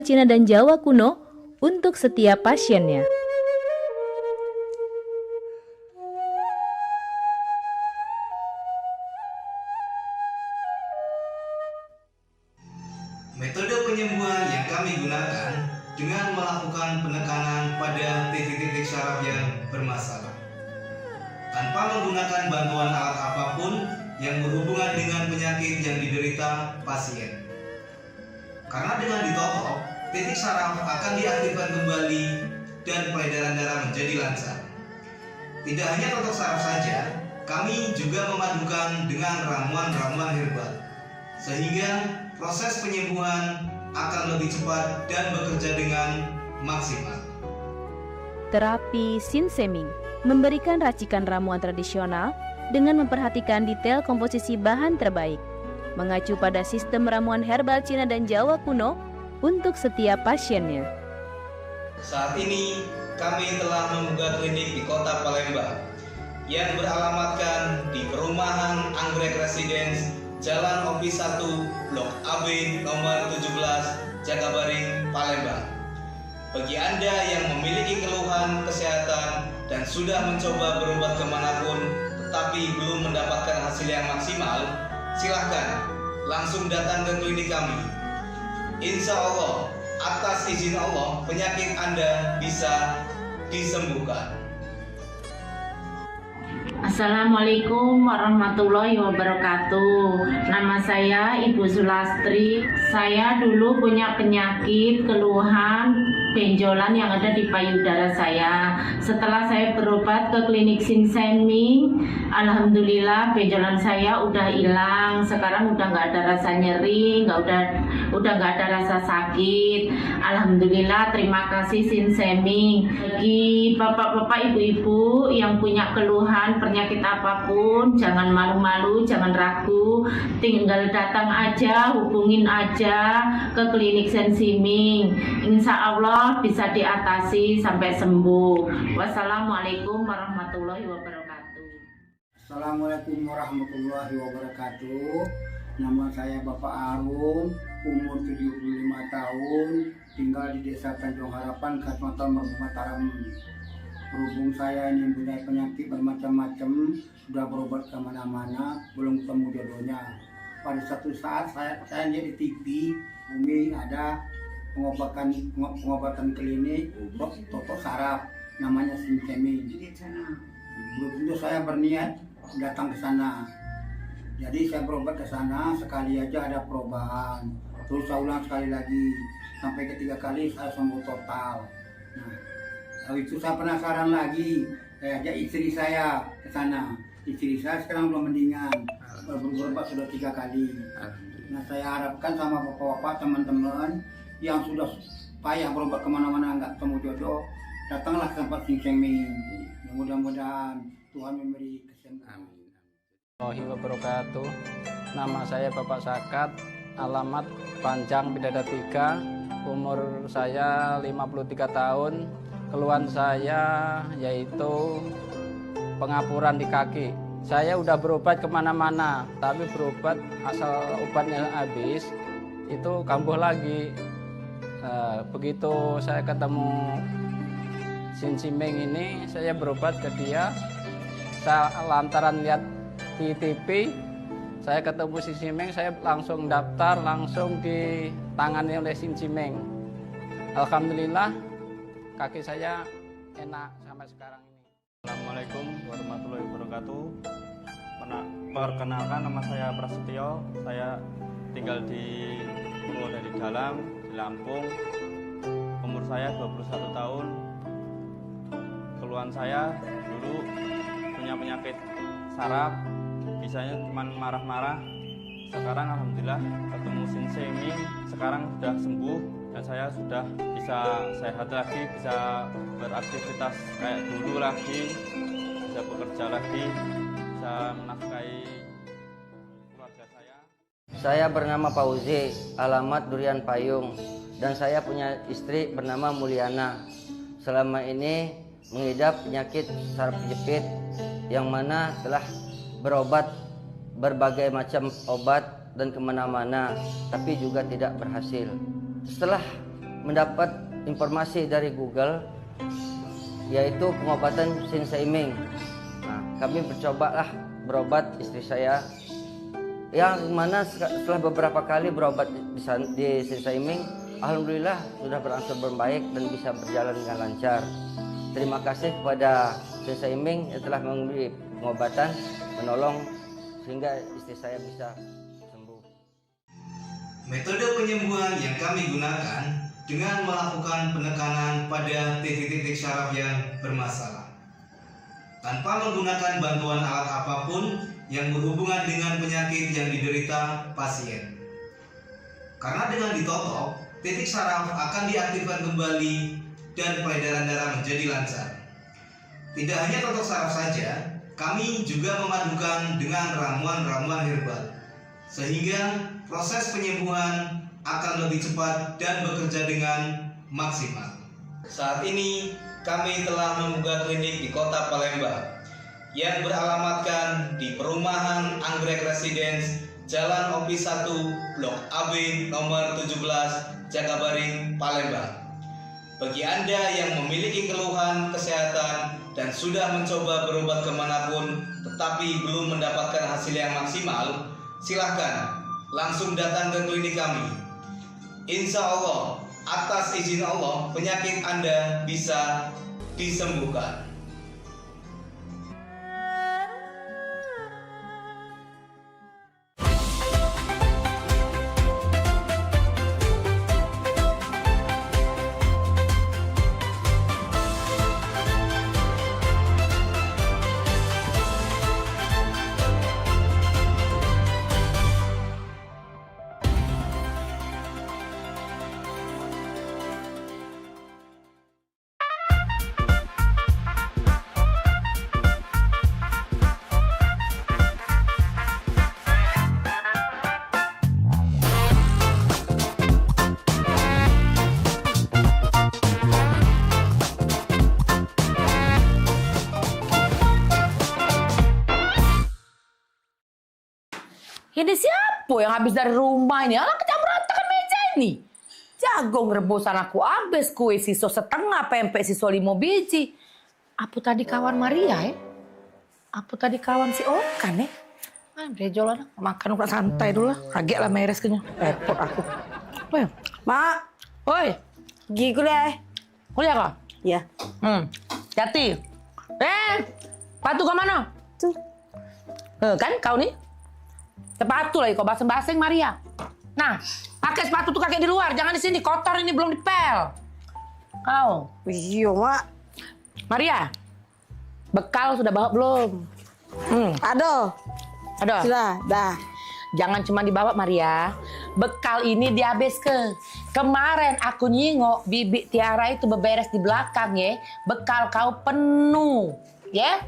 Cina dan Jawa kuno untuk setiap pasiennya. Metode penyembuhan yang kami gunakan dengan melakukan penekanan pada titik-titik syaraf yang bermasalah tanpa menggunakan bantuan alat apapun yang berhubungan dengan penyakit yang diderita pasien. Karena dengan ditotok, titik syaraf akan diaktifkan kembali dan peredaran darah menjadi lancar. Tidak hanya totok syaraf saja, kami juga memadukan dengan ramuan-ramuan herbal, sehingga proses penyembuhan akan lebih cepat dan bekerja dengan maksimal. Terapi Sinseming memberikan racikan ramuan tradisional dengan memperhatikan detail komposisi bahan terbaik, mengacu pada sistem ramuan herbal Cina dan Jawa kuno untuk setiap pasiennya. Saat ini kami telah membuka klinik di Kota Palembang yang beralamatkan di Perumahan Anggrek Residence, Jalan Opi 1, Blok AB nomor 17, Jagabaring, Palembang. Bagi Anda yang memiliki keluhan kesehatan dan sudah mencoba berobat kemanapun tetapi belum mendapatkan hasil yang maksimal, silahkan langsung datang ke klinik kami. Insya Allah, atas izin Allah, penyakit Anda bisa disembuhkan. Assalamualaikum warahmatullahi wabarakatuh. Nama saya Ibu Sulastri. Saya dulu punya penyakit keluhan benjolan yang ada di payudara saya. Setelah saya berobat ke klinik Sinseming, alhamdulillah benjolan saya udah hilang. Sekarang udah nggak ada rasa nyeri, udah nggak ada rasa sakit. Alhamdulillah, terima kasih Sinseming. Bagi bapak-bapak, ibu-ibu yang punya keluhan penyakit apapun, jangan malu-malu, jangan ragu, tinggal datang aja, hubungin aja ke klinik Sinseming. Insya Allah bisa diatasi sampai sembuh. Wassalamualaikum warahmatullahi wabarakatuh. Assalamualaikum warahmatullahi wabarakatuh. Nama saya Bapak Arun, umur 75 tahun, tinggal di Desa Tanjung Harapan, Kecamatan Mataram. Berhubung saya ini mempunyai penyakit bermacam-macam, sudah berobat kemana-mana, belum ketemu jodohnya. Pada satu saat saya lihat di TV, Umi ada pengobatan klinik untuk totok saraf, namanya Sinseming. Belum tentu saya berniat datang ke sana. Jadi saya berobat ke sana, sekali aja ada perubahan. Terus saya ulang sekali lagi, sampai ketiga kali saya sembuh total. Nah, habis itu saya penasaran lagi, saya ajak istri saya ke sana. Istri saya sekarang belum mendingan, berobat sudah 3 kali. Nah, saya harapkan sama bapak-bapak, teman-teman yang sudah payah berobat kemana-mana nggak ketemu jodoh, datanglah ke tempat Sinseming. Mudah-mudahan Tuhan memberi kesembuhan. Warahmatullahi wabarakatuh. Nama saya Bapak Sakat, alamat Panjang Bidada 3, umur saya 53 tahun. Keluhan saya yaitu pengapuran di kaki. Saya udah berobat kemana-mana, tapi berobat asal obatnya habis, itu kambuh lagi. Begitu saya ketemu Sinseming ini, saya berobat ke dia. Saya lantaran lihat di TV, saya ketemu Sinseming, saya langsung daftar, langsung ditangani oleh Sinseming. Alhamdulillah, kaki saya enak sampai sekarang ini. Assalamualaikum warahmatullahi wabarakatuh. Perkenalkan, nama saya Prasetyo. Saya tinggal di Purwodadi Dalam, di Lampung. Umur saya 21 tahun. Keluhan saya dulu punya penyakit saraf, bisanya cuma marah-marah. Sekarang alhamdulillah ketemu Sinseming, sekarang sudah sembuh dan saya sudah bisa sehat lagi, bisa beraktivitas kayak dulu lagi, bisa bekerja lagi, bisa menafkahi keluarga saya. Saya bernama Fauzi, alamat Durian Payung, dan saya punya istri bernama Mulyana. Selama ini mengidap penyakit saraf jepit yang mana telah berobat berbagai macam obat dan kemana-mana, tapi juga tidak berhasil. Setelah mendapat informasi dari Google, yaitu pengobatan Sinseiming. Nah, kami bercobalah berobat istri saya, yang mana setelah beberapa kali berobat di Sinseiming, alhamdulillah sudah berangsur membaik dan bisa berjalan dengan lancar. Terima kasih kepada Sinseiming yang telah memberi pengobatan, menolong sehingga istri saya bisa sembuh. Metode penyembuhan yang kami gunakan dengan melakukan penekanan pada titik-titik syaraf yang bermasalah, tanpa menggunakan bantuan alat apapun yang berhubungan dengan penyakit yang diderita pasien. Karena dengan ditotok, titik syaraf akan diaktifkan kembali dan peredaran darah menjadi lancar. Tidak hanya totok syaraf saja, kami juga memadukan dengan ramuan-ramuan herbal, sehingga proses penyembuhan akan lebih cepat dan bekerja dengan maksimal. Saat ini kami telah membuka klinik di Kota Palembang yang beralamatkan di Perumahan Anggrek Residence, Jalan Opi 1, Blok AB nomor 17, Jakabaring, Palembang. Bagi Anda yang memiliki keluhan kesehatan dan sudah mencoba berobat kemanapun tetapi belum mendapatkan hasil yang maksimal, silahkan langsung datang ke klinik kami. Insya Allah, atas izin Allah, penyakit Anda bisa disembuhkan. Ini siapa yang habis dari rumah ini? Alah, kecabratakan meja ini. Jagung rebusan aku habis, kue siso setengah, pempek siso 5 biji. Apa tadi kawan Maria ya? Apa tadi kawan si Okan ya? Brejolan, makan udah santai dulu lah. Kaget lah meres kayaknya. Repot aku. Woi, Mak, woi, pergi kuliah. kuliah kau? Ya. Jati. Patu ke mana? Tuh. Kan kau nih? Sepatu lagi kau baseng-baseng Maria. Nah, pakai sepatu tuh kaki di luar, jangan di sini, kotor ini belum dipel. Kau. Iya, Mak. Maria, bekal sudah bawa belum? Ada. Sudah, dah. Jangan cuma dibawa Maria. Bekal ini dihabis ke. Kemarin aku nyingok Bibi Tiara itu beberes di belakang ya. Bekal kau penuh, ya.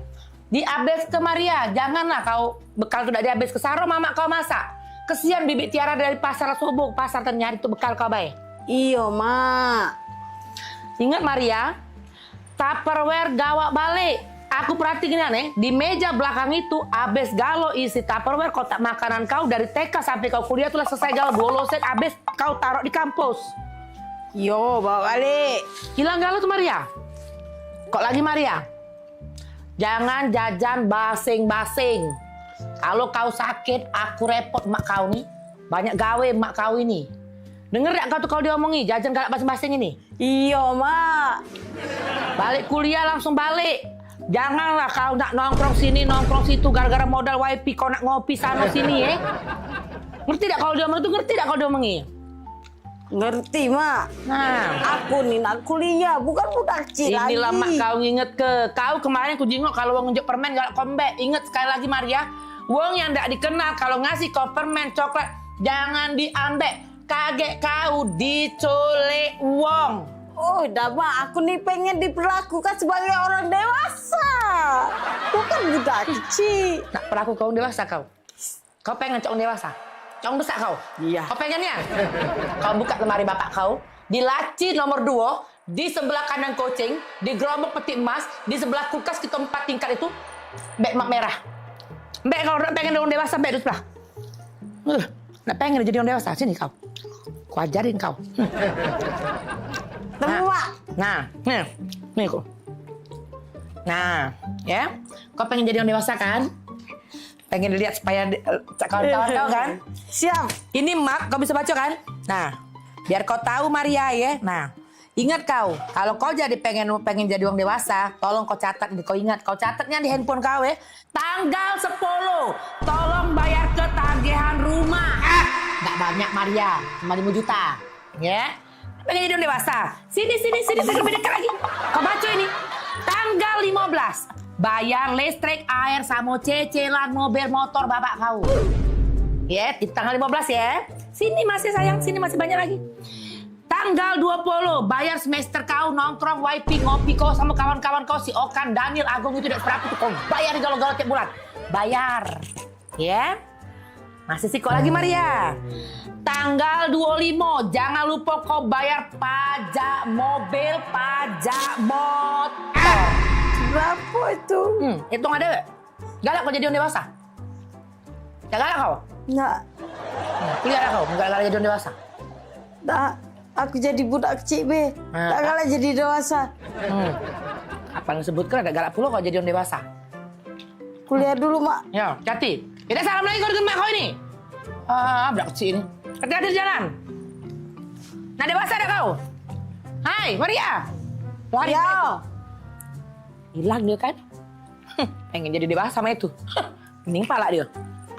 Dihabis ke Maria. Janganlah kau bekal tidak dihabis ke Saro mama kau masak. Kesian Bibi Tiara dari pasar subuh, pasar ternyari itu bekal kau baik. Iya, Mak. Ingat Maria, Tupperware gawak balik. Aku perhatiin nih, di meja belakang itu abis galo isi Tupperware kotak makanan kau dari TK sampai kau kuliah tuh selesai galo 2 loset abis kau taruh di kampus. Yo, bawa balik. Hilang galo tuh Maria. Kok lagi Maria? Jangan jajan basing-basing. Kalau kau sakit, aku repot mak kau nih. Banyak gawe mak kau ini. Denger gak kau tuh kalau diomongi, jajan galak basing-basing ini? Iya, Mak. Balik kuliah langsung balik. Janganlah kau nak nongkrong sini, nongkrong situ gara-gara modal wifi kau nak ngopi sana sini ya. Ngerti tak kalau diomongi itu? Ngerti tak kalau diomongi? Ngerti, Mak. Nah, Aku nih nak kuliah, bukan budak kecil lagi. inilah mak kau nginget ke. Kau kemarin ku jingok kalau wong ngunjuk permen galak kombek. Ingat sekali lagi Maria, wong yang ndak dikenal kalau ngasih kau permen coklat jangan diambek. Kaget kau diculik wong. Oh, dah, Mak. Aku nih pengen diperlakukan sebagai orang dewasa. Bukan budak kecil. Nak perlaku kau dewasa kau. Kau pengen cowok dewasa? Cowok besar kau? Iya. Kau pengennya? Kau buka lemari bapak kau, di laci nomor 2, di sebelah kanan kucing, di gerobak peti emas, di sebelah kulkas kita 4 tingkat itu, beg mak merah. Beg kau pengen orang dewasa, beg di sebelah. Nak pengen jadi orang dewasa, sini kau. Ku ajarin kau. Nah, nih kok. Nah, ya, kau pengen jadi orang dewasa kan? Pengen lihat supaya kawan-kawan kau kan? Siap. Ini map, kau bisa baca kan? Nah, biar kau tahu Maria ya. Nah, ingat kau, kalau kau jadi pengen jadi orang dewasa, tolong kau catat, kau ingat, kau catatnya di handphone kau ya. Tanggal 10, tolong bayar ketagihan rumah. Nggak banyak Maria, cuma 5 juta, ya. Pengen jadi orang dewasa. Sini, lebih dekat lagi. Kau baca ini. Tanggal 15, bayar listrik, air, sama cicilan mobil motor bapak kau. Ya, di tanggal 15 ya. Sini masih sayang, sini masih banyak lagi. Tanggal 20, bayar semester kau, nongkrong, wifi, ngopi kau sama kawan-kawan kau, si Okan, Daniel, Agung itu tidak seberapa tuh kau bayar galau-galau tiap bulan. Bayar. Ya. Masih sih kok lagi Maria. Tanggal 25, jangan lupa kau bayar pajak mobil, pajak motor. Berapa itu? Hitung ada gak? Galak kau jadi orang dewasa? Gak galak kau? Nggak. Kuliah lah kau, gak galak jadi orang dewasa? Nah, aku jadi budak kecil, Be. Tak kalah jadi dewasa. Apa yang sebutkan ada galak pula kau jadi orang dewasa? Kuliah dulu, Mak. Ya, hati. Kita salam lagi kau dengan mak kau ini. Budak kecil ini. Hati-hati di jalan. Nah, dewasa ada kau? Hai, Maria. Lari. Ya. Hilang dia kan? Pengen jadi dewasa sama itu. Pening pala dia.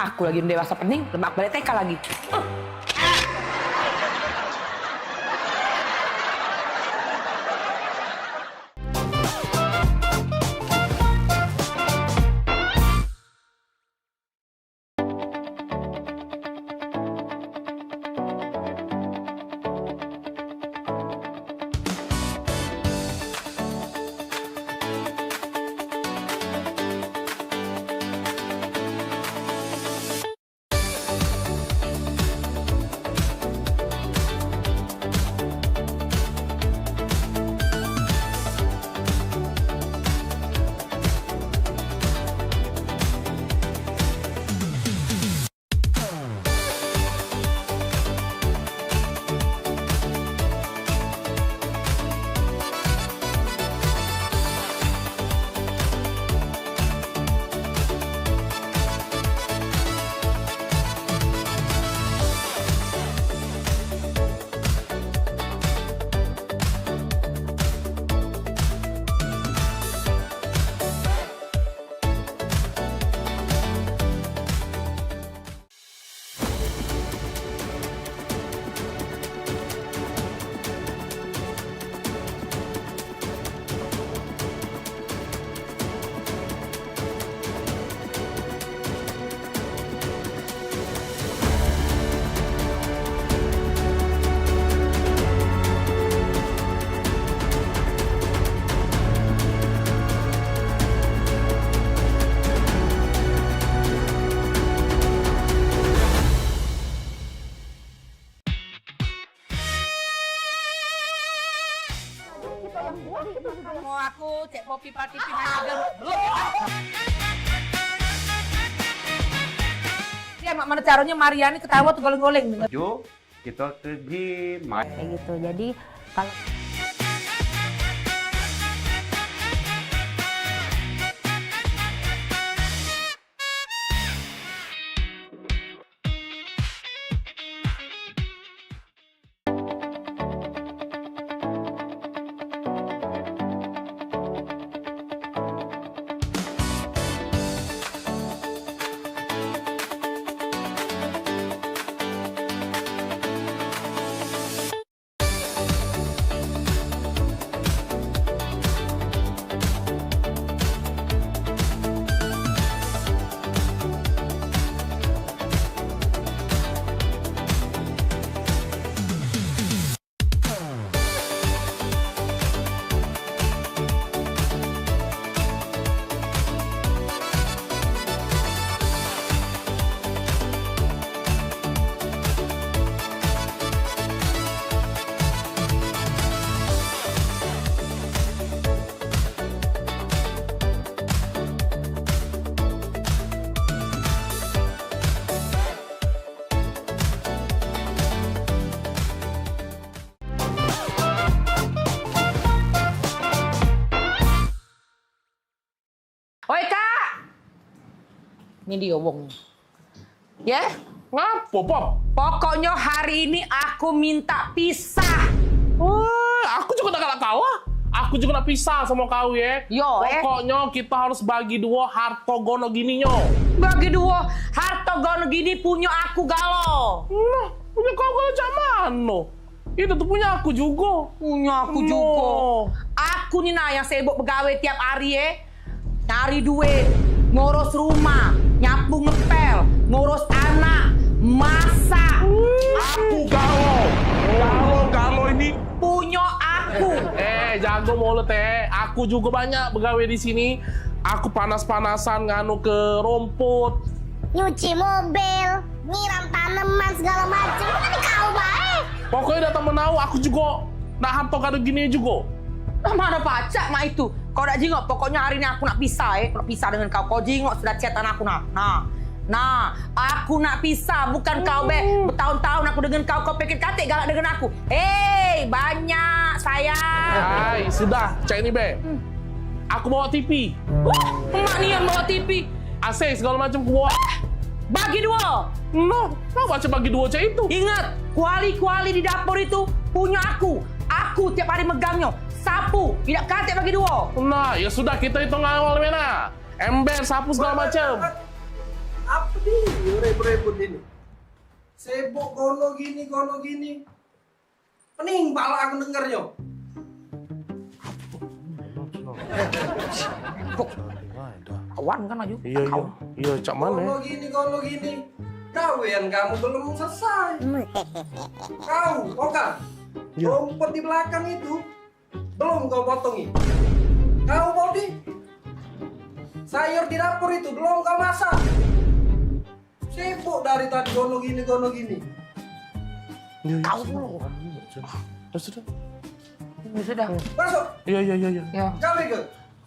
Aku lagi dewasa pening, lemak balik TK lagi. Mau aku cek kopi pati pindah belum. Ya mana caranya Mariani ketawa tuh goleng-goleng. Yuk kita pergi main. Kayak gitu. Jadi kalau Oi Kak. Ini dia wong. Ya? Ngapo, Pop? Pokoknya hari ini aku minta pisah. Aku juga nak kalah. Aku juga nak pisah sama kau ya. Yo, Pokoknya kita harus bagi dua harta gono gini nyo. Bagi dua harta gono gini punya aku galo. Nah, punya kau galo mana? Itu tuh punya aku juga. Punya aku juga. Aku nih nah yang sibuk begawe tiap hari ya. Cari duit, ngurus rumah, nyapu ngepel, ngurus anak, masak. Aku galo ini punya aku. Jago mulut Aku juga banyak begawe di sini. Aku panas-panasan nganu ke rumput, nyuci mobil, nyiram tanaman segala macam. Ini kau baik. Pokoknya datang menau. Aku juga nak harta kado gini juga. Mana pacak mak itu? Kau nak jingok, pokoknya hari ini aku nak pisah Aku nak pisah dengan kau. Kau jingok sudah chatan aku Nah, aku nak pisah, bukan kau bertahun-tahun aku dengan kau pikir katik galak dengan aku. Banyak sayang. Hai, sudah, cek ini Aku bawa TV. Emak nih yang bawa TV. AC segala macam aku bawa. Bagi dua. No, baca bagi dua cek itu. Ingat, kuali-kuali di dapur itu punya aku. Aku tiap hari megangnya. Sapu, tidak katik bagi dua. Nah, ya sudah kita hitung awal mana. Ember, sapu segala macam. Apa nih ribut-ribut ini? Sibuk gono gini. Pening pala aku dengarnya. Kawan kan Aju? Iya, cak mana? Gono gini. Kawian kamu belum selesai. Kau, Oka, rumput di belakang itu belum kau potongi. Kau Bodi, sayur di dapur itu belum kau masak. Sibuk dari tadi gono gini. Kau dulu. Sudah. Sudah. Masuk. Iya. Kami ke.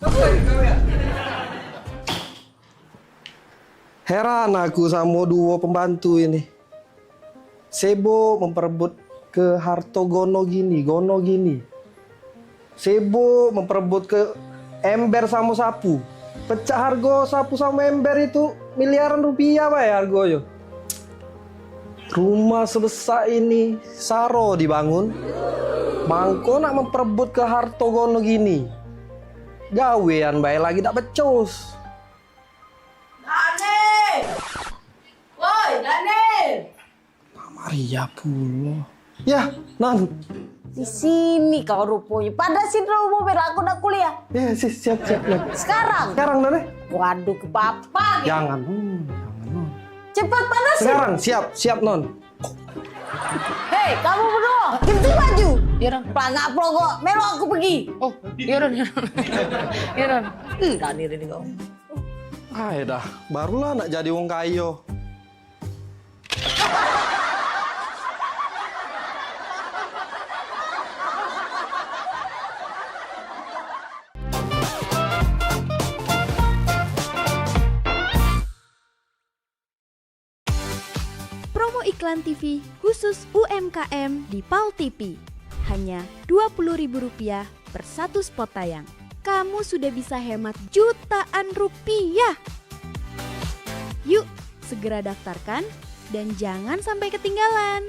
Selesai kalian. Heran aku sama dua pembantu ini. Sibuk memperebut ke harto gono gini. Sibuk memperebut ke ember sama sapu. Pecah harga sapu sama ember itu miliaran rupiah Pak ya harganya. Rumah sebesar ini Saro dibangun. Mangko nak memperebut ke harto gono gini. Gawean baik lagi tak becus. Daniel! Woi, Daniel! Maria pula. Ya, Nan. Di sini kau rupanya. Pada sini mobil aku udah kuliah. Ya, siap. Sekarang, Nan. waduh ke papa. Jangan. Cepat panasin. Sekarang, siap Non. Hei, kamu berdua, ganti baju. Iya dong. Pelangak pelongo, melo aku pergi. Oh, iya dong. Daniel ini kau. Dah, barulah nak jadi wong kayo. Promo iklan TV khusus UMKM di PAL TV. Hanya Rp20.000 per satu spot tayang. Kamu sudah bisa hemat jutaan rupiah. Yuk, segera daftarkan dan jangan sampai ketinggalan.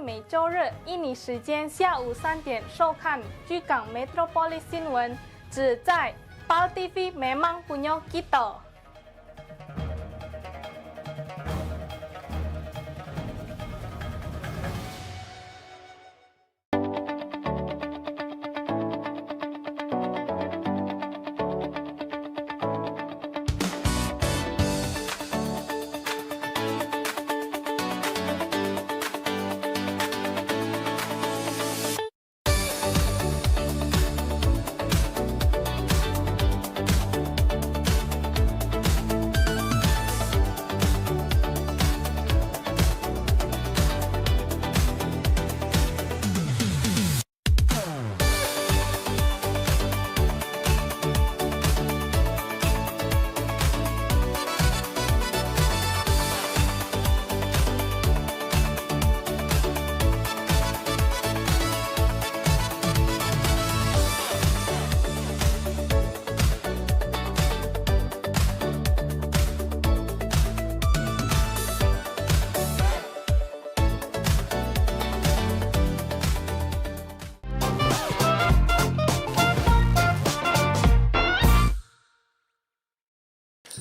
每周日印尼时间下午3点收看居港 Metropolis 新闻，只在PAL TV memang punya kita。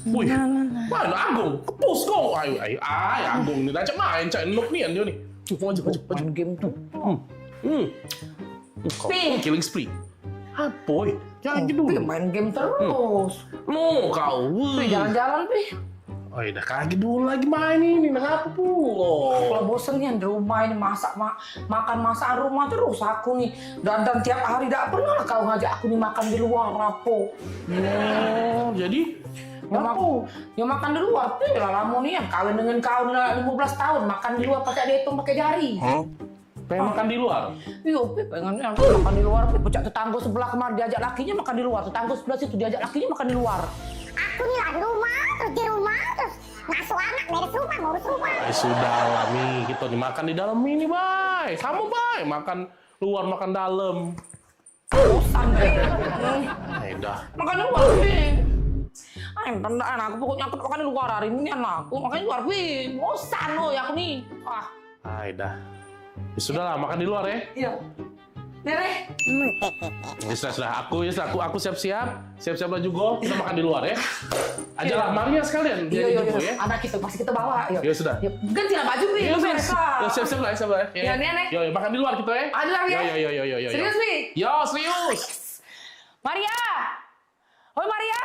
Wih, mana Agung? Kepus kok. Ayo, Agung nih. Ajak main, cak nuk nih dia nih. Maju. Main game tuh. Killing spree. Apa? Jangan gitu. Main game terus. Kau. Jalan-jalan, Pi. Oh, udah kaget dulu lagi main ini, ngapa pula? Kalau bosen nih di rumah ini makan masakan rumah terus aku nih. Dan tiap hari tidak pernah kau ngajak aku nih makan di luar, rapo. Jadi? Ya makan di luar, lah lamu nih yang kawin dengan kau 15 tahun makan di luar pakai dihitung pakai jari. Pengen makan di luar? Iya, pengen makan di luar. Pecah tetangga sebelah kemarin diajak lakinya makan di luar, tetangga sebelah situ diajak lakinya makan di luar. Aku nih lagi di rumah terus ngasuh anak beres rumah ngurus rumah. Sudah lah Mi, kita nih makan di dalam ini, Bay. Sama Bay, makan luar makan dalam. Bosan deh. Dah. Makan di luar, Pi. Tendaan aku pokoknya aku makan di luar hari ini aku makan di luar, Pi. Bosan loh ya aku nih. Dah. Ya sudah lah, makan di luar ya. Iya. Nere. Sudah. Aku siap-siap baju golf, kita makan di luar ya. Ajalah Maria sekalian. Iya. Anak kita pasti kita bawa. Ya sudah. Gantilah baju, Pi. Ya siap lah. Ya, Nenek. Yo, makan di luar kita ya. Ada lagi ya? Yo. Serius, Pi? Yo, serius. Maria. Oh, Maria.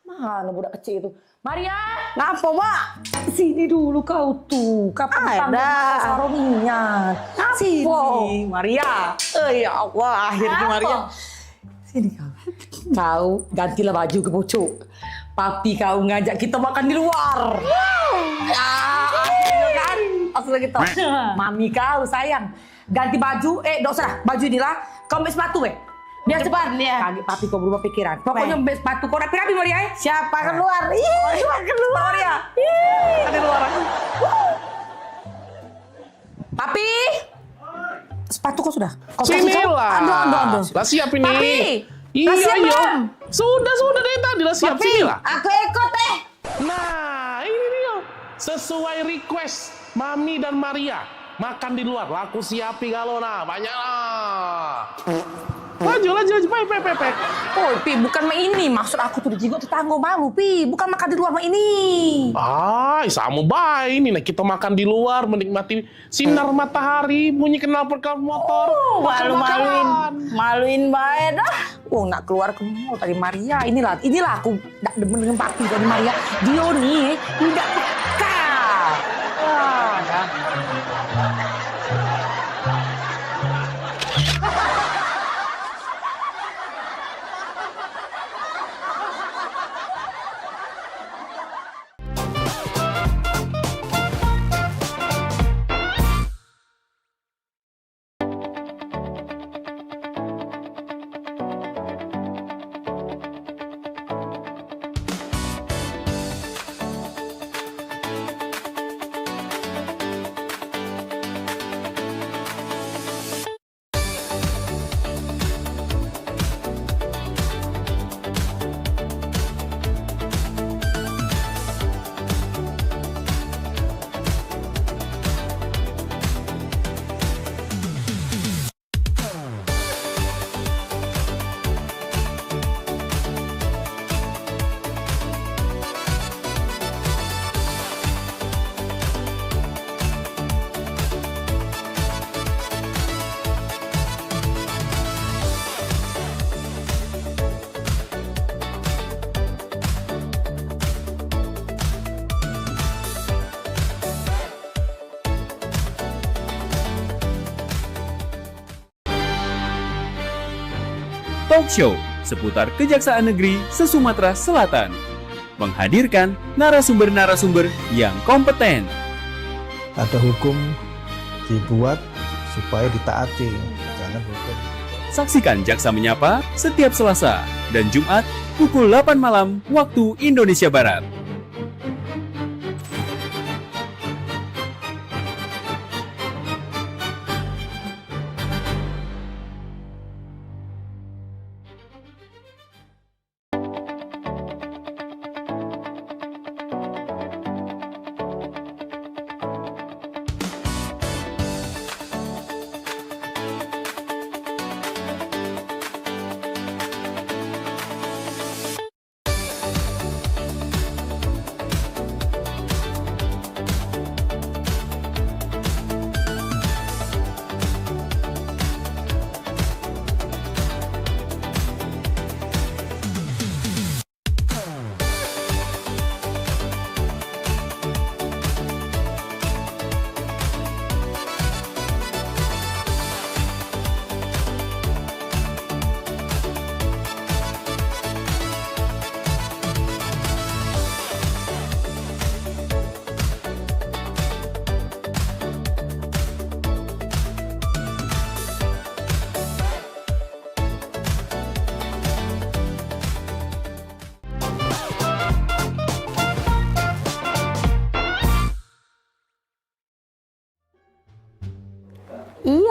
Mana budak kecil itu? Maria. Ngapa, Mak? Sini dulu kau tuh. Kapan panggil sarung minyak? Sini, Maria. Ya Allah, akhirnya Maria. Sini kau. Kau gantilah baju ke pucuk. Papi kau ngajak kita makan di luar. Ya, akhirnya kan. Maksudnya gitu. Mami kau sayang. Ganti baju. Tidak usah. Baju inilah. Kau ambil sepatu, biar cepat ya. Kaki papi kau berubah pikiran. Pokoknya ambil sepatu kau rapi-rapi, Maria. Siapa keluar? Keluar. Maria. Ada luar. Papi. Sepatu kau sudah. Sini lah. Aduh. Lah siap ini. Papi. Iya. Sudah dari tadi lah siap. Sini lah. Aku ikut Nah, ini dia. Sesuai request Mami dan Maria. Makan di luar. Laku siapi kalau banyak lah. Laju, Pe. Oh, Pi, bukan mah ini. Maksud aku tuh dijigo tetangga malu, Pi. Bukan makan di luar mah ini. Sama baik ini. Nah, kita makan di luar, menikmati sinar matahari, bunyi knalpot motor. Maluin bae dah. Nak keluar ke mall tadi Maria. Inilah aku tidak demen dengan papi dari Maria. Dia nih tidak peka. Talk Show seputar Kejaksaan Negeri se-Sumatera Selatan. Menghadirkan narasumber-narasumber yang kompeten. Ada hukum dibuat supaya ditaati, jangan hukum. Saksikan Jaksa Menyapa setiap Selasa dan Jumat pukul 8 malam waktu Indonesia Barat.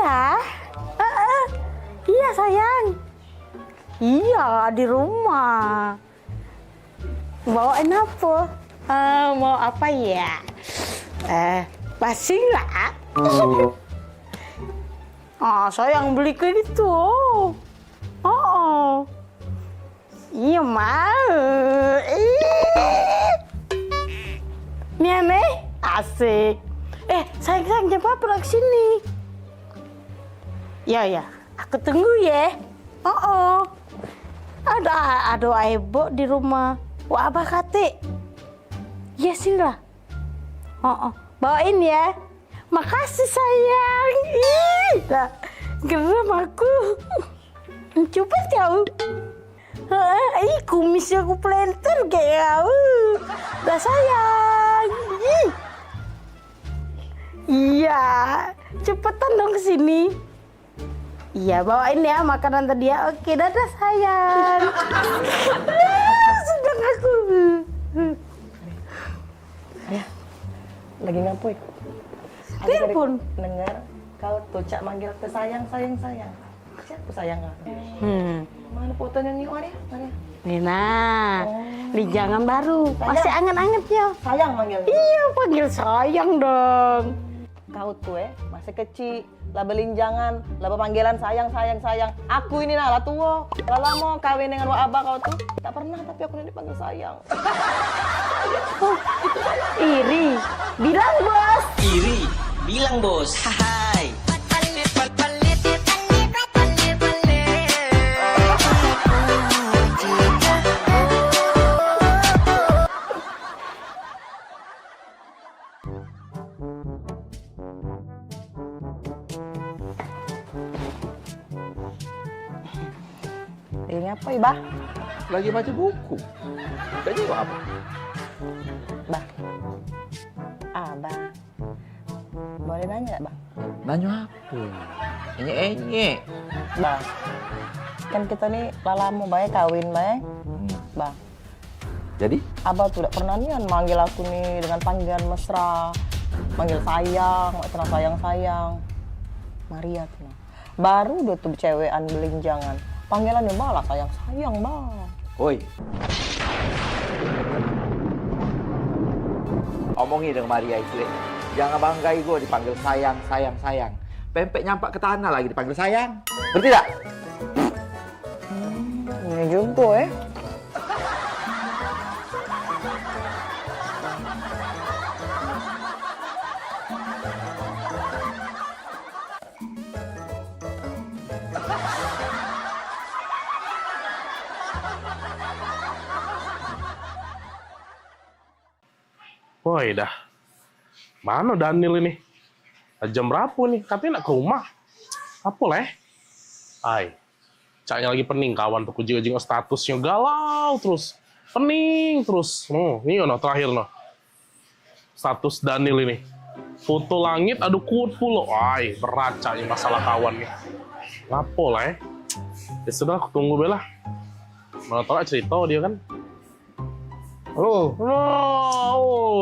Iya. Iya sayang. Iya di rumah. Bawain apa? Mau apa ya? Pasti nggak? Sayang beli ke itu. Iya mau. Nih aneh, asik. Sayang jangan apa kesini. Ya, aku tunggu ya. Ada ibu di rumah. Wah abah kate. Ya sini lah. Bawain ya. Makasih sayang. Dah, geram aku. Coba kau. Kumisnya aku planter kayak kau. Dah sayang. Iya, cepetan dong kesini. Iya, bawain ya makanan tadi ya. Oke, dadah sayang. Sedang aku. Ya, lagi ngapain? Telepon. Dengar kau tuh cak manggil ke sayang. Siapa sayang? Mana fotonya nih Maria? Nina, linjangan baru. Masih anget-anget ya. Sayang manggil. Iya, panggil sayang dong. Kau tuh masih kecil, laba linjangan, laba panggilan sayang. Aku ini lah tua, lama kawin dengan wak abah kau tuh. Tak pernah tapi aku ini dipanggil sayang. Iri, bilang bos. Hai. Ini apa ya, Bah? Lagi baca buku. Tadi apa? Bah. Abah. Boleh nanya, Bang? Nanya apa? Enye. Bang, kan kita nih lalamu bae kawin bae. Bang. Jadi? Abah tuh tidak pernah nian manggil aku nih dengan panggilan mesra. Manggil sayang, sayang. Maria tuh. Baru udah tuh cewekan belinjangan. Panggilannya malah sayang, Bang. Oi. Omongin dengan Maria itu, jangan banggai gue dipanggil sayang. Pempek nyampak ke tanah lagi dipanggil sayang. Berarti tidak? Ini juga Woi dah, mana Daniel ini? Jam berapa nih? Katanya nak ke rumah. Apa leh? Caknya lagi pening kawan tuh kujing statusnya galau terus, pening terus. Ini terakhir status Daniel ini. Foto langit, aduh kuat pula. Berat caknya masalah kawan nih. Lapo leh? Ya sudah, aku tunggu bela. Mana tahu cerita dia kan. Halo.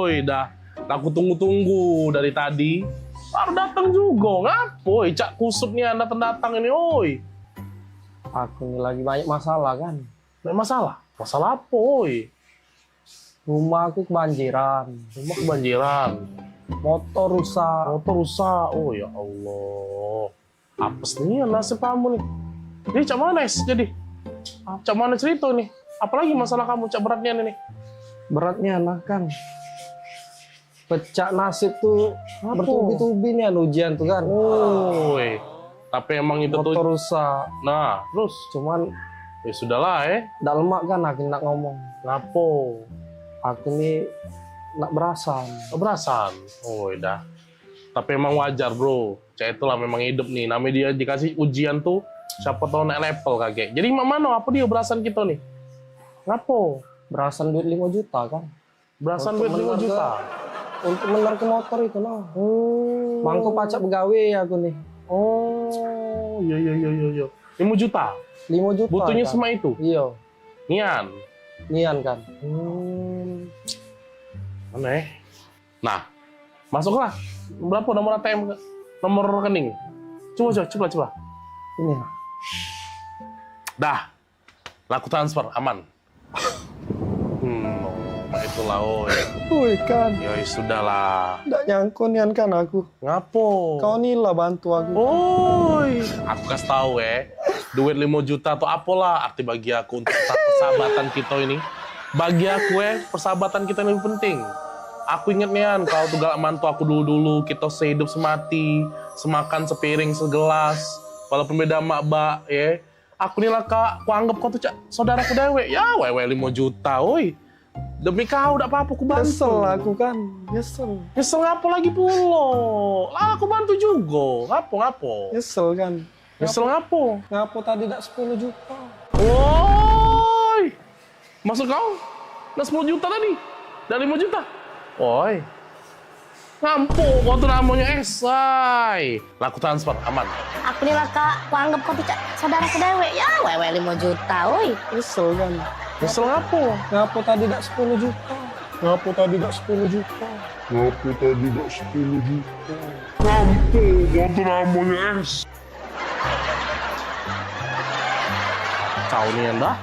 Woi, dah aku tunggu dari tadi. Baru datang juga, ngapoi? Cak kusut nih Anda datang ini, oi. Aku ini lagi banyak masalah kan. Banyak masalah? Masalah apa, oi? Rumah aku kebanjiran. Motor rusak. Oh ya Allah. Apes nih nasib kamu nih. Jadi cak mana jadi? Cak mana cerita nih? Apalagi masalah kamu cak beratnya nih? Beratnya anak kan. Pecah nasib tuh bertubi-tubi nih ujian tuh kan. Woi. Tapi emang itu motor tuh rusak. Nah, terus cuman ya sudahlah Ndak lemak kan aku nak ngomong. Ngapo? Aku nih nak berasan. Oh, dah. Tapi emang wajar, Bro. Cak itulah memang hidup nih. Namanya dia dikasih ujian tuh siapa tahu naik level kakek. Jadi mana apa dia berasan kita nih? Ngapo? Berasan duit 5 juta kan. Berasan duit 5 juta. Untuk bener ke motor itu Mangko pacak begawe aku nih. Oh, iya. 5 juta? 5 juta. Butuhnya kan? semua itu? Iya. Nian kan. Aneh. Nah, masuklah. Berapa nomor ATM? Nomor rekening? Coba. Ini ya. Dah. Laku transfer aman. Itulah Woi kan. Ya sudahlah. Nggak nyangkunian kan aku. Ngapo? Kau nih lah bantu aku. Oi, aku kasih tahu duit 5 juta atau apalah arti bagi aku untuk persahabatan kita ini. Bagi aku persahabatan kita lebih penting. Aku inget nian, kau tuh galak mantu aku dulu-dulu, kita sehidup semati, semakan sepiring segelas, walaupun beda mak ya. Aku nih lah kak, aku anggap kau tuh saudaraku dewe. Ya wewe 5 juta, oi. Demi kau, udah apa-apa aku bantu. Nyesel aku kan, nyesel. Nyesel ngapo lagi pulo? Lah aku bantu juga, ngapo? Nyesel kan. Nyesel ngapo? Ngapo tadi tak 10 juta. Woi, maksud kau? Dah 10 juta tadi? Dah 5 juta? Woi, ngampu, kau tuh namanya esai. Laku transfer, aman. Aku nih lah kak, aku anggap kau tuh saudara kedewe. Ya wewe 5 juta, woi. Nyesel kan. Nyesel ngapo? Ngapo tadi tak 10 juta. Ngapo tadi tak 10 juta. Ngapo tadi tak 10 juta? Ngampu, kau tuh namanya es. Kau nih anda?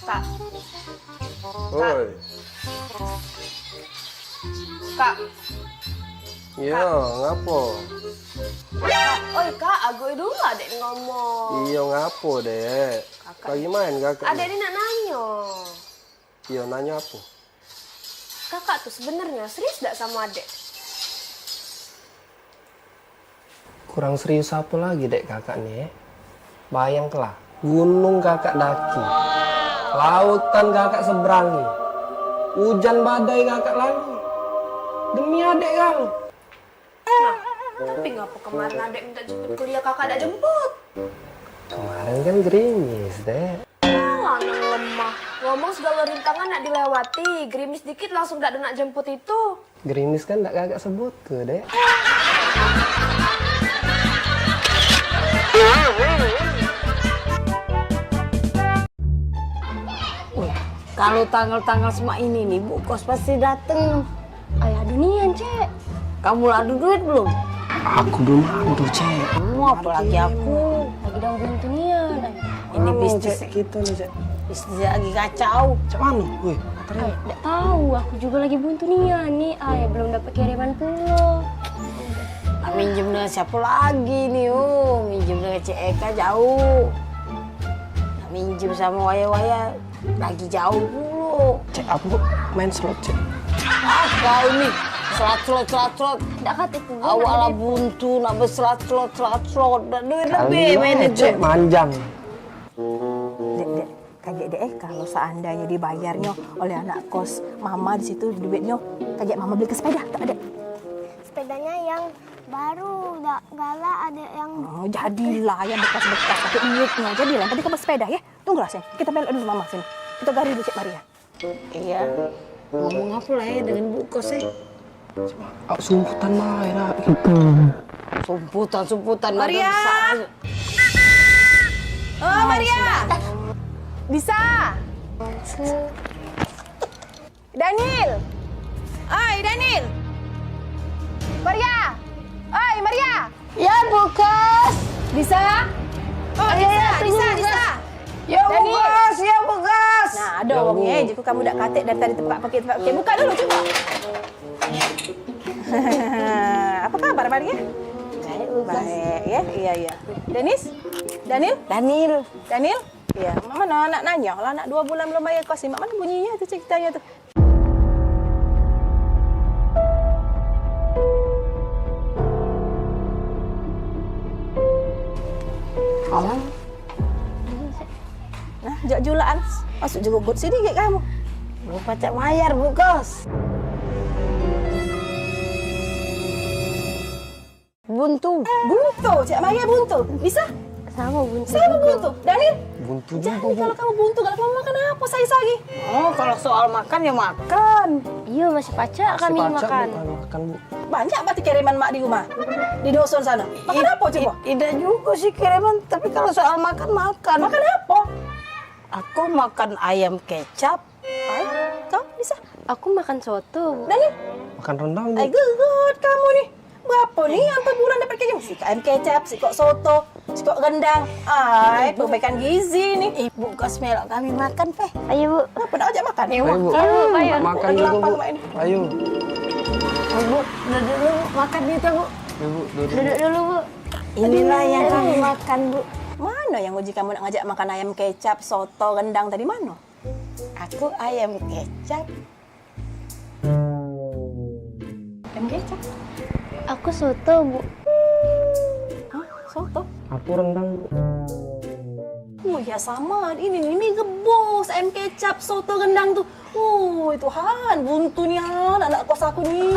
Kak. Oi. Kak. Iya, ngapo? Oi kak, aku itu nggak ada yang ngomong. Iya ngapo dek? Lagi main kakak? Ada yang nak nanya. Iya nanya apa? Kakak tuh sebenarnya serius gak sama adek? Kurang serius apa lagi dek kakak nih? Bayanglah, gunung kakak daki, lautan kakak seberangi, hujan badai kakak lagi. Demi adek kau. Nah, tapi ngapa kemarin adek minta jemput kuliah kakak ada jemput? Kemarin kan gerimis dek. Anak lemah, ngomong segala rintangan nak dilewati, gerimis dikit langsung gak ada nak jemput itu. Gerimis kan tak kakak sebut ke dek. Kalau tanggal-tanggal semua ini nih, Bu Kos pasti dateng. Ayah dunian, Cek. Kamu adu duit belum? Aku belum adu, Cek. Apalagi aku. Lagi dalam buntu nian. Ini bisnis kita nih, Cek. Bisnis lagi kacau. Cek mana? Wih, Nggak tahu, aku juga lagi buntu nian nih. Ayah belum dapat kiriman pulau. Nah, minjem dengan siapa lagi nih, minjem dengan Cik Eka jauh. Nah, minjem sama waya-waya lagi jauh dulu. Cek, aku main slot, Cek. Ah, kau nih, slot. Nggak kata Awalnya buntu, nak berslot. Dan duit lebih main itu. Cek, manjang. Dek, kaget deh kalau seandainya dibayarnya oleh anak kos mama di situ duitnya, kaget mama beli ke sepeda, tak ada. Sepedanya yang baru, galak ada yang... Oh, jadilah yang bekas-bekas pakai duitnya. Jadilah, tadi kamu sepeda ya. Tunggulah sini, kita belok dulu mama sini. Kita gari dulu Cik Maria. Iya. Ngomong apa lah ya dengan Bu Kos ya? Sumputan main lah. Sumputan. Maria! Oh, Maria! Bisa! Daniel! Oi, Daniel! Maria! Oi, Maria! Ya, Bu Kos! Bisa? Oh, bisa. Ya, Bu Kos, ya, Bu Kos! Nah, ada orangnya, jika kamu dak katik dari tadi tempat pakai. Buka dulu, coba. Apa kabar, Maria? Baik, ya? Iya. Daniel? Iya, Mama nak nanya, kalau anak 2 bulan belum bayar kos, Mak mana bunyinya itu ceritanya tuh? Nah, jak julaan, masuk juga gut sini kayak kamu. Belum pacak bayar, Bu Kos. Buntu, Cik Maya buntu, bisa? Sama buntu. Daniel? Buntu Jadi kalau kamu buntu, kalau kamu makan apa lagi? Oh, kalau soal makan ya makan. Iya, masih pacak kami makan. Makan, Bu. Banyak berarti kiriman mak di rumah, di dusun sana. Makan apa coba? Tidak juga sih kiriman, tapi kalau soal makan. Makan apa? Aku makan ayam kecap. Kau bisa? Aku makan soto. Daniel? Makan rendang, Bu. Good kamu nih. Berapa nih sampai bulan dapat kayak gini? Si ayam kecap, si kok soto, si kok rendang. Perbaikan gizi nih. Ibu Kos melok kami makan, Peh. Ayo, Bu. Apa nak ajak makan? Ayo, Bu. Ayo. Makan juga, Bu. Ayo. Bu, duduk dulu makan itu, Bu. Bu, Duduk dulu, Bu. Inilah yang kami makan, Bu. Mana yang Uji kamu nak ngajak makan ayam kecap, soto, rendang tadi mana? Aku ayam kecap. Ayam kecap? Aku soto, Bu. Hah? Soto? Aku rendang, Bu. Oh ya sama, ini mie gebos, ayam kecap, soto, rendang tuh. Oh Tuhan, buntu nih anak kos aku nih.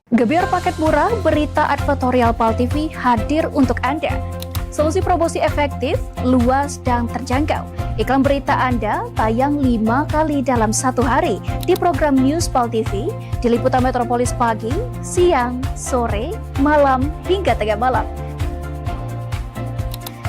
Gebyar paket murah, berita advertorial PAL TV hadir untuk Anda. Solusi promosi efektif, luas, dan terjangkau. Iklan berita Anda tayang 5 kali dalam 1 hari di program News PAL TV, di liputan Metropolis pagi, siang, sore, malam, hingga tengah malam.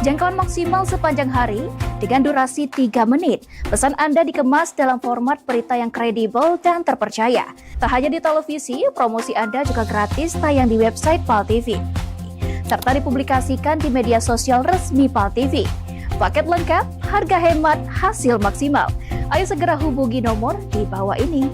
Jangkauan maksimal sepanjang hari dengan durasi 3 menit. Pesan Anda dikemas dalam format berita yang kredibel dan terpercaya. Tak hanya di televisi, promosi Anda juga gratis tayang di website PAL TV, serta dipublikasikan di media sosial resmi PAL TV. Paket lengkap, harga hemat, hasil maksimal. Ayo segera hubungi nomor di bawah ini.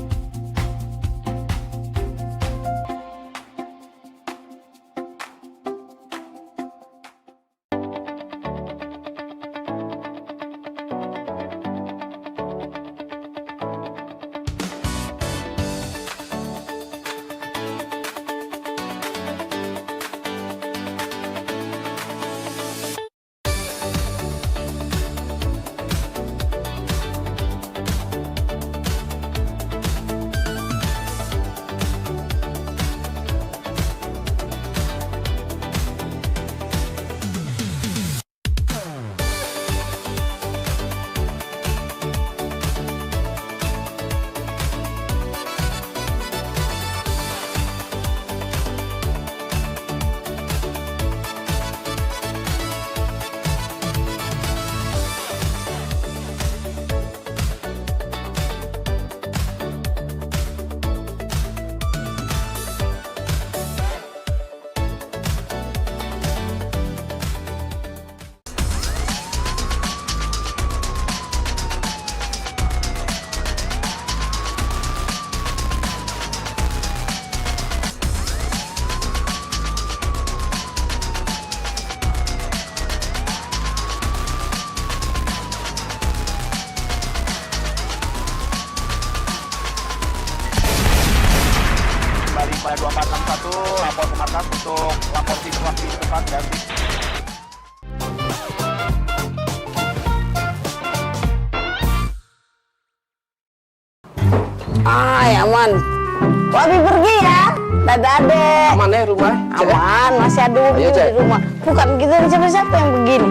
Pada 2461 lapor ke markas untuk lapor situasi cepat dan Aman. Wabi pergi ya. Dadah adek. Aman ya rumah? Aman, masih ada Wabi Ayo, Cek. di rumah. Bukan kita siapa-siapa yang begini.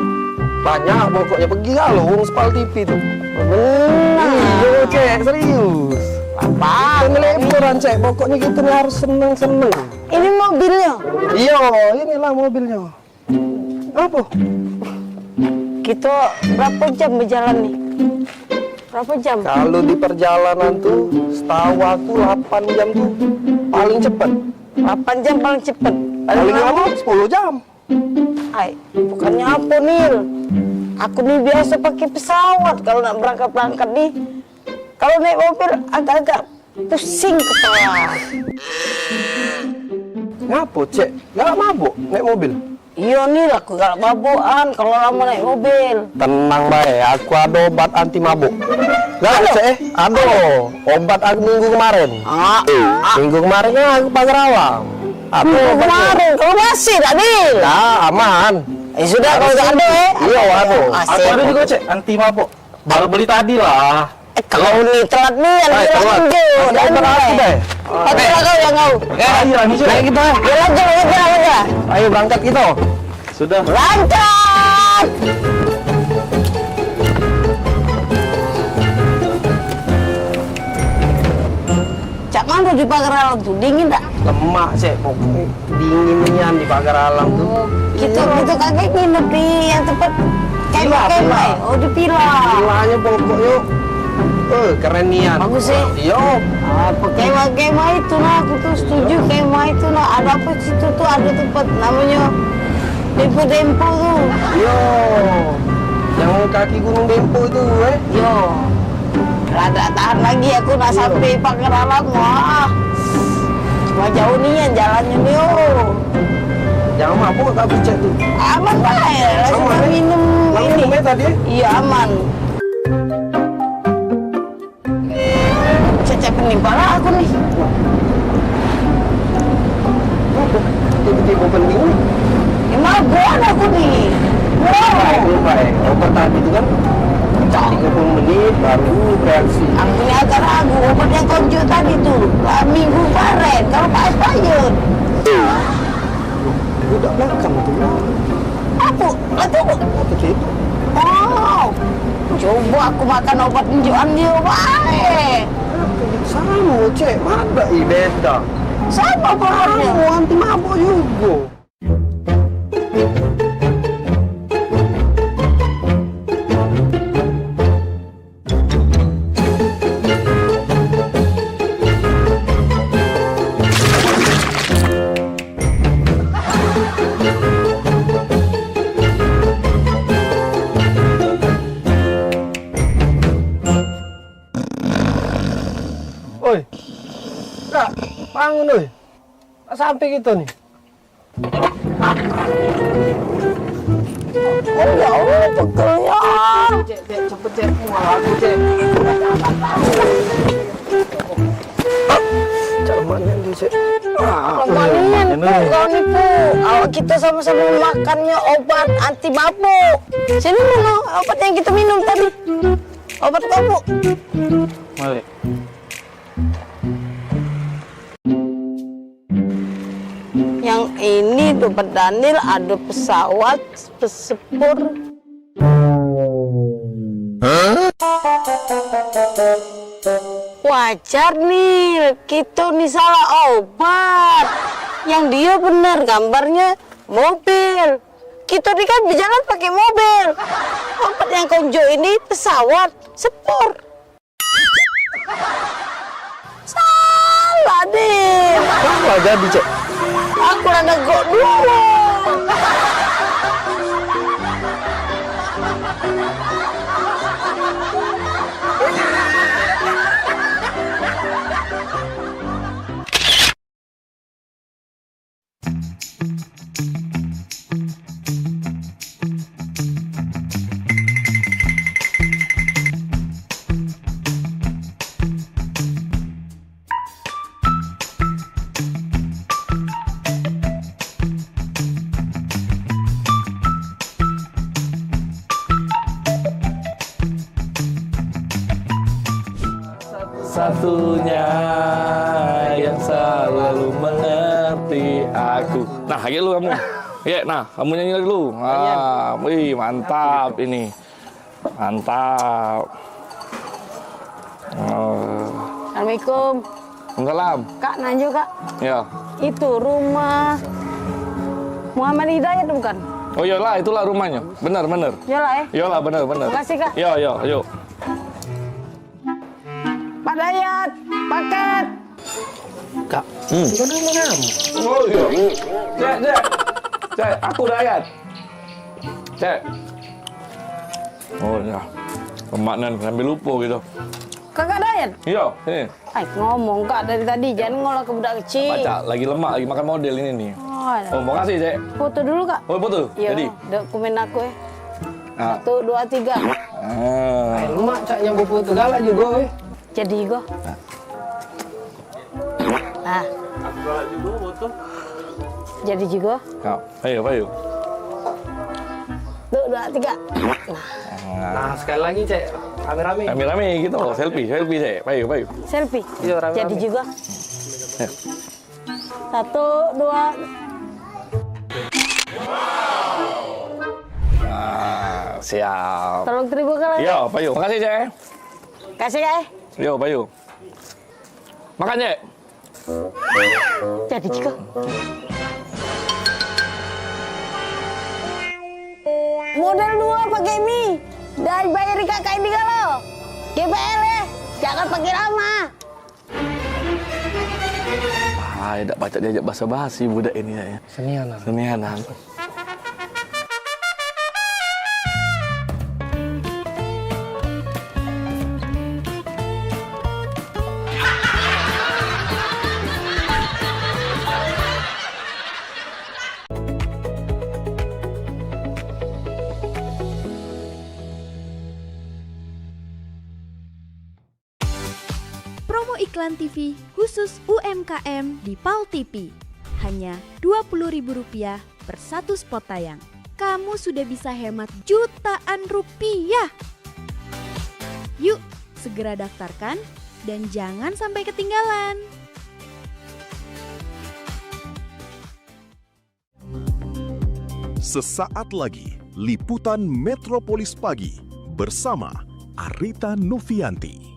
Banyak pokoknya pergi kalau Wong Spal TV tuh. Benar. Iya, Cek, serius. Apa? Pengeleporan, Cek. Pokoknya kita harus seneng-seneng. Ini mobilnya? Iya, inilah mobilnya. Apa? Kita berapa jam berjalan nih? Berapa jam? Kalau di perjalanan tuh, setahu aku 8 jam tuh paling cepet. 8 jam paling cepet. Paling lama 10 jam. Ay, bukannya apa Nil? Aku nih biasa pakai pesawat kalau nak berangkat nih. Kalau naik mobil agak-agak pusing kepala. Ngapa, Cek? Gak mabuk naik mobil? Iya Nil, aku gak mabukan kalau lama naik mobil. Tenang baik, aku ada obat anti mabuk. Gak Cek? Ada. Obat aku minggu kemarin. Minggu kemarin kan aku pagar awam. Minggu kemarin, kalau masih tak Nil? Nah, aman. Sudah kalau gak ada Iya, ada. Aku ada juga, Cek, anti mabuk. Baru beli tadi lah. Kalau nih telat nih, yang lanjut. Dan aku deh. Pakai kau yang kau. Ayo, ayo kita. Lanjut. Ayo berangkat kita. Sudah. Lanjut. Cak mana di pagar alam tuh dingin tak? Lemak Cek, pokoknya dinginnya di pagar alam tuh. Kita kagak nginep di yang tempat kemah. Oh di villa. Villanya pokoknya keren nian. Bagus sih. Iya. Apa kemah itu nah, aku tuh setuju kemah itu nah. Ada apa situ tuh ada tempat namanya Dempo tuh. Iya. Yang kaki gunung Dempo itu Yo. Rada tahan lagi aku nak sampai pagar alam wah. Cuma jauh nih yang jalannya nih Jangan mabuk tapi Cek tuh. Aman baik. Langsung minum ini. Tadi? Iya aman. Pening pala aku nih. Tiba-tiba penting nih. Emang gue aku nih. Baik. Obat tadi itu kan 30 menit baru reaksi. Aku ini agak ragu, obat yang konjo tadi tuh minggu kemarin, kalau Pak expired. Udah belakang tuh. Aku, itu. Oh, coba aku makan obat injuan dia baik. Sama cek, mana beda. Sama obatnya. Anti mabuk juga. Oi, kak, bangun oi. Sampai kita nih. Oh ya Allah, pegelnya. Cek, cepet cek. Aku cek. Cuman yang cek. Kembalian kau nipu. Awak kita sama-sama makannya obat anti mabuk. Sini mana obat yang kita minum tadi? Obat mabuk. Malik. Yang ini dompet Daniel ada pesawat pesepur. Wajar nih, kita nih salah obat. Yang dia benar gambarnya mobil. Kita nih kan berjalan pakai mobil. Obat yang konjo ini pesawat sepur. Salah deh. Salah jadi cek. Aku rada gok dulu. Satunya yang selalu mengerti aku. Nah, kayak lu kamu. Ya, nah, kamu nyanyi lagi lu. Ah, wih, mantap ini. Mantap. Assalamualaikum. Salam. Kak, nanju kak. Ya. Itu rumah Muhammad Hidayat bukan? Oh iyalah, itulah rumahnya. Benar. Iyalah ya. Iyalah, benar. Makasih kak. Yo, yuk. Pak Dayat, paket. Kak, bukan rumah kamu. Oh iya. Cek, aku Dayat. Cek. Oh ya. Pemaknan sampai lupa gitu. Kakak Dayat? Iya, ini. Ngomong kak dari tadi, jangan ngolah ke budak kecil. Baca, lagi lemak, lagi makan model ini nih. Oh, mau kasih, Cek. Foto dulu kak. Oh, foto? Iya, Jadi? dokumen aku ya. Ah. 1, 2, 3. Emak cak yang foto galak juga weh. Jadi go. Ah. Aku galak juga foto. Jadi juga. Kak, ayo. 1, 2, 3. Nah, sekali lagi cek. Rame-rame. Rame-rame gitu, selfie, Cek. Ayo. Selfie. Iya, rame-rame. Jadi juga. Ya. 1, 2. Siap. Tolong terima kasih. Iya, Payu. Makasih, Cek. Kasih ya. Yo, Payu. Makan, Cek. Jadi juga. Modal 2 pakai mie. Dan bayar kakak ini kalau. GPL ya. Jangan pakai lama. Tidak baca diajak basa-basi budak ini ya. Senianan. Promo iklan TV khusus UMKM di PAL TV. Hanya Rp20.000 per satu spot tayang. Kamu sudah bisa hemat jutaan rupiah. Yuk, segera daftarkan dan jangan sampai ketinggalan. Sesaat lagi, Liputan Metropolis Pagi bersama Arita Novianti.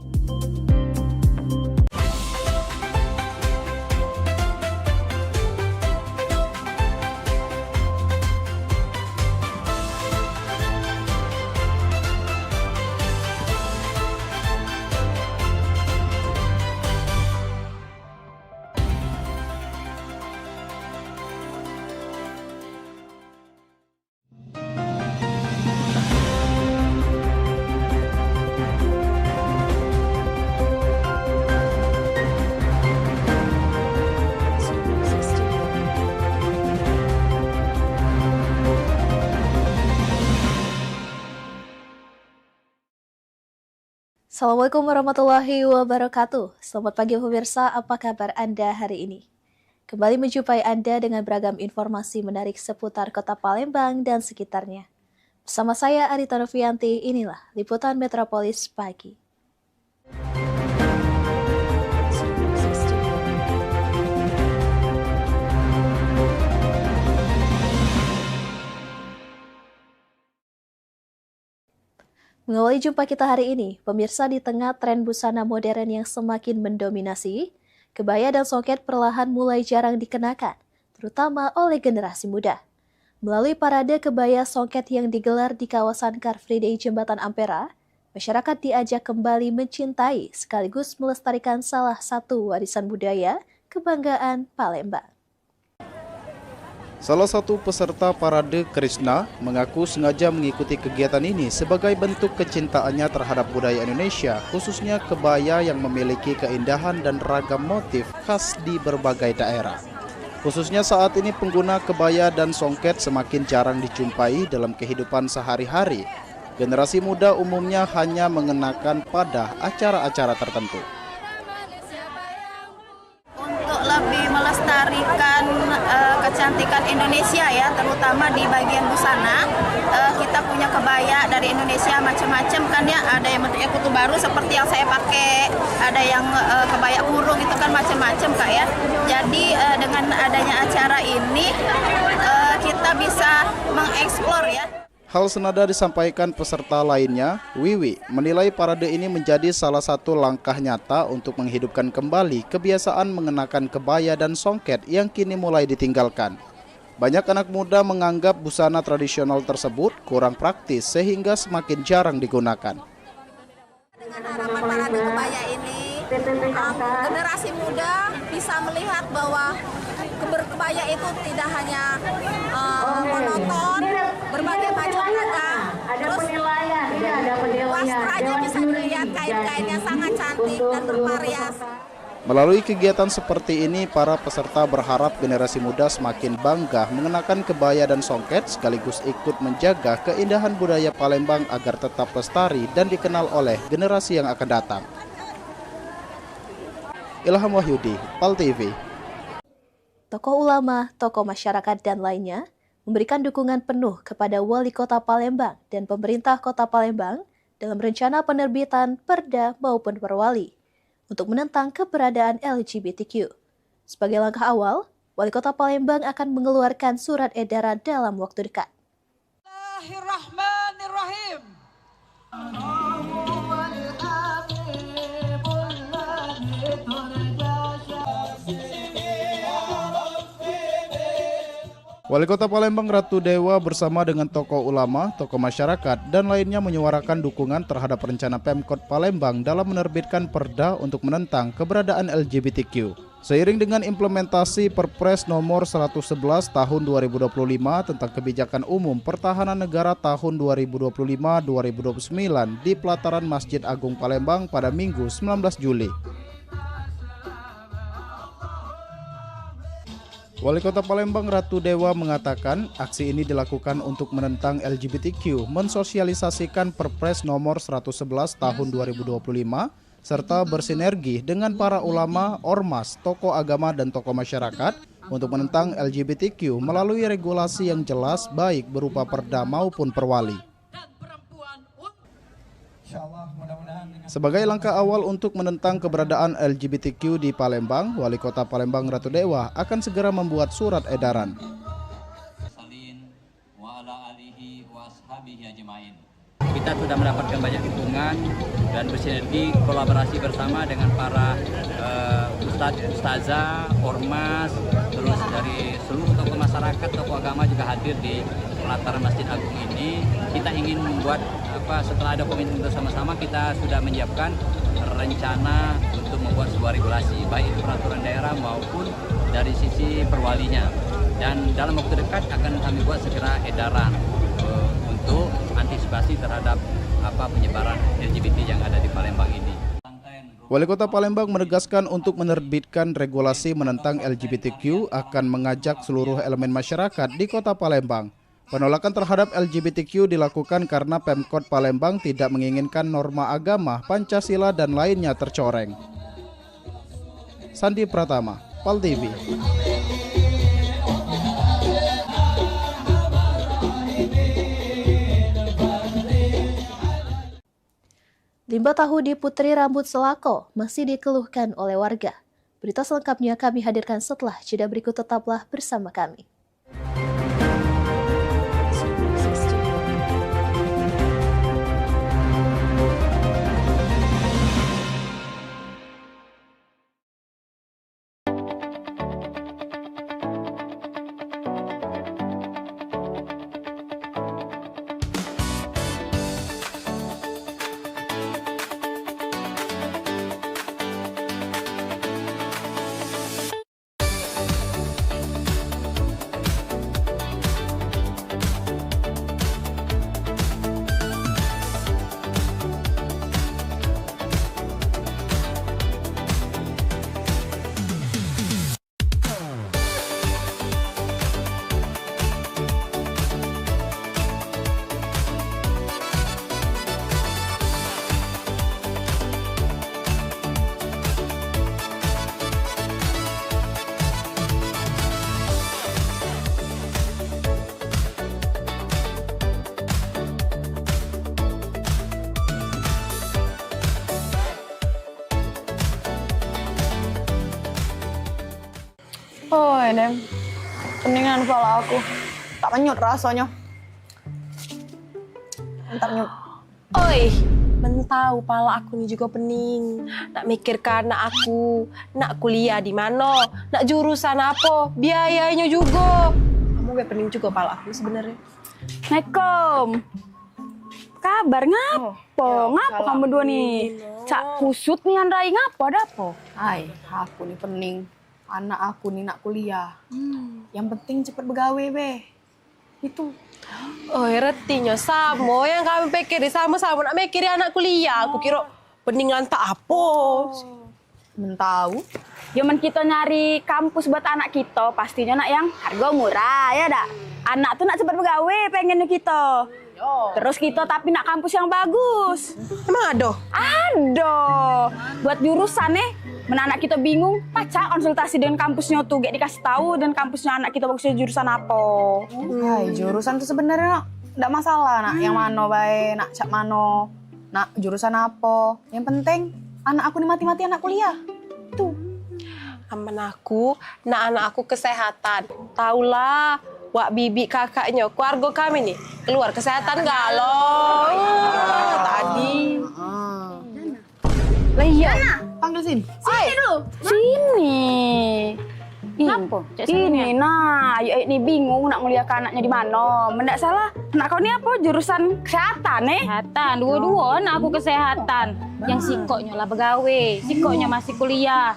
Assalamualaikum warahmatullahi wabarakatuh. Selamat pagi pemirsa, apa kabar Anda hari ini? Kembali menjumpai Anda dengan beragam informasi menarik seputar kota Palembang dan sekitarnya. Bersama saya Arita Novianti, inilah Liputan Metropolis Pagi. Mengawali jumpa kita hari ini, pemirsa, di tengah tren busana modern yang semakin mendominasi, kebaya dan songket perlahan mulai jarang dikenakan, terutama oleh generasi muda. Melalui parade kebaya songket yang digelar di kawasan Car Free Day Jembatan Ampera, masyarakat diajak kembali mencintai sekaligus melestarikan salah satu warisan budaya kebanggaan Palembang. Salah satu peserta parade Krishna mengaku sengaja mengikuti kegiatan ini sebagai bentuk kecintaannya terhadap budaya Indonesia, khususnya kebaya yang memiliki keindahan dan ragam motif khas di berbagai daerah. Khususnya saat ini pengguna kebaya dan songket semakin jarang dijumpai dalam kehidupan sehari-hari. Generasi muda umumnya hanya mengenakan pada acara-acara tertentu. Untuk lebih melestarikan kecantikan Indonesia ya, terutama di bagian busana, kita punya kebaya dari Indonesia macam-macam kan ya, ada yang bentuknya kutu baru seperti yang saya pakai, ada yang kebaya kurung, itu kan macam-macam Kak ya. Jadi dengan adanya acara ini kita bisa mengeksplor ya. Hal senada disampaikan peserta lainnya. Wiwi menilai parade ini menjadi salah satu langkah nyata untuk menghidupkan kembali kebiasaan mengenakan kebaya dan songket yang kini mulai ditinggalkan. Banyak anak muda menganggap busana tradisional tersebut kurang praktis sehingga semakin jarang digunakan. Dengan harapan parade kebaya ini, generasi muda bisa melihat bahwa berkebaya itu tidak hanya monoton, berbagai macam ragam. Terus wastranya bisa dilihat, kain-kainnya sangat cantik dan bervariasi. Melalui kegiatan seperti ini, para peserta berharap generasi muda semakin bangga mengenakan kebaya dan songket sekaligus ikut menjaga keindahan budaya Palembang agar tetap lestari dan dikenal oleh generasi yang akan datang. Ilham Wahyudi, PAL TV. Tokoh ulama, tokoh masyarakat, dan lainnya memberikan dukungan penuh kepada Wali Kota Palembang dan pemerintah Kota Palembang dalam rencana penerbitan perda maupun perwali untuk menentang keberadaan LGBTQ. Sebagai langkah awal, Wali Kota Palembang akan mengeluarkan surat edaran dalam waktu dekat. Bismillahirrahmanirrahim. Wali Kota Palembang Ratu Dewa bersama dengan tokoh ulama, tokoh masyarakat, dan lainnya menyuarakan dukungan terhadap rencana Pemkot Palembang dalam menerbitkan perda untuk menentang keberadaan LGBTQ. Seiring dengan implementasi Perpres nomor 111 tahun 2025 tentang kebijakan umum pertahanan negara tahun 2025-2029 di pelataran Masjid Agung Palembang pada Minggu 19 Juli. Wali Kota Palembang Ratu Dewa mengatakan aksi ini dilakukan untuk menentang LGBTQ, mensosialisasikan Perpres nomor 111 tahun 2025, serta bersinergi dengan para ulama, ormas, tokoh agama, dan tokoh masyarakat untuk menentang LGBTQ melalui regulasi yang jelas baik berupa perda maupun perwali. Insyaallah mudah-mudahan Sebagai langkah awal untuk menentang keberadaan LGBTQ di Palembang, Wali Kota Palembang Ratu Dewa akan segera membuat surat edaran. Kita sudah mendapatkan banyak dukungan dan bersinergi kolaborasi bersama dengan para ustazah, ormas, terus dari seluruh tokoh masyarakat, tokoh agama juga hadir di pelataran Masjid Agung ini. Kita ingin membuat setelah ada komitmen bersama-sama, kita sudah menyiapkan rencana untuk membuat sebuah regulasi, baik itu peraturan daerah maupun dari sisi perwalinya. Dan dalam waktu dekat akan kami buat segera edaran untuk antisipasi terhadap penyebaran LGBT yang ada di Palembang ini. Wali Kota Palembang menegaskan untuk menerbitkan regulasi menentang LGBTQ akan mengajak seluruh elemen masyarakat di Kota Palembang. Penolakan terhadap LGBTQ dilakukan karena Pemkot Palembang tidak menginginkan norma agama, Pancasila dan lainnya tercoreng. Sandi Pratama, PAL TV. Limbah tahu di Putri Rambut Selako masih dikeluhkan oleh warga. Berita selengkapnya kami hadirkan setelah jeda berikut, tetaplah bersama kami. Oh, ini peningan kepala aku. Tak menyut rasanya. Tak menyut. Oi, mentau pala aku ni juga pening. Nak mikirkan anak aku, nak kuliah di mana, nak jurusan apa, biayanya juga. Kamu gak pening juga pala aku sebenarnya. Assalamualaikum. Kabar ngapo? Ngapo kamu dua nih? Cak kusut nih Andrai, ngapo ada apa? Hai, aku nih pening. Anak aku nih nak kuliah. Yang penting cepet begawe, be. Itu. Oh, retinya sama yang kami pikir sama-sama nak mikir anak kuliah. Aku kira peningan tak apa. Mentau. Zaman kita nyari kampus buat anak kita, pastinya nak yang harga murah, ya dak? Anak tuh nak cepet begawe pengennya kita. Terus kita tapi nak kampus yang bagus. Emang ada? Ada. Buat jurusan anak kita bingung, pacak konsultasi dengan kampusnya tuh, gak dikasih tahu dan kampusnya anak kita bagusnya jurusan apa. Hai, jurusan tuh sebenarnya enggak masalah, nak. Yang mano bae, nak cak mano, nak jurusan apa. Yang penting anak aku nih mati-mati anak kuliah. Tuh. Aman aku, nak anak aku kesehatan. Taulah, wak bibi kakaknya, keluarga kami nih, keluar kesehatan galau. Tadi. Lah iya. Panggil sini. Sini dulu. Sini. Kenapa? Ini nah, ini bingung nak nguliahkan anaknya di mana. Mendak salah, anak kau ni apa? Jurusan kesehatan Kesehatan, dua-dua anak aku kesehatan. Yang sikoknya lah begawe, sikoknya masih kuliah.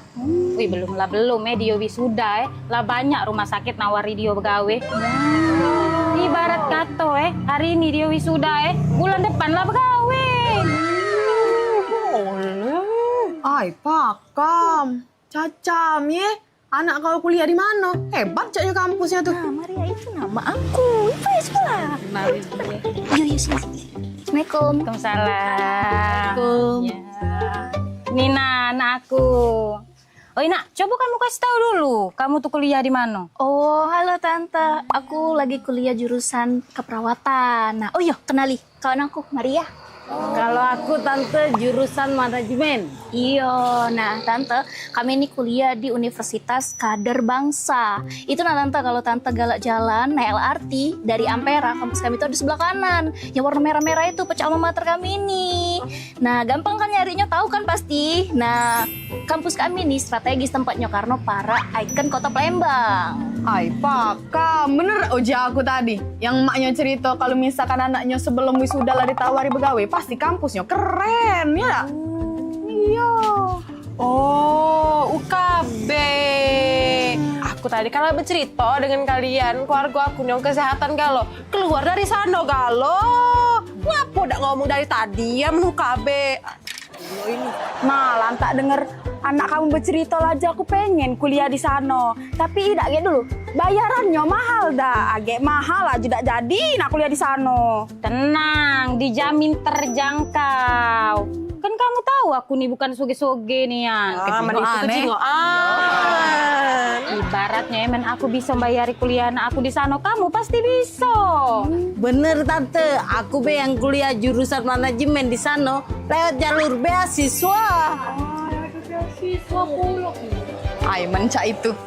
Wih, belum dia wisuda lah banyak rumah sakit nawari dia begawe. Ibarat kata hari ini dia wisuda bulan depan lah begawe. Ay, pakam. Cacam ya. Anak kau kuliah di mana? Hebat caknya kampusnya tuh. Nah, Maria itu nama aku. Itu ya sebelah. Yuk, sini. Assalamualaikum. Waalaikumsalam. Nina, anak aku. Oh, Nak, coba kamu kasih tahu dulu. Kamu tuh kuliah di mana? Oh, halo Tante. Aku lagi kuliah jurusan keperawatan. Nah, oh iya, kenali kawan aku, Maria. Kalau aku tante jurusan manajemen. Iya, nah tante, kami ini kuliah di Universitas Kader Bangsa. Itu nah tante, kalau tante galak jalan naik LRT dari Ampera, kampus kami itu ada sebelah kanan. Yang warna merah-merah itu pecah alma mater kami ini. Nah, gampang kan nyarinya, tahu kan pasti. Nah, kampus kami ini strategis tempatnya karena para ikon kota Palembang. Ay, Pak, bener uji aku tadi. Yang maknya cerita kalau misalkan anaknya sebelum wisuda lah ditawari begawe, pasti kampusnya keren, ya? Iya. Oh, UKB. Aku tadi kalau bercerita dengan kalian, keluarga aku yang kesehatan kalau keluar dari sana kalau. Ngapa udah ngomong dari tadi ya UKB? Malah tak denger anak kamu bercerita aja aku pengen kuliah di sana. Tapi tidak kayak dulu. Bayarannya mahal dah. Agak mahal aja tidak jadi nak kuliah di sana. Tenang, dijamin terjangkau. Kan kamu tahu aku nih bukan soge-soge nih ya. Ibaratnya emen aku bisa bayari kuliah anak aku di sana, kamu pasti bisa. Bener tante, aku be yang kuliah jurusan manajemen di sana lewat jalur beasiswa. Beasiswa pula. Ay, mencak itu.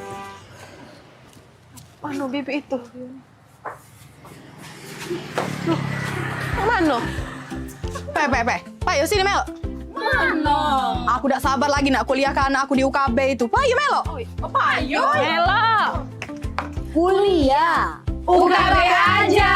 Mana bibi itu? Loh, mana? Pak, sini Mel. Mana? Aku udah sabar lagi nak kuliah ke anak aku di UKB itu. Pak, Melo. Pak, Melo. Kuliah. UKB aja.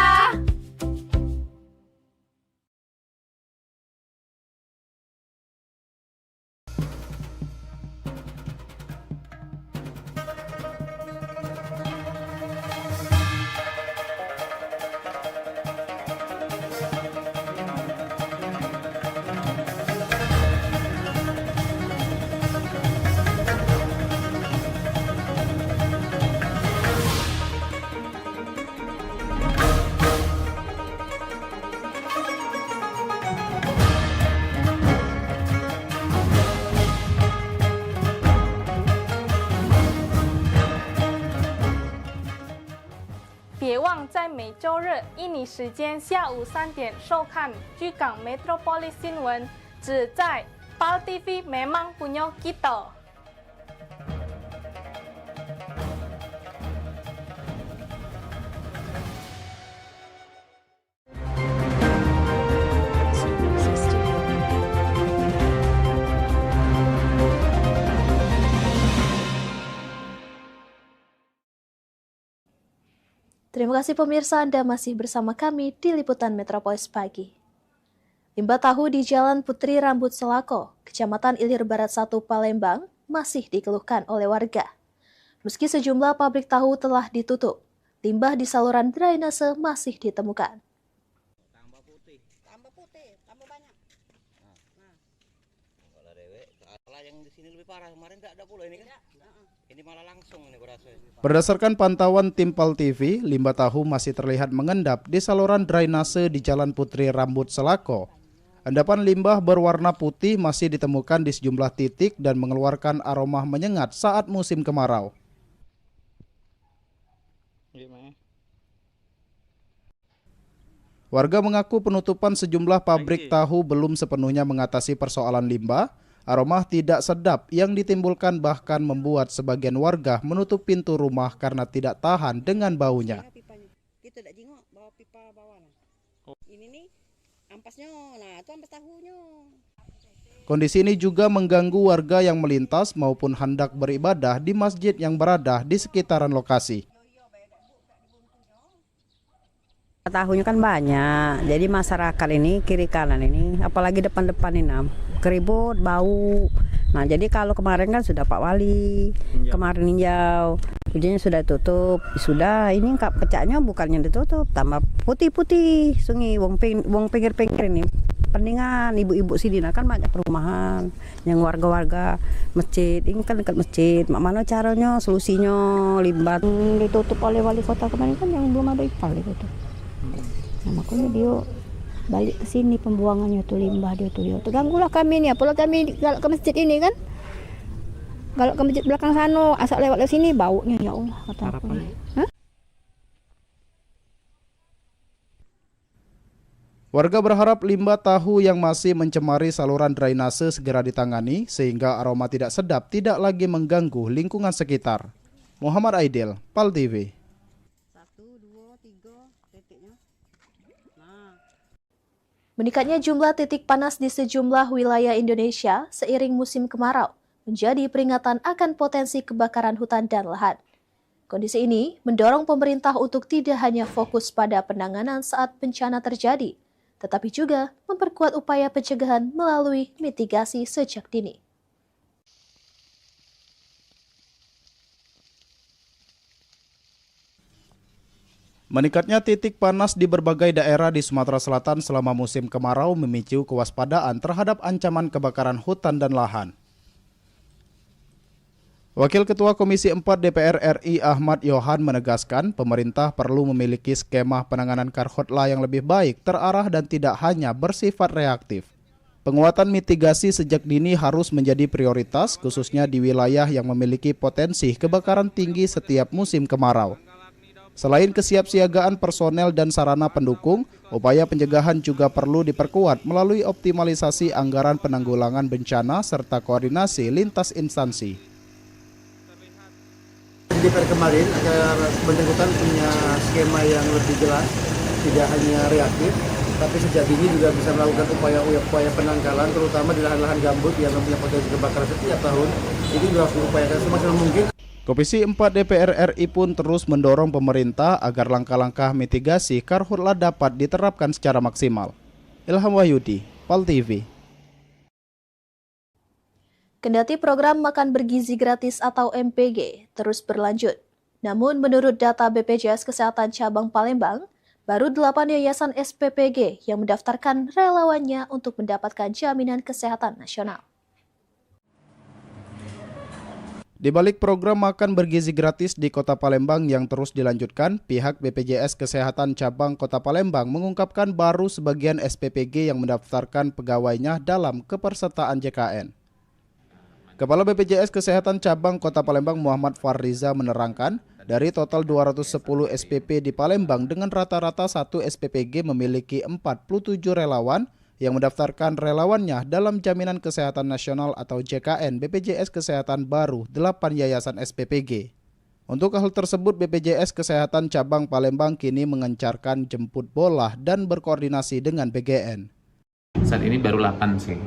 别忘在每周日印尼时间下午3点收看居港 Metropolis 新闻，只在PAL TV memang punya kita。Terima kasih pemirsa, Anda masih bersama kami di Liputan Metropolis Pagi. Limbah tahu di Jalan Putri Rambut Selako, Kecamatan Ilir Barat 1 Palembang, masih dikeluhkan oleh warga. Meski sejumlah pabrik tahu telah ditutup, limbah di saluran drainase masih ditemukan. Tambah putih, tambah banyak. Kalau dewek, kalau yang di sini lebih parah, kemarin tidak ada pula ini kan? Ini malah langsung ini kurasa. Berdasarkan pantauan tim PAL TV, limbah tahu masih terlihat mengendap di saluran drainase di Jalan Putri Rambut Selako. Endapan limbah berwarna putih masih ditemukan di sejumlah titik dan mengeluarkan aroma menyengat saat musim kemarau. Warga mengaku penutupan sejumlah pabrik tahu belum sepenuhnya mengatasi persoalan limbah. Aroma tidak sedap yang ditimbulkan bahkan membuat sebagian warga menutup pintu rumah karena tidak tahan dengan baunya. Kita tidak jengok bawa pipa bawah. Ini nih ampasnya, nah itu ampas tahunya. Kondisi ini juga mengganggu warga yang melintas maupun hendak beribadah di masjid yang berada di sekitaran lokasi. Tahunya kan banyak, jadi masyarakat ini kiri kanan ini, apalagi depan-depan ini keribut, bau. Nah jadi kalau kemarin kan sudah Pak Wali, kemarin ninjau, hujannya sudah tutup, sudah ini pecahnya bukannya ditutup, tambah putih-putih, sungai, wong pinggir-pinggir ini. Pendingan ibu-ibu sini kan banyak perumahan, yang warga-warga masjid, ini kan dekat masjid. Mana caranya, solusinya limbah ditutup oleh wali kota kemarin kan yang belum ada ipal itu. Nah, makanya dia balik ke sini pembuangannya tuh limbah dia tuh. Terganggulah kami nih, apalagi kami kalau ke masjid ini kan. Kalau ke masjid belakang sana, asal lewat ke sini baunya ya Allah kata aku. Hah? Warga berharap limbah tahu yang masih mencemari saluran drainase segera ditangani sehingga aroma tidak sedap tidak lagi mengganggu lingkungan sekitar. Muhammad Aidil, PAL TV. Meningkatnya jumlah titik panas di sejumlah wilayah Indonesia seiring musim kemarau menjadi peringatan akan potensi kebakaran hutan dan lahan. Kondisi ini mendorong pemerintah untuk tidak hanya fokus pada penanganan saat bencana terjadi, tetapi juga memperkuat upaya pencegahan melalui mitigasi sejak dini. Meningkatnya titik panas di berbagai daerah di Sumatera Selatan selama musim kemarau memicu kewaspadaan terhadap ancaman kebakaran hutan dan lahan. Wakil Ketua Komisi 4 DPR RI Ahmad Yohan menegaskan pemerintah perlu memiliki skema penanganan karhutla yang lebih baik, terarah dan tidak hanya bersifat reaktif. Penguatan mitigasi sejak dini harus menjadi prioritas khususnya di wilayah yang memiliki potensi kebakaran tinggi setiap musim kemarau. Selain kesiapsiagaan personel dan sarana pendukung, upaya pencegahan juga perlu diperkuat melalui optimalisasi anggaran penanggulangan bencana serta koordinasi lintas instansi. DPR kemarin agar bersangkutan punya skema yang lebih jelas, tidak hanya reaktif, tapi sejak dini juga bisa melakukan upaya penangkalan, terutama di lahan-lahan gambut yang mempunyai potensi kebakaran setiap tahun. Ini juga harus diupayakan semaksimal mungkin. Komisi 4 DPR RI pun terus mendorong pemerintah agar langkah-langkah mitigasi karhutla dapat diterapkan secara maksimal. Ilham Wahyudi, PAL TV. Kendati program makan bergizi gratis atau MPG terus berlanjut, namun menurut data BPJS Kesehatan Cabang Palembang, baru 8 yayasan SPPG yang mendaftarkan relawannya untuk mendapatkan jaminan kesehatan nasional. Di balik program makan bergizi gratis di Kota Palembang yang terus dilanjutkan, pihak BPJS Kesehatan Cabang Kota Palembang mengungkapkan baru sebagian SPPG yang mendaftarkan pegawainya dalam kepesertaan JKN. Kepala BPJS Kesehatan Cabang Kota Palembang Muhammad Farriza menerangkan, dari total 210 SPP di Palembang dengan rata-rata satu SPPG memiliki 47 relawan yang mendaftarkan relawannya dalam Jaminan Kesehatan Nasional atau JKN BPJS Kesehatan baru 8 yayasan SPPG. Untuk hal tersebut BPJS Kesehatan Cabang Palembang kini mengencarkan jemput bola dan berkoordinasi dengan BGN. Saat ini baru 8 sih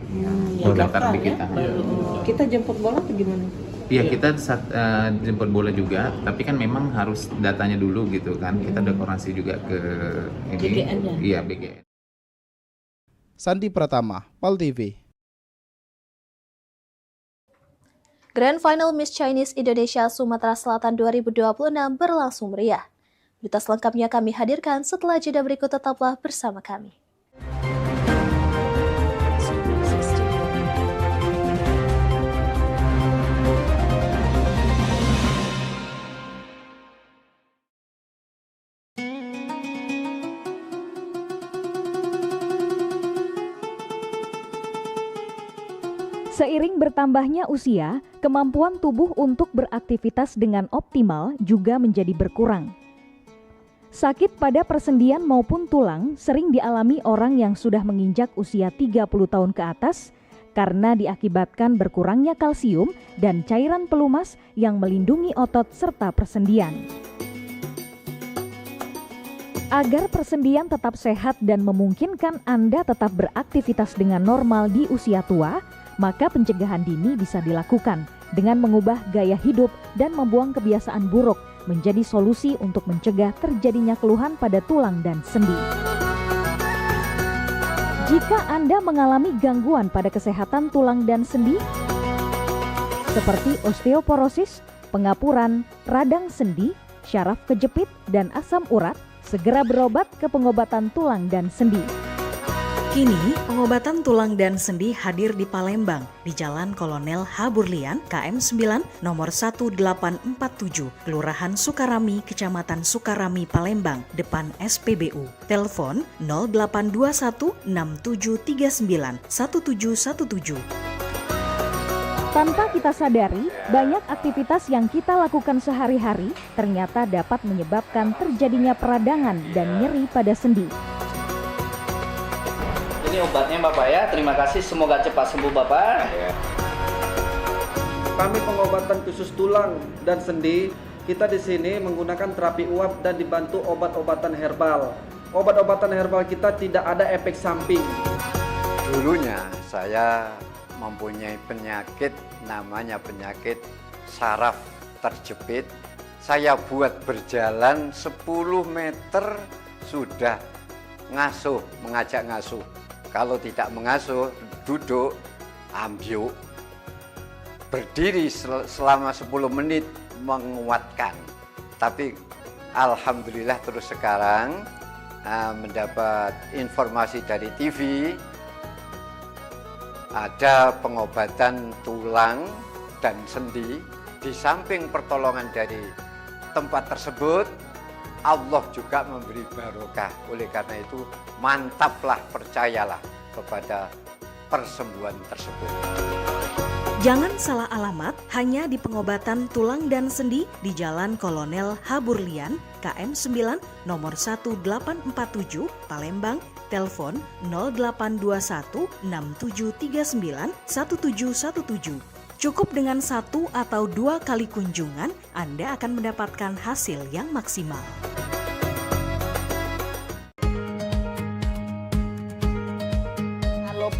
yang daftar di kita. Kita jemput bola atau gimana? Iya, kita jemput bola juga, tapi kan memang harus datanya dulu gitu kan. Kita udah koordinasi juga ke ini. BGN-nya? Iya, BGN. Sandi Pratama, PAL TV. Grand Final Miss Chinese Indonesia Sumatera Selatan 2026 berlangsung meriah. Berita selengkapnya kami hadirkan setelah jeda berikut, tetaplah bersama kami. Seiring bertambahnya usia, kemampuan tubuh untuk beraktivitas dengan optimal juga menjadi berkurang. Sakit pada persendian maupun tulang sering dialami orang yang sudah menginjak usia 30 tahun ke atas karena diakibatkan berkurangnya kalsium dan cairan pelumas yang melindungi otot serta persendian. Agar persendian tetap sehat dan memungkinkan Anda tetap beraktivitas dengan normal di usia tua, maka pencegahan dini bisa dilakukan dengan mengubah gaya hidup dan membuang kebiasaan buruk menjadi solusi untuk mencegah terjadinya keluhan pada tulang dan sendi. Jika Anda mengalami gangguan pada kesehatan tulang dan sendi, seperti osteoporosis, pengapuran, radang sendi, syaraf kejepit, dan asam urat, segera berobat ke pengobatan tulang dan sendi. Kini, pengobatan tulang dan sendi hadir di Palembang, di Jalan Kolonel H. Burlian, KM 9, nomor 1847, Kelurahan Sukarami, Kecamatan Sukarami, Palembang, depan SPBU. Telepon 0821 6739 1717. Tanpa kita sadari, banyak aktivitas yang kita lakukan sehari-hari ternyata dapat menyebabkan terjadinya peradangan dan nyeri pada sendi. Ini obatnya Bapak ya. Terima kasih. Semoga cepat sembuh Bapak. Kami pengobatan khusus tulang dan sendi. Kita di sini menggunakan terapi uap dan dibantu obat-obatan herbal. Obat-obatan herbal kita tidak ada efek samping. Dulunya saya mempunyai penyakit namanya penyakit saraf terjepit. Saya buat berjalan 10 meter sudah ngasuh, mengajak ngasuh. Kalau tidak mengasuh, duduk, ambyuk. Berdiri selama 10 menit menguatkan. Tapi alhamdulillah terus sekarang mendapat informasi dari TV ada pengobatan tulang dan sendi. Di samping pertolongan dari tempat tersebut, Allah juga memberi barokah. Oleh karena itu mantaplah, percayalah kepada persembuhan tersebut. Jangan salah alamat, hanya di pengobatan tulang dan sendi di Jalan Kolonel Haburlian, KM 9, nomor 1847, Palembang, telepon 0821 6739 1717. Cukup dengan 1 atau 2 kali kunjungan, Anda akan mendapatkan hasil yang maksimal.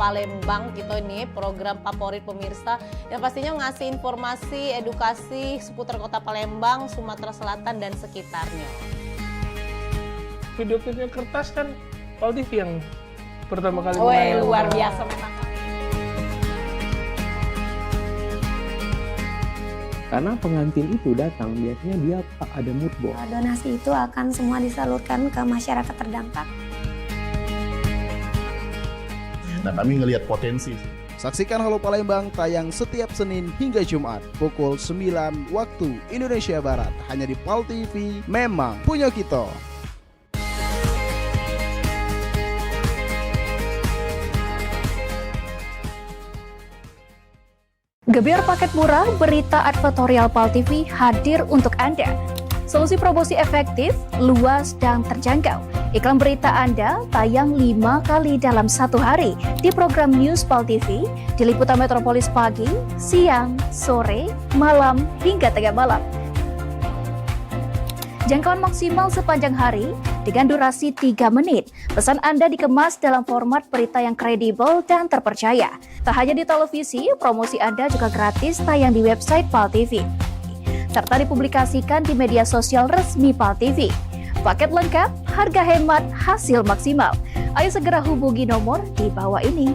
Palembang kita ini program favorit pemirsa yang pastinya ngasih informasi, edukasi seputar kota Palembang, Sumatera Selatan dan sekitarnya. Video-video kertas kan Pal TV yang pertama kali. Wih, luar biasa memang. Karena pengantin itu datang biasanya dia ada mood board. Donasi itu akan semua disalurkan ke masyarakat terdampak. Dan kami ngelihat potensi. Saksikan Halo Palembang tayang setiap Senin hingga Jumat pukul 9 waktu Indonesia Barat hanya di PAL TV. Memang punya kita. Gebyar paket murah, berita advertorial PAL TV hadir untuk Anda. Solusi promosi efektif, luas, dan terjangkau. Iklan berita Anda tayang 5 kali dalam 1 hari di program News PAL TV, di Liputan Metropolis pagi, siang, sore, malam, hingga tengah malam. Jangkauan maksimal sepanjang hari dengan durasi 3 menit. Pesan Anda dikemas dalam format berita yang kredibel dan terpercaya. Tak hanya di televisi, promosi Anda juga gratis tayang di website PAL TV, serta dipublikasikan di media sosial resmi PAL TV. Paket lengkap, harga hemat, hasil maksimal. Ayo segera hubungi nomor di bawah ini.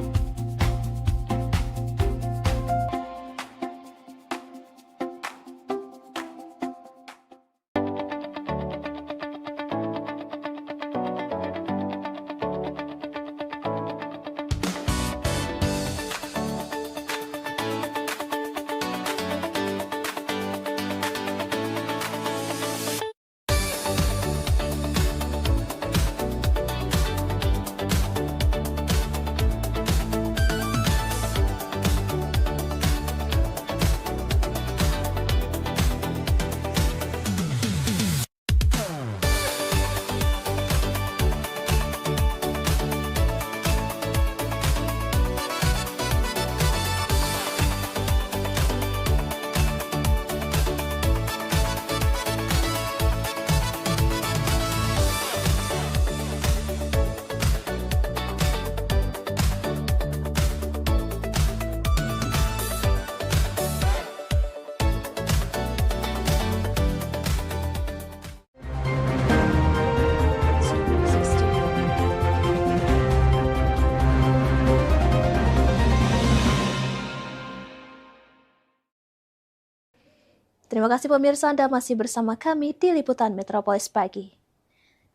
Terima kasih pemirsa, Anda masih bersama kami di Liputan Metropolis Pagi.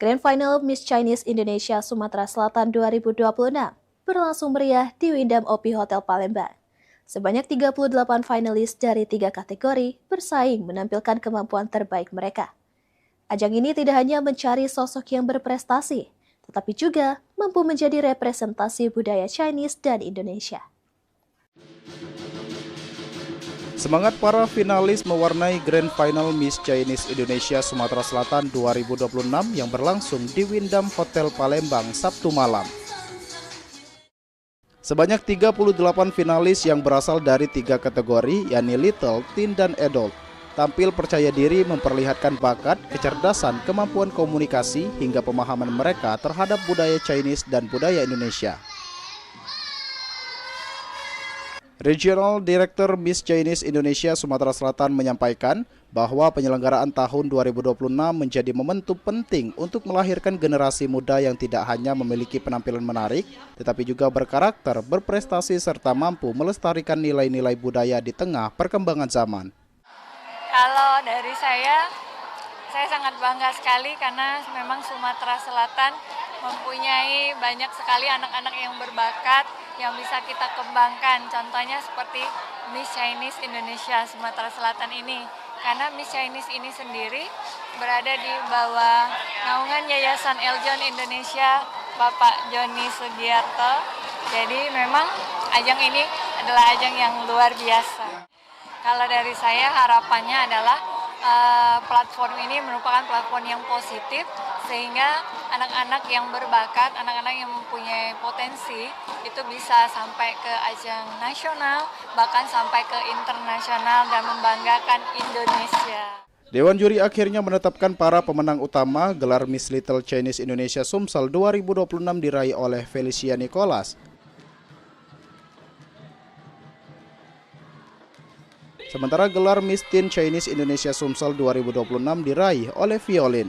Grand Final Miss Chinese Indonesia Sumatera Selatan 2026 berlangsung meriah di Windam Opi Hotel Palembang. Sebanyak 38 finalis dari 3 kategori bersaing menampilkan kemampuan terbaik mereka. Ajang ini tidak hanya mencari sosok yang berprestasi, tetapi juga mampu menjadi representasi budaya Chinese dan Indonesia. Semangat para finalis mewarnai Grand Final Miss Chinese Indonesia Sumatera Selatan 2026 yang berlangsung di Windam Hotel Palembang Sabtu malam. Sebanyak 38 finalis yang berasal dari 3 kategori, yakni Little, Teen, dan Adult, tampil percaya diri memperlihatkan bakat, kecerdasan, kemampuan komunikasi, hingga pemahaman mereka terhadap budaya Chinese dan budaya Indonesia. Regional Director Miss Chinese Indonesia Sumatera Selatan menyampaikan bahwa penyelenggaraan tahun 2026 menjadi momentum penting untuk melahirkan generasi muda yang tidak hanya memiliki penampilan menarik, tetapi juga berkarakter, berprestasi, serta mampu melestarikan nilai-nilai budaya di tengah perkembangan zaman. Kalau dari saya sangat bangga sekali karena memang Sumatera Selatan mempunyai banyak sekali anak-anak yang berbakat yang bisa kita kembangkan. Contohnya seperti Miss Chinese Indonesia Sumatera Selatan ini. Karena Miss Chinese ini sendiri berada di bawah naungan Yayasan Eljon Indonesia Bapak Joni Sugiarto. Jadi memang ajang ini adalah ajang yang luar biasa. Kalau dari saya harapannya adalah platform ini merupakan platform yang positif sehingga anak-anak yang berbakat, anak-anak yang mempunyai potensi itu bisa sampai ke ajang nasional, bahkan sampai ke internasional dan membanggakan Indonesia. Dewan Juri akhirnya menetapkan para pemenang utama. Gelar Miss Little Chinese Indonesia Sumsel 2026 diraih oleh Felicia Nicholas. Sementara gelar Miss Teen Chinese Indonesia Sumsel 2026 diraih oleh Violin.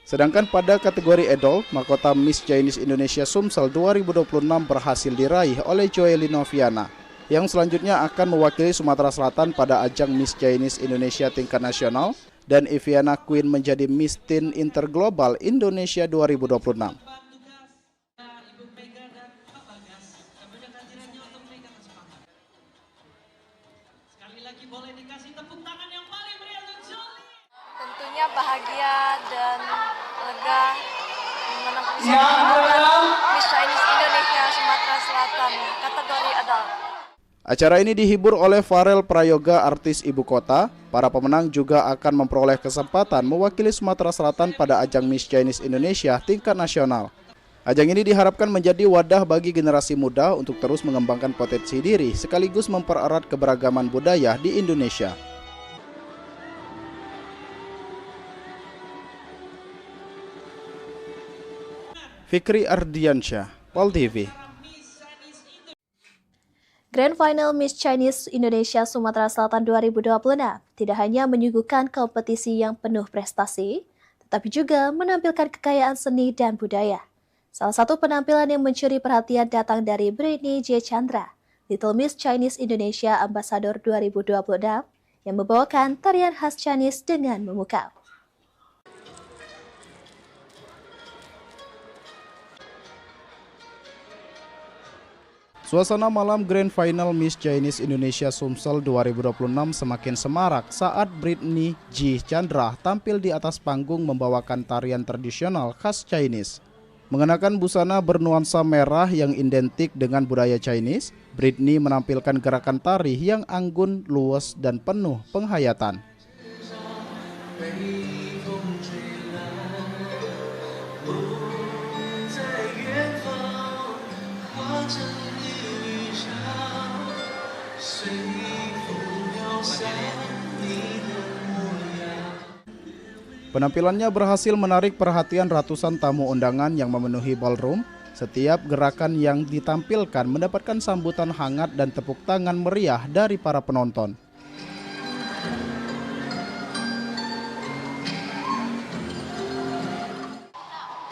Sedangkan pada kategori Adult, mahkota Miss Chinese Indonesia Sumsel 2026 berhasil diraih oleh Joely Noviana, yang selanjutnya akan mewakili Sumatera Selatan pada ajang Miss Chinese Indonesia tingkat nasional, dan Iviana Queen menjadi Miss Teen Interglobal Indonesia 2026. Tentunya bahagia dan lega bisa memenangkan Miss Chinese Indonesia Sumatera Selatan kategori adult. Acara ini dihibur oleh Farel Prayoga, artis ibu kota. Para pemenang juga akan memperoleh kesempatan mewakili Sumatera Selatan pada ajang Miss Chinese Indonesia tingkat nasional. Ajang ini diharapkan menjadi wadah bagi generasi muda untuk terus mengembangkan potensi diri sekaligus mempererat keberagaman budaya di Indonesia. Fikri Ardiansyah, Pol TV. Grand Final Miss Chinese Indonesia Sumatera Selatan 2026 tidak hanya menyuguhkan kompetisi yang penuh prestasi, tetapi juga menampilkan kekayaan seni dan budaya. Salah satu penampilan yang mencuri perhatian datang dari Britney J. Chandra, Little Miss Chinese Indonesia Ambassador 2026, yang membawakan tarian khas Chinese dengan memukau. Suasana malam Grand Final Miss Chinese Indonesia Sumsel 2026 semakin semarak saat Britney J. Chandra tampil di atas panggung membawakan tarian tradisional khas Chinese. Mengenakan busana bernuansa merah yang identik dengan budaya Chinese, Britney menampilkan gerakan tari yang anggun, luas, dan penuh penghayatan. Penampilannya berhasil menarik perhatian ratusan tamu undangan yang memenuhi ballroom. Setiap gerakan yang ditampilkan mendapatkan sambutan hangat dan tepuk tangan meriah dari para penonton.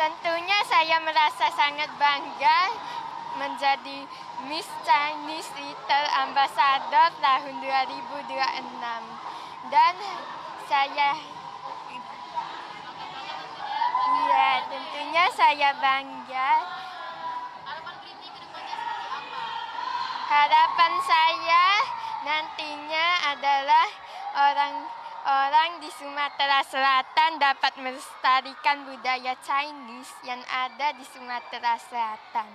Tentunya saya merasa sangat bangga menjadi Miss Chinese Little Ambassador tahun 2026. Dan tentunya saya bangga. Harapan saya nantinya adalah orang di Sumatera Selatan dapat melestarikan budaya Chinese yang ada di Sumatera Selatan.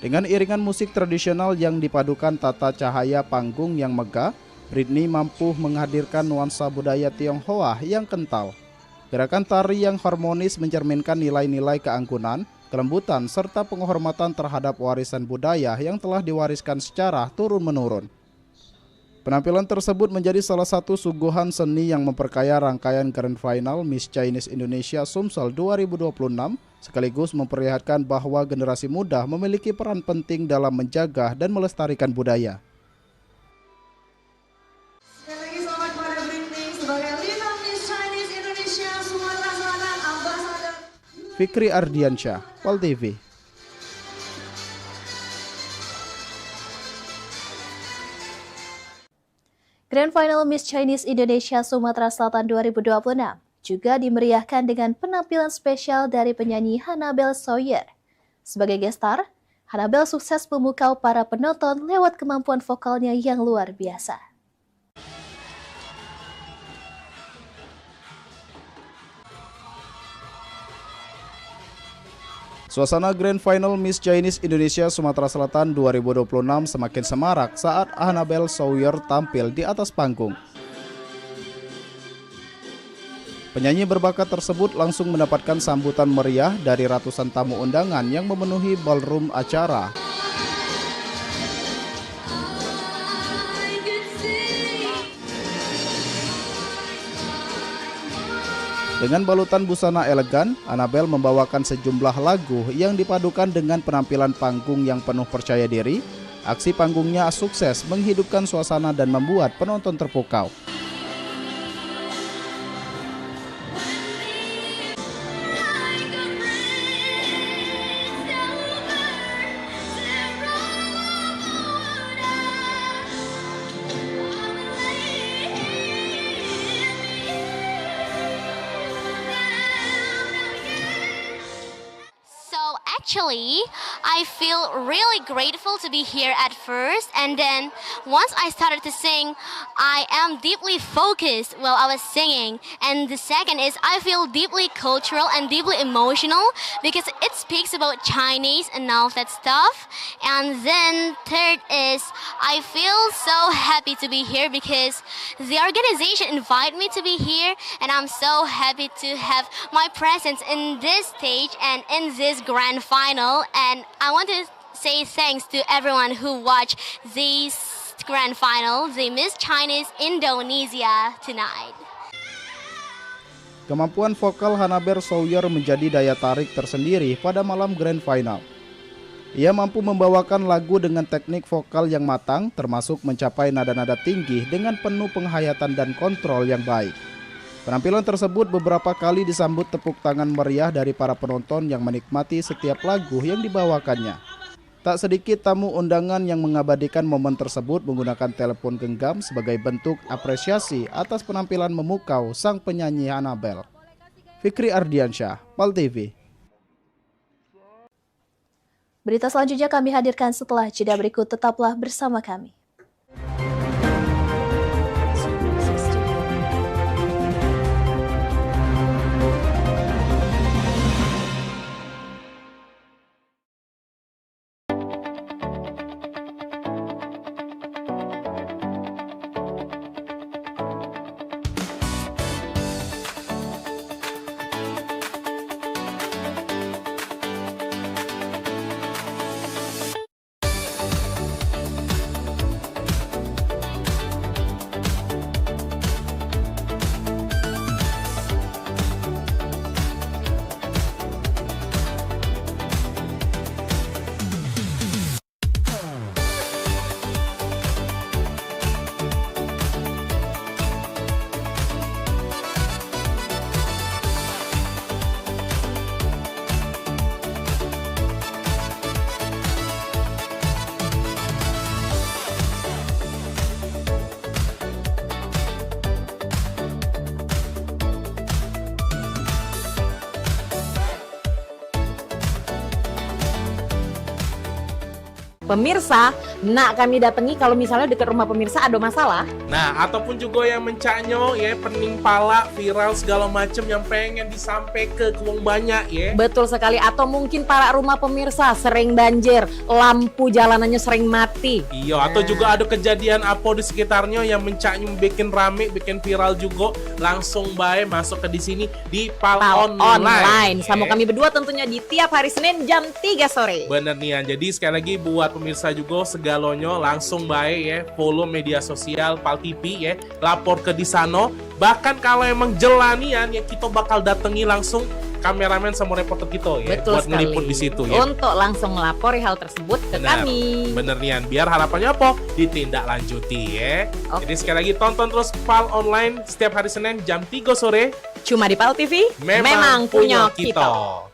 Dengan iringan musik tradisional yang dipadukan tata cahaya panggung yang megah, Britney mampu menghadirkan nuansa budaya Tionghoa yang kental. Gerakan tari yang harmonis mencerminkan nilai-nilai keangkunan, kelembutan, serta penghormatan terhadap warisan budaya yang telah diwariskan secara turun-menurun. Penampilan tersebut menjadi salah satu suguhan seni yang memperkaya rangkaian Grand Final Miss Chinese Indonesia Sumsel 2026, sekaligus memperlihatkan bahwa generasi muda memiliki peran penting dalam menjaga dan melestarikan budaya. Sekali lagi selamat kepada Britney sebagai Lina Miss Chinese Indonesia Sumatera Selatan Ambassador. Fikri Ardiansyah, Pal TV. Grand Final Miss Chinese Indonesia Sumatera Selatan 2026 juga dimeriahkan dengan penampilan spesial dari penyanyi Hannabel Sawyer. Sebagai gestar, Hannabel sukses memukau para penonton lewat kemampuan vokalnya yang luar biasa. Suasana Grand Final Miss Chinese Indonesia Sumatera Selatan 2026 semakin semarak saat Hannabel Sawyer tampil di atas panggung. Penyanyi berbakat tersebut langsung mendapatkan sambutan meriah dari ratusan tamu undangan yang memenuhi ballroom acara. Dengan balutan busana elegan, Hannabel membawakan sejumlah lagu yang dipadukan dengan penampilan panggung yang penuh percaya diri. Aksi panggungnya sukses menghidupkan suasana dan membuat penonton terpukau. Actually, I feel really grateful to be here at first, and then once I started to sing, I am deeply focused while I was singing. And the second is I feel deeply cultural and deeply emotional because it speaks about Chinese and all that stuff. And then third is I feel so happy to be here because the organization invited me to be here, and I'm so happy to have my presence in this stage and in this grand final. And I want to say thanks to everyone who watched this grand final, the Miss Chinese Indonesia tonight. Kemampuan vokal Hannabel Sawyer menjadi daya tarik tersendiri pada malam grand final. Ia mampu membawakan lagu dengan teknik vokal yang matang, termasuk mencapai nada-nada tinggi dengan penuh penghayatan dan kontrol yang baik. Penampilan tersebut beberapa kali disambut tepuk tangan meriah dari para penonton yang menikmati setiap lagu yang dibawakannya. Tak sedikit tamu undangan yang mengabadikan momen tersebut menggunakan telepon genggam sebagai bentuk apresiasi atas penampilan memukau sang penyanyi Hannabel. Fikri Ardiansyah, Pal TV. Berita selanjutnya kami hadirkan setelah jeda berikut, tetaplah bersama kami. Pemirsa, nak kami datangi kalau misalnya dekat rumah pemirsa ada masalah. Nah, ataupun juga yang mencaknyo ya, pening pala, viral segala macam yang pengen disampaikan ke wong banyak ya. Betul sekali, atau mungkin para rumah pemirsa sering banjir, lampu jalanannya sering mati. Iya, atau juga ada kejadian apa di sekitarnya yang mencaknyo bikin rame, bikin viral juga, langsung bae masuk ke di sini di Pal Online. Sama kami berdua tentunya di tiap hari Senin jam 3 sore. Bener nih, jadi sekali lagi buat pemirsa juga segalonyo langsung baik ya, follow media sosial Pal TV ya, lapor ke di sana. Bahkan kalau emang jelanian ya, kita bakal datangi langsung kameramen sama reporter kita ya. Betul buat ngeliput di situ ya. Untuk langsung melapori hal tersebut ke kami. Bener nian, biar harapannya apa? Ditindaklanjuti ya. Jadi sekali lagi tonton terus Pal Online setiap hari Senin jam 3 sore. Cuma di Pal TV, memang punya kita.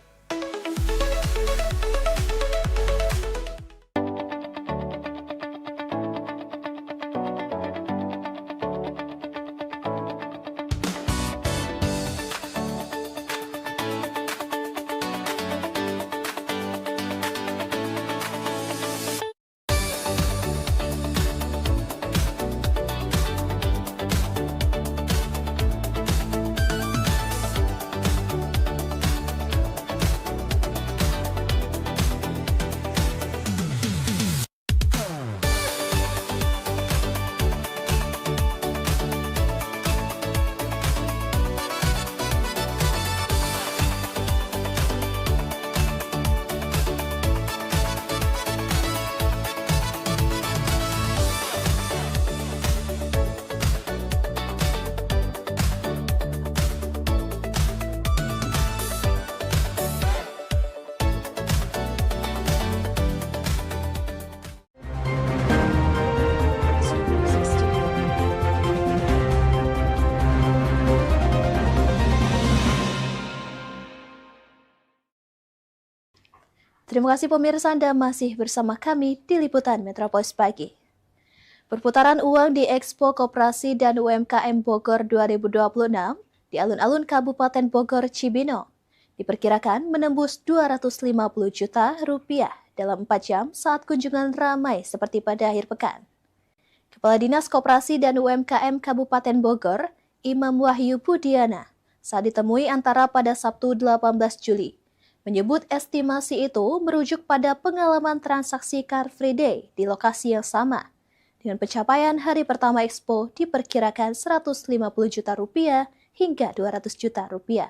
Terima kasih pemirsa, Anda masih bersama kami di Liputan Metropolis Pagi. Perputaran uang di Expo Koperasi dan UMKM Bogor 2026 di alun-alun Kabupaten Bogor Cibinong diperkirakan menembus 250 juta rupiah dalam 4 jam saat kunjungan ramai seperti pada akhir pekan. Kepala Dinas Koperasi dan UMKM Kabupaten Bogor, Imam Wahyu Budiana, saat ditemui antara pada Sabtu 18 Juli, menyebut estimasi itu merujuk pada pengalaman transaksi Car Free Day di lokasi yang sama. Dengan pencapaian hari pertama Expo diperkirakan 150 juta rupiah hingga 200 juta rupiah.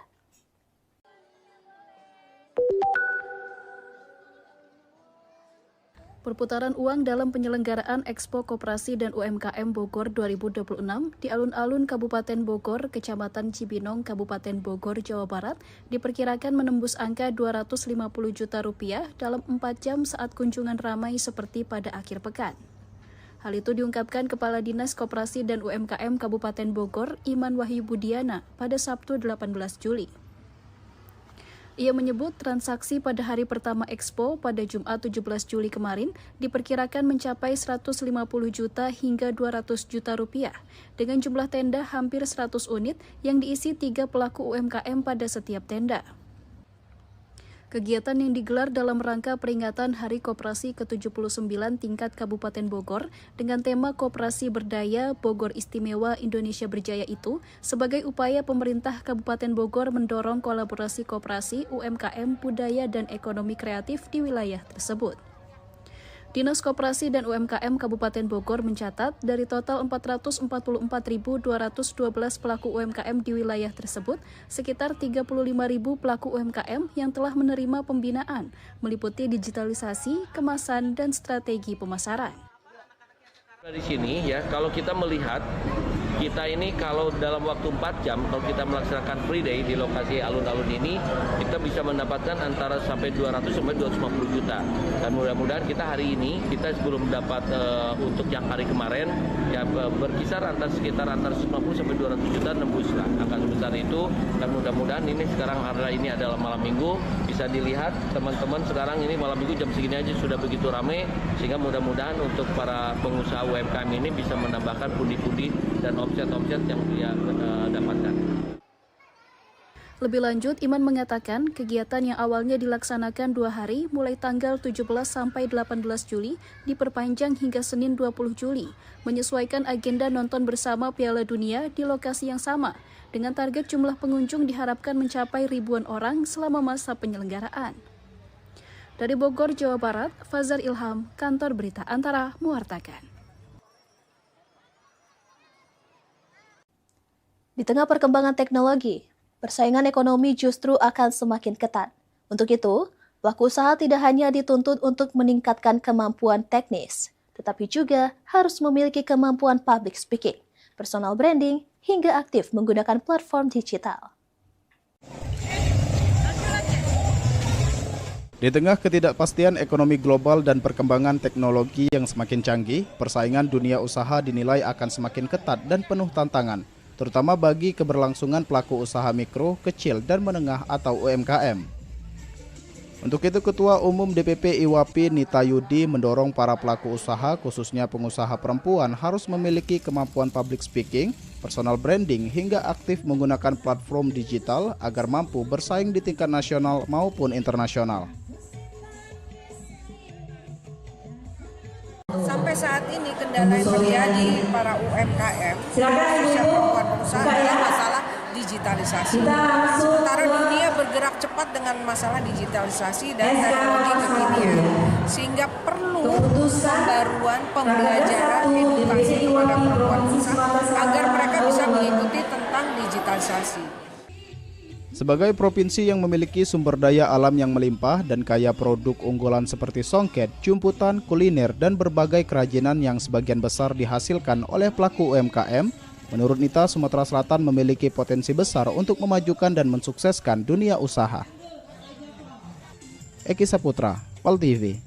Perputaran uang dalam penyelenggaraan Expo Koperasi dan UMKM Bogor 2026 di alun-alun Kabupaten Bogor, Kecamatan Cibinong, Kabupaten Bogor, Jawa Barat, diperkirakan menembus angka 250 juta rupiah dalam 4 jam saat kunjungan ramai seperti pada akhir pekan. Hal itu diungkapkan Kepala Dinas Koperasi dan UMKM Kabupaten Bogor, Iman Wahyu Budiana, pada Sabtu 18 Juli. Ia menyebut transaksi pada hari pertama Expo pada Jumat 17 Juli kemarin diperkirakan mencapai 150 juta hingga 200 juta rupiah dengan jumlah tenda hampir 100 unit yang diisi 3 pelaku UMKM pada setiap tenda. Kegiatan yang digelar dalam rangka peringatan Hari Koperasi ke-79 tingkat Kabupaten Bogor dengan tema Koperasi Berdaya Bogor Istimewa Indonesia Berjaya itu sebagai upaya pemerintah Kabupaten Bogor mendorong kolaborasi koperasi, UMKM, budaya, dan ekonomi kreatif di wilayah tersebut. Dinas Koperasi dan UMKM Kabupaten Bogor mencatat dari total 444.212 pelaku UMKM di wilayah tersebut, sekitar 35.000 pelaku UMKM yang telah menerima pembinaan, meliputi digitalisasi, kemasan, dan strategi pemasaran. Dari sini ya, kalau kita melihat kita ini kalau dalam waktu 4 jam kalau kita melaksanakan free day di lokasi alun-alun ini, kita bisa mendapatkan antara sampai 200 sampai 250 juta. Dan mudah-mudahan kita hari ini, kita sebelum dapat untuk yang hari kemarin ya berkisar sekitar antara 150 sampai 200 juta nembus lah angka sebesar itu. Dan mudah-mudahan ini sekarang ini adalah malam minggu, bisa dilihat teman-teman sekarang ini malam minggu jam segini aja sudah begitu ramai, sehingga mudah-mudahan untuk para pengusaha UMKM ini bisa menambahkan pundi-pundi dan omset yang dia dapatkan. Lebih lanjut, Iman mengatakan kegiatan yang awalnya dilaksanakan 2 hari mulai tanggal 17 sampai 18 Juli diperpanjang hingga Senin 20 Juli, menyesuaikan agenda nonton bersama Piala Dunia di lokasi yang sama, dengan target jumlah pengunjung diharapkan mencapai ribuan orang selama masa penyelenggaraan. Dari Bogor, Jawa Barat, Fazar Ilham, Kantor Berita Antara, mewartakan. Di tengah perkembangan teknologi, persaingan ekonomi justru akan semakin ketat. Untuk itu, pelaku usaha tidak hanya dituntut untuk meningkatkan kemampuan teknis, tetapi juga harus memiliki kemampuan public speaking, personal branding, hingga aktif menggunakan platform digital. Di tengah ketidakpastian ekonomi global dan perkembangan teknologi yang semakin canggih, persaingan dunia usaha dinilai akan semakin ketat dan penuh tantangan, terutama bagi keberlangsungan pelaku usaha mikro, kecil, dan menengah atau UMKM. Untuk itu, Ketua Umum DPP IWAPI Nita Yudi mendorong para pelaku usaha, khususnya pengusaha perempuan, harus memiliki kemampuan public speaking, personal branding, hingga aktif menggunakan platform digital agar mampu bersaing di tingkat nasional maupun internasional. Sampai saat ini kendala yang terjadi para UMKM, khususnya perempuan pengusaha adalah masalah digitalisasi. Sementara dunia bergerak cepat dengan masalah digitalisasi dan teknologi kekinian, sehingga perlu pembaruan, pembelajaran, edukasi kepada perempuan pengusaha agar mereka bisa mengikuti tentang digitalisasi. Sebagai provinsi yang memiliki sumber daya alam yang melimpah dan kaya produk unggulan seperti songket, jumputan, kuliner, dan berbagai kerajinan yang sebagian besar dihasilkan oleh pelaku UMKM, menurut Nita, Sumatera Selatan memiliki potensi besar untuk memajukan dan mensukseskan dunia usaha. Eki Saputra, PAL TV.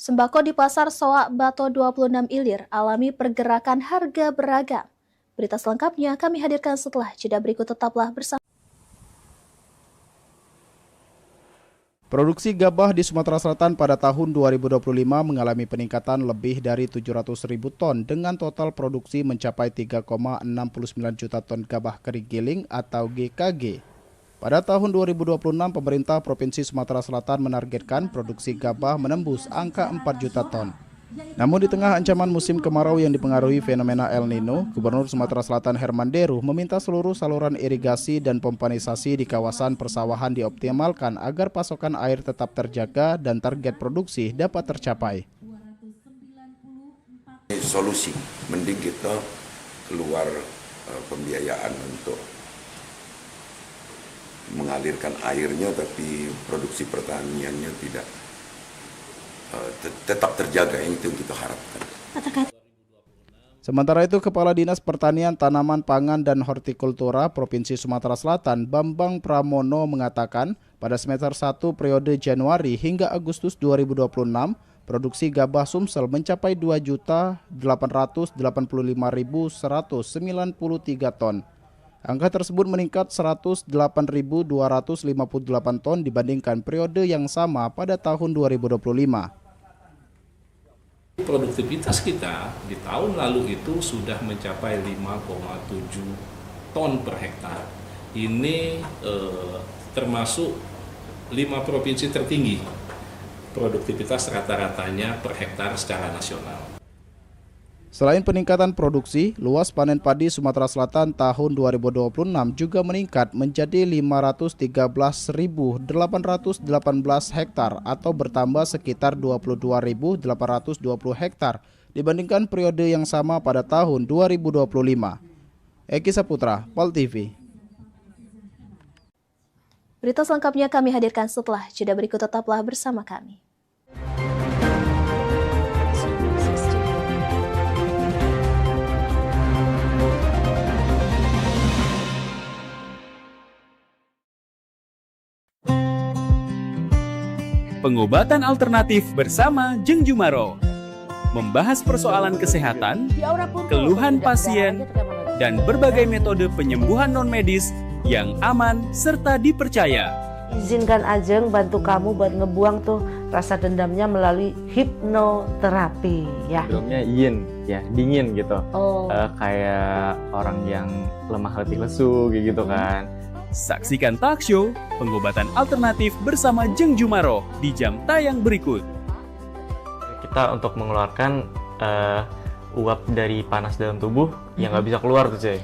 Sembako di Pasar Soak Bato 26 Ilir alami pergerakan harga beragam. Berita selengkapnya kami hadirkan setelah jeda berikut, tetaplah bersama. Produksi gabah di Sumatera Selatan pada tahun 2025 mengalami peningkatan lebih dari 700.000 ton dengan total produksi mencapai 3,69 juta ton gabah kering giling atau GKG. Pada tahun 2026, pemerintah Provinsi Sumatera Selatan menargetkan produksi gabah menembus angka 4 juta ton. Namun di tengah ancaman musim kemarau yang dipengaruhi fenomena El Nino, Gubernur Sumatera Selatan Herman Deru meminta seluruh saluran irigasi dan pompanisasi di kawasan persawahan dioptimalkan agar pasokan air tetap terjaga dan target produksi dapat tercapai. Solusi, mending kita keluar pembiayaan untuk mengalirkan airnya, tapi produksi pertaniannya tidak tetap terjaga, yang itu yang kita harapkan. Sementara itu, Kepala Dinas Pertanian, Tanaman Pangan, dan Hortikultura Provinsi Sumatera Selatan, Bambang Pramono, mengatakan pada semester 1 periode Januari hingga Agustus 2026, produksi gabah Sumsel mencapai 2.885.193 ton. Angka tersebut meningkat 108.258 ton dibandingkan periode yang sama pada tahun 2025. Produktivitas kita di tahun lalu itu sudah mencapai 5,7 ton per hektar. Ini termasuk 5 provinsi tertinggi produktivitas rata-ratanya per hektar secara nasional. Selain peningkatan produksi, luas panen padi Sumatera Selatan tahun 2026 juga meningkat menjadi 513.818 hektar atau bertambah sekitar 22.820 hektar dibandingkan periode yang sama pada tahun 2025. Eki Saputra, PAL TV. Berita selengkapnya kami hadirkan setelah jeda berikut, tetaplah bersama kami. Pengobatan alternatif bersama Jeng Jumaro. Membahas persoalan kesehatan, keluhan pasien, dan berbagai metode penyembuhan non-medis yang aman serta dipercaya. Izinkan Ajeng bantu kamu buat ngebuang tuh rasa dendamnya melalui hipnoterapi ya. Sebelumnya yin ya, dingin gitu. Oh. Kayak orang yang lemah letih lesu gitu kan. Saksikan talk show Pengobatan Alternatif bersama Jeng Jumaro di jam tayang berikut. Kita untuk mengeluarkan uap dari panas dalam tubuh yang nggak bisa keluar tuh cuy.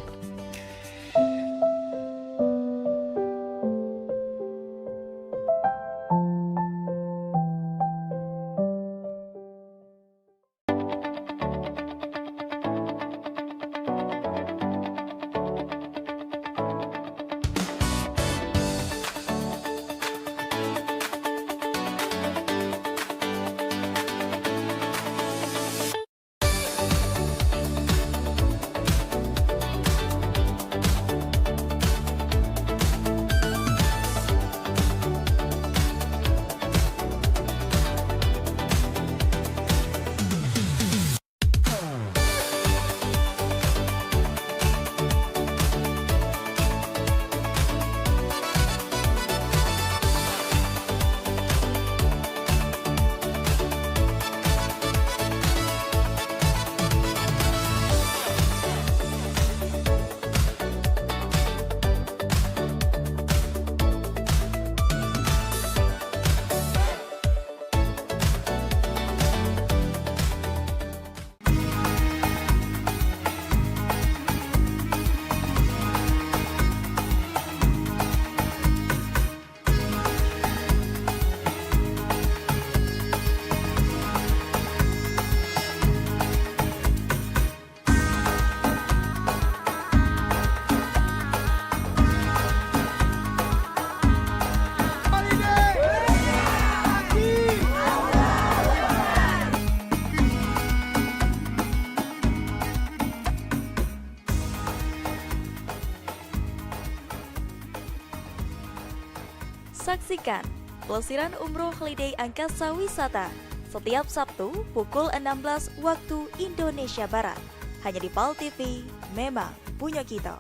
Saksikan pelesiran umroh holiday Angkasa Wisata setiap Sabtu pukul 16 waktu Indonesia Barat. Hanya di PAL TV, memang punya kita.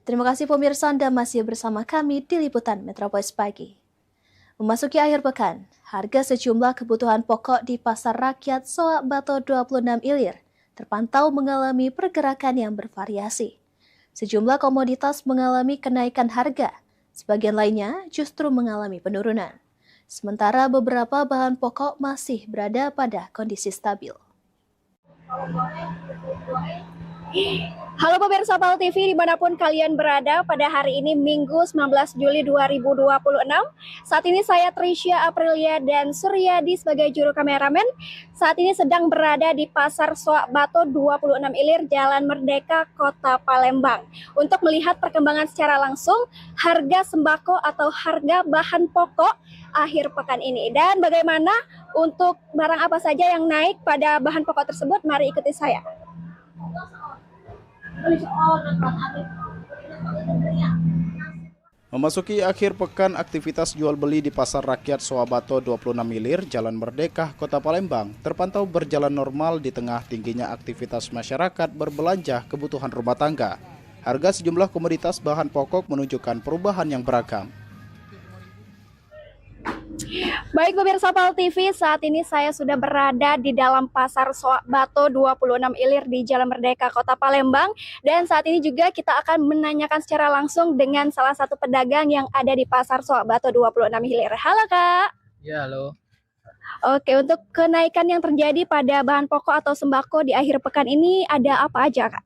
Terima kasih pemirsa Anda masih bersama kami di Liputan Metropolis Pagi. Memasuki akhir pekan, harga sejumlah kebutuhan pokok di Pasar Rakyat Soak Bato 26 Ilir terpantau mengalami pergerakan yang bervariasi. Sejumlah komoditas mengalami kenaikan harga, sebagian lainnya justru mengalami penurunan. Sementara beberapa bahan pokok masih berada pada kondisi stabil. Halo pemirsa PAL TV dimanapun kalian berada pada hari ini Minggu 19 Juli 2026. Saat ini saya Trisha Aprilia dan Suryadi sebagai juru kameramen. Saat ini sedang berada di Pasar Soak Bato 26 Ilir Jalan Merdeka Kota Palembang. Untuk melihat perkembangan secara langsung harga sembako atau harga bahan pokok akhir pekan ini. Dan bagaimana untuk barang apa saja yang naik pada bahan pokok tersebut, mari ikuti saya. Memasuki akhir pekan, aktivitas jual beli di Pasar Rakyat Soabato 26 Milir, Jalan Merdeka, Kota Palembang terpantau berjalan normal di tengah tingginya aktivitas masyarakat berbelanja kebutuhan rumah tangga. Harga sejumlah komoditas bahan pokok menunjukkan perubahan yang beragam. Baik pemirsa PAL TV, saat ini saya sudah berada di dalam Pasar Soabato 26 Ilir di Jalan Merdeka, Kota Palembang. Dan saat ini juga kita akan menanyakan secara langsung dengan salah satu pedagang yang ada di Pasar Soabato 26 Ilir. Halo Kak. Ya, halo. Oke, untuk kenaikan yang terjadi pada bahan pokok atau sembako di akhir pekan ini ada apa aja Kak?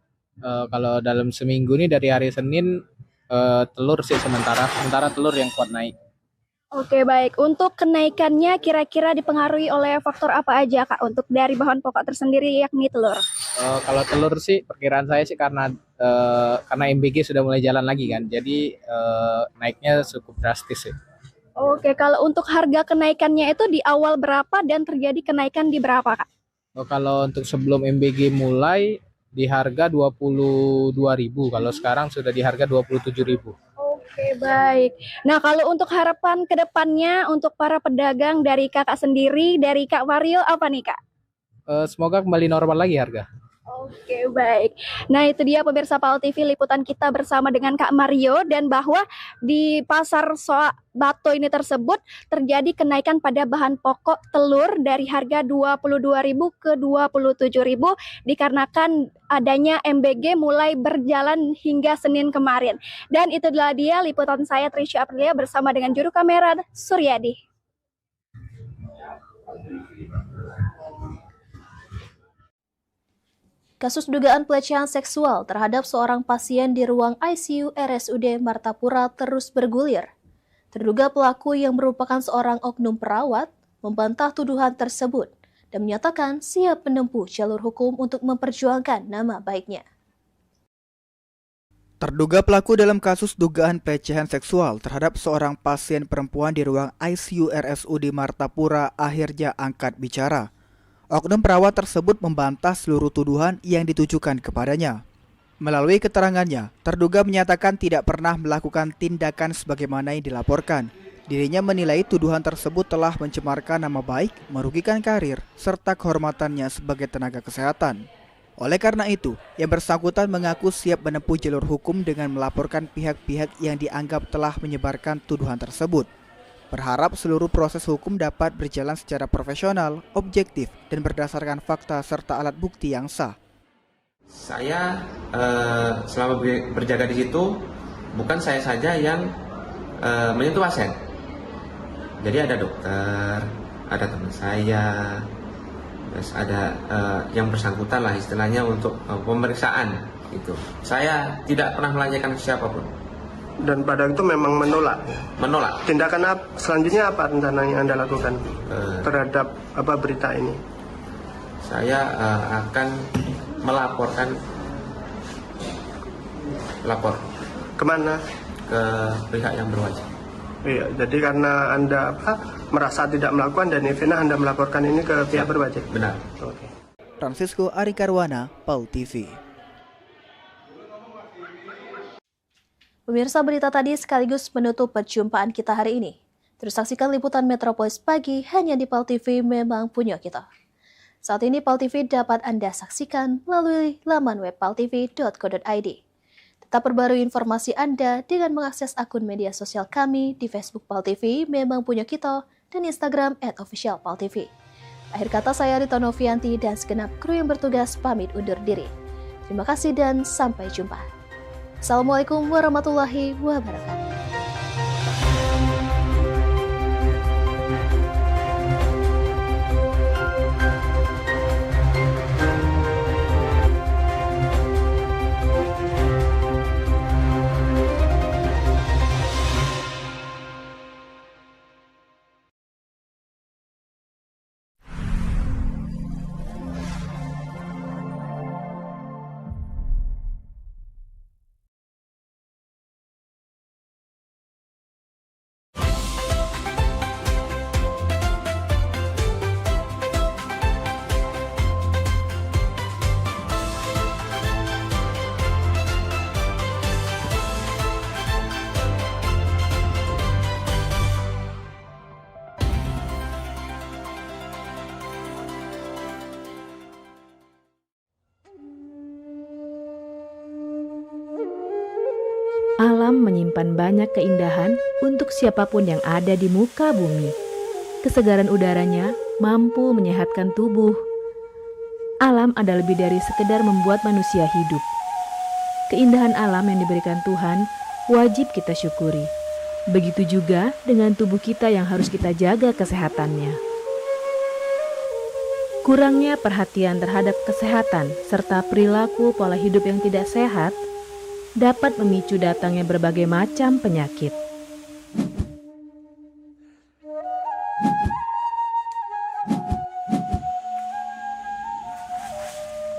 Kalau dalam seminggu ini dari hari Senin telur sih sementara telur yang kuat naik. Oke baik, untuk kenaikannya kira-kira dipengaruhi oleh faktor apa aja Kak untuk dari bahan pokok tersendiri yakni telur? Kalau telur sih perkiraan saya sih karena MBG sudah mulai jalan lagi kan, jadi naiknya cukup drastis sih. Oke, kalau untuk harga kenaikannya itu di awal berapa dan terjadi kenaikan di berapa Kak? Kalau untuk sebelum MBG mulai di harga 22.000, kalau sekarang sudah di harga 27.000. Oke baik. Nah kalau untuk harapan ke depannya untuk para pedagang dari kakak sendiri, dari Kak Mario apa nih Kak? Semoga kembali normal lagi harga. Oke baik. Nah itu dia pemirsa PAL TV liputan kita bersama dengan Kak Mario, dan bahwa di Pasar Soabato ini tersebut terjadi kenaikan pada bahan pokok telur dari harga 22.000 ke 27.000 dikarenakan adanya MBG mulai berjalan hingga Senin kemarin. Dan itu adalah dia liputan saya Trisha Aprilia bersama dengan juru kamera Suryadi. Kasus dugaan pelecehan seksual terhadap seorang pasien di ruang ICU RSUD Martapura terus bergulir. Terduga pelaku yang merupakan seorang oknum perawat membantah tuduhan tersebut dan menyatakan siap menempuh jalur hukum untuk memperjuangkan nama baiknya. Terduga pelaku dalam kasus dugaan pelecehan seksual terhadap seorang pasien perempuan di ruang ICU RSUD Martapura akhirnya angkat bicara. Oknum perawat tersebut membantah seluruh tuduhan yang ditujukan kepadanya. Melalui keterangannya, terduga menyatakan tidak pernah melakukan tindakan sebagaimana yang dilaporkan. Dirinya menilai tuduhan tersebut telah mencemarkan nama baik, merugikan karir, serta kehormatannya sebagai tenaga kesehatan. Oleh karena itu, yang bersangkutan mengaku siap menempuh jalur hukum dengan melaporkan pihak-pihak yang dianggap telah menyebarkan tuduhan tersebut. Berharap seluruh proses hukum dapat berjalan secara profesional, objektif, dan berdasarkan fakta serta alat bukti yang sah. Saya selama berjaga di situ, bukan saya saja yang menyentuh pasien. Jadi ada dokter, ada teman saya, terus ada yang bersangkutan lah istilahnya untuk pemeriksaan itu. Saya tidak pernah menanyakan ke siapapun. Dan pada itu memang menolak. Menolak. Tindakan selanjutnya apa rencana yang Anda lakukan terhadap berita ini? Saya akan melaporkan kemana? Ke pihak yang berwajib. Iya, jadi karena Anda merasa tidak melakukan dan akhirnya Anda melaporkan ini ke pihak berwajib. Benar. Oke. Francisco Arikarwana, PAL TV. Pemirsa, berita tadi sekaligus menutup perjumpaan kita hari ini. Terus saksikan liputan Metropolis pagi hanya di PAL TV, memang punya kita. Saat ini PAL TV dapat Anda saksikan melalui laman web paltv.co.id. Tetap perbarui informasi Anda dengan mengakses akun media sosial kami di Facebook PAL TV, memang punya kita, dan Instagram @officialpaltv. Akhir kata saya Rita Novianti dan segenap kru yang bertugas pamit undur diri. Terima kasih dan sampai jumpa. Assalamualaikum warahmatullahi wabarakatuh. Alam menyimpan banyak keindahan untuk siapapun yang ada di muka bumi. Kesegaran udaranya mampu menyehatkan tubuh. Alam ada lebih dari sekedar membuat manusia hidup. Keindahan alam yang diberikan Tuhan wajib kita syukuri. Begitu juga dengan tubuh kita yang harus kita jaga kesehatannya. Kurangnya perhatian terhadap kesehatan serta perilaku pola hidup yang tidak sehat dapat memicu datangnya berbagai macam penyakit.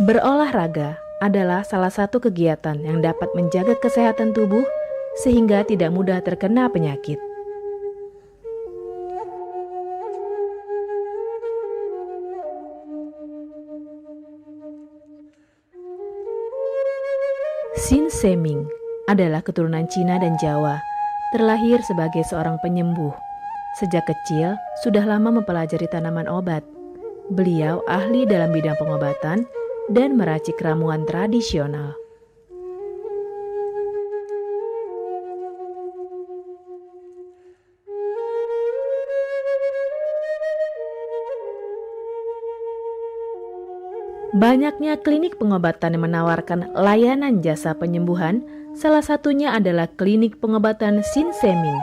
Berolahraga adalah salah satu kegiatan yang dapat menjaga kesehatan tubuh sehingga tidak mudah terkena penyakit. Sin Seming adalah keturunan Cina dan Jawa, terlahir sebagai seorang penyembuh. Sejak kecil, sudah lama mempelajari tanaman obat. Beliau ahli dalam bidang pengobatan dan meracik ramuan tradisional. Banyaknya klinik pengobatan yang menawarkan layanan jasa penyembuhan, salah satunya adalah klinik pengobatan Sin Seming.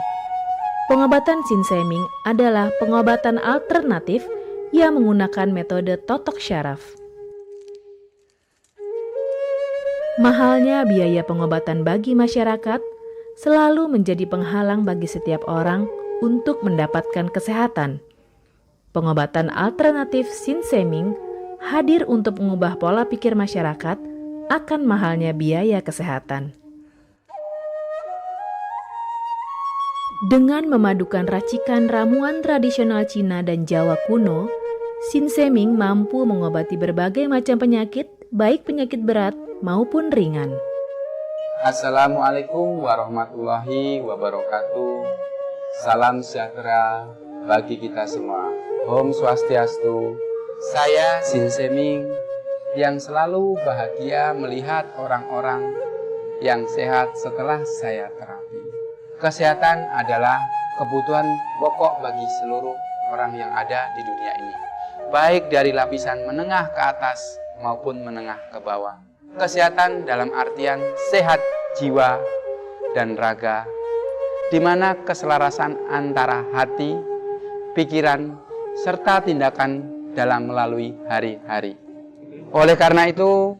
Pengobatan Sin Seming adalah pengobatan alternatif yang menggunakan metode totok syaraf. Mahalnya biaya pengobatan bagi masyarakat selalu menjadi penghalang bagi setiap orang untuk mendapatkan kesehatan. Pengobatan alternatif Sin Seming hadir untuk mengubah pola pikir masyarakat akan mahalnya biaya kesehatan. Dengan memadukan racikan ramuan tradisional Cina dan Jawa kuno, Sin Seming mampu mengobati berbagai macam penyakit, baik penyakit berat maupun ringan. Assalamualaikum warahmatullahi wabarakatuh. Salam sejahtera bagi kita semua. Om Swastiastu. Saya Sin Seming yang selalu bahagia melihat orang-orang yang sehat setelah saya terapi. Kesehatan adalah kebutuhan pokok bagi seluruh orang yang ada di dunia ini, baik dari lapisan menengah ke atas maupun menengah ke bawah. Kesehatan dalam artian sehat jiwa dan raga, di mana keselarasan antara hati, pikiran, serta tindakan dalam melalui hari-hari. Oleh karena itu,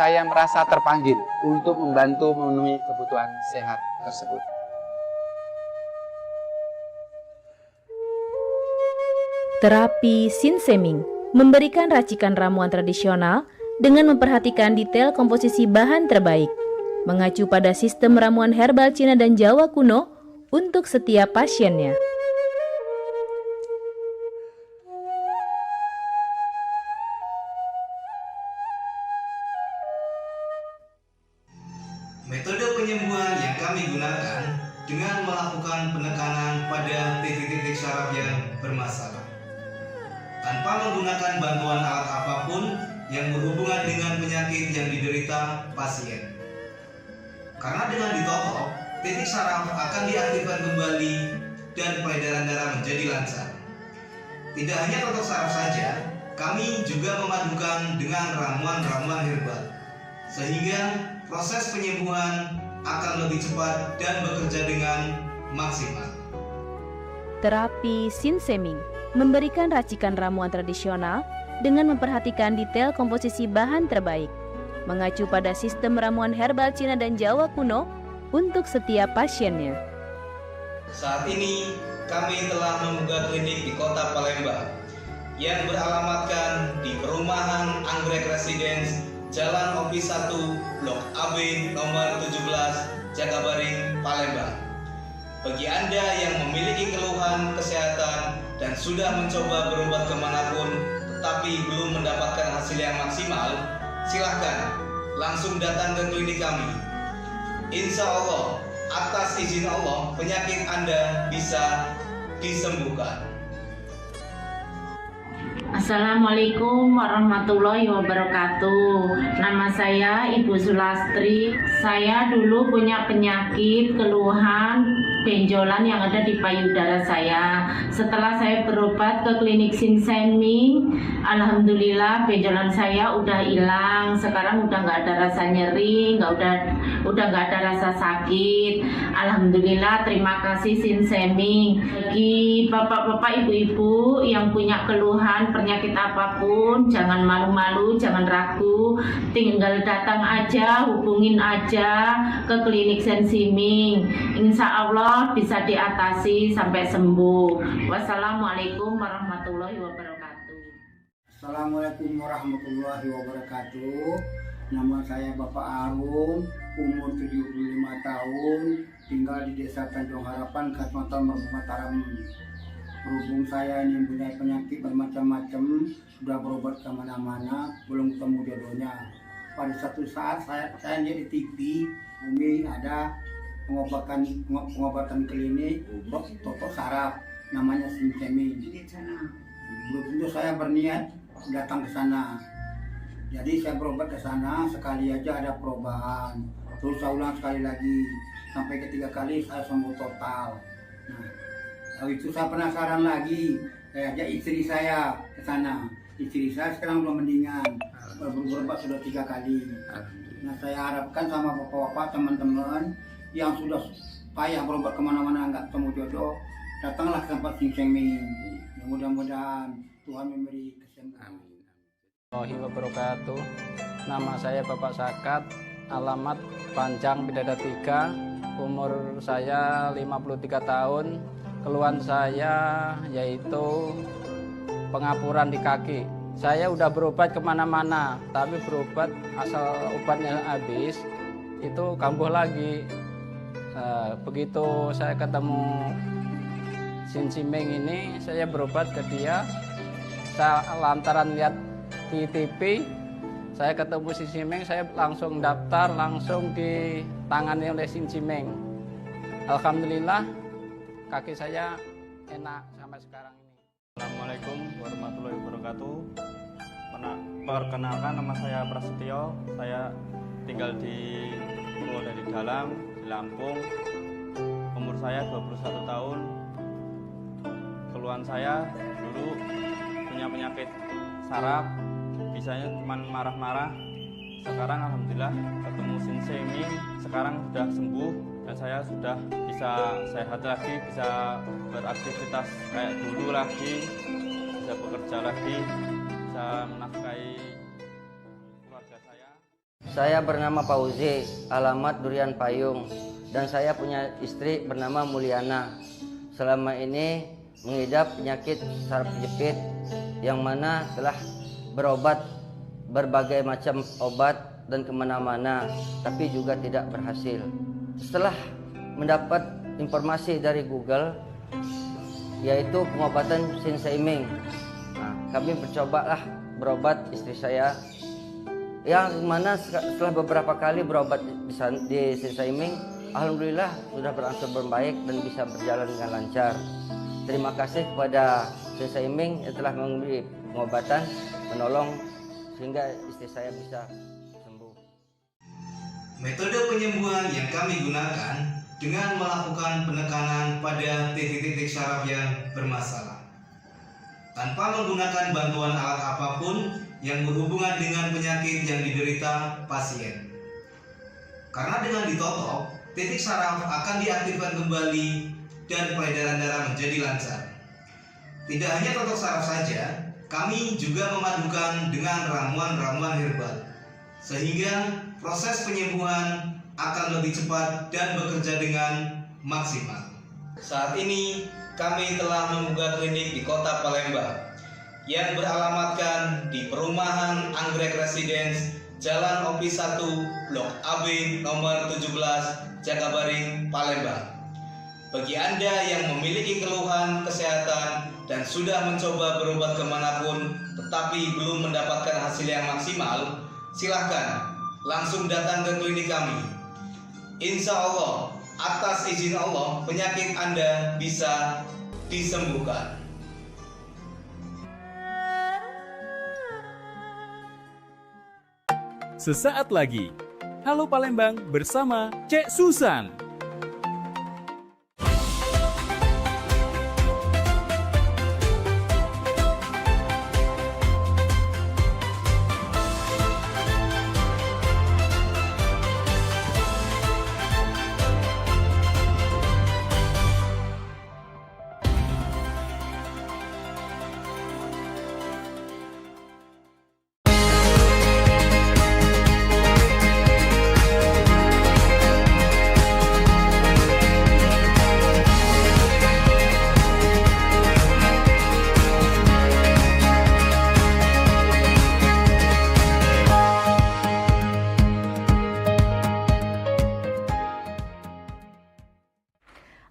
saya merasa terpanggil untuk membantu memenuhi kebutuhan sehat tersebut. Terapi Sin Seming memberikan racikan ramuan tradisional dengan memperhatikan detail komposisi bahan terbaik, mengacu pada sistem ramuan herbal Cina dan Jawa kuno untuk setiap pasiennya. Metode penyembuhan yang kami gunakan dengan melakukan penekanan pada titik-titik syaraf yang bermasalah, tanpa menggunakan bantuan alat apapun yang berhubungan dengan penyakit yang diderita pasien. Karena dengan ditotok, titik syaraf akan diaktifkan kembali dan peredaran darah menjadi lancar. Tidak hanya totok syaraf saja, kami juga memadukan dengan ramuan-ramuan herbal, sehingga proses penyembuhan akan lebih cepat dan bekerja dengan maksimal. Terapi Sin Seming memberikan racikan ramuan tradisional dengan memperhatikan detail komposisi bahan terbaik, mengacu pada sistem ramuan herbal Cina dan Jawa kuno untuk setiap pasiennya. Saat ini kami telah membuka klinik di Kota Palembang yang beralamatkan di Perumahan Anggrek Residence, Jalan Opi 1, Blok AB nomor 17, Jagabaring, Palembang. Bagi Anda yang memiliki keluhan kesehatan dan sudah mencoba berobat kemanapun tetapi belum mendapatkan hasil yang maksimal, silahkan langsung datang ke klinik kami. Insya Allah, atas izin Allah, penyakit Anda bisa disembuhkan. Assalamualaikum warahmatullahi wabarakatuh. Nama saya Ibu Sulastri. Saya dulu punya penyakit keluhan benjolan yang ada di payudara saya. Setelah saya berobat ke klinik Sinseming, alhamdulillah benjolan saya udah hilang. Sekarang udah nggak ada rasa nyeri, udah nggak ada rasa sakit. Alhamdulillah, terima kasih Sinseming. Bagi bapak-bapak, ibu-ibu yang punya keluhan penyakit apapun, jangan malu-malu, jangan ragu, tinggal datang aja, hubungin aja ke klinik Sinseming. Insya Allah bisa diatasi sampai sembuh. Wassalamualaikum warahmatullahi wabarakatuh. Assalamualaikum warahmatullahi wabarakatuh. Nama saya Bapak Arum, umur 75 tahun, tinggal di Desa Tanjung Harapan, Kecamatan Mataram. Berhubung saya ini mempunyai penyakit bermacam-macam, sudah berobat kemana-mana, belum ketemu jodohnya. Pada satu saat saya lihat di TV, Umi ada pengobatan klinik totok saraf, namanya Sinseming. Belum tentu saya berniat datang ke sana. Jadi saya berobat ke sana, sekali aja ada perubahan. Terus saya ulang sekali lagi, sampai ketiga kali saya sembuh total. Nah, lalu itu saya penasaran lagi, saya ajak istri saya ke sana. Istri saya sekarang belum mendingan, berobat sudah 3 kali. Nah, saya harapkan sama bapak-bapak, teman-teman yang sudah payah berobat kemana-mana nggak ketemu jodoh, datanglah ke tempat Sinseming. Mudah-mudahan Tuhan memberi kesembuhan. Warahmatullahi wabarakatuh. Nama saya Bapak Sakat, alamat Panjang Bidada 3, umur saya 53 tahun. Keluhan saya yaitu pengapuran di kaki. Saya udah berobat kemana-mana, tapi berobat asal obatnya habis, itu kambuh lagi. Begitu saya ketemu Sinseming ini, saya berobat ke dia. Saya lantaran lihat di TV, saya ketemu Sinseming, saya langsung daftar, langsung ditangani oleh Sinseming. Alhamdulillah, kaki saya enak sampai sekarang ini. Assalamualaikum warahmatullahi wabarakatuh. Perkenalkan, nama saya Prasetyo. Saya tinggal di Purwodadi Dalam, di Lampung. Umur saya 21 tahun. Keluhan saya dulu punya penyakit saraf, bisanya cuma marah-marah. Sekarang alhamdulillah ketemu Sinseming, sekarang sudah sembuh dan saya sudah bisa sehat lagi, bisa beraktivitas kayak dulu lagi, bisa bekerja lagi, bisa menafkahi keluarga saya. Saya bernama Fauzi, alamat Durian Payung, dan saya punya istri bernama Mulyana. Selama ini mengidap penyakit saraf jepit yang mana telah berobat berbagai macam obat dan kemana-mana, tapi juga tidak berhasil. Setelah mendapat informasi dari Google, yaitu pengobatan Sinseming, kami mencobalah berobat istri saya, yang mana setelah beberapa kali berobat di Sinseming, alhamdulillah sudah berangsur membaik dan bisa berjalan dengan lancar. Terima kasih kepada Sinseming yang telah memberi pengobatan, menolong sehingga istri saya bisa sembuh. Metode penyembuhan yang kami gunakan dengan melakukan penekanan pada titik-titik saraf yang bermasalah, tanpa menggunakan bantuan alat apapun yang berhubungan dengan penyakit yang diderita pasien. Karena dengan ditotok, titik saraf akan diaktifkan kembali dan peredaran darah menjadi lancar. Tidak hanya totok saraf saja, kami juga memadukan dengan ramuan-ramuan herbal, sehingga proses penyembuhan akan lebih cepat dan bekerja dengan maksimal. Saat ini kami telah membuka klinik di Kota Palembang yang beralamatkan di Perumahan Anggrek Residence, Jalan Opi 1, Blok AB nomor 17, Jakabaring, Palembang. Bagi Anda yang memiliki keluhan kesehatan dan sudah mencoba berobat kemanapun tetapi belum mendapatkan hasil yang maksimal, silahkan langsung datang ke klinik kami. Insya Allah, atas izin Allah, penyakit Anda bisa disembuhkan. sesaat lagi. Halo Palembang bersama Cek Susan.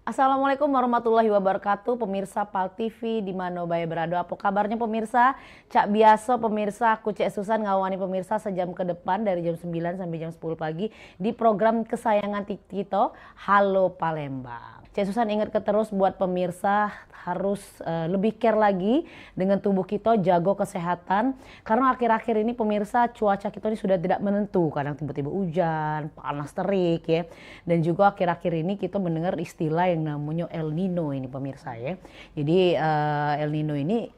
Assalamualaikum warahmatullahi wabarakatuh, pemirsa PAL TV di mana bae berada. Apa kabarnya pemirsa? Cak biasa pemirsa, aku Cek Susan ngawani pemirsa sejam ke depan dari jam 9 sampai jam 10 pagi di program kesayangan kita Halo Palembang. Cek Susan ingat terus buat pemirsa harus lebih care lagi dengan tubuh kita, jaga kesehatan. Karena akhir-akhir ini pemirsa cuaca kita ini sudah tidak menentu, kadang tiba-tiba hujan, panas terik ya. Dan juga akhir-akhir ini kita mendengar istilah yang namanya El Nino ini pemirsa ya. Jadi El Nino ini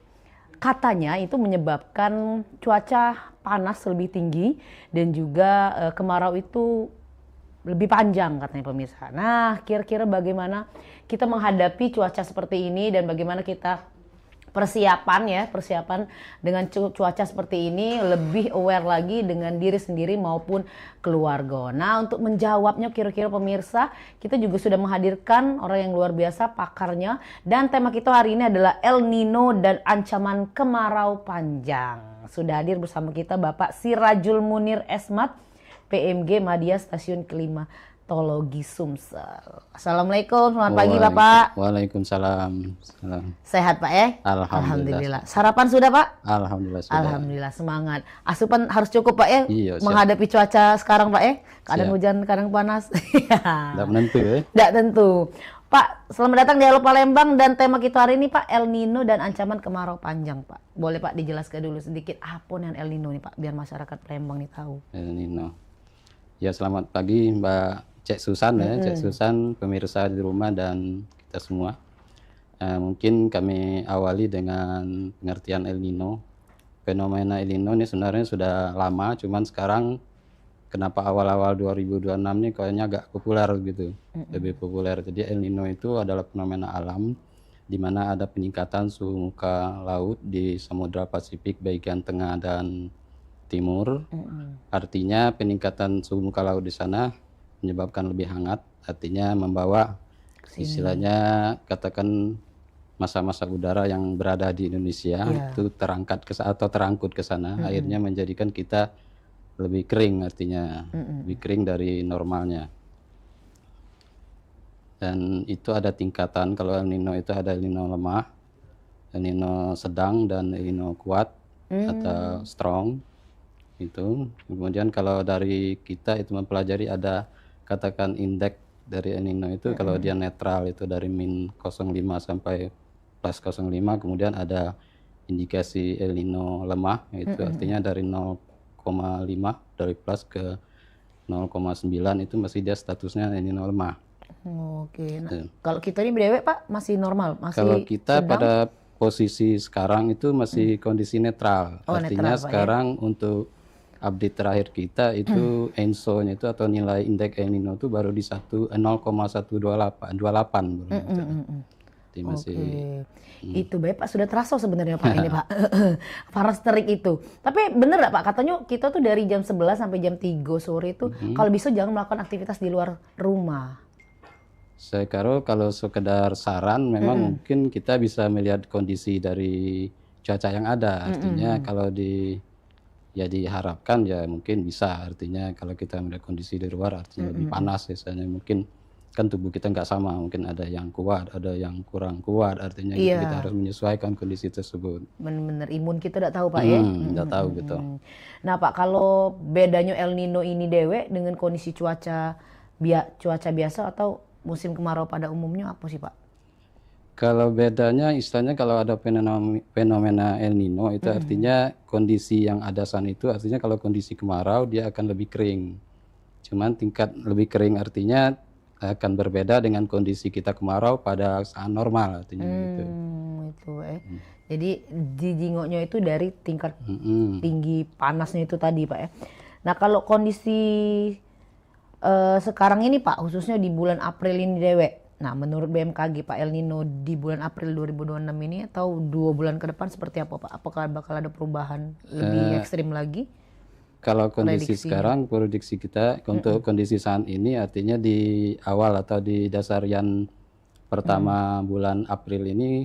katanya itu menyebabkan cuaca panas lebih tinggi dan juga kemarau itu lebih panjang katanya pemirsa. Nah, kira-kira bagaimana kita menghadapi cuaca seperti ini dan bagaimana kita persiapan dengan cuaca seperti ini, lebih aware lagi dengan diri sendiri maupun keluarga. Nah, untuk menjawabnya kira-kira pemirsa, kita juga sudah menghadirkan orang yang luar biasa, pakarnya, dan tema kita hari ini adalah El Nino dan ancaman kemarau panjang. Sudah hadir bersama kita Bapak Sirajul Munir Esmat, PMG Madya Stasiun Klimatologi Sumsel. Assalamualaikum, selamat pagi Bapak. Waalaikumsalam. Sehat Pak ya? Alhamdulillah. Sarapan sudah Pak? Alhamdulillah sudah. Alhamdulillah, semangat. Asupan harus cukup Pak ya? Iya, siap. Menghadapi cuaca sekarang Pak ya? Kadang Siap. hujan, kadang panas. Tidak menentu ya. Tidak tentu. Pak, selamat datang di Halo Palembang dan tema kita hari ini Pak, El Nino dan ancaman kemarau panjang Pak. Boleh Pak dijelaskan dulu sedikit apa yang El Nino nih Pak, biar masyarakat Palembang nih tahu. El Nino. Ya, selamat pagi Mbak Cek Susan ya, Cek Susan, pemirsa di rumah dan kita semua. Mungkin kami awali dengan pengertian El Nino. Fenomena El Nino ini sebenarnya sudah lama, cuman sekarang kenapa awal-awal 2026 ini kayaknya agak populer gitu, lebih populer. Jadi El Nino itu adalah fenomena alam di mana ada peningkatan suhu muka laut di Samudra Pasifik bagian tengah dan timur. Artinya peningkatan suhu muka laut di sana menyebabkan lebih hangat, artinya membawa istilahnya katakan massa-massa udara yang berada di Indonesia itu terangkut ke sana, akhirnya menjadikan kita lebih kering, artinya lebih kering dari normalnya. Dan itu ada tingkatan, kalau El Nino itu ada El Nino lemah, El Nino sedang, dan El Nino kuat atau strong. Itu kemudian kalau dari kita itu mempelajari ada katakan indeks dari El Nino itu kalau dia netral itu dari min 0,5 sampai plus 0,5, kemudian ada indikasi El Nino lemah itu artinya dari 0,5 dari plus ke 0,9 itu masih dia statusnya El Nino lemah. Oke. Nah, kalau kita ini berdewek Pak masih normal, masih kalau kita sedang? pada posisi sekarang itu masih kondisi netral. Artinya netral, Pak, sekarang untuk update terakhir kita itu ENSO-nya itu atau nilai indeks El Nino itu baru di 0,128 baru. Jadi masih itu baik Pak, sudah terasa sebenarnya Pak ini Pak. Panas terik itu. Tapi bener nggak Pak, katanya kita tuh dari jam 11 sampai jam 3 sore itu kalau bisa jangan melakukan aktivitas di luar rumah. Saya kira kalau sekedar saran memang mungkin kita bisa melihat kondisi dari cuaca yang ada. Artinya kalau diharapkan ya mungkin bisa, artinya kalau kita melihat kondisi di luar artinya lebih panas misalnya, mungkin kan tubuh kita nggak sama, mungkin ada yang kuat, ada yang kurang kuat, artinya gitu, kita harus menyesuaikan kondisi tersebut. Bener-bener imun kita udah tahu Pak ya. Udah tahu gitu. Nah Pak, kalau bedanya El Nino ini dewe dengan kondisi cuaca biasa atau musim kemarau pada umumnya apa sih Pak? Kalau bedanya istilahnya kalau ada fenomena El Nino itu artinya kondisi yang ada sana itu artinya kalau kondisi kemarau dia akan lebih kering. Cuman tingkat lebih kering artinya akan berbeda dengan kondisi kita kemarau pada saat normal artinya gitu. Itu Jadi jingoknya itu dari tingkat tinggi panasnya itu tadi Pak ya. Nah kalau kondisi sekarang ini Pak khususnya di bulan April ini Dewe. Nah, menurut BMKG Pak El Nino di bulan April 2026 ini atau 2 bulan ke depan seperti apa Pak? Apakah bakal ada perubahan lebih ekstrim lagi? Kalau kondisi sekarang, prediksi kita untuk kondisi saat ini artinya di awal atau di dasarian pertama bulan April ini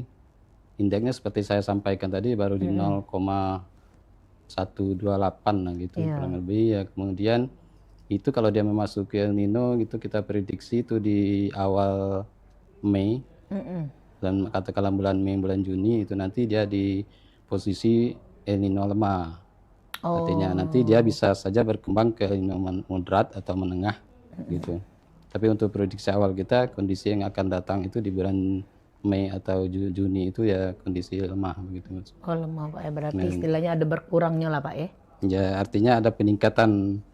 indeksnya seperti saya sampaikan tadi baru di 0,128 lah gitu kurang lebih ya. Kemudian itu kalau dia memasuki El Nino gitu kita prediksi itu di awal Mei dan katakanlah bulan Mei bulan Juni itu nanti dia di posisi El Nino lemah. Artinya nanti dia bisa saja berkembang ke El Nino moderat atau menengah gitu. Tapi untuk prediksi awal kita kondisi yang akan datang itu di bulan Mei atau Juni itu ya kondisi lemah begitu Mas. Oh lemah Pak ya berarti istilahnya ada berkurangnya lah Pak ya? Ya artinya ada peningkatan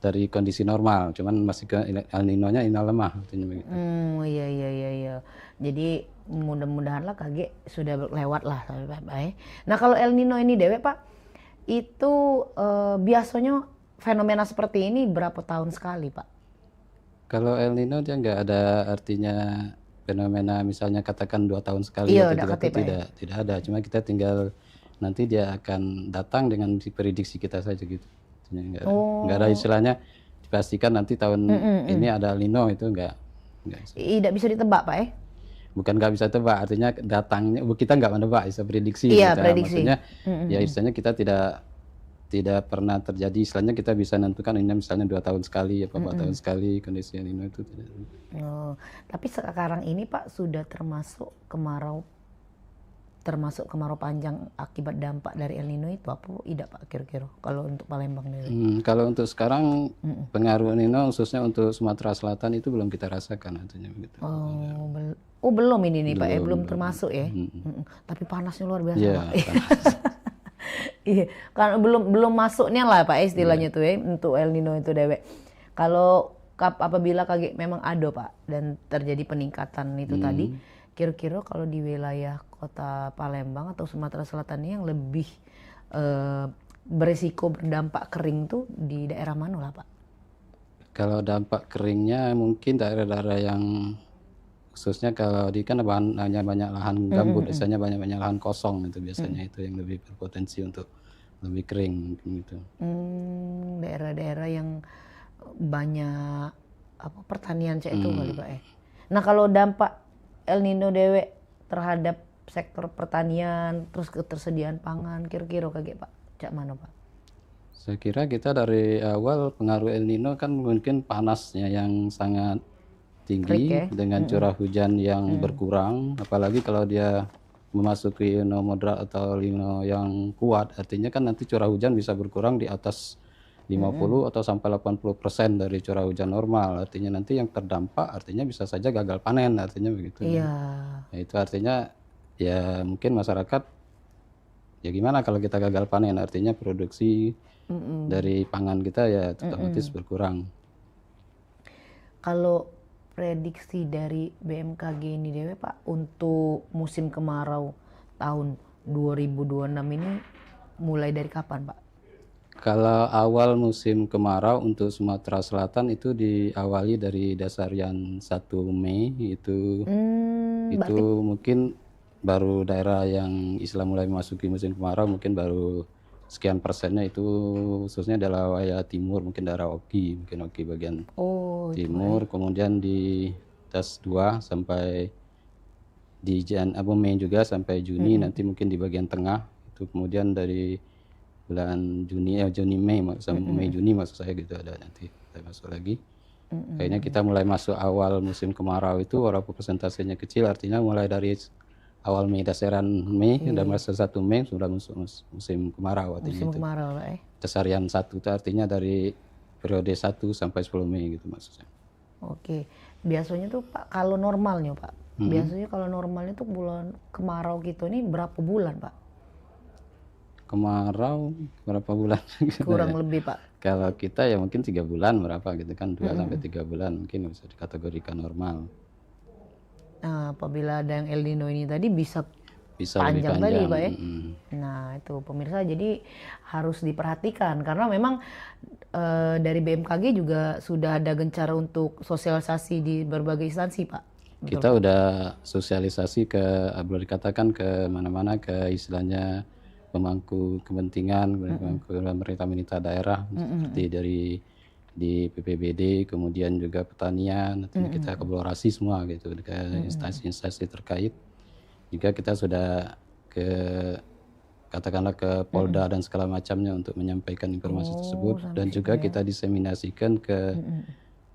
dari kondisi normal, cuman masih ke El Nino-nya ini lemah artinya begitu. Iya. Jadi mudah-mudahan lah KG sudah lewat lah Pak ya. Nah kalau El Nino ini Dewe Pak, itu biasanya fenomena seperti ini berapa tahun sekali Pak? Kalau El Nino dia nggak ada artinya fenomena misalnya katakan 2 tahun sekali atau 3 tahun tidak ada. Cuma kita tinggal nanti dia akan datang dengan prediksi kita saja gitu. Nggak ada istilahnya dipastikan nanti tahun ini ada El Nino itu nggak. Tidak bisa ditebak Pak ya? Bukan nggak bisa tebak, artinya datangnya kita nggak menebak, bisa prediksi. Iya prediksi. Maksudnya ya istilahnya kita tidak pernah terjadi, istilahnya kita bisa menentukan ini misalnya 2 tahun sekali, 4 tahun sekali kondisi El Nino itu tidak. Tapi sekarang ini Pak sudah termasuk kemarau panjang akibat dampak dari El Nino itu apa tidak Pak kira-kira kalau untuk Palembang ini? Kalau untuk sekarang pengaruh El Nino khususnya untuk Sumatera Selatan itu belum kita rasakan artinya begitu. Belum ini nih Pak ya belum termasuk ya. Tapi panasnya luar biasa Pak. Iya, kan belum masuknya lah Pak istilahnya tuh ya untuk El Nino itu Dewe. Kalau apabila kaget memang ada Pak dan terjadi peningkatan itu tadi, kira-kira kalau di wilayah Kota Palembang atau Sumatera Selatan ini yang lebih berisiko berdampak kering tuh di daerah mana lah Pak? Kalau dampak keringnya mungkin daerah-daerah yang khususnya kalau di kan hanya banyak lahan gambut, biasanya banyak lahan kosong itu biasanya itu yang lebih berpotensi untuk lebih kering gitu. Daerah-daerah yang banyak pertanian itu kali Pak ya. Nah kalau dampak El Nino Dewe terhadap sektor pertanian terus ketersediaan pangan kira-kira kayak Pak cak mana Pak? Saya kira kita dari awal pengaruh El Nino kan mungkin panasnya yang sangat tinggi dengan curah hujan yang berkurang, apalagi kalau dia memasuki El Nino moderat atau El Nino yang kuat, artinya kan nanti curah hujan bisa berkurang di atas 50 atau sampai 80% dari curah hujan normal, artinya nanti yang terdampak artinya bisa saja gagal panen artinya begitu. Nah, itu artinya ya mungkin masyarakat ya gimana kalau kita gagal panen, artinya produksi dari pangan kita ya otomatis berkurang. Kalau prediksi dari BMKG ini Dewe Pak untuk musim kemarau tahun 2026 ini mulai dari kapan Pak? Kalau awal musim kemarau untuk Sumatera Selatan itu diawali dari dasarian 1 Mei itu mungkin baru daerah yang Islam mulai memasuki musim kemarau mungkin baru sekian persennya itu khususnya daerah wilayah timur, mungkin daerah Oki bagian timur, kemudian di das 2 sampai di Mei juga sampai Juni, nanti mungkin di bagian tengah itu, kemudian dari bulan Mei sampai Mei Juni maksud saya gitu ada nanti kita masuk lagi. Kayaknya kita mulai masuk awal musim kemarau itu walaupun persentasenya kecil, artinya mulai dari awal Mei, dasaran Mei udah masuk 1 Mei sudah masuk musim kemarau artinya. Musim kemarau Pak. Dasarian 1 itu artinya dari periode 1 sampai 10 Mei gitu maksudnya. Oke. Biasanya tuh Pak kalau normalnya Pak Biasanya kalau normalnya tuh bulan kemarau gitu ini berapa bulan Pak? Kemarau berapa bulan? Kurang lebih Pak. Kalau kita ya mungkin 3 bulan berapa gitu kan, 2 sampai 3 bulan mungkin bisa dikategorikan normal. Nah, apabila ada yang El Nino ini tadi bisa lebih panjang tadi Pak ya. Mm. Nah itu pemirsa, jadi harus diperhatikan karena memang dari BMKG juga sudah ada gencar untuk sosialisasi di berbagai instansi Pak. Betul. Kita udah sosialisasi ke, boleh dikatakan ke mana-mana, ke istilahnya pemangku kepentingan, pemerintah daerah, seperti dari di PPBD, kemudian juga pertanian, kita kolaborasi semua gitu ke instansi-instansi terkait. Juga kita sudah ke, katakanlah ke Polda dan segala macamnya untuk menyampaikan informasi tersebut, dan juga kita diseminasikan ke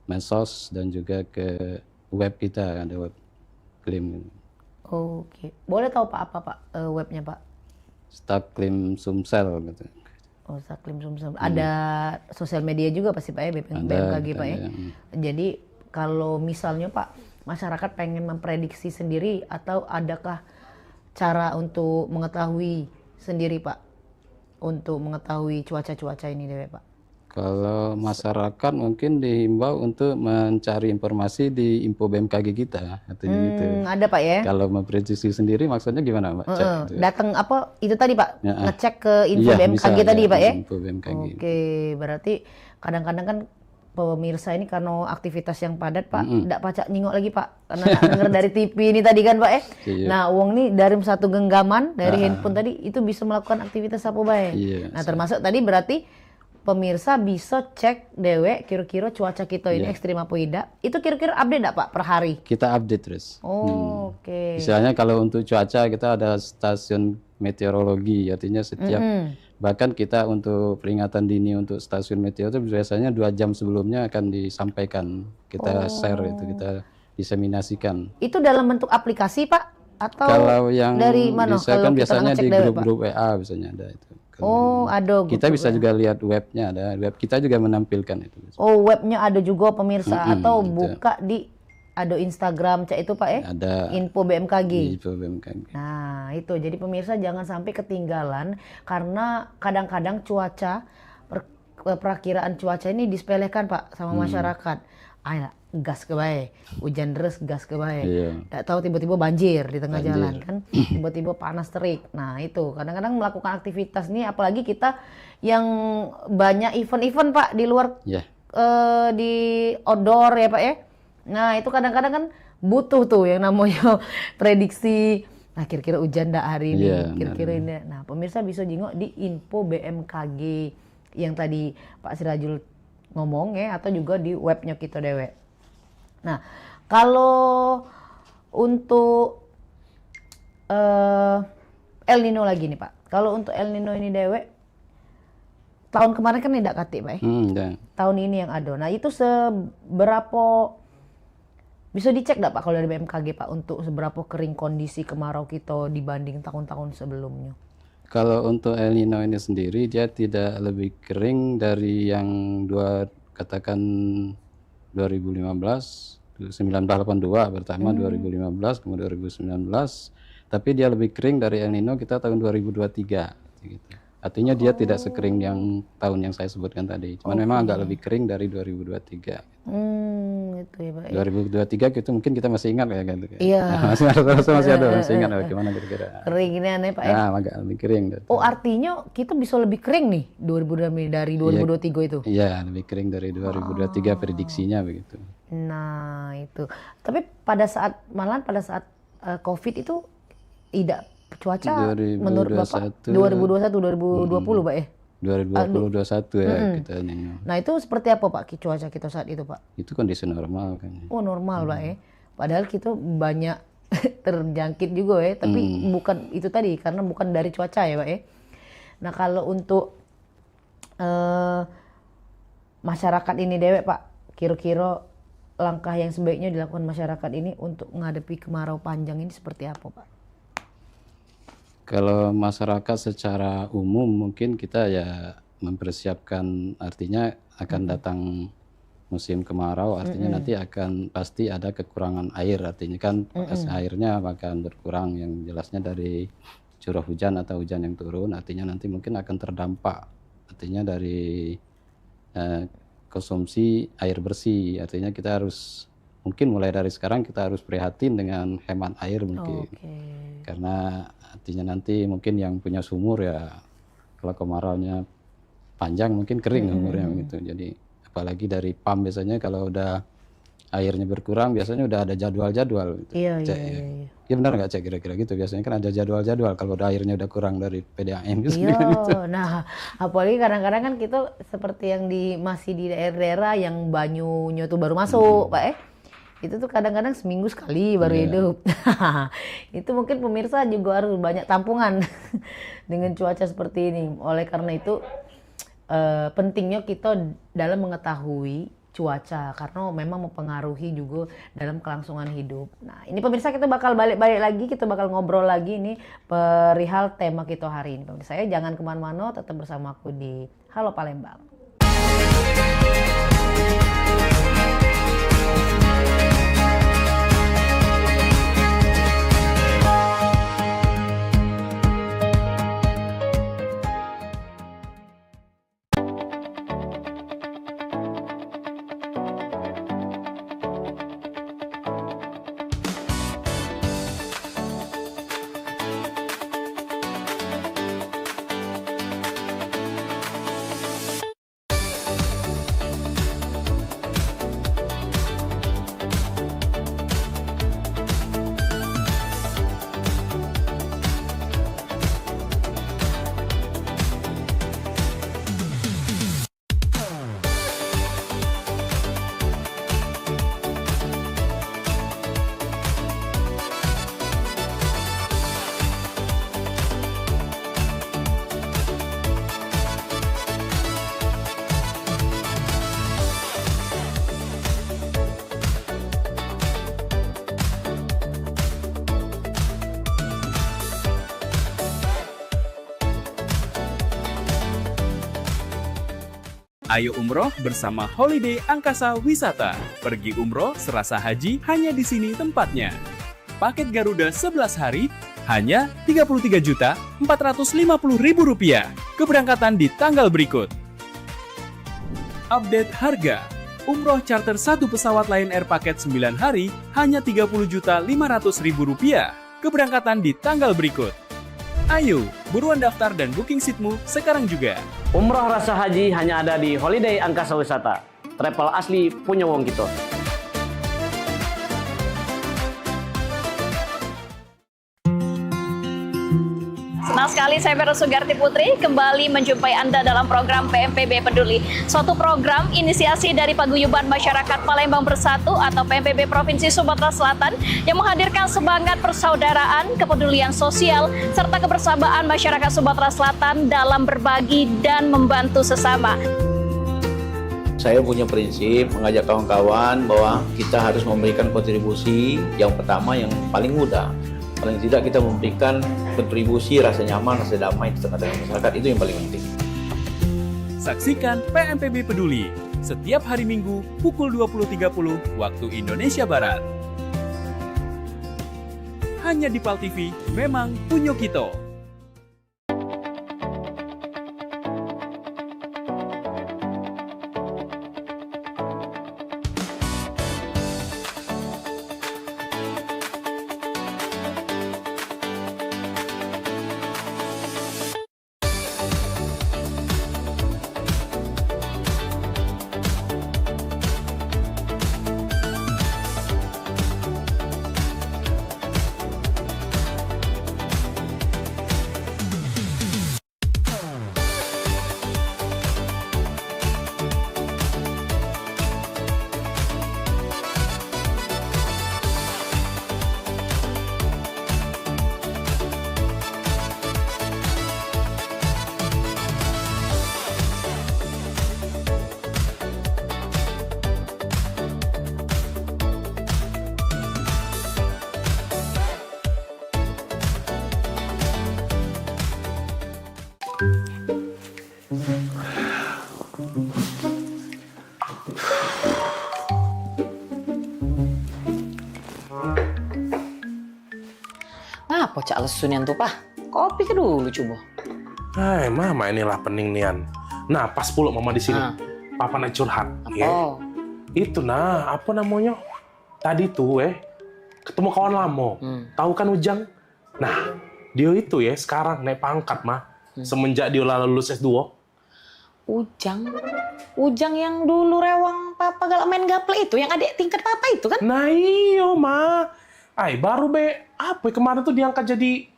medsos dan juga ke web kita, ada web klaim. Oke, boleh tahu Pak apa Pak webnya Pak? Staklim Sumsel gitu. Oh, Staklim Sumsel. Ada sosial media juga pasti Pak ya, BMKG Pak ya. Jadi kalau misalnya Pak, masyarakat pengen memprediksi sendiri atau adakah cara untuk mengetahui sendiri Pak, untuk mengetahui cuaca-cuaca ini deh Pak? Kalau masyarakat mungkin dihimbau untuk mencari informasi di info BMKG kita, artinya gitu. Ada Pak ya. Kalau memprediksi sendiri maksudnya gimana Mbak? Datang apa itu tadi Pak? Ngecek ke info BMKG tadi Pak ya. Info BMKG. Oke, berarti kadang-kadang kan pemirsa ini karena aktivitas yang padat Pak, tidak pacak nengok lagi Pak, karena denger dari TV ini tadi kan Pak ya. Nah uang nih dari satu genggaman dari handphone tadi itu bisa melakukan aktivitas apa baik. Nah termasuk tadi berarti pemirsa bisa cek dewe kira-kira cuaca kita ini ekstrim apa tidak. Itu kira-kira update enggak Pak per hari? Kita update terus. Oke. Misalnya kalau untuk cuaca kita ada stasiun meteorologi, artinya setiap bahkan kita untuk peringatan dini untuk stasiun meteor itu biasanya 2 jam sebelumnya akan disampaikan, kita share itu, kita diseminasikan. Itu dalam bentuk aplikasi Pak atau kalau yang dari mana? Kalau biasanya di grup-grup WA biasanya ada itu. Ada. Kita bisa juga lihat webnya, ada web kita juga menampilkan itu. Webnya ada juga pemirsa atau buka di ada Instagram cak itu Pak ya? Ada. Info BMKG. Info BMKG. Nah itu, jadi pemirsa jangan sampai ketinggalan karena kadang-kadang cuaca, perakiraan cuaca ini disepelekan Pak sama masyarakat. Ayo gas ke bae, hujan deras gas ke bae. Tidak tahu tiba-tiba banjir di tengah jalan kan, tiba-tiba panas terik. Nah itu kadang-kadang melakukan aktivitas nih, apalagi kita yang banyak event-event Pak di luar di outdoor ya Pak ya. Nah itu kadang-kadang kan butuh tuh yang namanya prediksi. Nah kira-kira hujan ndak hari ini, kira-kira ini. Nah pemirsa bisa jengok di info BMKG yang tadi Pak Sirajul ngomong ya, atau juga di webnya kita dewe. Nah kalau untuk El Nino lagi nih Pak, kalau untuk El Nino ini dewe tahun kemarin kan tidak katik Pak ya? Tahun ini yang ada. Nah itu seberapa bisa dicek nggak Pak kalau dari BMKG Pak untuk seberapa kering kondisi kemarau kita dibanding tahun-tahun sebelumnya? Kalau untuk El Nino ini sendiri dia tidak lebih kering dari yang katakan 2015, 1982 pertama 2015 kemudian 2019, tapi dia lebih kering dari El Nino kita tahun 2023 gitu. Artinya dia tidak sekering yang tahun yang saya sebutkan tadi, cuman memang agak lebih kering dari 2023. Itu ya Pak. 2023 itu mungkin kita masih ingat ya kan? Iya. masih ada, masih ingat gimana kira-kira. Kering ini aneh Pak ya? Nah, agak lebih kering. Oh artinya kita bisa lebih kering nih 2023 dari 2023 itu? Iya, lebih kering dari 2023 prediksinya begitu. Nah itu. Tapi pada saat COVID itu tidak cuaca menurut Bapak 2021 2020 Pak ya? 2021 ya kita nengok. Nah itu seperti apa Pak cuaca kita saat itu Pak? Itu kondisi normal kan. Oh normal Pak ya. Padahal kita banyak terjangkit juga ya, tapi bukan itu tadi karena bukan dari cuaca ya Pak ya. Nah kalau untuk masyarakat ini dewek Pak, kira-kira langkah yang sebaiknya dilakukan masyarakat ini untuk menghadapi kemarau panjang ini seperti apa Pak? Kalau masyarakat secara umum mungkin kita ya mempersiapkan, artinya akan datang musim kemarau, artinya nanti akan pasti ada kekurangan air, artinya kan airnya akan berkurang, yang jelasnya dari curah hujan atau hujan yang turun, artinya nanti mungkin akan terdampak, artinya dari konsumsi air bersih, artinya kita harus mungkin mulai dari sekarang kita harus prihatin dengan hemat air mungkin, karena artinya nanti mungkin yang punya sumur ya kalau kemaraunya panjang mungkin kering sumurnya gitu, jadi apalagi dari pam biasanya kalau udah airnya berkurang biasanya udah ada jadwal-jadwal gitu. Iya. Ya benar nggak Cek, kira-kira gitu biasanya kan ada jadwal-jadwal kalau udah airnya udah kurang dari PDAM gitu. Iya, nah apalagi kadang-kadang kan kita seperti yang masih di daerah-daerah yang banyunya tuh baru masuk, Pak itu tuh kadang-kadang seminggu sekali baru hidup. Itu mungkin pemirsa juga harus banyak tampungan dengan cuaca seperti ini. Oleh karena itu pentingnya kita dalam mengetahui cuaca karena memang mempengaruhi juga dalam kelangsungan hidup. Nah ini pemirsa kita bakal balik-balik lagi, kita bakal ngobrol lagi nih perihal tema kita hari ini. Pemirsa saya jangan kemana-mana, tetap bersama aku di Halo Palembang. Ayo umroh bersama Holiday Angkasa Wisata. Pergi umroh serasa haji hanya di sini tempatnya. Paket Garuda 11 hari hanya Rp33.450.000. Keberangkatan di tanggal berikut. Update harga. Umroh charter 1 pesawat Lion Air paket 9 hari hanya Rp30.500.000. Keberangkatan di tanggal berikut. Ayo, buruan daftar dan booking seatmu sekarang juga. Umroh rasa haji hanya ada di Holiday Angkasa Wisata. Travel asli punya wong gitu. Senang sekali saya Vera Sugarti Putri kembali menjumpai Anda dalam program PMPB Peduli. Suatu program inisiasi dari Paguyuban Masyarakat Palembang Bersatu atau PMPB Provinsi Sumatera Selatan yang menghadirkan semangat persaudaraan, kepedulian sosial, serta kebersamaan masyarakat Sumatera Selatan dalam berbagi dan membantu sesama. Saya punya prinsip mengajak kawan-kawan bahwa kita harus memberikan kontribusi yang pertama yang paling mudah. Paling tidak kita memberikan kontribusi rasa nyaman, rasa damai di tengah-tengah masyarakat, itu yang paling penting. Saksikan PMPB Peduli setiap hari Minggu pukul 20.30 waktu Indonesia Barat. Hanya di PAL TV, memang punya kita. cak lesun yang tuh, Pah. Kopi ke dulu coba. Hai, mama inilah pening nian. Nah, pas pula mama di sini. Papa nak curhat. Ya. Itu nah, apa namanya? Tadi tuh ketemu kawan lama. Tahu kan Ujang? Nah, dia itu sekarang naik pangkat, mah. Semenjak dia lulus S2. Ujang yang dulu rewang papa galak main gaple itu, yang adik tingkat papa itu kan? Nah iyo ma, baru kemarin tuh diangkat jadi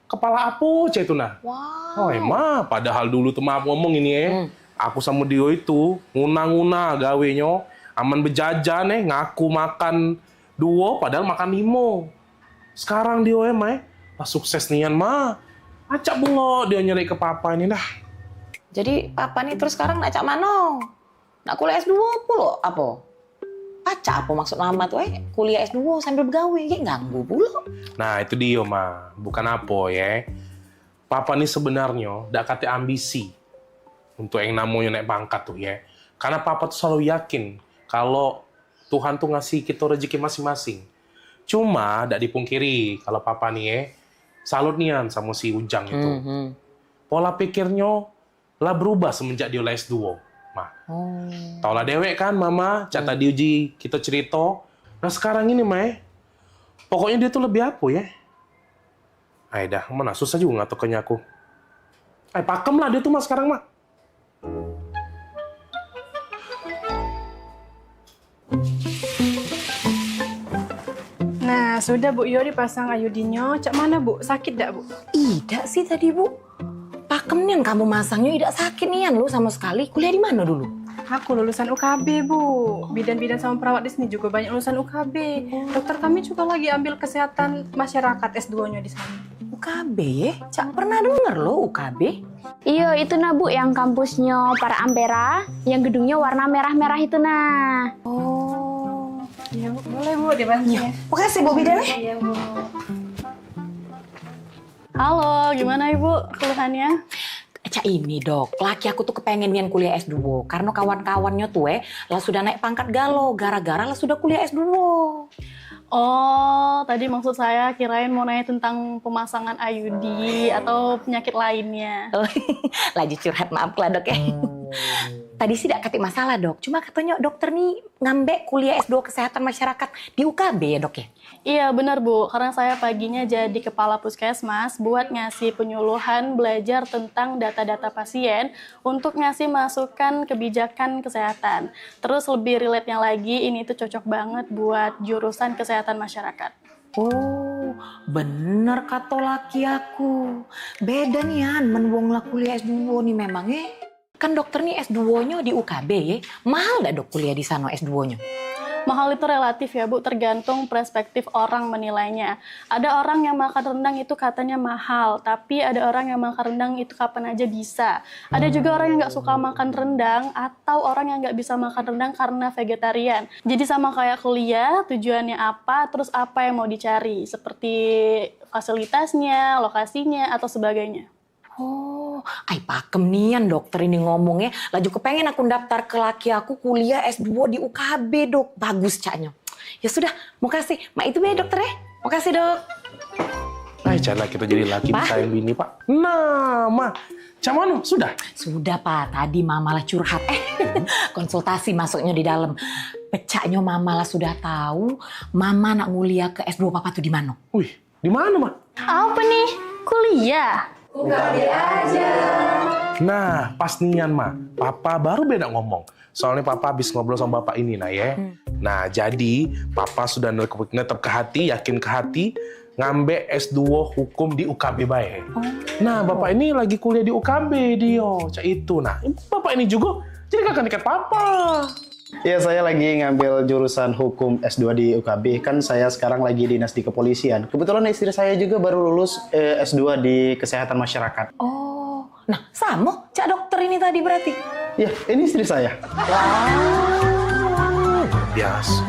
kepala Apoc itu nah. Wow. Ma, padahal dulu tuh maaf ngomong ini aku sama dia itu nguna-nguna gawenya, aman bejajan ngaku makan 2 padahal makan 5. Sekarang dia sukses nian ma, acak bungo dia nyari ke papa ini dah. Jadi papa nih terus sekarang nak cak mano? Nak kuliah S2 pula apa? Acak apa maksud mama tuh kuliah S2 sambil bergawe, kayak ganggu pula. Nah itu dia ma, bukan apa Papa nih sebenarnya dak kate ambisi untuk yang namanya naik pangkat tuh Karena papa tuh selalu yakin kalau Tuhan tuh ngasih kita rezeki masing-masing. Cuma dak dipungkiri kalau papa nih salut nian sama si Ujang itu. Pola pikirnya lah berubah semenjak dia S2. Mah. Tau lah dewek kan mama, cata diuji kita cerita. Nah sekarang ini pokoknya dia tuh lebih apa dah, mana susah juga ngatokannya aku. Pakem lah dia tuh mah sekarang mah. Nah, sudah Bu Yo dipasang ayudinyo. Cak mana Bu? Sakit dak Bu? Tidak sih tadi Bu. Pakem nian kamu masangnya tidak sakit nian lu sama sekali. Kuliah di mana dulu? Aku lulusan UKB Bu. Bidan-bidan sama perawat di sini juga banyak lulusan UKB. Dokter kami juga lagi ambil kesehatan masyarakat S2-nya di sana. UKB Cak pernah denger lo UKB? Iya, itu nah Bu yang kampusnya para Ampera, yang gedungnya warna merah-merah itu nah. Oh, iya Bu, boleh Bu dibantu ya. Makasih Bu Bidan. Iya Bu. Halo, gimana Ibu keluhannya? Cak ini dok, laki aku tuh kepengen nian kuliah S2 karena kawan-kawannya tuh lah sudah naik pangkat galau gara-gara lah sudah kuliah S2. Oh, tadi maksud saya kirain mau nanya tentang pemasangan IUD atau penyakit lainnya. Lagi curhat, maaf lah dok Tadi sih tidak kata masalah dok, cuma katanya dokter nih ngambek kuliah S2 kesehatan masyarakat di UKB ya dok ya? Iya benar Bu, karena saya paginya jadi kepala puskesmas buat ngasih penyuluhan belajar tentang data-data pasien untuk ngasih masukan kebijakan kesehatan. Terus lebih relate-nya lagi, ini tuh cocok banget buat jurusan kesehatan masyarakat. Oh, bener kata laki aku. Beda nian, menwong lah kuliah S2 nih memangnya. Kan dokter nih S2-nya di UKB mahal gak dok kuliah di sana S2-nya? Mahal itu relatif ya Bu, tergantung perspektif orang menilainya. Ada orang yang makan rendang itu katanya mahal, tapi ada orang yang makan rendang itu kapan aja bisa. Ada juga orang yang nggak suka makan rendang, atau orang yang nggak bisa makan rendang karena vegetarian. Jadi sama kayak kuliah, tujuannya apa, terus apa yang mau dicari, seperti fasilitasnya, lokasinya, atau sebagainya. Oh, pakem nian dokter ini ngomongnya. Laju kepengen aku daftar ke laki aku kuliah S2 di UKB dok. Bagus caknya. Ya sudah, makasih. Itu ya dokter ya. Makasih dok. Jangan kita jadi laki disayang bini pak. Nah, ma. Camano, sudah? Sudah pak, tadi mama lah curhat. Konsultasi masuknya di dalam. Pecahnya mama lah sudah tahu. Mama nak nguliah ke S2 papa tuh di mana? Wih, di mana ma? Apa nih? Kuliah? UKB aja. Nah, pas nian ma, papa baru beda ngomong. Soalnya papa habis ngobrol sama bapak ini Nah, jadi papa sudah netep ke hati, yakin ke hati, ngambil S2 hukum di UKB bae. Nah, bapak ini lagi kuliah di UKB dia, cak itu. Nah, bapak ini juga jadi kakak tingkat papa. Iya, saya lagi ngambil jurusan hukum S2 di UKB. Kan saya sekarang lagi dinas di kepolisian. Kebetulan istri saya juga baru lulus S2 di kesehatan masyarakat. Oh, nah sama cak dokter ini tadi berarti? Iya, ini istri saya. Wow, biasa.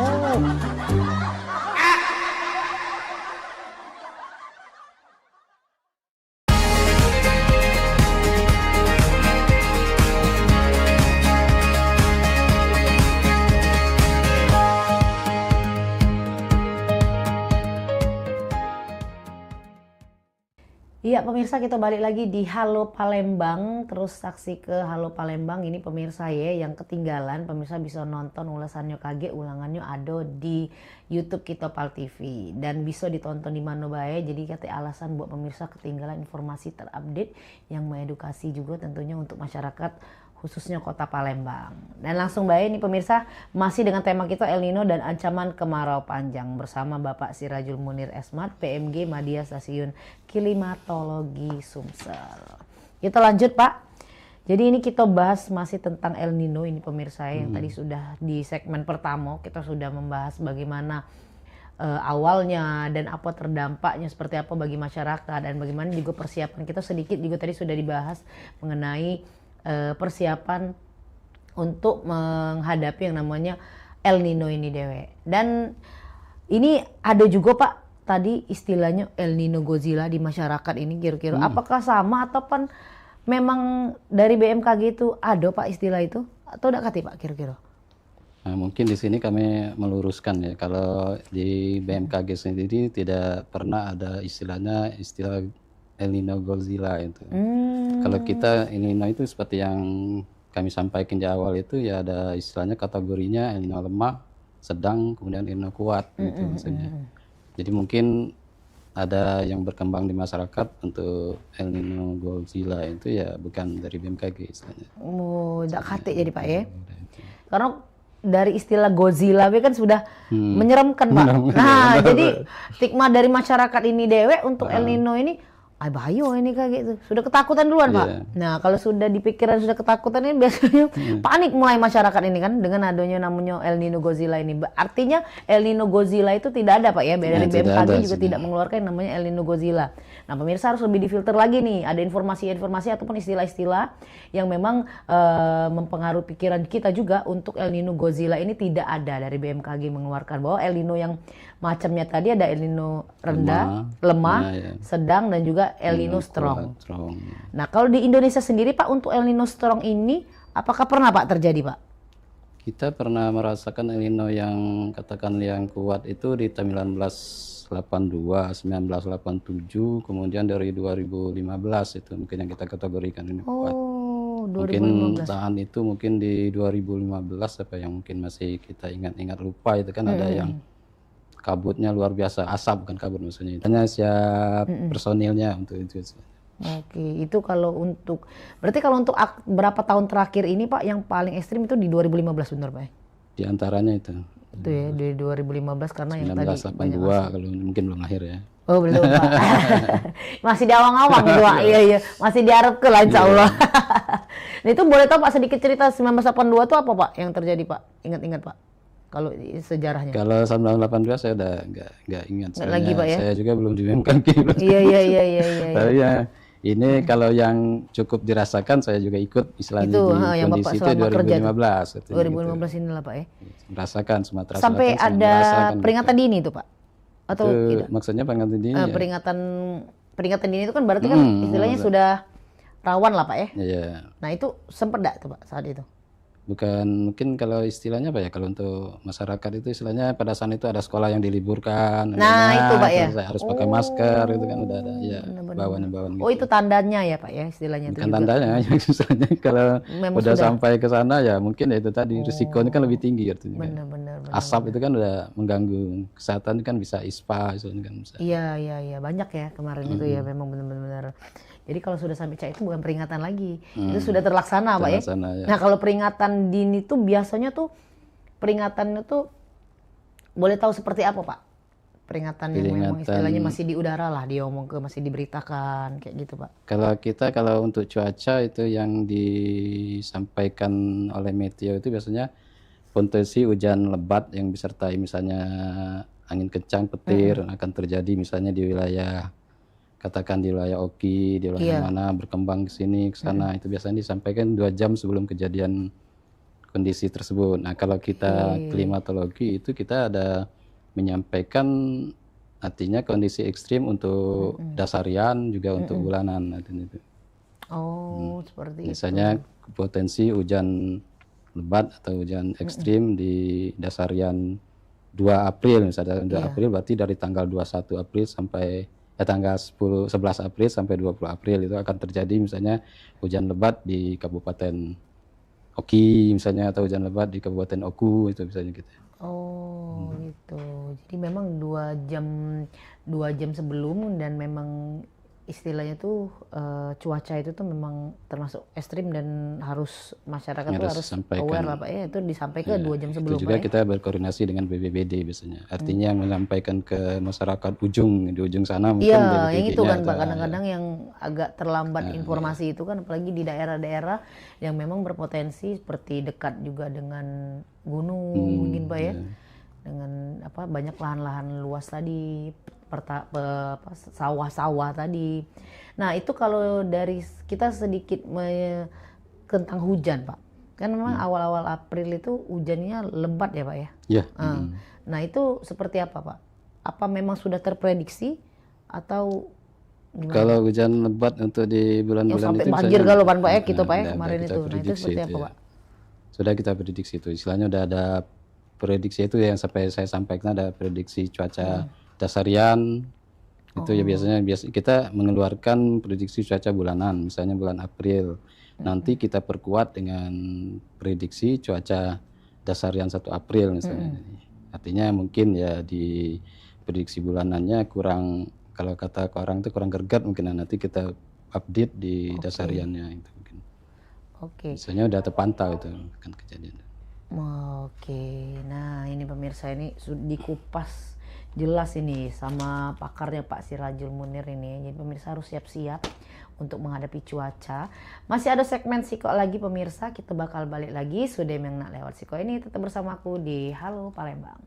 Iya pemirsa, kita balik lagi di Halo Palembang, terus saksi ke Halo Palembang ini pemirsa ya yang ketinggalan, pemirsa bisa nonton ulasannya KG, ulangannya ada di YouTube kita Pal TV dan bisa ditonton di mana bae. Jadi kata alasan buat pemirsa ketinggalan informasi terupdate yang mengedukasi juga tentunya untuk masyarakat khususnya kota Palembang. Dan langsung baik nih pemirsa, masih dengan tema kita El Nino dan ancaman kemarau panjang bersama Bapak Sirajul Munir Esmat, PMG Madya Stasiun Klimatologi Sumsel. Kita lanjut Pak. Jadi ini kita bahas masih tentang El Nino ini pemirsa yang tadi sudah di segmen pertama kita sudah membahas bagaimana awalnya dan apa terdampaknya seperti apa bagi masyarakat dan bagaimana juga persiapan kita sedikit juga tadi sudah dibahas mengenai persiapan untuk menghadapi yang namanya El Nino ini dewe. Dan ini ada juga Pak tadi istilahnya El Nino Godzilla di masyarakat ini kira-kira apakah sama ataupun memang dari BMKG itu ada Pak istilah itu atau enggak kati Pak kira-kira? Nah, mungkin di sini kami meluruskan ya, kalau di BMKG sendiri tidak pernah ada istilah El Nino Godzilla itu. Kalau kita El Nino itu seperti yang kami sampaikan di awal itu ya ada istilahnya kategorinya El Nino lemah, sedang, kemudian El Nino kuat gitu maksudnya. Jadi mungkin ada yang berkembang di masyarakat untuk El Nino Godzilla itu ya bukan dari BMKG istilahnya. Oh, tidak kate jadi Pak ya. Karena dari istilah Godzilla kan sudah menyeramkan Pak. Nah, jadi stigma dari masyarakat ini dewe untuk El Nino ini bahaya ini kayak gitu. Sudah ketakutan duluan Pak. Nah kalau sudah di pikiran sudah ketakutan ini biasanya panik mulai masyarakat ini kan dengan adanya namanya El Nino Godzilla ini. Artinya El Nino Godzilla itu tidak ada Pak ya. Dari BMKG juga tidak mengeluarkan yang namanya El Nino Godzilla. Nah pemirsa harus lebih difilter lagi nih. Ada informasi-informasi ataupun istilah-istilah yang memang mempengaruhi pikiran kita juga untuk El Nino Godzilla ini tidak ada dari BMKG mengeluarkan bahwa El Nino yang macamnya tadi ada El Nino rendah, lemah, sedang dan juga El Nino strong. Nah kalau di Indonesia sendiri Pak untuk El Nino strong ini apakah pernah Pak terjadi Pak? Kita pernah merasakan El Nino yang katakan yang kuat itu di tahun 1982, 1987, kemudian dari 2015 itu mungkin yang kita kategorikan ini kuat. Mungkin tahan itu mungkin di 2015 apa yang mungkin masih kita ingat-ingat lupa itu kan ada yang kabutnya luar biasa, asap bukan kabut maksudnya. Hanya siap personilnya untuk itu. Oke, itu kalau untuk berarti kalau untuk berapa tahun terakhir ini Pak yang paling ekstrim itu di 2015 benar Pak? Di antaranya itu. Itu ya di 2015 karena yang tadi 1982 kalau mungkin belum lahir ya. Oh belum Pak. Masih di awang-awang itu Pak. Iya. Masih diharap ke lah insya Allah. Nah itu boleh tahu Pak sedikit cerita 1982 itu apa Pak yang terjadi Pak? Ingat-ingat Pak. Kalau sejarahnya. Kalau 1982 saya udah nggak ingat. Lagi Pak ya. Saya juga belum di BMKG. Iya. Tapi ya ini kalau yang cukup dirasakan saya juga ikut istilahnya itu, di yang kondisi Bapak itu 2015. 2015 inilah Pak ya. Merasakan Sumatera sampai Selatan. Ada peringatan dini itu Pak? Atau itu, tidak? maksudnya peringatan dini ya? Peringatan dini itu kan berarti kan istilahnya sudah rawan lah Pak ya? Iya. Nah itu sempat enggak tuh Pak saat itu? Bukan, mungkin kalau istilahnya apa ya, kalau untuk masyarakat itu istilahnya pada saat itu ada sekolah yang diliburkan. Nah itu Pak ya? Saya harus pakai masker, itu kan udah ada ya bawaan-bawaan gitu. Oh itu tandanya ya Pak ya istilahnya? Bukan tandanya, istilahnya kalau memang udah sudah sampai ke sana ya mungkin ya itu tadi risikonya kan lebih tinggi artinya. Benar. Asap itu kan udah mengganggu kesehatan kan bisa ISPA, itu kan bisa. Iya banyak ya kemarin itu ya memang benar-benar. Jadi kalau sudah sampai cak itu bukan peringatan lagi, itu sudah terlaksana Pak ya. Ya. Nah kalau peringatan dini tuh biasanya tuh peringatannya tuh boleh tahu seperti apa Pak? Peringatan yang memang istilahnya masih di udara lah, diomong ke masih diberitakan kayak gitu Pak. Kalau untuk cuaca itu yang disampaikan oleh Meteo itu biasanya potensi hujan lebat yang disertai misalnya angin kencang, petir akan terjadi misalnya di wilayah katakan di wilayah Oki, di wilayah mana berkembang ke sini ke sana itu biasanya disampaikan 2 jam sebelum kejadian kondisi tersebut. Nah, kalau kita klimatologi itu kita ada menyampaikan artinya kondisi ekstrim untuk dasarian juga untuk bulanan artinya itu. Oh, seperti itu. Misalnya potensi hujan lebat atau hujan ekstrim di dasarian 2 April misalnya 2 April berarti dari tanggal 21 April sampai tanggal 11 April sampai 20 April itu akan terjadi misalnya hujan lebat di Kabupaten Oki misalnya, atau hujan lebat di Kabupaten Oku, itu misalnya gitu. Oh gitu. Jadi memang 2 jam sebelum, dan memang istilahnya tuh cuaca itu tuh memang termasuk ekstrim dan harus masyarakat tuh harus aware lah Pak ya, itu disampaikan 2 jam sebelum. Itu juga Pak, kita berkoordinasi dengan BPBD biasanya. Artinya menyampaikan ke masyarakat di ujung sana mungkin iya, yang itu BPBD-nya kan Pak, kadang-kadang yang agak terlambat informasi itu kan, apalagi di daerah-daerah yang memang berpotensi seperti dekat juga dengan gunung mungkin Pak ya. Dengan banyak lahan-lahan luas tadi, sawah-sawah tadi. Nah itu kalau dari kita sedikit tentang hujan Pak, kan memang awal-awal April itu hujannya lebat ya Pak ya? Iya. Nah itu seperti apa Pak? Apa memang sudah terprediksi atau gimana? Kalau hujan lebat untuk di bulan-bulan sampai itu banjir kalau Pak ya, gitu Pak ya kemarin itu. Nah itu seperti apa Pak? Sudah kita prediksi itu, istilahnya udah ada prediksi itu yang sampai saya sampaikan, ada prediksi cuaca dasarian itu ya biasanya kita mengeluarkan prediksi cuaca bulanan, misalnya bulan April nanti kita perkuat dengan prediksi cuaca dasarian 1 April misalnya. Artinya mungkin ya di prediksi bulanannya kurang, kalau kata orang itu kurang greget mungkin, nanti kita update di dasariannya itu mungkin. Misalnya udah terpantau itu kan kejadian. Oke, nah ini pemirsa, ini sudah dikupas jelas ini sama pakarnya Pak Sirajul Munir ini. Jadi pemirsa harus siap-siap untuk menghadapi cuaca. Masih ada segmen Siko lagi pemirsa, kita bakal balik lagi. Sudah yang nak lewat Siko ini tetap bersama aku di Halo Palembang.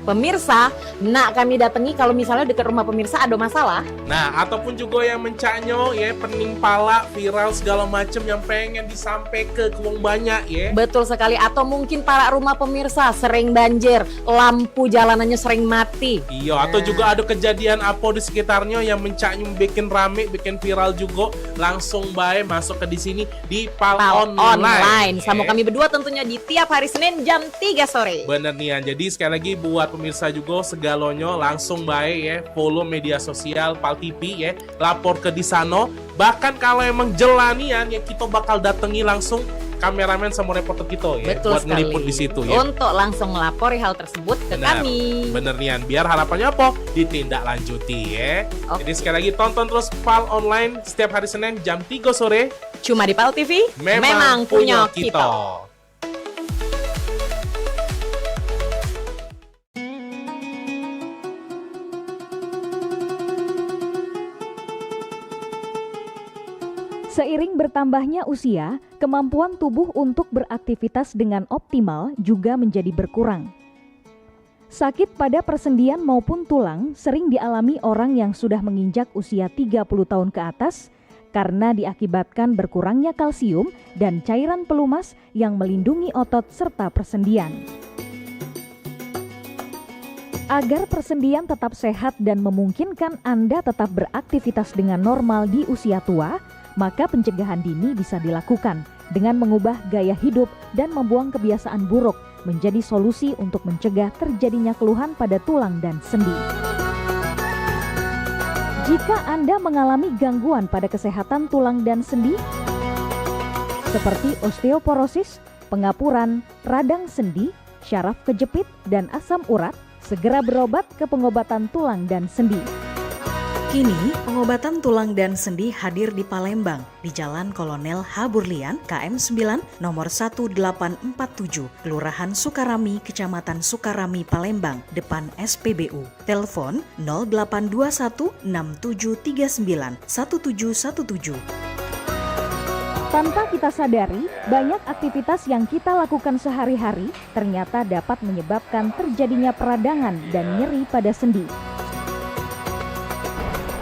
Pemirsa, nak kami datangi kalau misalnya dekat rumah pemirsa ada masalah. Nah, ataupun juga yang mencaknyo ya, pening pala, viral segala macam yang pengen disampaikan ke wong banyak ya. Betul sekali, atau mungkin para rumah pemirsa sering banjir, lampu jalanannya sering mati. Iya, atau juga ada kejadian apa di sekitarnya yang mencaknyo bikin rame, bikin viral juga, langsung baik masuk ke di sini di Pal Online. Sama kami berdua tentunya di tiap hari Senin jam 3 sore. Bener nih, jadi sekali lagi buat pemirsa juga segalonyo langsung baik ya, follow media sosial Pal TV ya, lapor ke di sana. Bahkan kalau emang jelanian ya, kita bakal datangi langsung kameramen sama reporter kita ya. Betul buat sekali. ngeliput di situ ya. Untuk langsung melapori hal tersebut ke kami. Bener nian, biar harapannya apa? Ditindaklanjuti ya. Jadi sekali lagi tonton terus Pal Online setiap hari Senin jam 3 sore. Cuma di Pal TV, memang punya kita. Seiring bertambahnya usia, kemampuan tubuh untuk beraktivitas dengan optimal juga menjadi berkurang. Sakit pada persendian maupun tulang sering dialami orang yang sudah menginjak usia 30 tahun ke atas karena diakibatkan berkurangnya kalsium dan cairan pelumas yang melindungi otot serta persendian. Agar persendian tetap sehat dan memungkinkan Anda tetap beraktivitas dengan normal di usia tua, maka pencegahan dini bisa dilakukan dengan mengubah gaya hidup dan membuang kebiasaan buruk menjadi solusi untuk mencegah terjadinya keluhan pada tulang dan sendi. Jika Anda mengalami gangguan pada kesehatan tulang dan sendi, seperti osteoporosis, pengapuran, radang sendi, syaraf kejepit, dan asam urat, segera berobat ke pengobatan tulang dan sendi. Kini, pengobatan tulang dan sendi hadir di Palembang, di Jalan Kolonel H. Burlian, KM 9, nomor 1847, Kelurahan Sukarami, Kecamatan Sukarami, Palembang, depan SPBU. Telepon 0821 6739 1717. Tanpa kita sadari, banyak aktivitas yang kita lakukan sehari-hari ternyata dapat menyebabkan terjadinya peradangan dan nyeri pada sendi.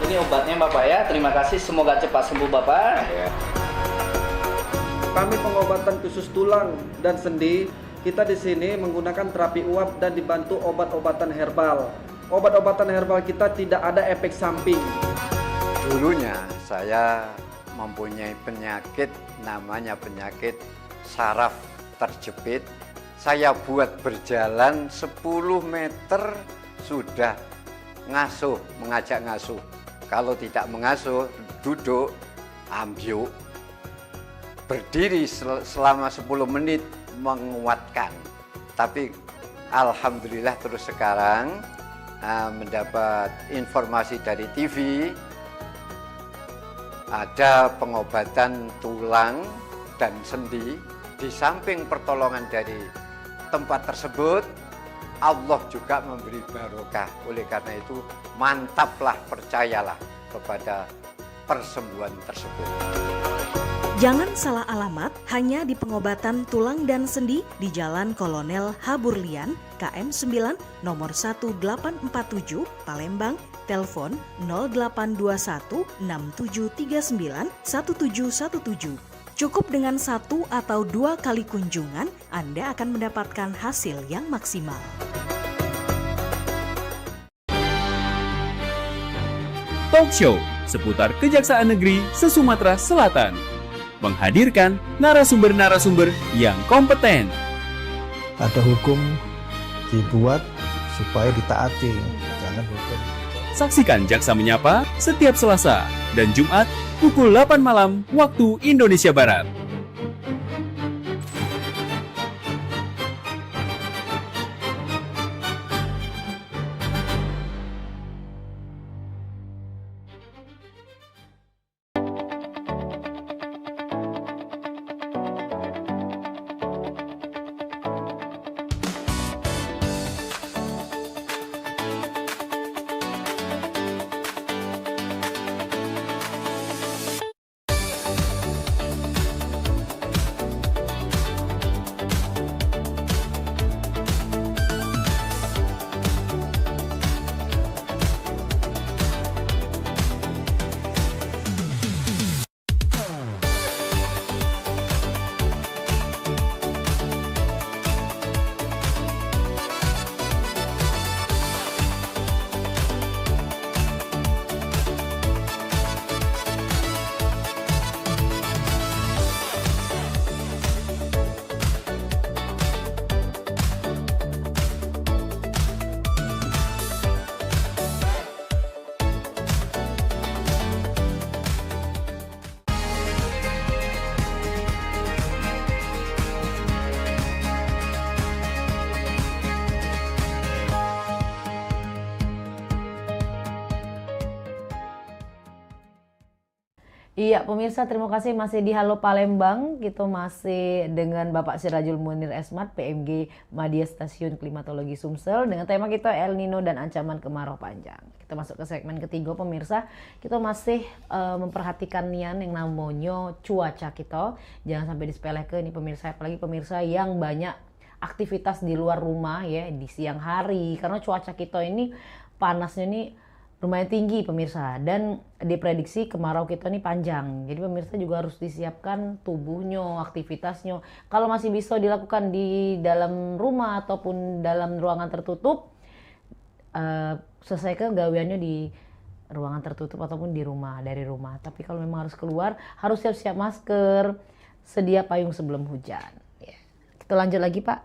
Ini obatnya Bapak ya, terima kasih, semoga cepat sembuh Bapak. Kami pengobatan khusus tulang dan sendi, kita di sini menggunakan terapi uap dan dibantu obat-obatan herbal. Obat-obatan herbal kita tidak ada efek samping. Dulunya saya mempunyai penyakit namanya penyakit saraf terjepit. Saya buat berjalan 10 meter sudah ngasuh, mengajak ngasuh. Kalau tidak mengasuh, duduk, ambyuk, berdiri selama 10 menit menguatkan. Tapi alhamdulillah terus sekarang mendapat informasi dari TV, ada pengobatan tulang dan sendi. Di samping pertolongan dari tempat tersebut, Allah juga memberi barokah. Oleh karena itu, mantaplah, percayalah kepada persembuhan tersebut. Jangan salah alamat, hanya di pengobatan tulang dan sendi di Jalan Kolonel H. Burlian, KM 9, nomor 1847, Palembang, telepon 0821 6739 1717. Cukup dengan 1 atau 2 kali kunjungan, Anda akan mendapatkan hasil yang maksimal. Talk Show seputar Kejaksaan Negeri se-Sumatera Selatan. Menghadirkan narasumber-narasumber yang kompeten. Ada hukum dibuat supaya ditaati, jangan hukum. Saksikan Jaksa Menyapa setiap Selasa dan Jumat pukul 8 malam waktu Indonesia Barat. Iya pemirsa, terima kasih masih di Halo Palembang. Kita masih dengan Bapak Sirajul Munir Esmat, PMG Madya Stasiun Klimatologi Sumsel, dengan tema kita El Nino dan Ancaman Kemarau Panjang. Kita masuk ke segmen ketiga pemirsa. Kita masih memperhatikan yang namanya cuaca kita. Jangan sampai disepelekan ini pemirsa, apalagi pemirsa yang banyak aktivitas di luar rumah ya di siang hari, karena cuaca kita ini panasnya nih lumayan tinggi pemirsa, dan diprediksi kemarau kita nih panjang. Jadi pemirsa juga harus disiapkan tubuhnya, aktivitasnya. Kalau masih bisa dilakukan di dalam rumah ataupun dalam ruangan tertutup, selesaikan gaweannya di ruangan tertutup ataupun di rumah, dari rumah. Tapi kalau memang harus keluar, harus siap-siap masker, sedia payung sebelum hujan. Ya. Kita lanjut lagi Pak.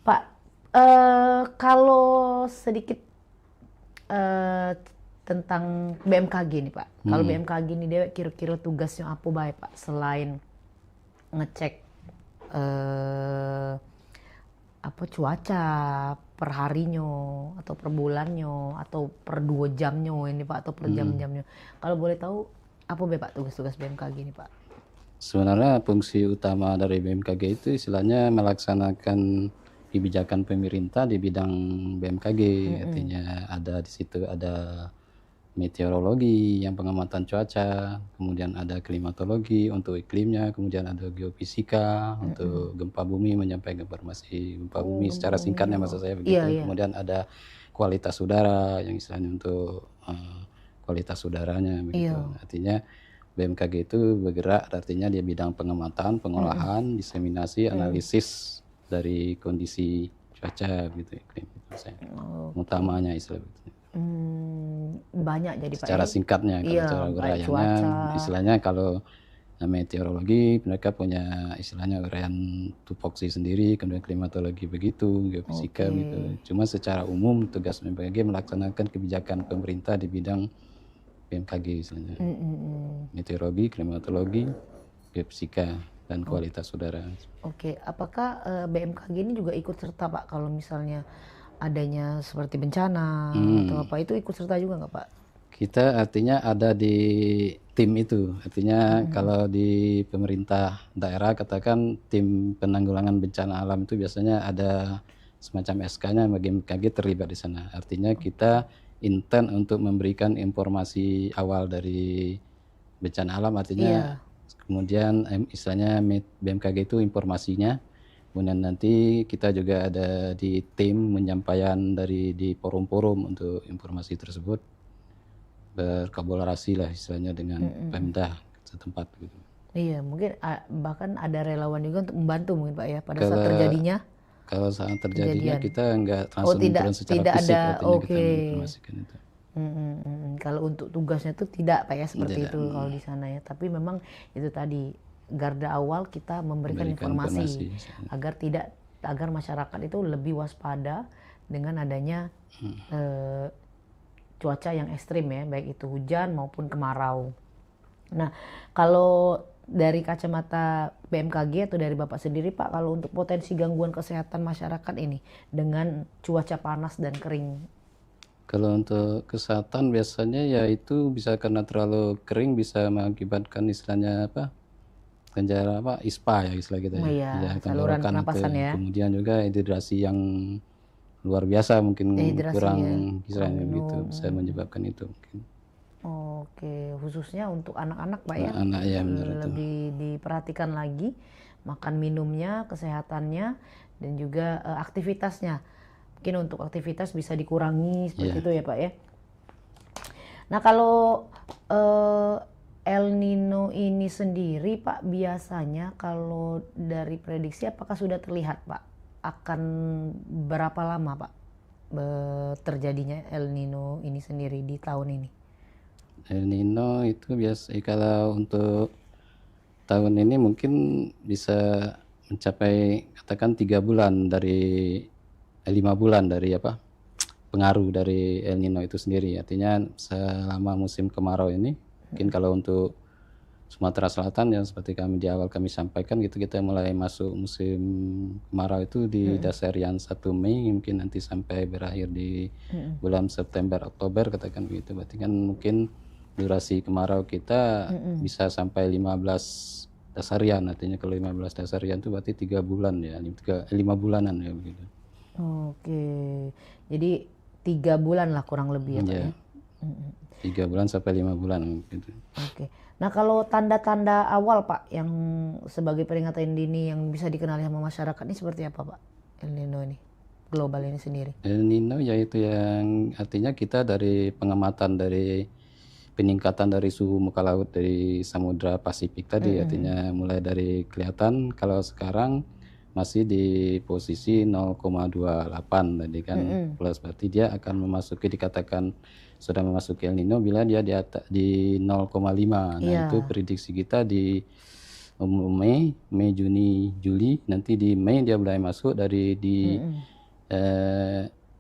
Pak, kalau sedikit tentang BMKG nih Pak. Kalau BMKG ini dewek kira-kira tugasnya apa baik Pak selain ngecek apa cuaca per harinya atau per bulannya atau per 2 jamnya ini Pak atau per jam-jamnya. Kalau boleh tahu apa Pak tugas-tugas BMKG ini Pak? Sebenarnya fungsi utama dari BMKG itu istilahnya melaksanakan kebijakan pemerintah di bidang BMKG. Artinya ada di situ ada meteorologi yang pengamatan cuaca, kemudian ada klimatologi untuk iklimnya, kemudian ada geofisika untuk gempa bumi, menyampaikan informasi gempa bumi secara singkatnya maksud saya begitu. Kemudian ada kualitas udara yang istilahnya untuk kualitas udaranya begitu. Artinya BMKG itu bergerak artinya di bidang pengamatan, pengolahan, diseminasi, analisis dari kondisi cuaca gitu iklim itu saya. Utamanya istilah begitu. Banyak jadi Pak. Secara singkatnya kalau cara uraiannya istilahnya kalau meteorologi mereka punya istilahnya uraian tupoksi sendiri, kemudian klimatologi begitu, geofisika gitu. Cuma secara umum tugas BMKG melaksanakan kebijakan pemerintah di bidang BMKG istilahnya. Meteorologi, klimatologi, geofisika dan kualitas udara. Apakah BMKG ini juga ikut serta Pak kalau misalnya adanya seperti bencana atau apa itu ikut serta juga nggak Pak? Kita artinya ada di tim itu, artinya kalau di pemerintah daerah katakan tim penanggulangan bencana alam itu biasanya ada semacam SK-nya bagi BMKG terlibat di sana. Artinya kita intent untuk memberikan informasi awal dari bencana alam, artinya kemudian istilahnya BMKG itu informasinya. Kemudian nanti kita juga ada di tim menyampaikan di forum-forum untuk informasi tersebut berkolaborasi lah istilahnya dengan Pemda setempat gitu. Iya, mungkin bahkan ada relawan juga untuk membantu mungkin Pak ya pada saat terjadinya. Kalau saat terjadinya kita nggak langsung turun secara tidak fisik, ada, artinya kita menginformasikan itu. Kalau untuk tugasnya itu tidak Pak ya seperti itu kalau di sana ya. Tapi memang itu tadi garda awal kita memberikan informasi agar masyarakat itu lebih waspada dengan adanya cuaca yang ekstrim ya, baik itu hujan maupun kemarau. Nah, kalau dari kacamata BMKG atau dari Bapak sendiri Pak, kalau untuk potensi gangguan kesehatan masyarakat ini dengan cuaca panas dan kering. Kalau untuk kesehatan biasanya ya itu bisa karena terlalu kering bisa mengakibatkan istilahnya apa? Kenjara ISPA ya istilah kita ya. Saluran pernapasan ya. Kemudian juga dehidrasi yang luar biasa mungkin kurang kisahnya gitu bisa menyebabkan itu mungkin. Khususnya untuk anak-anak Pak ya. Anak ya benar lebih diperhatikan lagi makan minumnya, kesehatannya dan juga aktivitasnya. Mungkin untuk aktivitas bisa dikurangi seperti itu ya Pak ya. Nah, kalau El Nino ini sendiri Pak biasanya kalau dari prediksi apakah sudah terlihat Pak akan berapa lama Pak terjadinya El Nino ini sendiri di tahun ini? El Nino itu biasa kalau untuk tahun ini mungkin bisa mencapai katakan 3 bulan dari 5 bulan dari pengaruh dari El Nino itu sendiri. Artinya selama musim kemarau ini mungkin kalau untuk Sumatera Selatan yang seperti di awal kami sampaikan gitu kita mulai masuk musim kemarau itu di dasarian 1 Mei mungkin nanti sampai berakhir di bulan September Oktober katakan begitu. Berarti kan mungkin durasi kemarau kita bisa sampai 15 dasarian. Artinya kalau 15 dasarian itu berarti 3 bulan ya, 5 bulanan ya begitu. Jadi 3 bulan lah kurang lebih ya Pak ya. 3 bulan sampai 5 bulan gitu. Nah, kalau tanda-tanda awal Pak yang sebagai peringatan dini yang bisa dikenali sama masyarakat ini seperti apa Pak? El Nino ini global ini sendiri. El Nino yaitu yang artinya kita dari pengamatan dari peningkatan dari suhu muka laut dari Samudra Pasifik tadi artinya mulai dari kelihatan kalau sekarang masih di posisi 0,28 tadi kan plus berarti dia akan memasuki dikatakan sudah memasuki El Nino bila dia di 0,5. Nah, itu prediksi kita di Mei, Juni, Juli. Nanti di Mei dia mulai masuk dari di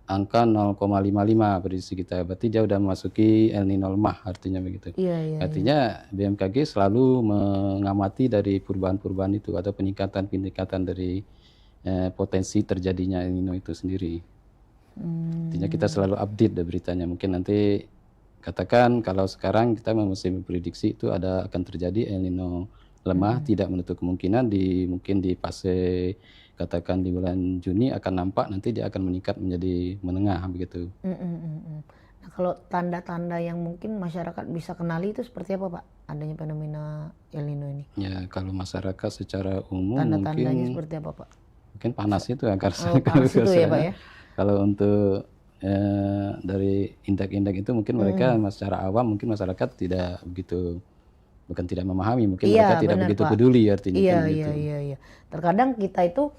angka 0,55 prediksi kita. Berarti dia udah memasuki El Nino lemah, artinya begitu. Artinya BMKG selalu mengamati dari perubahan-perubahan itu atau peningkatan-peningkatan dari potensi terjadinya El Nino itu sendiri. Artinya kita selalu update beritanya. Mungkin nanti katakan kalau sekarang kita masih memprediksi itu akan terjadi El Nino lemah, tidak menutup kemungkinan mungkin di fase katakan di bulan Juni akan nampak nanti dia akan meningkat menjadi menengah begitu. Nah, kalau tanda-tanda yang mungkin masyarakat bisa kenali itu seperti apa, Pak? Adanya fenomena El Nino ini? Ya, kalau masyarakat secara umum Tanda-tandanya mungkin seperti apa, Pak? mungkin panas itu agar panas itu ya, Pak ya. Kalau untuk dari indeks-indeks itu mungkin mereka secara awam mungkin masyarakat tidak begitu, bukan tidak memahami, mungkin mereka tidak begitu Pak. peduli artinya. Iya. Terkadang kita itu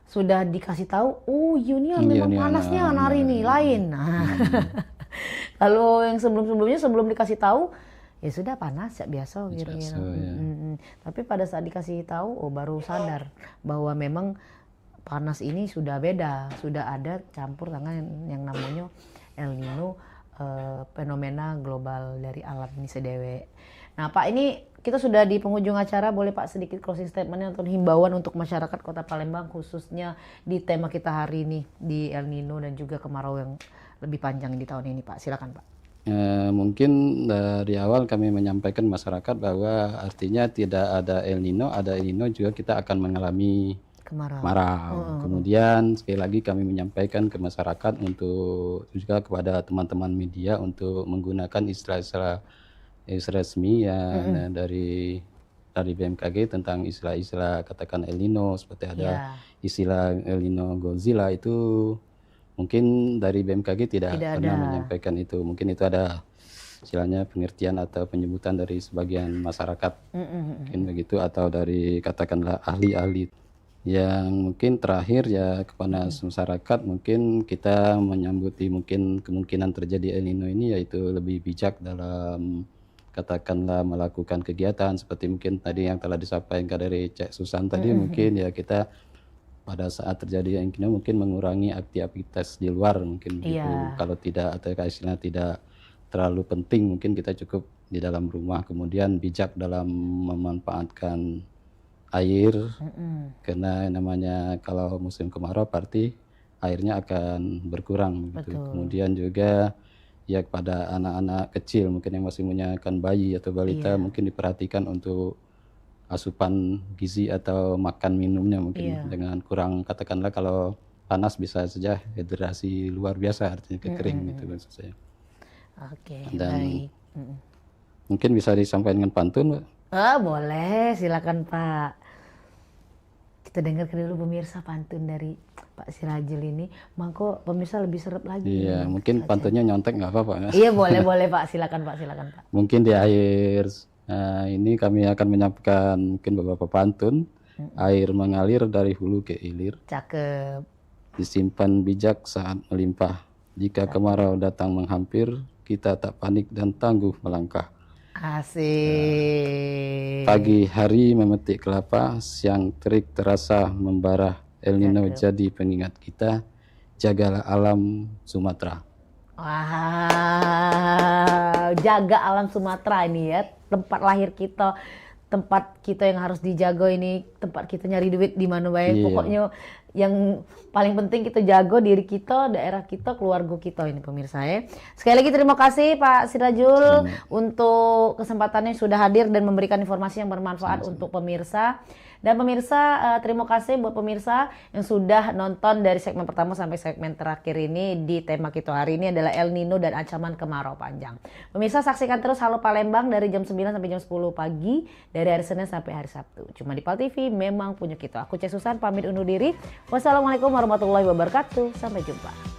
sudah dikasih tahu, Juni memang panasnya hari ini lain. Nah, kalau yang sebelum-sebelumnya sebelum dikasih tahu, ya sudah panas ya biasa gitu. Tapi pada saat dikasih tahu, baru sadar bahwa memang panas ini sudah beda, sudah ada campur tangan yang namanya El Nino, fenomena global dari alam ini sedewe. Nah, Pak, ini kita sudah di penghujung acara, boleh Pak sedikit closing statement atau himbauan untuk masyarakat Kota Palembang khususnya di tema kita hari ini di El Nino dan juga kemarau yang lebih panjang di tahun ini, Pak. Silakan, Pak. Mungkin dari awal kami menyampaikan masyarakat bahwa artinya tidak ada El Nino, ada El Nino juga kita akan mengalami kemarau. Kemudian sekali lagi kami menyampaikan ke masyarakat untuk juga kepada teman-teman media untuk menggunakan istilah-istilah resmi dari BMKG tentang istilah-istilah katakan El Nino, seperti ada istilah El Nino Godzilla, itu mungkin dari BMKG tidak pernah menyampaikan itu. Mungkin itu ada istilahnya pengertian atau penyebutan dari sebagian masyarakat, mungkin begitu, atau dari katakanlah ahli-ahli. Yang mungkin terakhir ya kepada masyarakat, mungkin kita menyambuti mungkin kemungkinan terjadi El Nino ini yaitu lebih bijak dalam katakanlah melakukan kegiatan seperti mungkin tadi yang telah disampaikan dari Cek Susan tadi, mungkin ya kita pada saat terjadi El Nino mungkin mengurangi aktivitas di luar mungkin begitu. Kalau tidak atau istilahnya tidak terlalu penting mungkin kita cukup di dalam rumah, kemudian bijak dalam memanfaatkan air karena namanya kalau musim kemarau pasti airnya akan berkurang gitu. Kemudian juga ya kepada anak-anak kecil mungkin yang masih menyakan bayi atau balita mungkin diperhatikan untuk asupan gizi atau makan minumnya mungkin dengan kurang, katakanlah kalau panas bisa saja dehidrasi luar biasa, artinya kekering gitu maksud saya. Dan mungkin bisa disampaikan dengan pantun, Pak? Boleh, silakan Pak. Kita dengarkan dulu pemirsa pantun dari Pak Sirajul ini. Mangko pemirsa lebih serap lagi. Iya, mungkin pantunnya nyontek nggak apa-apa. Iya, boleh Pak. Silakan Pak. Mungkin di akhir ini kami akan menyampaikan mungkin beberapa pantun. Air mengalir dari hulu ke hilir. Cakep. Disimpan bijak saat melimpah. Jika kemarau datang menghampir, kita tak panik dan tangguh melangkah. Asik. Pagi hari memetik kelapa, siang terik terasa membara. El Nino jadi pengingat kita, jagalah alam Sumatera. Wow, jaga alam Sumatera ini ya, tempat lahir kita, tempat kita yang harus dijaga ini, tempat kita nyari duit di mana baik. Pokoknya yang paling penting kita jaga diri kita, daerah kita, keluarga kita ini pemirsa ya. Sekali lagi terima kasih Pak Sirajul untuk kesempatannya sudah hadir dan memberikan informasi yang bermanfaat untuk pemirsa. Dan pemirsa, terima kasih buat pemirsa yang sudah nonton dari segmen pertama sampai segmen terakhir ini di tema kita hari ini adalah El Nino dan ancaman kemarau panjang. Pemirsa saksikan terus Halo Palembang dari jam 9 sampai jam 10 pagi dari hari Senin sampai hari Sabtu. Cuma di PAL TV memang punya kita. Aku Cek Susan pamit undur diri. Wassalamualaikum warahmatullahi wabarakatuh. Sampai jumpa.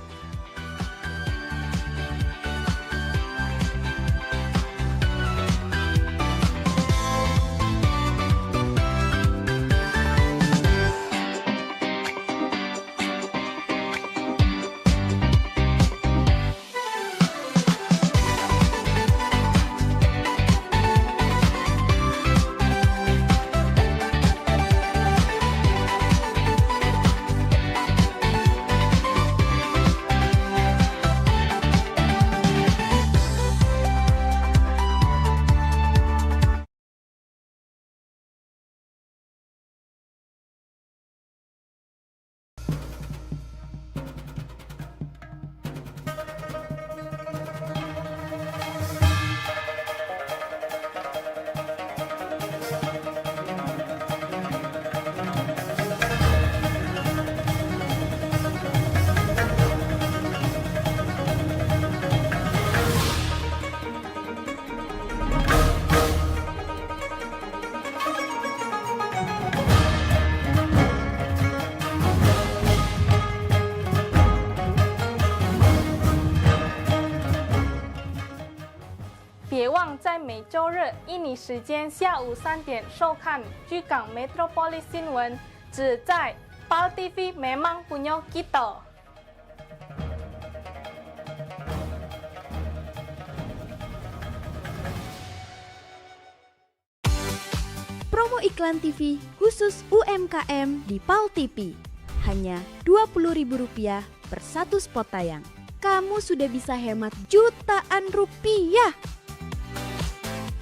在每周日印尼时间下午3点收看居港 Metropolis 新闻，只在 PAL TV memang punya kita。Promo iklan TV khusus UMKM di PAL TV. Hanya Rp20.000 per satu spot tayang. Kamu sudah bisa hemat jutaan rupiah.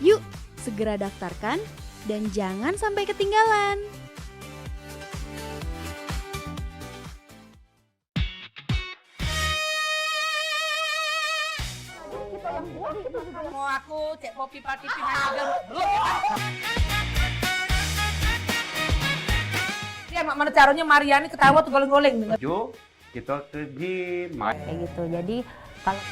Yuk, segera daftarkan dan jangan sampai ketinggalan. Mau aku cek kopi pati pindah belum. Dia mana caranya Mariani ketawa tuh goleng-goleng. Yuk, kita pergi main. Kayak gitu. Jadi kalau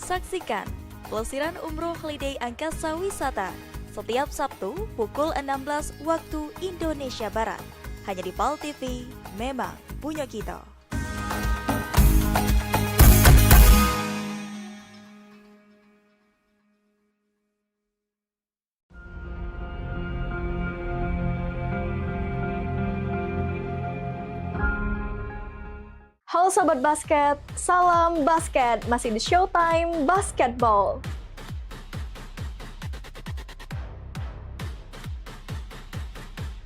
Saksikan pelesiran umroh Holiday Angkasa Wisata setiap Sabtu pukul 16 waktu Indonesia Barat. Hanya di PAL TV, memang punya kita. Halo Sobat Basket, salam basket, masih di Showtime Basketball.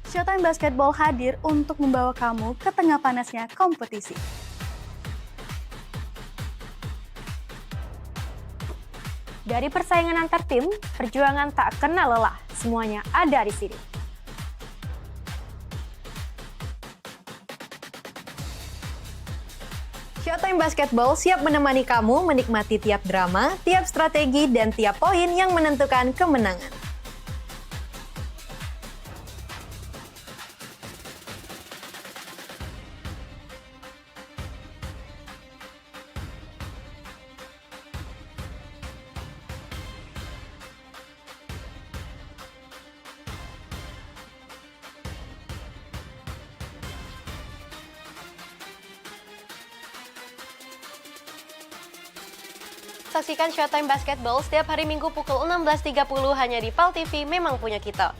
Showtime Basketball hadir untuk membawa kamu ke tengah panasnya kompetisi. Dari persaingan antar tim, perjuangan tak kenal lelah, semuanya ada di sini. Showtime Basketball siap menemani kamu menikmati tiap drama, tiap strategi, dan tiap poin yang menentukan kemenangan. Saksikan Showtime Basketball setiap hari Minggu pukul 16.30 hanya di PAL TV, memang punya kita.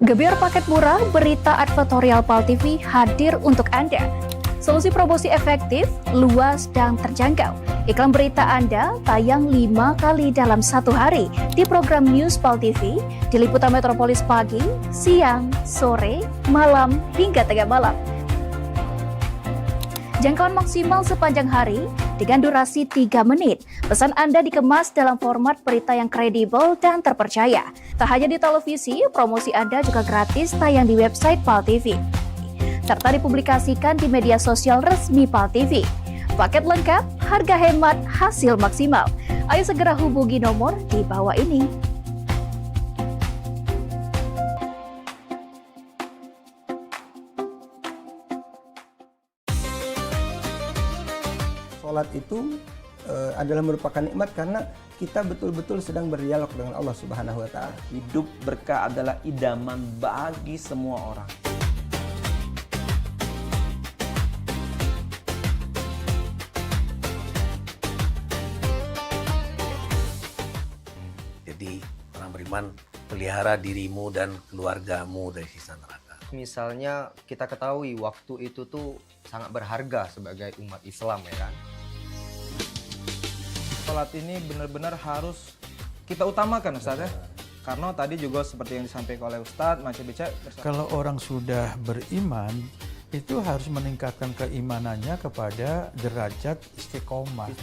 Gebyar paket murah, berita advertorial PAL TV hadir untuk Anda. Solusi promosi efektif, luas, dan terjangkau. Iklan berita Anda tayang 5 kali dalam 1 hari di program News PAL TV, di liputan Metropolis pagi, siang, sore, malam, hingga tengah malam. Jangkauan maksimal sepanjang hari dengan durasi 3 menit. Pesan Anda dikemas dalam format berita yang kredibel dan terpercaya. Tak hanya di televisi, promosi Anda juga gratis tayang di website PAL TV, serta dipublikasikan di media sosial resmi PAL TV. Paket lengkap, harga hemat, hasil maksimal. Ayo segera hubungi nomor di bawah ini. Sholat itu adalah merupakan nikmat karena kita betul-betul sedang berdialog dengan Allah Subhanahu wa Ta'ala. Hidup berkah adalah idaman bagi semua orang. Jadi orang beriman, pelihara dirimu dan keluargamu dari siksa neraka. Misalnya kita ketahui waktu itu tuh sangat berharga sebagai umat Islam, ya kan? Sholat ini benar-benar harus kita utamakan, Ustaz, ya. Karena tadi juga seperti yang disampaikan oleh Ustadz, Mas Bica. Kalau orang sudah beriman, itu harus meningkatkan keimanannya kepada derajat istiqomah.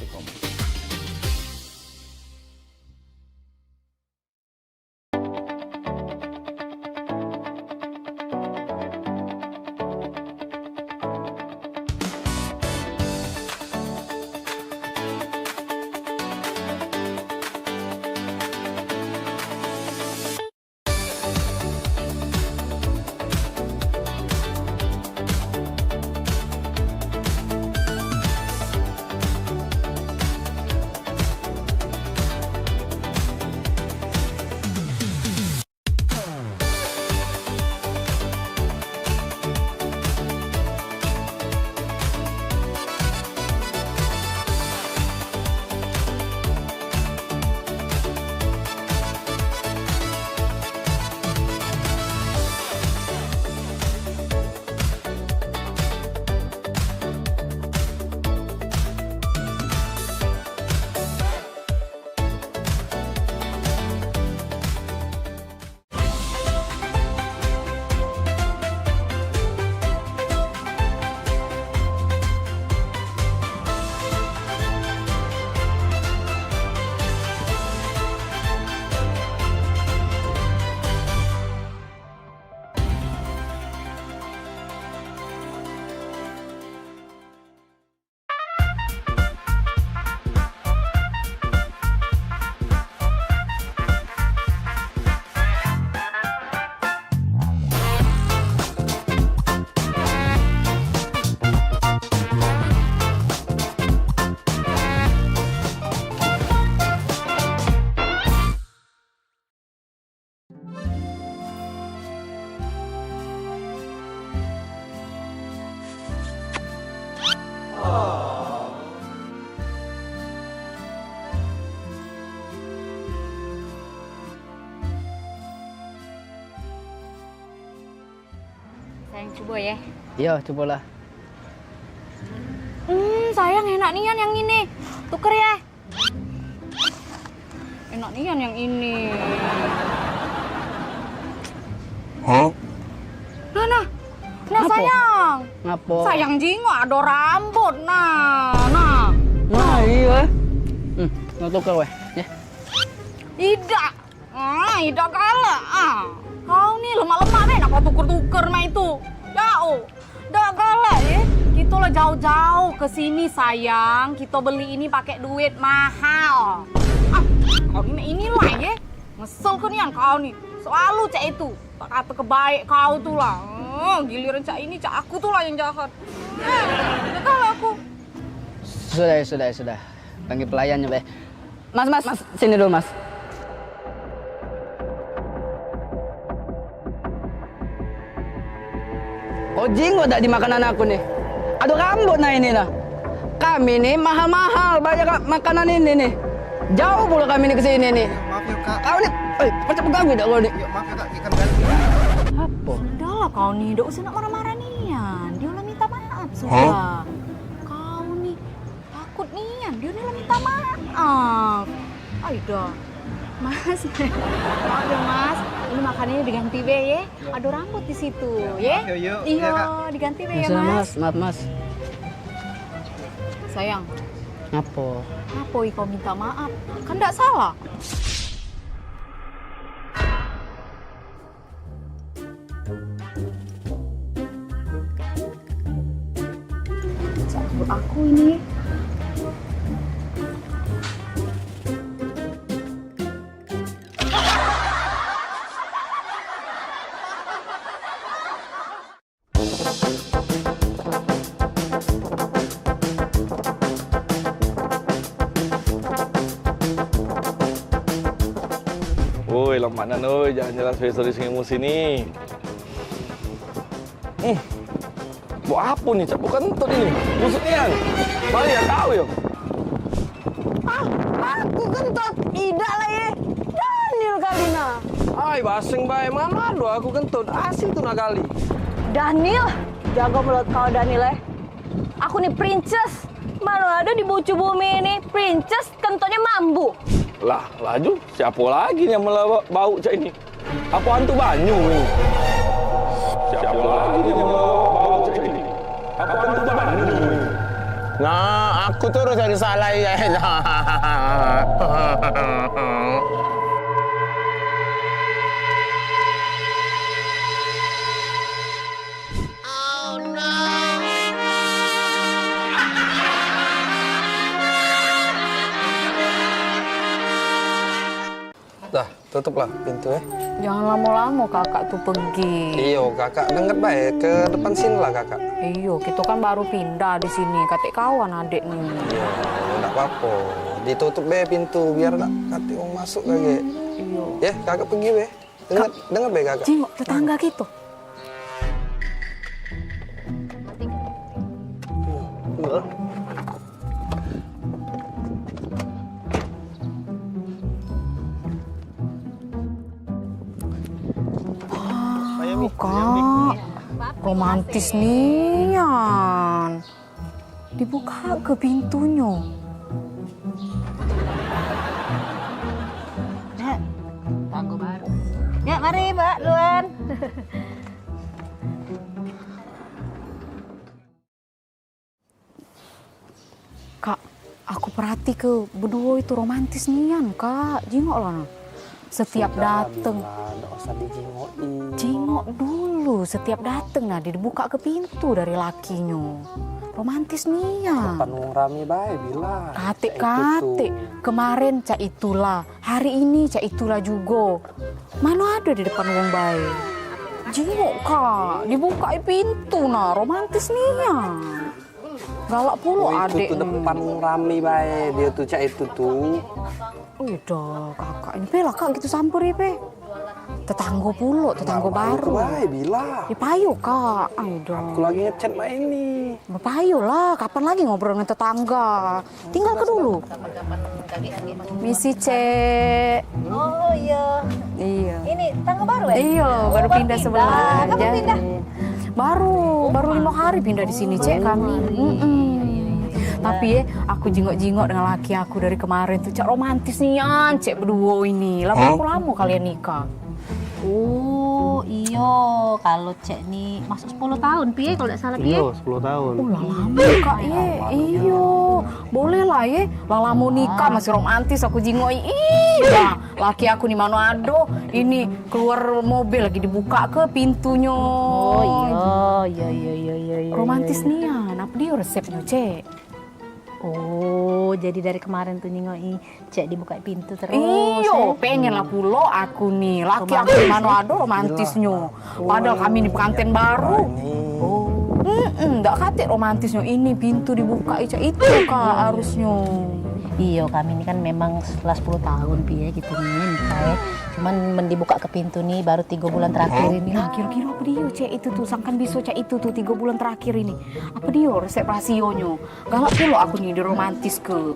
Sayang, coba ya. Iya, cobalah. Sayang, enak nian yang ini. Tuker ya. Enak nian yang ini. Hah? Nah, sayang. Ngapo? Sayang jingo ada rambut, nah. Nah, iya. Tuker weh, ya. Ida. Ida kalah. Kau nih lemah-lemah deh, nak tuker-tuker mah itu. Jauh. Dah kalah ya. Kita lah jauh-jauh ke sini sayang. Kita beli ini pakai duit mahal. Kau ini lah ya. Ngesel ke nian kau nih. Selalu cak itu. Tak kata kebaik kau tuh lah. Giliran cak ini, cak aku tuh lah yang jahat. Dah kalah aku. Sudah. Panggil pelayannya, Beh. Mas, sini dulu, Mas. Oh, jinggo tak di makanan aku nih. Aduh, rambut nah ini nah. Kami nih mahal-mahal banyak makanan ini nih. Jauh pula kami nih ke sini nih. Maaf ya, Kak. Kau nih, macam pengganggu dah kau nih. Maaf ya, Kak, ikan ganti. Apa? Sudahlah kau nih, tidak usah nak marah-marah nian. Dia udah minta maaf sudah. Kau nih takut nian, dia udah minta maaf. Aida, Mas, ada Mas. Ini makanannya diganti be ya. Ada rambut di situ, ya? Iya, diganti be ya Mas. Maaf Mas. Sayang, Apa? apa kau minta maaf? Kan tidak salah. Cabut aku ini. Woi, lamanan oi, jalan-jalan spesialis ilmu sini. Buat apa nih, Cak? Bukan kentut ini. Busuknya. Mari ya kau yo. Aku kentut. Tidak lah ya. Daniel kalina. Ai, basing bae. Mana ada aku kentut. Asli tuh nak kali. Daniel, jago mulut kau Daniel. Aku nih princess. Mana ada di bucu bumi ini princess kentutnya mambu. Lah, laju. Siapa lagi yang bau Cak ini? Apa hantu banyu ini? Siapa lagi yang bau Cak ini? Apa hantu banyu ini? Nah, aku terus yang salah ya. Dah, tutuplah pintu ya. Jangan lama-lama kakak tuh pergi. Iyo, kakak dengar baik ke depan sini lah kakak. Iyo, kita kan baru pindah di sini. Katik kawan adik nih. Iya, enggak apa-apa. Ditutup be pintu biar enggak katik orang masuk lagi. Iyo. Ya, kakak pergi be. Dengar be kakak. Jingok tetangga gitu. Kak, romantis nian. Dibuka ke pintunya. Nek, tanggo baru. Ya, mari Mbak Luan. Kak, aku perhati ke berdua itu romantis nian, Kak. Jingok lah. Setiap dateng, jingok dulu. Setiap dateng nah dibuka ke pintu dari lakinya. Romantis nian. Panung rame bae bila. Kate. Kemarin cak itulah, hari ini cak itulah juga. Mana ada di depan wong bae. Jingok Kak, dibuka pintu nah, romantis nian. Galak puluh adek. Itu tuh depan rame bae, dia tuh cak itu tuh. Udah kakak ini pelak kak gitu sampur ya pe. Tetangga pula, tetangga baru. Bae bila. Ya payu kak. Udah. Aku lagi ngechat mbak ini. Payu lah, kapan lagi ngobrol dengan tetangga? Tinggal ke dulu. Misi cek. Oh iya. Iya. Ini tangga baru ya? Iya, baru pindah sebelah. Kapan pindah? Baru 5 hari pindah di sini cek kami. Tapi ya, aku jingok-jingok dengan laki aku dari kemarin tuh cak romantis nian, cek berdua ini. Lama kalian nikah. Oh iyo, kalau cek nih masuk 10 tahun piye kalau tidak salah piye? Iya, 10 tahun. Oh lama kak ye, iyo. Boleh lah ye, lama nikah masih romantis aku jingok. Iya, laki aku nih Manado, ini keluar mobil lagi dibuka ke pintunya. Oh iya. Romantis nian, apa dia resepnya cek? Oh, jadi dari kemarin tuh nyingoi cek dibuka pintu terus. Iyo, pengen lah pulo aku nih. Laki aku di Manado romantisnya. Padahal kami di pengantin baru. Nggak kate romantisnya. Ini pintu dibuka itu kak harusnya. Iya, kami ini kan memang setelah 10 tahun piye gitu nih nikah ya. Cuman dibuka ke pintu nih baru 3 bulan terakhir ini. Nah, kira-kira apa dia cek itu tuh sangkan bisa cek itu tuh 3 bulan terakhir ini. Apa dia resep rasionya? Galak pula aku nih di romantis ke.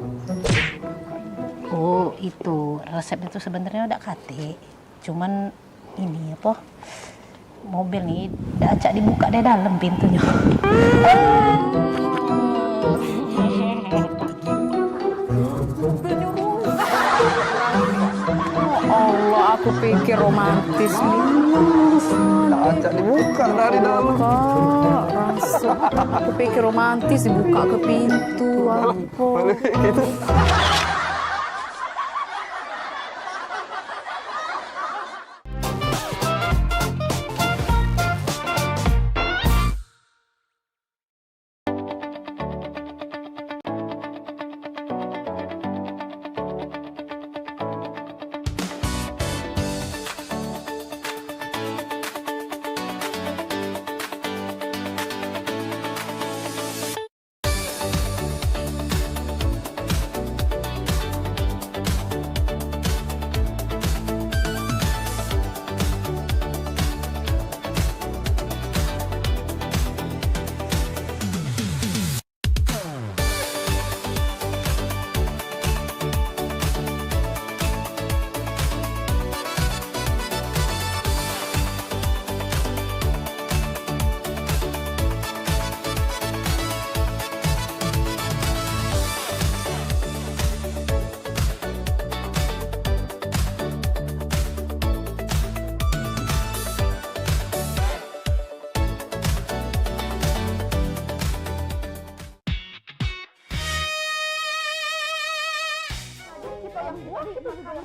Oh, itu resepnya tuh sebenarnya udah kate. Cuman ini apa? mobil nih, acak dibuka dari dalam pintunya. Allah, aku pikir romantis nih. Acak dibuka dari dalam. Aku pikir romantis dibuka ke pintu. Apa? Gitu.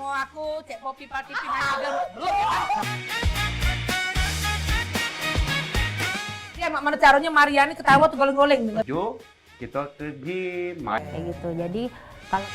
Mau aku cek kopi pati pindah belum. Dia mak mana caranya Mariani ketawa tuh goleng-goleng dengan. Yuk, kita pergi main. Kayak gitu. Jadi kalau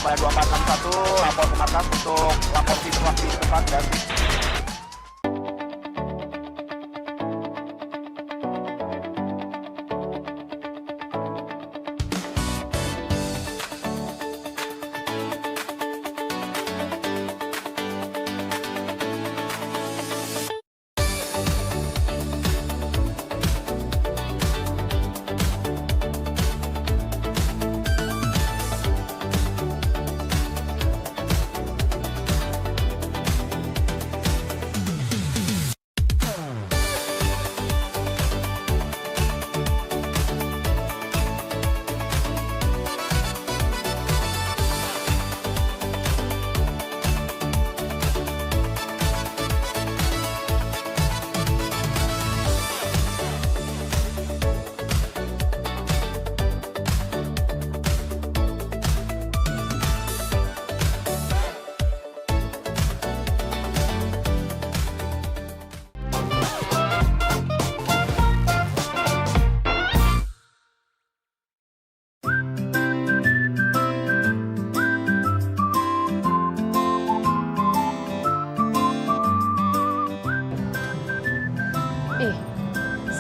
pada 2461 lapor ke markas untuk lapor situasi tempat dan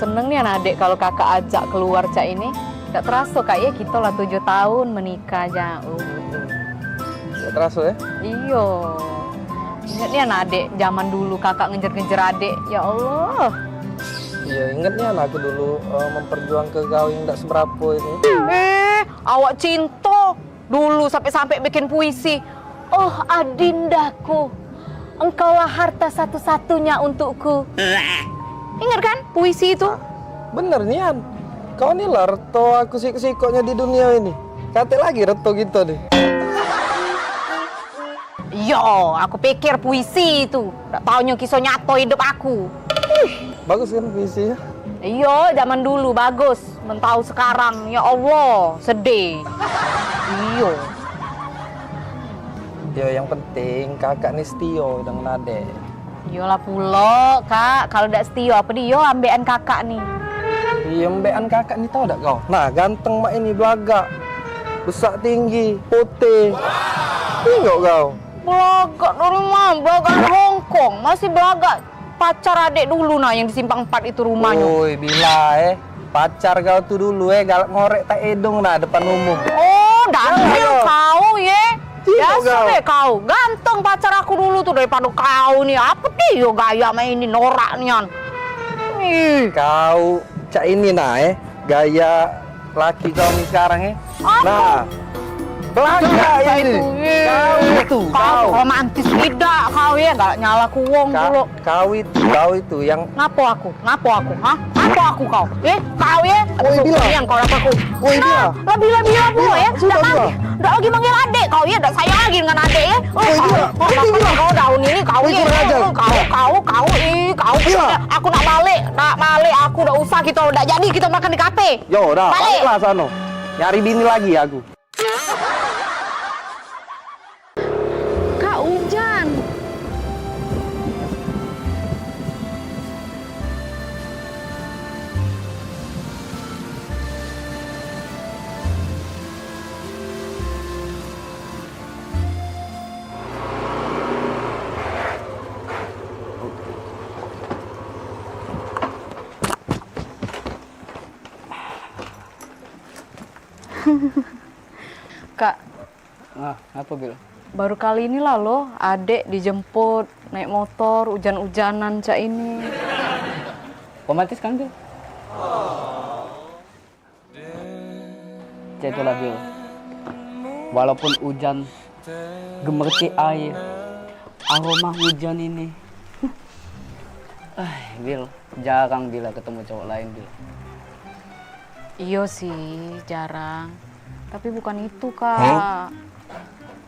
seneng nih anak adik kalau kakak ajak keluar cak ini. Gak terasa kayaknya kita lah 7 tahun menikah jauh. Gak terasa ya? Iya. Ingat nih anak adik zaman dulu kakak ngejar-ngejar adik. Ya Allah. Iya, ingat nih anakku dulu memperjuangkan kawin gak seberapa ini. Awak cinta dulu sampai-sampai bikin puisi. Oh adindaku, engkaulah harta satu-satunya untukku. Ingat kan puisi itu? Bener Nian, kau nih lah reto aku sikoknya di dunia ini. Kate lagi reto gitu nih. Yo, aku pikir puisi itu. Gak taunya kisah nyata hidup aku. Bagus kan puisinya? Iya, zaman dulu bagus. Mentau sekarang, ya Allah, sedih. Iya. Yo, yang penting kakak nih setia dengan adek. Iyalah pula, Kak. Kalau ndak setia apa dia ambekan kakak nih. Iya, ambekan kakak nih tau dak kau? Nah, ganteng mak ini belaga. besar tinggi, putih. Tengok kau. Belagak dari mana? Belagak dari Hongkong. Masih belagak pacar adik dulu nah yang di Simpang 4 itu rumahnya. Woi, bila pacar kau tuh dulu galak ngorek tak edong nah depan umum. Oh, daniel kau ya. Biasa kau. deh kau. Ganteng pacar aku dulu tuh daripada kau nih. Apa dia gaya main ini norak nian. Kau cak ini nah gaya laki kau nih sekarang Nah, belanja ini. Kau romantis tidak kau ya, galak nyala kuwong dulu. Kau itu yang Ngapo aku, hah? Ngapo aku kau? Kau ya? Yang kau dapat aku. Lebih pula ya. Udah lagi manggil adik kau ya, udah sayang lagi dengan adik ya. Kau daun ini kau ya. Kau. Aku nak balik, aku udah usah kita udah jadi kita makan di kafe. Yo, udah baliklah sana. Nyari bini lagi aku. Kak hujan. Kak, Apa Bil? baru kali ini lah loh adek dijemput naik motor hujan-hujanan cak ini. Romantis kan Bil? Cak itulah Bil. Walaupun hujan gemerci air, aroma hujan ini. Bil, jarang Bila ketemu cowok lain Bil. Iya sih, jarang. Tapi bukan itu, Kak.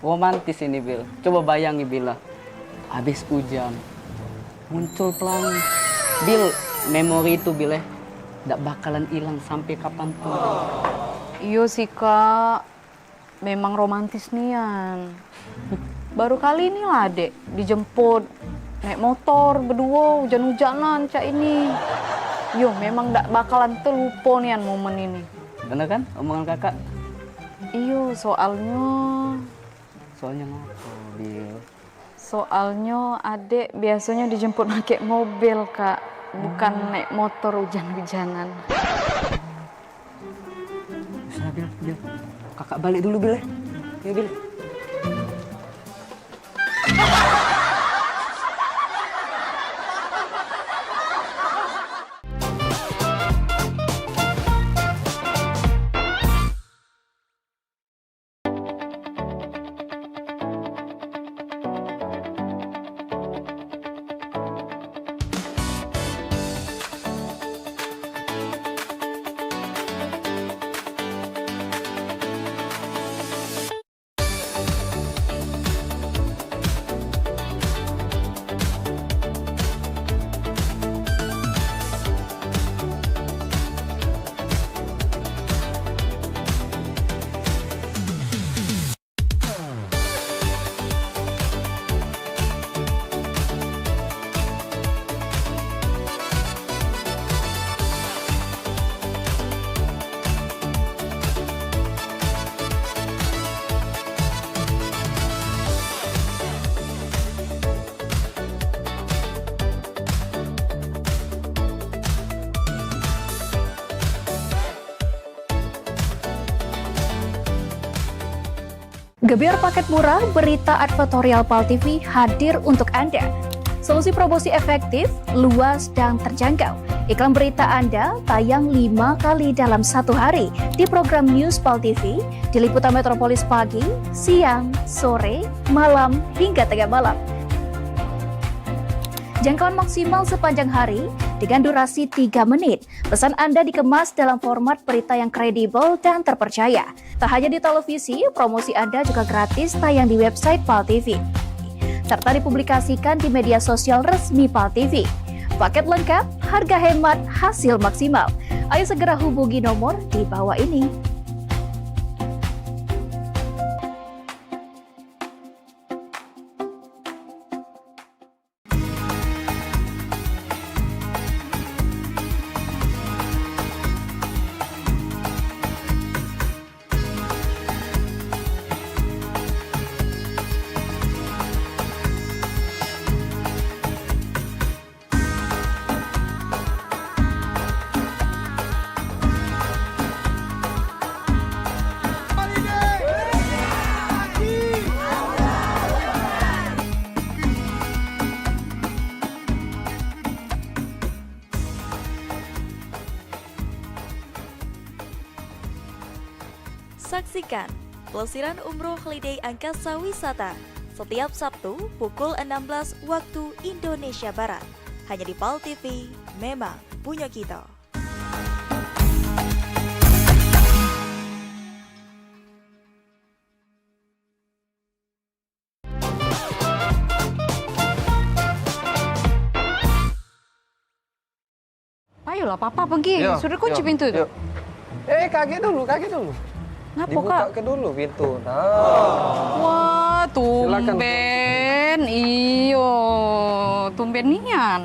Romantis ini Bil. Coba bayangi Bila. Habis hujan, muncul pelangi. Bil, memori itu Bil nggak bakalan hilang sampai kapanpun. Iya sih, Kak. Memang romantis nian. Baru kali ini lah adek dijemput naik motor berdua hujan-hujanan cak ini. Yo, memang nggak bakalan terlupa nian momen ini. Bener kan omongan kakak? Iyo, soalnya ngapa Bil? Soalnya adek biasanya dijemput pakai mobil, Kak. Bukan naik motor hujan-hujanan. Bisa Bil. Kakak balik dulu Bil. Ya Bil. Gebyar paket murah, berita advertorial PAL TV hadir untuk Anda. Solusi promosi efektif, luas, dan terjangkau. Iklan berita Anda tayang 5 kali dalam 1 hari di program News PAL TV, di liputan Metropolis pagi, siang, sore, malam, hingga tengah malam. Jangkauan maksimal sepanjang hari dengan durasi 3 menit. Pesan Anda dikemas dalam format berita yang kredibel dan terpercaya. Tak hanya di televisi, promosi Anda juga gratis tayang di website PAL TV, serta dipublikasikan di media sosial resmi PAL TV. Paket lengkap, harga hemat, hasil maksimal. Ayo segera hubungi nomor di bawah ini. Saksikan Pelesiran Umroh Holiday Angkasa Wisata setiap Sabtu pukul 16 waktu Indonesia Barat. Hanya di PAL TV, memang punya kita. Ayolah, Papa pergi. Yo, Sudah kunci yo, pintu yo. itu. Kaget dulu. Ngapa, Dibuka Kak? ke dulu pintu. Nah. Wah, Silakan. tumben. Iyo, tumben nian.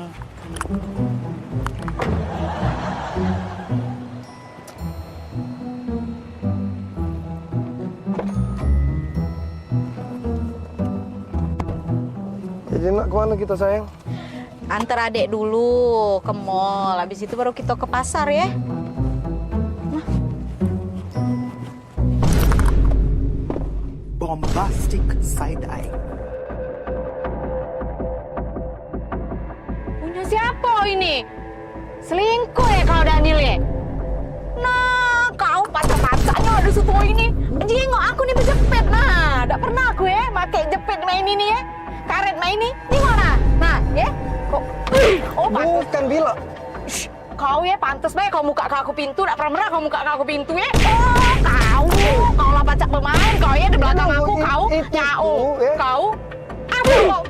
Jadi nak kemana kita sayang? Antar adek dulu ke mall. Habis itu baru kita ke pasar ya. Bombastic side eye. Punya siapa ini? Selingkuh ya kau Daniel ya? Nah, kau pacar-pacarnya ada situ ini. Jengok aku nih berjepit. Nah, tak pernah aku ya pakai jepit main ini ya. Karet main ini. Di mana? Nah, ya. Kok? Oh, bukan Bila. Kau ya pantas baik kau muka aku pintu. Tak pernah kau muka aku pintu ya. Oh, kau lah pacak bermain. Kau ya di belakang aku. Kau nyau. Kau. Aduh.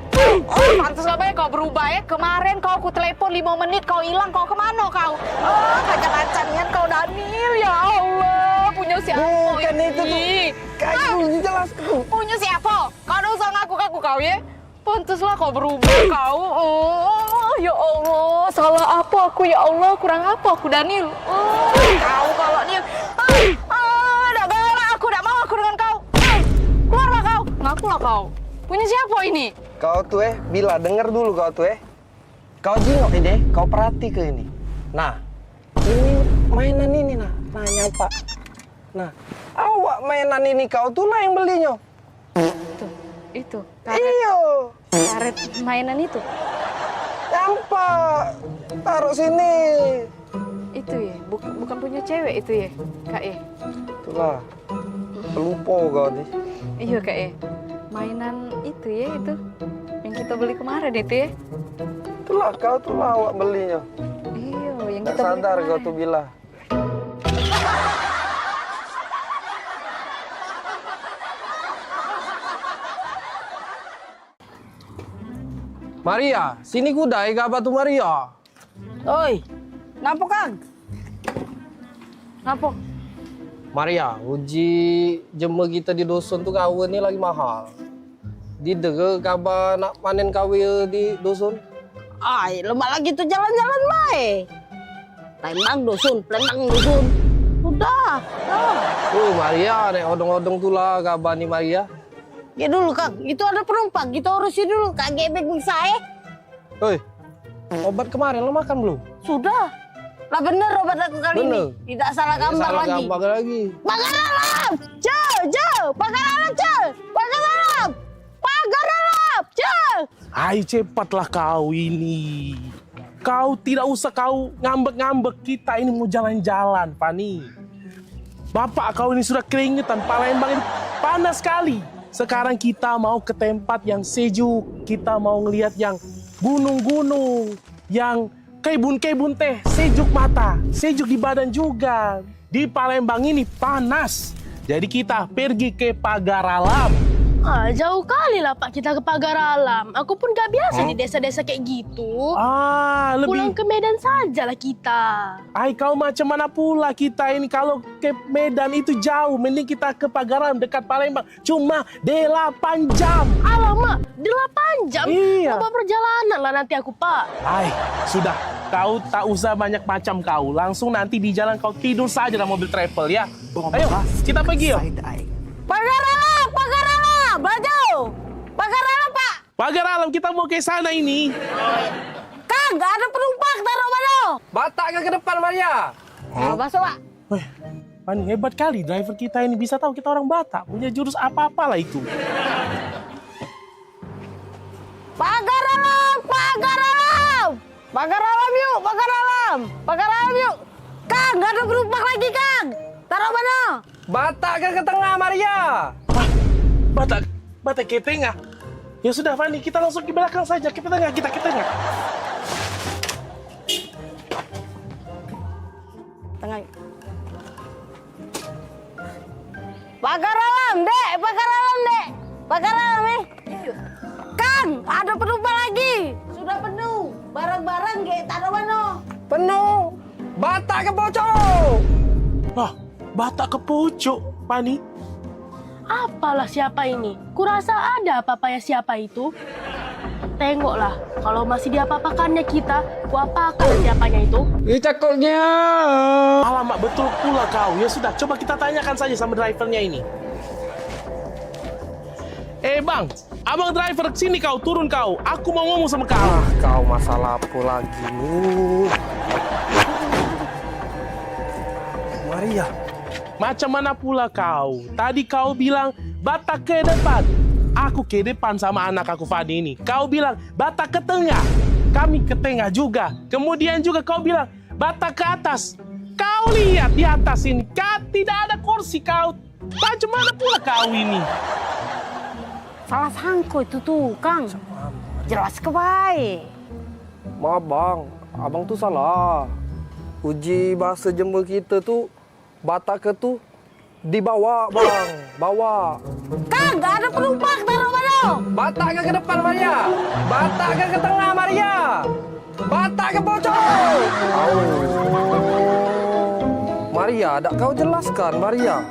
Oh, pantas lah baik kau berubah ya. Kemarin kau aku telepon 5 menit kau hilang. Kau kemana kau? Oh, pacak-pacakan kau Daniel. Ya Allah. Punya siapa Bukan ini? itu tuh. Kamu jelaskan. Punya siapa? Kau dah usah ngaku-ngaku kau ya. Pantaslah kau berubah kau. Oh, ya Allah. Salah apa aku ya Allah? Kurang apa aku Daniel? Oh, kau kalau ni. Dah galak aku. Tak mau aku dengan kau. Keluarlah kau. Ngakulah kau. Punya siapa ini? Kau tuh Bila, dengar dulu kau tuh Kau jengok ini, kau perhati ke ini. Nah, ini mainan ini nah nyapa. Nah, awak mainan ini kau tuh lah yang belinya. Itu. Iyo. Karet mainan itu. Nyampak. Taruh sini. Itu ya, bukan punya cewek itu ya, Kak ya. Itulah. Pelupo kau nih. Iya Kak ya. Mainan itu ya itu yang kita beli kemarin itu ya. Itulah kau tuh lah awak belinya. Iya, yang Tak kita beli sadar kemarin. kau tuh Bila. Maria, sini kudai ke apa tuh Maria? Oi, ngapa Kang? Ngapa? Maria, uji jemur kita di dusun tuh kawin ini lagi mahal. Didege kabar nak panen kawin di dusun? Ay, lemak lagi tuh jalan-jalan baik. Palembang dusun. Udah. Maria, nek odong-odong tuh lah kabar nih Maria. Ya dulu Kang, itu ada penumpang, kita urusin dulu. Kak gebek saya. Hei, obat kemarin lo makan belum? Sudah. Lah bener obat aku kali Bener. ini. Tidak salah gambar Salah lagi. gambar lagi. Pagar alam! Jauh! Pagar alam, Pagar alam! Pagar alam! Ai cepatlah kau ini. Kau tidak usah kau ngambek-ngambek, kita ini mau jalan-jalan, Pani. Bapak kau ini sudah keringetan, Palembang ini panas sekali. Sekarang kita mau ke tempat yang sejuk, kita mau ngelihat yang gunung-gunung, yang kebun-kebun teh, sejuk mata, sejuk di badan juga. Di Palembang ini panas, jadi kita pergi ke Pagar Alam. Ah, jauh kali lah Pak kita ke Pagar Alam. Aku pun gak biasa di desa-desa kayak gitu. Ah, lebih... Pulang ke Medan saja lah kita. Ay, kau macam mana pula kita ini kalau ke Medan itu jauh. Mending kita ke Pagar Alam dekat Palembang. Cuma 8 jam. Alamak, 8 jam? Iya. Apa perjalanan lah nanti aku Pak. Ay, sudah. Kau tak usah banyak macam kau. Langsung nanti di jalan kau tidur saja dalam mobil travel ya. Ayo, kita pergi yuk. Pagar alam! Pagar alam! Baju! Pagar alam, Pak! Pagar Alam, kita mau ke sana ini. Kang, gak ada penumpang, taruh mana? Batak ke depan, Maria? Masuk, Pak. Weh, Pani, hebat kali driver kita ini. Bisa tahu kita orang Batak. Punya jurus apa-apa lah itu. Pagar alam! Pagar alam! Pagar alam yuk! Pagar alam! Pagar alam yuk! Kang, gak ada penumpang lagi, Kang! Taruh mana? Batak ke tengah, Maria. Batak ke tengah. Ya sudah, Fani, kita langsung ke belakang saja. Ke tengah, kita ke tengah. Tengah. Pagar alam, Dek. Pagar alam, Dek. Pagar alam, nih. Kang, ada penumpang lagi. Sudah penuh. Barang-barang kayak taruh mana? Penuh. Batak ke pojok. Wah, Batak ke pojok, Fani. Apalah siapa ini? Kurasa ada apa-apanya siapa itu. Tengoklah, kalau masih diapa-apakannya kita, kuapakan siapanya itu. Cakoknya. Alamak, betul pula kau. Ya sudah, coba kita tanyakan saja sama drivernya ini. Bang, abang driver, sini kau, turun kau. Aku mau ngomong sama kau. Kau masalah apa lagi nih? Maria, macam mana pula kau? Tadi kau bilang Batak ke depan. Aku ke depan sama anak aku Fadi ini. Kau bilang Batak ke tengah. Kami ke tengah juga. Kemudian juga kau bilang Batak ke atas. Kau lihat di atas ini, tidak ada kursi kau. Macam mana pula kau ini? Salah sangko itu tuh, Kang. Jelas ke baik. Maaf bang, abang tuh salah. Uji bahasa Jember kita tuh Batak ke tuh dibawa bang, bawa. Kang, gak ada penumpang, taruh mana? Batak ke depan Maria, Batak ke tengah Maria, Batak ke pojok. Maria, tak kau jelaskan Maria.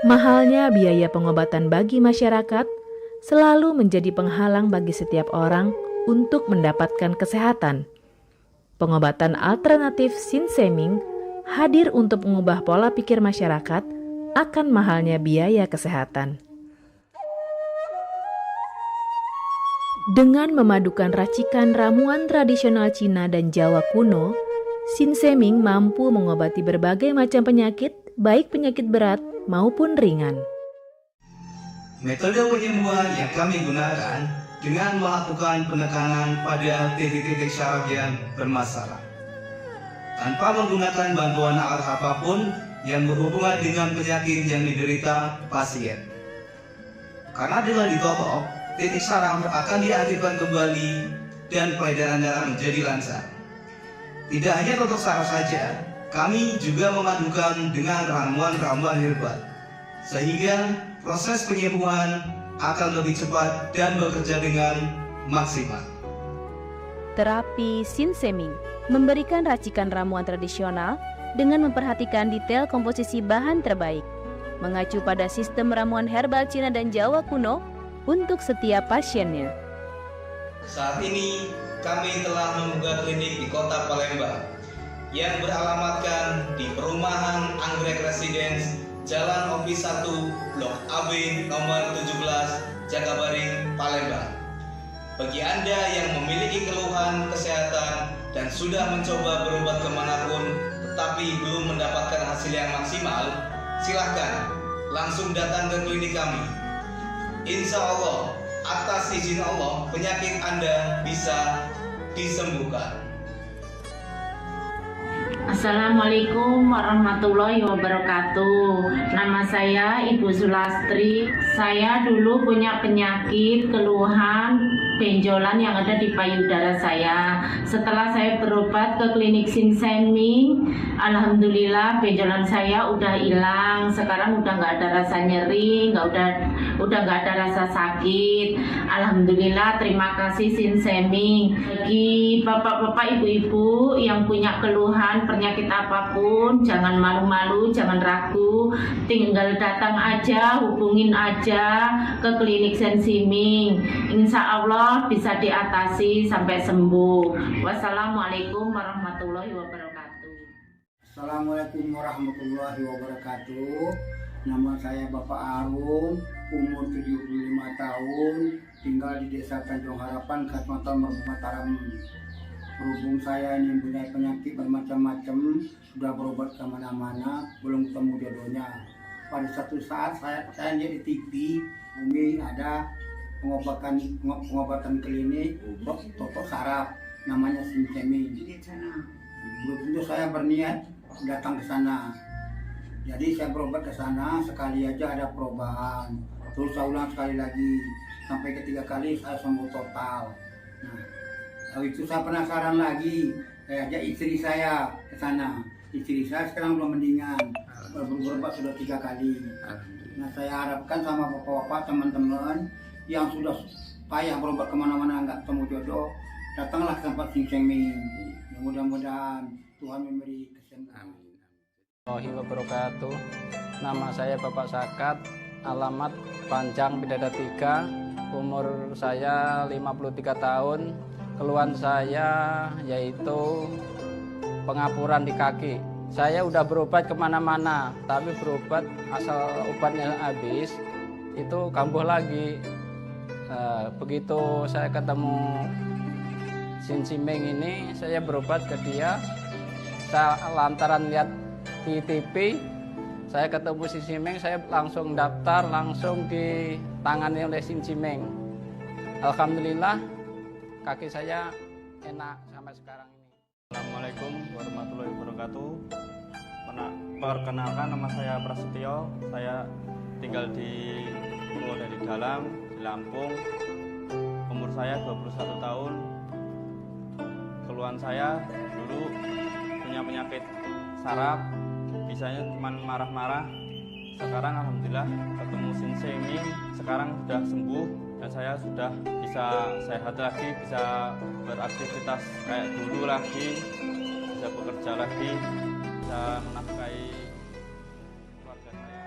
Mahalnya biaya pengobatan bagi masyarakat selalu menjadi penghalang bagi setiap orang untuk mendapatkan kesehatan. Pengobatan alternatif Sinseming hadir untuk mengubah pola pikir masyarakat akan mahalnya biaya kesehatan. Dengan memadukan racikan ramuan tradisional Cina dan Jawa kuno, Sinseming mampu mengobati berbagai macam penyakit, baik penyakit berat maupun ringan. Metode penyembuhan yang kami gunakan dengan melakukan penekanan pada titik-titik syaraf yang bermasalah, tanpa menggunakan bantuan alat apapun yang berhubungan dengan penyakit yang diderita pasien. Karena dengan ditopok, titik syaraf akan diaktifkan kembali dan peredaran darah menjadi lancar. Tidak hanya untuk saraf saja, kami juga memadukan dengan ramuan-ramuan herbal, sehingga proses penyembuhan akan lebih cepat dan bekerja dengan maksimal. Terapi Sinseming memberikan racikan ramuan tradisional dengan memperhatikan detail komposisi bahan terbaik, mengacu pada sistem ramuan herbal Cina dan Jawa kuno untuk setiap pasiennya. Saat ini kami telah membuka klinik di Kota Palembang yang beralamatkan di Perumahan Anggrek Residence, Jalan Office 1, Blok AB nomor 17, Jakabaring, Palembang. Bagi Anda yang memiliki keluhan kesehatan dan sudah mencoba berobat kemanapun tetapi belum mendapatkan hasil yang maksimal, silahkan langsung datang ke klinik kami. Insya Allah, atas izin Allah, penyakit Anda bisa disembuhkan. Assalamualaikum warahmatullahi wabarakatuh. Nama saya Ibu Sulastri. Saya dulu punya penyakit keluhan benjolan yang ada di payudara saya. Setelah saya berobat ke klinik Sinseming, alhamdulillah benjolan saya udah hilang. Sekarang udah nggak ada rasa nyeri, udah nggak ada rasa sakit. Alhamdulillah, terima kasih Sinseming. Bagi bapak-bapak, ibu-ibu yang punya keluhan penyakit apapun, jangan malu-malu, jangan ragu, tinggal datang aja, hubungin aja ke klinik Sinseming. Insya Allah bisa diatasi sampai sembuh. Wassalamualaikum warahmatullahi wabarakatuh. Assalamualaikum warahmatullahi wabarakatuh. Nama saya Bapak Arun, umur 75 tahun, tinggal di Desa Tanjung Harapan, Kecamatan Merbau Mataram. Berhubung saya ini mempunyai penyakit bermacam-macam, sudah berobat kemana-mana, belum ketemu jodohnya. Pada satu saat saya lihat di TV, Umi ada pengobatan klinik totok saraf, namanya Sinseming. Belum itu saya berniat datang ke sana. Jadi saya berobat ke sana, sekali aja ada perubahan. Terus saya ulang sekali lagi, sampai ketiga kali saya sembuh total. Nah, lalu itu saya penasaran lagi, saya ajak istri saya ke sana. Istri saya sekarang belum mendingan, berobat sudah 3 kali. Nah, saya harapkan sama bapak-bapak, teman-teman yang sudah payah berobat kemana-mana nggak ketemu jodoh, datanglah ke tempat Sinseming. Mudah-mudahan Tuhan memberi kesembuhan. Warahmatullahi wabarakatuh. Nama saya Bapak Sakat, alamat Panjang Bidada 3, umur saya 53 tahun. Keluhan saya yaitu pengapuran di kaki. Saya udah berobat kemana-mana, tapi berobat asal obatnya habis, itu kambuh lagi. Begitu saya ketemu Sinseming ini, saya berobat ke dia. Saya lantaran lihat di TV, saya ketemu Sinseming, saya langsung daftar, langsung ditangani oleh Sinseming. Alhamdulillah, kaki saya enak sampai sekarang ini. Assalamualaikum warahmatullahi wabarakatuh. Perkenalkan, nama saya Prasetyo. Saya tinggal di Pulau Dari Dalam, di Lampung. Umur saya 21 tahun. Keluhan saya dulu punya penyakit saraf, bisanya cuma marah-marah. Sekarang alhamdulillah ketemu Sinseming, sekarang sudah sembuh dan saya sudah bisa sehat lagi, bisa beraktivitas kayak dulu lagi, bisa bekerja lagi, bisa menafkahi keluarga saya.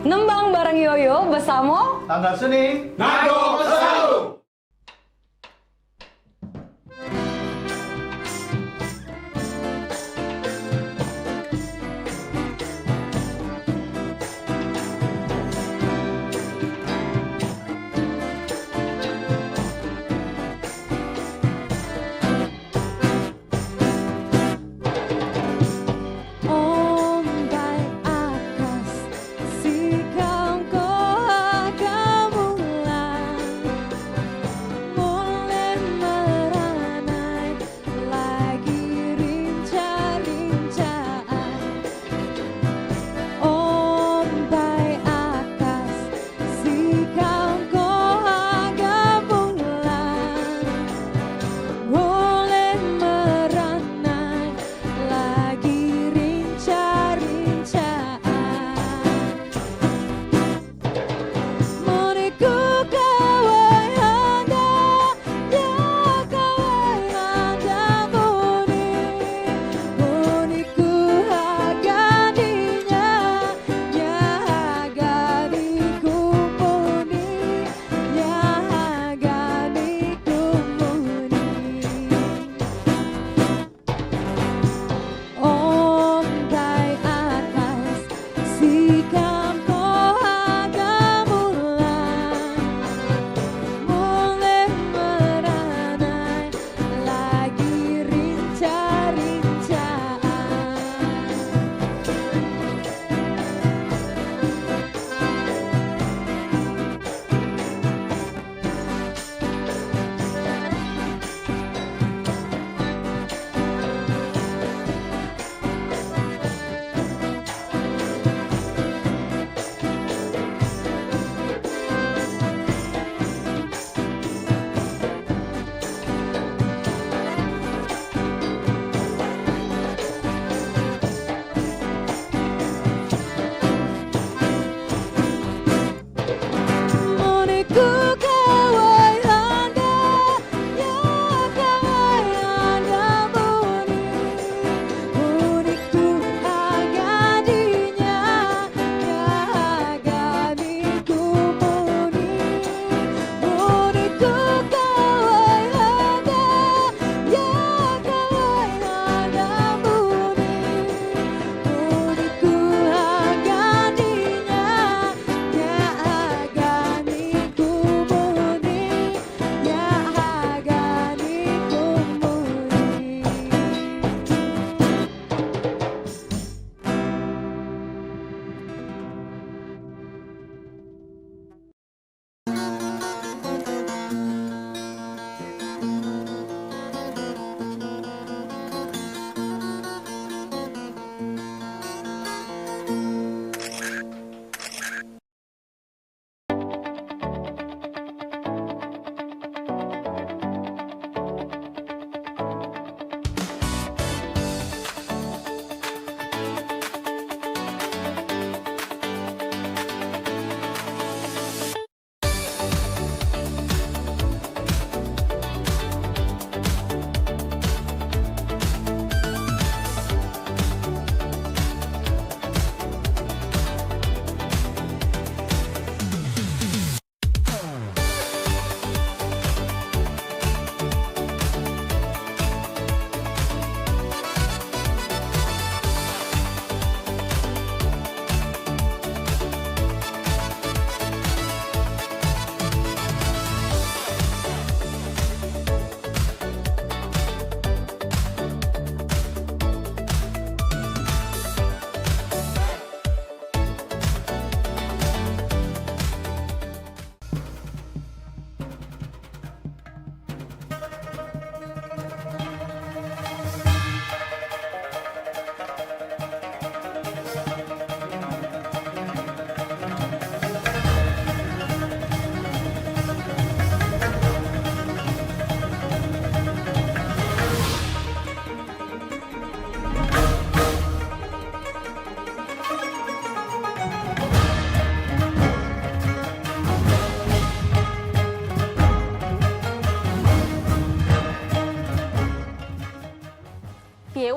Nembang bareng Yoyo bersama Tanda Seni Nado Bersau.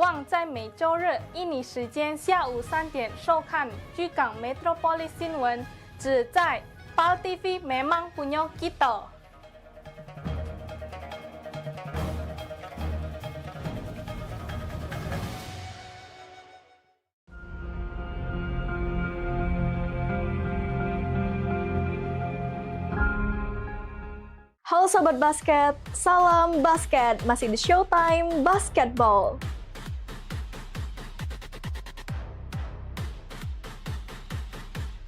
望在每周日印尼时间下午3点收看居港 Metropolis 新闻，只在PAL TV memang punya kita。Halo Sobat Basket, salam basket, masih di Showtime Basketball.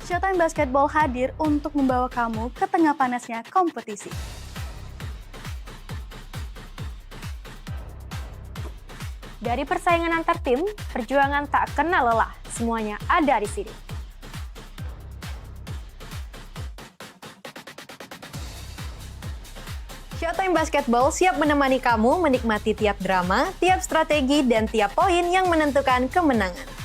Showtime Basketball hadir untuk membawa kamu ke tengah panasnya kompetisi. Dari persaingan antar tim, perjuangan tak kenal lelah, semuanya ada di sini. Showtime Basketball siap menemani kamu menikmati tiap drama, tiap strategi, dan tiap poin yang menentukan kemenangan.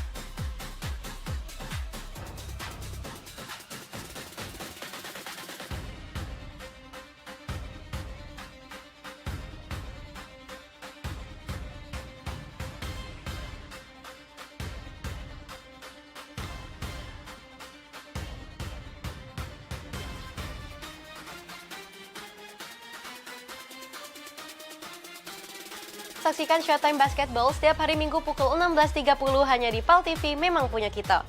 Saksikan Showtime Basketball setiap hari Minggu pukul 16.30 hanya di PAL TV memang punya kita.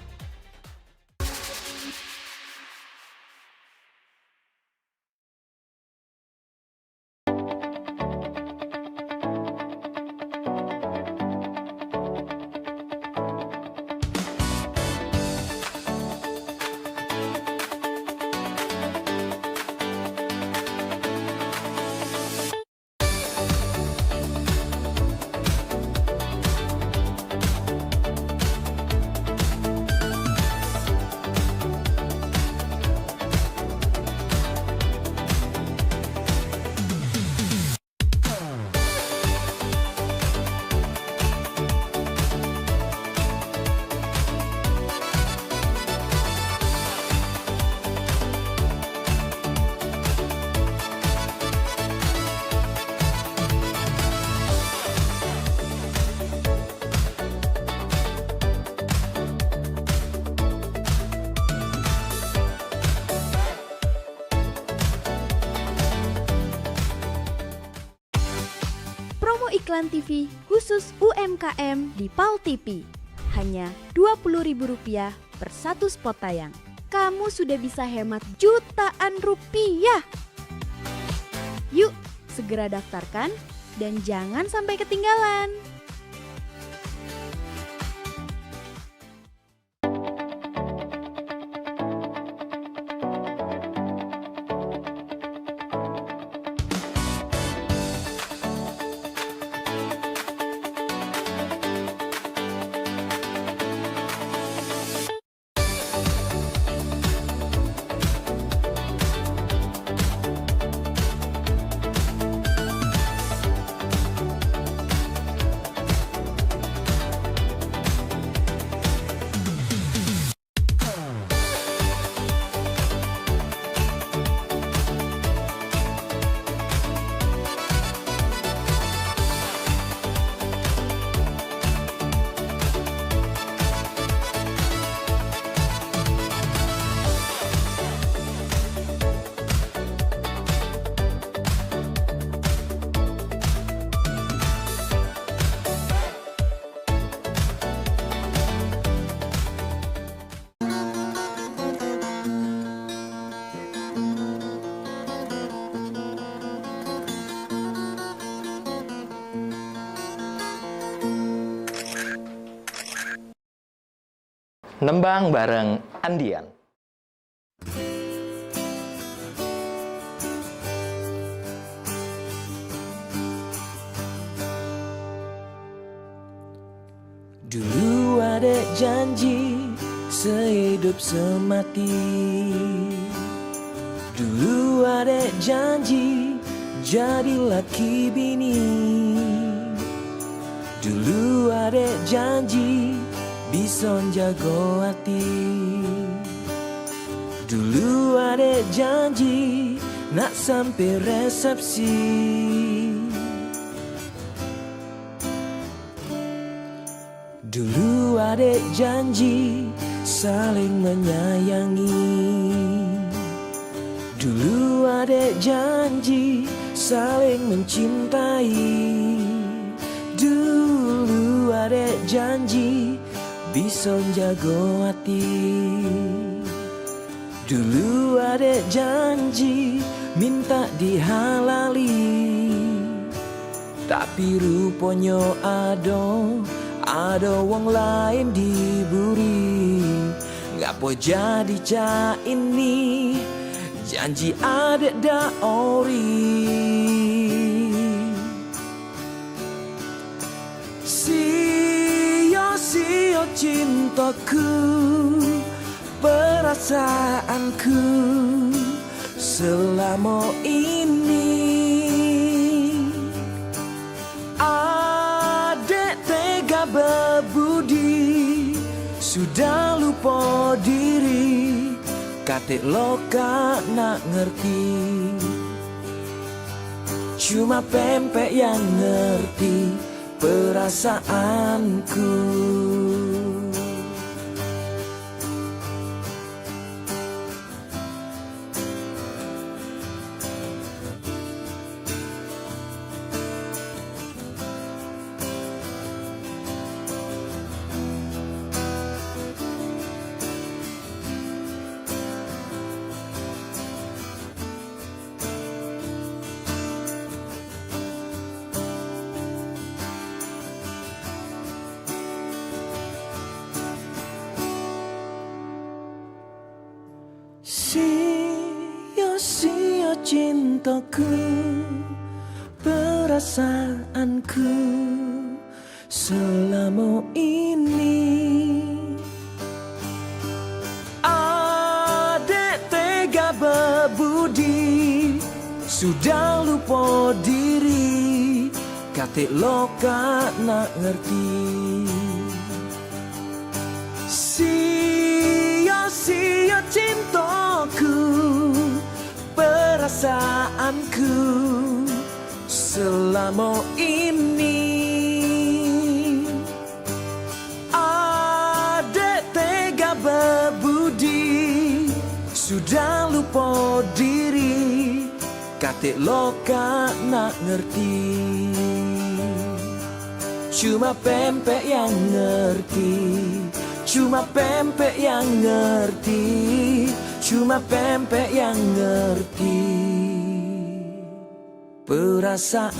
Iklan TV khusus UMKM di PAL TV. Hanya Rp20.000 per satu spot tayang. Kamu sudah bisa hemat jutaan rupiah. Yuk, segera daftarkan dan jangan sampai ketinggalan. Nembang bareng Andian. Dulu ada janji sehidup semati. Dulu ada janji jadi laki bini. Dulu ada janji bisa jago hati. Dulu ada janji nak sampai resepsi. Dulu adek janji saling menyayangi. Dulu adek janji saling mencintai. Dulu adek janji bisa jago hati. Dulu adek janji minta dihalali. Tapi rupanya ada wong lain diburi. Ngapo jadi cak ini janji adek dak ori. Sia-sia cintaku, perasaanku selama ini. Adek tega berbudi, sudah lupa diri. Katik loka nak ngerti, cuma pempek yang ngerti perasaanku. Sia-sia cintaku, perasaanku selama ini. Adek tega berbudi, sudah lupa diri. Katik loka nak ngerti. Sia-sia cintaku, perasaanku selama ini. Adek tega berbudi, sudah lupa diri. Katik loka nak ngerti, cuma pempek yang ngerti. Cuma pempek yang ngerti, cuma pempek yang ngerti perasaanku.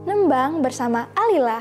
Nembang bersama Alila.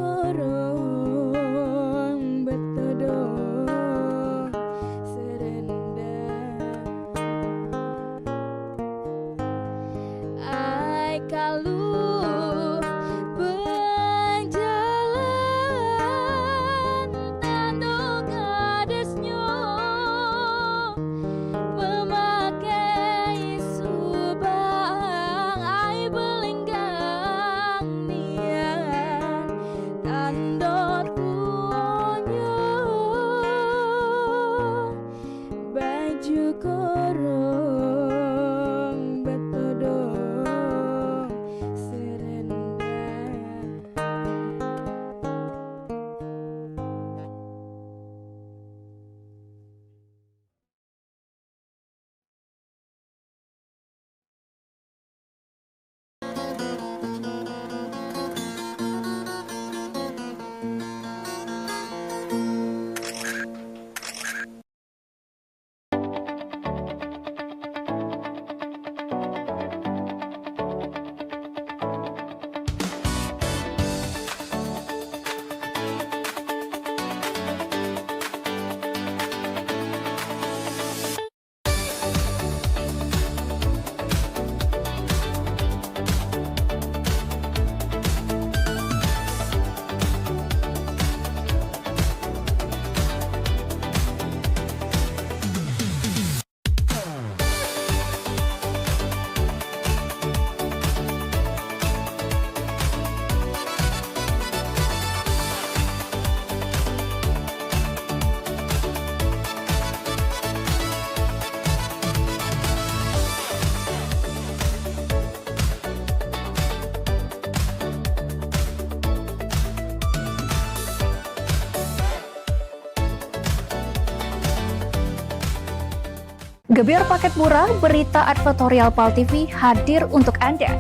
korong betodong serendah ai kalu berjalan tando gadesnya memakai subang ai belenggang nian tandot punya baju korong betodong serendah. Gebyar paket murah, berita advertorial PAL TV hadir untuk Anda.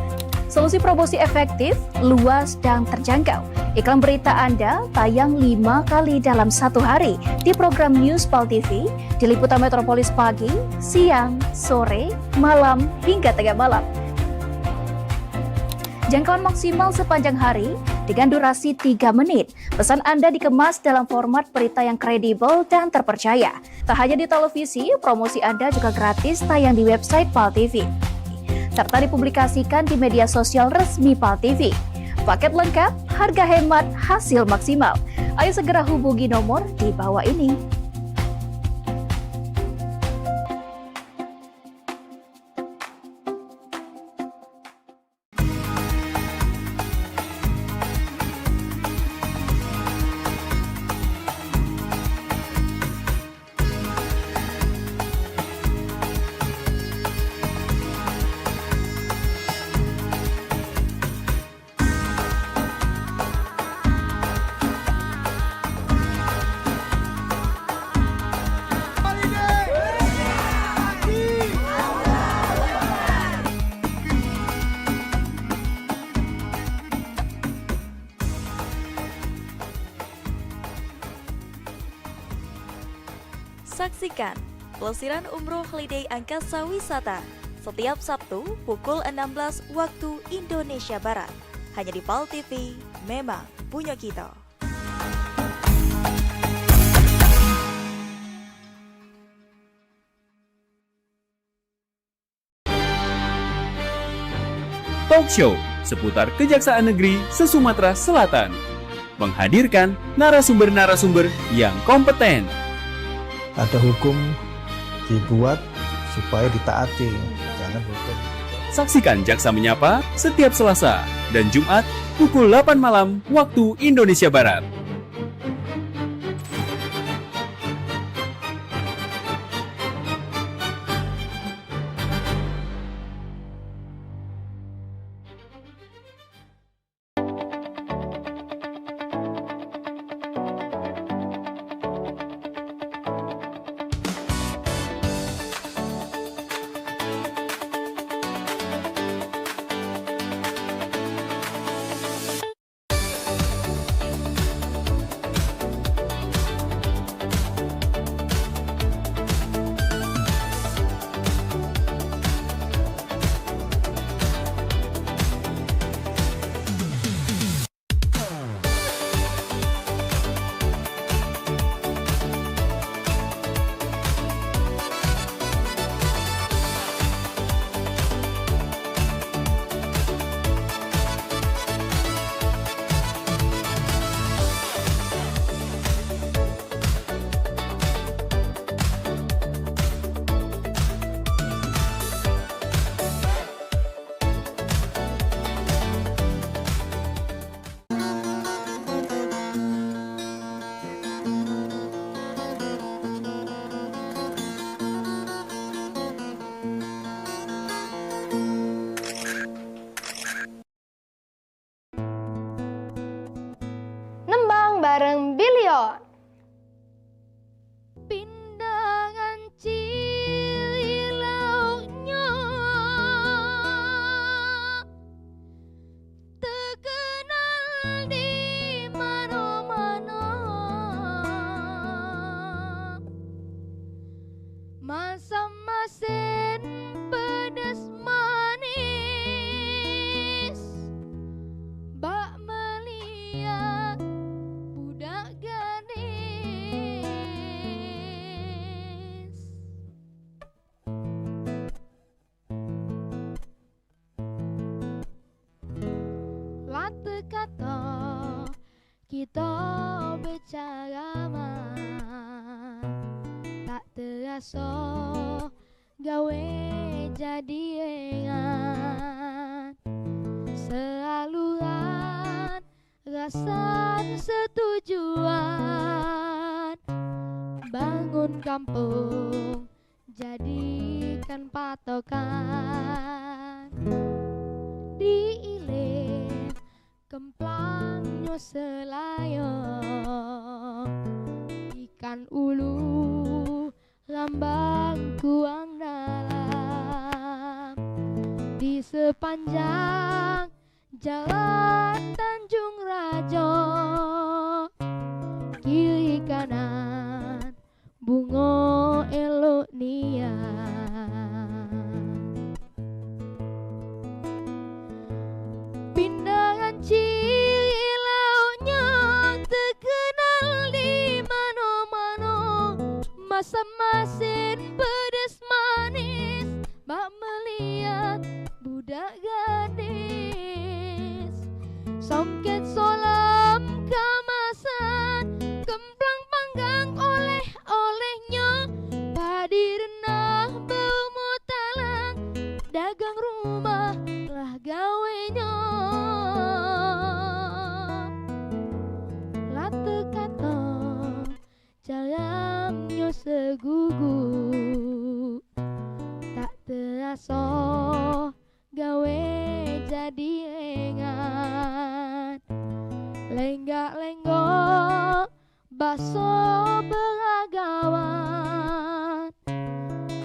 Solusi promosi efektif, luas, dan terjangkau. Iklan berita Anda tayang 5 kali dalam 1 hari di program News PAL TV, di liputan Metropolis pagi, siang, sore, malam, hingga tengah malam. Jangkauan maksimal sepanjang hari dengan durasi 3 menit. Pesan Anda dikemas dalam format berita yang kredibel dan terpercaya. Tak hanya di televisi, promosi Anda juga gratis tayang di website PAL TV, serta dipublikasikan di media sosial resmi PAL TV. Paket lengkap, harga hemat, hasil maksimal. Ayo segera hubungi nomor di bawah ini. Saksikan pelesiran umroh Holiday Angkasa Wisata setiap Sabtu pukul 16 waktu Indonesia Barat. Hanya di PAL TV, memang punya kita. Talk show seputar Kejaksaan Negeri se-Sumatera Selatan. Menghadirkan narasumber-narasumber yang kompeten. Ada hukum dibuat supaya ditaati, jangan hukum. Saksikan Jaksa Menyapa setiap Selasa dan Jumat pukul 8 malam waktu Indonesia Barat. bareng Billion. Pindangan cilaunya terkenal di mana-mana. Masam-masin pedas manis, bak melihat budak gadis. Lata kata kita bicara tak terasa gawe jadi ingat sealuran rasa setujuan bangun kampung jadikan patokan diiling kemplangnya selayong ikan ulu lambang kuang dalam di sepanjang jalan Tanjung Rajo kiri kanan bunga elok nian pindangan cilaunya terkenal di mana-mana masam-masin pedas manis bak melihat budak gadis songket solam kamasan kemplang panggang oleh-olehnya padi rendah berumur talang dagang rumah lah gawenya lata kata jalannya segugu tak terasa gawe jadi ingat lenggak-lenggok baso beragawan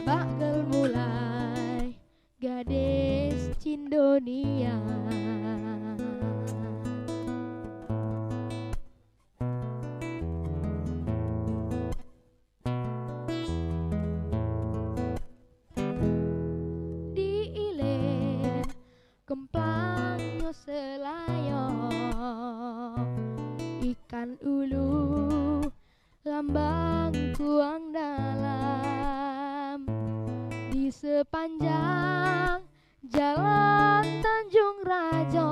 bakal mulai gadis Cindonia. Diiling kemplangnya selayong ikan ulu lambang kuang dalam di sepanjang jalan Tanjung Rajo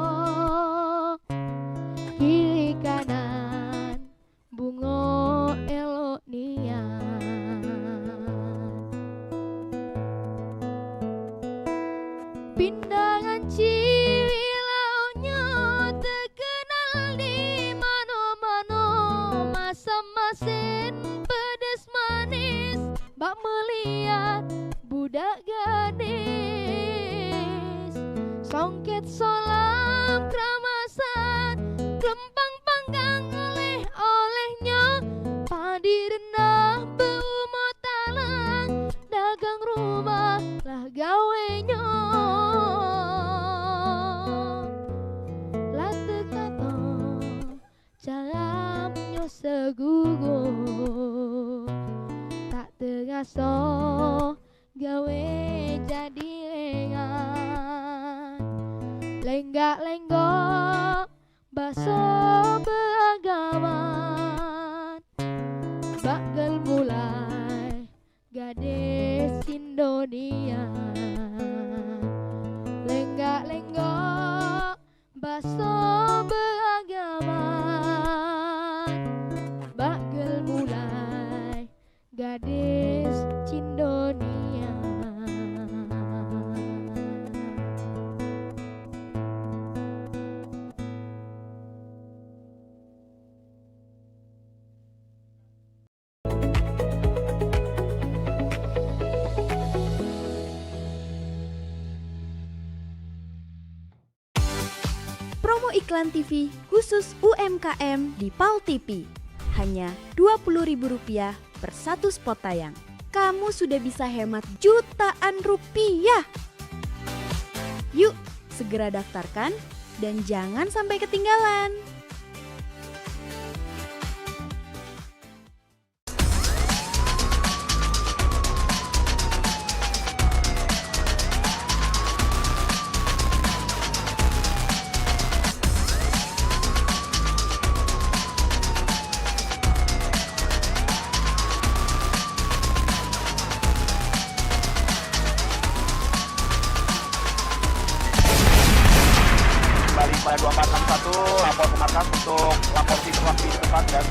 kiri kanan bunga elok nian pindangan cilaunya terkenal di mana-mana masam-masin pedas manis bak melihat budak gadis songket solam keramasan kelempang panggang oleh-olehnya padi rendah berumur talang dagang rumah lah gawenya lata kata jalannya segugu tak terasa gawe jadi ingat lenggak-lenggok baso beragawan bakal mulai gadis Indonesia lenggak-lenggok baso beragawan bakal iklan TV khusus UMKM di PAL TV. Hanya Rp20.000 per satu spot tayang. Kamu sudah bisa hemat jutaan rupiah. Yuk, segera daftarkan dan jangan sampai ketinggalan. Pada 2461 lapor ke markas untuk lapor situasi di tempat dan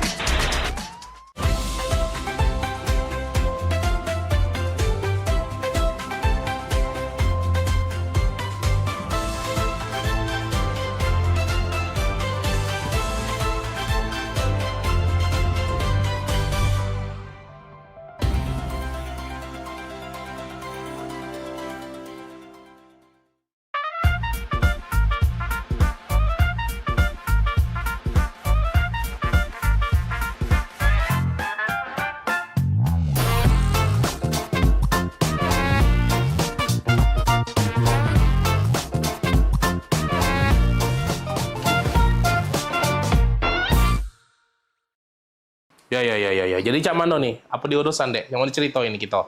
Ya. Jadi Cak Mano nih, apa diurusan dek? Yang mau diceritain ini kita?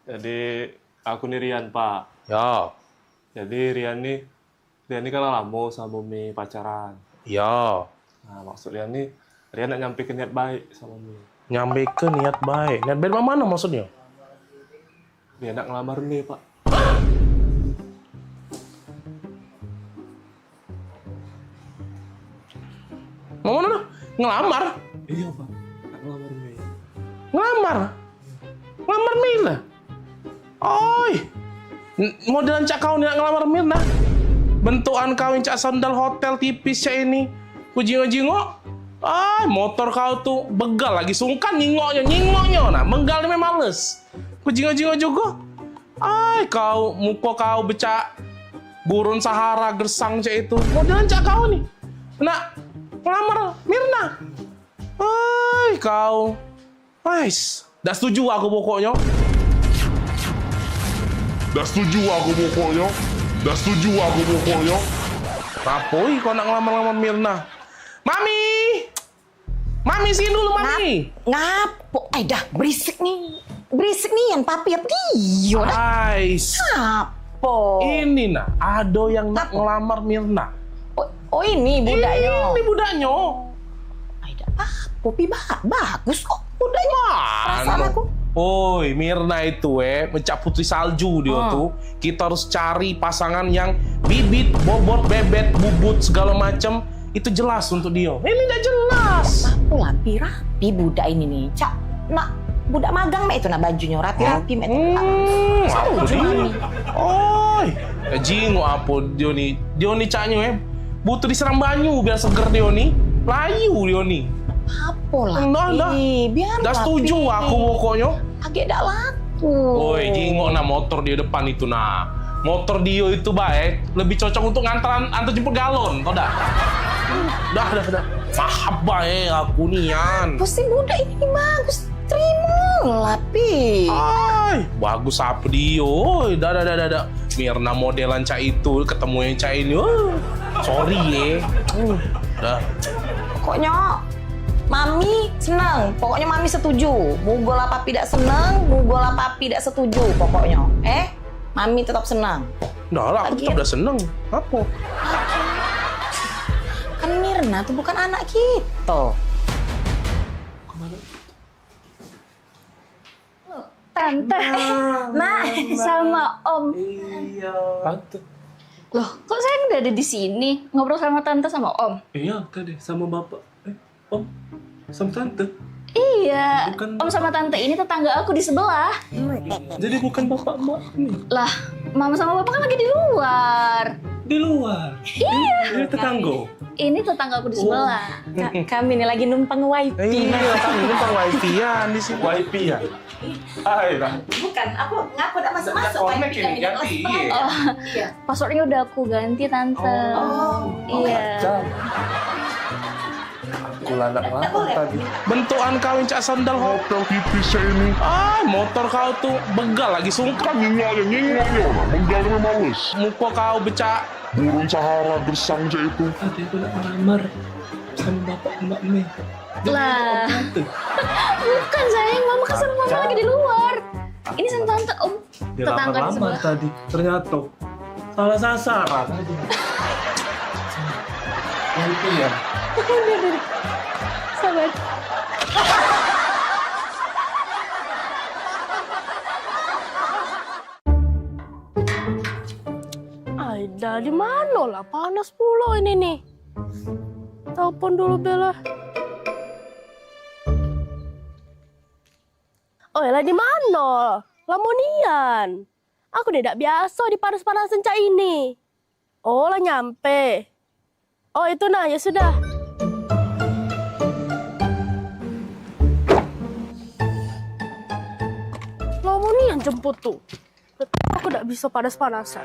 Jadi aku nih Rian Pak. Ya. Jadi Rian nih kan lama sama Mimi pacaran. Ya. Nah maksud Rian nak nyampe ke niat baik sama Mimi. Nyampe ke niat baik. Niat baik mana maksudnya? Dia nak ngelamar Mimi Pak. Mana? Ngelamar? Iya Pak. Ngelamar Mimi. Ngelamar Mirna? Oi, modelan Cak kau nih ngelamar Mirna? Bentukan kau yang Cak sandal hotel tipis Cak ini. Kujingo-jingo. Motor kau tuh begal lagi sungkan nyingoknya. Nah, menggal ini males. Kujingo-jingo juga. Kau muka kau becak gurun Sahara gersang Cak itu. Modelan Cak kau nih. Nak ngelamar Mirna. Kau. Dah setuju aku pokoknya. Rapoi kau nak ngelamar Mirna. Mami sini dulu Mami. Ngapo? Dah berisik nih yang papi ya dia. Ngapo? Ini nah, ada yang nak ngelamar Mirna. Oh ini budaknya. Ini budaknya. Popi bagus kok budaknya. Perasaan aku. Mirna itu mencak putri salju dia tuh. Kita harus cari pasangan yang bibit, bobot, bebet, bubut segala macam itu jelas untuk dia. Ini udah jelas. Aku rapi budak ini nih. Cak, nak budak magang itu nah bajunya rapi-rapi mek. Jingo apa dia nih caknya butuh disiram banyu biar seger dia nih. Layu dia nih. Apa lagi? Biar dah setuju aku pokoknya. Agak dak laku. Jingo nah motor di depan itu nah. Motor dia itu baik, lebih cocok untuk antar jemput galon, tau dah? Dah. Mahab baik aku nian. Pasti budak ini bagus. Terima lah, Pi. Bagus apa dia? Dah. Mirna modelan Cak itu ketemu yang Cak ini. Sorry Dah. Pokoknya Mami senang, pokoknya Mami setuju. Mugola papi tidak senang, mugola papi tidak setuju pokoknya. Mami tetap senang. Dah lah, aku tetap udah senang. Apa? Kan Mirna tuh bukan anak kita. Tante, sama Om. Iya. Tante. Loh, kok saya udah ada di sini ngobrol sama Tante sama Om? Iya, tadi sama Bapak. Om, sama Tante. Iya, Om sama Tante ini tetangga aku di sebelah. Jadi bukan Bapak Mbak nih. Lah, Mama sama Bapak kan lagi di luar. Di luar. Iya. Ini tetanggo. Ini tetanggaku di sebelah. Kami ini lagi numpang wifi. Iya, kami numpang wifi-an di sini. Wifi-an. Ayolah. Bukan, aku ngaku udah masuk-masuk. Connect ini ganti. Oh, passwordnya udah aku ganti tante. Iya. Aku landak lapar tadi. Bentukan kau Cak Sandal hotel tipis ini. Motor kau tuh begal lagi sungkan. Nyingnya. Begalnya males. Muka kau becak. Burung Sahara gersang aja itu. Tadi aku nak melamar sama bapak Mbak Mei. Lah. Bukan sayang, mama kan sama mama lagi di luar. Ini sama tante om. Tetangga di sebelah. Tadi ternyata salah sasaran aja. Itu ya. Sabar. Aida di mana lah? Panas pula ini nih. Telepon dulu Bella. Oh lah di mana? Lamonian. Aku tidak biasa di panas-panasan cak ini. Oh lah nyampe. Oh itu nah ya sudah. Lamonian jemput tuh. Aku tidak bisa panas-panasan.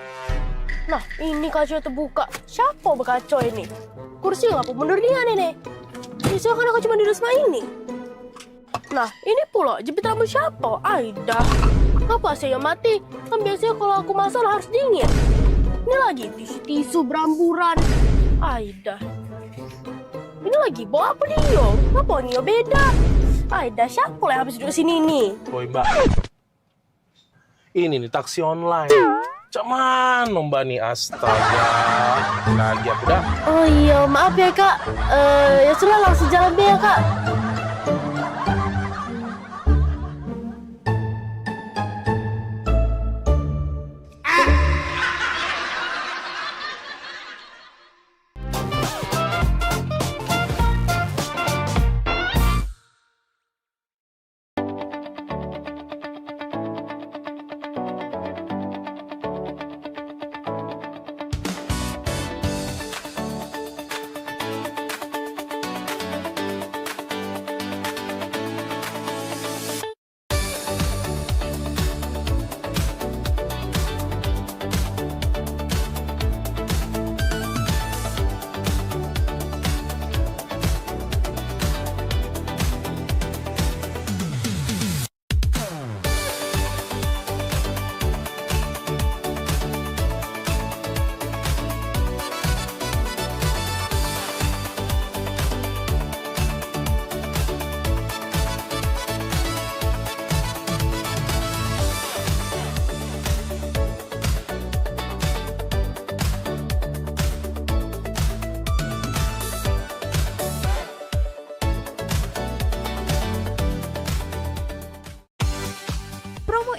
Nah, ini kaca terbuka. Siapa berkaca ini? Kursi ngapa mundur dia nih? Bisa kan aku cuma di rumah ini. Nah, ini pula jepit rambut siapa? Aida. Ngapa saya mati? Kan biasanya kalau aku masak harus dingin. Ini lagi tisu beramburan. Aida. Ini lagi bawa apa dia? Ngapa Nio beda? Aida, siapa yang habis duduk sini nih? Woi Mbak. Ini nih taksi online. Cak mana Mbak nih, astaga. Lagi aku dah. Oh iya, maaf ya Kak. Ya sudah langsung jalan deh ya Kak.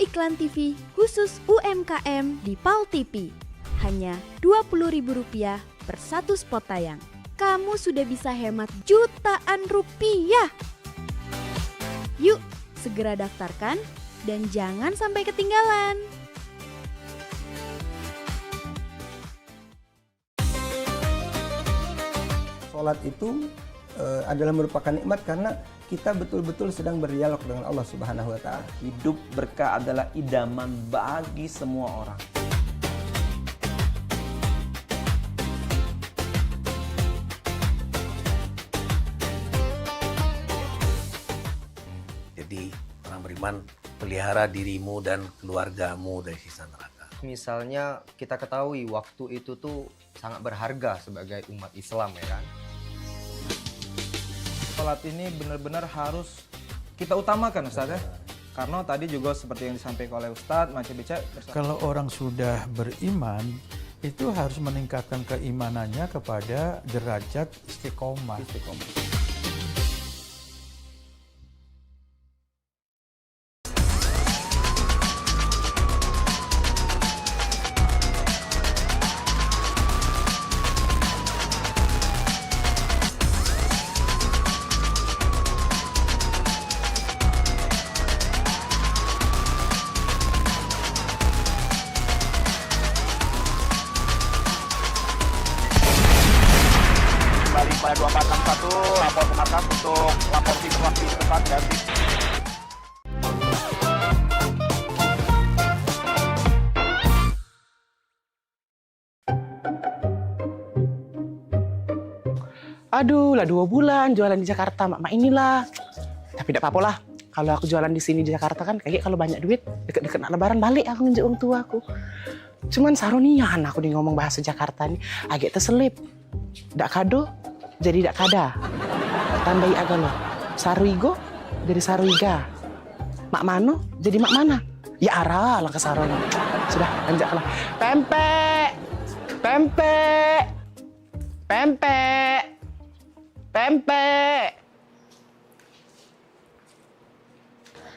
Iklan TV khusus UMKM di PAL TV. Hanya Rp20.000 per satu spot tayang. Kamu sudah bisa hemat jutaan rupiah. Yuk, segera daftarkan dan jangan sampai ketinggalan. Sholat itu adalah merupakan nikmat karena kita betul-betul sedang berdialog dengan Allah Subhanahu wa Ta'ala. Hidup berkah adalah idaman bagi semua orang. Jadi orang beriman, pelihara dirimu dan keluargamu dari siksa neraka. Misalnya kita ketahui waktu itu tuh sangat berharga sebagai umat Islam ya kan. Sholat ini benar-benar harus kita utamakan Ustaz ya. Karena tadi juga seperti yang disampaikan oleh Ustadz, Macam Bica. Kalau orang sudah beriman, itu harus meningkatkan keimanannya kepada derajat istiqomah. untuk lapor situasi setempat dan Aduh, lah 2 bulan jualan di Jakarta, mak inilah. Tapi tidak apa-apa lah. Kalau aku jualan di sini di Jakarta kan, kayak kalau banyak duit, deket-deket nak lebaran balik aku nginjek orang tua aku. Cuman sarunian aku nih ngomong bahasa Jakarta nih, agak terselip. Dak kado, jadi dak kada. Tambahi agak lo. Saruigo, jadi saruiga. Mak mano, jadi mak mana. Ya arah lah ke saroni. Sudah, lanjutlah. Pempek, pempek, pempek, pempek.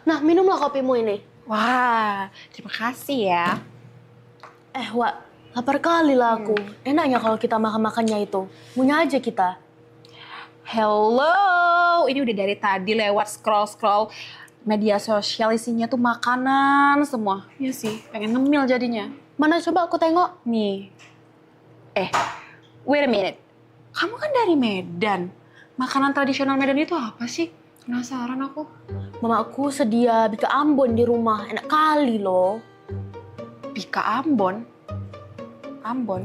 Nah, minumlah kopimu ini. Wah, terima kasih ya. Wak, lapar kali lah aku. Enaknya kalau kita makan-makannya itu. Punya aja kita. Hello, ini udah dari tadi lewat scroll-scroll media sosial isinya tuh makanan semua. Iya sih, pengen ngemil jadinya. Mana coba aku tengok? Nih. Wait a minute. Kamu kan dari Medan. Makanan tradisional Medan itu apa sih? Penasaran aku. Mamaku sedia bika Ambon di rumah. Enak kali loh. Bika Ambon? Ambon?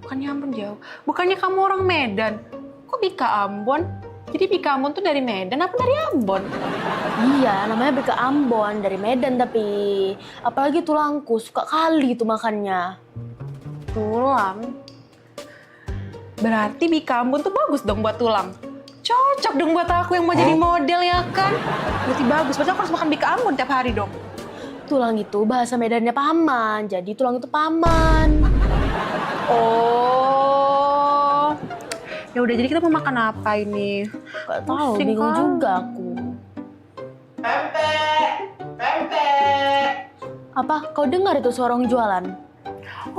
Bukannya Ambon jauh. Bukannya kamu orang Medan. Kok Bika Ambon? Jadi Bika Ambon tuh dari Medan apa dari Ambon? Iya, namanya Bika Ambon. Dari Medan tapi. Apalagi tulangku, suka kali itu makannya. Tulang? Berarti Bika Ambon tuh bagus dong buat tulang. Cocok dong buat aku yang mau jadi model ya kan? Berarti bagus, berarti aku harus makan Bika Ambon tiap hari dong. Tulang itu bahasa Medannya paman, jadi tulang itu paman. Oh, ya udah jadi kita mau makan apa ini? Gak tahu, bingung juga aku. Pempek, pempek. Apa? Kau dengar itu suara orang jualan?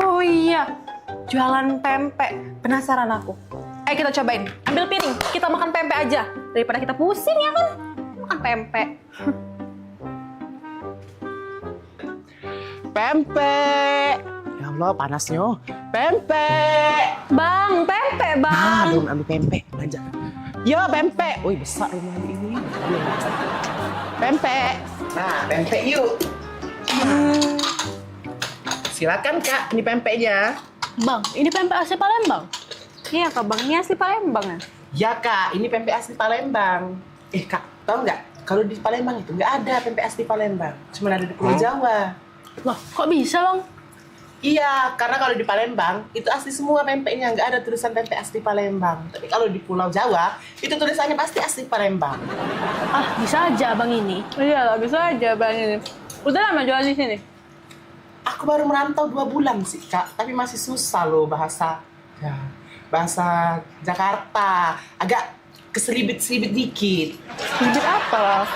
Oh iya, jualan pempek. Penasaran aku. Ayo kita cobain. Ambil piring, kita makan pempek aja. Daripada kita pusing ya kan? Makan pempek. Pempek. Ya Allah, panasnya. Pempek. Bang, pempek bang. Nah, belum ambil pempek. Belanja. Yo, pempek. Wih, besar rumah ini. Pempek. Nah, pempek yuk. Silakan Kak, ini pempeknya. Bang, ini pempek asli Palembang. Iya Kak, Bang, ini asli Palembang ya? Ya Kak, ini pempek asli Palembang. Kak, tahu nggak? Kalau di Palembang itu nggak ada pempek asli Palembang. Cuma ada di Pulau Jawa. Loh, kok bisa Bang? Iya, karena kalau di Palembang itu asli semua pempeknya, nggak ada tulisan pempek asli Palembang. Tapi kalau di Pulau Jawa itu tulisannya pasti asli Palembang. Ah, bisa aja Bang ini. Iya lah, bisa aja Bang ini. Udah lama jualan di sini? Aku baru merantau 2 bulan sih Kak, tapi masih susah loh bahasa Jakarta. Agak keseribit-seribit dikit. Seribit apa?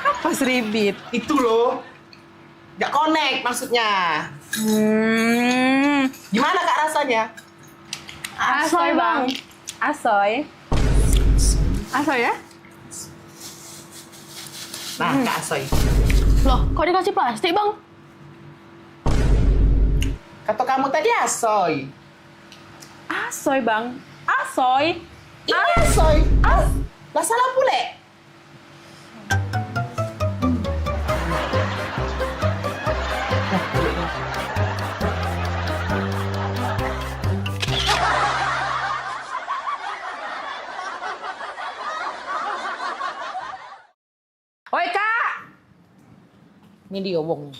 Apa seribit? Itu loh. Nggak connect maksudnya. Gimana Kak rasanya? Asoy Bang. Asoy. Asoy ya? Nah, Kak Asoy. Loh, kok dikasih plastik Bang? Kata kamu tadi asoy. Asoy Bang. Asoy. Ini asoy. Lah salah pule. Oi Kak. Ini dia wong.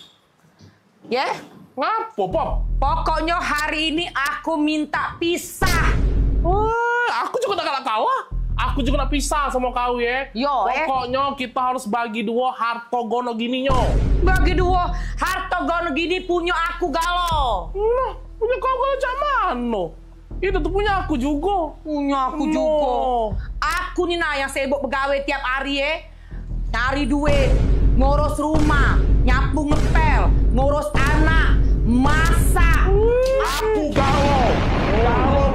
Ya? Ngapo, Pop? Pokoknya hari ini aku minta pisah. Aku juga nak kalah. Aku juga nak pisah sama kau ya. Yo, pokoknya kita harus bagi 2 harta gono gini nyo. Bagi 2 harta gono gini punya aku galo. Nah, punya kau galo cak mano? Itu tuh punya aku juga. Punya aku juga. Aku nih nah yang sibuk begawe tiap hari ya. Cari duit, ngurus rumah, nyapu ngepel, ngurus anak, masak. Aku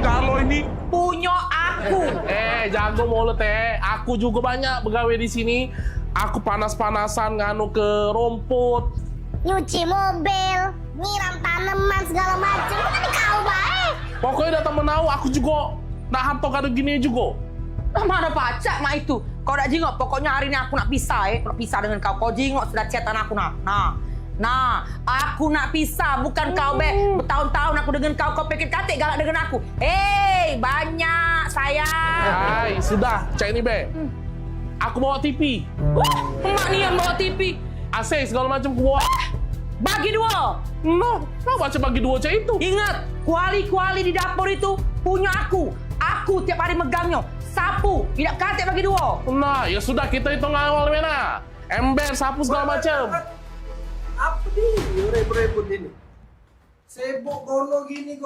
galo ini punya aku. Jago mulut Aku juga banyak begawe di sini. Aku panas-panasan nganu ke rumput, nyuci mobil, nyiram tanaman segala macam. Kan kau baik. Pokoknya datang menau aku juga nak harta kado gini juga. Mana baca mak itu? Kau nak jingok, pokoknya hari ini aku nak pisah Aku nak pisah dengan kau. Kau jingok sudah chatan aku Nah, aku nak pisah, bukan kau bertahun-tahun aku dengan kau pikir katik galak dengan aku. Banyak sayang. Hai, sudah, cak ini be. Aku bawa TV. Emak ni yang bawa TV. AC segala macam aku bawa. Bagi dua. Kau baca bagi dua cak itu. Ingat, kuali-kuali di dapur itu punya aku. Aku tiap hari megangnya. Sapu, tidak katik bagi dua. Nah, ya sudah kita hitung awal mana. Ember, sapu segala macam. Apa nih repot-repot ini? Sibuk gono gini.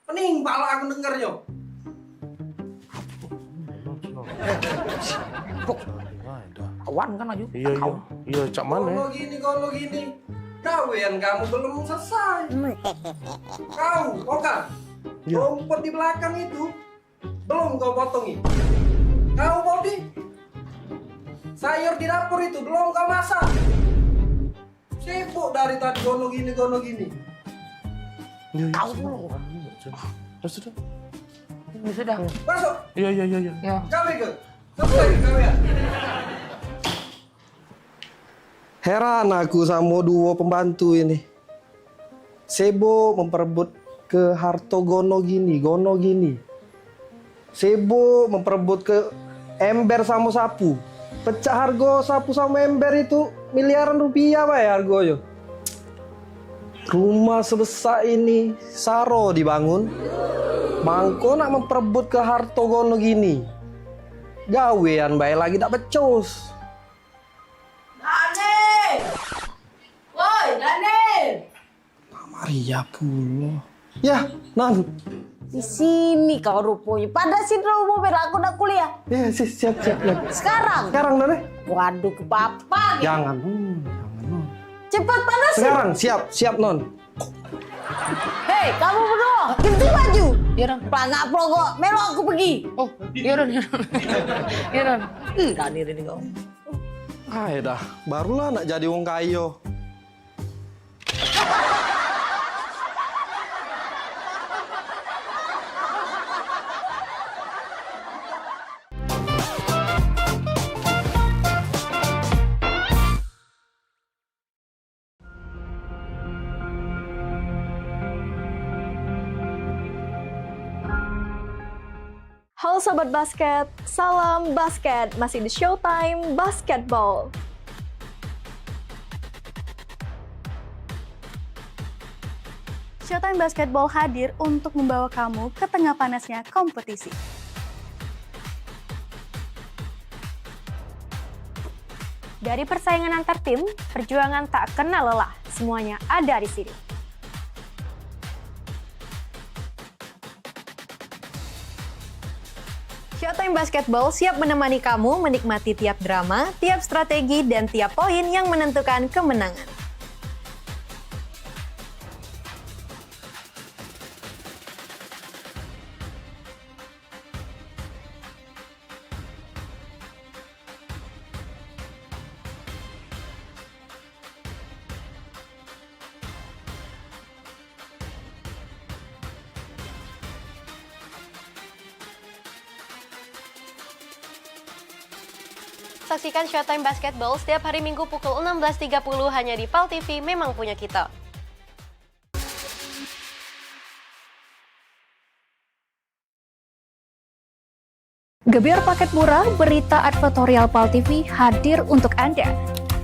Pening pala aku dengarnya. Kawan kan maju. Iya, cak mana? Gono gini. Kawian kamu belum selesai. Kau, Oka, rumput di belakang itu belum kau potongi. Kau Bodi, sayur di dapur itu belum kau masak. Sibuk dari tadi gono gini. Kau dulu. Sudah. Sudah. Masuk. Iya. Kau ikut. Selesai kalian. Heran aku sama dua pembantu ini. Sibuk memperebut ke harto gono gini. Sibuk memperebut ke ember sama sapu. Pecah harga sapu sama ember itu miliaran rupiah Pak ya harganya. Rumah sebesar ini saro dibangun. Mangko nak memperebut ke harto gono gini. Gawean bae lagi tak becus. Daniel. Pak Maria pula. Ya, Nan. Di sini kau rupanya. Pada sini mobil aku nak kuliah. Ya, siap. Sekarang, Nan. Waduh, ke papa. Jangan. Cepat panas. Sekarang, siap, Non. Hei, kamu berdua, ganti baju. Pelangak pelongo, melo aku pergi. Oh, iya Don. Daniel ini kau. Dah, barulah nak jadi wong kayo. Halo Sobat Basket, salam basket, masih di Showtime Basketball. Showtime Basketball hadir untuk membawa kamu ke tengah panasnya kompetisi. Dari persaingan antar tim, perjuangan tak kenal lelah, semuanya ada di sini. Showtime Basketball siap menemani kamu menikmati tiap drama, tiap strategi, dan tiap poin yang menentukan kemenangan. Saksikan Showtime Basketball setiap hari Minggu pukul 16.30 hanya di PAL TV, memang punya kita. Gebyar paket murah, berita advertorial PAL TV hadir untuk Anda.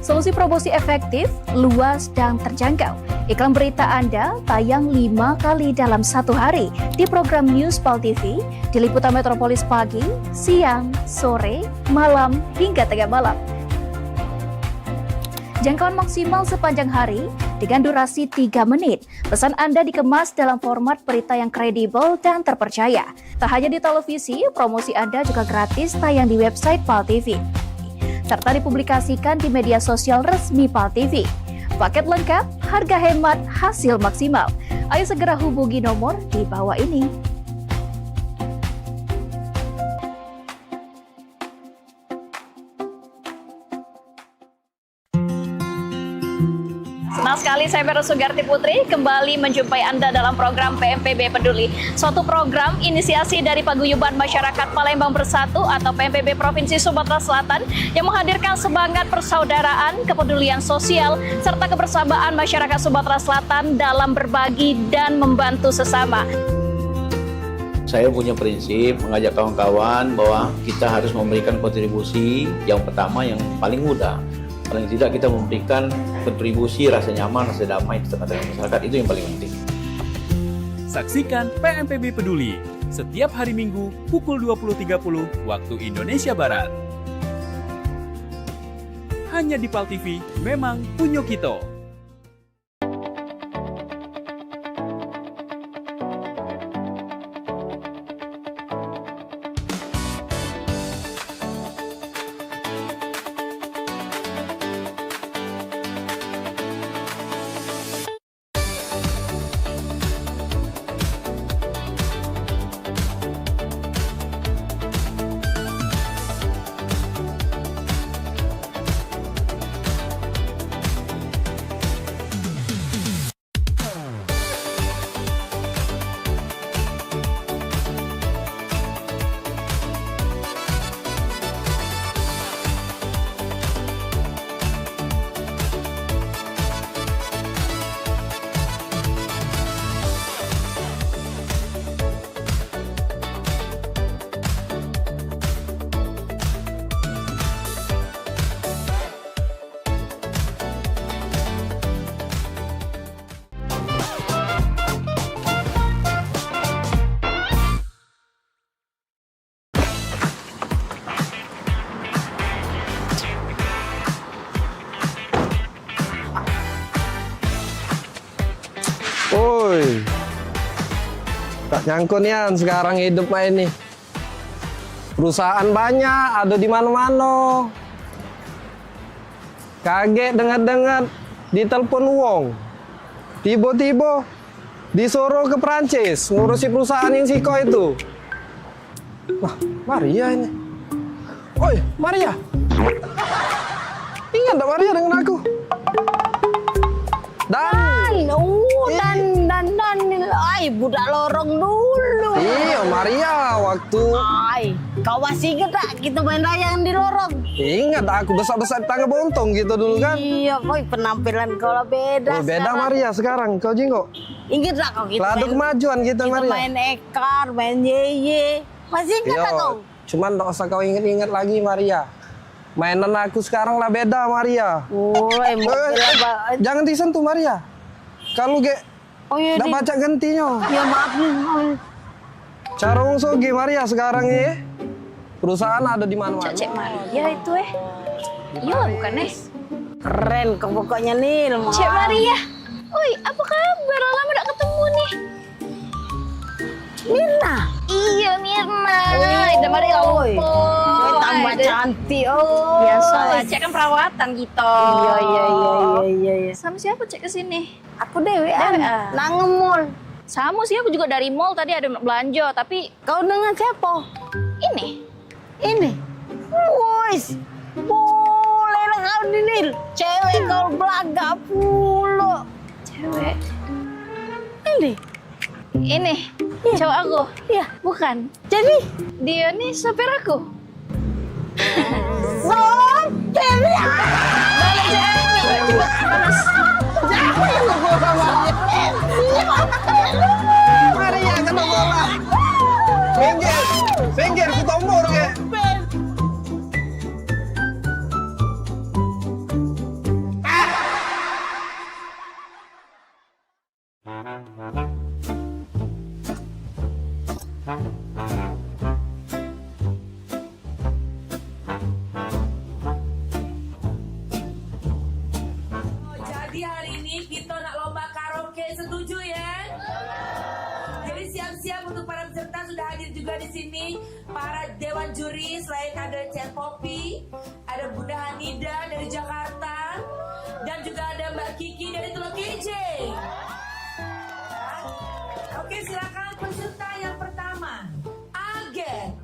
Solusi promosi efektif, luas, dan terjangkau. Iklan berita Anda tayang 5 kali dalam satu hari di program News PAL TV, di Liputan Metropolis pagi, siang, sore, malam, hingga tengah malam. Jangkauan maksimal sepanjang hari dengan durasi 3 menit. Pesan Anda dikemas dalam format berita yang kredibel dan terpercaya. Tak hanya di televisi, promosi Anda juga gratis tayang di website PAL TV, serta dipublikasikan di media sosial resmi PAL TV. Paket lengkap, harga hemat, hasil maksimal. Ayo segera hubungi nomor di bawah ini. Senang sekali saya Vero Sugarti Putri kembali menjumpai Anda dalam program PMPB Peduli. Suatu program inisiasi dari Paguyuban Masyarakat Palembang Bersatu atau PMPB Provinsi Sumatera Selatan yang menghadirkan semangat persaudaraan, kepedulian sosial, serta kebersamaan masyarakat Sumatera Selatan dalam berbagi dan membantu sesama. Saya punya prinsip mengajak kawan-kawan bahwa kita harus memberikan kontribusi yang pertama yang paling mudah. Paling tidak kita memberikan kontribusi rasa nyaman, rasa damai di tengah-tengah masyarakat, itu yang paling penting. Saksikan PMPB Peduli setiap hari Minggu pukul 20.30 waktu Indonesia Barat. Hanya di PAL TV, memang punya kita. Woi, tak nyangkunian sekarang hidup mah ini. Perusahaan banyak, ada di mana-mana. Kaget dengar-dengar ditelepon wong. Tiba-tiba disuruh ke Prancis ngurusi perusahaan yang Siko itu. Wah, Maria ini. Oi, Maria. Ingat tak Maria dengan aku? Ay, budak lorong dulu. Iya, Maria, waktu... Ay, kau masih ingat tak kita main layang di lorong? Ingat, aku besar-besar tangga bontong gitu dulu kan? Iya, boy, penampilan kau lah beda. Oh, beda sekarang. Maria sekarang, kau Jinggo. Ingat tak kau kita Ladu kemajuan kita Maria. main ekar, main yeye. Masih ingat tak kau? Cuman tak usah kau ingat-ingat lagi Maria. Mainan aku sekarang lah beda Maria. Jangan disentuh Maria. Kalau nggak baca gantinya. Ya maaf nih. Cara Sogi Maria sekarang ini perusahaan ada di mana-mana. Cek Maria itu Iya lah bukan Keren kok pokoknya nih. Cek Maria. Oi, apa kabar? Lama gak ketemu nih. Mirna. Iya Mirna. Udah Maria lupa. Tambah cantik. Biasa lah, Cek kan perawatan gitu. Iya. Sama siapa Cek kesini? Aku Dewean. Nangemul. Sama sih, aku juga dari mall tadi ada belanja, tapi... Kau dengan siapa? Ini. Wis, boleh lah kau Dinil. Cewek kau belaga pula. Cewek? Ini, cowok aku? Iya. Bukan? Jadi? Dia nih sopir aku. Sopir ya? Balik cewek, cepet, panas. Maria kena bola. Pinggir, ku tombol ke. Jadi hari ini kita nak lomba karaoke, setuju ya? Jadi siap-siap untuk para peserta, sudah hadir juga di sini para dewan juri. Selain ada Cek Popi, ada Bunda Hanida dari Jakarta, dan juga ada Mbak Kiki dari Teluk Kijing. Oke, silakan peserta yang pertama, Agen.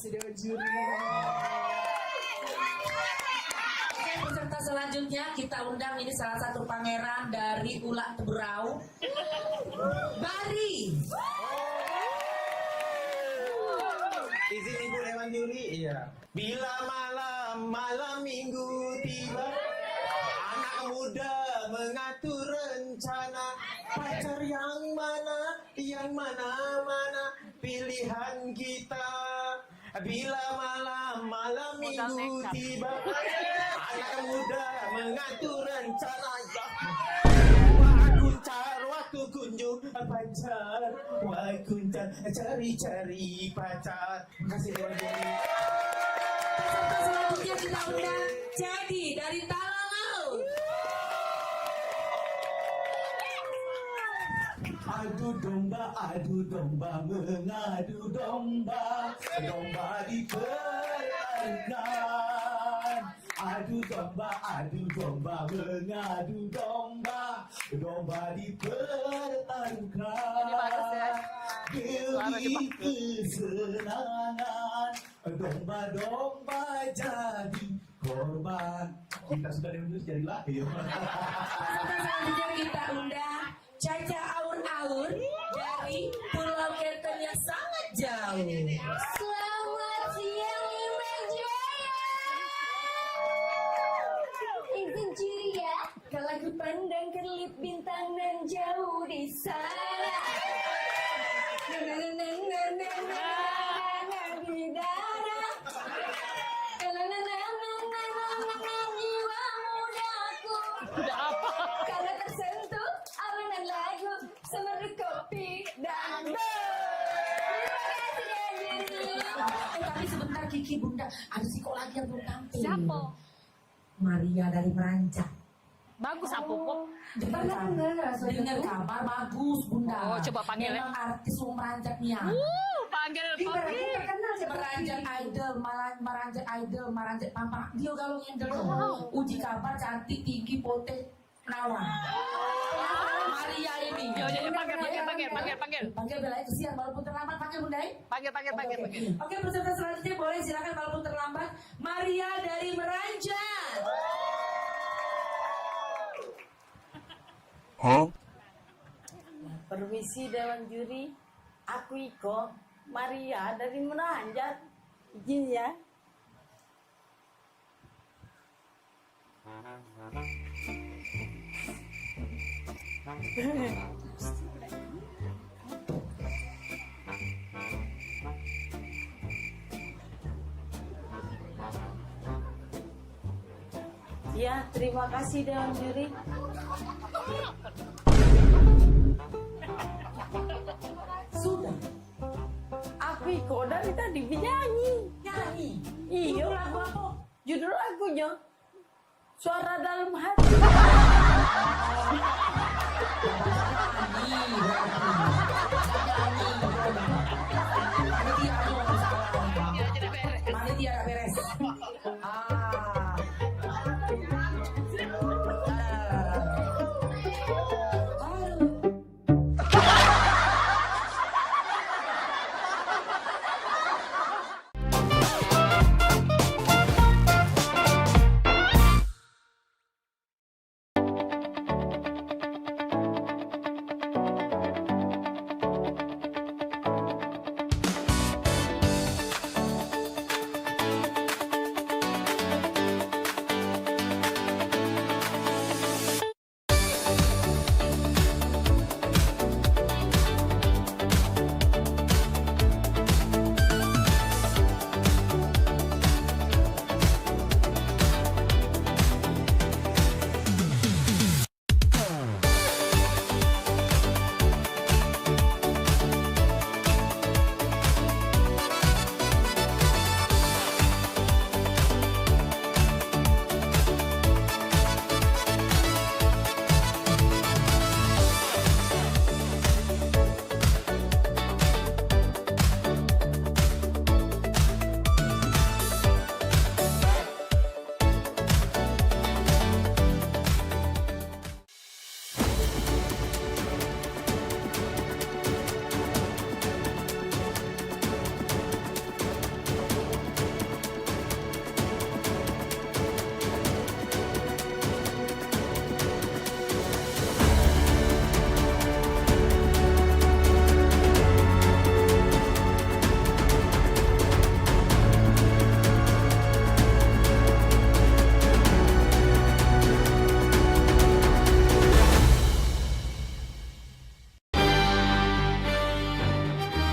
kasih Dewan Juri. Oke, peserta selanjutnya kita undang ini salah satu pangeran dari Ulak Teberau, Bari. Izin Ibu Dewan Juri, iya. Bila malam minggu tiba, anak muda mengatur rencana, pacar yang mana pilihan kita. Bila malam minggu tiba, anak muda mengatur rencana. Waktu kunjung pacar, cari pacar. Terima kasih Dewan Juri. Peserta selanjutnya kita undang Jadi dari Talanau. Adu domba, mengadu domba, domba dipertaruhkan. Adu domba, mengadu domba, domba dipertaruhkan. Demi kesenangan, domba-domba jadi korban. Kita sudah diundang jadi lahir. Selanjutnya kita undang Caca Aur-Aur dari Pulau Kenten yang sangat jauh. Selamat siang Imam Jaya. Izin ciri ya, kalau ku pandang kelip bintang nan jauh di sana. Jiwa mudaku karena tersentuh alunan lagu semeru kopi dan Tapi sebentar Kiki Bunda, ada siko lagi yang belum tampil. Siapa? Maria dari Merancak. Bagus apa kok? Dengar kabar bagus Bunda. Oh, coba panggil ya. Memang artis Merancak nih ya. Panggil. Merancak idol, Merancak Pampang. Dia galong yang dulu. Uji kabar cantik, tinggi, potek, rawan. Maria ini. Jadi panggil. Panggil belai kesian walaupun terlambat panggil Bunda. Panggil. Oke, peserta selanjutnya boleh silakan walaupun terlambat. Maria dari Merancak. Permisi Dewan Juri, aku Iko, Maria dari Merancak. Izin ya. Ya, terima kasih Dewan Juri. Sudah. Aku Iko dari tadi nyanyi. Nyanyi? Iya. Judul lagu apa? Judul lagunya Suara Dalam Hati. Panitia beres.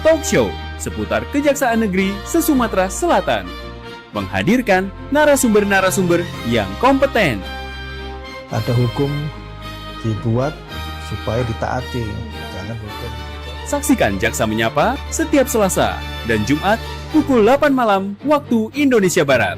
talk show seputar Kejaksaan Negeri se-Sumatera Selatan. Menghadirkan narasumber-narasumber yang kompeten. Ada hukum dibuat supaya ditaati, jangan hukum. Saksikan Jaksa Menyapa setiap Selasa dan Jumat pukul 8 malam waktu Indonesia Barat.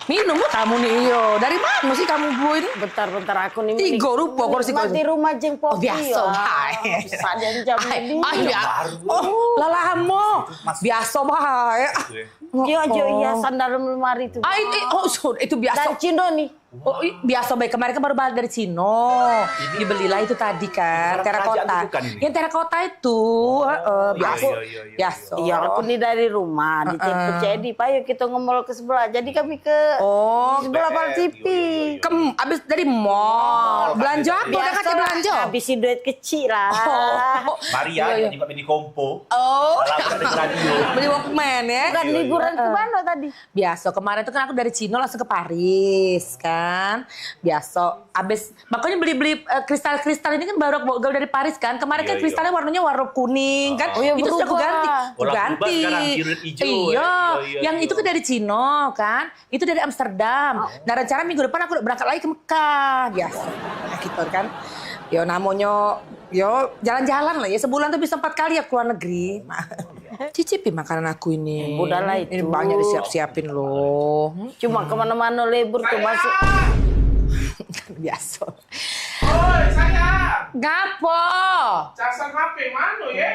Minum kamu nih, iyo. Dari mana sih kamu bu ini? Bentar aku nih. Tiga rupa kursi di rumah jeng popi. Oh, biasa, baik. Saden jam ini. Oh, lalamo. Biasa, baik. Iya, sandal lemari itu. Itu biasa. Dari Cino nih. Oh, biasa baik. Kemarin kan baru balik dari Cino. Dibelilah itu tadi kan, terakota. Yang terakota itu, biasa. Biasa. Iya, aku nih dari rumah di Jadi, Pak, yuk kita ngomol ke sebelah. Jadi kami ke sebelah Pal TV. Abis dari mall. Belanja apa? Udah kasih belanja? Habisin duit kecil lah. Maria, jadi Pak Mini Kompo. Oh. Radio. Beli Walkman ya. Bukan liburan ke mana tadi? Biasa, kemarin itu kan aku dari Cino langsung ke Paris kan. Biasa, abis makanya beli kristal-kristal ini kan baru gaul dari Paris kan. Kemarin kan kristalnya warnanya warna kuning kan. Itu sudah aku ganti. Ganti. Iya, yang itu kan dari Cino kan. Itu dari Amsterdam. Nah rencana minggu depan aku udah berangkat lagi ke Mekah. Biasa, nah, gitu kan. Yo namanya, yo jalan-jalan lah ya. Sebulan tuh bisa 4 kali ya keluar negeri. Cicipi makanan aku ini. Udahlah itu. Ini banyak disiap-siapin loh. Cuma kemana-mana libur tuh masuk. Biasa. Oi, sayang. Gapo? Casan HP mana ya?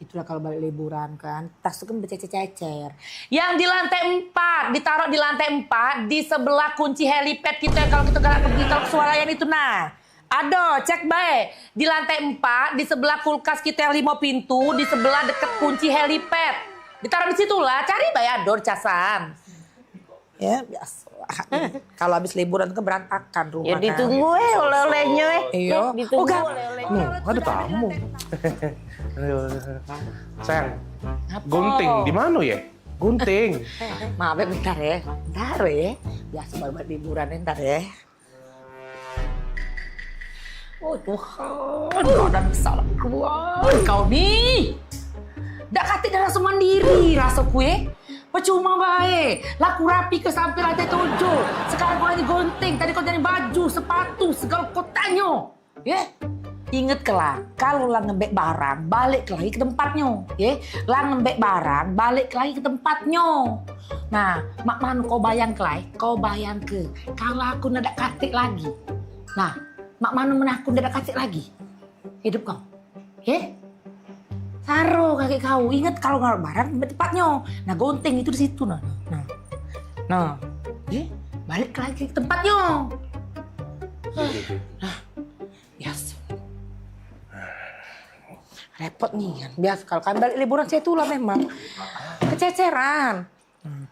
Itulah kalau balik liburan kan, tas itu kan bercecer-cecer. Yang di lantai 4, ditaruh di lantai 4, di sebelah kunci helipad kita kalau kita gak pergi kalau kesualayan itu nah. Ada, cek baik. Di lantai 4, di sebelah kulkas kita yang 5 pintu, di sebelah deket kunci helipad. Ditaruh di situ lah, cari bayador casan. Ya, biasa. Kalau habis liburan kan berantakan rumah. Ya ditunggu oleh-olehnya Iya. Ditunggu oleh-olehnya. Ada tamu. Sayang, gunting di mana ya? Gunting. Maaf ya, bentar ya. Bentar ya. Biasa baru liburan ntar ya. Oh Tuhan, dan salah kau nih. Dak kati dah rasa mandiri rasa kue. Percuma baik. Laku rapi ke sampai lantai 7. Sekarang kau lagi gonting. Tadi kau jadi baju, sepatu, segala kau tanya. Ya. Ingat kelah, kalau lah ngembek barang, balik lagi ke tempatnya. Ya. Lah ngembek barang, balik lagi ke tempatnya. Nah, mak man kau bayang kelai, kau bayang ke. Kalau aku nak katik lagi. Nah, mak mana menakut tidak kasih lagi hidup kau, ya? Taruh kaki kau, ingat kalau nggak barang tempatnya. Nah gunting itu di situ nah, balik lagi ke tempatnya. Nah, biasa. Repot nih kan, biasa kalau kan balik liburan saya itulah memang kececeran.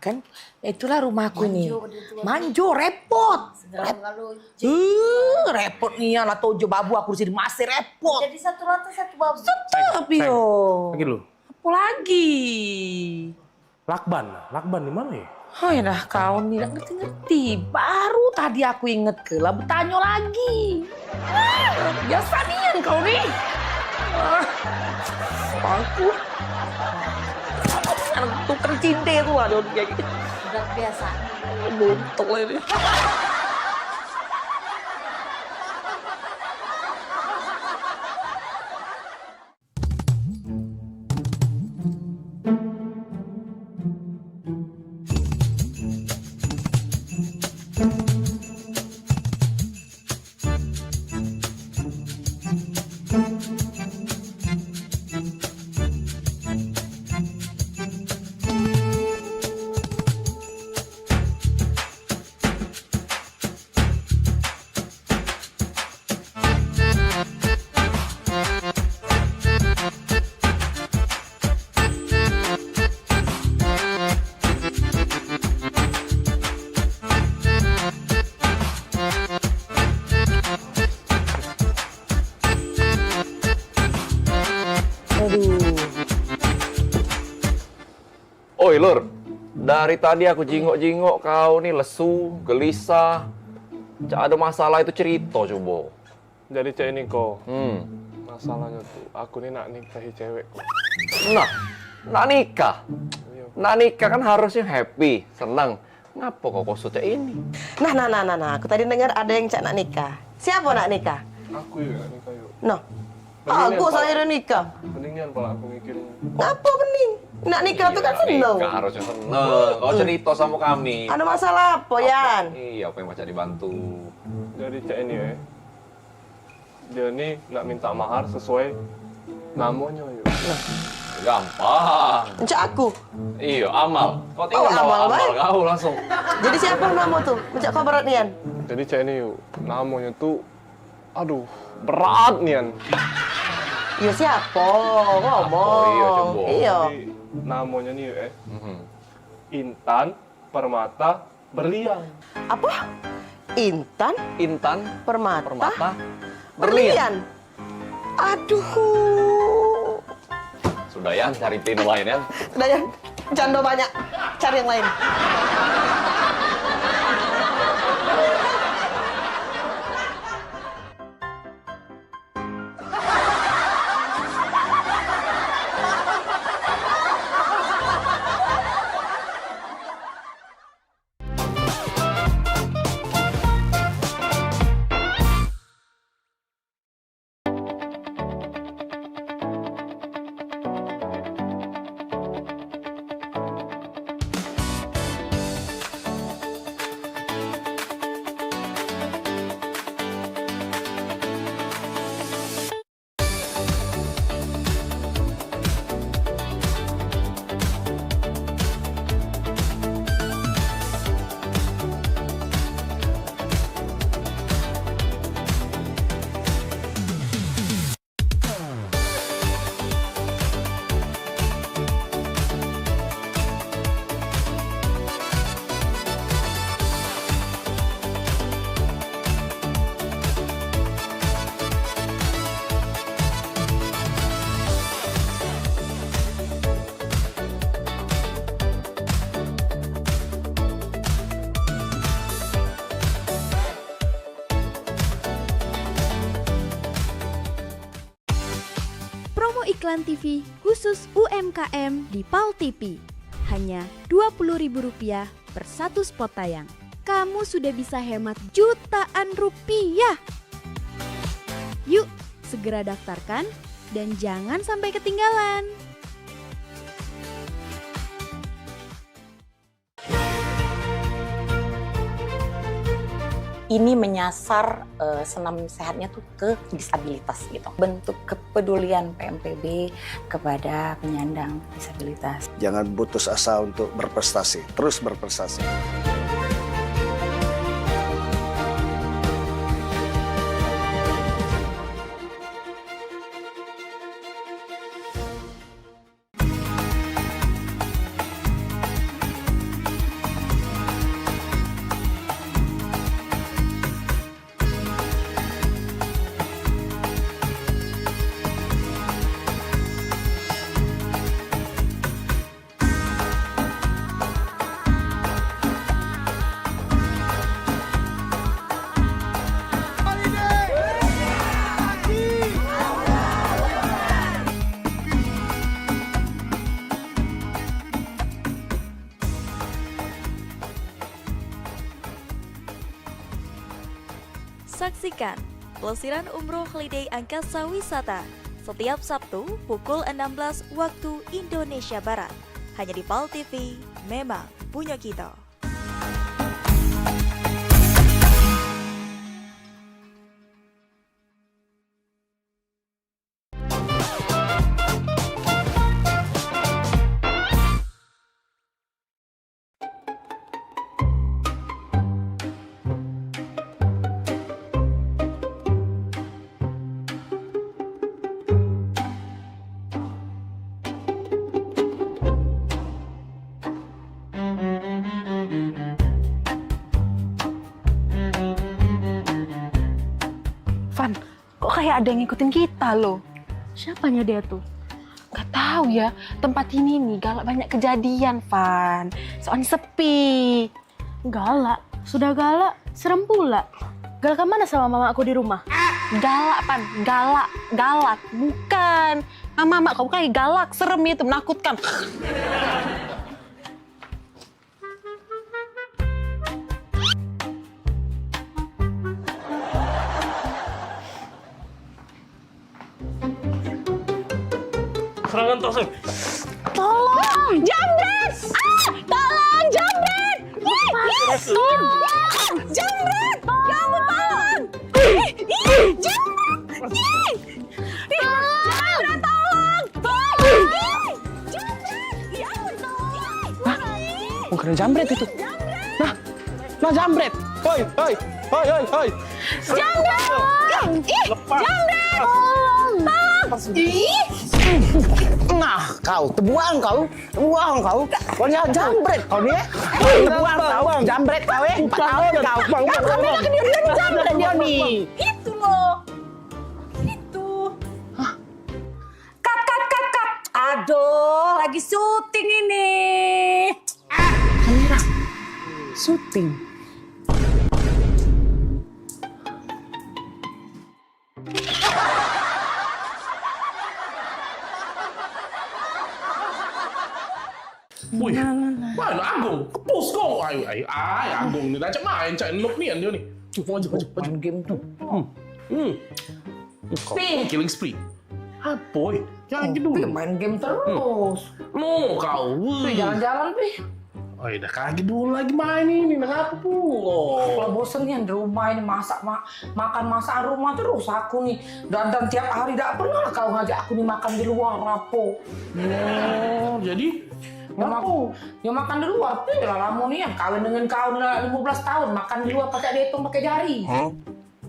Kan itulah rumahku nih. Manjo repot. Repot nih lah tojo babu aku di sini masih repot. Jadi satu lantai satu babu. Tetap yo. Lagi lu. Apa lagi? Lakban di mana ya? Oh ya dah, kau tidak ngerti-ngerti. Baru tadi aku inget ke lah bertanya lagi. Biasa nih kau nih. Aku tuker cinta tuh, aduh kayak gitu. Udah biasa. Buntuk lah ini. Oi Lur, dari tadi aku jingok-jingok kau nih lesu, gelisah. Cak ada masalah itu cerita coba. Jadi cek ini kok. Masalahnya tuh, aku nih nak nikahi cewek kok. Nah, nak nikah. Nak nikah kan harusnya happy, senang. Ngapa kok sudah ini? Nah, aku tadi dengar ada yang cak nak nikah. Siapa nak nikah? Aku ya nak nikah yuk. Nah, aku saya nikah. Mendingan kalau aku mikirin. Ngapa bening? Nak nikah tuh kan seneng. Nikah harusnya seneng. Kau cerita sama kami. Ada masalah apa, Yan? Iya, apa yang baca dibantu. Jadi cek ini ya. Dia nih nak minta mahar sesuai namanya yuk. Gampang. Cak aku. Iya, Amal. Kau tinggal bawa Amal kau langsung. Jadi siapa nama tuh? Cak kau berat nian. Jadi cek ini yuk. Namanya tuh, aduh, berat nian. Iya siapa? Ngomong. Iya, coba. Iya. Namanya nih yuk Intan Permata Berlian. Apa? Intan Permata Berlian. Aduh. Sudah ya, cari pin lain ya. Sudah ya, janda banyak. Cari yang lain. Iklan TV khusus UMKM di PAL TV. Hanya Rp20.000 per satu spot tayang. Kamu sudah bisa hemat jutaan rupiah. Yuk, segera daftarkan dan jangan sampai ketinggalan. Ini menyasar senam sehatnya tuh ke disabilitas gitu. Bentuk kepedulian PMPB kepada penyandang disabilitas. Jangan putus asa untuk berprestasi, terus berprestasi. Saksikan Pelesiran Umroh Holiday Angkasa Wisata setiap Sabtu pukul 16 waktu Indonesia Barat. Hanya di PAL TV, memang punya kita. Van, kok kayak ada yang ngikutin kita loh? Siapanya dia tuh? Gak tahu ya, tempat ini nih galak banyak kejadian, Van. Soalnya sepi. Galak? Sudah galak, serem pula. Galak kemana sama mama aku di rumah? Galak, Van. Galak. Bukan. Mama kamu kayak galak, serem itu, menakutkan. Serangan terus. Tolong, jambret! Tolong, jambret! Tolong, jambret! Kamu tolong! Jambret! Jambret, tolong! Bukan jambret itu. Nah jambret. Hoi. Jambret! Jambret! Nah, kau terbuang kau. Pokoknya jambret kau nih. Terbuang kau, jambret kau ya. 4 tahun kau. Kami lagi dia jambret dia nih. Itu loh. Itu. Cut. Aduh, lagi syuting ini. Kamera. Syuting. Wih, mana Agung? Kepus kau. Ay, Agung ni dah macam main cak nuk ni dia ni. Maju. Main game tu. Killing spree. Apa? Jangan gitu. Main game terus. No, kau. Jalan-jalan, Pi. Ay, dah kaget dulu lagi main ini. Kenapa pula? Kalau bosen nih di rumah ini makan masakan rumah terus aku nih. Dan tiap hari tidak pernah kau ngajak aku nih makan di luar rapo. Oh, jadi Ya makan di luar tuh lah lamu nih yang kawin dengan kau 15 tahun makan di luar pakai dihitung pakai jari.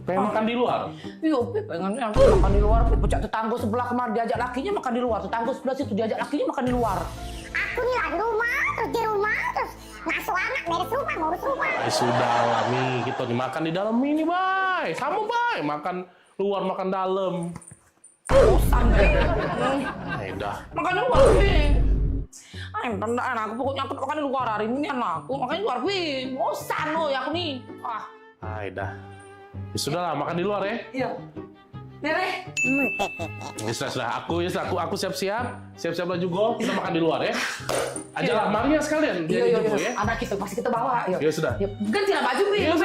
Pengen makan di luar? Iya, pengen makan di luar. Pecah tetangga sebelah kemarin diajak lakinya makan di luar. Tetangga sebelah situ diajak lakinya makan di luar. Aku nih lah di rumah terus ngasuh anak beres rumah ngurus rumah. Sudah lah nih, kita dimakan di dalam ini, Bay. Sama, Bay. Makan luar, makan dalam. Bosan deh. Dah. Makan di luar nih. Aku pokoknya aku makan di luar hari ini anakku makan di luar nih. Bosan loh ya aku nih. Dah. Ya sudahlah, makan di luar ya. Iya. Nere. Sudah. Aku siap-siap lah juga. Kita makan di luar ya. Ajalah Maria sekalian. Iya. Anak kita pasti kita bawa. Ya sudah. Gantilah baju nih. Ya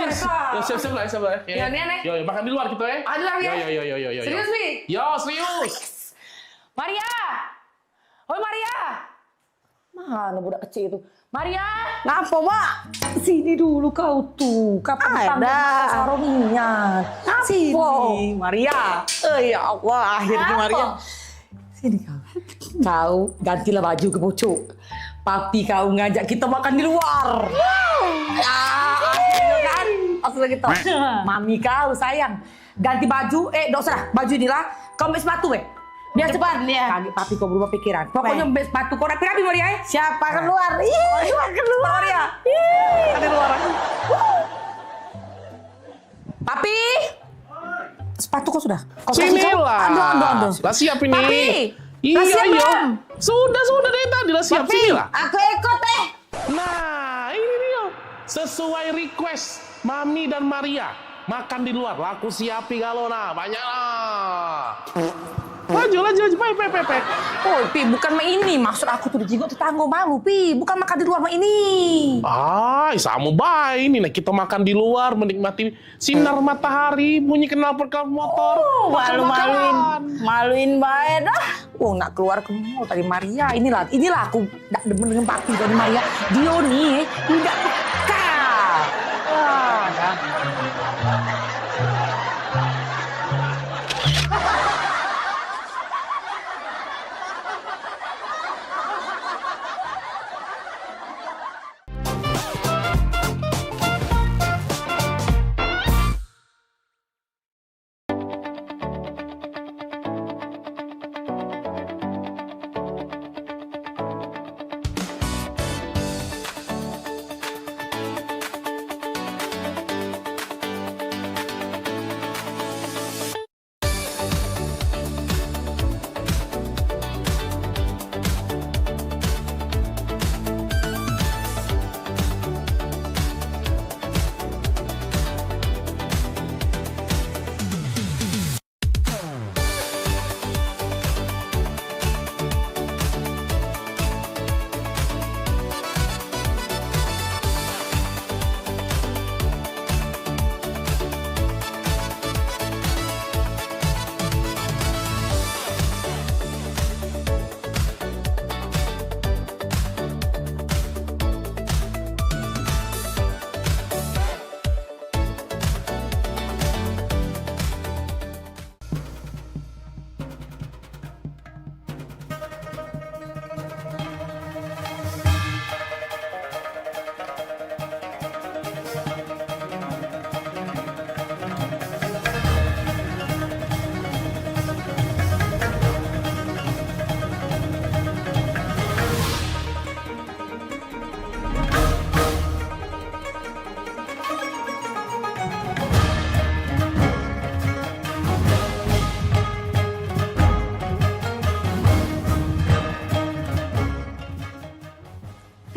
siap lah. Ya, Nenek. Yo, makan di luar kita ya. Ada ya. Yo. Serius nih? Yo, serius. Maria. Hoi Maria. Mana budak kecil itu? Maria. Ngapa, Mak? Sini dulu kau tuh. Kapan tanggal sarungnya? Sini, Maria. Ya Allah, akhirnya Maria. Sini kau. Kau gantilah baju ke pucuk. Papi kau ngajak kita makan di luar. Akhirnya kan. Langsung kita. Mami kau sayang. Ganti baju. Dok usah. Baju inilah. Kau ambil sepatu biar cepat. Kaget papi kau berubah pikiran. Pokoknya ambil sepatu kau rapi-rapi Maria. Siapa keluar? Keluar Maria. Ada luar. Papi. Sepatu kau sudah? Sinilah. Lah siap ini. Papi. Iya. Sudah dari tadi lah siap. Sinilah. Aku ikut Nah, ini dia. Sesuai request Mami dan Maria. Makan di luar. Laku siapi kalau nah. Banyak lah. Maju, baik. Oh, Pi, bukan mah ini. Maksud aku tuh dijenguk tetangga malu, Pi. Bukan makan di luar mah ini. Sama baik. Ini nah kita makan di luar, menikmati sinar matahari, bunyi knalpot motor. Oh, maluin bae dah. Oh, nak keluar ke mall tadi Maria. Inilah aku ndak demen dengan papi tadi Maria. Dia nih tidak peka. Wah, dah.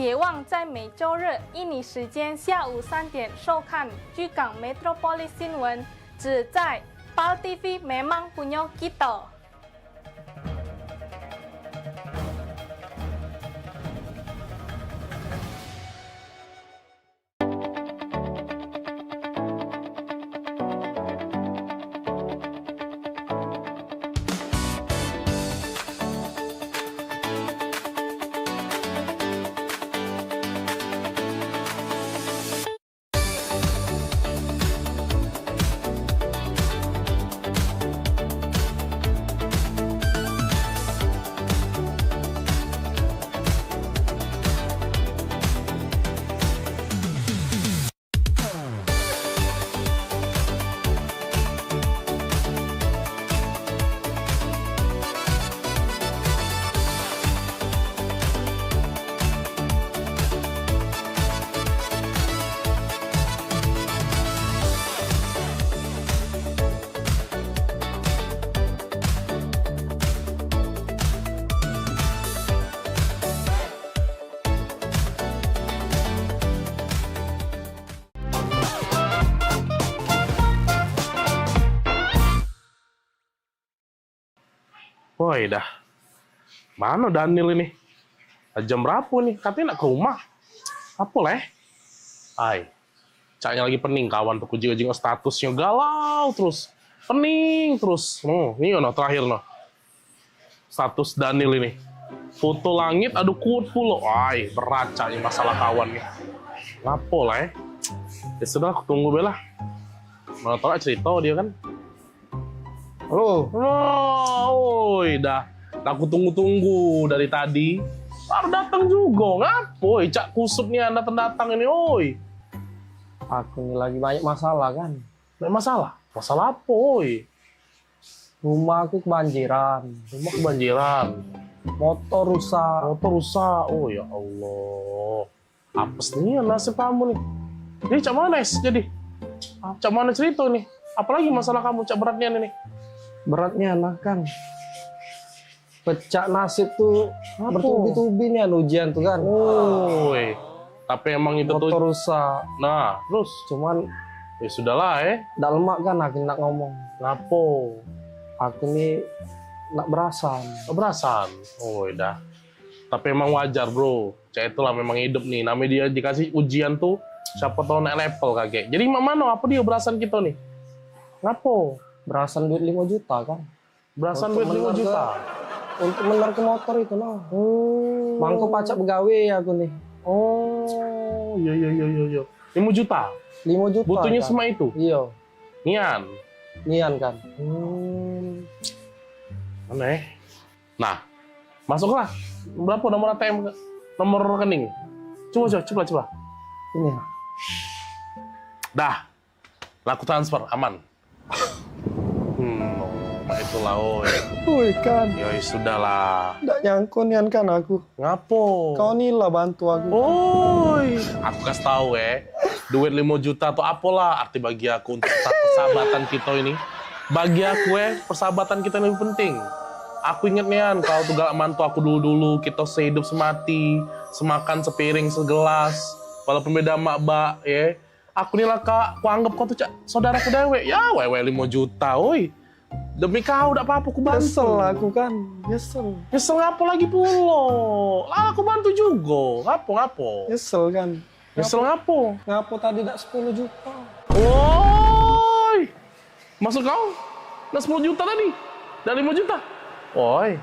别忘在每周日印尼时间下午3点收看居港 Metropolis 新闻，只在PAL TV memang punya kita。Woi dah, mana Daniel ini? Jam berapa nih? Katanya nak ke rumah. Apa leh? Caknya lagi pening kawan tuh kucing-kucing statusnya galau terus, pening terus. Ini no terakhir no. Status Daniel ini. Foto langit, aduh kuat pula. Berat caknya masalah kawan nih. Ngapa leh? Ya sudah, aku tunggu bela. Mana tahu cerita dia kan. Dah aku tunggu-tunggu dari tadi. Baru datang juga, ngapoi? Cak kusut nih anda datang ini, oi. Aku ini lagi banyak masalah kan. Banyak masalah? Masalah apa, oi? Rumah aku kebanjiran. Rumah kebanjiran. Motor rusak. Oh ya Allah. Apes nih nasib kamu nih. Jadi cak mana jadi? Cak mana cerita nih? Apalagi masalah kamu, cak beratnya nih? Beratnya nah kan pecah nasib tuh bertubi-tubi nih ujian tuh kan. Tapi emang itu motor tuh rusak. Nah terus cuman ya sudahlah ndak lemak kan aku nak ngomong. Ngapo? Aku nih nak berasan. Berasan. Oh, udah. Tapi emang wajar, bro. Cek itulah memang hidup nih. Namanya dia dikasih ujian tuh, siapa tahu naik level kakek. Jadi mana apa dia berasan kita nih? Ngapo? Berasan duit 5 juta kan. Berasan Untuk duit 5 juta? Untuk menar ke motor itu noh. Mangko pacak begawe aku nih. Oh, iya. 5 juta? 5 juta. Butuhnya kan? semua itu? Iya. Nian kan. Aneh. Nah, masuklah. Berapa nomor ATM, nomor rekening? Coba. Ini. Dah. Laku transfer, aman. Itulah, Woi kan. Ya sudahlah. Nggak nyangko nian kan aku. Ngapo? Kau nih lah bantu aku. Oi, aku kasih tahu duit 5 juta atau apalah arti bagi aku untuk persahabatan kita ini. Bagi aku persahabatan kita lebih penting. Aku inget nian, kau tuh galak mantu aku dulu-dulu, kita sehidup semati, semakan sepiring segelas, walaupun beda mak ya. Aku nih lah kak, aku anggap kau tuh saudara ku dewe. Ya wewe 5 juta, oi. Demi kau, udah apa-apa aku bantu. Nyesel aku kan, nyesel. Nyesel ngapo lagi pulo? Lah aku bantu juga, ngapo? Nyesel kan. Nyesel ngapo? Ngapo tadi tak 10 juta. Woi, maksud kau? Nah 10 juta tadi? Dan 5 juta? Woi,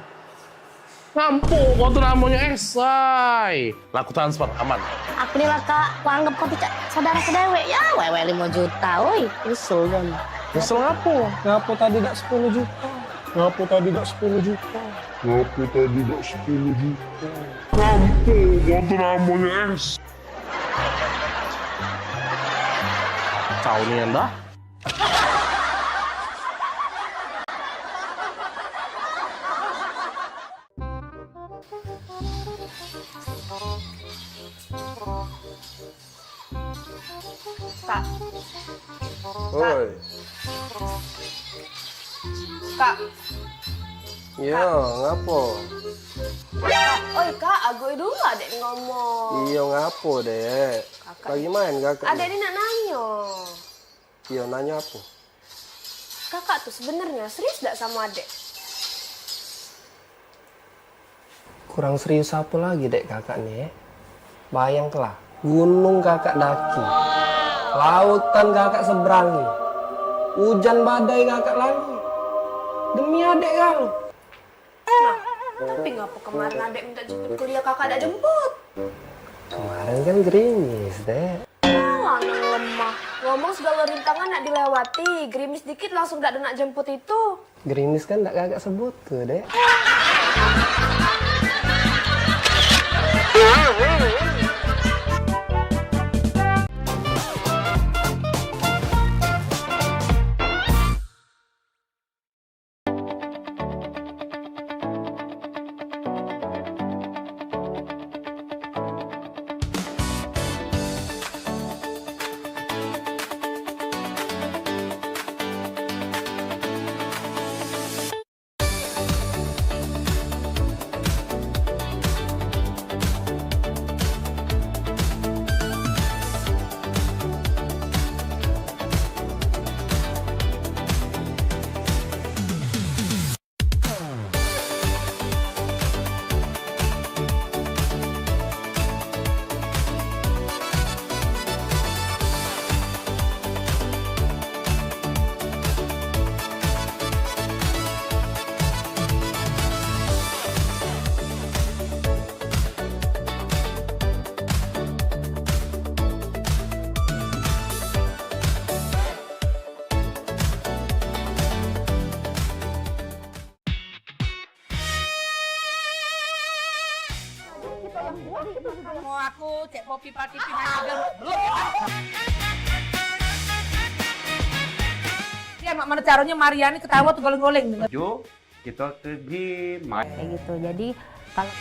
ngampu, kau tuh namanya esai. Laku transfer, aman. Aku nih lah kak, aku anggap kau tuh saudara kedewe. Ya wewe 5 juta, woi. Nyesel kan. Nyesel ngapo? Ngapo tadi tak 10 juta. Ngapo tadi tak 10 juta. Ngapo tadi tak 10 juta? Ngampu, kau tuh namanya es. Kau nih anda? Kak. Oi. Kak. Iya, ngapo? Oi kak, aku dulu adek ngomong. Iya, ngapo dek? Lagi main kakak? Adek ini nak nanya. Iya, nanya apa? Kakak tuh sebenarnya serius gak sama adek? Kurang serius apa lagi dek kakak nih? Bayanglah, gunung kakak daki, lautan kakak seberangi, hujan badai kakak lalui, demi adek kau. Nah, tapi ngapa kemarin adek minta jemput kuliah kakak ada jemput? Kemarin kan gerimis dek. Alah, nang lemah. Ngomong segala rintangan nak dilewati, gerimis dikit langsung gak ada nak jemput itu. Gerimis kan tak kakak sebut ke dek. Mau aku cek kopi pati pindah belum. Ya mak mana caranya Mariani ketawa tuh goleng-goleng. Yuk, kita pergi main. Kayak gitu. Jadi kalau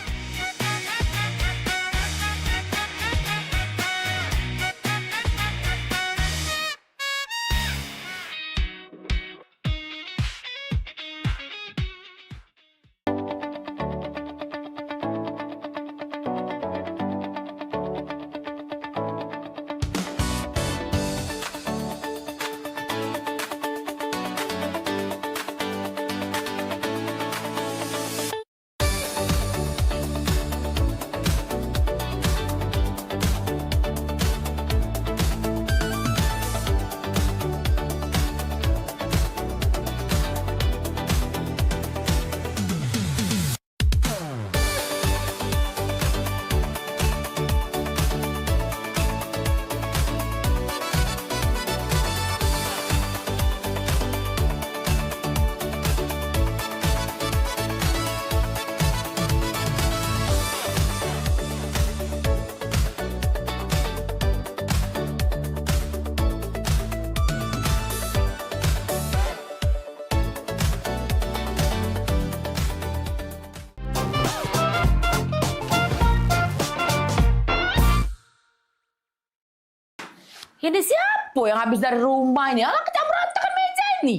Ini siapa yang habis dari rumah ini? Alah kecamberantakan meja ini.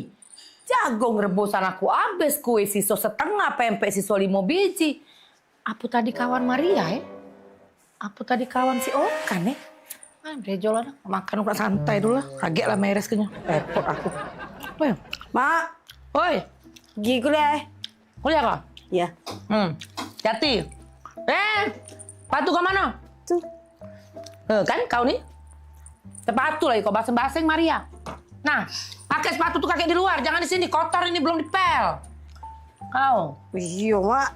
Jagung rebusan aku habis, kue siso setengah, pempek siso 5 biji. Apa tadi kawan Maria ya? Apa tadi kawan si Okan ya? Brejolan makan udah santai dulu lah. Kaget lah meres kenyang. Repot aku. Woi, Mak. Woi, Pergi kuliah. Kuliah kau? Iya. Jati. Sepatu ke mana? Tuh. Kan kau nih. Sepatu lagi kau baseng-baseng Maria. Nah, pakai sepatu tuh kakek di luar, jangan di sini. Kotor ini belum dipel. Kau. Iya, Mak.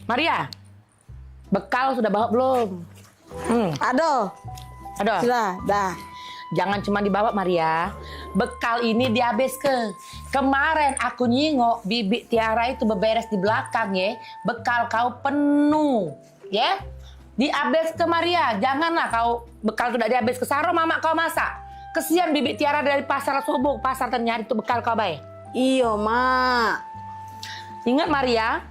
Maria. Bekal sudah bawa belum? Ada. Sudah, dah. Jangan cuma dibawa Maria. Bekal ini dihabis ke. Kemarin aku nyingok Bibi Tiara itu beberes di belakang ya. Bekal kau penuh, ya. Dihabis ke Maria. Janganlah kau bekal sudah dihabis ke Saro mama kau masak. Kesian Bibi Tiara dari pasar subuh pasar ternyari itu bekal kau baik. Iya, Mak. Ingat Maria,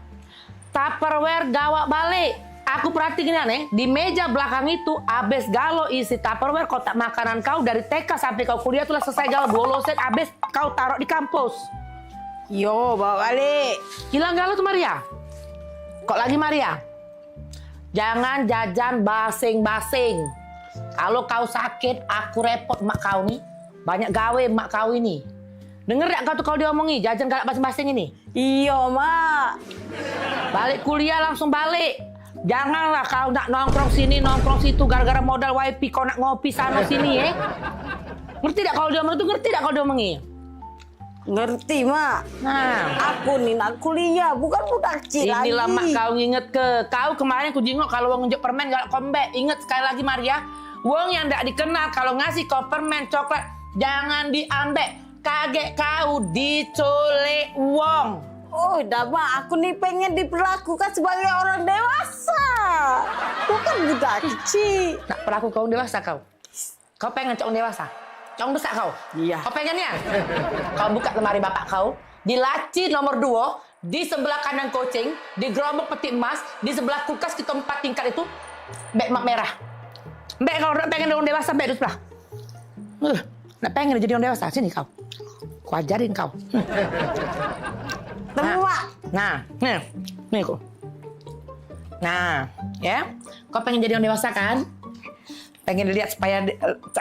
Tupperware gawak balik. Aku perhatiin nih, di meja belakang itu abis galo isi Tupperware kotak makanan kau dari TK sampai kau kuliah tuh selesai galo 2 loset abis kau taruh di kampus. Yo, bawa balik. Hilang galo tuh Maria. Kok lagi Maria? Jangan jajan basing-basing. Kalau kau sakit, aku repot mak kau nih. Banyak gawe mak kau ini. Denger gak kau tuh kalau diomongi jajan galak basing-basing ini? Iya, Mak. Balik kuliah langsung balik. Janganlah kau nak nongkrong sini, nongkrong situ gara-gara modal wifi kau nak ngopi sana sini ya. Ngerti tak kalau dia ngomong itu? Ngerti tak kalau dia ngomongi? Ngerti, Mak. Nah, aku nih nak kuliah, bukan budak kecil lagi. Inilah mak kau nginget ke. Kau kemarin ku jingok kalau wong ngunjuk permen galak kombek. Ingat sekali lagi Maria, wong yang ndak dikenal kalau ngasih kau permen coklat jangan diambek. Kaget kau diculik wong. Oh, dah Mak, aku nih pengen diperlakukan sebagai orang dewasa. Bukan budak kecil. Nak perlaku kau dewasa kau? Kau pengen cowok dewasa? Cowok besar kau? Iya. Kau pengennya? Kau buka lemari bapak kau, di laci nomor 2, di sebelah kanan kucing, di gerobak peti emas, di sebelah kulkas kita 4 tingkat itu, beg mak merah. Beg kalau pengen orang dewasa, beg di sebelah. Nak pengen jadi orang dewasa, sini kau. Ku ajarin kau. Nah, nih kok. Nah, ya, kau pengen jadi orang dewasa kan? Pengen dilihat supaya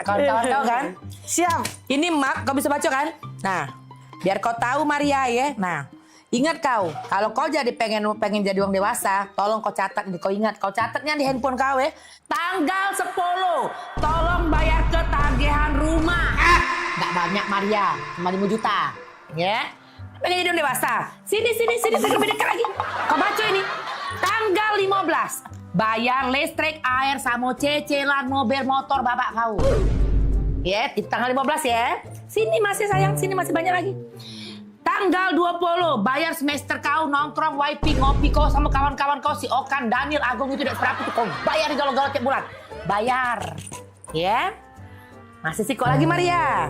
kawan-kawan kau kan? Siap. Ini mak, kau bisa baca kan? Nah, biar kau tahu Maria ya. Nah, ingat kau, kalau kau jadi pengen jadi orang dewasa, tolong kau catat, kau ingat, kau catatnya di handphone kau ya. Tanggal 10, tolong bayar ke tagihan rumah. Nggak banyak Maria, cuma 5 juta, ya. Pengen jadi orang dewasa. Sini, lebih dekat lagi. Kau baca ini. Tanggal 15. Bayar listrik, air, sama cicilan mobil motor bapak kau. Ya, di tanggal 15 ya. Sini masih sayang, sini masih banyak lagi. Tanggal 20. Bayar semester kau, nongkrong, wifi, ngopi kau sama kawan-kawan kau. Si Okan, Daniel, Agung itu tidak seberapa itu. Kau bayar di galau-galau tiap bulan. Bayar. Ya. Masih sih kok lagi Maria.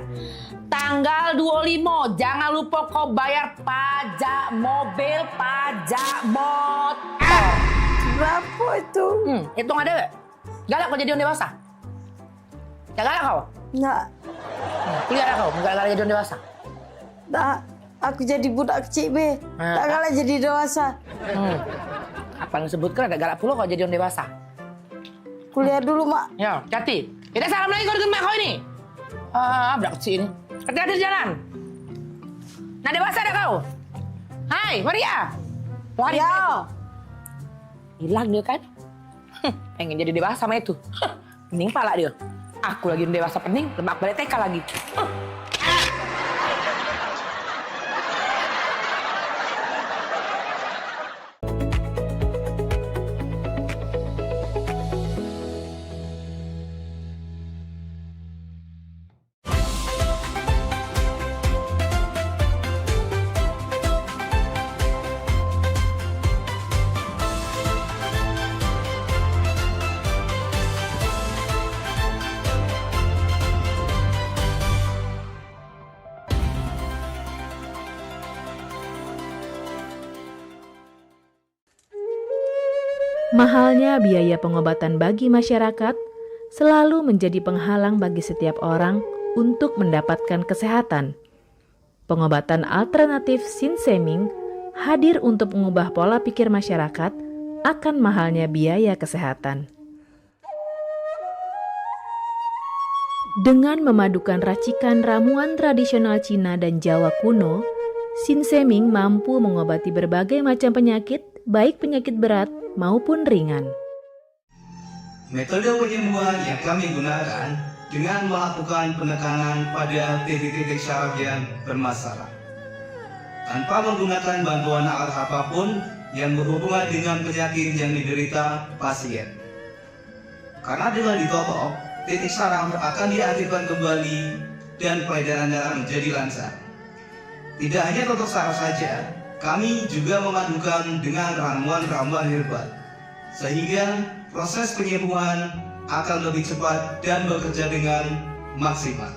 Tanggal 25, jangan lupa kau bayar pajak mobil, pajak motor. Berapa itu? Hitung ada gak? Galak kau jadi orang dewasa? Gak galak kau? Enggak. Tidak ada kau, gak galak jadi orang dewasa? Nah, aku jadi budak kecil, Be. Tak galak jadi dewasa. Apa yang sebutkan ada galak pula kau jadi orang dewasa? Kuliah dulu, Mak. Ya, Jati. Kita salam lagi kau dengan mak kau ini. Budak kecil ini. Hati-hati di jalan. Nah dewasa ada kau? Hai Maria. Ya. Hilang dia kan? Pengen jadi dewasa sama itu. Pening pala dia. Aku lagi dewasa pening, lemak balik TK lagi. Mahalnya biaya pengobatan bagi masyarakat selalu menjadi penghalang bagi setiap orang untuk mendapatkan kesehatan. Pengobatan alternatif Sinseming hadir untuk mengubah pola pikir masyarakat akan mahalnya biaya kesehatan. Dengan memadukan racikan ramuan tradisional Cina dan Jawa kuno, Sinseming mampu mengobati berbagai macam penyakit, baik penyakit berat maupun ringan. Metode penyembuhan yang kami gunakan dengan melakukan penekanan pada titik-titik syaraf yang bermasalah, tanpa menggunakan bantuan alat apapun yang berhubungan dengan penyakit yang diderita pasien. Karena dengan ditopok, titik saraf akan diaktifkan kembali dan peredaran darah menjadi lancar. Tidak hanya untuk saraf saja, kami juga memadukan dengan ramuan-ramuan herbal, sehingga proses penyembuhan akan lebih cepat dan bekerja dengan maksimal.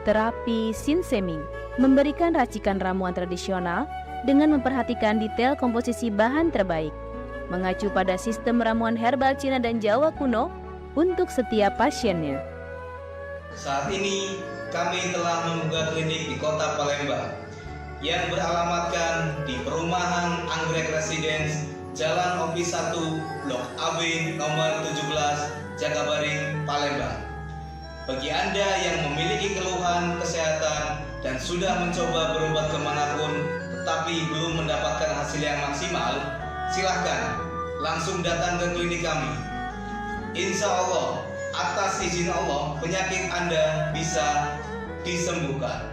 Terapi Sinseming memberikan racikan ramuan tradisional dengan memperhatikan detail komposisi bahan terbaik, mengacu pada sistem ramuan herbal Cina dan Jawa kuno untuk setiap pasiennya. Saat ini kami telah membuka klinik di Kota Palembang yang beralamatkan di Perumahan Anggrek Residence, Jalan Opi 1, Blok AB nomor 17, Jakabaring, Palembang. Bagi Anda yang memiliki keluhan kesehatan dan sudah mencoba berobat kemanapun tetapi belum mendapatkan hasil yang maksimal, silahkan langsung datang ke klinik kami. Insya Allah, atas izin Allah, penyakit Anda bisa disembuhkan.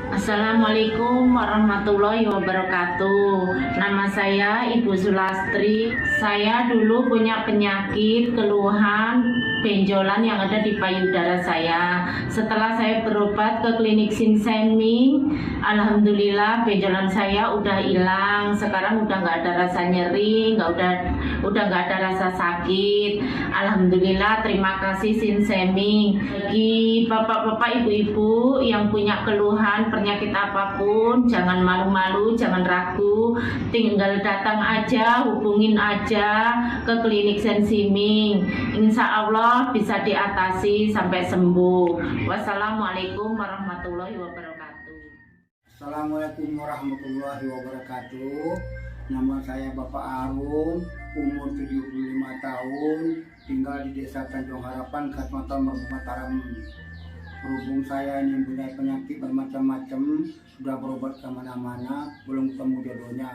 Assalamualaikum warahmatullahi wabarakatuh. Nama saya Ibu Sulastri. Saya dulu punya penyakit keluhan benjolan yang ada di payudara saya. Setelah saya berobat ke klinik Sinseming, alhamdulillah benjolan saya udah hilang. Sekarang udah nggak ada rasa nyeri, udah nggak ada rasa sakit. Alhamdulillah, terima kasih Sinseming. Bagi bapak-bapak, ibu-ibu yang punya keluhan penyakit apapun, jangan malu-malu, jangan ragu, tinggal datang aja, hubungin aja ke klinik Sinseming. Insya Allah bisa diatasi sampai sembuh. Wassalamualaikum warahmatullahi wabarakatuh. Assalamualaikum warahmatullahi wabarakatuh. Nama saya Bapak Arun, umur 75 tahun, tinggal di Desa Tanjung Harapan, Kecamatan Merbau Mataram. Berhubung saya ini mempunyai penyakit bermacam-macam, sudah berobat kemana-mana, belum ketemu jodohnya.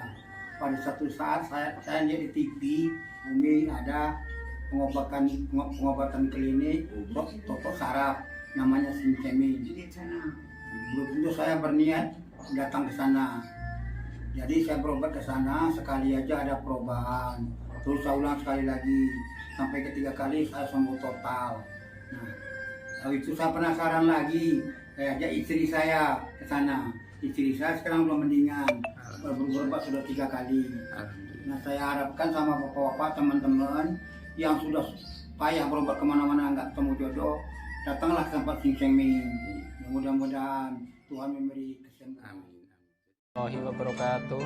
Pada satu saat saya lihat di TV, Umi ada pengobatan klinik totok saraf, namanya Sinseming. Belum tentu saya berniat datang ke sana. Jadi saya berobat ke sana, sekali aja ada perubahan. Terus saya ulang sekali lagi, sampai ketiga kali saya sembuh total. Nah, lalu itu saya penasaran lagi, saya ajak istri saya ke sana. Istri saya sekarang belum mendingan, berobat sudah 3 kali. Nah, saya harapkan sama bapak-bapak, teman-teman yang sudah payah berobat kemana-mana nggak ketemu jodoh, datanglah ke tempat Sinseming. Mudah-mudahan Tuhan memberi kesembuhan. Warahmatullahi wabarakatuh.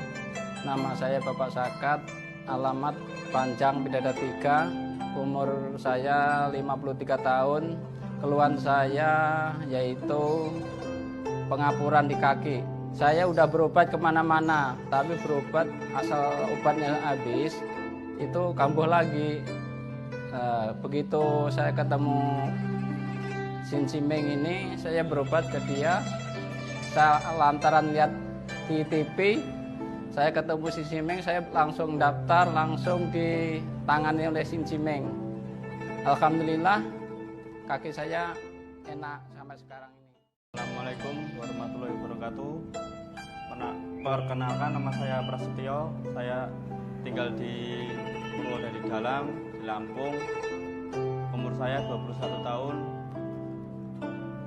Nama saya Bapak Sakat, alamat Panjang Bidada 3, umur saya 53 tahun. Keluhan saya yaitu pengapuran di kaki. Saya udah berobat kemana-mana, tapi berobat asal obatnya habis, itu kambuh lagi. Begitu saya ketemu Sinseming ini, saya berobat ke dia. Saya lantaran lihat di TV, saya ketemu Sinseming, saya langsung daftar, langsung ditangani oleh Sinseming. Alhamdulillah, kaki saya enak sampai sekarang ini. Assalamualaikum warahmatullahi wabarakatuh. Perkenalkan, nama saya Prasetyo. Saya tinggal di Purwodadi Dalam, di Lampung. Umur saya 21 tahun.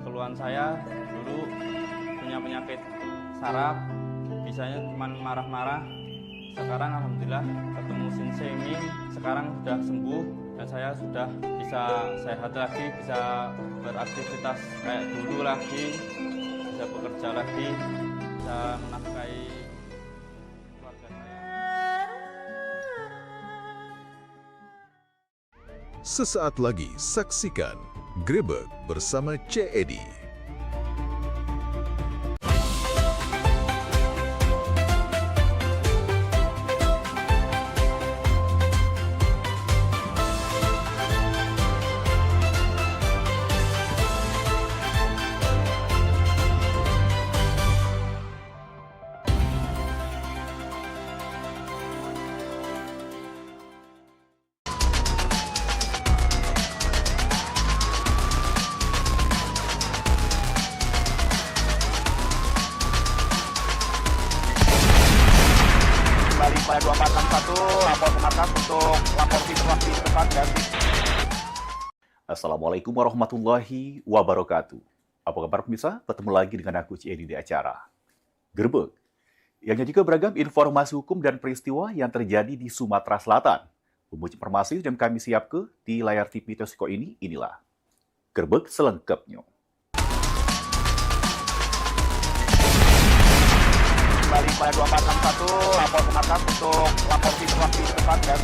Keluhan saya dulu punya penyakit saraf, bisanya cuma marah-marah. Sekarang alhamdulillah ketemu Sinseming, sekarang sudah sembuh dan saya sudah bisa sehat lagi, bisa beraktivitas kayak dulu lagi, bisa bekerja lagi, bisa menafkahi keluarga saya. Sesaat lagi saksikan Grebek bersama C. Edi. Kembali pada 2461, lapor ke markas untuk lapor situasi depan dan Assalamualaikum warahmatullahi wabarakatuh. Apa kabar pemirsa? Bertemu lagi dengan aku C. Edi di acara Grebek, yang juga beragam informasi hukum dan peristiwa yang terjadi di Sumatera Selatan. Memuji informasi yang kami siapkan di layar TV Tosiko ini, inilah Grebek selengkapnya. Kembali pada 2461, lapor ke markas untuk lapor situasi depan dan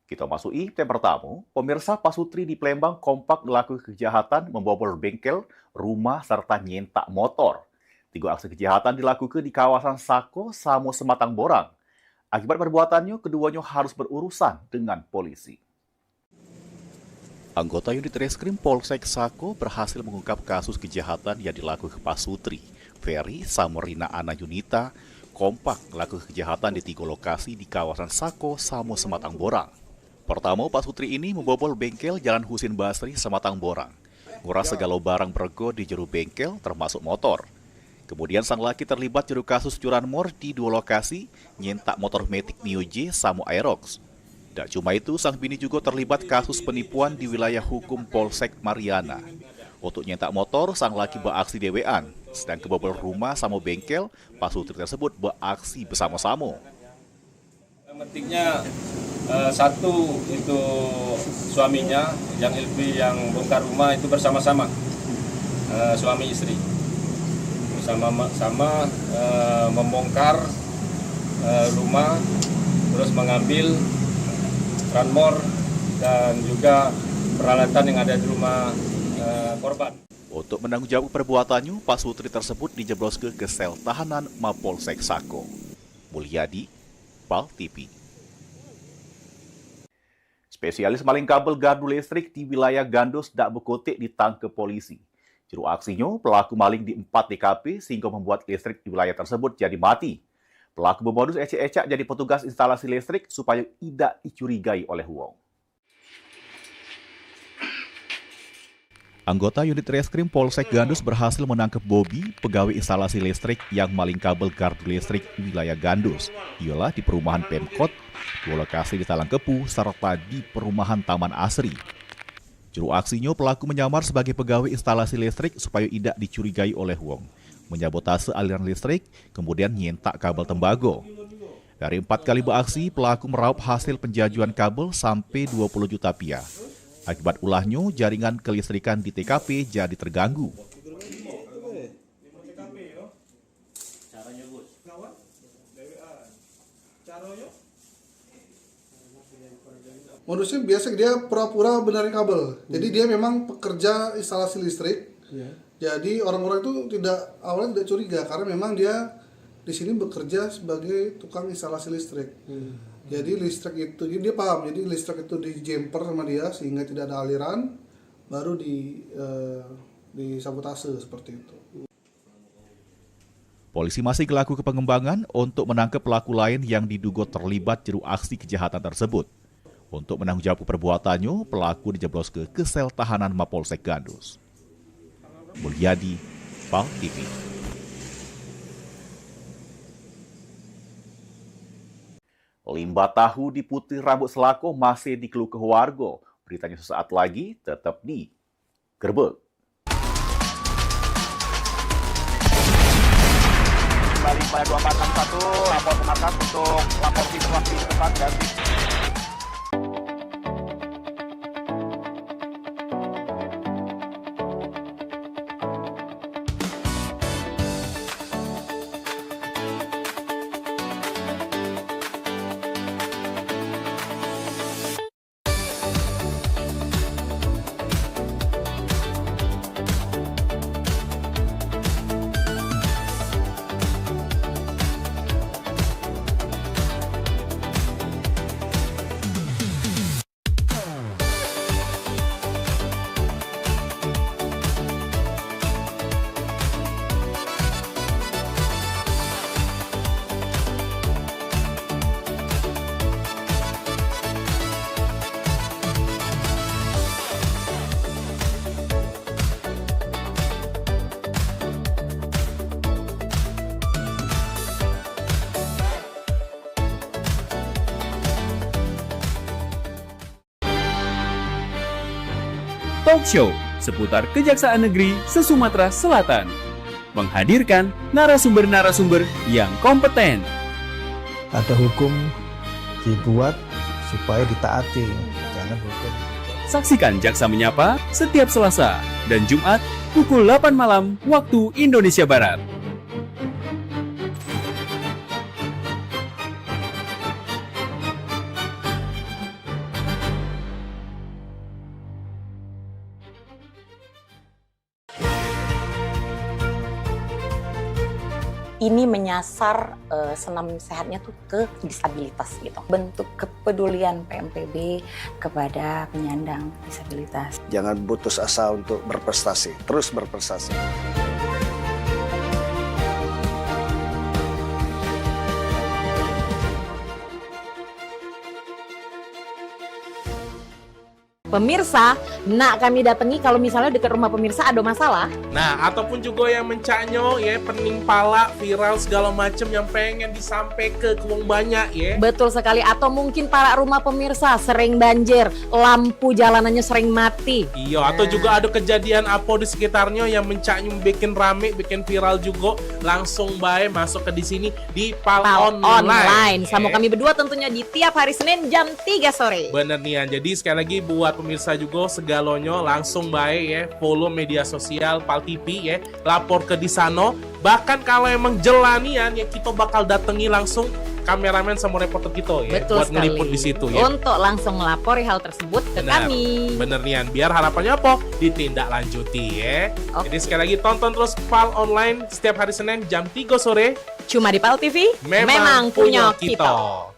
kita masuki tem pertama. Pemirsa, pasutri di Palembang kompak melakukan kejahatan membobol bengkel, rumah, serta nyentak motor. 3 aksi kejahatan dilakukan di kawasan Sako, Samo, Sematang Borang. Akibat perbuatannya, keduanya harus berurusan dengan polisi. Anggota unit reskrim Polsek Sako berhasil mengungkap kasus kejahatan yang dilakukan pasutri Ferry Samorina Ana Yunita kompak melakukan kejahatan di 3 lokasi di kawasan Sako, Samo, Sematang Borang. Pertama, pasutri ini membobol bengkel Jalan Husin Basri, Sematang Borang. Nguras segala barang bergo di jero bengkel, termasuk motor. Kemudian sang laki terlibat jero kasus curanmor di 2 lokasi, nyentak motor Matic Mio J, Samo Aerox. Tak cuma itu, sang bini juga terlibat kasus penipuan di wilayah hukum Polsek Mariana. Untuk nyentak motor, sang laki beraksi dewean, sedang kebobol rumah sama bengkel, pasutri tersebut beraksi bersama-sama. Pentingnya satu itu suaminya, yang Ilvi yang bongkar rumah itu bersama-sama, suami istri bersama-sama membongkar rumah, terus mengambil tranmor dan juga peralatan yang ada di rumah korban. Untuk menanggung jawab perbuatannya, pasutri tersebut dijebloskan ke sel tahanan Mapolsek Sako. Mulyadi, PAL TV. Spesialis maling kabel gardu listrik di wilayah Gandos dak bekotik ditangkap polisi. Juru aksinya, pelaku maling di 4 TKP sehingga membuat listrik di wilayah tersebut jadi mati. Pelaku bermodus ecek-ecek jadi petugas instalasi listrik supaya tidak dicurigai oleh wong. Anggota unit reskrim Polsek Gandos berhasil menangkap Bobby, pegawai instalasi listrik yang maling kabel gardu listrik di wilayah Gandos. Ialah di perumahan Pemkot, 2 lokasi di Talangkepu, serta di perumahan Taman Asri. Juru aksinya, pelaku menyamar sebagai pegawai instalasi listrik supaya tidak dicurigai oleh wong. Menyabotase aliran listrik, kemudian nyentak kabel tembago. Dari 4 kali beraksi, pelaku meraup hasil penjajuan kabel sampai 20 juta rupiah. Akibat ulahnya, jaringan kelistrikan di TKP jadi terganggu. Modusnya biasa dia pura-pura benerin kabel. Jadi dia memang pekerja instalasi listrik. Jadi orang-orang itu awalnya tidak curiga karena memang dia di sini bekerja sebagai tukang instalasi listrik. Jadi listrik itu, dia paham, jadi listrik itu dijemper sama dia sehingga tidak ada aliran, baru disabotase seperti itu. Polisi masih melakukan pengembangan untuk menangkap pelaku lain yang diduga terlibat juru aksi kejahatan tersebut. Untuk menanggung jawab perbuatannya, pelaku dijebloskan ke sel tahanan Mapolsek Gandos. Mulyadi, PAL TV. Limbah tahu di putih rambut Selako masih dikeluhkan warga. Beritanya sesaat lagi, tetap di Grebek. Kembali pada 2461, lapor ke markas untuk lapor situasi depan dan Talk Show seputar Kejaksaan Negeri se-Sumatera Selatan. Menghadirkan narasumber-narasumber yang kompeten. Ada hukum dibuat supaya ditaati, jangan hukum. Saksikan Jaksa Menyapa setiap Selasa dan Jumat pukul 8 malam waktu Indonesia Barat. Ini menyasar senam sehatnya tuh ke disabilitas gitu. Bentuk kepedulian PMPB kepada penyandang disabilitas. Jangan putus asa untuk berprestasi, terus berprestasi. Pemirsa, nak kami datangi kalau misalnya dekat rumah pemirsa ada masalah. Nah, ataupun juga yang mencaknyo ya, pening pala, viral segala macam yang pengen disampaikan ke wong banyak ya. Betul sekali, atau mungkin para rumah pemirsa sering banjir, lampu jalanannya sering mati. Iya, atau juga ada kejadian apa di sekitarnya yang mencaknyo bikin rame, bikin viral juga, langsung baik masuk ke di sini di Pal Online. Sama kami berdua tentunya di tiap hari Senin jam 3 sore. Bener nih, jadi sekali lagi buat pemirsa juga segalonyo langsung baik ya, follow media sosial Pal TV ya, lapor ke di sana. Bahkan kalau emang jelanian ya, kita bakal datangi langsung kameramen sama reporter kita ya. Betul buat sekali. ngeliput di situ ya. Untuk langsung melapori hal tersebut ke kami. Bener nih, biar harapannya apa? Ditindaklanjuti ya. Jadi sekali lagi tonton terus Pal Online setiap hari Senin jam 3 sore. Cuma di Pal TV, memang punya kita.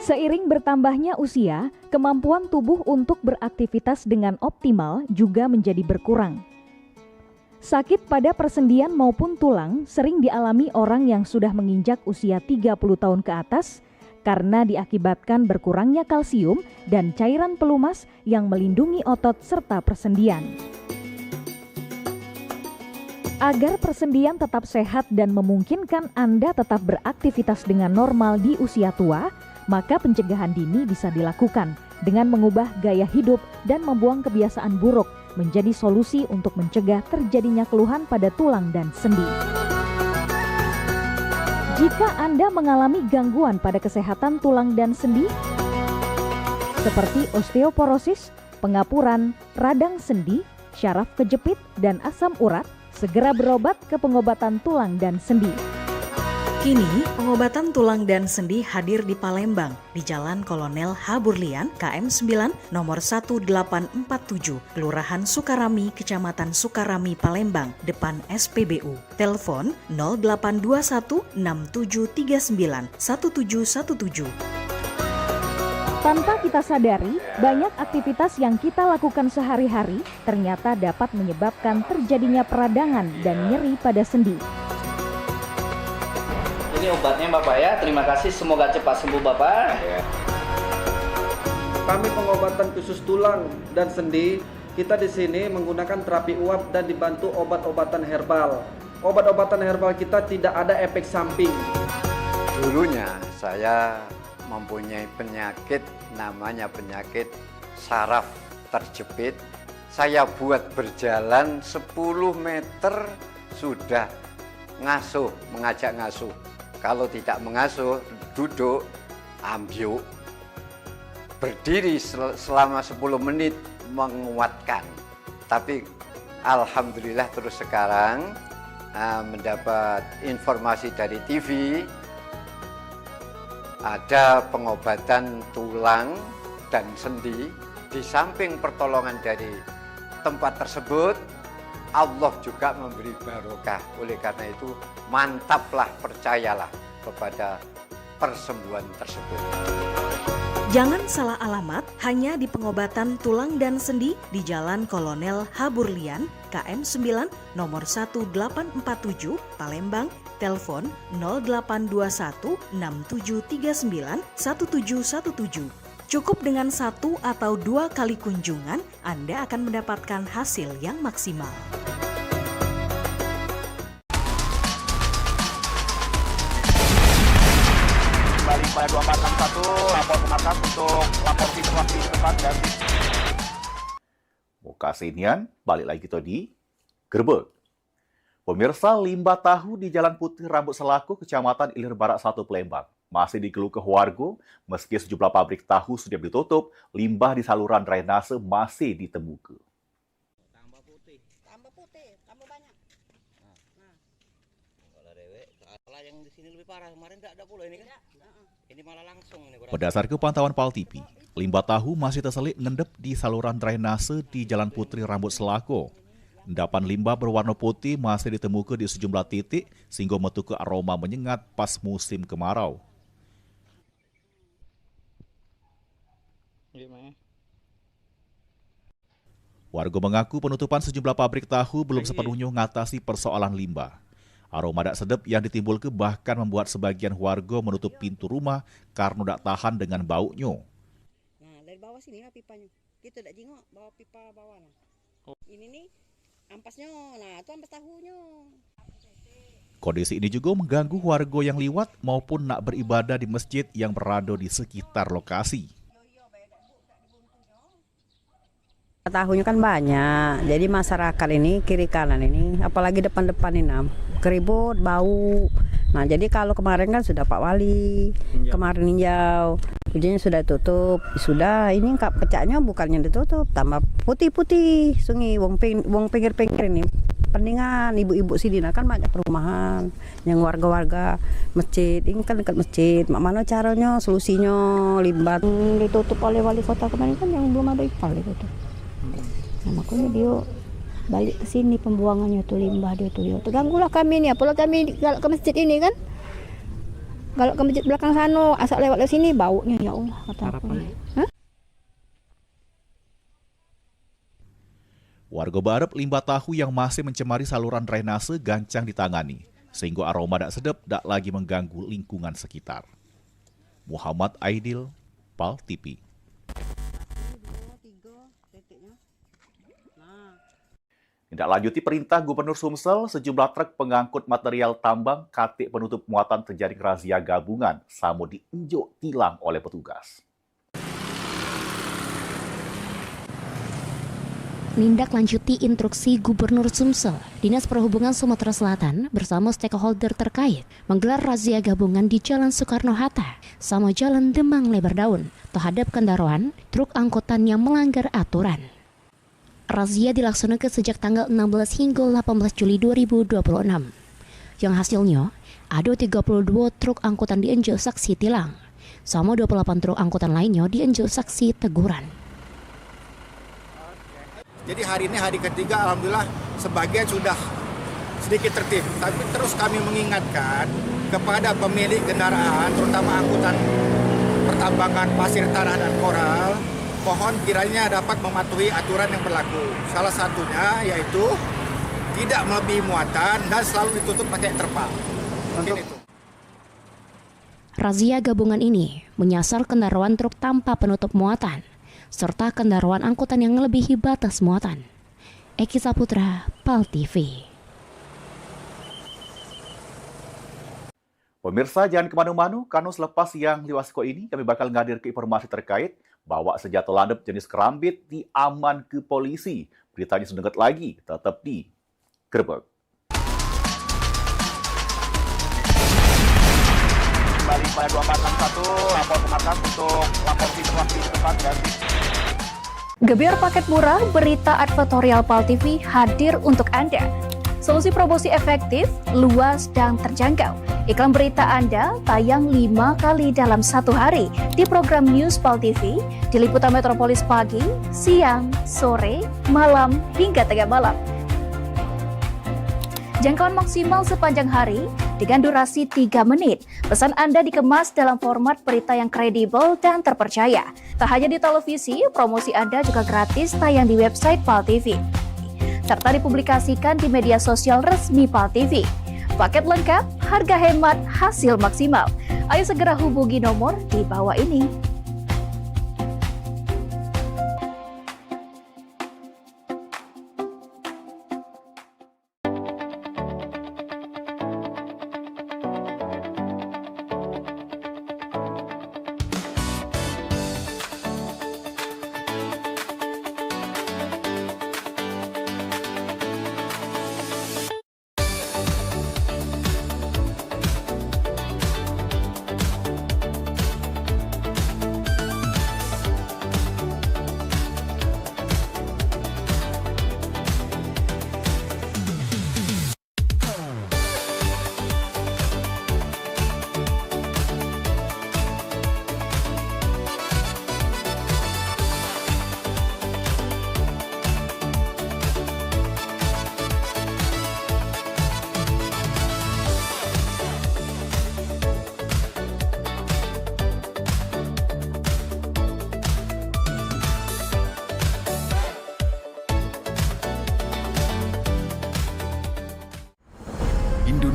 Seiring bertambahnya usia, kemampuan tubuh untuk beraktivitas dengan optimal juga menjadi berkurang. Sakit pada persendian maupun tulang sering dialami orang yang sudah menginjak usia 30 tahun ke atas karena diakibatkan berkurangnya kalsium dan cairan pelumas yang melindungi otot serta persendian. Agar persendian tetap sehat dan memungkinkan Anda tetap beraktivitas dengan normal di usia tua, maka pencegahan dini bisa dilakukan dengan mengubah gaya hidup dan membuang kebiasaan buruk menjadi solusi untuk mencegah terjadinya keluhan pada tulang dan sendi. Jika Anda mengalami gangguan pada kesehatan tulang dan sendi, seperti osteoporosis, pengapuran, radang sendi, syaraf kejepit, dan asam urat, segera berobat ke pengobatan tulang dan sendi. Kini, pengobatan tulang dan sendi hadir di Palembang, di Jalan Kolonel H. Burlian, KM 9, nomor 1847, Kelurahan Sukarami, Kecamatan Sukarami, Palembang, depan SPBU. Telepon 0821 6739 1717. Tanpa kita sadari, banyak aktivitas yang kita lakukan sehari-hari ternyata dapat menyebabkan terjadinya peradangan dan nyeri pada sendi. Ini obatnya Bapak ya, terima kasih, semoga cepat sembuh Bapak. Kami pengobatan khusus tulang dan sendi. Kita di sini menggunakan terapi uap dan dibantu obat-obatan herbal. Obat-obatan herbal kita tidak ada efek samping. Dulunya saya mempunyai penyakit namanya penyakit saraf terjepit. Saya buat berjalan 10 meter sudah ngasuh, mengajak ngasuh. Kalau tidak mengasuh, duduk, ambyuk, berdiri selama 10 menit menguatkan. Tapi alhamdulillah terus sekarang mendapat informasi dari TV, ada pengobatan tulang dan sendi. Di samping pertolongan dari tempat tersebut, Allah juga memberi barokah. Oleh karena itu, mantaplah, percayalah kepada persembuhan tersebut. Jangan salah alamat, hanya di pengobatan tulang dan sendi di Jalan Kolonel H. Burlian, KM 9, nomor 1847, Palembang, telepon 0821 6739 1717. Cukup dengan 1 atau 2 kali kunjungan, Anda akan mendapatkan hasil yang maksimal. pada 2461 lapor ke markas untuk lapor situasi di tempat dan muka sinian, balik lagi kita di Gerbek. Pemirsa, limbah tahu di Jalan Putih Rambut Selaku, Kecamatan Ilir Barat 1 Palembang masih dikeluh ke warga. Meski sejumlah pabrik tahu sudah ditutup, limbah di saluran drainase masih ditemukan. Tambah putih, tambah banyak. Kalau dewek, kalau yang di sini lebih parah. Kemarin tidak ada pula ini kan. Ini malah langsung ini. Berdasarkan pantauan Pal TV, limbah tahu masih terselip ngendep di saluran drainase di Jalan Putri Rambut Selako. Endapan limbah berwarna putih masih ditemukan di sejumlah titik sehingga metu ke aroma menyengat pas musim kemarau. Warga mengaku penutupan sejumlah pabrik tahu belum sepenuhnya mengatasi persoalan limbah. Aroma tak sedap yang ditimbulkan bahkan membuat sebagian warga menutup pintu rumah karena tak tahan dengan baunya. Nah, dari bawah sini lah pipanya. Kita tak jengok bawa pipa bawah. Nah. Ini nih ampasnya, nah itu ampas tahunya. Kondisi ini juga mengganggu warga yang liwat maupun nak beribadah di masjid yang berada di sekitar lokasi. Tahunya kan banyak, jadi masyarakat ini kiri kanan ini, apalagi depan-depan ini keribut, bau. Nah jadi kalau kemarin kan sudah Pak Wali, kemarin ninjau, ujiannya sudah tutup, sudah ini pecahnya bukannya ditutup, tambah putih-putih sungai, wong pinggir-pinggir ini. Pendingan ibu-ibu sini kan banyak perumahan, yang warga-warga masjid, ini kan dekat masjid. Mana caranya, solusinya limbah ditutup oleh wali kota kemarin kan yang belum ada ipal ditutup. Nah, makanya dia balik ke sini pembuangannya tuh limbah dia tuh. Ya, terganggulah kami nih, apalagi kami kalau ke masjid ini kan. Kalau ke masjid belakang sana, asal lewat ke sini baunya ya Allah kata aku. Hah? Warga berharap limbah tahu yang masih mencemari saluran drainase gancang ditangani, sehingga aroma tak sedap tak lagi mengganggu lingkungan sekitar. Muhammad Aidil, Pal TV. Tindak lanjuti perintah Gubernur Sumsel, sejumlah truk pengangkut material tambang katik penutup muatan terjaring razia gabungan, samo diinjuk tilang oleh petugas. Nindak lanjuti instruksi Gubernur Sumsel, Dinas Perhubungan Sumatera Selatan bersama stakeholder terkait menggelar razia gabungan di Jalan Soekarno-Hatta sama Jalan Demang Lebar Daun terhadap kendaraan truk angkutan yang melanggar aturan. Razia dilaksanakan sejak tanggal 16 hingga 18 Juli 2026. Yang hasilnya, ada 32 truk angkutan diinjak saksi tilang, sama 28 truk angkutan lainnya diinjak saksi teguran. Jadi hari ini hari ketiga, alhamdulillah sebagian sudah sedikit tertib. Tapi terus kami mengingatkan kepada pemilik kendaraan, terutama angkutan pertambangan pasir tanah dan koral, mohon kiranya dapat mematuhi aturan yang berlaku. Salah satunya yaitu tidak melebihi muatan dan selalu ditutup pakai terpal. Mungkin itu. Razia gabungan ini menyasar kendaraan truk tanpa penutup muatan, serta kendaraan angkutan yang melebihi batas muatan. Eki Saputra, Pal TV. Pemirsa, jangan kemana-mana, karena selepas yang liwasko ini, kami bakal ngadir ke informasi terkait bawa senjata landep jenis kerambit diaman ke polisi. Beritanya sedengat lagi, tetap di Gerbek. Kembali pada 2461, lapor ke markas untuk lapor situasi di tempat dan Gebyar paket murah, berita advertorial Pal TV hadir untuk Anda. Solusi promosi efektif, luas, dan terjangkau. Iklan berita Anda tayang 5 kali dalam 1 hari di program News Pal TV, di liputan Metropolis pagi, siang, sore, malam, hingga tengah malam. Jangkauan maksimal sepanjang hari dengan durasi 3 menit. Pesan Anda dikemas dalam format berita yang kredibel dan terpercaya. Tak hanya di televisi, promosi Anda juga gratis tayang di website Pal TV, serta dipublikasikan di media sosial resmi Pal TV. Paket lengkap, harga hemat, hasil maksimal. Ayo segera hubungi nomor di bawah ini.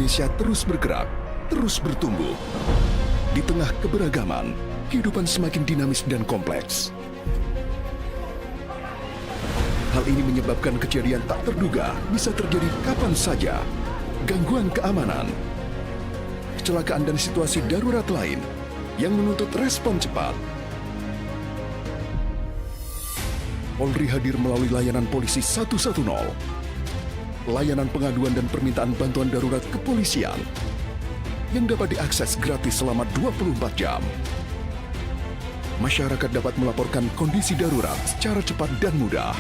Indonesia terus bergerak, terus bertumbuh. Di tengah keberagaman, kehidupan semakin dinamis dan kompleks. Hal ini menyebabkan kejadian tak terduga bisa terjadi kapan saja. Gangguan keamanan, kecelakaan dan situasi darurat lain yang menuntut respon cepat. Polri hadir melalui layanan Polisi 110. Layanan pengaduan dan permintaan bantuan darurat kepolisian yang dapat diakses gratis selama 24 jam. Masyarakat dapat melaporkan kondisi darurat secara cepat dan mudah.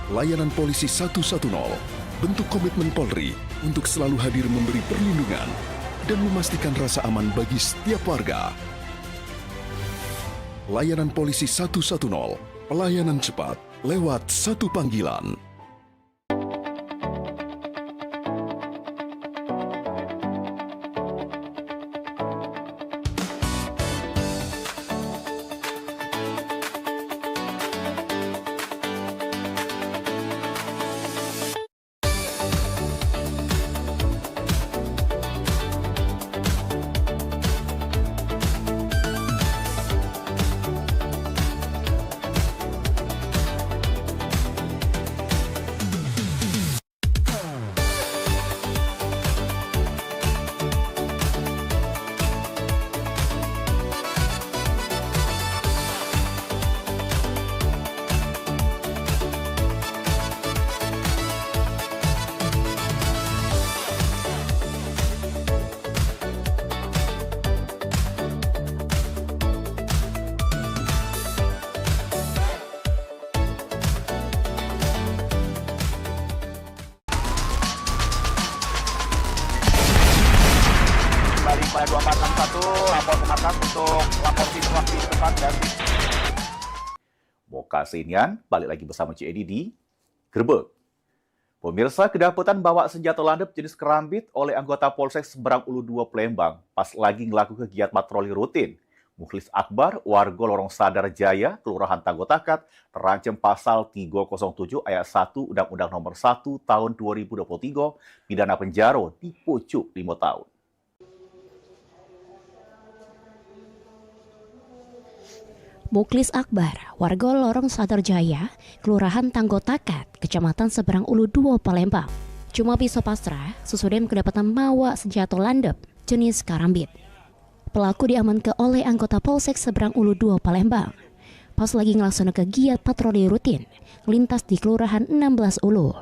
Layanan Polisi 110 bentuk komitmen Polri untuk selalu hadir memberi perlindungan dan memastikan rasa aman bagi setiap warga. Layanan Polisi 110, pelayanan cepat lewat satu panggilan. pada 2461 lapor ke markas untuk lapor situasi tempat dan Boka Senian, balik lagi bersama Cik Edi di Grebek. Pemirsa, kedapatan bawa senjata landep jenis kerambit oleh anggota Polsek Seberang Ulu 2 Palembang pas lagi ngelakukan kegiatan patroli rutin. Mukhlis Akbar, warga Lorong Sadar Jaya, Kelurahan Tanggotakat, terancam pasal 307 ayat 1 Undang-Undang Nomor 1 Tahun 2023, pidana penjara di pucuk 5 tahun. Mukhlis Akbar, warga Lorong Sadar Jaya, Kelurahan Tanggotakat, Kecamatan Seberang Ulu 2 Palembang, cuma pisau pasrah sesudah kedapatan bawa senjata landep jenis karambit. Pelaku diamankan oleh anggota Polsek Seberang Ulu 2 Palembang pas lagi ngelaksanakan kegiatan patroli rutin lintas di Kelurahan 16 Ulu.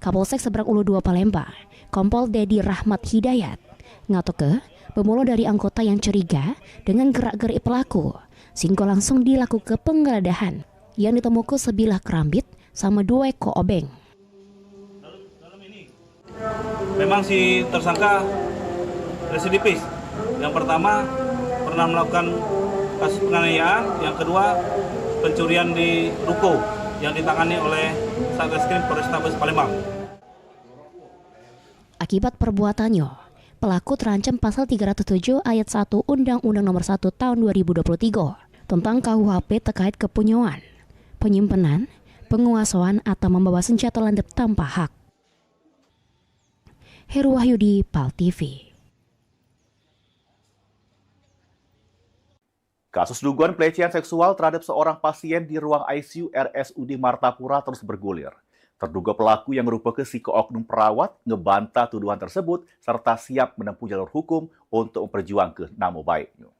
Kapolsek Seberang Ulu 2 Palembang, Kompol Dedi Rahmat Hidayat, ngatoke bermula dari anggota yang curiga dengan gerak-gerik pelaku, sehingga langsung dilakukan penggeledahan yang ditemukan sebilah kerambit sama 2 ekor obeng. Memang si tersangka residivis. Yang pertama pernah melakukan kasus penganiayaan, yang kedua pencurian di ruko yang ditangani oleh Satreskrim Polrestabes Palembang. Akibat perbuatannya, pelaku terancam pasal 307 ayat 1 Undang-Undang Nomor 1 Tahun 2023 tentang KUHP terkait kepunyaan, penyimpanan, penguasaan atau membawa senjata landep tanpa hak. Heru Wahyudi, PAL TV. Kasus dugaan pelecehan seksual terhadap seorang pasien di ruang ICU RSUD Martapura terus bergulir. Terduga pelaku yang merupakan oknum perawat ngebantah tuduhan tersebut serta siap menempuh jalur hukum untuk memperjuangkan nama baiknya.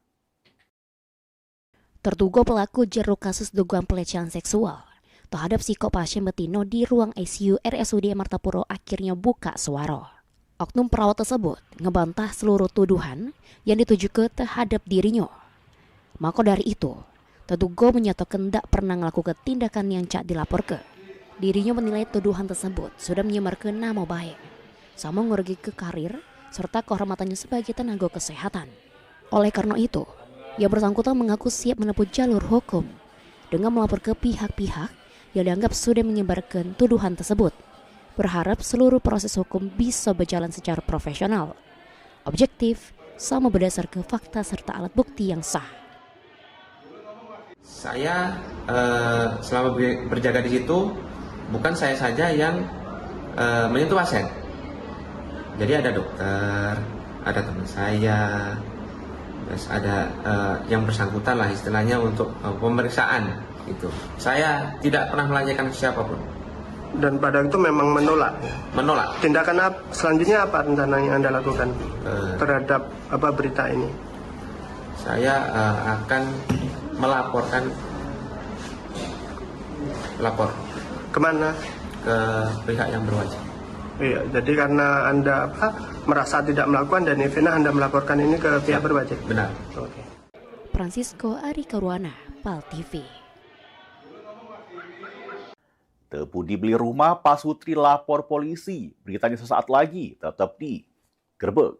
Terduga pelaku jeruk kasus dugaan pelecehan seksual terhadap pasien betina di ruang ICU RSUD Martapura akhirnya buka suara. Oknum perawat tersebut ngebantah seluruh tuduhan yang ditujukan terhadap dirinya. Maka dari itu, terduga menyatakan tidak pernah melakukan tindakan yang cak dilaporkan. Dirinya menilai tuduhan tersebut sudah menyemarkan nama baik, sama merugikan karir serta kehormatannya sebagai tenaga kesehatan. Oleh karena itu, yang bersangkutan mengaku siap menempuh jalur hukum dengan melapor ke pihak-pihak yang dianggap sudah menyebarkan tuduhan tersebut. Berharap seluruh proses hukum bisa berjalan secara profesional, objektif, sama berdasarkan fakta serta alat bukti yang sah. Saya selama berjaga di situ, bukan saya saja yang menyentuh pasien. Jadi ada dokter, ada teman saya, terus ada yang bersangkutan lah istilahnya untuk pemeriksaan itu. Saya tidak pernah melanjutkan siapapun. Dan pada itu memang menolak. Menolak. Tindakan selanjutnya apa rencana yang Anda lakukan terhadap berita ini? Saya akan melaporkan kemana? Ke pihak yang berwajib. Iya, jadi karena Anda merasa tidak melakukan dan Evina Anda melaporkan ini ke pihak berwajib. Benar. Oke. Francisco Ari Karuana, PAL TV. Tepu dibeli rumah, Pak Sutri lapor polisi. Beritanya sesaat lagi, tetap di Gerbek.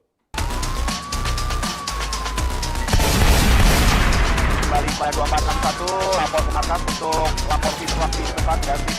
Kembali pada 2461, lapor ke markas untuk lapor situasi tempat ganti.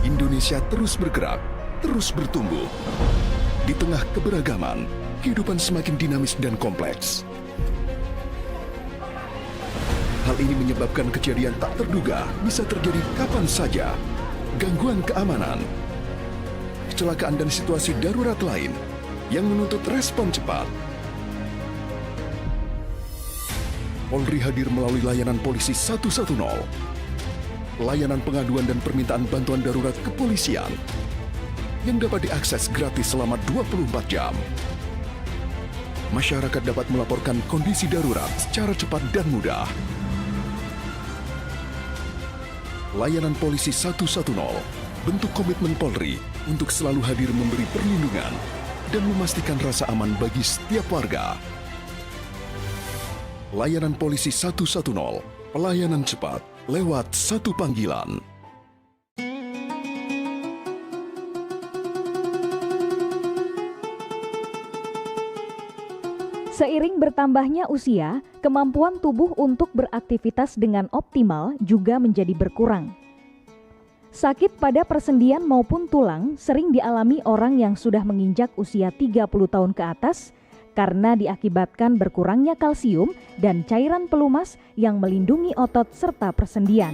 Indonesia terus bergerak, terus bertumbuh. Di tengah keberagaman, kehidupan semakin dinamis dan kompleks. Hal ini menyebabkan kejadian tak terduga bisa terjadi kapan saja. Gangguan keamanan, kecelakaan dan situasi darurat lain yang menuntut respon cepat. Polri hadir melalui layanan polisi 110. Layanan pengaduan dan permintaan bantuan darurat kepolisian yang dapat diakses gratis selama 24 jam. Masyarakat dapat melaporkan kondisi darurat secara cepat dan mudah. Layanan polisi 110 bentuk komitmen Polri untuk selalu hadir memberi perlindungan dan memastikan rasa aman bagi setiap warga. Layanan polisi 110, pelayanan cepat lewat satu panggilan. Seiring bertambahnya usia, kemampuan tubuh untuk beraktivitas dengan optimal juga menjadi berkurang. Sakit pada persendian maupun tulang sering dialami orang yang sudah menginjak usia 30 tahun ke atas karena diakibatkan berkurangnya kalsium dan cairan pelumas yang melindungi otot serta persendian.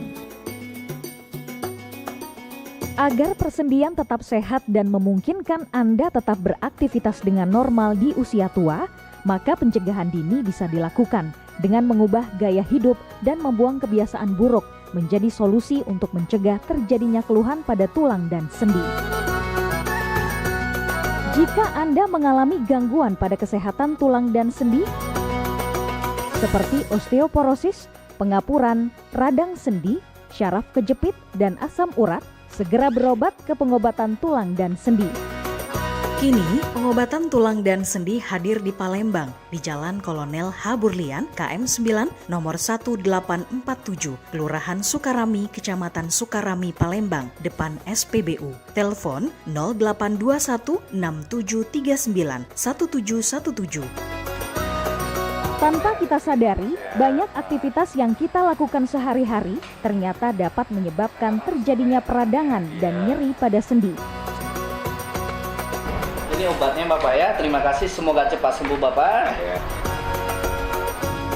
Agar persendian tetap sehat dan memungkinkan Anda tetap beraktivitas dengan normal di usia tua, maka pencegahan dini bisa dilakukan dengan mengubah gaya hidup dan membuang kebiasaan buruk menjadi solusi untuk mencegah terjadinya keluhan pada tulang dan sendi. Jika Anda mengalami gangguan pada kesehatan tulang dan sendi, seperti osteoporosis, pengapuran, radang sendi, syaraf kejepit, dan asam urat, segera berobat ke pengobatan tulang dan sendi. Kini, pengobatan tulang dan sendi hadir di Palembang, di Jalan Kolonel H. Burlian, KM 9, nomor 1847, Kelurahan Sukarami, Kecamatan Sukarami, Palembang, depan SPBU. Telepon 0821 6739 1717. Tanpa kita sadari, banyak aktivitas yang kita lakukan sehari-hari ternyata dapat menyebabkan terjadinya peradangan dan nyeri pada sendi. Ini obatnya Bapak ya, terima kasih, semoga cepat sembuh Bapak.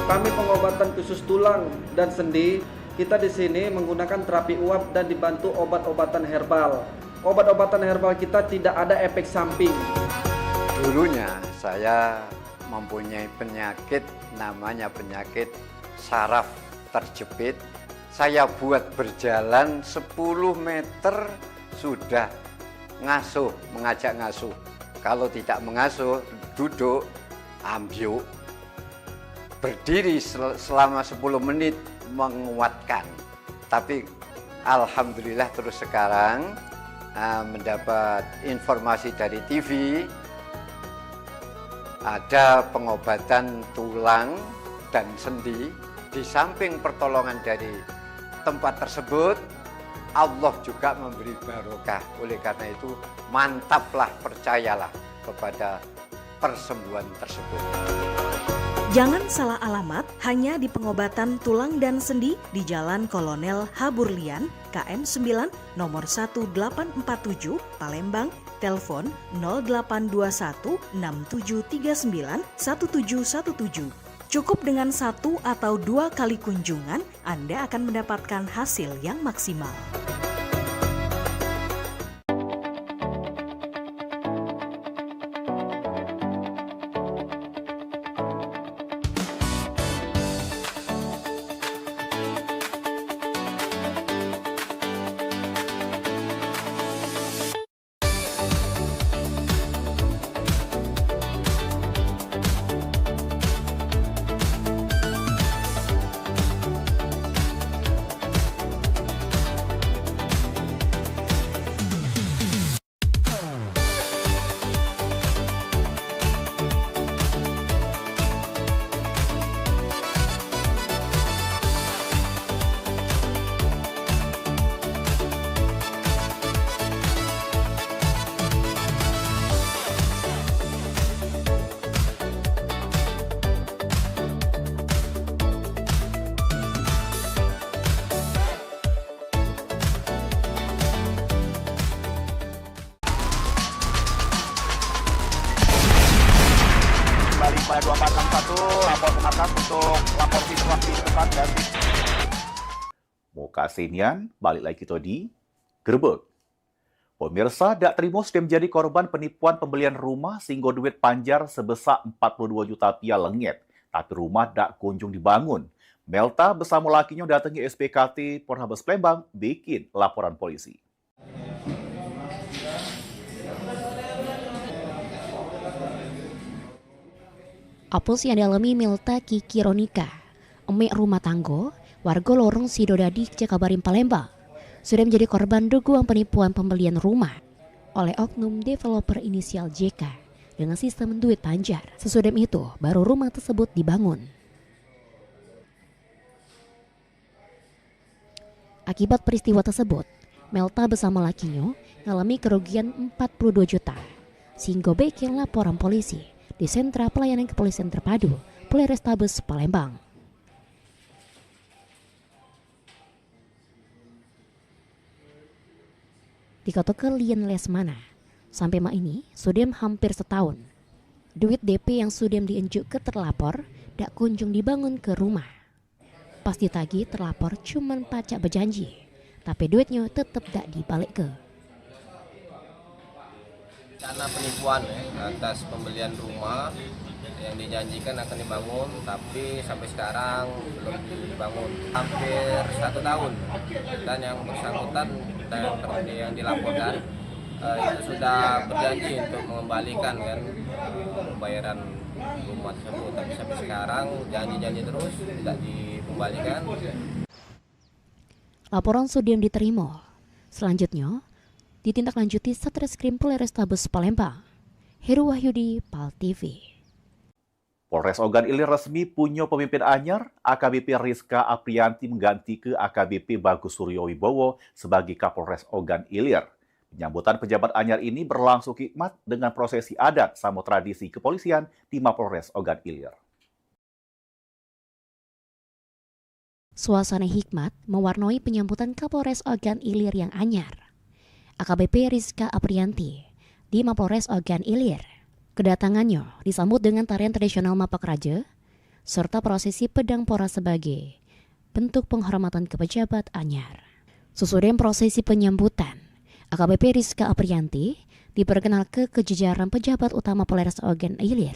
Kami pengobatan khusus tulang dan sendi, kita di sini menggunakan terapi uap dan dibantu obat-obatan herbal. Obat-obatan herbal kita tidak ada efek samping. Dulunya saya mempunyai penyakit namanya penyakit saraf terjepit saya buat berjalan 10 meter sudah ngasuh, mengajak ngasuh. Kalau tidak mengasuh, duduk, ambyuk, berdiri selama 10 menit menguatkan. Tapi alhamdulillah terus sekarang mendapat informasi dari TV, ada pengobatan tulang dan sendi. Di samping pertolongan dari tempat tersebut, Allah juga memberi barokah. Oleh karena itu, mantaplah, percayalah kepada persembuhan tersebut. Jangan salah alamat hanya di pengobatan tulang dan sendi di Jalan Kolonel Haburlian, KM 9, nomor 1847, Palembang, telepon 0821 6739 1717. Cukup dengan 1 atau 2 kali kunjungan, Anda akan mendapatkan hasil yang maksimal. Pada 2461 lapor ke markas untuk lapor situasi tempat dan Muka Sinian, balik lagi kita di Gerbek. Pemirsa, dak terima sudah menjadi korban penipuan pembelian rumah sehingga duit panjar sebesar 42 juta rupiah lengit, tapi rumah dak kunjung dibangun. Melta bersama lakinya datangi SPKT Polres Palembang bikin laporan polisi. Apos yang dialami Melta Kiki Ronika, emek rumah tanggo, warga lorong Sidodadi, Cakabaring, Palembang, sudah menjadi korban dugaan penipuan pembelian rumah oleh oknum developer inisial JK dengan sistem duit panjar. Sesudah itu, baru rumah tersebut dibangun. Akibat peristiwa tersebut, Melta bersama lakinya mengalami kerugian 42 juta, sehingga bikin laporan polisi di Sentra Pelayanan Kepolisian Terpadu Polrestabes Palembang. Dikatakan Lian Lesmana, sampai mak ini sudem hampir setahun. Duit DP yang sudem dienjuk ke terlapor dak kunjung dibangun ke rumah. Pas ditagi terlapor cuman pacak berjanji, tapi duitnya tetap dak dibalik ke. Karena penipuan atas pembelian rumah yang dijanjikan akan dibangun, tapi sampai sekarang belum dibangun hampir 1 tahun, dan yang bersangkutan dan yang dilaporkan itu sudah berjanji untuk mengembalikan kan pembayaran rumah tersebut, tapi sampai sekarang janji-janji terus tidak dikembalikan. Laporan sudem diterima. Selanjutnya ditindaklanjuti Satreskrim Polrestabes Palembang. Heru Wahyudi, Pal TV. Polres Ogan Ilir resmi punya pemimpin anyar. AKBP Rizka Aprianti mengganti ke AKBP Bagus Suryo Wibowo sebagai Kapolres Ogan Ilir. Penyambutan pejabat anyar ini berlangsung hikmat dengan prosesi adat sama tradisi kepolisian di Mapolres Ogan Ilir. Suasana hikmat mewarnai penyambutan Kapolres Ogan Ilir yang anyar. AKBP Rizka Aprianti di Mapolres Ogan Ilir. Kedatangannya disambut dengan tarian tradisional Mapak Raja serta prosesi pedang pora sebagai bentuk penghormatan ke pejabat anyar. Sesudah prosesi penyambutan, AKBP Rizka Aprianti diperkenalkan ke jajaran pejabat utama Polres Ogan Ilir.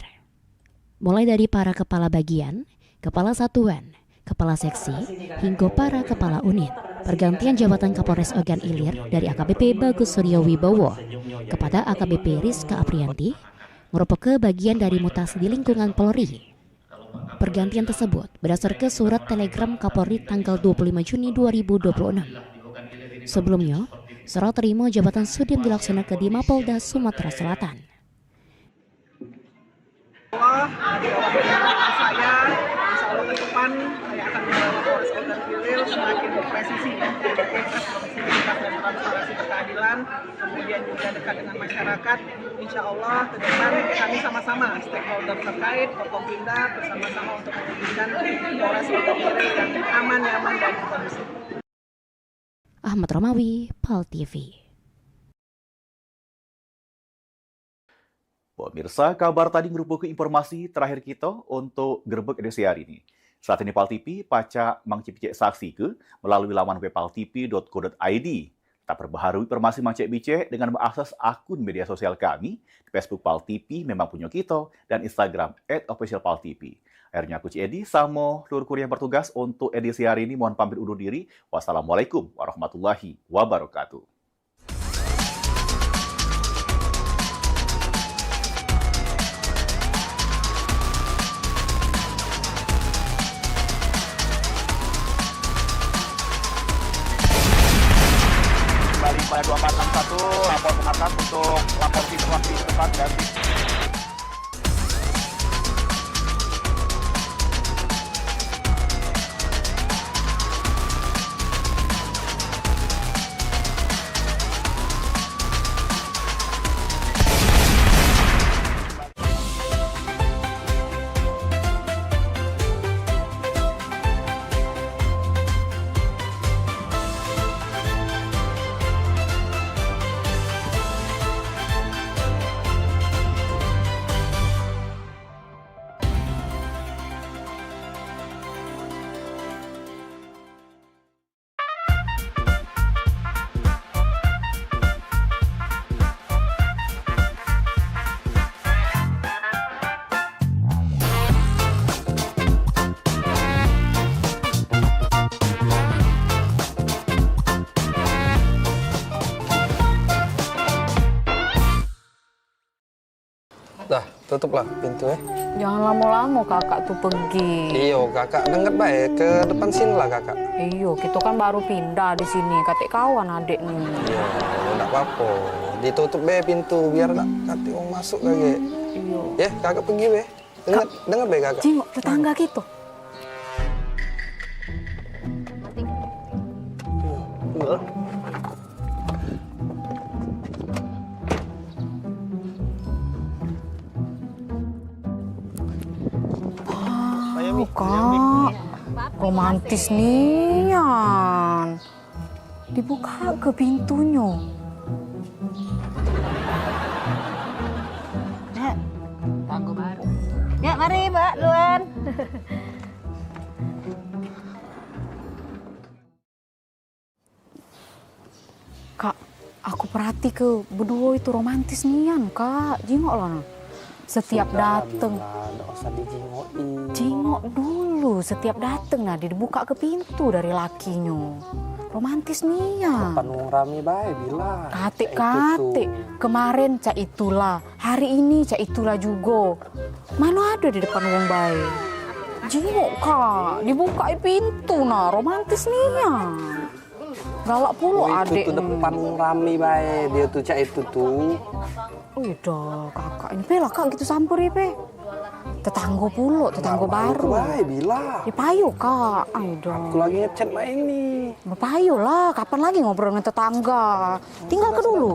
Mulai dari para kepala bagian, kepala satuan, kepala seksi, hingga para kepala unit. Pergantian jabatan Kapolres Ogan Ilir dari AKBP Bagus Suryo Wibowo kepada AKBP Rizka Aprianti merupakan bagian dari mutasi di lingkungan Polri. Pergantian tersebut berdasarkan surat telegram Kapolri tanggal 25 Juni 2026. Sebelumnya, serah terima jabatan Sudin dilaksanakan di Mapolda Sumatera Selatan. Saya, insya Allah ke depan saya akan membawa Polres Ogan Ilir semakin presisi ya, fleksibilitas dan transparansi keadilan, kemudian juga dekat dengan masyarakat. Insya Allah ke depan kami sama-sama stakeholder terkait, Forkompinda bersama-sama untuk mewujudkan Polres Ogan Ilir yang aman, nyaman dan kondusif. Ahmad Romawi, PAL TV. Pemirsa, kabar tadi merupakan informasi terakhir kita untuk Gerbek edisi hari ini. Saat ini PAL TV pacak mangcik saksi ke melalui laman web paltv.co.id. Tak perbaharui informasi mangcik bicek dengan mengakses akun media sosial kami di Facebook PAL TV memang punya kita dan Instagram @officialpaltv. Akhirnya aku Cik Edi sama seluruh kru yang bertugas untuk edisi hari ini mohon pamit undur diri. Wassalamualaikum warahmatullahi wabarakatuh. Pada 2461 lapor ke atas untuk lapor situasi tempat dan Dah, tutuplah pintu ya. Jangan lama-lama kakak tuh pergi. Iyo, kakak dengar baik ke depan sini lah kakak. Iyo, kita kan baru pindah di sini. Katik kawan adik nih. Iya, enggak apa-apa. Ditutup be pintu biar tak katik orang masuk lagi. Iyo. Ya, kakak pergi be. Dengar be kakak. Jengok tetangga gitu. Iya. Kak, romantis nian. Dibuka ke pintunya. Ya, tanggo baru. Ya, mari Mbak Luan. Kak, aku perhati ke berdua itu romantis nian, Kak. Jengok lah. Setiap dateng, jengok dulu. Setiap dateng nah dibuka ke pintu dari lakinya. Romantis nih ya. Depan wong rame bae bila. Katik. Kemarin cak itulah, hari ini cak itulah juga. Mana ada di depan wong bae. Jengok Kak, dibuka pintu nah, romantis nih ya. Galak puluh adek. Itu depan wong rame bae, dia tuh cak itu tuh. Udah kakak ini pelak kak gitu sampur ya pe. Tetangga pula, tetangga baru. Baik bila. Ya payu kak. Udah. Aku lagi ngechat mbak ini. Payu lah, kapan lagi ngobrol dengan tetangga? Tinggal ke dulu.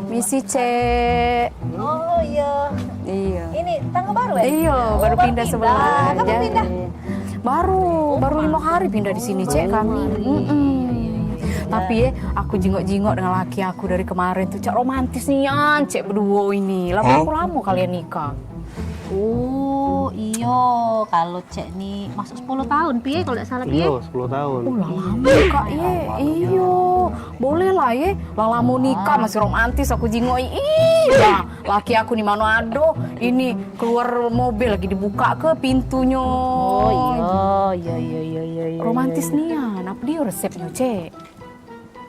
Misi cek. Oh iya. Iya. Ini tangga baru ya? Iya, baru pindah sebelah. Kapan pindah? Baru 5 hari pindah di sini cek kami. Tapi ya, aku jingok-jingok dengan laki aku dari kemarin tuh cak romantis nih cek berdua ini. Lama kalian nikah. Oh iyo, kalau cek nih masuk 10 tahun piye kalau tidak salah piye? Iya, 10 tahun. Oh lama kak ye, iyo, boleh lah ye, lala mau nikah masih romantis aku jingoi. Iya, laki aku di Manado, ini keluar mobil lagi dibuka ke pintunya. Oh iya. Romantis nih ya, apa dia resepnya cek?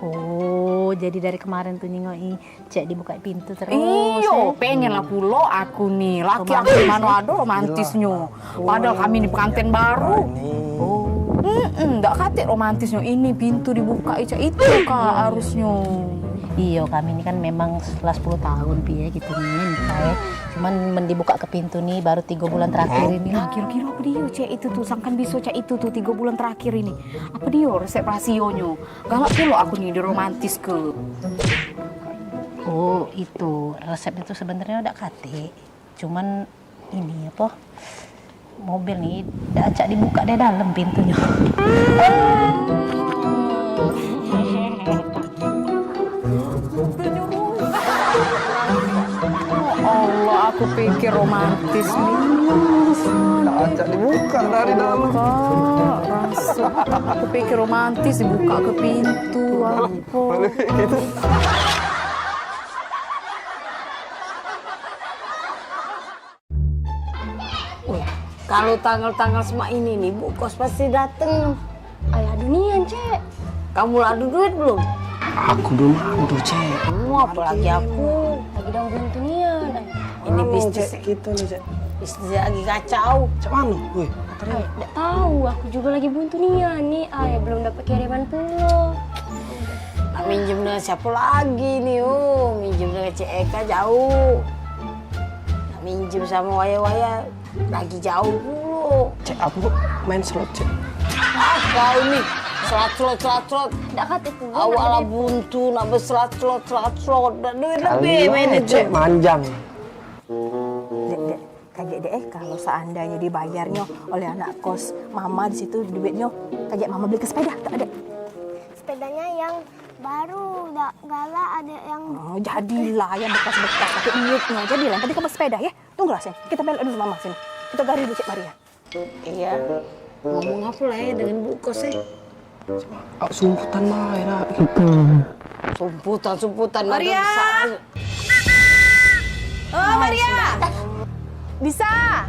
Oh, jadi dari kemarin tuh nyingoi cek dibuka pintu terus. Iyo, pengen lah pulo aku nih, laki aku di Manado romantisnya. Padahal kami di pengantin baru. Nggak kate romantisnya, ini pintu dibuka itu kak harusnya. Iya, kami ini kan memang setelah 10 tahun piye gitu nih nikah. Cuman dibuka ke pintu nih baru 3 bulan terakhir ini. Nah, kira-kira apa dia cek itu tuh, sangkan bisa cek itu tuh 3 bulan terakhir ini. Apa dia resep rasionya? Galak pulo aku nih di romantis ke. Oh, itu resep itu sebenarnya udah kate. Cuman ini apa? Mobil nih udah acak dibuka dari dalam pintunya. Allah, aku pikir romantis nih. Acak dibuka dari dalam. Rasa aku pikir romantis dibuka ke pintu. Apa? Gitu. Kalau tanggal-tanggal semua ini nih, Bu Kos pasti dateng. Ayah dunian, Cek. Kamu adu duit belum? Aku belum adu, Cek. Kamu apalagi aku. Lagi dalam buntu nian. Ini bisnis kita nih, Cek. Bisnis lagi kacau. Cek mana? Woi, Ayah, tidak tahu. Aku juga lagi buntu nian nih. Ayah belum dapat kiriman pulau. Nak minjem dengan siapa lagi nih, minjem dengan Cik Eka jauh. Nak minjem sama waya-waya lagi jauh dulu. Cek, aku main slot, Cek. Kau nih, slot. Tidak kata Awalnya buntu, nak berslot. Dan duit lebih main itu. Cek, manjang. Kaget deh kalau seandainya dibayarnya oleh anak kos mama di situ duitnya, kaget mama beli ke sepeda, tak ada. sepedanya yang baru, galak ada yang... Oh, jadilah yang bekas-bekas pakai duitnya, jadilah. Tadi kamu sepeda ya, tunggulah sini. Kita belok dulu mama sini. Kita gari dulu Cik Maria. Iya. Ngomong apa lah ya dengan Bu Kos ya? Sumputan mah ya. Sumputan. Maria. Oh, Maria. Bisa.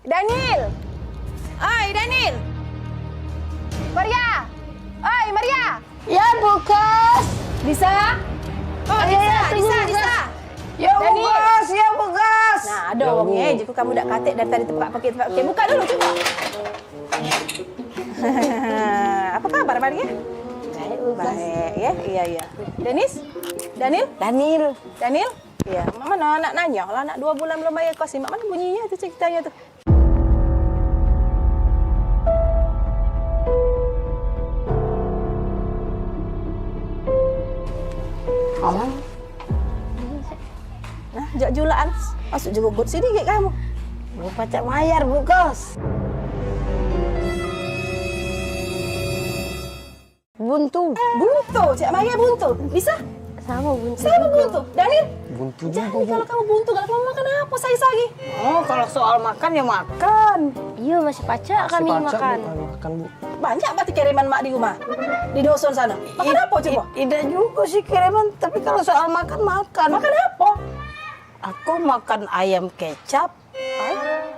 Daniel. Oi, Daniel. Maria. Oi, Maria. Ya, Bu Kos. Bisa? Oh, bisa. Ya, Bu Kos, ya, Bu Kos. Nah, ada orangnya, jika kamu dak katik dari tadi tempat pakai. Buka dulu, coba. Apa kabar, Maria? Baik, ya. Iya. Daniel. Iya, Mama nak nanya, kalau anak 2 bulan belum bayar kos, Mak mana bunyinya itu ceritanya tuh. Nah, jak julaan. Masuk juga gut sini kayak kamu. Mau pacak mayar, Bu Kos. Buntu, Cik Maya buntu. Bisa? Sama buntu. Daniel? Buntu Jadi kalau kamu buntu, kalau kamu makan apa saya lagi? Oh, kalau soal makan ya makan. Iya, masih pacak kami makan. Makan, Bu. Banyak berarti kiriman mak di rumah. Di dusun sana. Makan apa coba? Tidak juga sih kiriman, tapi kalau soal makan. Makan apa? Aku makan ayam kecap.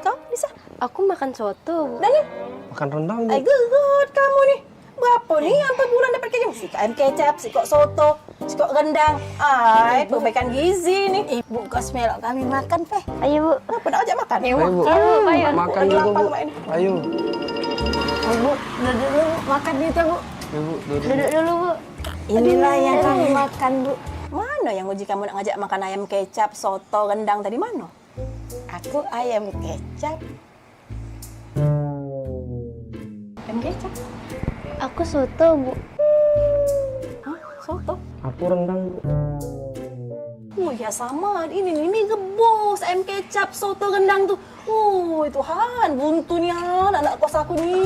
Kau bisa? Aku makan soto. Daniel? Makan rendang, Bu. Gegot kamu nih. Berapa nih sampai bulan dapat kayak gini? Si ayam kecap, si kok soto, si kok rendang. Perbaikan gizi nih. Ibu Kos melok kami makan, Peh. Ayo, Bu. Apa nak ajak makan? Ayo, Bu. Ayo. Makan juga, Bu. Ayo. Bu, duduk dulu makan itu, Bu. Ibu, Duduk dulu, Bu. Inilah yang kami makan, Bu. Mana yang uji kamu nak ngajak makan ayam kecap, soto, rendang tadi mana? Aku ayam kecap. Ayam kecap? Aku soto, Bu. Hah? Soto? Aku rendang, Bu. Oh ya sama, ini gebos, ayam kecap, soto, rendang tuh. Oh itu Han, buntu nih Han, anak kos aku nih.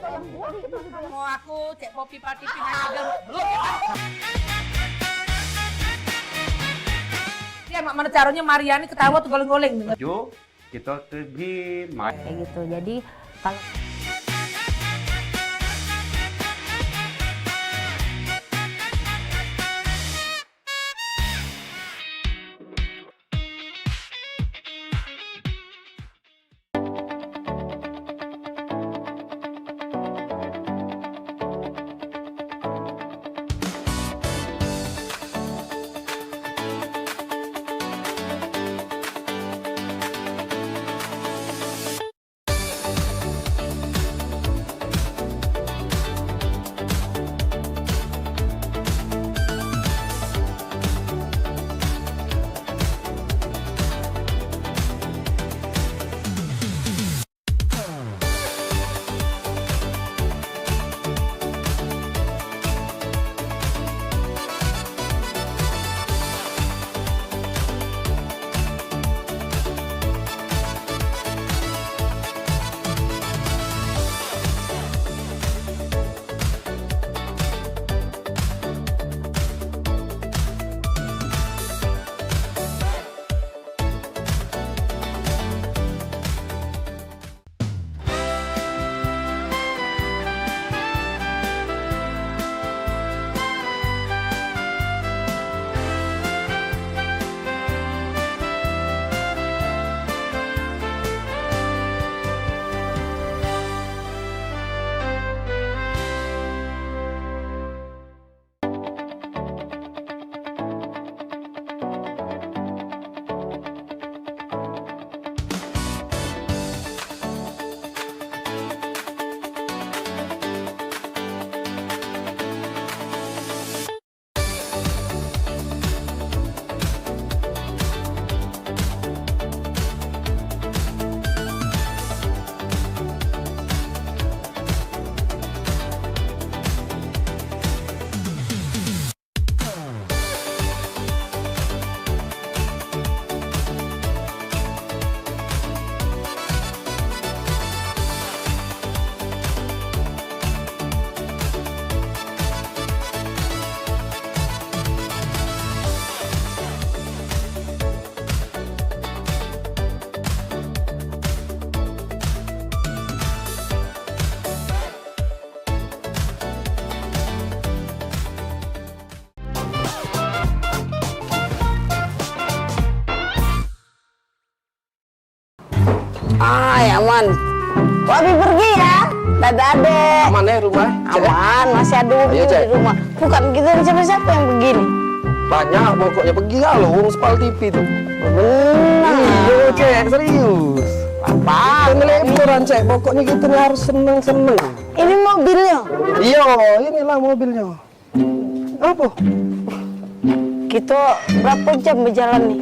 Mau aku cek kopi pati pindah belum ya kan? Dia mana caranya Mariani ketawa tuh goleng-goleng. Yuk kita pergi main. Kayak gitu. Jadi kalau aman. Wabi pergi ya. Dadah. Aman ya rumah? Aman, masih ada di rumah. Bukan kita siapa-siapa yang begini. Banyak pokoknya pergi kalau Spal TV tuh. Benar. Iya, Cek, serius. Apa? Ngeleporan, Cek. Pokoknya kita harus seneng-seneng. Ini mobilnya? Iya, inilah mobilnya. Apa? Kita berapa jam berjalan nih?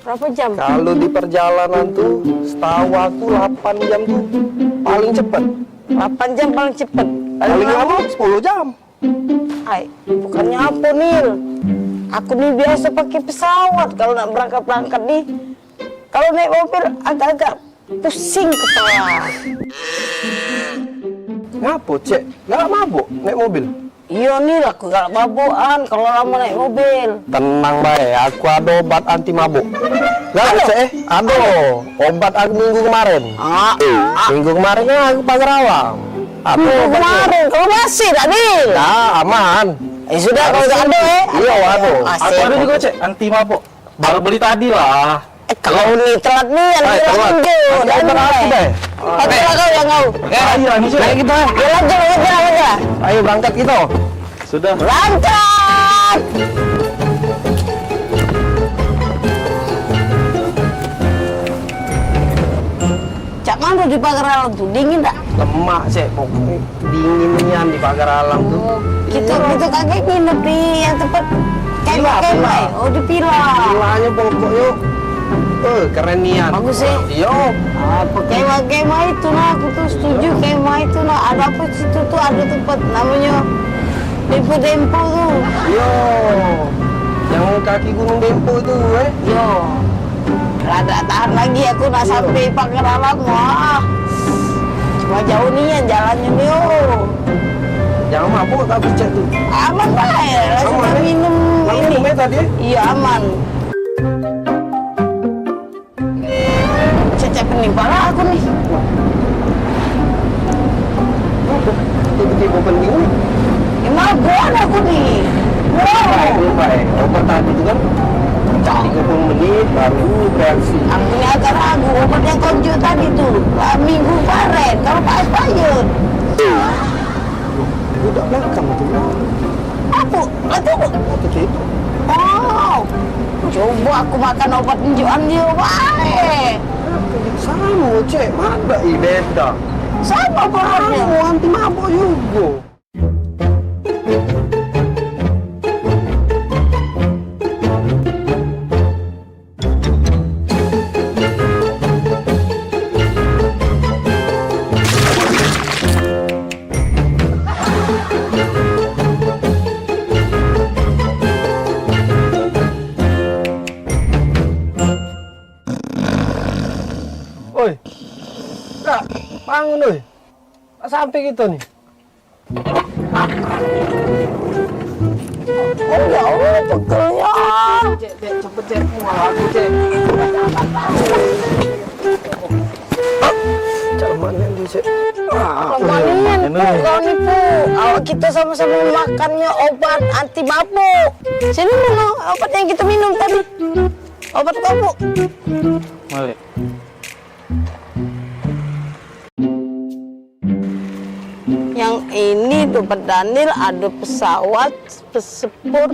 Berapa jam? Kalau di perjalanan tuh, setahu aku 8 jam tuh paling cepat. 8 jam paling cepat. Paling lama 10 jam. Ay, bukannya apa Nil? Aku nih biasa pakai pesawat kalau nak berangkat nih. Kalau naik mobil agak-agak pusing kepala. Ngapa, Cek? Nggak mabuk naik mobil? Iya Nil, aku gak mabukan kalau lama naik mobil. Tenang baik, aku ada obat anti mabuk. Nggak, Cek? Ada. Obat aku minggu kemarin. Minggu kemarin kan aku pagar awam. Minggu kemarin, kalau masih tadi? Nah, aman. Sudah, kalau gak ada Iya, waduh. Aku ada juga, Cek, anti mabuk. Baru beli tadi lah. Kalau nih telat nih, yang telat lanjut. Dan berarti deh. Oke, kau yang kau. Ayo, ayo kita. Ya lanjut. Ayo berangkat kita. Sudah. Lancar. Cak mana di pagar alam tuh? Dingin tak? Lemak, Cek. Pokoknya dinginnya di pagar alam tuh. Kita kakek nginep di yang tempat kemah. Oh, di Pila. Pilanya pokoknya keren nian. Bagus sih. Iya. Kemah itu nah, aku tuh setuju kemah itu nah. Ada apa situ tuh ada tempat namanya Dempo tuh. Iya. Yang kaki gunung Dempo itu, Iya. Ada tahan lagi aku nak sampai pagar alam wah. Wah jauh nih ya jalannya nih oh. Jangan mabuk tapi cek tuh. Aman baik, langsung Aman, ya? minum ini. Minumnya tadi? Iya aman. Cecep penimpala aku nih. Tiba-tiba penting nih. Mabuk aku nih. Belum baik. Obat tadi itu kan 30 menit baru bereaksi. Aku ini agak ragu obat yang konjo tadi tuh. Minggu kemarin kalau Pak Aspayun. Udah belakang tuh. Aku, itu. Oh, coba aku makan obat injuan dia baik. Sama cek, mana beda. Sama obatnya. Anti mabuk juga. Oi, Kak, bangun oi. Tak sampai kita nih. Oh ya Allah, pegelnya. Cek, cepet cek. Malah aku cek. Cuman yang di cek. Kemarin kau nipu. Awak kita sama-sama makannya obat anti mabuk. Sini mana obat yang kita minum tadi? Obat mabuk. Malik. Yang ini dompet Daniel ada pesawat pesepur.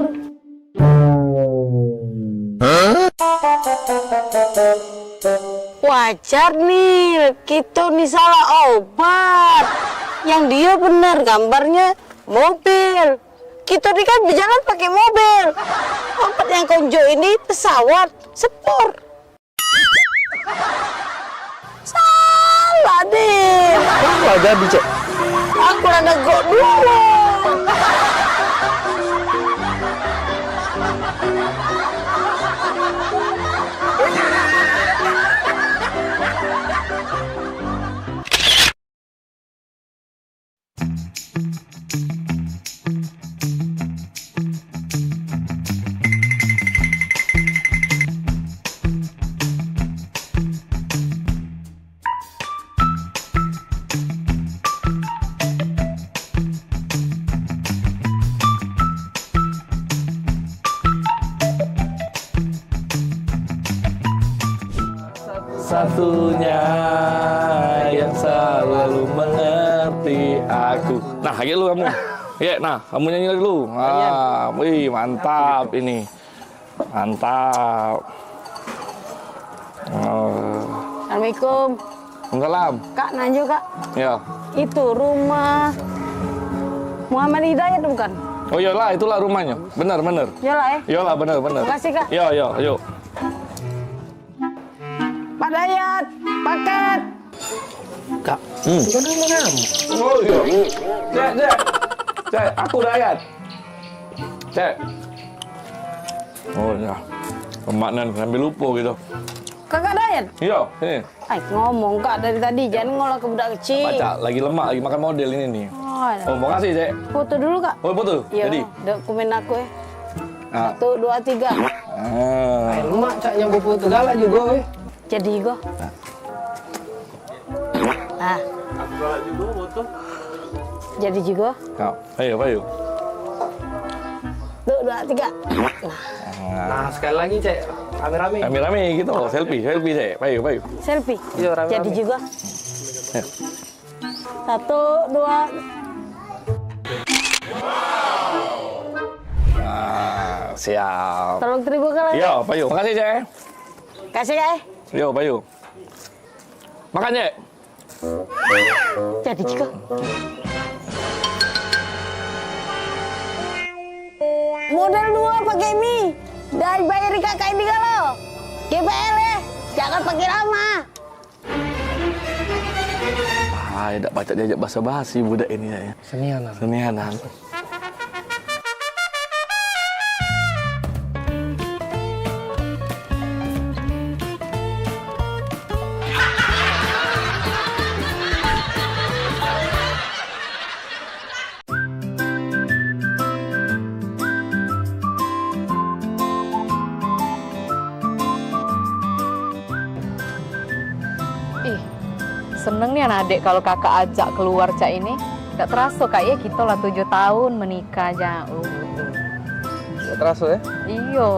Wajar nih, kita nih salah obat. Yang dia benar gambarnya mobil. Kita nih kan berjalan pakai mobil. Obat yang konjo ini pesawat sepur. Salah deh. Apa jadi cek? Aku rada gok dulu. Satunya yang selalu mengerti aku. Nah, ayo lu kamu. Ya, nah, kamu nyanyi dulu. Ah, wih, mantap ini. Mantap. Assalamualaikum. Waalaikumsalam. Kak, Nanjo kak. Ya. Itu rumah Muhammad Hidayat bukan? Oh iyalah, itulah rumahnya. Benar, benar. Iyalah ya. Iyalah, benar, benar. Makasih kak. Yo, yo, yuk. Pak Dayat, paket. Kak, Itu dulu kamu. Oh iya. Cek, aku Dayat. Cek. Oh ya. Pemaknan sambil lupa gitu. Kakak Dayat? Iya, sini. Ay, ngomong kak dari tadi, jangan ngolah ke budak kecil. Baca, lagi lemak, lagi makan model ini nih. Oh, Oh, makasih, Cek. foto dulu kak. Oh, foto. Iya, Jadi. dokumen aku ya. Ah. 1, 2, 3. Emak cak yang foto galak juga weh. Jadi go. Ah. Aku galak juga foto. Jadi juga. Kau, ayo. 1, 2, 3. Nah, sekali lagi cek. Rame-rame. Rame-rame gitu, selfie, Cek. Ayo. Selfie. Iya, rame-rame. Jadi juga. Ya. 1, 2. Ah, siap. Tolong terima kasih. Yo, Payu. Makasih, Cek. Kasih ya. Yo, Payu. Makan, Cek. Jadi juga. Model 2 pakai mie. Dari bayar kakak ini kalau. GPL ya. Jangan pakai lama. Ah, tidak baca diajak basa-basi budak ini ya. Senianan. nian adek kalau kakak ajak keluar cak ini. Gak terasa kak ya kita lah 7 tahun menikah jauh. Gak terasa ya? Iyo.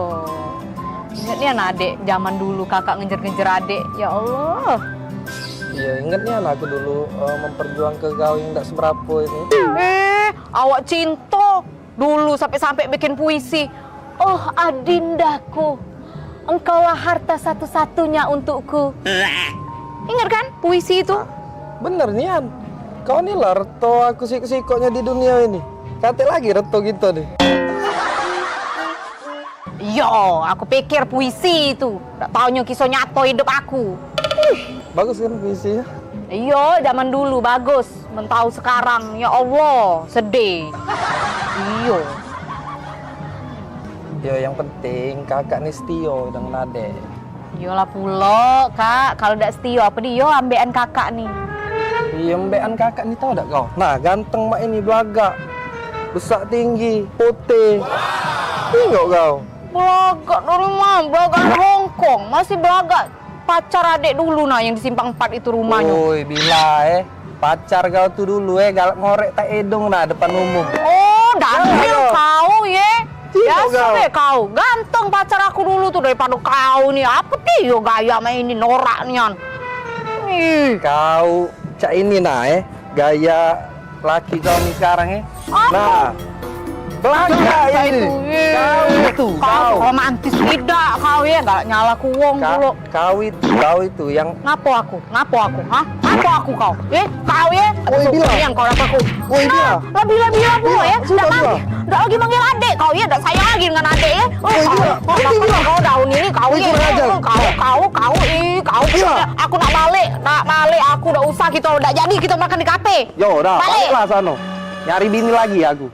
Ingat nian adek zaman dulu kakak ngejar-ngejar adek. Ya Allah. Iya, ingatnya aku dulu memperjuangkan kau yang gak seberapa ini. Awak cinta dulu sampai-sampai bikin puisi. Oh adindaku, engkaulah harta satu-satunya untukku. Ingat kan puisi itu? Bener Nian, kau nih lah reto aku siko-sikonya di dunia ini. Kate lagi reto gitu deh. Yo, aku pikir puisi itu. Gak taunya kisah nyato hidup aku. Bagus kan puisinya? Iya, zaman dulu bagus. Mentau sekarang, ya Allah, sedih. Iya. Ya yang penting kakak nih setio dengan adek. Yolah pulo, kak. Kalau udah setio apa dia ambean kakak nih. Iya ambean kakak nih tau gak kau? Nah ganteng mak ini belaga. Besar tinggi, putih. Tengok kau. Belaga dari mana? Belaga Hongkong. Masih belaga pacar adek dulu nah yang di Simpang 4 itu rumahnya. Woi bila pacar kau tuh dulu galak ngorek tak edong nah depan umum. Oh daniel kau ya. Biasa deh kau. Ganteng pacar aku dulu tuh daripada kau nih. Apa dia gaya main ini norak nian. Kau cak ini nah gaya laki kau nih sekarang Nah belaga ini. Kau itu kau romantis tidak kau ya gak nyala kuwong dulu. Kau itu yang ngapo aku hah? Ngapo aku kau kau ya yang kau dapat aku lebih pula ya udah lagi manggil adek kau ya udah sayang lagi dengan adek ya kau daun ini kau ya kau aku nak balik aku udah usah kita udah jadi kita makan di kafe yo udah baliklah sana nyari bini lagi aku.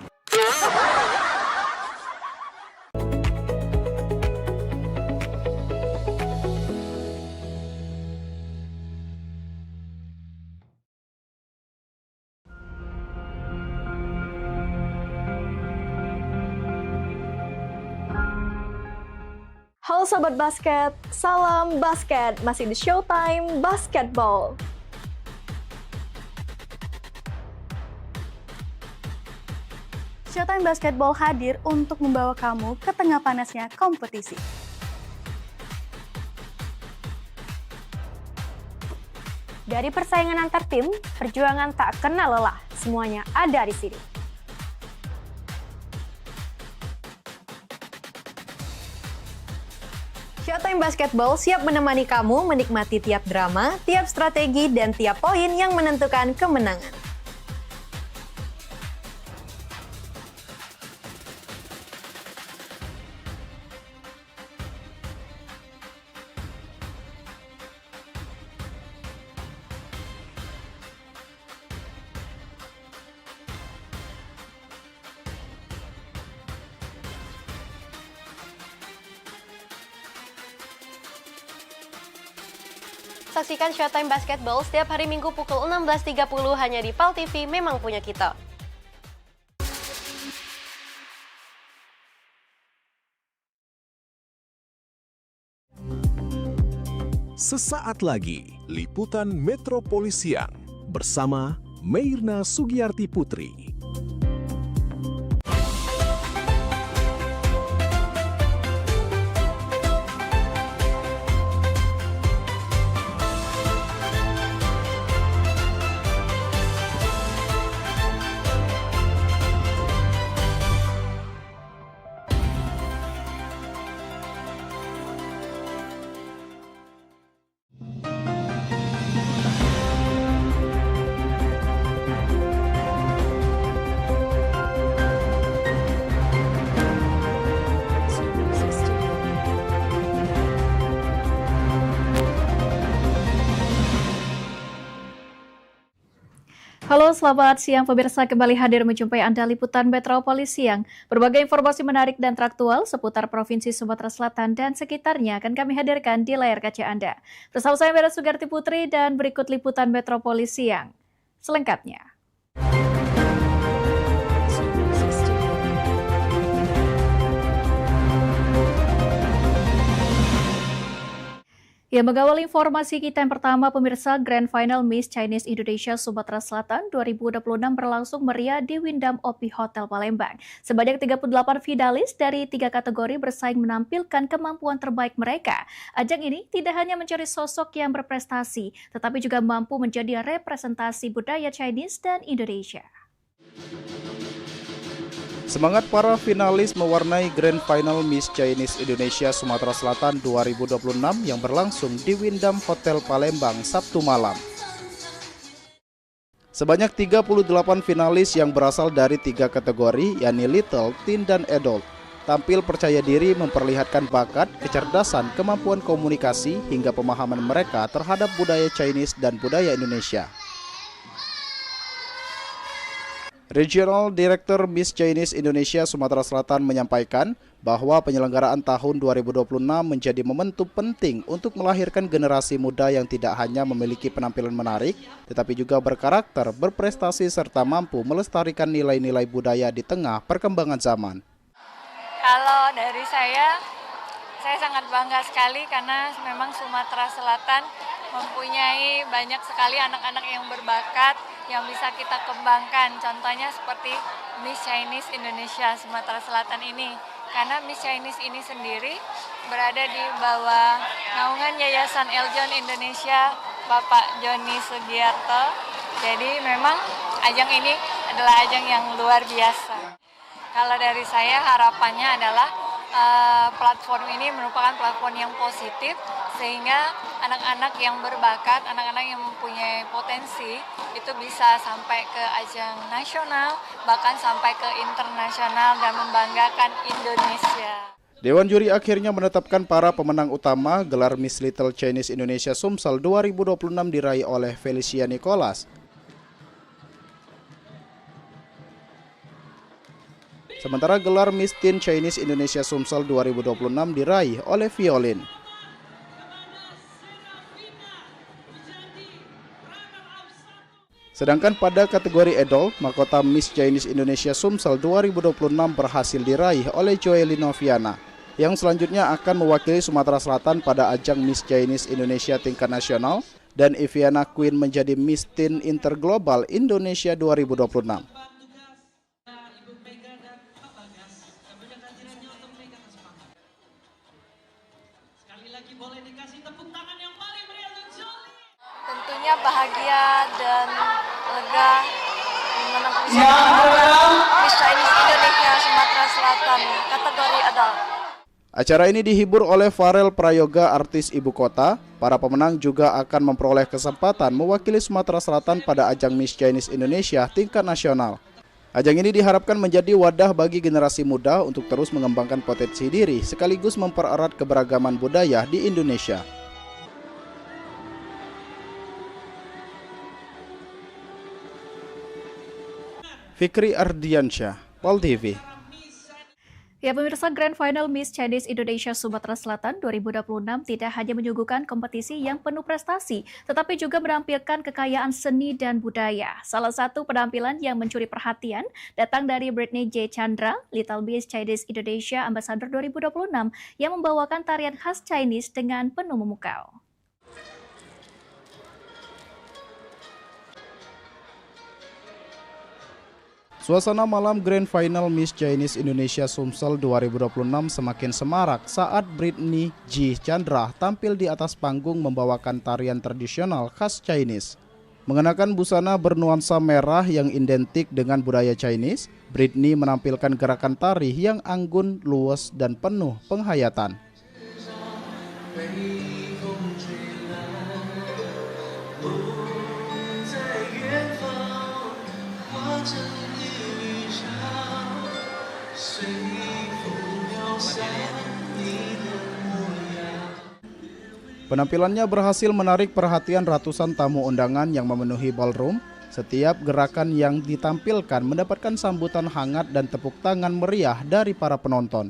Halo Sobat Basket, salam basket, masih di Showtime Basketball. Showtime Basketball hadir untuk membawa kamu ke tengah panasnya kompetisi. Dari persaingan antar tim, perjuangan tak kenal lelah, semuanya ada di sini. Showtime Basketball siap menemani kamu menikmati tiap drama, tiap strategi, dan tiap poin yang menentukan kemenangan. Saksikan Showtime Basketball setiap hari Minggu pukul 16.30 hanya di PAL TV, memang punya kita. Sesaat lagi, Liputan Metropolisian bersama Meirna Sugiyarti Putri. Halo, selamat siang pemirsa, kembali hadir menjumpai Anda Liputan Metropolis Siang. Berbagai informasi menarik dan teraktual seputar Provinsi Sumatera Selatan dan sekitarnya akan kami hadirkan di layar kaca Anda. Bersama saya Meirna Sugiyarti Putri dan berikut Liputan Metropolis Siang selengkapnya. Ya, mengawali informasi kita yang pertama, pemirsa, Grand Final Miss Chinese Indonesia Sumatera Selatan 2026 berlangsung meriah di Wyndham Opi Hotel Palembang. Sebanyak 38 finalis dari 3 kategori bersaing menampilkan kemampuan terbaik mereka. Ajang ini tidak hanya mencari sosok yang berprestasi, tetapi juga mampu menjadi representasi budaya Chinese dan Indonesia. Semangat para finalis mewarnai Grand Final Miss Chinese Indonesia Sumatera Selatan 2026 yang berlangsung di Wyndham Hotel Palembang Sabtu malam. Sebanyak 38 finalis yang berasal dari 3 kategori, yakni Little, Teen, dan Adult, tampil percaya diri memperlihatkan bakat, kecerdasan, kemampuan komunikasi, hingga pemahaman mereka terhadap budaya Chinese dan budaya Indonesia. Regional Director Miss Chinese Indonesia Sumatera Selatan menyampaikan bahwa penyelenggaraan tahun 2026 menjadi momentum penting untuk melahirkan generasi muda yang tidak hanya memiliki penampilan menarik, tetapi juga berkarakter, berprestasi, serta mampu melestarikan nilai-nilai budaya di tengah perkembangan zaman. Kalau dari saya sangat bangga sekali karena memang Sumatera Selatan mempunyai banyak sekali anak-anak yang berbakat yang bisa kita kembangkan. Contohnya seperti Miss Chinese Indonesia Sumatera Selatan ini. Karena Miss Chinese ini sendiri berada di bawah naungan Yayasan Eljon Indonesia Bapak Joni Sugiarto. Jadi memang ajang ini adalah ajang yang luar biasa. Kalau dari saya harapannya adalah platform ini merupakan platform yang positif sehingga anak-anak yang berbakat, anak-anak yang mempunyai potensi itu bisa sampai ke ajang nasional, bahkan sampai ke internasional dan membanggakan Indonesia. Dewan Juri akhirnya menetapkan para pemenang utama. Gelar Miss Little Chinese Indonesia Sumsel 2026 diraih oleh Felicia Nicholas. Sementara gelar Miss Teen Chinese Indonesia Sumsel 2026 diraih oleh Violin. Sedangkan pada kategori Adult, mahkota Miss Chinese Indonesia Sumsel 2026 berhasil diraih oleh Joely Noviana, yang selanjutnya akan mewakili Sumatera Selatan pada ajang Miss Chinese Indonesia tingkat nasional, dan Eviana Queen menjadi Miss Teen Interglobal Indonesia 2026. Tentunya bahagia dan lega menempuh Miss Chinese Indonesia Sumatera Selatan kategori adult. Acara ini dihibur oleh Farel Prayoga, artis ibu kota. Para pemenang juga akan memperoleh kesempatan mewakili Sumatera Selatan pada ajang Miss Chinese Indonesia tingkat nasional. Ajang ini diharapkan menjadi wadah bagi generasi muda untuk terus mengembangkan potensi diri sekaligus mempererat keberagaman budaya di Indonesia. Fikri Ardiansyah, Pol TV. Ya, pemirsa, Grand Final Miss Chinese Indonesia Sumatera Selatan 2026 tidak hanya menyuguhkan kompetisi yang penuh prestasi, tetapi juga menampilkan kekayaan seni dan budaya. Salah satu penampilan yang mencuri perhatian datang dari Britney J. Chandra, Little Miss Chinese Indonesia Ambassador 2026, yang membawakan tarian khas Chinese dengan penuh memukau. Suasana malam Grand Final Miss Chinese Indonesia Sumsel 2026 semakin semarak saat Britney J. Chandra tampil di atas panggung membawakan tarian tradisional khas Chinese. Mengenakan busana bernuansa merah yang identik dengan budaya Chinese, Britney menampilkan gerakan tari yang anggun, luas, dan penuh penghayatan. Penampilannya berhasil menarik perhatian ratusan tamu undangan yang memenuhi ballroom. Setiap gerakan yang ditampilkan mendapatkan sambutan hangat dan tepuk tangan meriah dari para penonton.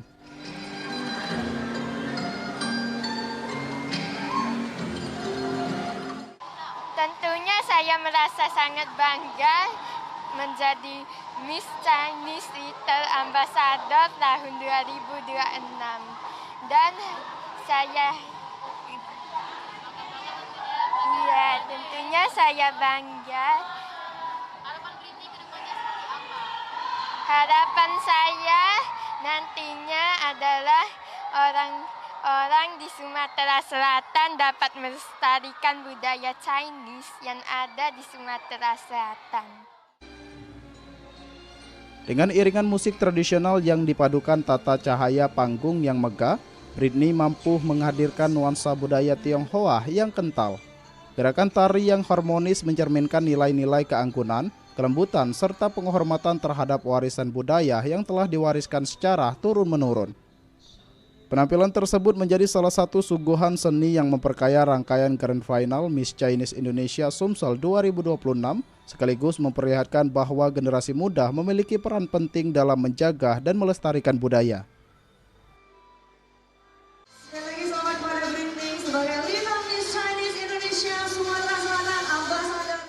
Tentunya saya merasa sangat bangga menjadi Miss Chinese Little Ambassador tahun 2026. Dan saya Ya, tentunya saya bangga. Harapan saya nantinya adalah orang di Sumatera Selatan dapat melestarikan budaya Chinese yang ada di Sumatera Selatan. Dengan iringan musik tradisional yang dipadukan tata cahaya panggung yang megah, Britney mampu menghadirkan nuansa budaya Tionghoa yang kental. Gerakan tari yang harmonis mencerminkan nilai-nilai keangkuhan, kelembutan, serta penghormatan terhadap warisan budaya yang telah diwariskan secara turun-menurun. Penampilan tersebut menjadi salah satu suguhan seni yang memperkaya rangkaian Grand Final Miss Chinese Indonesia Sumsel 2026, sekaligus memperlihatkan bahwa generasi muda memiliki peran penting dalam menjaga dan melestarikan budaya. Sekali lagi selamat kepada Britney sebagai Lina Miss Chinese Indonesia Sumatera Selatan Ambassador.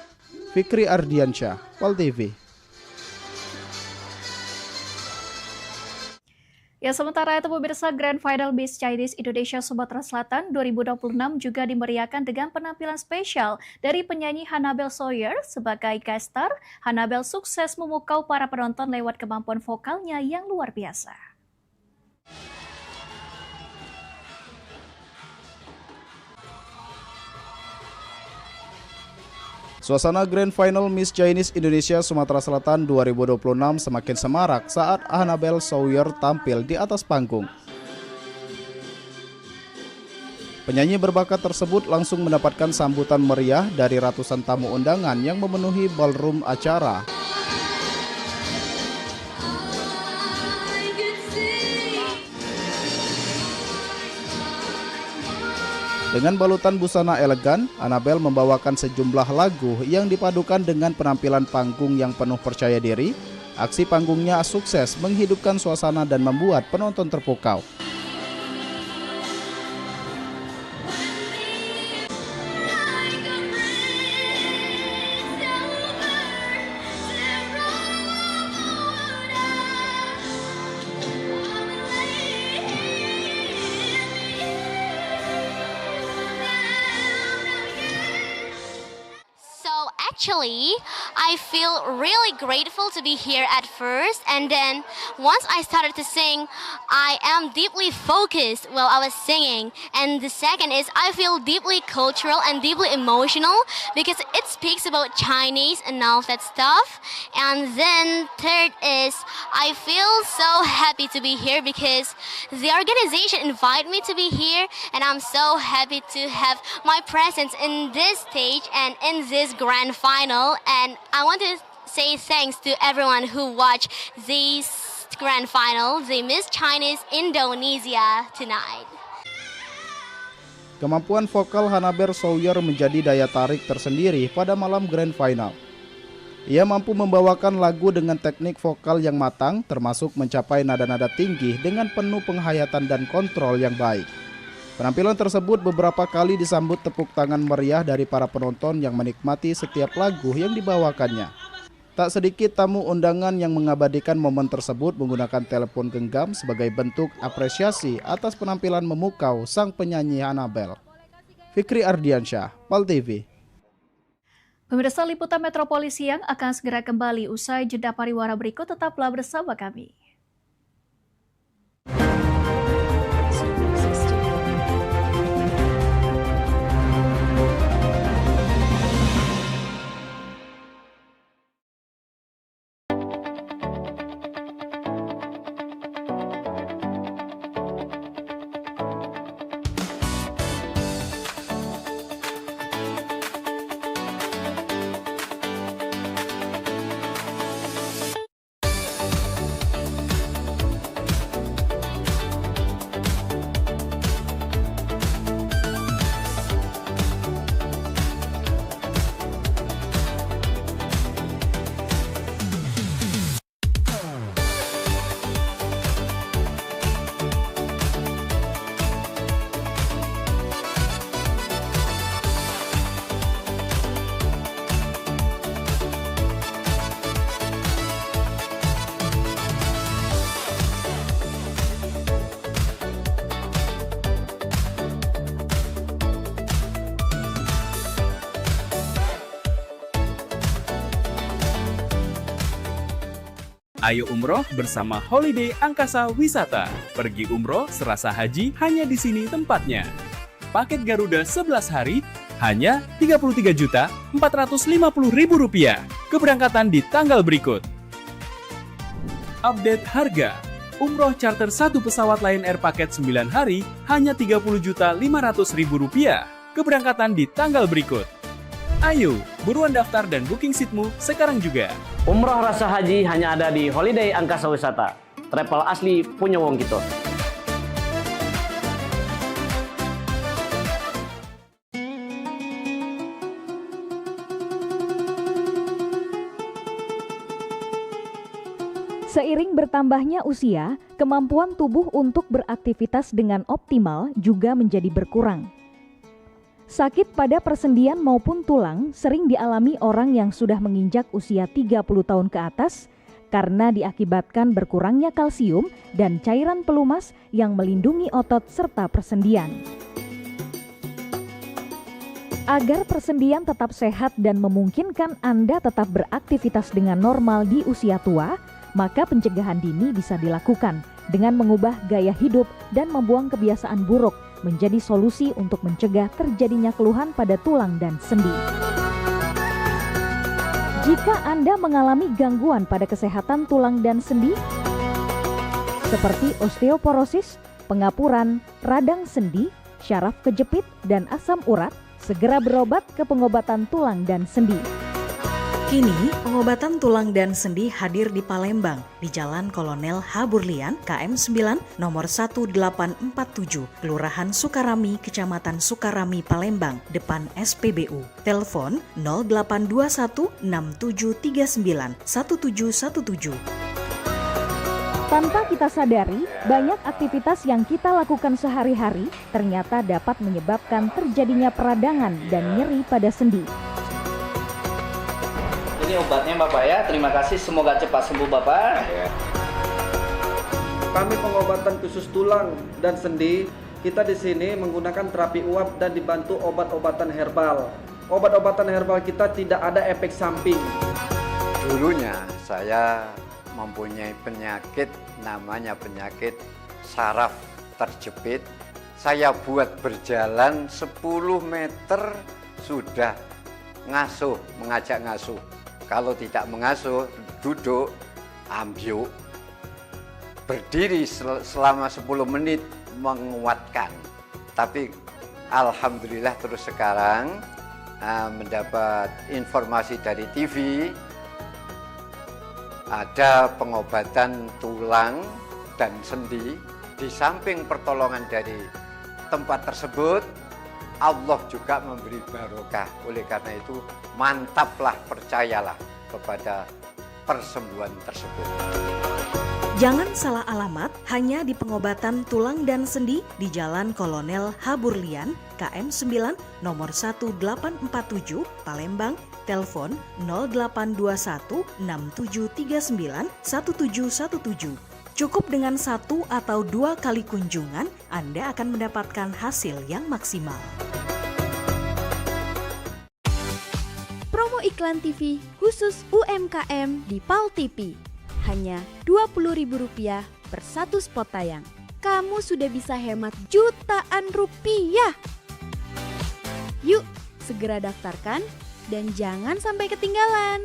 Fikri Ardiansyah, PAL TV. Ya, sementara itu pemirsa, Grand Final Miss Chinese Indonesia Sumatera Selatan 2026 juga dimeriahkan dengan penampilan spesial dari penyanyi Hannabel Sawyer sebagai guest star. Hannabel sukses memukau para penonton lewat kemampuan vokalnya yang luar biasa. Suasana Grand Final Miss Chinese Indonesia Sumatera Selatan 2026 semakin semarak saat Hannabel Sawyer tampil di atas panggung. Penyanyi berbakat tersebut langsung mendapatkan sambutan meriah dari ratusan tamu undangan yang memenuhi ballroom acara. Dengan balutan busana elegan, Hannabel membawakan sejumlah lagu yang dipadukan dengan penampilan panggung yang penuh percaya diri. Aksi panggungnya sukses menghidupkan suasana dan membuat penonton terpukau. Actually, I feel really grateful to be here at first, and then once I started to sing, I am deeply focused while I was singing. And the second is I feel deeply cultural and deeply emotional because it speaks about Chinese and all that stuff. And then third is I feel so happy to be here because the organization invited me to be here, and I'm so happy to have my presence in this stage and in this grand final. And I want to say thanks to everyone who watched this grand final, the Miss Chinese Indonesia tonight. Kemampuan vokal Hannabel Sawyer menjadi daya tarik tersendiri pada malam grand final. Ia mampu membawakan lagu dengan teknik vokal yang matang, termasuk mencapai nada-nada tinggi dengan penuh penghayatan dan kontrol yang baik. Penampilan tersebut beberapa kali disambut tepuk tangan meriah dari para penonton yang menikmati setiap lagu yang dibawakannya. Tak sedikit tamu undangan yang mengabadikan momen tersebut menggunakan telepon genggam sebagai bentuk apresiasi atas penampilan memukau sang penyanyi Hannabel. Fikri Ardiansyah, PAL TV. Pemirsa, liputan Metropoli Siang akan segera kembali usai jeda pariwara berikut. Tetaplah bersama kami. Ayo umroh bersama Holiday Angkasa Wisata. Pergi umroh serasa haji hanya di sini tempatnya. Paket Garuda 11 hari hanya Rp33.450.000. Keberangkatan di tanggal berikut. Update harga. Umroh charter 1 pesawat Lion Air paket 9 hari hanya Rp30.500.000. Keberangkatan di tanggal berikut. Ayo, buruan daftar dan booking seatmu sekarang juga. Umroh rasa haji hanya ada di Holiday Angkasa Wisata. Travel asli punya wong kita. Seiring bertambahnya usia, kemampuan tubuh untuk beraktivitas dengan optimal juga menjadi berkurang. Sakit pada persendian maupun tulang sering dialami orang yang sudah menginjak usia 30 tahun ke atas karena diakibatkan berkurangnya kalsium dan cairan pelumas yang melindungi otot serta persendian. Agar persendian tetap sehat dan memungkinkan Anda tetap beraktivitas dengan normal di usia tua, maka pencegahan dini bisa dilakukan dengan mengubah gaya hidup dan membuang kebiasaan buruk menjadi solusi untuk mencegah terjadinya keluhan pada tulang dan sendi. Jika Anda mengalami gangguan pada kesehatan tulang dan sendi, seperti osteoporosis, pengapuran, radang sendi, syaraf kejepit, dan asam urat, segera berobat ke pengobatan tulang dan sendi. Kini, pengobatan tulang dan sendi hadir di Palembang, di Jalan Kolonel H. Burlian, KM 9, nomor 1847, Kelurahan Sukarami, Kecamatan Sukarami, Palembang, depan SPBU. Telepon 0821 6739 1717. Tanpa kita sadari, banyak aktivitas yang kita lakukan sehari-hari ternyata dapat menyebabkan terjadinya peradangan dan nyeri pada sendi. Ini obatnya Bapak ya, terima kasih, semoga cepat sembuh Bapak. Kami pengobatan khusus tulang dan sendi. Kita di sini menggunakan terapi uap dan dibantu obat-obatan herbal. Obat-obatan herbal kita tidak ada efek samping. Dulunya saya mempunyai penyakit namanya penyakit saraf terjepit. Saya buat berjalan 10 meter sudah mengajak ngasuh. Kalau tidak mengasuh, duduk, ambyuk, berdiri selama 10 menit menguatkan. Tapi alhamdulillah terus sekarang mendapat informasi dari TV, ada pengobatan tulang dan sendi. Di samping pertolongan dari tempat tersebut, Allah juga memberi barokah. Oleh karena itu, mantaplah, percayalah kepada persembuhan tersebut. Jangan salah alamat, hanya di pengobatan tulang dan sendi di Jalan Kolonel H. Burlian, KM 9, nomor 1847, Palembang, telepon 0821 6739 1717. Cukup dengan 1 atau 2 kali kunjungan, Anda akan mendapatkan hasil yang maksimal. Promo iklan TV khusus UMKM di PAL TV. Hanya Rp20.000 per 1 spot tayang. Kamu sudah bisa hemat jutaan rupiah. Yuk, segera daftarkan dan jangan sampai ketinggalan.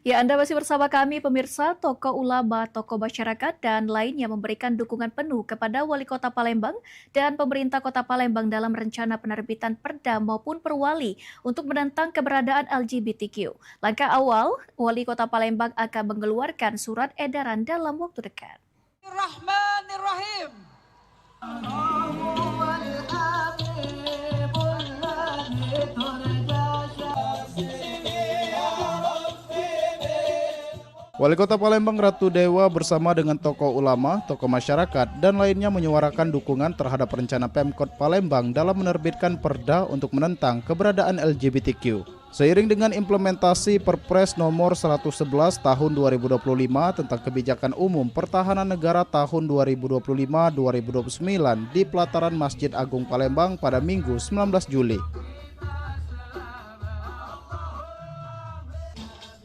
Ya, Anda masih bersama kami pemirsa, tokoh ulama, tokoh masyarakat, dan lainnya memberikan dukungan penuh kepada Wali Kota Palembang dan pemerintah Kota Palembang dalam rencana penerbitan perda maupun perwali untuk menentang keberadaan LGBTQ. Langkah awal, Wali Kota Palembang akan mengeluarkan surat edaran dalam waktu dekat. Bismillahirrahmanirrahim. Wali Kota Palembang Ratu Dewa bersama dengan tokoh ulama, tokoh masyarakat, dan lainnya menyuarakan dukungan terhadap rencana Pemkot Palembang dalam menerbitkan perda untuk menentang keberadaan LGBTQ. Seiring dengan implementasi Perpres nomor 111 tahun 2025 tentang kebijakan umum pertahanan negara tahun 2025-2029 di pelataran Masjid Agung Palembang pada Minggu 19 Juli.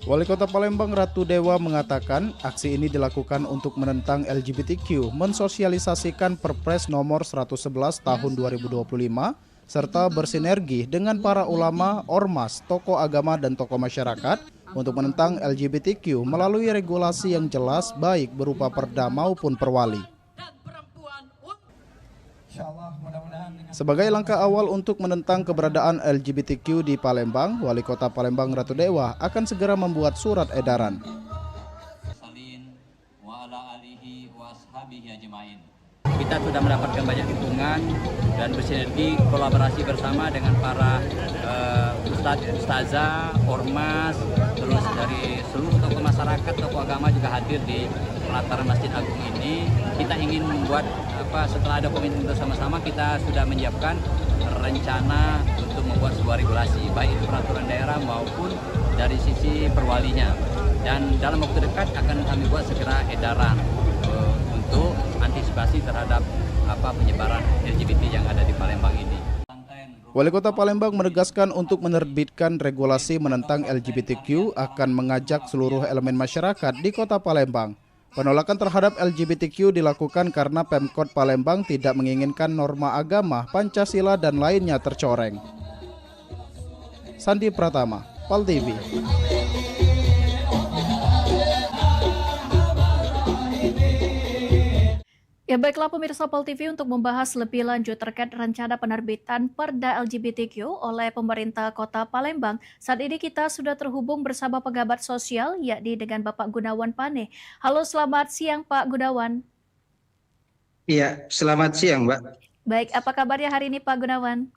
Wali Kota Palembang Ratu Dewa mengatakan aksi ini dilakukan untuk menentang LGBTQ, mensosialisasikan Perpres nomor 111 tahun 2025, serta bersinergi dengan para ulama, ormas, tokoh agama dan tokoh masyarakat untuk menentang LGBTQ melalui regulasi yang jelas baik berupa perda maupun perwali. Sebagai langkah awal untuk menentang keberadaan LGBTQ di Palembang, Wali Kota Palembang Ratu Dewa akan segera membuat surat edaran. Kita sudah mendapatkan banyak dukungan dan bersinergi kolaborasi bersama dengan para ustazah, ormas, terus dari seluruh tokoh masyarakat, tokoh agama juga hadir di pelataran Masjid Agung ini. Kita ingin membuat setelah ada komitmen bersama-sama, kita sudah menyiapkan rencana untuk membuat sebuah regulasi, baik itu peraturan daerah maupun dari sisi perwalinya. Dan dalam waktu dekat akan kami buat segera edaran untuk antisipasi terhadap penyebaran LGBT yang ada di Palembang ini. Wali Kota Palembang menegaskan untuk menerbitkan regulasi menentang LGBTQ akan mengajak seluruh elemen masyarakat di Kota Palembang. Penolakan terhadap LGBTQ dilakukan karena Pemkot Palembang tidak menginginkan norma agama, Pancasila dan lainnya tercoreng. Sandi Pratama, PAL TV. Ya baiklah pemirsa PAL TV, untuk membahas lebih lanjut terkait rencana penerbitan Perda LGBTQ oleh pemerintah Kota Palembang. Saat ini kita sudah terhubung bersama pejabat sosial, yakni dengan Bapak Gunawan Pane. Halo, selamat siang Pak Gunawan. Iya, selamat siang Mbak. Baik, apa kabarnya hari ini Pak Gunawan?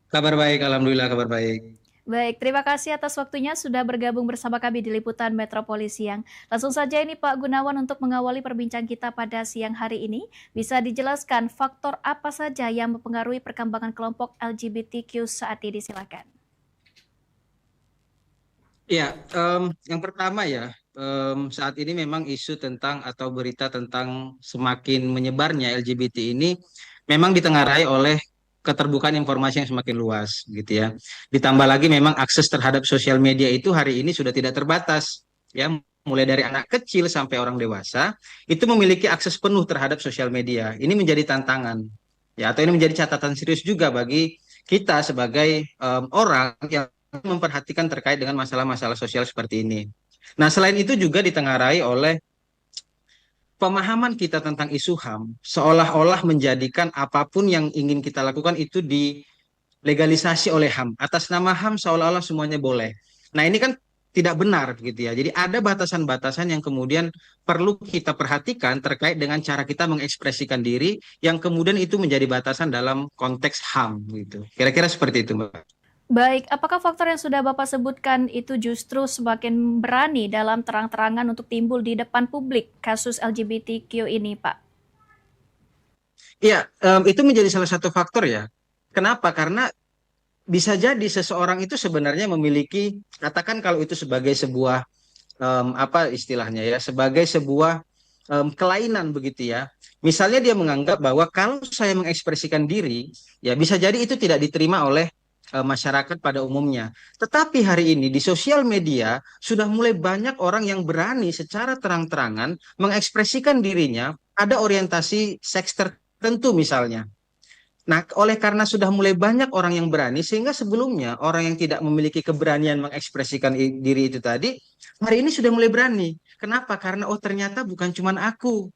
Kabar baik, alhamdulillah kabar baik. Baik, terima kasih atas waktunya sudah bergabung bersama kami di Liputan Metropolis Siang. Langsung saja ini Pak Gunawan, untuk mengawali perbincangan kita pada siang hari ini, bisa dijelaskan faktor apa saja yang mempengaruhi perkembangan kelompok LGBTQ saat ini, silakan. Iya, yang pertama ya, saat ini memang isu tentang atau berita tentang semakin menyebarnya LGBT ini memang ditengarai oleh keterbukaan informasi yang semakin luas gitu ya. Ditambah lagi memang akses terhadap sosial media itu hari ini sudah tidak terbatas ya, mulai dari anak kecil sampai orang dewasa itu memiliki akses penuh terhadap sosial media. Ini menjadi tantangan ya, atau ini menjadi catatan serius juga bagi kita sebagai orang yang memperhatikan terkait dengan masalah-masalah sosial seperti ini. Nah, selain itu juga ditengarai oleh pemahaman kita tentang isu HAM seolah-olah menjadikan apapun yang ingin kita lakukan itu dilegalisasi oleh HAM. Atas nama HAM seolah-olah semuanya boleh. Nah, ini kan tidak benar gitu ya. Jadi ada batasan-batasan yang kemudian perlu kita perhatikan terkait dengan cara kita mengekspresikan diri yang kemudian itu menjadi batasan dalam konteks HAM gitu. Kira-kira seperti itu, Mbak. Baik, apakah faktor yang sudah Bapak sebutkan itu justru semakin berani dalam terang-terangan untuk timbul di depan publik kasus LGBTQ ini, Pak? Iya, itu menjadi salah satu faktor ya. Kenapa? Karena bisa jadi seseorang itu sebenarnya memiliki, katakan kalau itu sebagai sebuah apa istilahnya ya, sebagai sebuah kelainan begitu ya. Misalnya dia menganggap bahwa kalau saya mengekspresikan diri, ya bisa jadi itu tidak diterima oleh masyarakat pada umumnya. Tetapi hari ini di sosial media sudah mulai banyak orang yang berani secara terang-terangan mengekspresikan dirinya ada orientasi seks tertentu misalnya. Nah, oleh karena sudah mulai banyak orang yang berani, sehingga sebelumnya orang yang tidak memiliki keberanian mengekspresikan diri itu tadi, hari ini sudah mulai berani. Kenapa? Karena ternyata bukan cuma aku.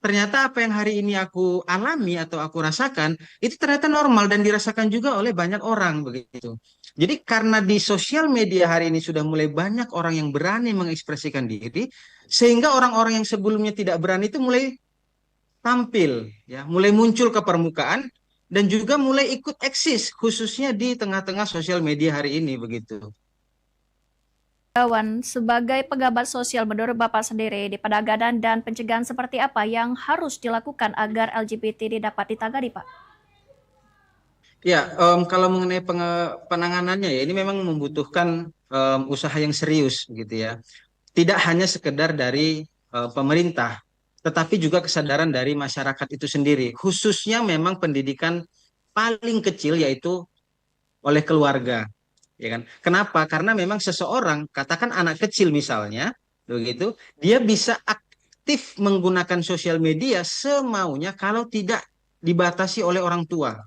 Ternyata apa yang hari ini aku alami atau aku rasakan itu ternyata normal dan dirasakan juga oleh banyak orang begitu. Jadi karena di sosial media hari ini sudah mulai banyak orang yang berani mengekspresikan diri, sehingga orang-orang yang sebelumnya tidak berani itu mulai tampil ya, mulai muncul ke permukaan dan juga mulai ikut eksis khususnya di tengah-tengah sosial media hari ini begitu. Gunawan, sebagai pegabat sosial menurut Bapak sendiri di penanganan dan pencegahan seperti apa yang harus dilakukan agar LGBT ini dapat ditangani, Pak? Ya, kalau mengenai penanganannya ya ini memang membutuhkan usaha yang serius gitu ya. Tidak hanya sekedar dari pemerintah, tetapi juga kesadaran dari masyarakat itu sendiri. Khususnya memang pendidikan paling kecil yaitu oleh keluarga. Ya kan? Kenapa? Karena memang seseorang, katakan anak kecil misalnya, begitu, dia bisa aktif menggunakan sosial media semaunya kalau tidak dibatasi oleh orang tua.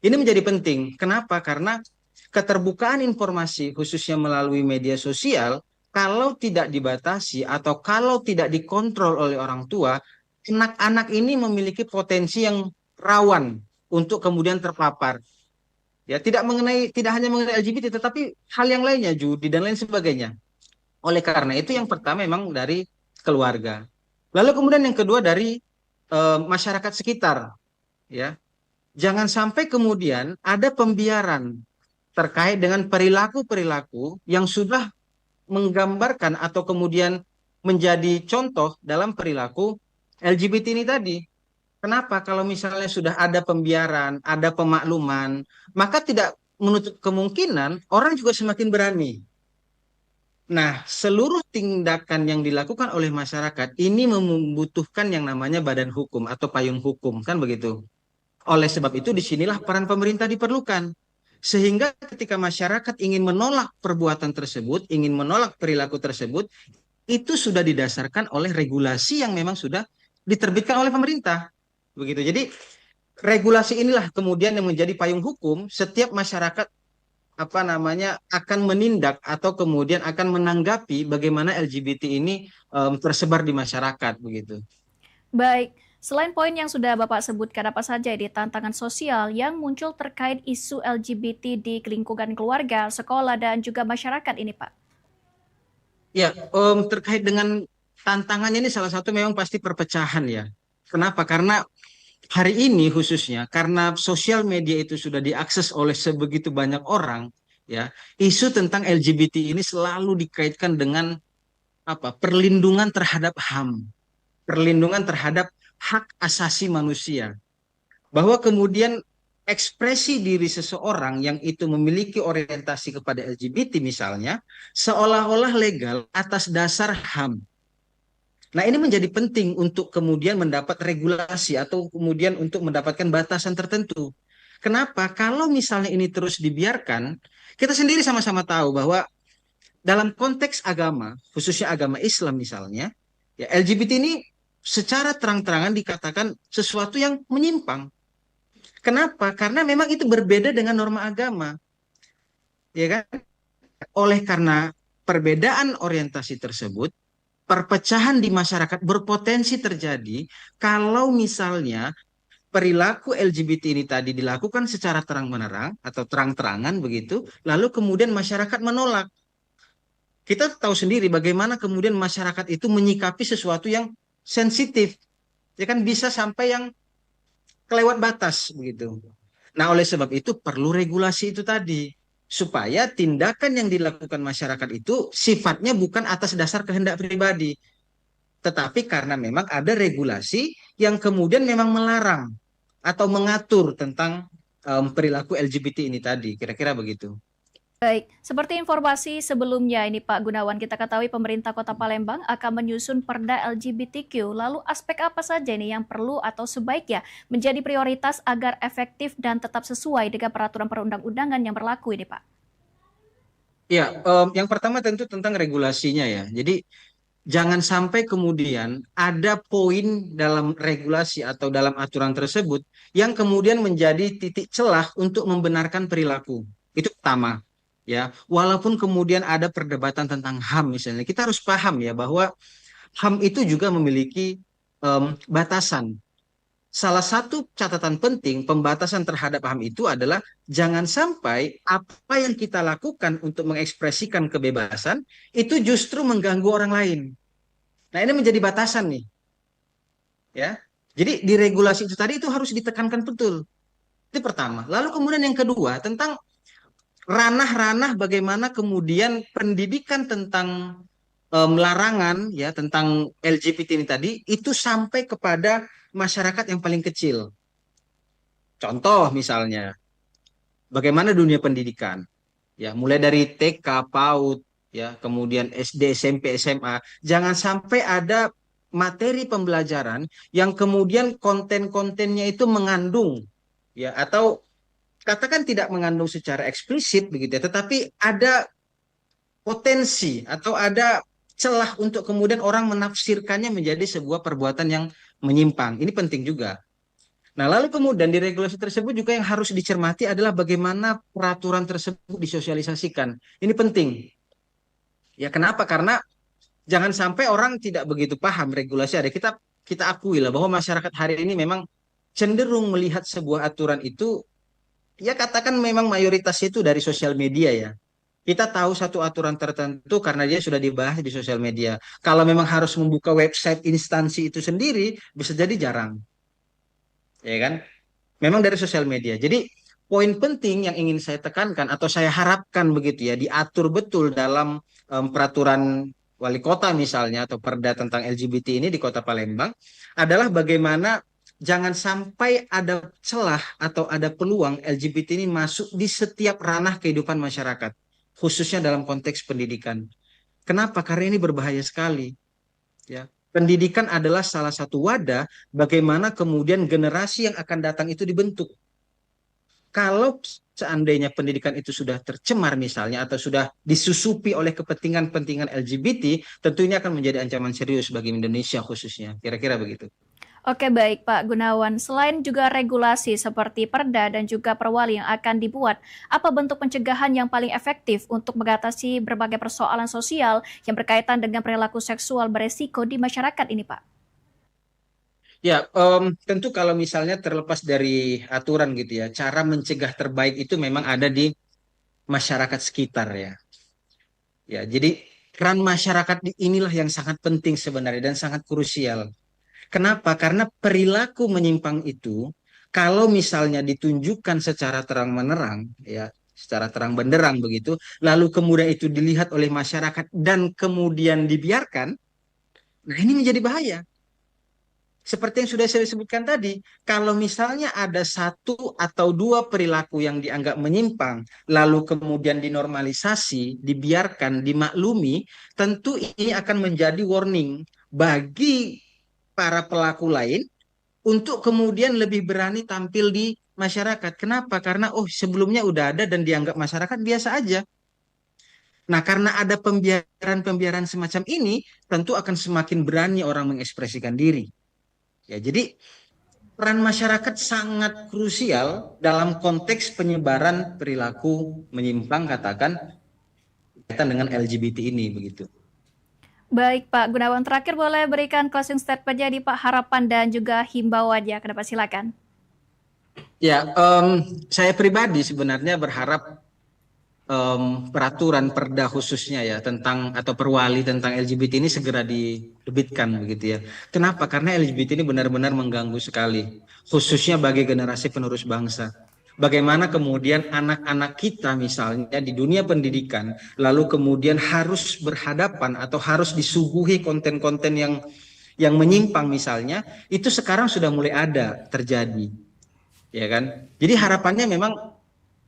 Ini menjadi penting. Kenapa? Karena keterbukaan informasi khususnya melalui media sosial kalau tidak dibatasi atau kalau tidak dikontrol oleh orang tua, anak-anak ini memiliki potensi yang rawan untuk kemudian terpapar. Ya, tidak hanya mengenai LGBT tetapi hal yang lainnya, judi dan lain sebagainya. Oleh karena itu yang pertama memang dari keluarga. Lalu kemudian yang kedua dari masyarakat sekitar, ya. Jangan sampai kemudian ada pembiaran terkait dengan perilaku-perilaku yang sudah menggambarkan atau kemudian menjadi contoh dalam perilaku LGBT ini tadi. Kenapa? Kalau misalnya sudah ada pembiaran, ada pemakluman, maka tidak menutup kemungkinan orang juga semakin berani. Nah, seluruh tindakan yang dilakukan oleh masyarakat ini membutuhkan yang namanya badan hukum atau payung hukum, kan begitu. Oleh sebab itu, disinilah peran pemerintah diperlukan. Sehingga ketika masyarakat ingin menolak perbuatan tersebut, ingin menolak perilaku tersebut, itu sudah didasarkan oleh regulasi yang memang sudah diterbitkan oleh pemerintah. Begitu. Jadi regulasi inilah kemudian yang menjadi payung hukum setiap masyarakat akan menindak atau kemudian akan menanggapi bagaimana LGBT ini tersebar di masyarakat begitu. Baik, selain poin yang sudah Bapak sebutkan, apa saja ini tantangan sosial yang muncul terkait isu LGBT di lingkungan keluarga, sekolah dan juga masyarakat ini, Pak? Ya, terkait dengan tantangannya ini salah satu memang pasti perpecahan ya. Kenapa? Karena hari ini khususnya karena sosial media itu sudah diakses oleh sebegitu banyak orang, ya, isu tentang LGBT ini selalu dikaitkan dengan perlindungan terhadap HAM, perlindungan terhadap hak asasi manusia, bahwa kemudian ekspresi diri seseorang yang itu memiliki orientasi kepada LGBT misalnya seolah-olah legal atas dasar HAM. Nah, ini menjadi penting untuk kemudian mendapat regulasi atau kemudian untuk mendapatkan batasan tertentu. Kenapa? Kalau misalnya ini terus dibiarkan, kita sendiri sama-sama tahu bahwa dalam konteks agama, khususnya agama Islam misalnya, ya LGBT ini secara terang-terangan dikatakan sesuatu yang menyimpang. Kenapa? Karena memang itu berbeda dengan norma agama. Ya kan? Oleh karena perbedaan orientasi tersebut, perpecahan di masyarakat berpotensi terjadi kalau misalnya perilaku LGBT ini tadi dilakukan secara terang-menerang atau terang-terangan begitu, lalu kemudian masyarakat menolak. Kita tahu sendiri bagaimana kemudian masyarakat itu menyikapi sesuatu yang sensitif, ya kan, bisa sampai yang kelewat batas begitu. Nah, oleh sebab itu perlu regulasi itu tadi, supaya tindakan yang dilakukan masyarakat itu sifatnya bukan atas dasar kehendak pribadi, tetapi karena memang ada regulasi yang kemudian memang melarang atau mengatur tentang perilaku LGBT ini tadi, kira-kira begitu. Baik, seperti informasi sebelumnya ini Pak Gunawan, kita ketahui pemerintah Kota Palembang akan menyusun Perda LGBTQ. Lalu aspek apa saja ini yang perlu atau sebaiknya menjadi prioritas agar efektif dan tetap sesuai dengan peraturan perundang-undangan yang berlaku ini, Pak? Ya, yang pertama tentu tentang regulasinya ya. Jadi jangan sampai kemudian ada poin dalam regulasi atau dalam aturan tersebut yang kemudian menjadi titik celah untuk membenarkan perilaku. Itu pertama. Ya, walaupun kemudian ada perdebatan tentang HAM misalnya, kita harus paham ya bahwa HAM itu juga memiliki batasan. Salah satu catatan penting pembatasan terhadap HAM itu adalah jangan sampai apa yang kita lakukan untuk mengekspresikan kebebasan itu justru mengganggu orang lain. Nah, ini menjadi batasan nih. Ya. Jadi di regulasi itu tadi itu harus ditekankan betul. Itu pertama. Lalu kemudian yang kedua tentang ranah-ranah bagaimana kemudian pendidikan tentang larangan ya tentang LGBT ini tadi itu sampai kepada masyarakat yang paling kecil. Contoh misalnya, bagaimana dunia pendidikan, ya mulai dari TK, PAUD, ya kemudian SD, SMP, SMA, jangan sampai ada materi pembelajaran yang kemudian konten-kontennya itu mengandung, ya atau katakan tidak mengandung secara eksplisit begitu ya, tetapi ada potensi atau ada celah untuk kemudian orang menafsirkannya menjadi sebuah perbuatan yang menyimpang. Ini penting juga. Nah, lalu kemudian di regulasi tersebut juga yang harus dicermati adalah bagaimana peraturan tersebut disosialisasikan. Ini penting. Ya, kenapa? Karena jangan sampai orang tidak begitu paham regulasi ada. Kita akui lah bahwa masyarakat hari ini memang cenderung melihat sebuah aturan itu, ya katakan memang mayoritasnya itu dari sosial media ya. Kita tahu satu aturan tertentu karena dia sudah dibahas di sosial media. Kalau memang harus membuka website instansi itu sendiri, bisa jadi jarang. Ya kan? Memang dari sosial media. Jadi poin penting yang ingin saya tekankan atau saya harapkan begitu ya, diatur betul dalam peraturan wali kota misalnya atau perda tentang LGBT ini di Kota Palembang adalah bagaimana jangan sampai ada celah atau ada peluang LGBT ini masuk di setiap ranah kehidupan masyarakat, khususnya dalam konteks pendidikan. Kenapa? Karena ini berbahaya sekali. Ya, pendidikan adalah salah satu wadah bagaimana kemudian generasi yang akan datang itu dibentuk. Kalau seandainya pendidikan itu sudah tercemar misalnya atau sudah disusupi oleh kepentingan-kepentingan LGBT, tentu ini akan menjadi ancaman serius bagi Indonesia khususnya. Kira-kira begitu. Oke, baik Pak Gunawan. Selain juga regulasi seperti perda dan juga perwali yang akan dibuat, apa bentuk pencegahan yang paling efektif untuk mengatasi berbagai persoalan sosial yang berkaitan dengan perilaku seksual beresiko di masyarakat ini, Pak? Ya, tentu kalau misalnya terlepas dari aturan gitu ya, cara mencegah terbaik itu memang ada di masyarakat sekitar ya. Ya, jadi peran masyarakat inilah yang sangat penting sebenarnya dan sangat krusial. Kenapa? Karena perilaku menyimpang itu kalau misalnya ditunjukkan secara terang-menerang, ya, secara terang benderang begitu, lalu kemudian itu dilihat oleh masyarakat dan kemudian dibiarkan, nah ini menjadi bahaya. Seperti yang sudah saya sebutkan tadi, kalau misalnya ada satu atau dua perilaku yang dianggap menyimpang, lalu kemudian dinormalisasi, dibiarkan, dimaklumi, tentu ini akan menjadi warning bagi para pelaku lain untuk kemudian lebih berani tampil di masyarakat. Kenapa? Karena sebelumnya udah ada dan dianggap masyarakat biasa aja. Nah, karena ada pembiaran-pembiaran semacam ini, tentu akan semakin berani orang mengekspresikan diri. Ya, jadi peran masyarakat sangat krusial dalam konteks penyebaran perilaku menyimpang, katakan kaitan dengan LGBT ini begitu. Baik Pak Gunawan, terakhir boleh berikan closing statement jadi Pak, harapan dan juga himbauannya ke depan, silakan. Ya, saya pribadi sebenarnya berharap peraturan perda khususnya ya tentang atau perwali tentang LGBT ini segera diterbitkan begitu ya. Kenapa? Karena LGBT ini benar-benar mengganggu sekali, khususnya bagi generasi penerus bangsa. Bagaimana kemudian anak-anak kita misalnya di dunia pendidikan lalu kemudian harus berhadapan atau harus disuguhi konten-konten yang menyimpang misalnya, itu sekarang sudah mulai ada terjadi. Ya kan? Jadi harapannya memang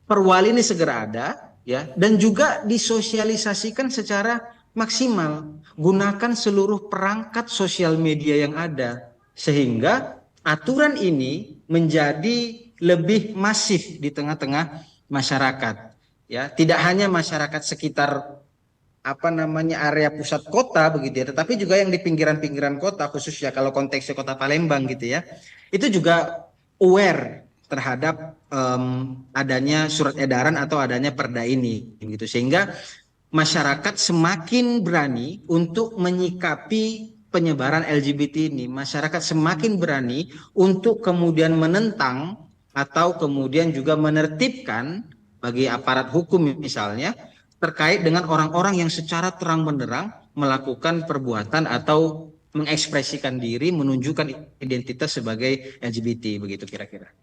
perwali ini segera ada ya dan juga disosialisasikan secara maksimal. Gunakan seluruh perangkat sosial media yang ada sehingga aturan ini menjadi lebih masif di tengah-tengah masyarakat ya, tidak hanya masyarakat sekitar area pusat kota begitu ya, tetapi juga yang di pinggiran-pinggiran kota, khususnya kalau konteksnya Kota Palembang gitu ya, itu juga aware terhadap adanya surat edaran atau adanya perda ini gitu, sehingga masyarakat semakin berani untuk menyikapi penyebaran LGBT ini. Masyarakat semakin berani untuk kemudian menentang atau kemudian juga menertibkan bagi aparat hukum misalnya terkait dengan orang-orang yang secara terang-benderang melakukan perbuatan atau mengekspresikan diri, menunjukkan identitas sebagai LGBT begitu kira-kira.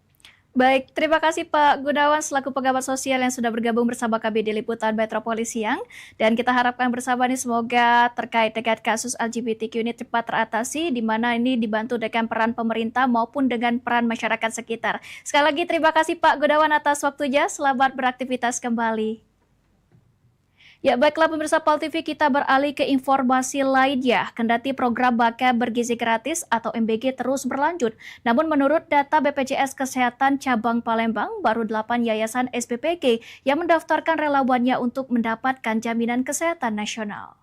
Baik, terima kasih Pak Gunawan selaku pengamat sosial yang sudah bergabung bersama kami di Liputan Metropolis Siang. Dan kita harapkan bersama ini semoga terkait dengan kasus LGBTQ ini cepat teratasi, di mana ini dibantu dengan peran pemerintah maupun dengan peran masyarakat sekitar. Sekali lagi terima kasih Pak Gunawan atas waktunya, selamat beraktivitas kembali. Ya, baiklah pemirsa PAL TV, kita beralih ke informasi lainnya. Kendati program Makan Bergizi Gratis atau MBG terus berlanjut, namun menurut data BPJS Kesehatan Cabang Palembang, baru 8 yayasan SPPG yang mendaftarkan relawannya untuk mendapatkan jaminan kesehatan nasional.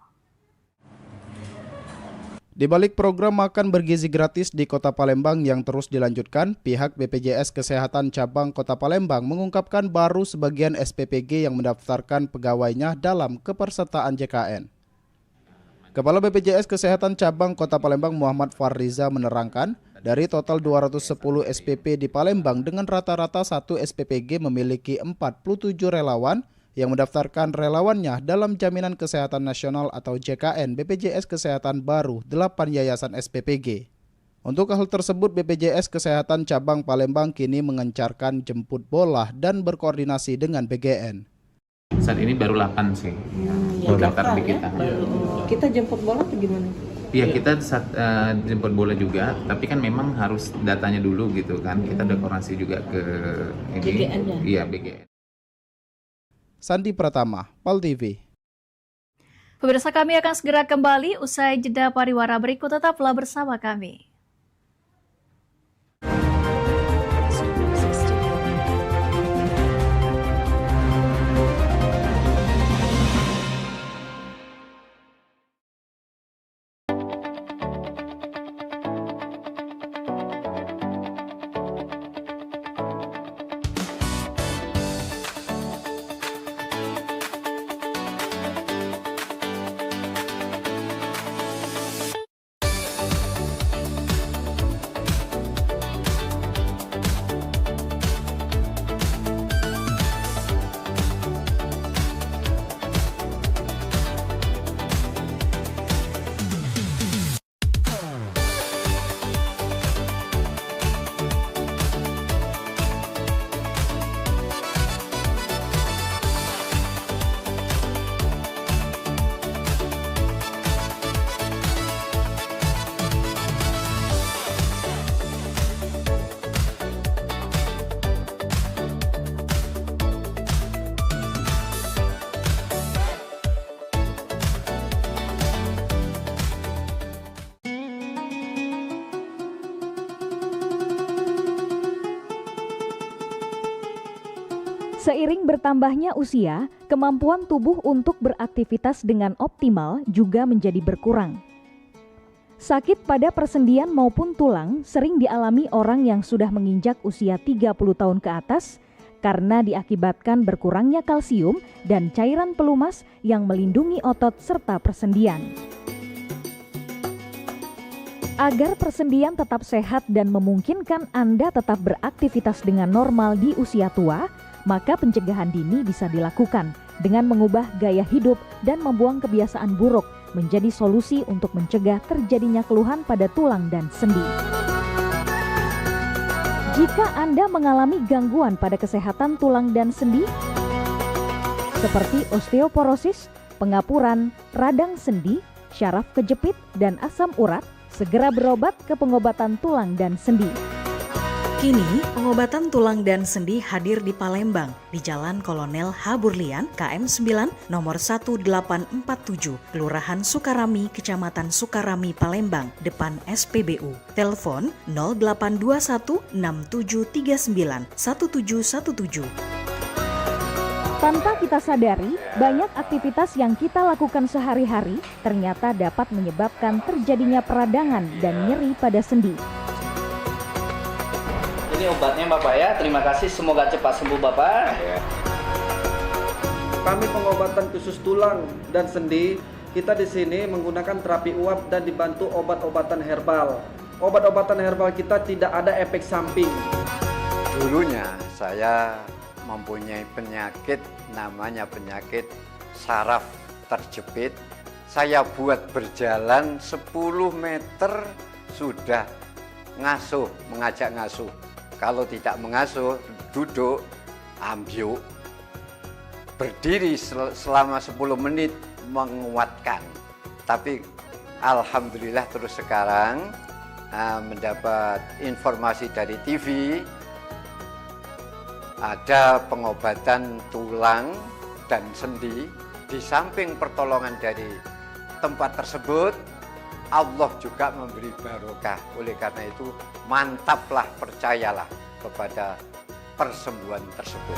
Di balik program Makan Bergizi Gratis di Kota Palembang yang terus dilanjutkan, pihak BPJS Kesehatan Cabang Kota Palembang mengungkapkan baru sebagian SPPG yang mendaftarkan pegawainya dalam kepesertaan JKN. Kepala BPJS Kesehatan Cabang Kota Palembang Muhammad Farriza menerangkan, dari total 210 SPP di Palembang dengan rata-rata satu SPPG memiliki 47 relawan yang mendaftarkan relawannya dalam Jaminan Kesehatan Nasional atau JKN BPJS Kesehatan baru 8 yayasan SPPG. Untuk hal tersebut, BPJS Kesehatan Cabang Palembang kini mengencarkan jemput bola dan berkoordinasi dengan BGN. Saat ini baru 8 sih, daftar di kita. Kita jemput bola atau gimana? Iya, kita jemput bola juga, tapi kan memang harus datanya dulu gitu kan. Kita ada koordinasi juga ke ini. BGN-nya? Iya, BGN. Sandi Pratama, PAL TV. Pemirsa, kami akan segera kembali usai jeda pariwara berikut, tetaplah bersama kami. Seiring bertambahnya usia, kemampuan tubuh untuk beraktivitas dengan optimal juga menjadi berkurang. Sakit pada persendian maupun tulang sering dialami orang yang sudah menginjak usia 30 tahun ke atas karena diakibatkan berkurangnya kalsium dan cairan pelumas yang melindungi otot serta persendian. Agar persendian tetap sehat dan memungkinkan Anda tetap beraktivitas dengan normal di usia tua, maka pencegahan dini bisa dilakukan dengan mengubah gaya hidup dan membuang kebiasaan buruk menjadi solusi untuk mencegah terjadinya keluhan pada tulang dan sendi. Jika Anda mengalami gangguan pada kesehatan tulang dan sendi, seperti osteoporosis, pengapuran, radang sendi, syaraf kejepit, dan asam urat, segera berobat ke pengobatan tulang dan sendi. Kini, pengobatan tulang dan sendi hadir di Palembang, di Jalan Kolonel H. Burlian, KM 9, nomor 1847, Kelurahan Sukarami, Kecamatan Sukarami, Palembang, depan SPBU. Telepon 0821 6739 1717. Tanpa kita sadari, banyak aktivitas yang kita lakukan sehari-hari ternyata dapat menyebabkan terjadinya peradangan dan nyeri pada sendi. Ini obatnya Bapak ya, terima kasih, semoga cepat sembuh Bapak. Kami pengobatan khusus tulang dan sendi, kita di sini menggunakan terapi uap dan dibantu obat-obatan herbal. Obat-obatan herbal kita tidak ada efek samping. Dulunya saya mempunyai penyakit, namanya penyakit saraf terjepit. Saya buat berjalan 10 meter sudah ngasuh, mengajak ngasuh. Kalau tidak mengasuh, duduk, ambyuk, berdiri selama 10 menit menguatkan. Tapi alhamdulillah terus sekarang mendapat informasi dari TV, ada pengobatan tulang dan sendi. Di samping pertolongan dari tempat tersebut, Allah juga memberi barokah. Oleh karena itu, mantaplah, percayalah kepada persembuhan tersebut.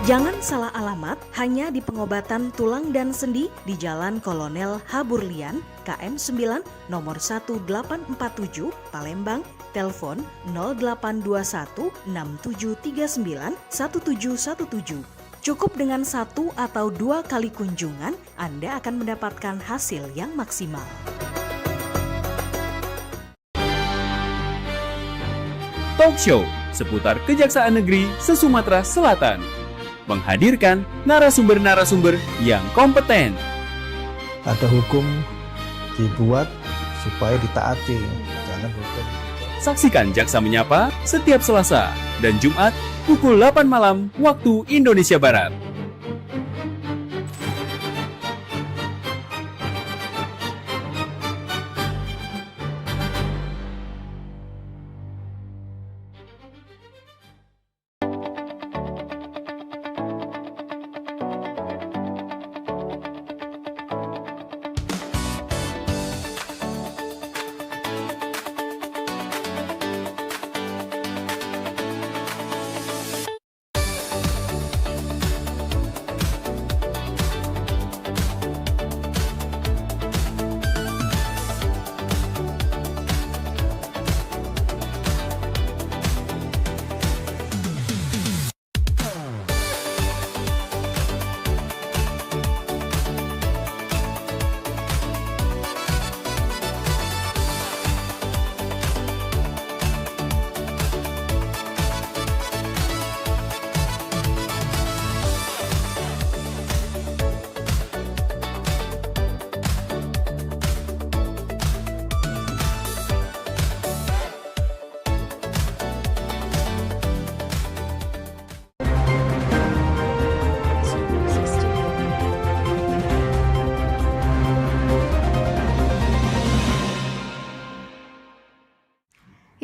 Jangan salah alamat hanya di pengobatan tulang dan sendi di Jalan Kolonel Haburlian, KM 9, nomor 1847, Palembang, telepon 0821 6739 1717. Cukup dengan 1 atau 2 kali kunjungan, Anda akan mendapatkan hasil yang maksimal. Talk show seputar Kejaksaan Negeri se-Sumatera Selatan. Menghadirkan narasumber-narasumber yang kompeten. Ada hukum dibuat supaya ditaati, jangan hukum. Saksikan Jaksa Menyapa setiap Selasa dan Jumat pukul 8 malam waktu Indonesia Barat.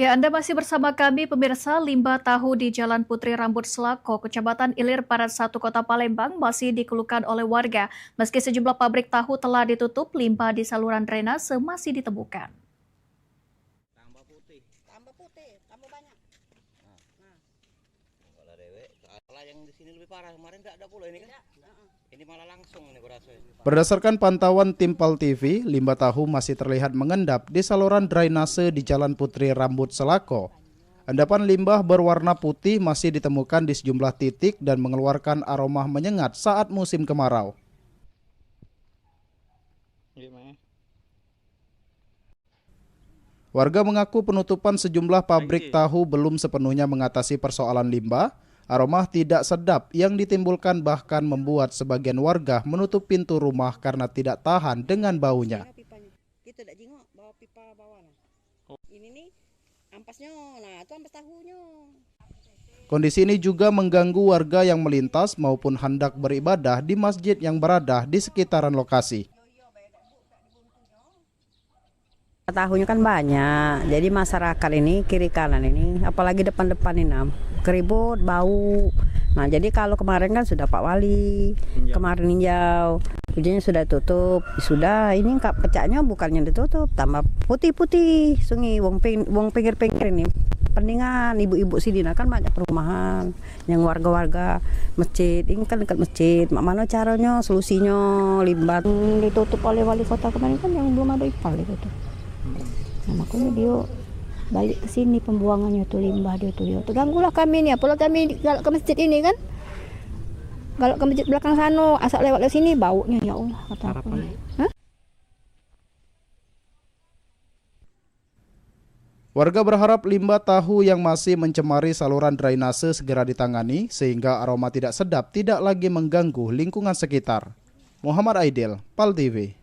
Ya, Anda masih bersama kami pemirsa. Limbah tahu di Jalan Putri Rambut Selako, Kecamatan Ilir, Barat 1, Kota Palembang masih dikeluhkan oleh warga. Meski sejumlah pabrik tahu telah ditutup, limbah di saluran drainase masih ditemukan. Tambah putih, tambah banyak. Kalau dewek, kalau yang di sini lebih parah, kemarin nggak ada pula ini kan? Ini malah langsung ini kurasa. Berdasarkan pantauan tim PAL TV, limbah tahu masih terlihat mengendap di saluran drainase di Jalan Putri Rambut Selako. Endapan limbah berwarna putih masih ditemukan di sejumlah titik dan mengeluarkan aroma menyengat saat musim kemarau. Warga mengaku penutupan sejumlah pabrik tahu belum sepenuhnya mengatasi persoalan limbah. Aroma tidak sedap yang ditimbulkan bahkan membuat sebagian warga menutup pintu rumah karena tidak tahan dengan baunya. Kita tidak jengok bawa pipa bawah. Ini nih ampasnya, nah itu ampas tahunya. Kondisi ini juga mengganggu warga yang melintas maupun hendak beribadah di masjid yang berada di sekitaran lokasi. Tahunya kan banyak, jadi masyarakat ini kiri kanan ini, apalagi depan-depan ini keribut, bau. Nah jadi kalau kemarin kan sudah Pak Wali, kemarin ninjau, hujannya sudah tutup, sudah ini pecahnya bukannya ditutup, tambah putih-putih sungai, wong pinggir-pinggir ini. Pendingan ibu-ibu sini kan banyak perumahan, yang warga-warga masjid, ini kan dekat masjid. Mana caranya, solusinya limbah ditutup oleh wali kota kemarin kan yang belum ada ipal itu. Nah, makanya dia balik ke sini pembuangannya tuh limbah dia tuh terganggulah kami nih, apalagi kami kalau ke masjid ini kan, kalau ke masjid belakang sana asal lewat ke sini baunya ya Allah kata aku. Warga berharap limbah tahu yang masih mencemari saluran drainase segera ditangani sehingga aroma tidak sedap tidak lagi mengganggu lingkungan sekitar. Muhammad Aidil, PAL TV.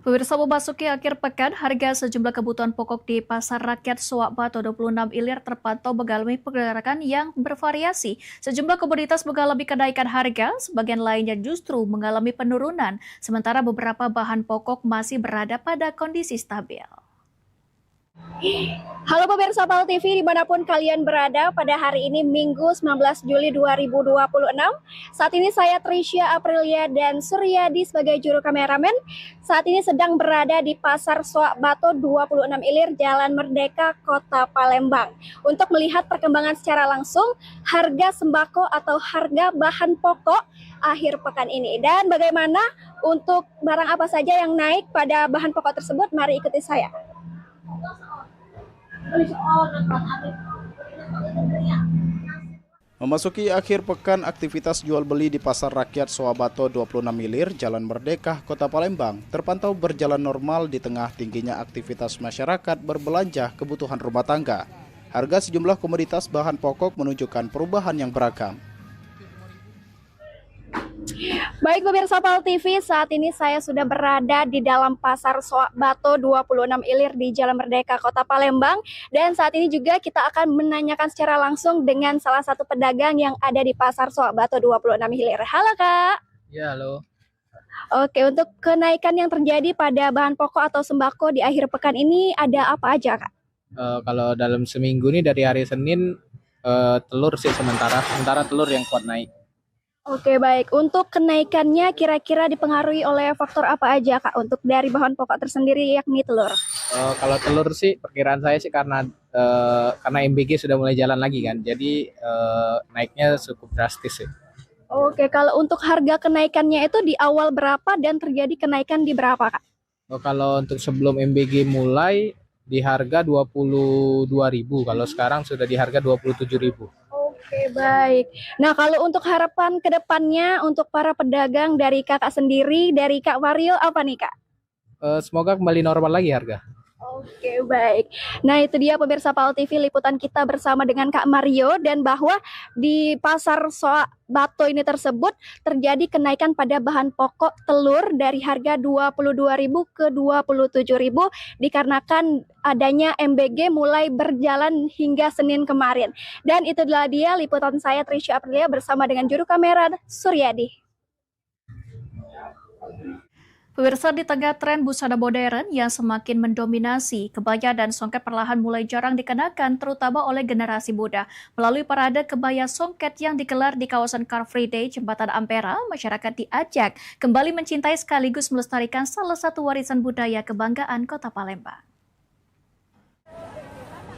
Pemirsa, memasuki akhir pekan, harga sejumlah kebutuhan pokok di Pasar Rakyat Soak Bato 26 Ilir terpantau mengalami pergerakan yang bervariasi. Sejumlah komoditas mengalami kenaikan harga, sebagian lainnya justru mengalami penurunan, sementara beberapa bahan pokok masih berada pada kondisi stabil. Halo pemirsa PAL TV dimanapun kalian berada, pada hari ini Minggu 19 Juli 2026. Saat ini saya Trisha Aprilia dan Suryadi sebagai juru kameramen. Saat ini sedang berada di Pasar Soak Bato 26 Ilir, Jalan Merdeka, Kota Palembang. Untuk melihat perkembangan secara langsung harga sembako atau harga bahan pokok akhir pekan ini. Dan bagaimana untuk barang apa saja yang naik pada bahan pokok tersebut, mari ikuti saya. Memasuki akhir pekan, aktivitas jual beli di Pasar Rakyat Soak Bato 26 Ilir, Jalan Merdeka, Kota Palembang terpantau berjalan normal di tengah tingginya aktivitas masyarakat berbelanja kebutuhan rumah tangga. Harga sejumlah komoditas bahan pokok menunjukkan perubahan yang beragam. Baik pemirsa PAL TV, saat ini saya sudah berada di dalam Pasar Soak Bato 26 Ilir di Jalan Merdeka, Kota Palembang. Dan saat ini juga kita akan menanyakan secara langsung dengan salah satu pedagang yang ada di Pasar Soak Bato 26 Ilir. Halo Kak. Ya, halo. Oke, untuk kenaikan yang terjadi pada bahan pokok atau sembako di akhir pekan ini ada apa aja Kak? Kalau dalam seminggu nih dari hari Senin telur sih sementara telur yang kuat naik. Oke baik, untuk kenaikannya kira-kira dipengaruhi oleh faktor apa aja Kak untuk dari bahan pokok tersendiri yakni telur? Kalau telur sih perkiraan saya sih karena MBG sudah mulai jalan lagi kan, jadi naiknya cukup drastis sih. Oke, kalau untuk harga kenaikannya itu di awal berapa dan terjadi kenaikan di berapa Kak? Kalau untuk sebelum MBG mulai di harga 22.000, kalau sekarang sudah di harga 27.000. Oke baik. Nah kalau untuk harapan ke depannya untuk para pedagang dari kakak sendiri, dari Kak Mario apa nih Kak? Semoga kembali normal lagi harga. Oke baik. Nah itu dia pemirsa PAL TV liputan kita bersama dengan Kak Mario, dan bahwa di Pasar Soak Bato ini tersebut terjadi kenaikan pada bahan pokok telur dari harga 22.000 ke 27.000 dikarenakan adanya MBG mulai berjalan hingga Senin kemarin. Dan itulah dia liputan saya Trisha Aprilia bersama dengan juru kamera Suryadi. Pemirsa, di tengah tren busana modern yang semakin mendominasi, kebaya dan songket perlahan mulai jarang dikenakan terutama oleh generasi muda. Melalui parade kebaya songket yang digelar di kawasan Car Free Day Jembatan Ampera, masyarakat diajak kembali mencintai sekaligus melestarikan salah satu warisan budaya kebanggaan Kota Palembang.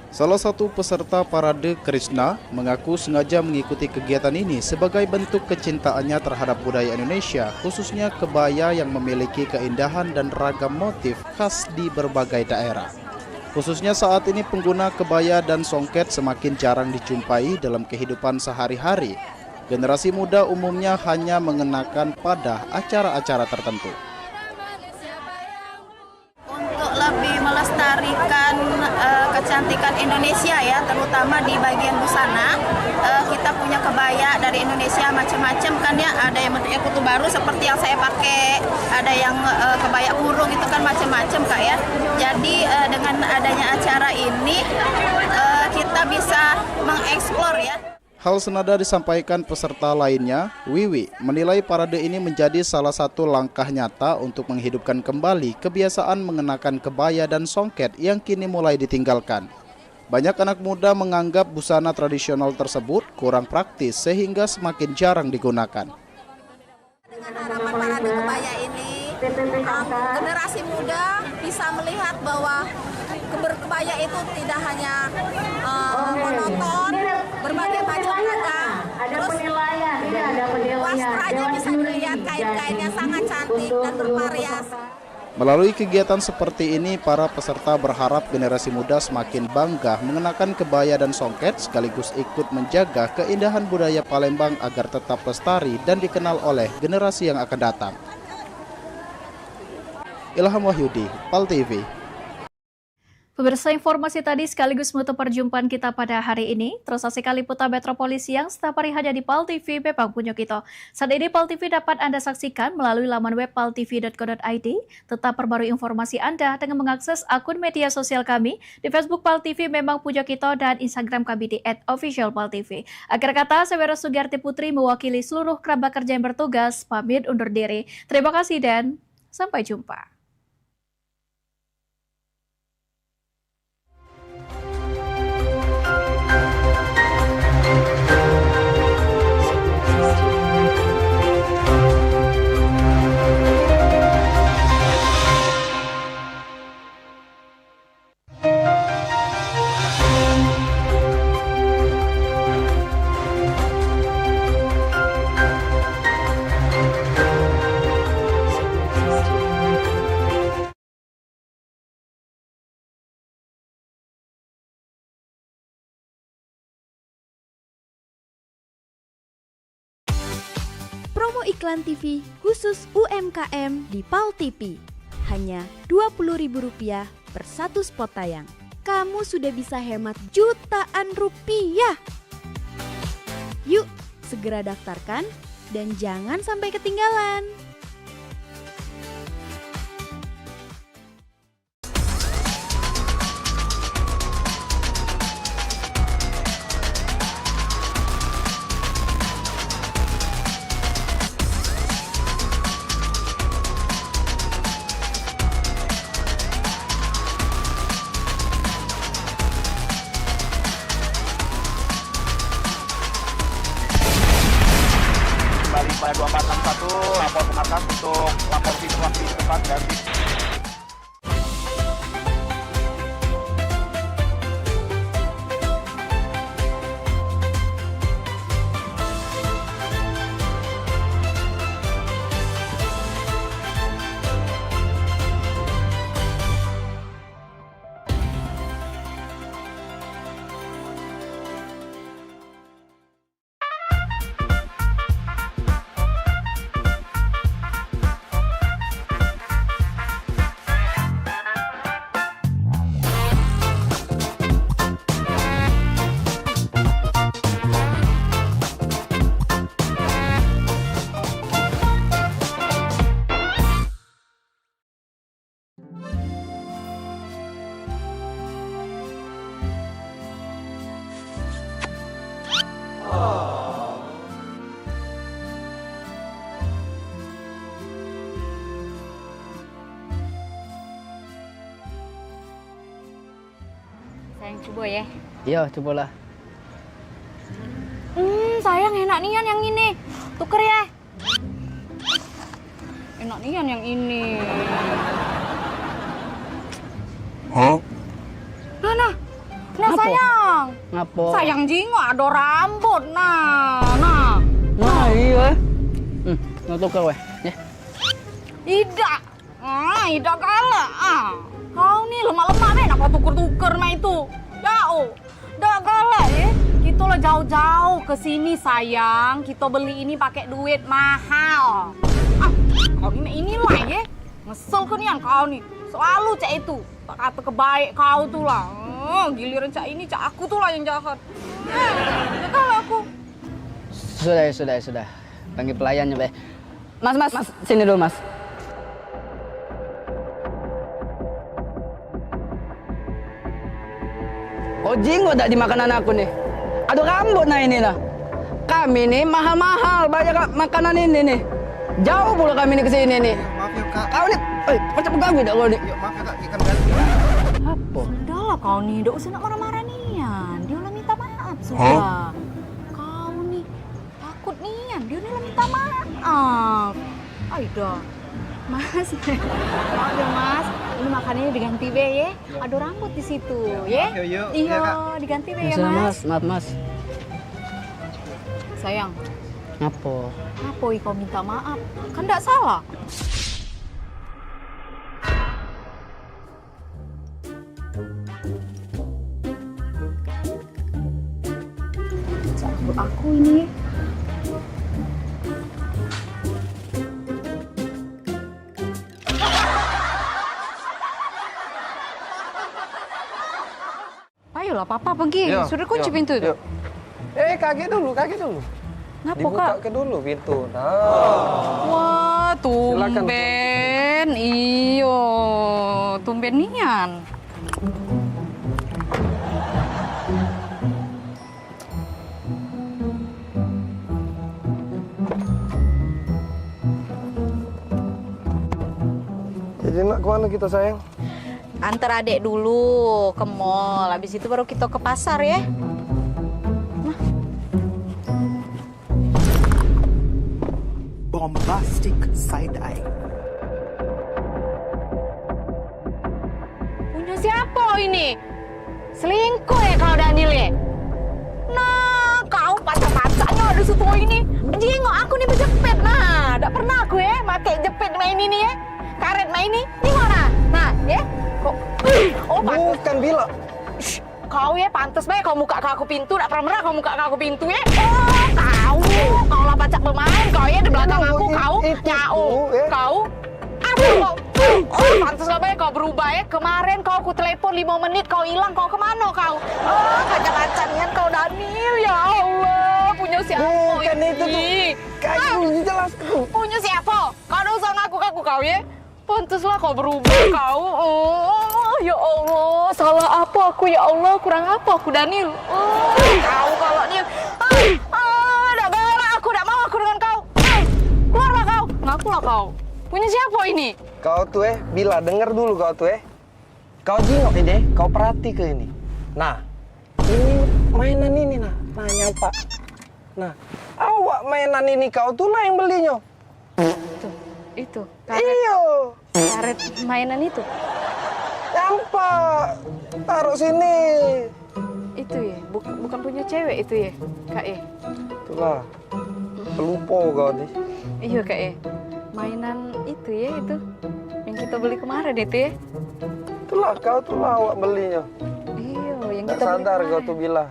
Salah satu peserta parade, Krishna, mengaku sengaja mengikuti kegiatan ini sebagai bentuk kecintaannya terhadap budaya Indonesia, khususnya kebaya yang memiliki keindahan dan ragam motif khas di berbagai daerah. Khususnya saat ini pengguna kebaya dan songket semakin jarang dijumpai dalam kehidupan sehari-hari. Generasi muda umumnya hanya mengenakan pada acara-acara tertentu. Untuk lebih melestarikan kecantikan Indonesia ya, terutama di bagian busana, kita punya kebaya dari Indonesia macam-macam kan ya, ada yang bentuknya kutu baru seperti yang saya pakai, ada yang kebaya kurung, itu kan macam-macam Kak ya. Jadi dengan adanya acara ini kita bisa mengeksplor ya. Hal senada disampaikan peserta lainnya. Wiwi menilai parade ini menjadi salah satu langkah nyata untuk menghidupkan kembali kebiasaan mengenakan kebaya dan songket yang kini mulai ditinggalkan. Banyak anak muda menganggap busana tradisional tersebut kurang praktis sehingga semakin jarang digunakan. Dengan harapan parade kebaya ini, generasi muda bisa melihat bahwa berkebaya itu tidak hanya monoton, berbagai macam ragam. Terus wastranya bisa dilihat, kain-kainnya sangat cantik dan bervariasi. Melalui kegiatan seperti ini, para peserta berharap generasi muda semakin bangga mengenakan kebaya dan songket sekaligus ikut menjaga keindahan budaya Palembang agar tetap lestari dan dikenal oleh generasi yang akan datang. Ilham Wahyudi, PAL TV. Pemirsa, informasi tadi sekaligus menutup perjumpaan kita pada hari ini. Terus saksikan liputan Metropolis Siang setiap hari hanya di PAL TV Bepang Punyo Kito. Saat ini PAL TV dapat Anda saksikan melalui laman web paltv.co.id. Tetap perbarui informasi Anda dengan mengakses akun media sosial kami di Facebook PAL TV Memang Punyo Kito dan Instagram kami di @officialpaltv. Akhir kata, saya Vera Sugiarti Putri mewakili seluruh kerabat kerja yang bertugas pamit undur diri. Terima kasih dan sampai jumpa. Promo iklan TV khusus UMKM di PAL TV. Hanya Rp20.000 per satu spot tayang. Kamu sudah bisa hemat jutaan rupiah. Yuk, segera daftarkan dan jangan sampai ketinggalan. Pada 2461 lapor ke markas untuk lapor situasi tempat ganti. Sayang coba ya. Iya, cobalah. Sayang enak nian yang ini. Tuker ya. Enak nian yang ini. Hah? Nah, sayang. Ngapo? Sayang jingo ada rambut. Nah. Iya. Tuker weh. Ya. Ida. Ida kala. Kau nih lemak-lemak men, apa tuker-tuker mah itu? Jauh. Dah kalah ya. Kita lah jauh-jauh ke sini sayang. Kita beli ini pakai duit mahal. Kau ini lah ya. Ngesel kan yang kau nih. Selalu cak itu. Tak kata kebaik kau tuh lah. Giliran cak ini cak aku tuh lah yang jahat. Ya kalah aku. Sudah. Panggil pelayannya, Be. Mas, sini dulu, Mas. Oh, jinggo tak di makanan aku nih. Aduh rambut nah ini nah. Kami nih mahal-mahal bayar makanan ini nih. Jauh pula kami nih ke sini nih. Maaf ya kak. Kau nih, macam pengganggu tak kau nih? Maaf ya kak, ikan ganti. Apa? Sudahlah kau nih, tidak usah nak marah-marah nian. Dia udah minta maaf sudah. Kau nih takut nian, dia udah minta maaf. Aida, Mas, maaf ya Mas. Ini makanannya diganti be ya. Ada rambut di situ ya. Iya, diganti be ya Mas. Maaf Mas. Sayang. Apa? Apa kau minta maaf? Kan tidak salah. Cabut aku ini. lah, Papa pergi. Yo, Sudah kunci yo, pintu itu. yo. Kaki dulu. Ngapa, Dibuka Kak? ke dulu pintu. Nah. Wah, Silakan. tumben. Iyo, tumben nian. Jadi nak kemana kita sayang? Antar adek dulu ke mall, habis itu baru kita ke pasar ya. Bombastic side eye. Punya siapa ini? Selingkuh ya kau Daniel ya? Nah, kau pacar-pacarnya ada situ ini. Jengok aku nih berjepit. Nah, tak pernah aku ya pakai jepit main ini ya. Karet main ini. Jengok nah ya. Kok? Oh, bukan Bila. Shh, kau ya pantas baik kau muka ke aku pintu. Tak pernah kau muka ke aku pintu ya. Oh, kau lah pacak bermain. Kau ya di belakang aku. Kau nyau. Kau. Aduh, oh, pantas lah baik kau berubah ya. Kemarin kau aku telepon 5 menit. Kau hilang. Kau kemana kau? Oh, kacang-kacangan kau Daniel. Ya Allah. Punya siapa bukan ini? itu tuh. Kayu jelas tuh. Punya siapa? Kau dah usah ngaku-ngaku kau ya. Pantaslah kau berubah kau. Oh, ya Allah. Salah apa aku ya Allah? Kurang apa aku Daniel? Oh, kau kalau dia. Dah galak aku. Tak mau aku dengan kau. Keluarlah kau. Ngakulah kau. Punya siapa ini? Kau tuh Bila denger dulu kau tuh Kau jingok ini, kau perhati ke ini. Nah, ini mainan ini nah nyampak. Nah, awak mainan ini kau tuh lah yang belinya. Itu. Iyo. Karet mainan itu. Nyampak. Taruh sini. Itu ya, bukan punya cewek itu ya, Kak ya. Itulah. Pelupo kau nih. Iya Kak ya. Mainan itu ya itu yang kita beli kemarin itu ya. Itulah kau tuh lah awak belinya. Iya, yang Nggak kita beli sadar kemarin. kau tuh Bila.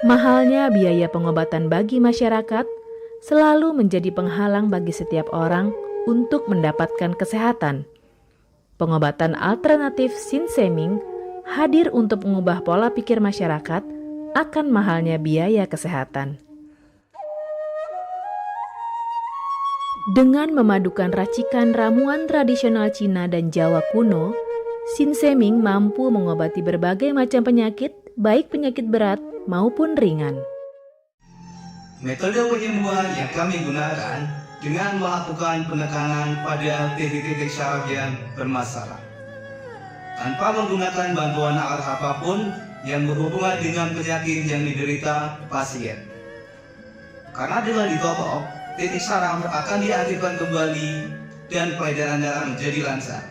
Mahalnya biaya pengobatan bagi masyarakat selalu menjadi penghalang bagi setiap orang untuk mendapatkan kesehatan. Pengobatan alternatif Sinseming hadir untuk mengubah pola pikir masyarakat akan mahalnya biaya kesehatan. Dengan memadukan racikan ramuan tradisional Cina dan Jawa kuno, Sinseming mampu mengobati berbagai macam penyakit, baik penyakit berat maupun ringan. Metode penyembuhan yang kami gunakan dengan melakukan penekanan pada titik-titik syaraf yang bermasalah. Tanpa menggunakan bantuan alat apapun yang berhubungan dengan penyakit yang diderita pasien. Karena dengan ditopok, titik saraf akan diaktifkan kembali dan peredaran darah menjadi lancar.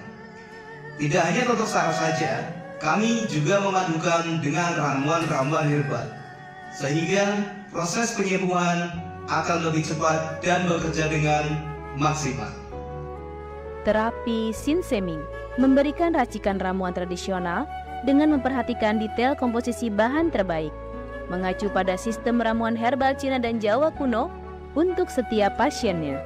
Tidak hanya untuk saraf saja, kami juga memadukan dengan ramuan-ramuan herbal, sehingga proses penyembuhan akan lebih cepat dan bekerja dengan maksimal. Terapi Sinseming memberikan racikan ramuan tradisional dengan memperhatikan detail komposisi bahan terbaik, mengacu pada sistem ramuan herbal Cina dan Jawa kuno untuk setiap pasiennya.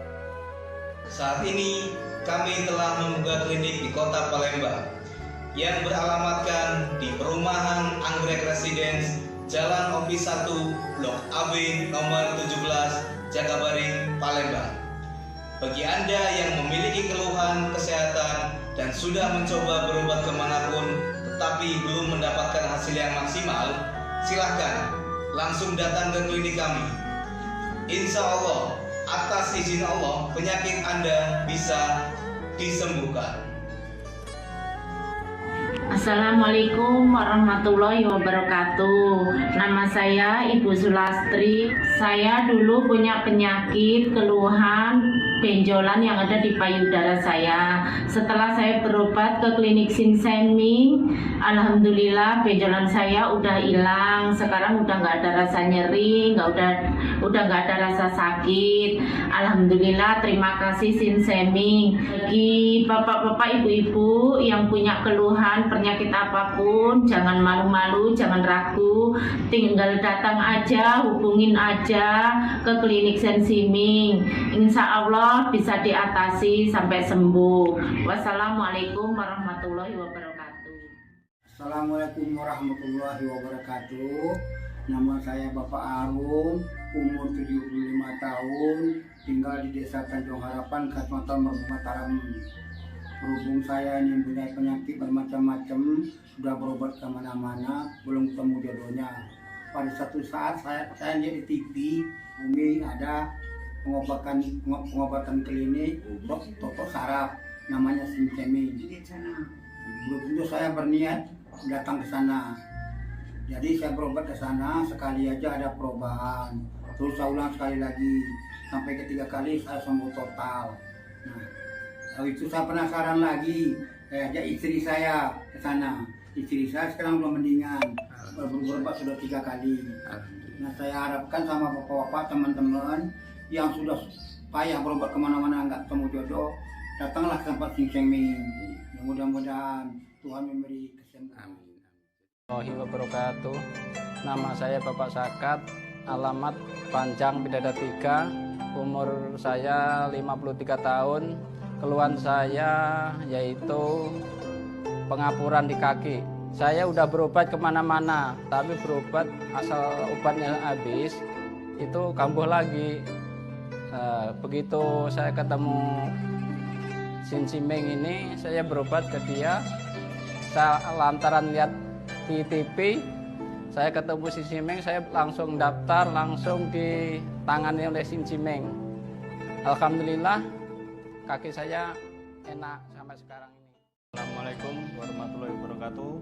Saat ini kami telah membuka klinik di Kota Palembang yang beralamatkan di Perumahan Anggrek Residence, Jalan Opi 1, Blok AB nomor 17, Jakabaring, Palembang. Bagi Anda yang memiliki keluhan kesehatan dan sudah mencoba berobat kemanapun tetapi belum mendapatkan hasil yang maksimal, silahkan langsung datang ke klinik kami. Insya Allah, atas izin Allah, penyakit Anda bisa disembuhkan. Assalamualaikum warahmatullahi wabarakatuh. Nama saya Ibu Sulastri. Saya dulu punya penyakit keluhan benjolan yang ada di payudara saya. Setelah saya berobat ke klinik Sinseming, alhamdulillah benjolan saya udah hilang. Sekarang udah nggak ada rasa nyeri, udah nggak ada rasa sakit. Alhamdulillah, terima kasih Sinseming. Bagi bapak-bapak, ibu-ibu yang punya keluhan penyakit apapun, jangan malu-malu, jangan ragu, tinggal datang aja, hubungin aja ke klinik Sinseming. Insya Allah bisa diatasi sampai sembuh. Wassalamualaikum warahmatullahi wabarakatuh. Assalamualaikum warahmatullahi wabarakatuh. Nama saya Bapak Arum, umur 75 tahun, tinggal di Desa Tanjung Harapan, Kecamatan Mataram. Berhubung saya ini mempunyai penyakit bermacam-macam, sudah berobat kemana-mana, belum ketemu jodohnya. Pada satu saat saya lihat di TV, Umi ada pengobatan klinik toko saraf, namanya Sinseming. Belum tentu saya berniat datang ke sana. Jadi saya berobat ke sana, sekali aja ada perubahan. Terus saya ulang sekali lagi, sampai ketiga kali saya sembuh total. Nah, lalu itu saya penasaran lagi, saya ajak istri saya ke sana. Istri saya sekarang belum mendingan, berobat sudah 3 kali. Nah, saya harapkan sama bapak-bapak, teman-teman yang sudah payah berobat kemana-mana nggak ketemu jodoh, datanglah ke tempat Sinseming. Mudah-mudahan Tuhan memberi kesembuhan. Warahmatullahi wabarakatuh. Nama saya Bapak Sakat, alamat Panjang Bidada 3, umur saya 53 tahun. Keluhan saya yaitu pengapuran di kaki. Saya udah berobat kemana-mana, tapi berobat asal obatnya habis, itu kambuh lagi. Begitu saya ketemu Sinseming ini, saya berobat ke dia. Saya lantaran lihat di TV, saya ketemu Sinseming, saya langsung daftar, langsung ditangani oleh Sinseming. Alhamdulillah, kaki saya enak sampai sekarang ini. Assalamualaikum warahmatullahi wabarakatuh.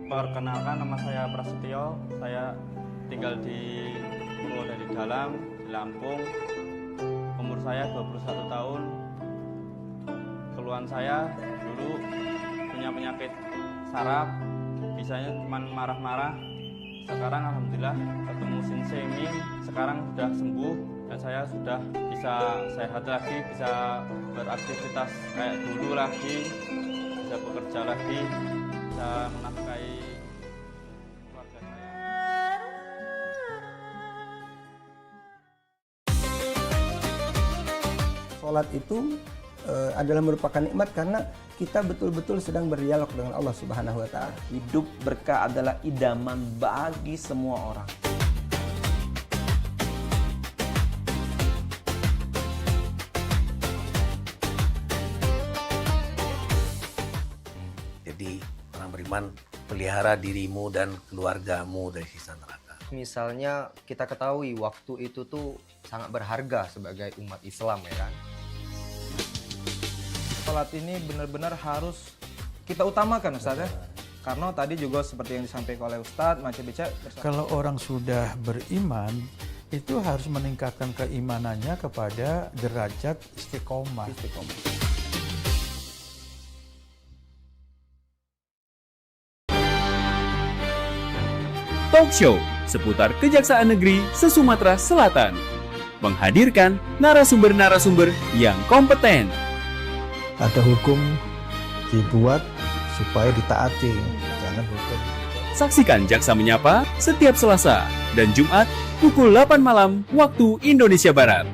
Perkenalkan, nama saya Prasetyo. Saya tinggal di Purwodadi Dalam, di Lampung. Umur saya 21 tahun. Keluhan saya dulu punya penyakit saraf, bisanya cuma marah-marah. Sekarang alhamdulillah ketemu Sinseming, sekarang sudah sembuh dan saya sudah bisa sehat lagi, bisa beraktivitas kayak dulu lagi, bisa bekerja lagi, bisa menafkahi keluarga saya. Sholat itu adalah merupakan nikmat karena kita betul-betul sedang berdialog dengan Allah Subhanahu wa Ta'ala. Hidup berkah adalah idaman bagi semua orang. Jadi orang beriman, pelihara dirimu dan keluargamu dari siksa neraka. Misalnya kita ketahui waktu itu tuh sangat berharga sebagai umat Islam, ya kan? Sholat ini benar-benar harus kita utamakan, Ustaz, ya. Karena tadi juga seperti yang disampaikan oleh Ustaz, kalau orang sudah beriman, itu harus meningkatkan keimanannya kepada derajat istiqomah. Talk Show seputar Kejaksaan Negeri se-Sumatera Selatan. Menghadirkan narasumber-narasumber yang kompeten. Ada hukum dibuat supaya ditaati, jangan hukum. Saksikan Jaksa Menyapa setiap Selasa dan Jumat pukul 8 malam waktu Indonesia Barat.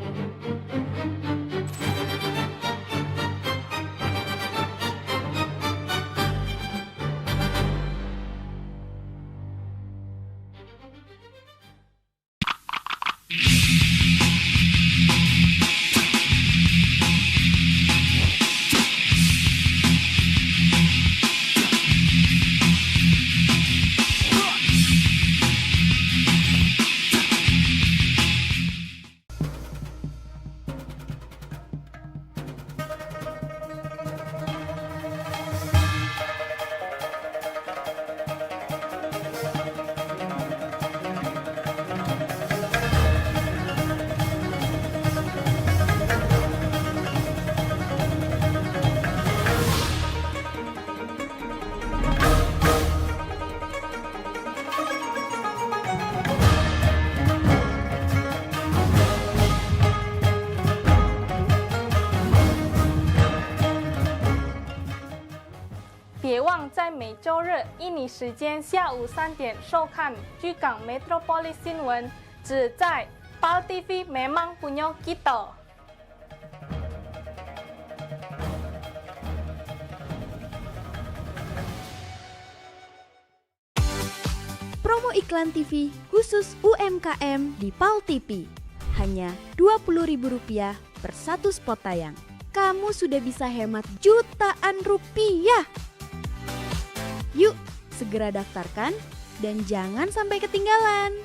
望在每周日印尼时间下午3点收看居港 Metropolis 新闻，只在PAL TV memang punya kita. Promo iklan TV khusus UMKM di PAL TV. Hanya Rp20.000 per satu spot tayang. Kamu sudah bisa hemat jutaan rupiah. Yuk, segera daftarkan dan jangan sampai ketinggalan.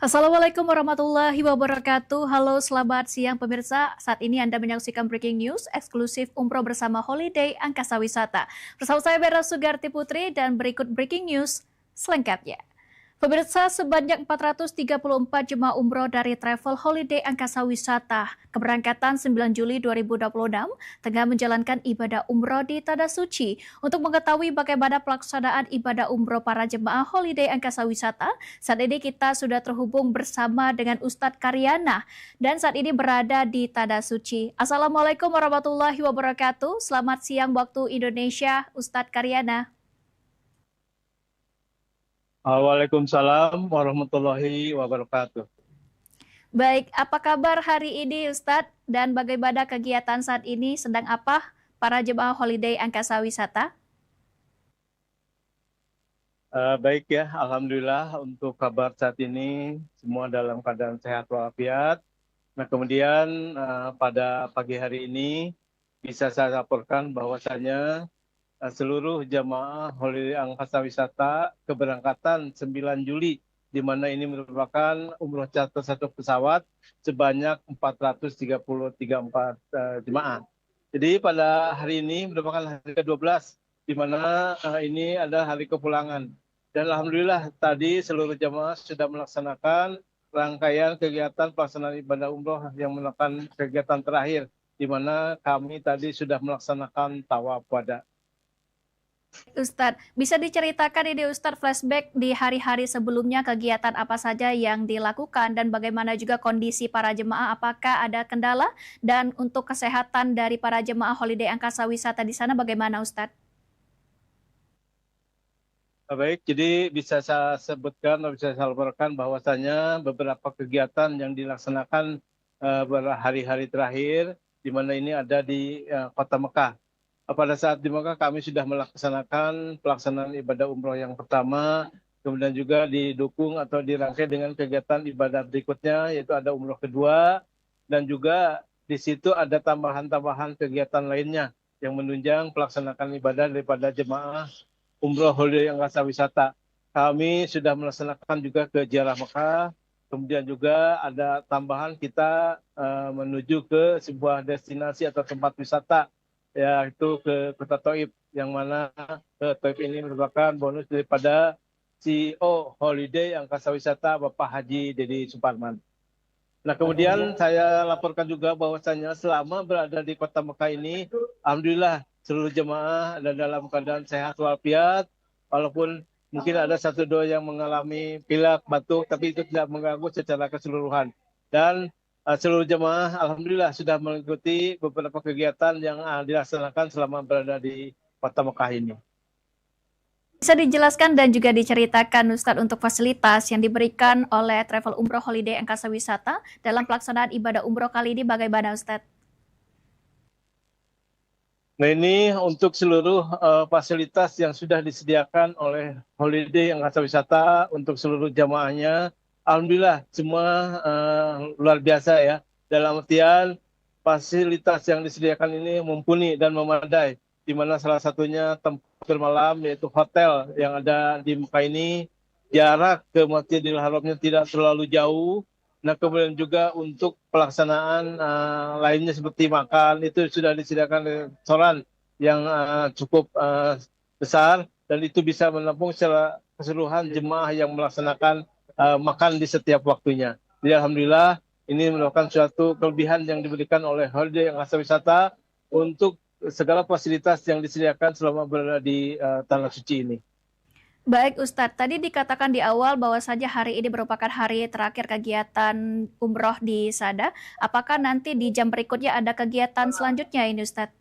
Assalamualaikum warahmatullahi wabarakatuh. Halo, selamat siang pemirsa. Saat ini Anda menyaksikan breaking news eksklusif umroh bersama Holiday Angkasa Wisata. Bersama saya Vera Sugarti Putri dan berikut breaking news selengkapnya. Pemirsa, sebanyak 434 jemaah umroh dari Travel Holiday Angkasa Wisata keberangkatan 9 Juli 2026 tengah menjalankan ibadah umroh di Tanah Suci. Untuk mengetahui bagaimana pelaksanaan ibadah umroh para jemaah Holiday Angkasa Wisata, saat ini kita sudah terhubung bersama dengan Ustadz Karyana dan saat ini berada di Tanah Suci. Assalamualaikum warahmatullahi wabarakatuh. Selamat siang waktu Indonesia, Ustadz Karyana. Waalaikumsalam warahmatullahi wabarakatuh. Baik, apa kabar hari ini Ustadz? Dan bagaimana kegiatan saat ini? Sedang apa para jemaah Holiday Angkasa Wisata? Baik ya, Alhamdulillah untuk kabar saat ini semua dalam keadaan sehat walafiat. Nah kemudian pada pagi hari ini bisa saya laporkan bahwasanya seluruh jamaah Holiday Angkasa Wisata keberangkatan 9 Juli, di mana ini merupakan umroh charter satu pesawat sebanyak 434 jemaah. Jadi pada hari ini merupakan hari ke-12, di mana ini adalah hari kepulangan. Dan Alhamdulillah tadi seluruh jemaah sudah melaksanakan rangkaian kegiatan pelaksanaan ibadah umroh yang merupakan kegiatan terakhir, di mana kami tadi sudah melaksanakan tawaf wada. Ustadz, bisa diceritakan ini Ustadz flashback di hari-hari sebelumnya kegiatan apa saja yang dilakukan dan bagaimana juga kondisi para jemaah, apakah ada kendala dan untuk kesehatan dari para jemaah Holiday Angkasa Wisata di sana bagaimana Ustadz? Baik, jadi bisa saya sebutkan atau bisa saya laporkan bahwasanya beberapa kegiatan yang dilaksanakan hari-hari terakhir, di mana ini ada di Kota Mekah. Pada saat di Mekah kami sudah melaksanakan pelaksanaan ibadah umroh yang pertama, kemudian juga didukung atau dirangkai dengan kegiatan ibadah berikutnya, yaitu ada umroh kedua, dan juga di situ ada tambahan-tambahan kegiatan lainnya yang menunjang pelaksanaan ibadah daripada jemaah umroh Holiday Angkasa Wisata. Kami sudah melaksanakan juga ke Ziarah Mekah, kemudian juga ada tambahan kita menuju ke sebuah destinasi atau tempat wisata, yaitu ke Kota Thaif, yang mana Thaif ini merupakan bonus daripada CEO Holiday Angkasa Wisata Bapak Haji Dedi Suparman. Nah kemudian saya laporkan juga bahwasanya selama berada di Kota Mekah ini, Alhamdulillah seluruh jemaah ada dalam keadaan sehat walafiat, walaupun mungkin ada satu dua yang mengalami pilek, batuk, tapi itu tidak mengganggu secara keseluruhan. Dan seluruh jemaah Alhamdulillah sudah mengikuti beberapa kegiatan yang dilaksanakan selama berada di Kota Mekah ini. Bisa dijelaskan dan juga diceritakan Ustadz untuk fasilitas yang diberikan oleh Travel Umroh Holiday Angkasa Wisata dalam pelaksanaan ibadah umroh kali ini bagaimana Ustadz? Nah ini untuk seluruh fasilitas yang sudah disediakan oleh Holiday Angkasa Wisata untuk seluruh jamaahnya, Alhamdulillah semua luar biasa ya. Dalam artian fasilitas yang disediakan ini mumpuni dan memadai. di mana salah satunya tempat bermalam yaitu hotel yang ada di Mekah ini. Jarak ke Masjidil Haramnya tidak terlalu jauh. Nah, kemudian juga untuk pelaksanaan lainnya seperti makan itu sudah disediakan restoran yang cukup besar, dan itu bisa menampung secara keseluruhan jemaah yang melaksanakan makan di setiap waktunya. Jadi alhamdulillah ini merupakan suatu kelebihan yang diberikan oleh Holiday Angkasa Wisata untuk segala fasilitas yang disediakan selama berada di Tanah Suci ini. Baik Ustadz, tadi dikatakan di awal bahwa saja hari ini merupakan hari terakhir kegiatan umroh di Sada. Apakah nanti di jam berikutnya ada kegiatan selanjutnya ini Ustadz?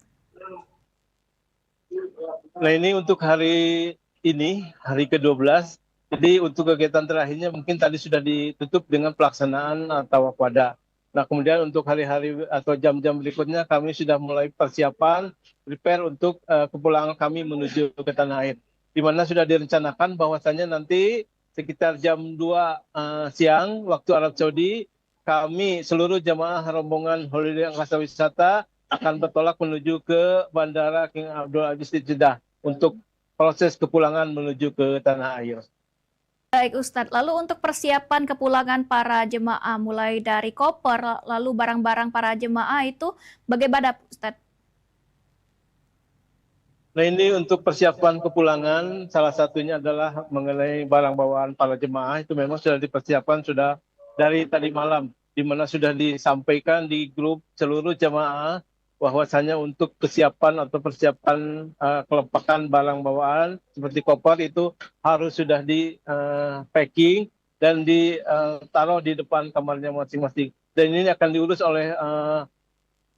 Nah ini untuk hari ini, hari ke-12. Jadi untuk kegiatan terakhirnya mungkin tadi sudah ditutup dengan pelaksanaan tawaf wada. Nah kemudian untuk hari-hari atau jam-jam berikutnya kami sudah mulai persiapan, prepare untuk kepulangan kami menuju ke tanah air. Di mana sudah direncanakan bahwasannya nanti sekitar jam 2 siang waktu Arab Saudi, kami seluruh jamaah rombongan Holiday Angkasa Wisata akan bertolak menuju ke Bandara King Abdul Aziz di Jeddah untuk proses kepulangan menuju ke tanah air. Baik Ustadz, lalu untuk persiapan kepulangan para jemaah mulai dari koper lalu barang-barang para jemaah itu bagaimana Ustadz? Nah ini untuk persiapan kepulangan, salah satunya adalah mengenai barang bawaan para jemaah itu memang sudah dipersiapkan sudah dari tadi malam, di mana sudah disampaikan di grup seluruh jemaah bahwasanya untuk kesiapan atau persiapan kelengkapan barang bawaan seperti koper itu harus sudah di packing dan ditaruh di depan kamarnya masing-masing. Dan ini akan diurus oleh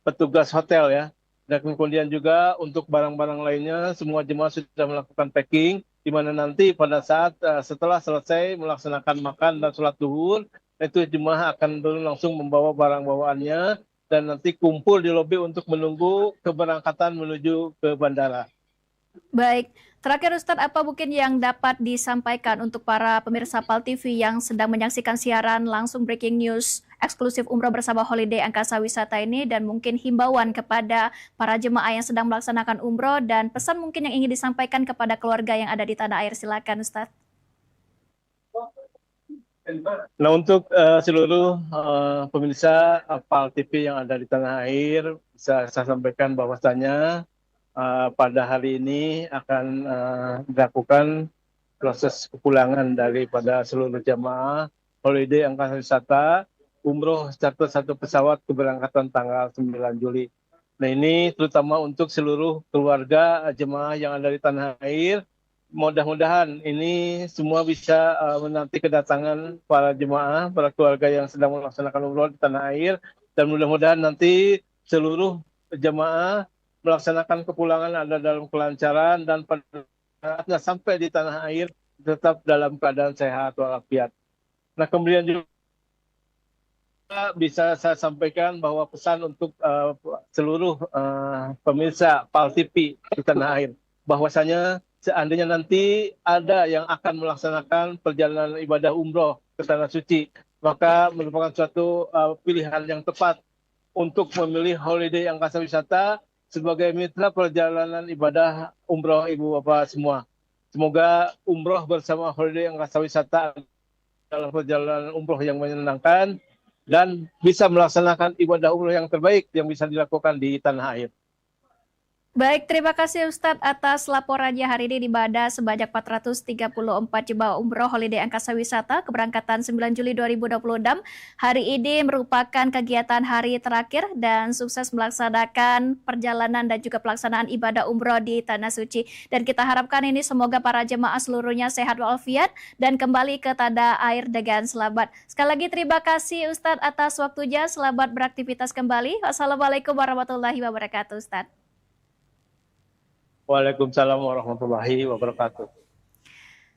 petugas hotel ya. Dan kemudian juga untuk barang-barang lainnya semua jemaah sudah melakukan packing, di mana nanti pada saat setelah selesai melaksanakan makan dan sholat zuhur, itu jemaah akan langsung membawa barang bawaannya dan nanti kumpul di lobi untuk menunggu keberangkatan menuju ke bandara. Baik, terakhir Ustadz, apa mungkin yang dapat disampaikan untuk para pemirsa PAL TV yang sedang menyaksikan siaran langsung breaking news eksklusif umroh bersama Holiday Angkasa Wisata ini, dan mungkin himbauan kepada para jemaah yang sedang melaksanakan umroh dan pesan mungkin yang ingin disampaikan kepada keluarga yang ada di tanah air, silakan Ustadz. Nah untuk seluruh pemirsa PAL TV yang ada di tanah air, bisa saya sampaikan bahwasanya pada hari ini akan dilakukan proses kepulangan daripada seluruh jamaah Holiday Angkasa Wisata umroh charter satu pesawat keberangkatan tanggal 9 Juli. Nah ini terutama untuk seluruh keluarga jemaah yang ada di tanah air. Mudah-mudahan ini semua bisa menanti kedatangan para jemaah, para keluarga yang sedang melaksanakan umroh di tanah air, dan mudah-mudahan nanti seluruh jemaah melaksanakan kepulangan ada dalam kelancaran dan pada saatnya sampai di tanah air tetap dalam keadaan sehat walafiat. Nah kemudian juga bisa saya sampaikan bahwa pesan untuk seluruh pemirsa PAL TV di tanah air, bahwasanya seandainya nanti ada yang akan melaksanakan perjalanan ibadah umroh ke Tanah Suci, maka merupakan suatu pilihan yang tepat untuk memilih Holiday Angkasa Wisata sebagai mitra perjalanan ibadah umroh Ibu Bapak semua. Semoga umroh bersama Holiday Angkasa Wisata dalam perjalanan umroh yang menyenangkan dan bisa melaksanakan ibadah umroh yang terbaik yang bisa dilakukan di tanah air. Baik, terima kasih Ustadz atas laporannya hari ini di Bada sebanyak 434 jemaah umroh Holiday Angkasa Wisata keberangkatan 9 Juli 2026. Hari ini merupakan kegiatan hari terakhir dan sukses melaksanakan perjalanan dan juga pelaksanaan ibadah umroh di Tanah Suci. Dan kita harapkan ini semoga para jemaah seluruhnya sehat walafiat dan kembali ke tanah air dengan selamat. Sekali lagi terima kasih Ustadz atas waktunya, selamat beraktivitas kembali. Wassalamualaikum warahmatullahi wabarakatuh Ustadz. Waalaikumsalam warahmatullahi wabarakatuh.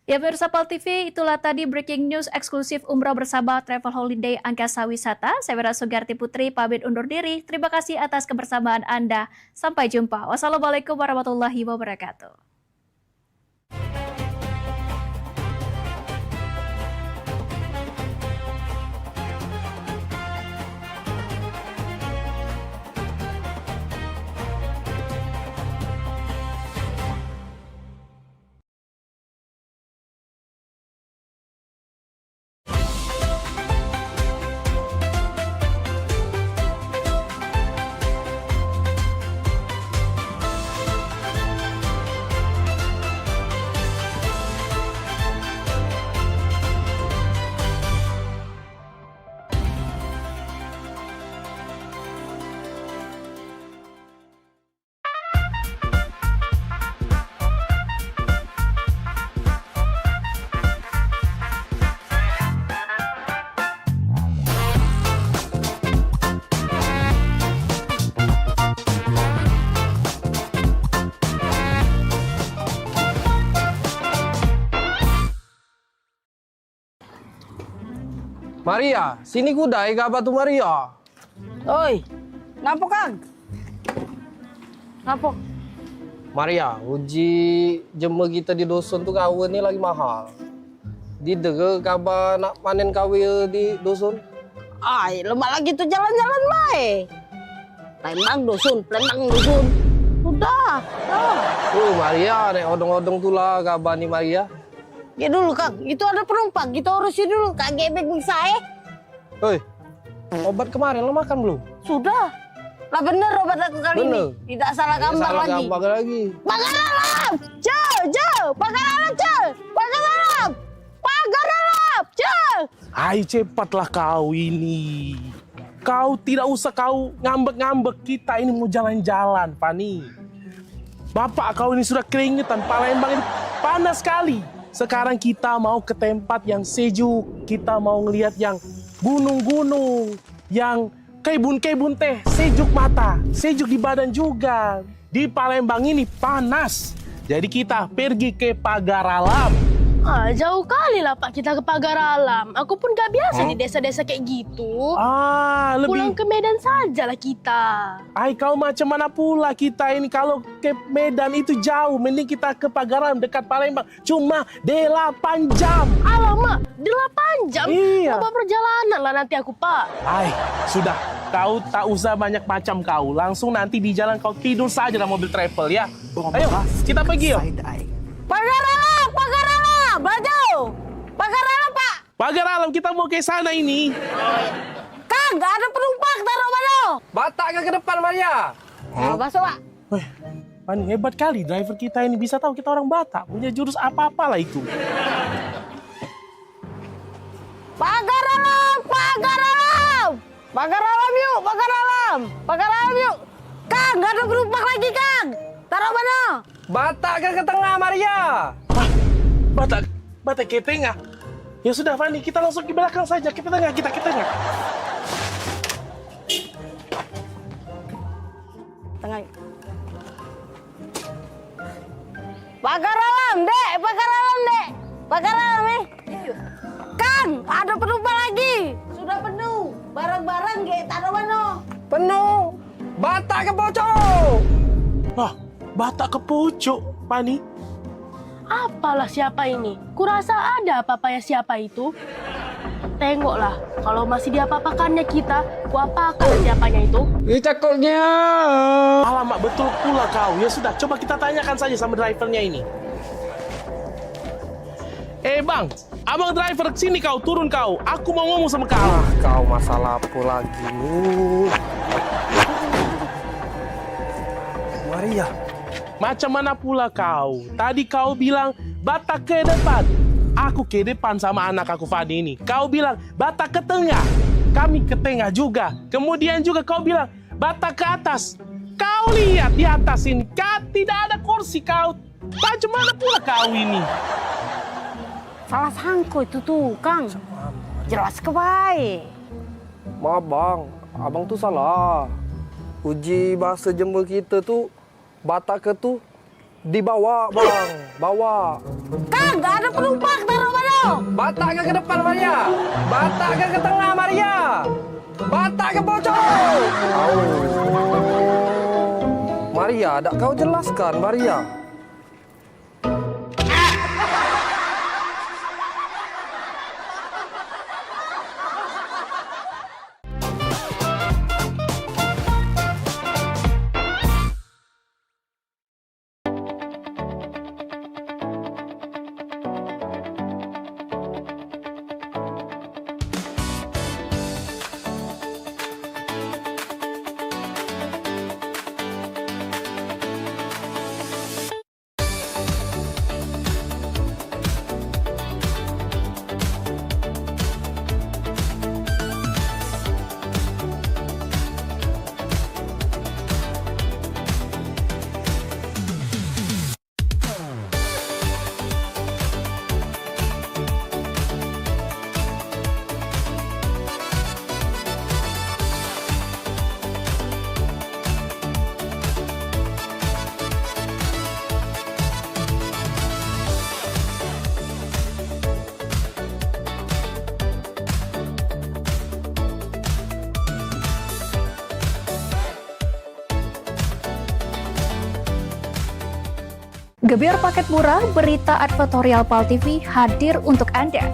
Ya pemirsa PAL TV, itulah tadi breaking news eksklusif umroh bersama Travel Holiday Angkasa Wisata. Saya Wira Sugarti Putri, pamit undur diri. Terima kasih atas kebersamaan Anda. Sampai jumpa. Wassalamualaikum warahmatullahi wabarakatuh. Maria, sini kudai apa tuh Maria? Oi, ngapa Kang? Ngapa? Maria, uji jemur kita di dusun tuh kawin ini lagi mahal. Di dege kabar nak panen kawin di dusun? Ay, lemak lagi tuh jalan-jalan baik. Lembang dusun. Udah. Maria, nek odong-odong tuh lah kabar nih Maria. Ya dulu Kang, itu ada penumpang, kita urusin dulu. Kak gebek saya. Hei, obat kemarin lo makan belum? Sudah. Lah bener obat aku kali ini. Tidak salah gambar lagi. Pagar alam! Pagar alam, Pagar alam! Hai, cepatlah kau ini. Kau tidak usah kau ngambek-ngambek, kita ini mau jalan-jalan, Fani. Bapak kau ini sudah keringetan, Palembang ini panas sekali. Sekarang kita mau ke tempat yang sejuk, kita mau ngelihat yang gunung-gunung, yang kebun-kebun teh, sejuk mata, sejuk di badan juga. Di Palembang ini panas, jadi kita pergi ke Pagar Alam. Ah, jauh kali lah Pak kita ke Pagar Alam. Aku pun gak biasa di desa-desa kayak gitu. Pulang ke Medan saja lah kita. Ay, kau macam mana pula kita ini kalau ke Medan itu jauh. Mending kita ke Pagar Alam dekat Palembang. Cuma 8 jam. Alamak, 8 jam? Iya. Apa perjalanan lah nanti aku Pak. Ay, sudah. Kau tak usah banyak macam kau. Langsung nanti di jalan kau tidur saja dalam mobil travel ya. Ayo, kita pergi yuk. Pagar Alam, baju. Pagar Alam, Pak. Pagar Alam, kita mau ke sana ini. Kang, gak ada penumpang, taruh mana? Batak ke depan, Maria. Masuk, Pak. Pani, hebat kali driver kita ini, bisa tahu kita orang Batak. Punya jurus apa-apalah itu. Pagar Alam, Pagar Alam. Pagar Alam yuk, Pagar Alam. Pagar Alam yuk. Kang, gak ada penumpang lagi, Kang. Taruh mana? Batak ke tengah, Maria. Batak ke tengah. Ya sudah, Fani, kita langsung ke belakang saja. Ke tengah, kita ke tengah. Tengah. Pagar Alam, Dek. Pagar Alam, Dek. Pagar Alam, Kang, ada penumpang lagi. Sudah penuh. Barang-barang, Dek. Taruh mana? Penuh. Batak ke pojok. Wah, Batak ke pojok, Pani. Apalah siapa ini? Kurasa ada apa-apanya siapa itu. Tengoklah, kalau masih diapa-apakannya kita, kuapakan siapanya itu. Cakoknya. Alamak, betul pula kau. Ya sudah, coba kita tanyakan saja sama drivernya ini. Bang, abang driver sini kau, turun kau. Aku mau ngomong sama kau. Kau masalah apa lagi nih? Maria. Macam mana pula kau? Tadi kau bilang Batak ke depan. Aku ke depan sama anak aku Fadi ini. Kau bilang Batak ke tengah. Kami ke tengah juga. Kemudian juga kau bilang Batak ke atas. Kau lihat di atas ini, tidak ada kursi kau. Macam mana pula kau ini? Salah sangko itu tuh, Kang. Jelas ke baik. Maaf bang, abang tuh salah. Uji bahasa Jember kita tuh Batak ke tuh dibawa bang, bawa. Kang, gak ada penumpang, taruh mana? Batak ke depan Maria, Batak ke tengah Maria, Batak ke pojok. Maria, ada kau jelaskan Maria. Gebyar paket murah, berita advertorial PAL TV hadir untuk Anda.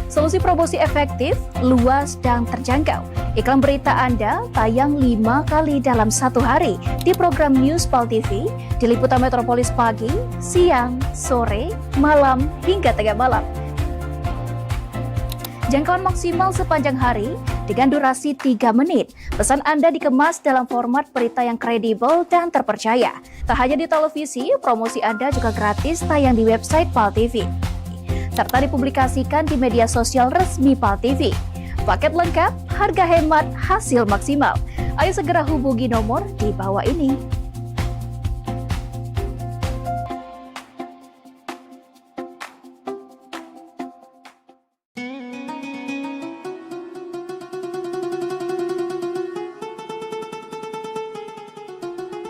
Solusi promosi efektif, luas, dan terjangkau. Iklan berita Anda tayang 5 kali dalam 1 hari di program News PAL TV, di liputan Metropolis pagi, siang, sore, malam, hingga tengah malam. Jangkauan maksimal sepanjang hari dengan durasi 3 menit. Pesan Anda dikemas dalam format berita yang kredibel dan terpercaya. Tak hanya di televisi, promosi Anda juga gratis tayang di website PAL TV, serta dipublikasikan di media sosial resmi PAL TV. Paket lengkap, harga hemat, hasil maksimal. Ayo segera hubungi nomor di bawah ini.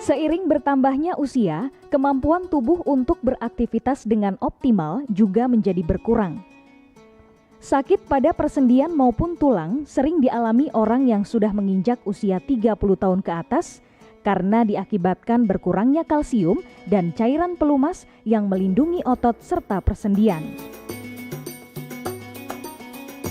Seiring bertambahnya usia, kemampuan tubuh untuk beraktivitas dengan optimal juga menjadi berkurang. Sakit pada persendian maupun tulang sering dialami orang yang sudah menginjak usia 30 tahun ke atas karena diakibatkan berkurangnya kalsium dan cairan pelumas yang melindungi otot serta persendian.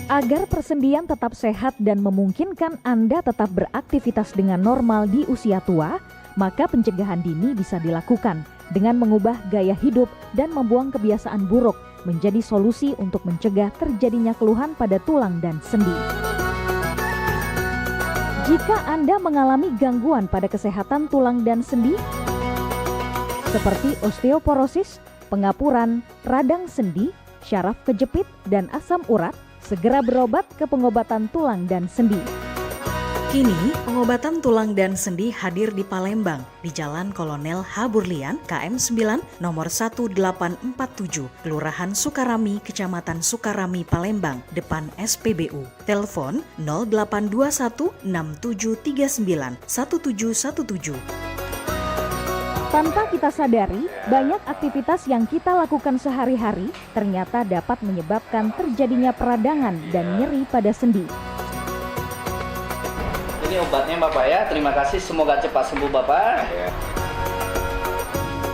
Agar persendian tetap sehat dan memungkinkan Anda tetap beraktivitas dengan normal di usia tua, maka pencegahan dini bisa dilakukan dengan mengubah gaya hidup dan membuang kebiasaan buruk menjadi solusi untuk mencegah terjadinya keluhan pada tulang dan sendi. Jika Anda mengalami gangguan pada kesehatan tulang dan sendi, seperti osteoporosis, pengapuran, radang sendi, syaraf kejepit, dan asam urat, segera berobat ke pengobatan tulang dan sendi. Kini, pengobatan tulang dan sendi hadir di Palembang, di Jalan Kolonel H. Burlian, KM 9, nomor 1847, Kelurahan Sukarami, Kecamatan Sukarami, Palembang, depan SPBU. Telepon 0821 6739 1717. Tanpa kita sadari, banyak aktivitas yang kita lakukan sehari-hari ternyata dapat menyebabkan terjadinya peradangan dan nyeri pada sendi. Ini obatnya Bapak ya, terima kasih, semoga cepat sembuh Bapak.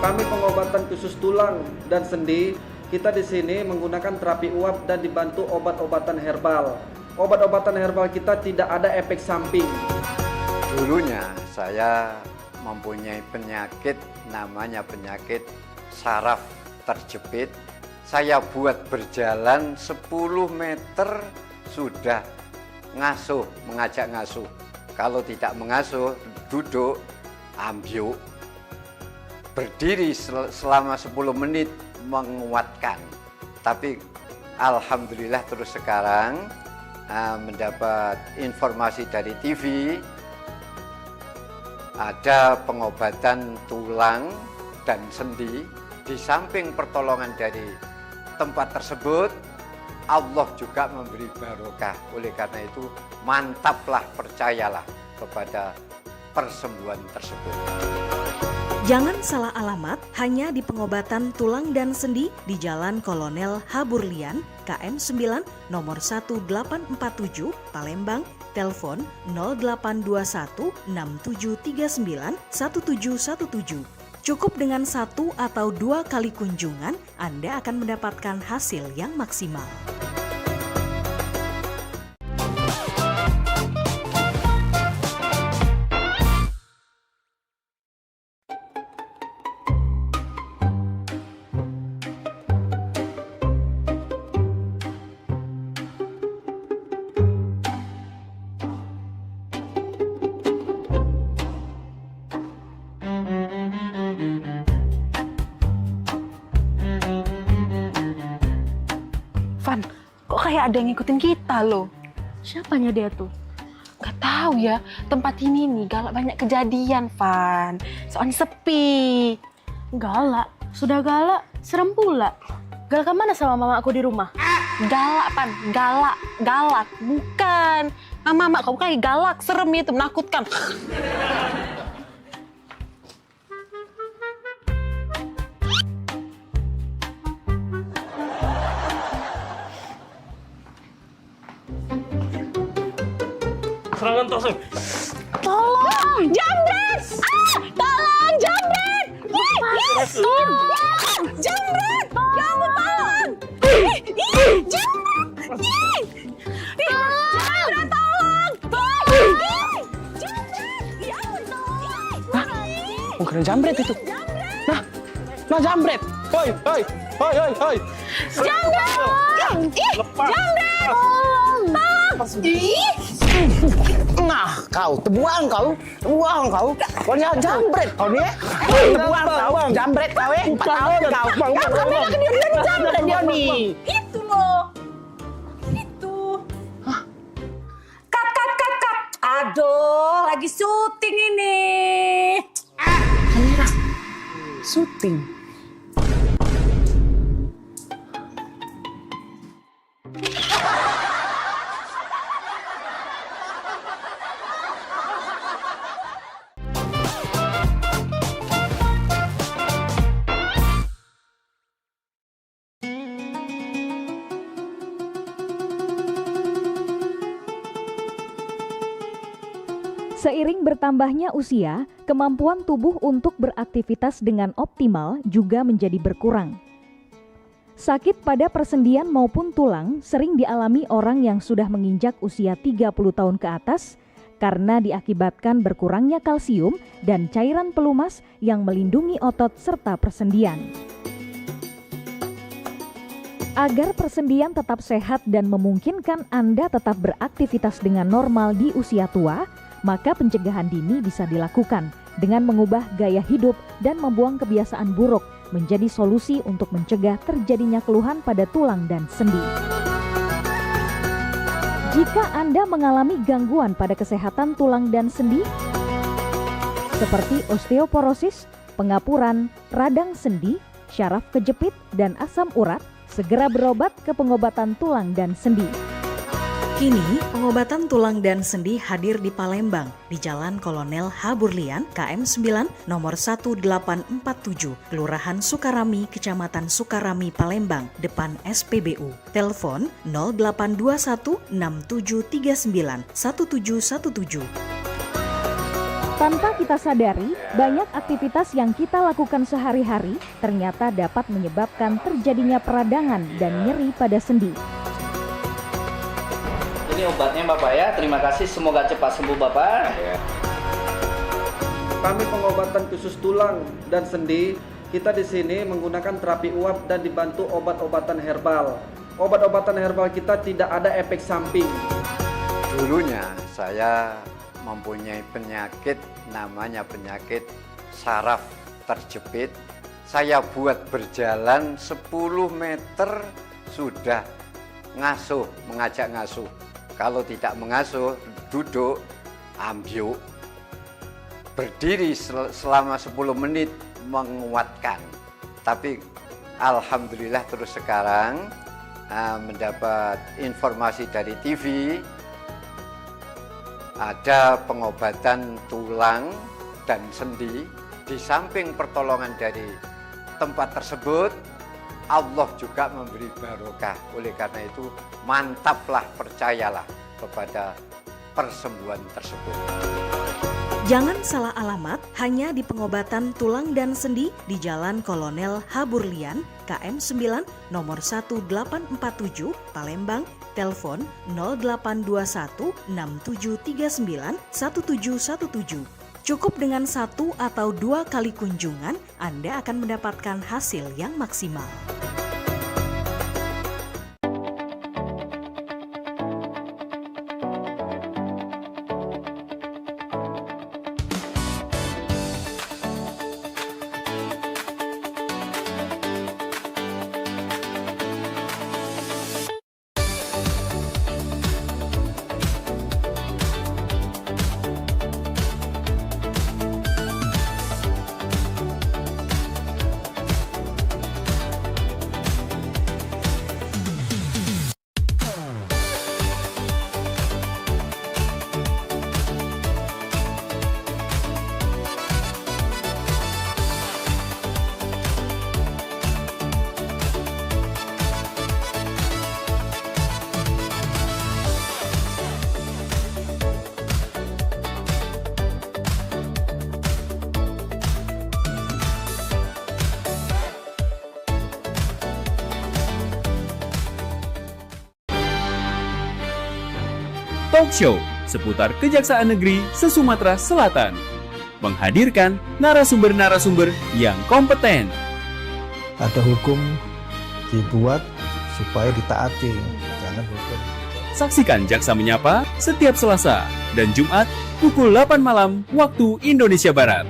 Kami pengobatan khusus tulang dan sendi, kita di sini menggunakan terapi uap dan dibantu obat-obatan herbal. Obat-obatan herbal kita tidak ada efek samping. Dulunya saya mempunyai penyakit namanya penyakit saraf terjepit. Saya buat berjalan 10 meter sudah ngasuh, mengajak ngasuh. Kalau tidak mengasuh, duduk, ambyuk, berdiri selama 10 menit menguatkan. Tapi alhamdulillah terus sekarang mendapat informasi dari TV, ada pengobatan tulang dan sendi. Di samping pertolongan dari tempat tersebut, Allah juga memberi barokah. Oleh karena itu, mantaplah, percayalah kepada persembuhan tersebut. Jangan salah alamat, hanya di pengobatan tulang dan sendi di Jalan Kolonel H. Burlian, KM 9, nomor 1847, Palembang, telepon 0821 6739 1717. Cukup dengan 1 atau 2 kali kunjungan, Anda akan mendapatkan hasil yang maksimal. Van, kok kayak ada yang ngikutin kita loh? Siapanya dia tuh? Gak tahu ya, tempat ini nih galak banyak kejadian, Van. Soalnya sepi. Galak? Sudah galak, serem pula. Galak mana sama mama aku di rumah? Galak, Pan. Galak. Galak. Bukan. Nama mak kamu kayak galak, serem itu, menakutkan. Serangan tosuk. Tolong, jambret! Ah, tolong, jambret! Jamret! Ya ampun, tolong! Jamret! Jamret, tolong! Jamret! Ya ampun, tolong! Bukan Jamret itu. Nah Jamret. Hoi. Jamret! Jamret! Tolong! Nah, kau terbuang kau. Kau ni Jamret kau ni. Terbuang kau. Jamret kau 4 tahun kau. Kami nak kediri Jamret dia ni. Itu loh. Itu. Kat. Aduh, lagi syuting ini. Kamera. Syuting. Seiring bertambahnya usia, kemampuan tubuh untuk beraktivitas dengan optimal juga menjadi berkurang. Sakit pada persendian maupun tulang sering dialami orang yang sudah menginjak usia 30 tahun ke atas karena diakibatkan berkurangnya kalsium dan cairan pelumas yang melindungi otot serta persendian. Agar persendian tetap sehat dan memungkinkan Anda tetap beraktivitas dengan normal di usia tua, maka pencegahan dini bisa dilakukan dengan mengubah gaya hidup dan membuang kebiasaan buruk menjadi solusi untuk mencegah terjadinya keluhan pada tulang dan sendi. Jika Anda mengalami gangguan pada kesehatan tulang dan sendi, seperti osteoporosis, pengapuran, radang sendi, syaraf kejepit, dan asam urat, segera berobat ke pengobatan tulang dan sendi. Kini, pengobatan tulang dan sendi hadir di Palembang, di Jalan Kolonel H. Burlian, KM 9, nomor 1847, Kelurahan Sukarami, Kecamatan Sukarami, Palembang, depan SPBU. Telepon 0821 6739 1717. Tanpa kita sadari, banyak aktivitas yang kita lakukan sehari-hari ternyata dapat menyebabkan terjadinya peradangan dan nyeri pada sendi. Ini obatnya Bapak ya, terima kasih, semoga cepat sembuh Bapak. Kami pengobatan khusus tulang dan sendi. Kita di sini menggunakan terapi uap dan dibantu obat-obatan herbal. Obat-obatan herbal kita tidak ada efek samping. Dulunya saya mempunyai penyakit namanya penyakit saraf terjepit. Saya buat berjalan 10 meter sudah ngasuh, mengajak ngasuh. Kalau tidak mengasuh, duduk, ambyuk, berdiri selama 10 menit menguatkan. Tapi alhamdulillah terus sekarang mendapat informasi dari TV, ada pengobatan tulang dan sendi. Di samping pertolongan dari tempat tersebut, Allah juga memberi barokah. Oleh karena itu, mantaplah, percayalah kepada persembuhan tersebut. Jangan salah alamat, hanya di pengobatan tulang dan sendi di Jalan Kolonel H. Burlian, KM 9, nomor 1847, Palembang, telepon 0821 6739 1717. Cukup dengan 1 atau 2 kali kunjungan, Anda akan mendapatkan hasil yang maksimal. talk show seputar Kejaksaan Negeri se-Sumatera Selatan. Menghadirkan narasumber-narasumber yang kompeten. Ada hukum dibuat supaya ditaati, jangan hukum. Saksikan Jaksa Menyapa setiap Selasa dan Jumat pukul 8 malam waktu Indonesia Barat.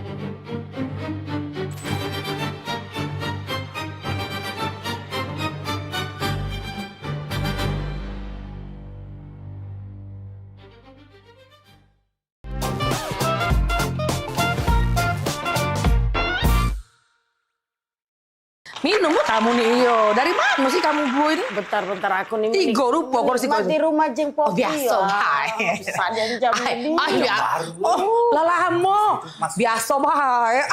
Minum kamu nih iyo. Dari mana sih kamu bu ini? Bentar aku nih. 3 rupiah kursi kau. Di rumah jeng Oh, biasa. Sadar jam ini. Oh, lalamu. Biasa bahaya.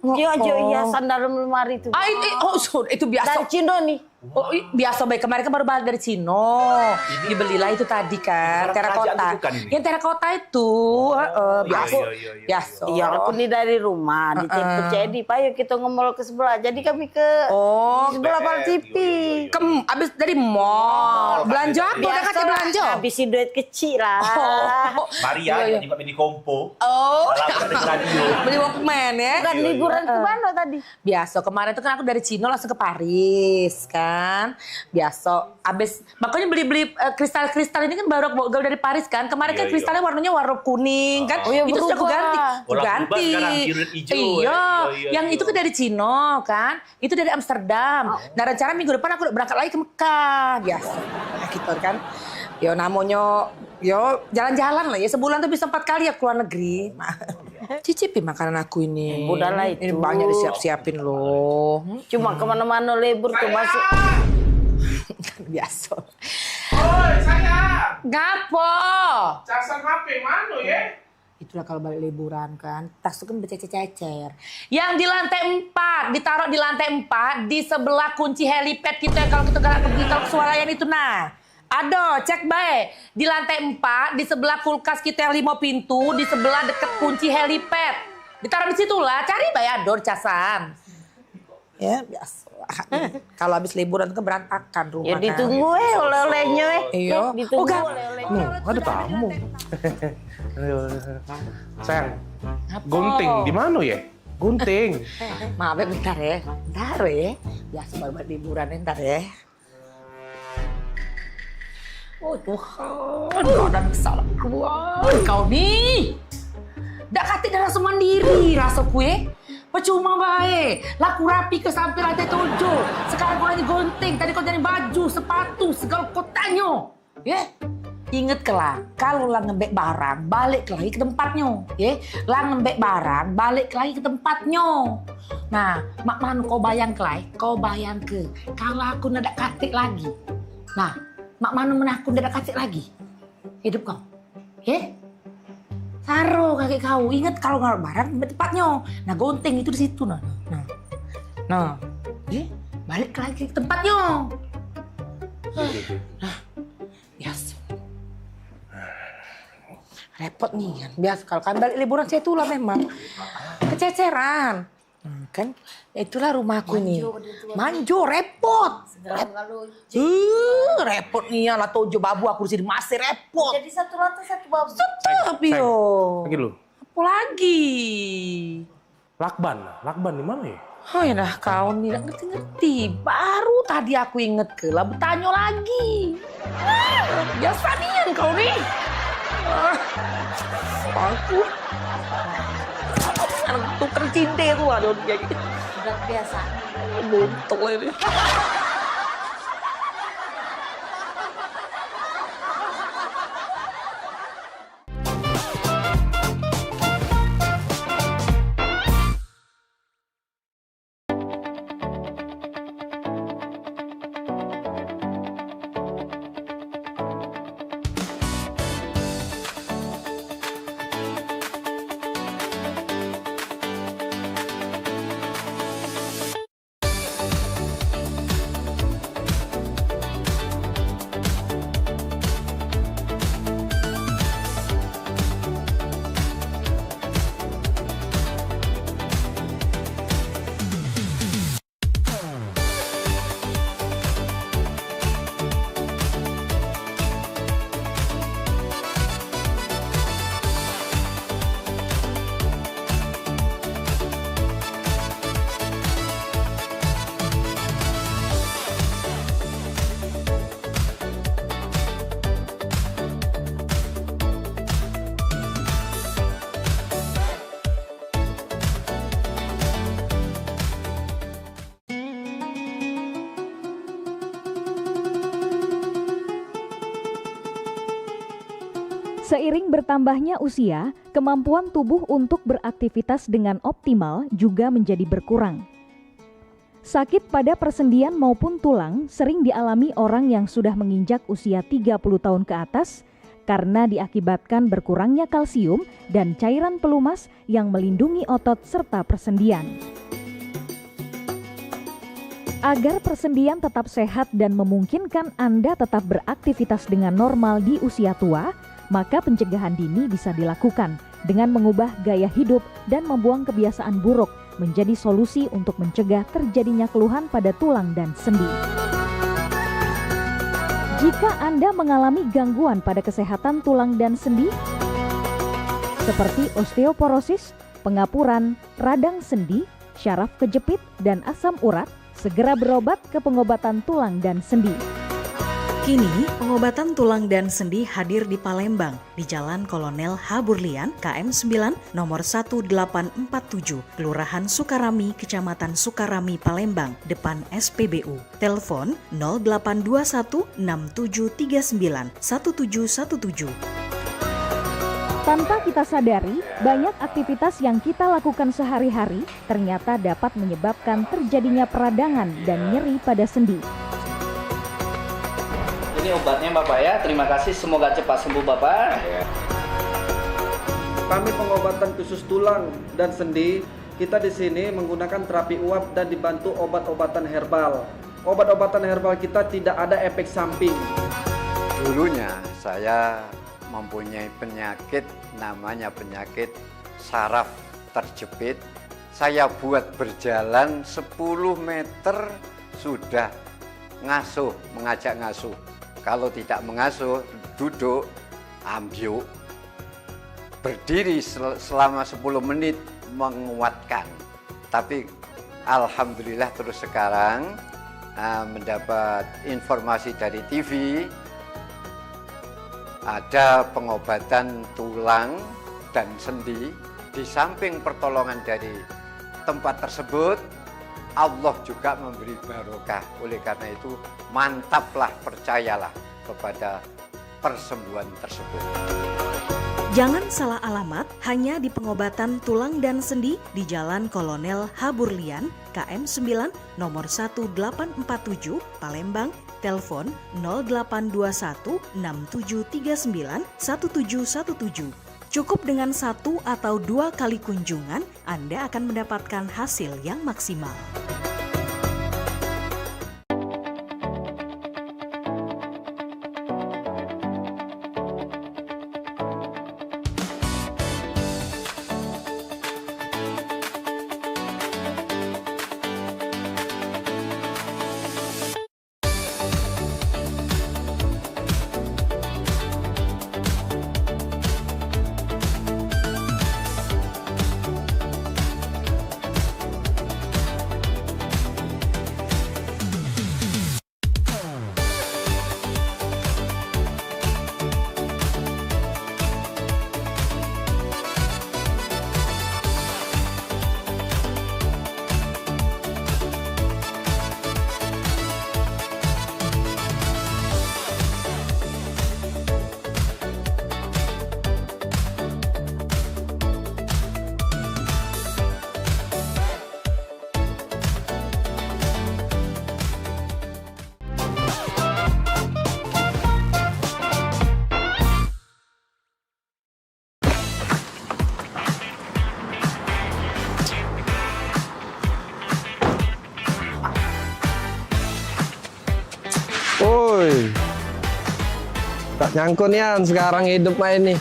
Jo hiasan dalam lemari itu. Itu biasa. Dari Cino nih. Oh, biasa baik. Kemarin kan baru balik dari Cino. Dibelilah itu tadi kan, terakota. Yang terakota itu, biasa. Biasa. Iya, aku nih dari rumah di Cedi. Pak, yuk kita ngemol ke sebelah. Jadi kami ke sebelah Pal TV. Abis dari mall. Belanja apa? Udah kasih belanja? Habisin duit kecil lah. Maria, juga beli kompo. Beli Walkman ya. Bukan liburan ke mana tadi? Biasa, kemarin itu kan aku dari Cino langsung ke Paris kan. Biasa, abis makanya beli kristal-kristal ini kan baru bawa dari Paris kan. Kemarin kan kristalnya warnanya warna kuning kan. Itu sudah aku ganti. Ganti. Iya, yang itu kan dari Cino kan. Itu dari Amsterdam. Nah rencana minggu depan aku udah berangkat lagi ke Mekah. Biasa, gitu kan. Yo namanya, yo jalan-jalan lah ya. Sebulan tuh bisa 4 kali ya keluar negeri. Cicipi makanan aku ini. Udahlah itu. Ini banyak disiap-siapin loh. Cuma kemana-mana libur tuh masuk. Biasa. Oi, sayang. Gapo? Casan HP mana ya? Itulah kalau balik liburan kan, tas itu kan bercecer-cecer. Yang di lantai 4, ditaruh di lantai 4, di sebelah kunci helipad kita kalau kita pergi ke swalayan itu nah. Ada, cek baik. Di lantai 4, di sebelah kulkas kita yang 5 pintu, di sebelah deket kunci helipad. Ditaruh di situ lah, cari baik ador casan. Ya, biasa. Kalau habis liburan itu berantakan rumah. Ya ditunggu oleh-olehnya Iya. Ditunggu oleh-olehnya. Ada tamu. Sayang, gunting di mana ya? Gunting. Maaf ya, bentar ya. Bentar ya. Biasa baru liburan ntar ya. Oh Tuhan, kau dan salah kau nih. Dak kati dah rasa mandiri rasa kue. Percuma baik. Laku rapi ke sampai lantai 7. Sekarang kau lagi gunting. Tadi kau jadi baju, sepatu, segala kau tanya. Ya? Ingat kelah, kalau lah ngembek barang, balik lagi ke tempatnya. Ya? Lah ngembek barang, balik lagi ke tempatnya. Nah, mak manu kau bayang kelai, kau bayang ke. Kalau aku nak katik lagi. Nah, mak manu mana aku nak katik lagi. Hidup kau. Ya? Taruh kaki kau. Ingat kalau nggak barang di tempatnya. Nah, gunting itu di situ nah. Nah. Balik lagi ke tempatnya. Nah, biasa. Repot nih kan. Biasa kalau kan balik liburan saya itulah memang kececeran. Kan itulah rumahku nih. Manjo repot. Repot nih ya lah tojo babu aku di sini masih repot. Jadi satu lantai satu babu. Tapi yo. Lagi lu. Apa lagi? Lakban di mana ya? Oh ya dah kau nih ngerti-ngerti. Baru tadi aku inget ke lah bertanya lagi. Biasa nih kau nih. Aku tukar cinta itu aduh kayak gitu. Udah biasa. Buntuk lah ini. Seiring bertambahnya usia, kemampuan tubuh untuk beraktivitas dengan optimal juga menjadi berkurang. Sakit pada persendian maupun tulang sering dialami orang yang sudah menginjak usia 30 tahun ke atas karena diakibatkan berkurangnya kalsium dan cairan pelumas yang melindungi otot serta persendian. Agar persendian tetap sehat dan memungkinkan Anda tetap beraktivitas dengan normal di usia tua, maka pencegahan dini bisa dilakukan dengan mengubah gaya hidup dan membuang kebiasaan buruk menjadi solusi untuk mencegah terjadinya keluhan pada tulang dan sendi. Jika Anda mengalami gangguan pada kesehatan tulang dan sendi, seperti osteoporosis, pengapuran, radang sendi, syaraf kejepit, dan asam urat, segera berobat ke pengobatan tulang dan sendi. Kini, pengobatan tulang dan sendi hadir di Palembang, di Jalan Kolonel H. Burlian, KM 9, nomor 1847, Kelurahan Sukarami, Kecamatan Sukarami, Palembang, depan SPBU. Telepon 0821 6739 1717. Tanpa kita sadari, banyak aktivitas yang kita lakukan sehari-hari ternyata dapat menyebabkan terjadinya peradangan dan nyeri pada sendi. Ini obatnya Bapak ya, terima kasih, semoga cepat sembuh Bapak. Kami pengobatan khusus tulang dan sendi, kita di sini menggunakan terapi uap dan dibantu obat-obatan herbal. Obat-obatan herbal kita tidak ada efek samping. Dulunya saya mempunyai penyakit namanya penyakit saraf terjepit. Saya buat berjalan 10 meter sudah ngasuh, mengajak ngasuh. Kalau tidak mengasuh, duduk, ambyuk, berdiri selama 10 menit menguatkan. Tapi alhamdulillah terus sekarang mendapat informasi dari TV, ada pengobatan tulang dan sendi. Di samping pertolongan dari tempat tersebut, Allah juga memberi barokah. Oleh karena itu, mantaplah, percayalah kepada persembuhan tersebut. Jangan salah alamat, hanya di pengobatan tulang dan sendi di Jalan Kolonel H. Burlian, KM 9, nomor 1847, Palembang, telepon 0821 6739 1717. Cukup dengan 1 atau 2 kali kunjungan, Anda akan mendapatkan hasil yang maksimal. Woi, tak nyangkut Yan, sekarang hidup mah ini.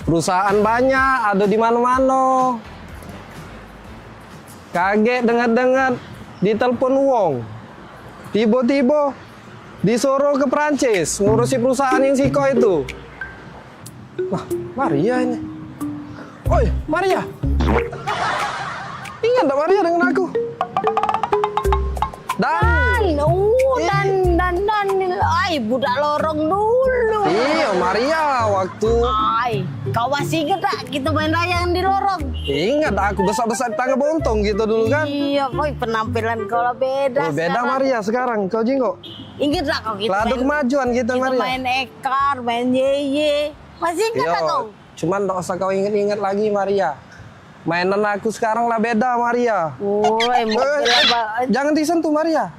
Perusahaan banyak, ada di mana-mana. Kaget dengar-dengar ditelepon wong. Tiba-tiba disuruh ke Perancis ngurusi perusahaan yang Siko itu. Wah, Maria ini. Oi, Maria. Ingat tak Maria dengan aku? Dan, ay, budak lorong dulu. Iya, Maria waktu Kau masih inget tak kita main layangan di lorong? Ingat aku besar-besar di tangga bontong gitu dulu kan? Iya, boy penampilan kau lah beda. Oh, beda Maria sekarang, kau Jinggo. Ingat tak kau kita Ladu kemajuan kita Maria. main ekar, main yeye. Masih ingat tak kau? Cuman tak usah kau ingat-ingat lagi Maria. Mainan aku sekarang lah beda Maria. Jangan disentuh Maria.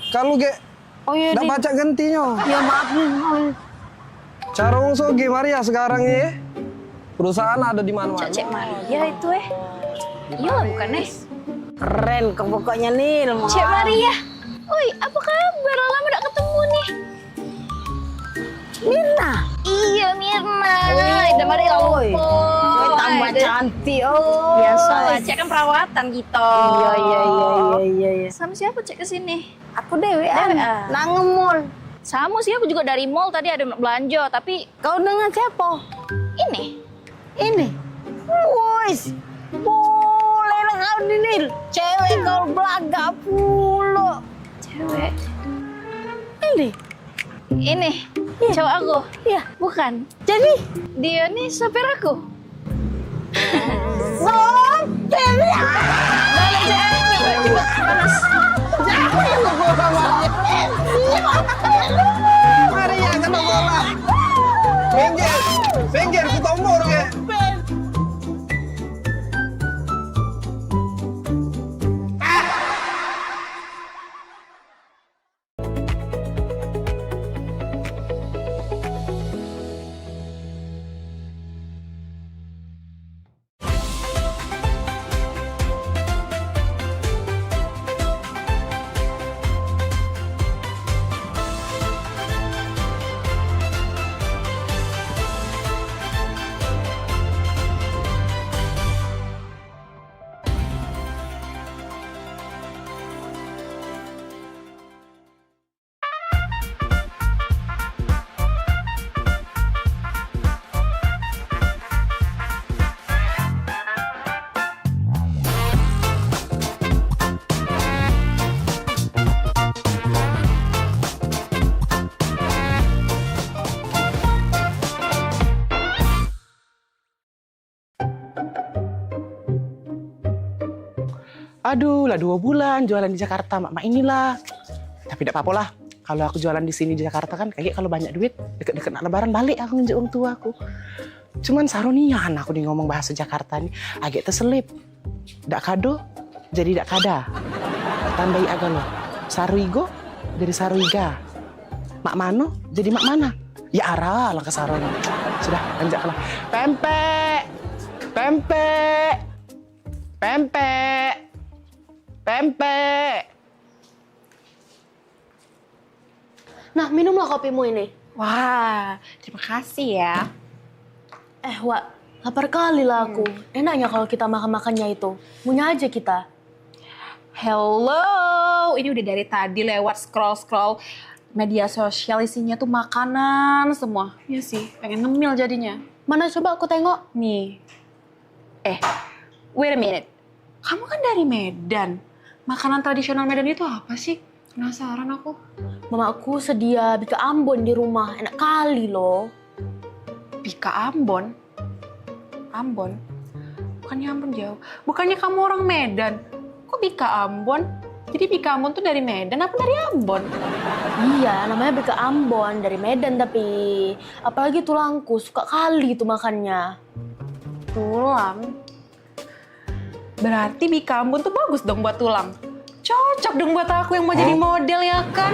Kalau nggak baca gantinya. Ya maaf nih. Carong sogi Maria sekarang ini. Perusahaan ada di mana-mana. Cek Maria itu Iya lah bukan Keren kau pokoknya nih. Cek Maria. Oi, apa kabar? Lama gak ketemu nih. Mirna. Iya Mirna. Udah Maria lupa. Tambah cantik. Biasa lah, Cek kan perawatan gitu. Iya. Sama siapa Cek kesini? Aku Dewi. Nang ngemul. Sama sih, aku juga dari mall tadi ada belanja, tapi kau dengan siapa? Ini. Wis. Boleh lah kau dinil. Cewek kau belaga pula. Cewek. Ini. Cowok aku? Iya. Bukan. Jadi? Dia nih sopir aku. Sopir? Balik cewek. Panas. Maria kena bola. Minggir, ku tombor ya. Aduh, lah 2 bulan jualan di Jakarta, mak inilah. Tapi tidak apa-apa lah. Kalau aku jualan di sini di Jakarta kan, kayak kalau banyak duit, deket-deket lebaran balik aku nginjek orang tua aku. Cuman saronian aku nih ngomong bahasa Jakarta nih, agak terselip. Dak kado, jadi dak kada. Tambahi agak lo. Saruigo, jadi saruiga. Mak mano, jadi mak mana. Ya arah lah ke saroni. Sudah, lanjutlah. Pempek, pempek, pempek. Pempek. Nah, minumlah kopimu ini. Wah, terima kasih ya. Wak, lapar kali lah aku. Enaknya kalau kita makan-makannya itu. Punya aja kita. Hello, ini udah dari tadi lewat scroll media sosial isinya tuh makanan semua. Iya sih, pengen ngemil jadinya. Mana coba aku tengok. Nih. Wait a minute. Kamu kan dari Medan. Makanan tradisional Medan itu apa sih? Penasaran aku. Mamaku sedia bika Ambon di rumah. Enak kali loh. Bika Ambon? Ambon? Bukannya Ambon jauh. Bukannya kamu orang Medan. Kok Bika Ambon? Jadi Bika Ambon tuh dari Medan apa dari Ambon? Iya, namanya Bika Ambon. Dari Medan tapi. Apalagi tulangku. Suka kali tuh makannya. Tulang? Berarti Bika Ambon tuh bagus dong buat tulang. Cocok dong buat aku yang mau jadi model ya kan?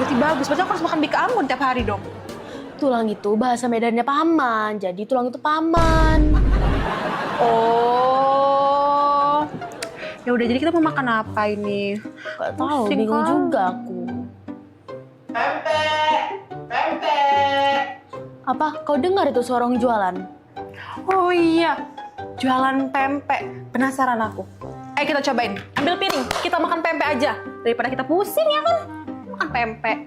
Berarti bagus, berarti aku harus makan Bika Ambon tiap hari dong. Tulang itu bahasa Medannya paman, jadi tulang itu paman. Oh. Ya udah, jadi kita mau makan apa ini? Gak tahu, bingung juga aku. Pempek, pempek. Apa? Kau dengar itu suara orang jualan? Oh iya. Jualan pempek, penasaran aku. Ayo kita cobain, ambil piring, kita makan pempek aja. Daripada kita pusing ya kan, makan pempek.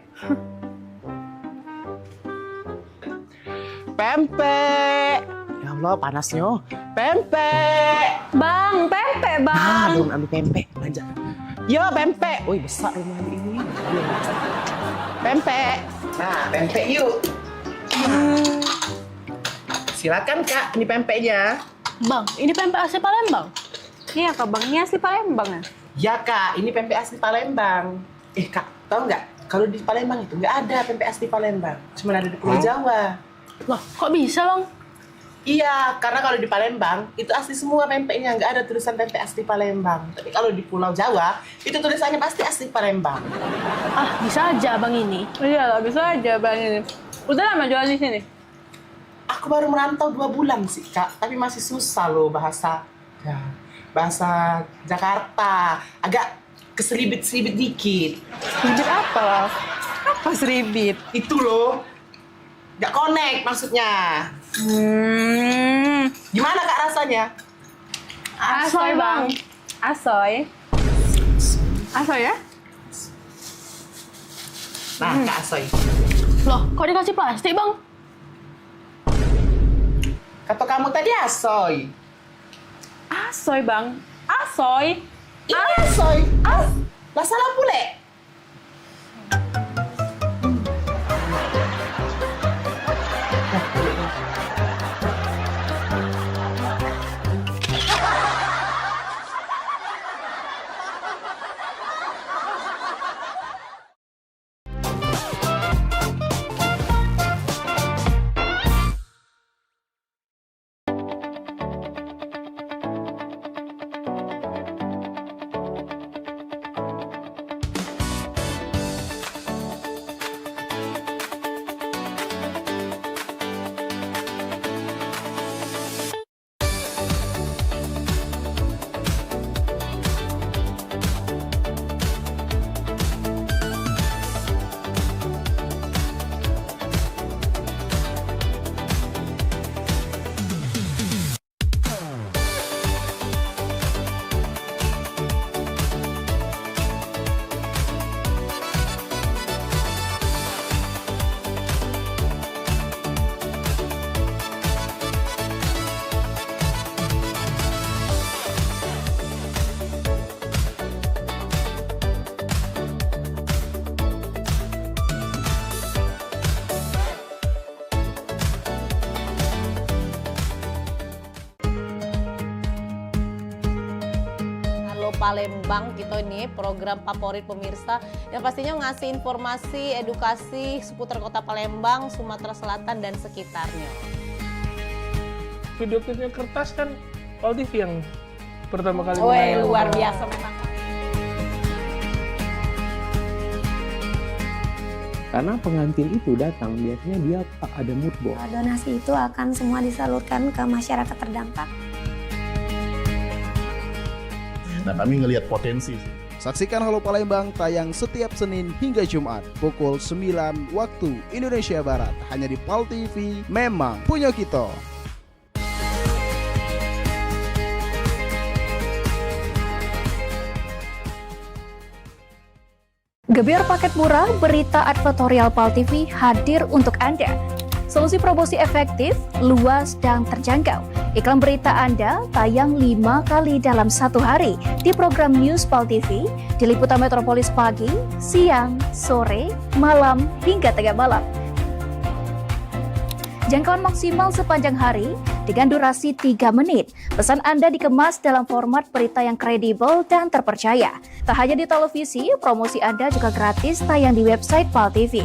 Pempek. Ya Allah, panasnya. Pempek. Bang, pempek bang. Nah, belum ambil pempek, aja. Yo, pempek. Wih, besar rumah ini. Pempek. Nah, pempek yuk. Silakan Kak, ini pempeknya. Bang, ini pempek asli Palembang? Iya Kak Bang, ini asli Palembang ya? Ya Kak, ini pempek asli Palembang. Kak, tahu nggak? Kalau di Palembang itu nggak ada pempek asli Palembang. Cuma ada di Pulau Jawa. Loh, kok bisa Bang? Iya, karena kalau di Palembang itu asli semua pempeknya, nggak ada tulisan pempek asli Palembang. Tapi kalau di Pulau Jawa itu tulisannya pasti asli Palembang. Ah, bisa aja Abang ini. Iya lah, bisa aja Abang ini. Udah lama jualan di sini? Aku baru merantau 2 bulan sih Kak, tapi masih susah loh bahasa Jakarta. Agak keselibit-selibit dikit. Seribit apa? Apa seribit? Itu loh, nggak connect maksudnya. Gimana Kak rasanya? Asoy Bang. Asoy. Asoy ya? Nah, Kak Asoy. Loh, kok dikasih plastik Bang? Kata kamu tadi asoy. Asoy Bang. Asoy. Ini asoy. Lah salah pule. Palembang kita ini program favorit pemirsa yang pastinya ngasih informasi, edukasi seputar kota Palembang, Sumatera Selatan dan sekitarnya. Video klipnya kertas kan Pal TV yang pertama kali. Wih, luar biasa memang. Karena pengantin itu datang biasanya dia ada mood board. Donasi itu akan semua disalurkan ke masyarakat terdampak. Nah, kami ngelihat potensi. Saksikan Halo Palembang tayang setiap Senin hingga Jumat pukul 9 waktu Indonesia Barat hanya di PAL TV. Memang punya kita. Gebyar paket murah berita advertorial PAL TV hadir untuk Anda. Solusi promosi efektif, luas, dan terjangkau. Iklan berita Anda tayang 5 kali dalam 1 hari di program News PAL TV, di Liputan Metropolis pagi, siang, sore, malam, hingga tengah malam. Jangkauan maksimal sepanjang hari dengan durasi 3 menit. Pesan Anda dikemas dalam format berita yang kredibel dan terpercaya. Tak hanya di televisi, promosi Anda juga gratis tayang di website PAL TV,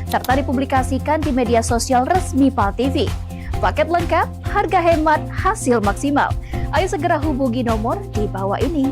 serta dipublikasikan di media sosial resmi PAL TV. Paket lengkap, harga hemat, hasil maksimal. Ayo segera hubungi nomor di bawah ini.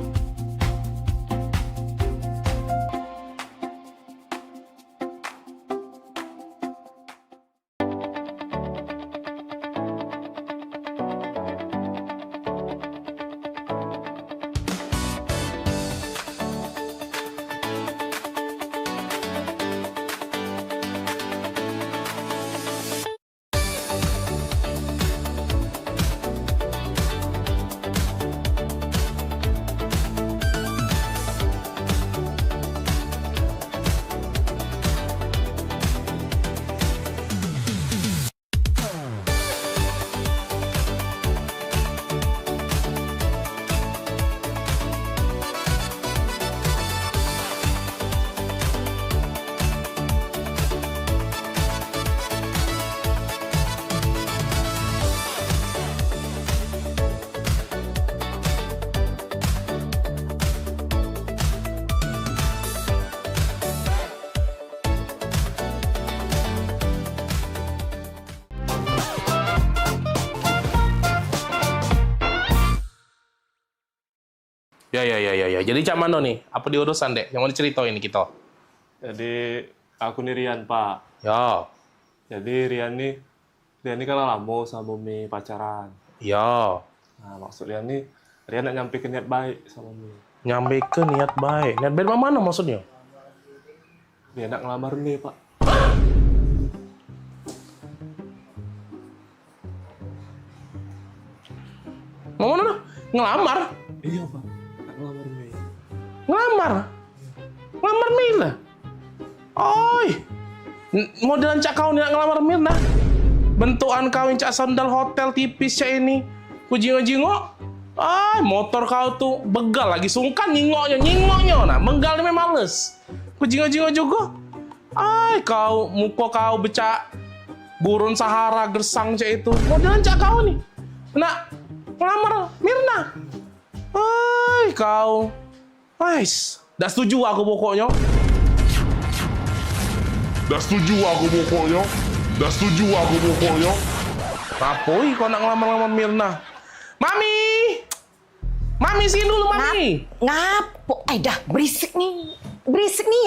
Ya. Jadi cak mana nih? Apa diurusan, Dek? Yang mau diceritain ini kita? Jadi aku nih Rian, Pak. Ya. Jadi Rian nih kan lama sama Mi pacaran. Ya. Nah, maksud Rian nak nyampe ke niat baik sama Mi. Nyampe ke niat baik. Niat baik mana maksudnya? Dia nak ngelamar Mi, Pak. Ngomong mana? Ngelamar? Iya, Pak. Nak ngelamar Mi. Ngelamar? Ngelamar Mirna? Oi! Modelan cak kau nih nak ngelamar Mirna? Bentukan kau yang cak sandal hotel tipis cak ini. Ku jingok-jingok. Ay, motor kau tuh begal lagi sungkan nyingoknya. Nah, menggal ini males. Ku jingok-jingok juga. Ay, kau muka kau becak gurun Sahara gersang cak itu. Modelan cak kau nih. Nak ngelamar Mirna. Ay, kau. Ais, dah setuju aku pokoknya. Apoi kau nak ngelamar Mirna? Mami sini dulu, Mami. Ngapo? Dah berisik nih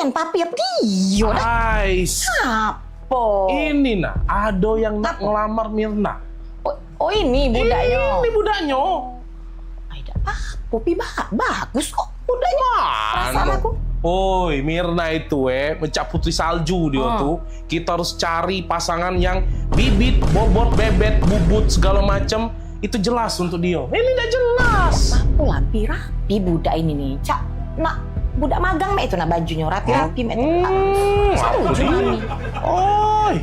yang papi apa dia? Ais. Ngapo? Ini nah, ada yang nak ngelamar Mirna. Oh ini budaknya. Ini budaknya. Popi bagus kok budaknya. Perasaan aku. Oi, Mirna itu mencak putri salju dia tuh. Kita harus cari pasangan yang bibit, bobot, bebet, bubut segala macam itu jelas untuk dia. Ini udah jelas. Aku rapi budak ini nih. Cak, nak budak magang itu nak bajunya rapi-rapi mek. Apa dia? Oi,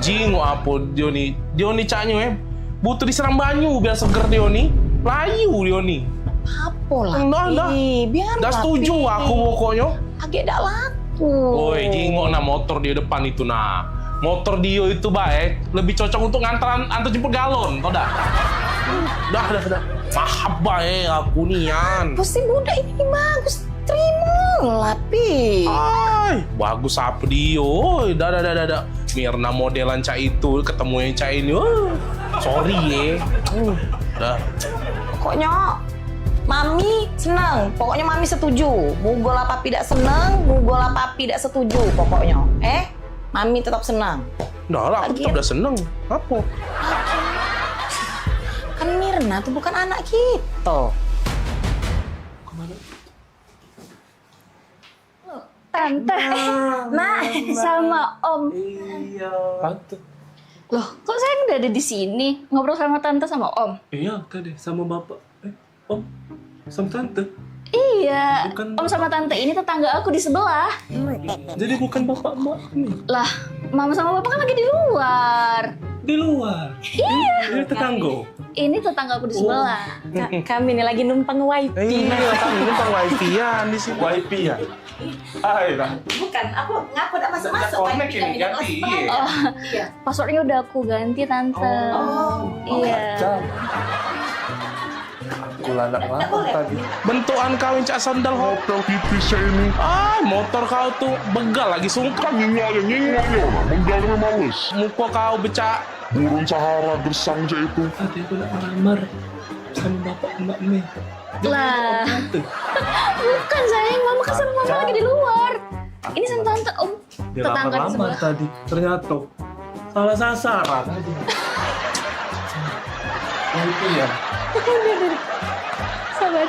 jingo apa dia nih? Dia nih caknya butuh disiram banyu biar seger dia nih. Layu dia nih. Apa lah? Biar dah setuju aku pokoknya. Agak dak laku. Woi, jingok nah motor di depan itu nah. Motor dia itu baik, lebih cocok untuk antar jemput galon, tau dah? Dah. Mahab baik aku nian. Pasti budak ini bagus. Terima lah, Pi. Ay, bagus apa dia? Oi, dah. Mirna modelan cak itu ketemu yang cak ini. Sorry dah. Pokoknya Mami senang, pokoknya Mami setuju. Mugola papi tidak senang, mugola papi tidak setuju pokoknya. Mami tetap senang. Dah lah, aku tetap udah seneng. Apa? Kan Mirna tuh bukan anak kita. Tante, sama Om. Iya. Tante. Loh, kok saya udah ada di sini ngobrol sama Tante sama Om? Iya, tadi sama Bapak. Om, sama Tante. Iya, Om sama Tante ini tetangga aku di sebelah. Jadi bukan Bapak Mak nih. Lah, Mama sama Bapak kan lagi di luar. Di luar? Iya. Ini tetangga? Ini tetangga aku di sebelah. Kami ini lagi numpang wifi. Iya, kami numpang wifi-an di sini. Wifi-an? Ayolah. Bukan, aku ngaku udah masuk-masuk. Iya. Passwordnya udah aku ganti, Tante. Iya. Aku lanak lapar tadi. Bentukan kau yang cak sandal hotel tipis ini. Motor kau tuh begal lagi sungkan. Nyingoknya. Menggalnya males. Muka kau becak gurun Sahara gersang cak itu. Tadi aku nak melamar sama Bapak Mbak Mi. Lah. Bukan sayang, Mama kan sama Mama lagi di luar. Ini sama Tante, Om. Dia Tetangga di lamar-lamar sebelah. tadi. Ternyata salah sasaran. Itu ya. Sabar.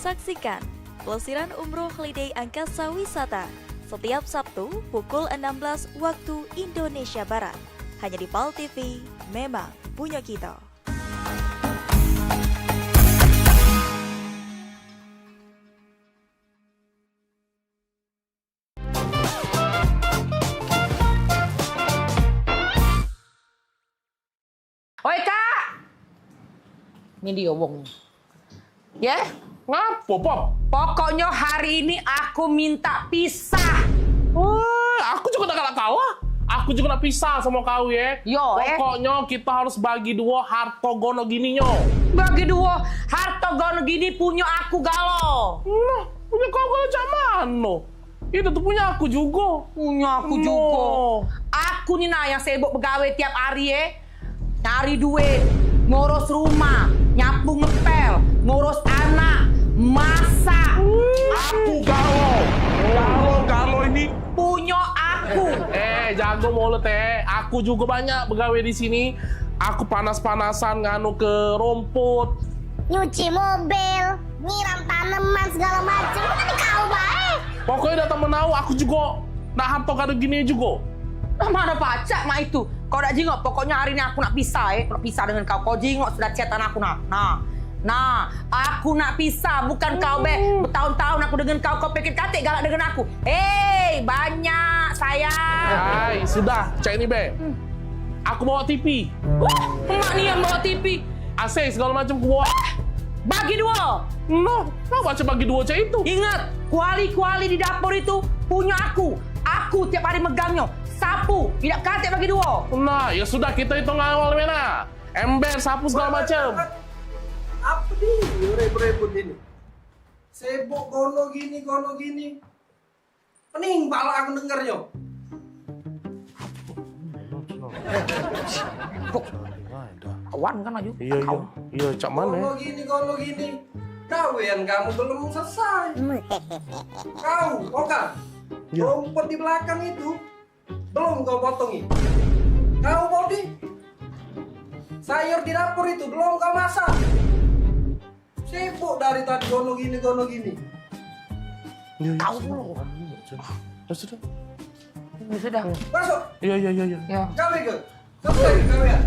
Saksikan Pelesiran Umroh Holiday Angkasa Wisata setiap Sabtu pukul 16 waktu Indonesia Barat. Hanya di PAL TV, memang punya kita. Oi Kak, ini dia wong. Ya? Ngapa, Pop? Pokoknya hari ini aku minta pisah. Wah, aku juga gak kalah. Aku juga nak pisah sama kau ya. Yo, pokoknya kita harus bagi dua hartogono gininya. Bagi dua hartogono gini punya aku galo. Nah, punya kau galo cak mana? Itu tuh punya aku juga. Punya aku juga. Aku nih nah yang sibuk begawe tiap hari ya. Cari duit, ngurus rumah, nyapu ngepel, ngurus anak, masak. Aku galo ini punya aku. Jago mulut aku juga banyak begawe di sini. Aku panas-panasan nganu ke rumput, Nyuci mobil, nyiram tanaman segala macam. Tadi kau baik. Pokoknya datang menau aku juga nak harto kado gini juga. Mana pacak mak itu? Kau nak jingok, pokoknya hari ini aku nak pisah Aku nak pisah dengan kau. Kau jingok sudah chatan aku Nah, aku nak pisah, bukan kau bertahun-tahun aku dengan kau pikir katik galak dengan aku. Banyak sayang. Hai, sudah, cek ini be. Aku bawa TV. Emak nih yang bawa TV. AC segala macam aku bawa. Bagi dua. No, baca bagi dua cek itu. Ingat, kuali-kuali di dapur itu punya aku. Aku tiap hari megangnya. Sapu, tidak katik bagi dua. Nah, ya sudah kita hitung awal mana. Ember, sapu segala macam. Apa nih repot-repot ini? Sibuk gono gini. Pening pala aku dengarnya. Kawan kan aja. Iya, cak mana? Gono gini. Kawian kamu belum selesai. Kau, Oka. Rumput di belakang itu belum kau potongi. Kau Bodi, sayur di dapur itu belum kau masak. Sibuk dari tadi gono gini. Tahu dulu. Sudah. Sudah. Masuk. Iya. Kau ikut. Selesai kalian.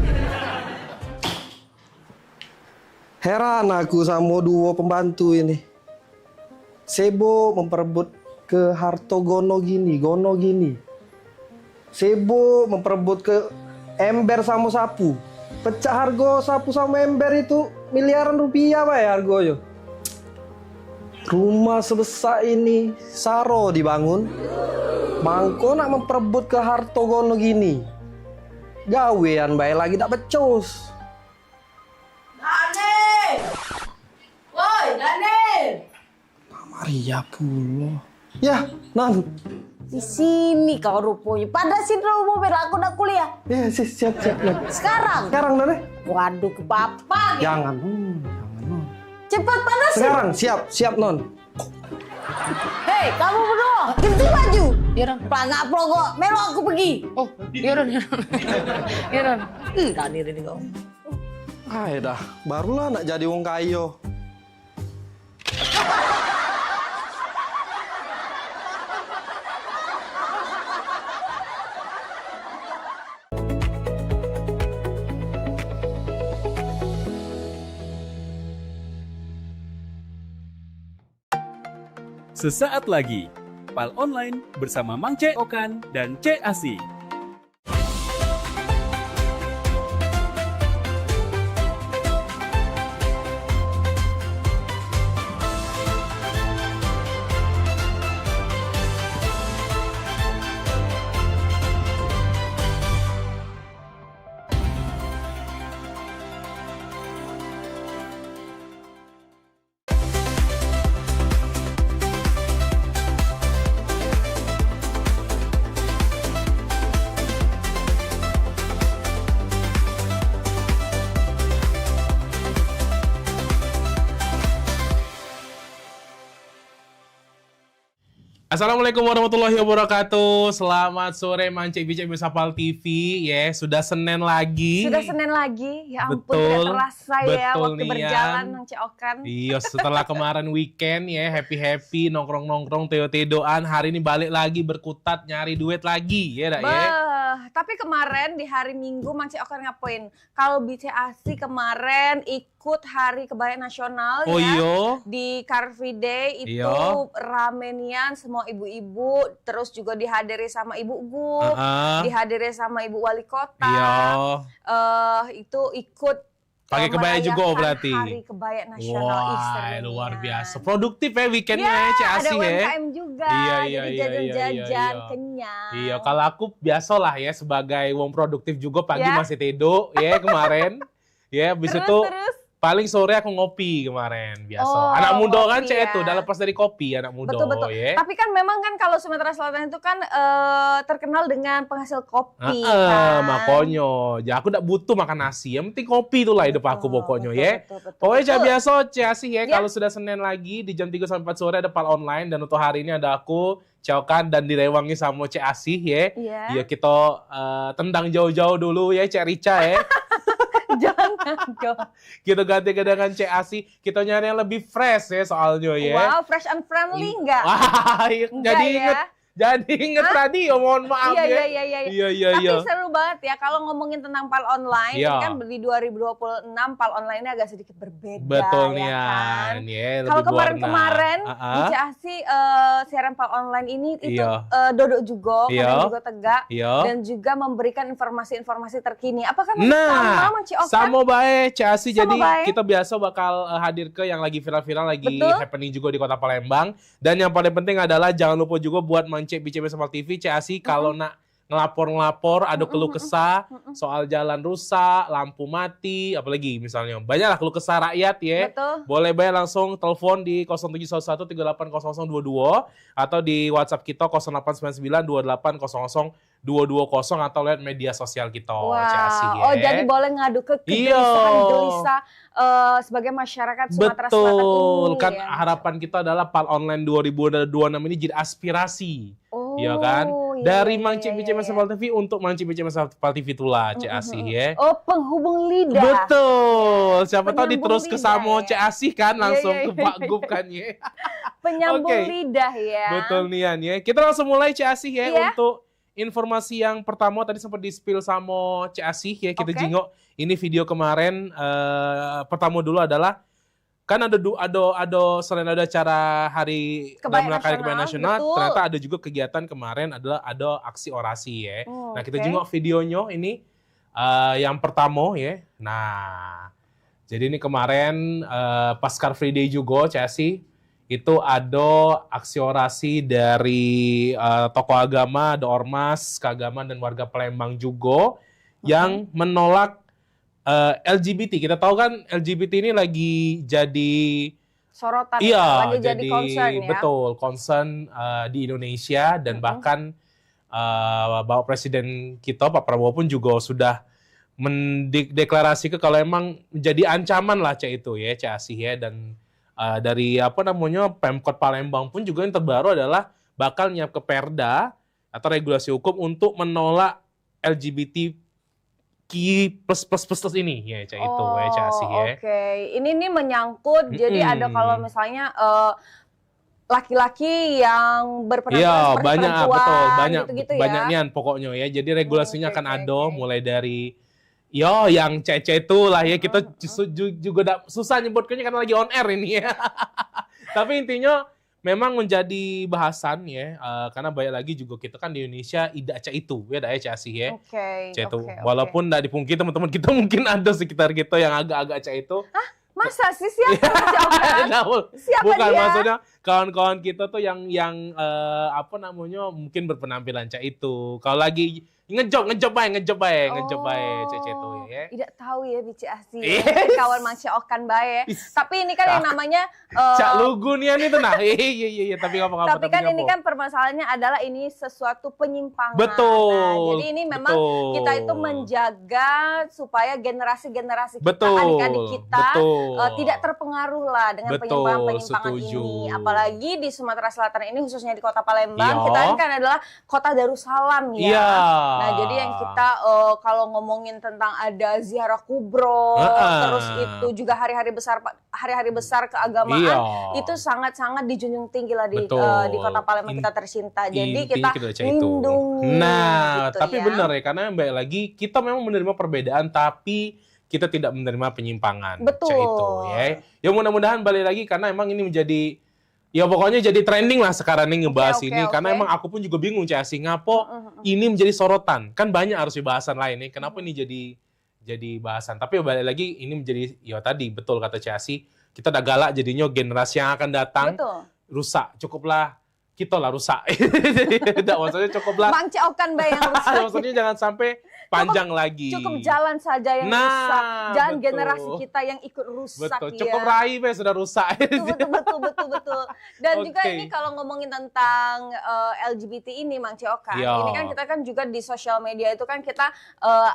Heran aku sama dua pembantu ini. Sibuk memperebut ke harto gono gini. Sibuk memperebut ke ember sama sapu. Pecah harga sapu sama ember itu miliaran rupiah Pak ya harganya. Rumah sebesar ini saro dibangun. Mangko nak memperebut ke harto gono gini. Gawean bae lagi tak becus. Dani! Woi, Dani! Maria pula. Ya, Nan. Di sini kau rupanya. Pada sini mobil aku nak kuliah. Ya, siap. Sekarang? Sekarang, Dani. Waduh, ke papa. Jangan. Cepat panasin. Sekarang, siap, Non. Hei, kamu berdua, ganti baju. Pelangak pelogok, melo aku pergi. Oh, iya Ron. Dani ini kau. Dah, barulah nak jadi wong kayo. Sesaat lagi, PAL Online bersama Mang Cek Okan dan Cek Asi. Assalamualaikum warahmatullahi wabarakatuh. Selamat sore Mance Bice Bisa Pal TV ya. Sudah Senin lagi. Sudah Senin lagi. Ya ampun, Betul, tidak terasa ya betul, waktu Nian. berjalan Mang Okan. Iya, setelah kemarin weekend ya, happy nongkrong teo-tedoan. Hari ini balik lagi berkutat nyari duit lagi ya, dak ya. Tapi kemarin di hari Minggu Mang Okan ngapain? Kalau BCAC kemarin ikut Hari Kebaya Nasional Oh, ya. iya. Di Car Free Day itu Iya. ramenian semua ibu-ibu, terus juga dihadiri sama Ibu Gub, dihadiri sama Ibu Wali Kota. Iya. Itu ikut Pakai kebaya juga merayakan berarti. Hari Kebaya Nasional. Ih, Wah, seru luar nih. biasa. Produktif ya weekendnya Ya, ya, Cik ada Asih ya. UMKM juga. Jadi jajan-jajan kenyang. Iya, kalau aku biasalah ya sebagai wong produktif juga pagi Ya. masih tedo ya kemarin. Ya, habis itu paling sore aku ngopi kemarin biasa. Oh, Anak muda kan ngopi Cek ya. itu udah lepas dari kopi anak muda Betul-betul. ya. Tapi kan memang kan kalau Sumatera Selatan itu kan terkenal dengan penghasil kopi kan. Makanya, ya aku gak butuh makan nasi, yang penting kopi itulah hidup aku pokoknya ya. Pokoknya betul. biasa Cik Asih ya, kalau sudah Senin lagi di jam 3 sampai 4 sore ada PAL online dan untuk hari ini ada aku, Ciokan dan direwangi sama Cik Asih ya. Iya. Ya kita tendang jauh-jauh dulu ya Cik Rica ya. Jangan dong. Kita ganti dengan Cik Asih, kita nyari yang lebih fresh ya soalnya ya. Wow, fresh and friendly enggak? Wah, Enggak jadi ya? inget radio, mohon maaf ya. Iya. Tapi seru banget ya kalau ngomongin tentang PAL online. Iya. Ini kan di 2026 PAL online-nya agak sedikit berbeda. Betul nih ya kan? ya, Kalau lebih kemarin-kemarin berwarna. di CAC siaran PAL online ini itu Iya. Dodok juga, Iya. kadang juga tegak, Iya. dan juga memberikan informasi-informasi terkini. Apakah masih sama Mang Ciokan? sama baik Cik Asih. Sama Jadi baik. kita biasa bakal hadir ke yang lagi viral-viral, lagi Betul. happening juga di Kota Palembang. Dan yang paling penting adalah jangan lupa juga buat Mance BCB Sama TV, Cik Asih, kalau nak ngelapor-ngelapor, ada keluh kesah soal jalan rusak, lampu mati, apalagi misalnya. Banyaklah keluh kesah rakyat ya. Betul. Boleh bayar langsung telepon di 0711 380022 atau di WhatsApp kita 0899 2800 220 atau lihat media sosial kita. Cik Asih ya. Oh, jadi boleh ngadu ke kegelisahan-gelisah sebagai masyarakat Sumatera Selatan Betul, ini. kan ya. harapan kita adalah PAL Online 2026 ini jadi aspirasi. Oh, ya kan? iya, Dari iya, Mance iya, BCB Sama TV untuk Mance BCB Sama TV itulah Cik Asih ya. Oh, penghubung lidah. Betul. Siapa tahu Penyambung diterus ke lidah, Samo Cik Asih kan langsung iya, ke Pak Gub kan ya. Penyambung Oke. lidah ya. Betul Nian ya. Kita langsung mulai Cik Asih ya Iya. untuk informasi yang pertama tadi sempat di-spill sama Cik Asih ya. Kita Oke. jingok ini video kemarin pertama dulu adalah kan ada selain ada acara hari dalam rangka Hari Kebaya Nasional, betul. ternyata ada juga kegiatan kemarin adalah ada aksi orasi ya. Oh, Nah, kita oke. jengok videonya ini yang pertama ya. Nah, jadi ini kemarin pas Car Free Day juga Cik Asih, itu ada aksi orasi dari tokoh agama, ada ormas, keagamaan dan warga Palembang juga yang menolak LGBT. Kita tahu kan LGBT ini lagi jadi Sorotan iya, lagi jadi concern ya. betul concern di Indonesia dan bahkan Bapak Presiden kita Pak Prabowo pun juga sudah mendeklarasikan kalau emang menjadi ancaman lah Cik itu ya Cik Asih ya. Dan dari Pemkot Palembang pun juga yang terbaru adalah bakal nyiap ke Perda atau regulasi hukum untuk menolak LGBTQ plus ini ya Cik itu ya Cik Asih ya. Oke, ini menyangkut jadi ada kalau misalnya laki-laki yang berpenampilan Iya, seperti banyak perempuan, betul, banyak gitu-gitu banyak ya. nian pokoknya ya. Jadi regulasinya akan ada mulai dari yang cece itu lah ya, kita juga susah nyebutnya karena lagi on air ini ya. Tapi intinya memang menjadi bahasan ya, karena banyak lagi juga kita kan di Indonesia tidak cek itu ya, Cik Asih ya. Oke. Cek itu. Walaupun tidak dipungkiri teman-teman kita mungkin ada sekitar kita yang agak-agak cek itu. Masa sih siapa Ciokan? Siapa Bukan dia? maksudnya kawan-kawan kita tuh yang mungkin berpenampilan cak itu. Kalau lagi Ngejob bae Cece itu ya. Tidak tahu ya Bici Asi. Eh. Kawan Mangce Okan bae. Tapi ini kan yang namanya Cak lugu nih itu nah. Iya, tapi ngapa-ngapa. Tapi kan ini kan permasalahannya adalah ini sesuatu penyimpangan. Betul. Nah, jadi ini memang kita itu menjaga supaya generasi-generasi kita, Betul. adik-adik kita Betul. tidak terpengaruh lah dengan Betul, penyimpangan-penyimpangan setuju. ini. Apalagi di Sumatera Selatan ini khususnya di Kota Palembang, Iya. kita kan adalah kota Darussalam ya. Iya. Nah, jadi yang kita kalau ngomongin tentang ada ziarah kubro, terus itu juga hari-hari besar keagamaan, Iya. itu sangat-sangat dijunjung tinggi lah di Betul. di Kota Palembang kita tercinta. Jadi Intinya kita cek itu. lindungi. Nah, gitu tapi ya. benar ya, karena baik lagi kita memang menerima perbedaan, tapi kita tidak menerima penyimpangan. Betul. Cek itu ya. Ya mudah-mudahan balik lagi karena emang ini menjadi ya pokoknya jadi trending lah sekarang nih ngebahas Oke, ini. Karena emang aku pun juga bingung Cik Asi, ngapo ini menjadi sorotan. Kan banyak harus bahasan lain nih. Kenapa ini jadi bahasan? Tapi balik lagi ini menjadi ya tadi betul kata Cik Asi, kita udah galak jadinya generasi yang akan datang Betul. rusak. Cukuplah kita lah rusak. Tidak, maksudnya cukuplah. Mangce Okan Bay yang rusak. Maksudnya jangan sampai panjang lagi. Cukup jalan saja yang Nah, rusak. Jangan betul. generasi kita yang ikut rusak Betul, ya. cukup raih be sudah rusak. Betul. Dan juga Oke. ini kalau ngomongin tentang LGBT ini Mangce Okan, Iya. ini kan kita kan juga di sosial media itu kan kita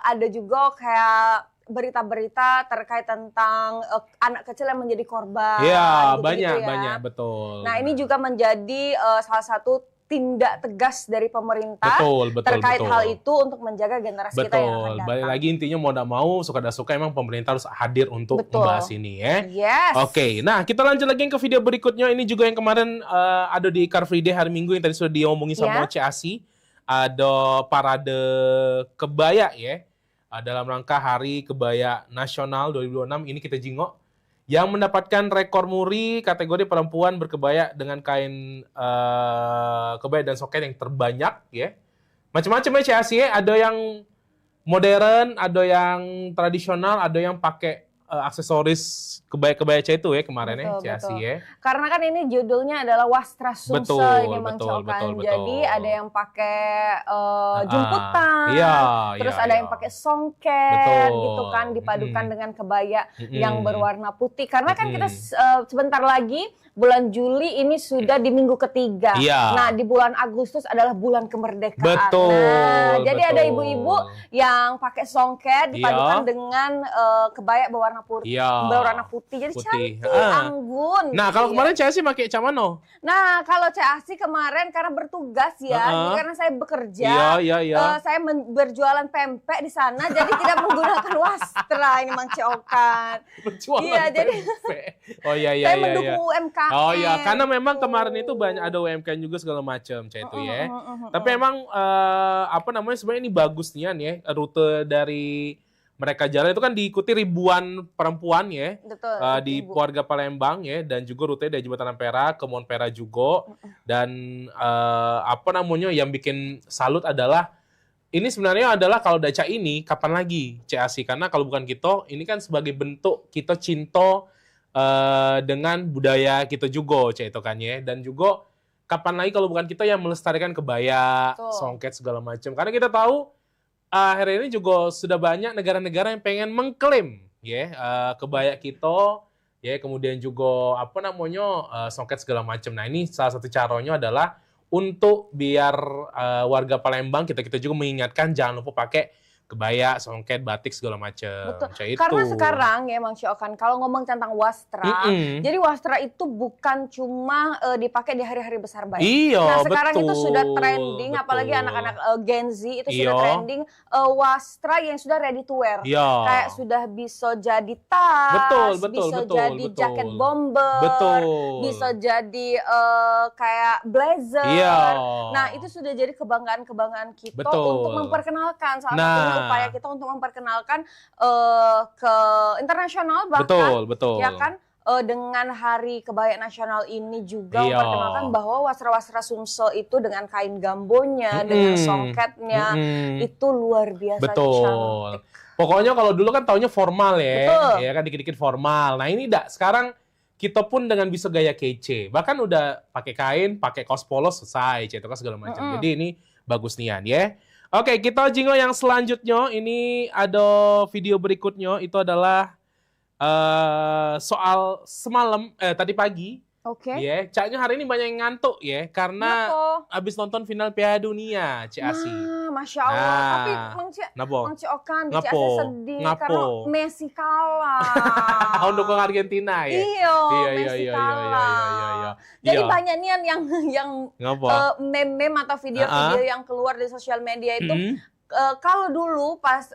ada juga kayak berita-berita terkait tentang anak kecil yang menjadi korban. Iya, gitu-gitu banyak, ya. betul. Nah, ini juga menjadi salah satu tindak tegas dari pemerintah Betul, terkait betul. hal itu untuk menjaga generasi kita yang akan Betul. datang. Balik lagi intinya mau tidak mau, suka tidak suka emang pemerintah harus hadir untuk Betul. membahas ini ya. Yes. Oke, nah kita lanjut lagi ke video berikutnya. Ini juga yang kemarin ada di Car Free Day hari Minggu yang tadi sudah diomongin sama Ya. Cik Asi. Ada parade kebaya ya. Dalam rangka Hari Kebaya Nasional 2026 ini kita jingok yang mendapatkan rekor muri kategori perempuan berkebaya dengan kain kebaya dan soket yang terbanyak ya. Macam-macam ya Cik Asi ya. Ada yang modern, ada yang tradisional, ada yang pakai aksesoris kebaya-kebaya Cik itu ya kemarin ya Cik Asi ya. Karena kan ini judulnya adalah Wastra Sumsel Betul, ini Mang betul, Cokan. betul. Jadi ada yang pakai jumputan, Iya, terus iya, ada iya. yang pakai songket Betul. gitu kan dipadukan dengan kebaya Mm-mm. yang berwarna putih. Karena kan kita sebentar lagi bulan Juli ini sudah di minggu ketiga. Iya. Nah, di bulan Agustus adalah bulan kemerdekaan. Betul, Nah, jadi ada betul. ibu-ibu yang pakai songket dipadukan Iya. dengan kebaya berwarna putih. Iya. Berwarna putih. Jadi Putih. cantik, anggun. Nah, kalau gitu ya. kemarin Cik Asi pakai camano. Nah, kalau Cik Asi kemarin karena bertugas ya, ini karena saya bekerja, Iya. saya berjualan pempek di sana, jadi tidak menggunakan wastra ini Mang Ciokan. Berjualan Iya, jadi pempek. Oh iya. saya mendukung UMKM. Oh iya, karena memang kemarin itu banyak ada UMKM juga segala macam Cik itu ya. Tapi emang sebenarnya ini bagus nian ya, rute dari mereka jalan itu kan diikuti ribuan perempuan ya. Betul, di keluarga Palembang ya, dan juga rute dari Jembatan Ampera ke Monpera juga. Dan yang bikin salut adalah ini sebenarnya adalah kalau daca ini kapan lagi Cik Asi, karena kalau bukan kita ini kan sebagai bentuk kita cinta dengan budaya kita juga Cik itu kan ya. Dan juga kapan lagi kalau bukan kita yang melestarikan kebaya, songket segala macam. Karena kita tahu akhir ini juga sudah banyak negara-negara yang pengen mengklaim ya kebaya kita ya, kemudian juga songket segala macam. Nah, ini salah satu caranya adalah untuk biar warga Palembang kita juga mengingatkan jangan lupa pakai kebaya, songket, batik segala macam. Betul. Karena sekarang ya Mang Ciokan, kalau ngomong tentang wastra, jadi wastra itu bukan cuma dipakai di hari-hari besar baik. Iya, nah sekarang betul, itu sudah trending, apalagi anak-anak Gen Z itu sudah trending wastra yang sudah ready to wear. Iya. Kayak sudah bisa jadi tas, bisa jadi jaket bomber, bisa jadi kayak blazer. Iya. Nah itu sudah jadi kebanggaan-kebanggaan kita Betul. untuk memperkenalkan salah Nah. satunya upaya kita untuk memperkenalkan ke internasional bahkan Betul. ya kan dengan Hari Kebaya Nasional ini juga Iya. memperkenalkan bahwa wasra-wasra Sumsel itu dengan kain gambonya, dengan songketnya itu luar biasa Betul. cantik. Pokoknya kalau dulu kan taunya formal ya, Betul. ya kan dikit-dikit formal. Nah ini sekarang kita pun dengan bisa gaya kece, bahkan udah pakai kain, pakai kaos polos selesai, itu kan segala macam. Jadi ini bagus nian ya. Oke, kita jingo yang selanjutnya. Ini ada video berikutnya. Itu adalah soal semalam, tadi pagi. Oke. Ya, Caknya hari ini banyak yang ngantuk ya, karena abis nonton final Piala Dunia, Cik Asi. Masya Allah. Tapi Mang Cik Okan, Cik Asi sedih karena Messi kalah. Untuk Argentina ya. Iya, Messi kalah. Jadi banyak nih yang meme atau video-video yang keluar di sosial media itu. Kalau dulu pas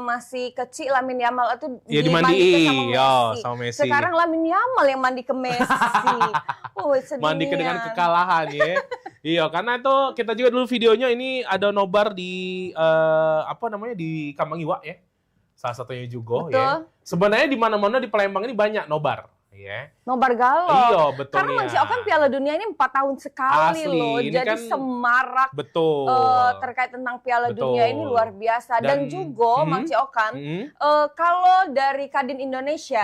masih kecil Lamine Yamal itu dimandikan sama Messi. Sekarang Lamine Yamal yang mandi ke Messi. Mandi dengan kekalahan ya. Iya, karena itu kita juga dulu videonya ini ada nobar di di Kamangiwa ya. Salah satunya juga ya. Sebenarnya di mana-mana di Palembang ini banyak nobar. Yeah. Nobar galau. Iya, betul. Karena Mang Cik Okan Piala Dunia ini 4 tahun sekali loh. Jadi kan, semarak terkait tentang Piala Dunia ini luar biasa. Dan juga Mang Cik Okan, kalau dari Kadin Indonesia,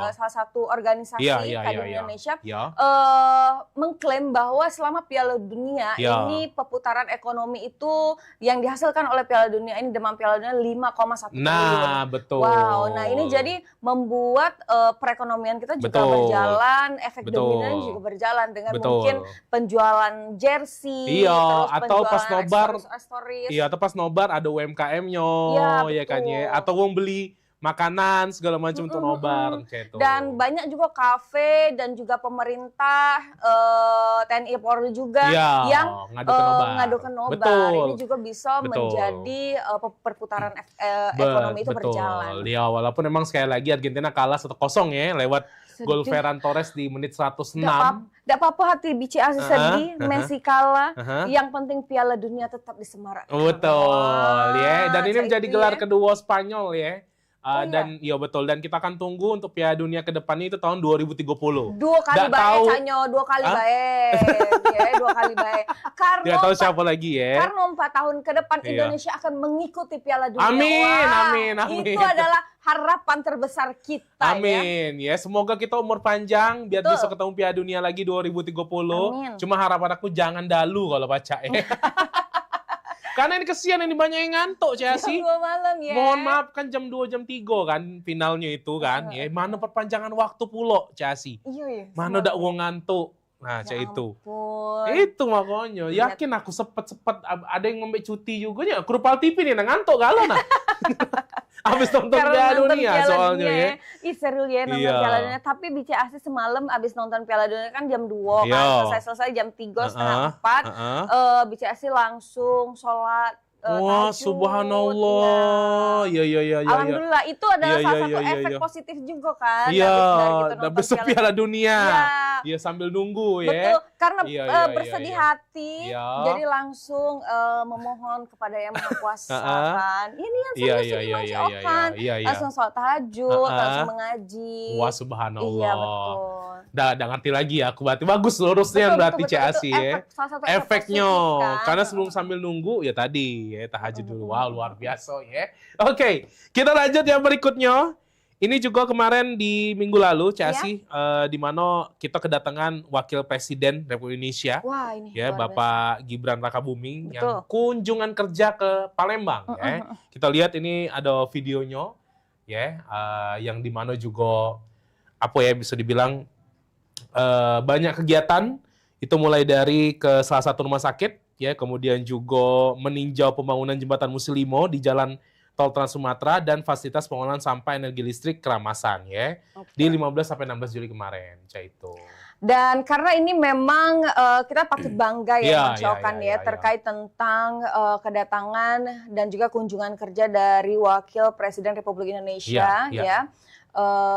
salah satu organisasi Kadin Indonesia, mengklaim bahwa selama Piala Dunia ini perputaran ekonomi itu yang dihasilkan oleh Piala Dunia ini demam Piala Dunia 5,1 triliun. Nah, betul. Wow, nah ini jadi membuat perekonomian kita juga berjalan, efek dominan juga berjalan dengan mungkin penjualan jersey, atau pas nobar, atau pas nobar ada UMKM-nya, ya kan ya, atau wong beli makanan segala macam untuk nobar, dan banyak juga kafe dan juga pemerintah, TNI Polri juga yang ngadukan nobar. Ini juga bisa menjadi perputaran ekonomi itu berjalan. Ya, walaupun memang sekali lagi Argentina kalah 1-0 ya lewat gol Ferran Torres di menit 106. Gak apa-apa hati Bici Asi sedih, Messi kalah. Yang penting Piala Dunia tetap disemarakkan. Betul, ya. Dan ini menjadi gelar kedua Spanyol ya. Dan betul, dan kita akan tunggu untuk Piala Dunia ke depannya itu tahun 2030. 2 kali baik, Canyo, 2 kali baik. Ya, 2 kali baik. Karena tidak tahu siapa lagi ya. Karena 4 tahun ke depan Indonesia akan mengikuti Piala Dunia. Amin. Itu adalah harapan terbesar kita. Amin. Ya, semoga kita umur panjang biar bisa ketemu Piala Dunia lagi 2030. Amin. Cuma harapan aku jangan dalu kalau baca ya. Karena ini kesian, ini banyak yang ngantuk, Casi. Jam 2 malam ya. Mohon maaf kan jam 2, jam 3 kan finalnya itu kan. Ya, mana perpanjangan waktu pulo, Casi. Iya. Mana dak wong ngantuk. Nah, itu. Itu makanya. Yakin aku sepet-sepet ada yang ngambil cuti juga ya. Krupal TV nih ngantuk galau nah. Habis nonton Piala Dunia soalnya ya. Ih seru ya nonton Piala Dunia. Tapi Bici Asi semalam abis nonton Piala Dunia kan jam 2 kan. Selesai jam 3 setengah 4. Bici Asi langsung sholat. Wah, subhanallah. Ya. Alhamdulillah, itu adalah salah satu efek positif juga kan. Iya, dan besok Piala Dunia. Iya, sambil nunggu ya. Betul, karena bersedih hati, jadi langsung memohon kepada Yang Maha Kuasa kan. Ini yang serius Okan. Langsung sholat tahajud, langsung mengaji. Wah, subhanallah. Iya, betul. Udah ngerti lagi ya, aku berarti bagus lurusnya berarti Casi ya. Efeknya, karena sebelum sambil nunggu ya tadi ya tahajud dulu. Wah, luar biasa ya. Oke, kita lanjut yang berikutnya. Ini juga kemarin di minggu lalu, Casi, di mana kita kedatangan Wakil Presiden Republik Indonesia, ya Bapak Gibran Rakabuming yang kunjungan kerja ke Palembang. Ya. Kita lihat ini ada videonya, ya, yang di mana juga bisa dibilang banyak kegiatan. Itu mulai dari ke salah satu rumah sakit. Ya, kemudian juga meninjau pembangunan jembatan Musilimo di Jalan Tol Trans Sumatera dan fasilitas pengolahan sampah energi listrik Keramasan ya. Di 15 sampai 16 Juli kemarin, itu. Dan karena ini memang kita patut bangga ya Mang ya terkait tentang kedatangan dan juga kunjungan kerja dari Wakil Presiden Republik Indonesia ya.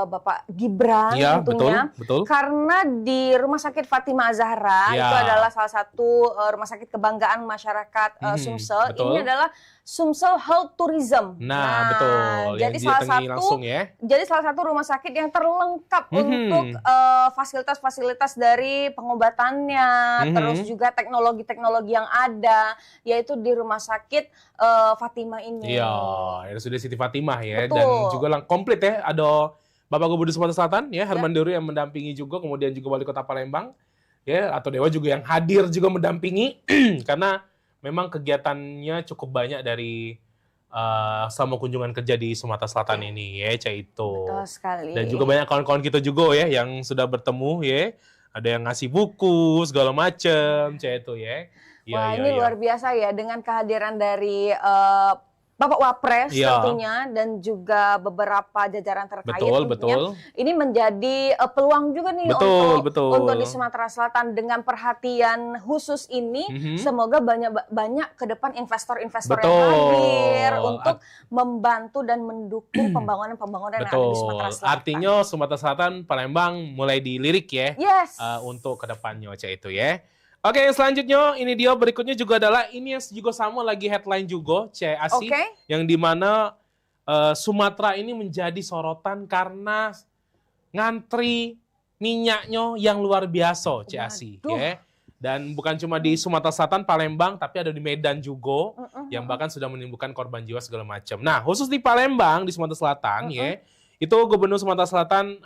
Bapak Gibran tentunya betul. Karena di Rumah Sakit Fatimah Zahra itu adalah salah satu rumah sakit kebanggaan masyarakat Sumsel. Ini adalah Sumsel Health Tourism. Betul. Jadi salah satu rumah sakit yang terlengkap untuk fasilitas-fasilitas dari pengobatannya, terus juga teknologi-teknologi yang ada, yaitu di Rumah Sakit Fatimah ini. Iya, sudah Siti Fatimah ya. Betul. Dan juga komplit ya, ada Bapak Gubernur Sumatera Selatan ya, Herman Deru yang mendampingi juga, kemudian juga Wali Kota Palembang ya, atau Dewa juga yang hadir juga mendampingi karena memang kegiatannya cukup banyak dari selama kunjungan kerja di Sumatera Selatan ini ya, Cek itu. Betul sekali. Dan juga banyak kawan-kawan kita juga ya yang sudah bertemu ya. Ada yang ngasih buku segala macam, Cek itu ya. Wah, ini luar biasa ya dengan kehadiran dari Bapak Wapres tentunya dan juga beberapa jajaran terkait. Betul. Ini menjadi peluang juga nih untuk di Sumatera Selatan dengan perhatian khusus ini. Semoga banyak ke depan investor-investor yang hadir untuk membantu dan mendukung pembangunan-pembangunan yang ada di Sumatera Selatan. Artinya Sumatera Selatan, Palembang mulai dilirik ya. Yes. Untuk kedepannya Cek itu ya. Oke, selanjutnya ini dia berikutnya juga adalah ini yang juga sama lagi headline juga Cek Asi, yang dimana Sumatera ini menjadi sorotan karena ngantri minyaknya yang luar biasa Cek Asi ya. Dan bukan cuma di Sumatera Selatan, Palembang, tapi ada di Medan juga yang bahkan sudah menimbulkan korban jiwa segala macam. Nah, khusus di Palembang di Sumatera Selatan ya, itu Gubernur Sumatera Selatan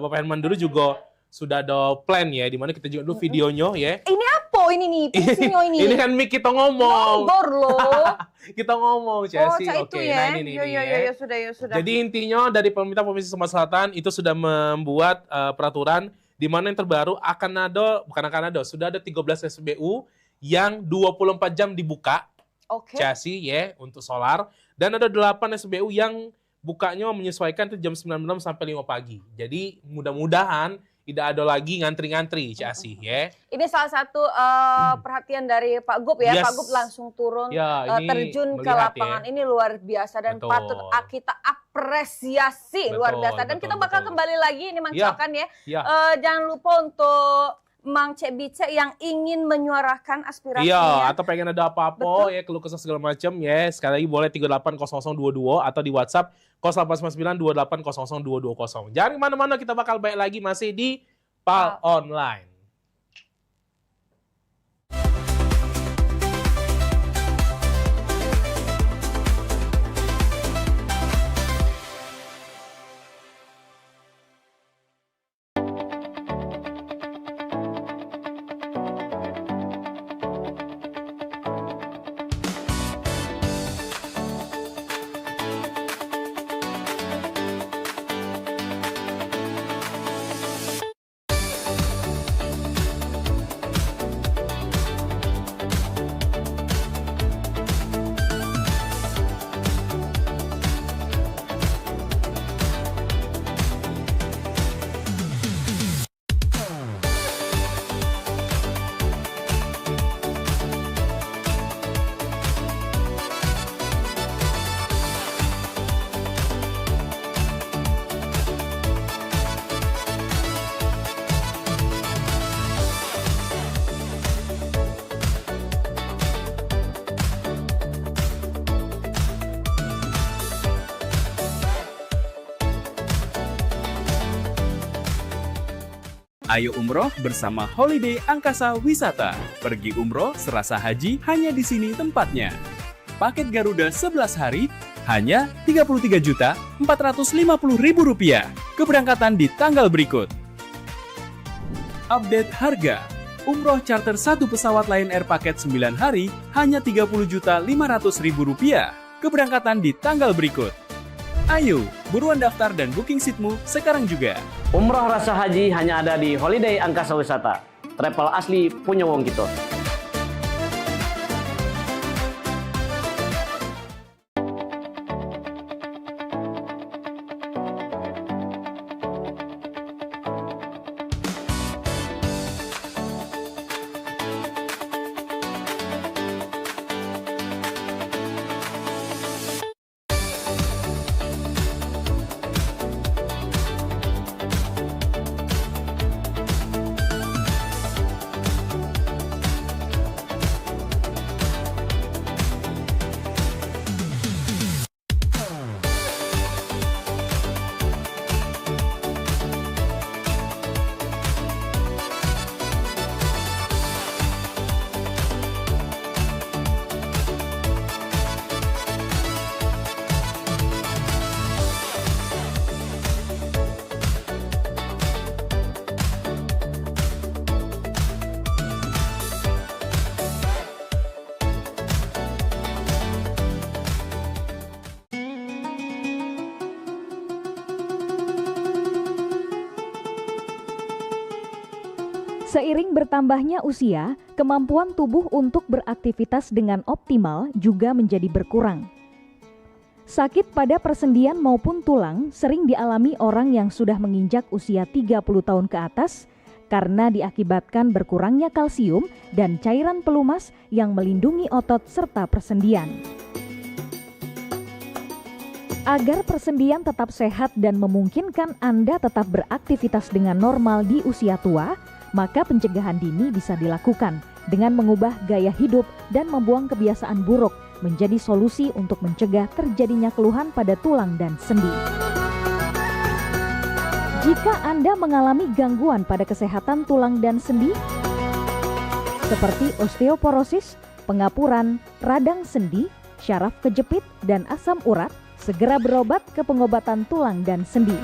Bapak Herman dulu juga sudah ada plan ya, dimana kita juga dulu videonya ya. Ini apa ini nih? Fungsinya ini. Ini kan mic kita ngomong. Bor loh. Kita ngomong, Chelsea. Oke, ya? nah ini ya, sudah. Jadi intinya dari pemerintah Provinsi Sumatera Selatan itu sudah membuat peraturan di mana yang terbaru sudah ada 13 SPBU yang 24 jam dibuka. Chelsea ya untuk solar, dan ada 8 SPBU yang bukanya menyesuaikan itu jam 9 malam sampai 5 pagi. Jadi mudah-mudahan tidak ada lagi ngantri-ngantri, Cik Asih ya. Ini salah satu perhatian dari Pak Gub ya. Pak Gub langsung turun terjun ke lapangan. Ini luar biasa dan patut kita apresiasi luar biasa. Dan kita bakal kembali lagi ini Mang Cokan ya. Jangan lupa untuk Mang Cek Bice yang ingin menyuarakan aspirasinya. Atau pengen ada apa-apa ya, keluh kesah segala macam ya. Sekali lagi boleh 380022 atau di WhatsApp 089928002220. Jangan kemana-mana, kita bakal balik lagi masih di PAL Online. Ayo umroh bersama Holiday Angkasa Wisata. Pergi umroh serasa haji hanya di sini tempatnya. Paket Garuda 11 hari hanya Rp33.450.000. Keberangkatan di tanggal berikut. Update harga. Umroh charter 1 pesawat Lion Air paket 9 hari hanya Rp30.500.000. Keberangkatan di tanggal berikut. Ayo, buruan daftar dan booking seatmu sekarang juga. Umroh rasa haji hanya ada di Holiday Angkasa Wisata. Travel asli punya wong gitu. Seiring bertambahnya usia, kemampuan tubuh untuk beraktivitas dengan optimal juga menjadi berkurang. Sakit pada persendian maupun tulang sering dialami orang yang sudah menginjak usia 30 tahun ke atas karena diakibatkan berkurangnya kalsium dan cairan pelumas yang melindungi otot serta persendian. Agar persendian tetap sehat dan memungkinkan Anda tetap beraktivitas dengan normal di usia tua, maka pencegahan dini bisa dilakukan dengan mengubah gaya hidup dan membuang kebiasaan buruk menjadi solusi untuk mencegah terjadinya keluhan pada tulang dan sendi. Jika Anda mengalami gangguan pada kesehatan tulang dan sendi, seperti osteoporosis, pengapuran, radang sendi, syaraf kejepit, dan asam urat, segera berobat ke pengobatan tulang dan sendi.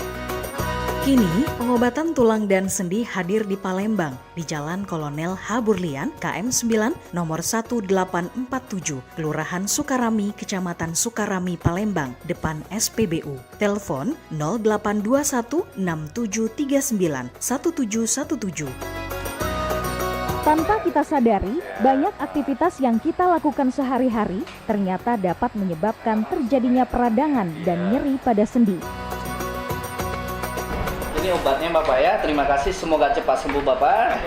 Kini, pengobatan tulang dan sendi hadir di Palembang, di Jalan Kolonel H. Burlian, KM 9, nomor 1847, Kelurahan Sukarami, Kecamatan Sukarami, Palembang, depan SPBU. Telepon 0821 6739 1717. Tanpa kita sadari, banyak aktivitas yang kita lakukan sehari-hari ternyata dapat menyebabkan terjadinya peradangan dan nyeri pada sendi. Ini obatnya Bapak ya, terima kasih, semoga cepat sembuh Bapak.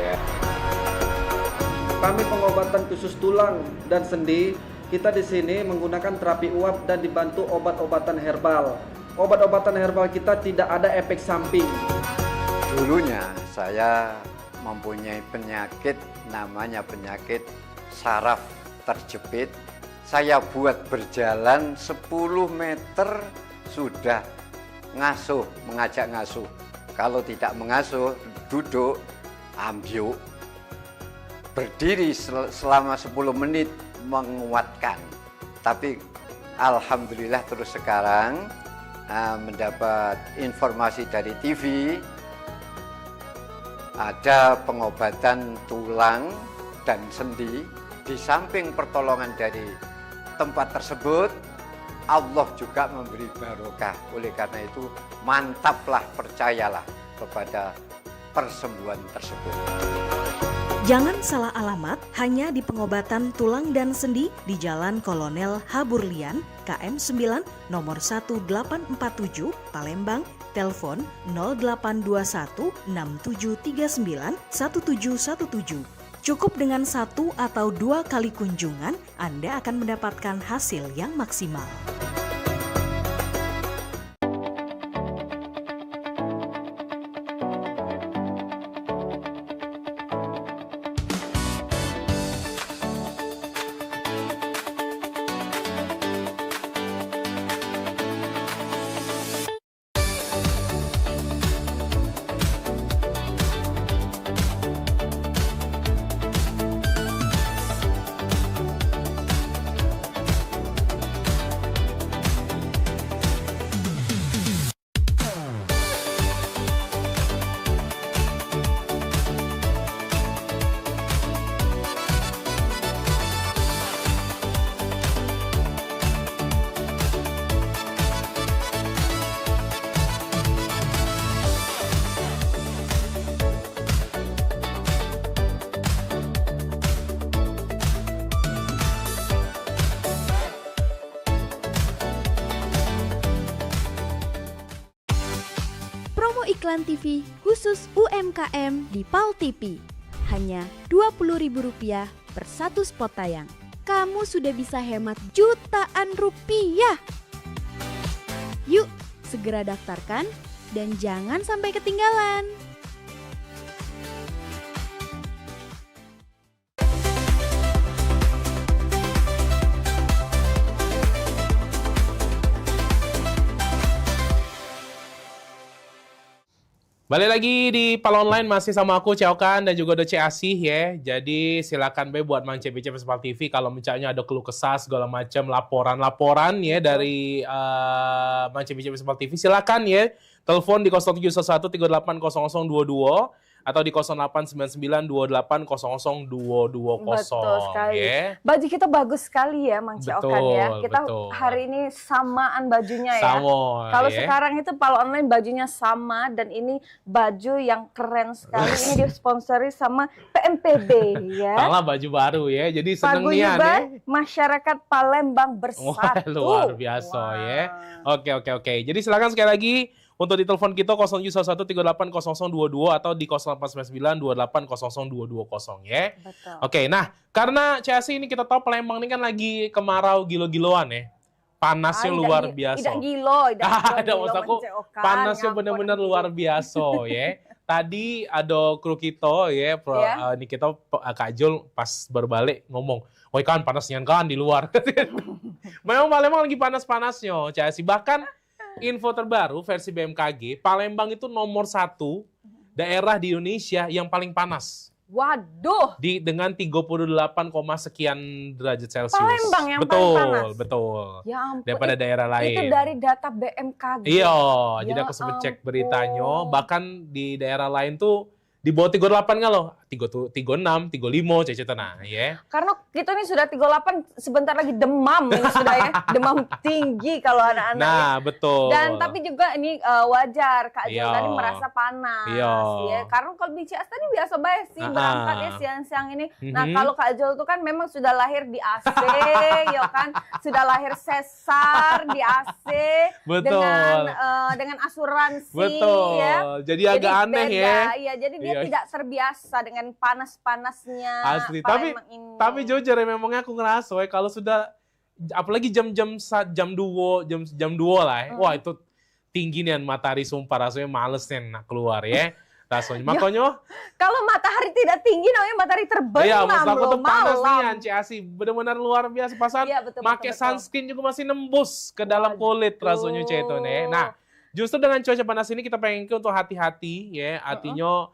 Kami pengobatan khusus tulang dan sendi, kita di sini menggunakan terapi uap dan dibantu obat-obatan herbal. Obat-obatan herbal kita tidak ada efek samping. Dulunya saya mempunyai penyakit namanya penyakit saraf terjepit. Saya buat berjalan 10 meter sudah ngasuh, mengajak ngasuh. Kalau tidak mengasuh, duduk, ambyuk, berdiri selama 10 menit menguatkan. Tapi alhamdulillah terus sekarang mendapat informasi dari TV, ada pengobatan tulang dan sendi. Di samping pertolongan dari tempat tersebut, Allah juga memberi barokah. Oleh karena itu, mantaplah, percayalah kepada persembuhan tersebut. Jangan salah alamat, hanya di pengobatan tulang dan sendi di Jalan Kolonel H. Burlian, KM 9, nomor 1847, Palembang, telepon 0821 6739 1717. Cukup dengan 1 atau 2 kali kunjungan, Anda akan mendapatkan hasil yang maksimal. Iklan TV khusus UMKM di PAL TV. Hanya Rp20.000 per satu spot tayang. Kamu sudah bisa hemat jutaan rupiah. Yuk, segera daftarkan dan jangan sampai ketinggalan. Balik lagi di PAL Online, masih sama aku Ceokan dan juga Doce Asih ya. Jadi silakan be buat Mang CBC PAL TV kalau misalnya ada keluh kesah segala macam laporan-laporan ya dari Mang CBC PAL TV, silakan ya. Telepon di 0711 380022 atau di 089928000220. Betul sekali. Ya. Baju kita bagus sekali ya, Mang Ciokan ya. Kita betul. hari ini samaan bajunya ya. Sama, Kalau ya. sekarang itu kalau online bajunya sama dan ini baju yang keren sekali. Ini disponsori sama PMPB ya. Salah baju baru ya. Jadi seneng nih Paguyuban ya. Masyarakat Palembang Wah, bersatu. luar biasa ya. Oke. Jadi silakan sekali lagi untuk ditelepon kita 0711380022 atau di 089928000220 ya. Betul. Oke, nah karena CSI ini kita tahu Palembang ini kan lagi kemarau gilo-giloan ya. Panasnya luar biasa. Tidak gilo, Ada maksudku panasnya benar-benar luar biasa ya. Tadi ada kru kita ya, ini kita Kak Jul pas berbalik ngomong, "Woi kan panasnya kan di luar." Memang Palembang lagi panas-panasnya, CSI. Bahkan info terbaru versi BMKG, Palembang itu nomor 1 daerah di Indonesia yang paling panas. Waduh. Dengan 38, sekian derajat Celcius. Palembang yang betul, paling panas. Betul. Ya ampun, daripada daerah lain. Itu dari data BMKG. Iya, Ya jadi aku sempat cek beritanya. Bahkan di daerah lain tuh di bawah 38 nggak loh? 36, 35, cece tenang ya. Karena kita ini sudah 38, sebentar lagi demam ini sudah ya. Demam tinggi kalau anak-anak. Nah, betul. Dan tapi juga ini wajar Kak Jul Iya. tadi merasa panas. Iya. Ya. Karena kalau di Cias tadi biasa baik sih berangkat ya siang-siang ini. Nah kalau Kak Jul tuh kan memang sudah lahir di AC, ya kan. Sudah lahir sesar di AC. Betul. Dengan asuransi. Betul. Ya. Jadi agak aneh beda. ya. Iya, jadi dia Iya. tidak terbiasa dengan panas-panasnya. Asli. Tapi jujur ya memangnya aku ngerasa ya kalau sudah apalagi jam 2 lah ya. Wah itu tinggi nih matahari sumpah rasanya males nih nak keluar ya. Rasanya. Makanya kalau matahari tidak tinggi namanya matahari terbenam. iya, maksud aku tuh panas nih malam. Ciasi. Benar-benar luar biasa. Pasan pakai sunscreen juga masih nembus ke dalam kulit rasanya itu nih. Nah, justru dengan cuaca panas ini kita pengen untuk hati-hati ya. Artinya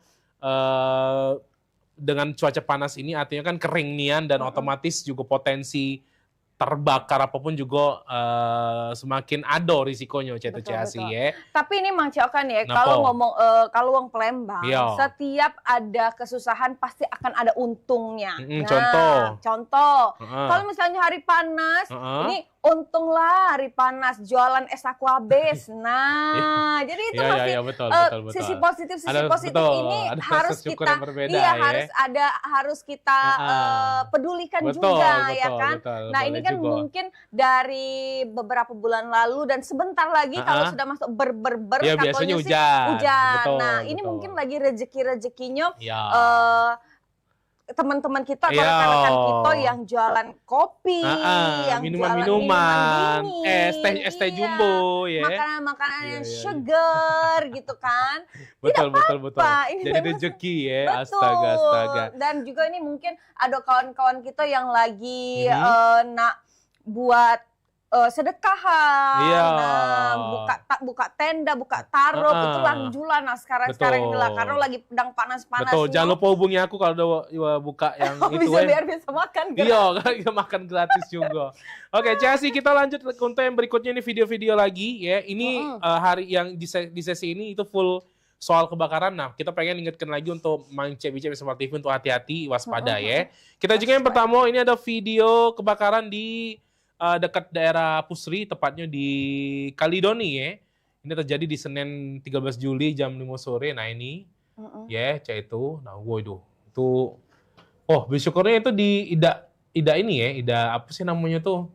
dengan cuaca panas ini artinya kan kering nian dan otomatis juga potensi terbakar apapun juga semakin ada risikonya CSI ya. Tapi ini Mang Ciokan ya, Napa? kalau ngomong kalau wong Palembang, Iya. setiap ada kesusahan pasti akan ada untungnya. Contoh. Kalau misalnya hari panas, Heeh. ini untunglah hari panas jualan es aku habis. Nah, jadi itu Iya, masih iya, betul. sisi positif Ada- positif betul. ini Ada harus sesyukur kita yang berbeda ya. harus kita pedulikan Betul, juga ya betul, kan. betul. Nah, Boleh ini kan juga. mungkin dari beberapa bulan lalu dan sebentar lagi kalau sudah masuk ber Ya, katanya biasanya sih hujan. Betul, Nah, ini betul. mungkin lagi rezeki-rezekinya Ya. teman-teman kita atau Iya. rekan-rekan kita yang jualan kopi, yang Minuman-minuman, jualan es teh jumbo ya. makanan-makanan yang sugar gitu kan. Betul. Ini Jadi memang- rezeki ya. Betul. Astaga. Dan juga ini mungkin ada kawan-kawan kita yang lagi nak buat sedekahan, Iya. buka tenda, buka taruh, itu lanjulan nah sekarang ini lah karena lagi pedang panas-panasnya. Betul. Jangan lupa hubungi aku kalau udah buka yang itu bisa ya. biar bisa makan. Iya, kan makan gratis juga. Oke, Ciasi, kita lanjut untuk yang berikutnya ini video-video lagi ya. Ini hari yang di sesi ini itu full soal kebakaran. Nah, kita pengen ingatkan lagi untuk Mang Cebi Smart TV untuk hati-hati, waspada ya. Kita juga yang pertama ini ada video kebakaran di dekat daerah Pusri, tepatnya di Kalidoni ya. Ini terjadi di Senin 13 Juli jam 5 sore. Nah ini ya, itu. Nah, waduh, itu bersyukurnya itu di Ida ini ya, Ida apa sih namanya tuh?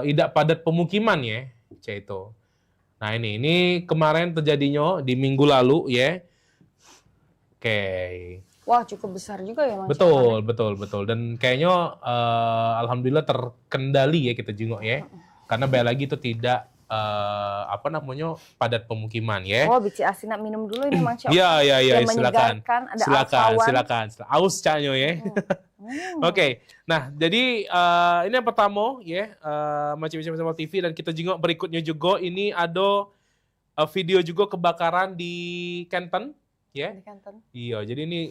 Ida padat pemukiman ya, itu. Nah, ini kemarin terjadinya di minggu lalu ya. Oke. Wah, cukup besar juga ya Mas Ciokan. Betul. Dan kayaknya alhamdulillah terkendali ya kita jenguk ya. Karena balik lagi itu tidak padat pemukiman ya. Oh, bici asin nak minum dulu ini Mang Ciokan. Iya, Yang silakan. menyegarkan, ada Silakan. Aus canyo ya. Oke. Nah, jadi ini yang pertama ya, Macam-macam sama TV dan kita jenguk berikutnya juga ini ada video juga kebakaran di Kenten ya. Di Kenten. Iya, jadi ini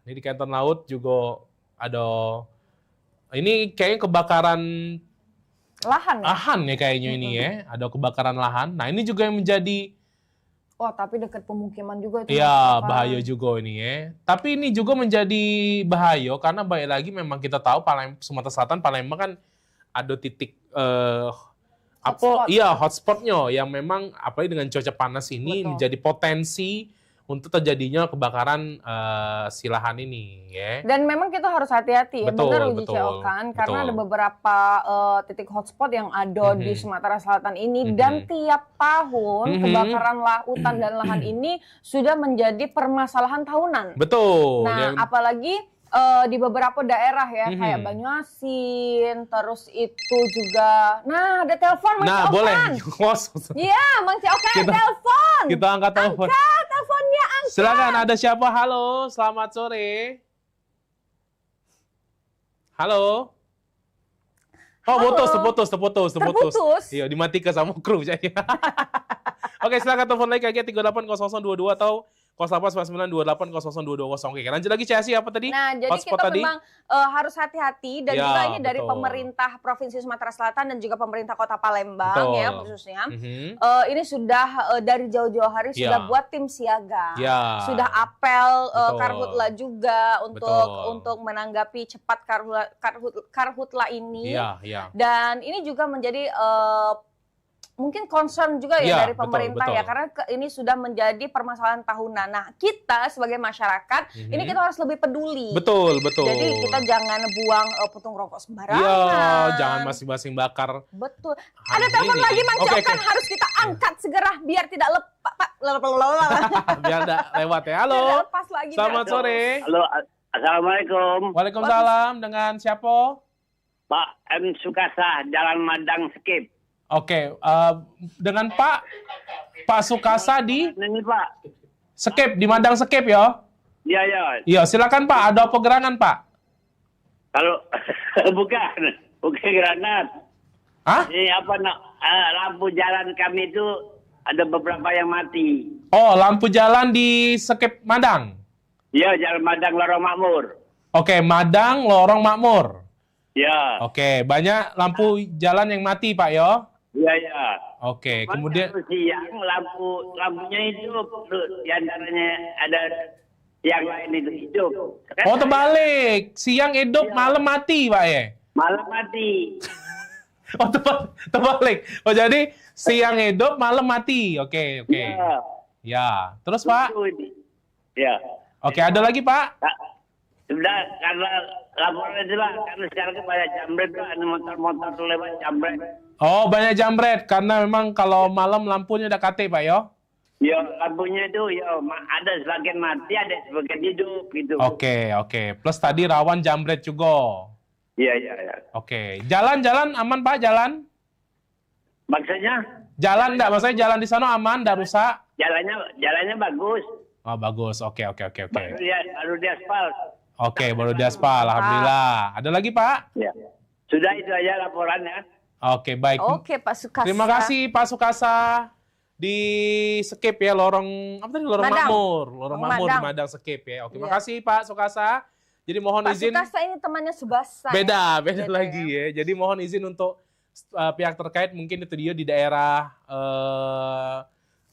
di Kenten Laut juga ada ini kayaknya kebakaran lahan ya? Lahan ya kayaknya ini ya. Ada kebakaran lahan. Nah, ini juga yang menjadi Wah, tapi dekat pemukiman juga itu. Iya, bahaya juga ini ya. Tapi ini juga menjadi bahaya karena balik lagi memang kita tahu Sumatera Selatan, Palembang kan ada titik hotspotnya yang memang apalagi dengan cuaca panas ini menjadi potensi untuk terjadinya kebakaran si lahan ini ya. Dan memang kita harus hati-hati ya, benar uji Ciokan, karena ada beberapa titik hotspot yang ada di Sumatera Selatan ini dan tiap tahun kebakaran hutan dan lahan ini sudah menjadi permasalahan tahunan. Betul. Nah, apalagi di beberapa daerah ya, kayak Banyuasin, terus itu juga. Nah, ada telepon Mang Ciokan. Boleh. Iya, Mang Ciokan telepon. Kita angkat telepon. Angkat teleponnya, angkat. Silakan, ada siapa? Halo, selamat sore. Halo. Oh, terputus. Iya, dimatikan sama kru jadi. Oke, silakan telepon lagi kayak 380022 atau 0899280022. Oke, lanjut lagi Cesi apa tadi? Nah, jadi hotspot kita tadi? memang harus hati-hati dan juga ini dari betul. pemerintah Provinsi Sumatera Selatan dan juga pemerintah Kota Palembang Betul. ya khususnya. Ini sudah dari jauh-jauh hari sudah buat tim siaga. Sudah apel Karhutla juga untuk menanggapi cepat Karhutla ini. Dan ini juga menjadi mungkin concern juga ya dari pemerintah ya, karena ini sudah menjadi permasalahan tahunan. Nah, kita sebagai masyarakat ini kita harus lebih peduli. Betul. Jadi kita jangan buang putung rokok sembarangan. Iya, jangan masing-masing bakar. Betul. Ada telepon lagi Mang Ciokan, harus kita angkat segera biar tidak biar tidak lewat ya. Halo. Lepas lagi. Selamat sore. Halo, assalamualaikum. Waalaikumsalam. Dengan siapa? Pak M Sukasa, Jalan Madang Skip. Oke, dengan Pak Sukasa di ini Pak. Skip, di Madang Skip ya? Iya. Iya, silakan Pak, ada apa gerangan Pak? Kalau bukan granat. Hah? Ini lampu jalan kami itu ada beberapa yang mati. Oh, lampu jalan di Skip Madang? Iya, Jalan Madang Lorong Makmur. Oke, Madang Lorong Makmur. Ya. Oke, banyak lampu jalan yang mati Pak ya? Iya. Oke, kemudian siang lampunya itu di antaranya ada yang lain itu hidup. Oh, terbalik. Siang hidup, malam mati, Pak ya? Malam mati. Oh, terbalik. Oh, jadi siang hidup, malam mati. Oke. Ya. Terus, Pak? Ya. Oke, ada lagi, Pak? Sudah, karena laporan itu lah, karena sekarang banyak jambret, ada motor-motor tuh lewat jambret. Oh, banyak jambret, karena memang kalau malam lampunya udah kate, Pak, ya? Ya, lampunya itu, ada sebagian mati, ada sebagian hidup, gitu. Oke. Plus tadi rawan jambret juga. Iya. Oke. Jalan aman, Pak, jalan? Maksudnya? Jalan enggak? Maksudnya jalan di sana aman, enggak rusak? Jalannya bagus. Oh, bagus. Oke. Baru di aspal. Oke, baru diaspal. Alhamdulillah. Ada lagi, Pak? Ya. Sudah itu aja laporannya. Oke, baik. Oke, Pak Sukasa. Terima kasih, Pak Sukasa. Di Skip ya, Lorong Makmur. Lorong Makmur di Madang Skip ya. Oke, makasih Pak Sukasa. Jadi mohon izin. Pak Sukasa ini temannya Subasa. Beda lagi ya. Jadi mohon izin untuk pihak terkait, mungkin itu dia di daerah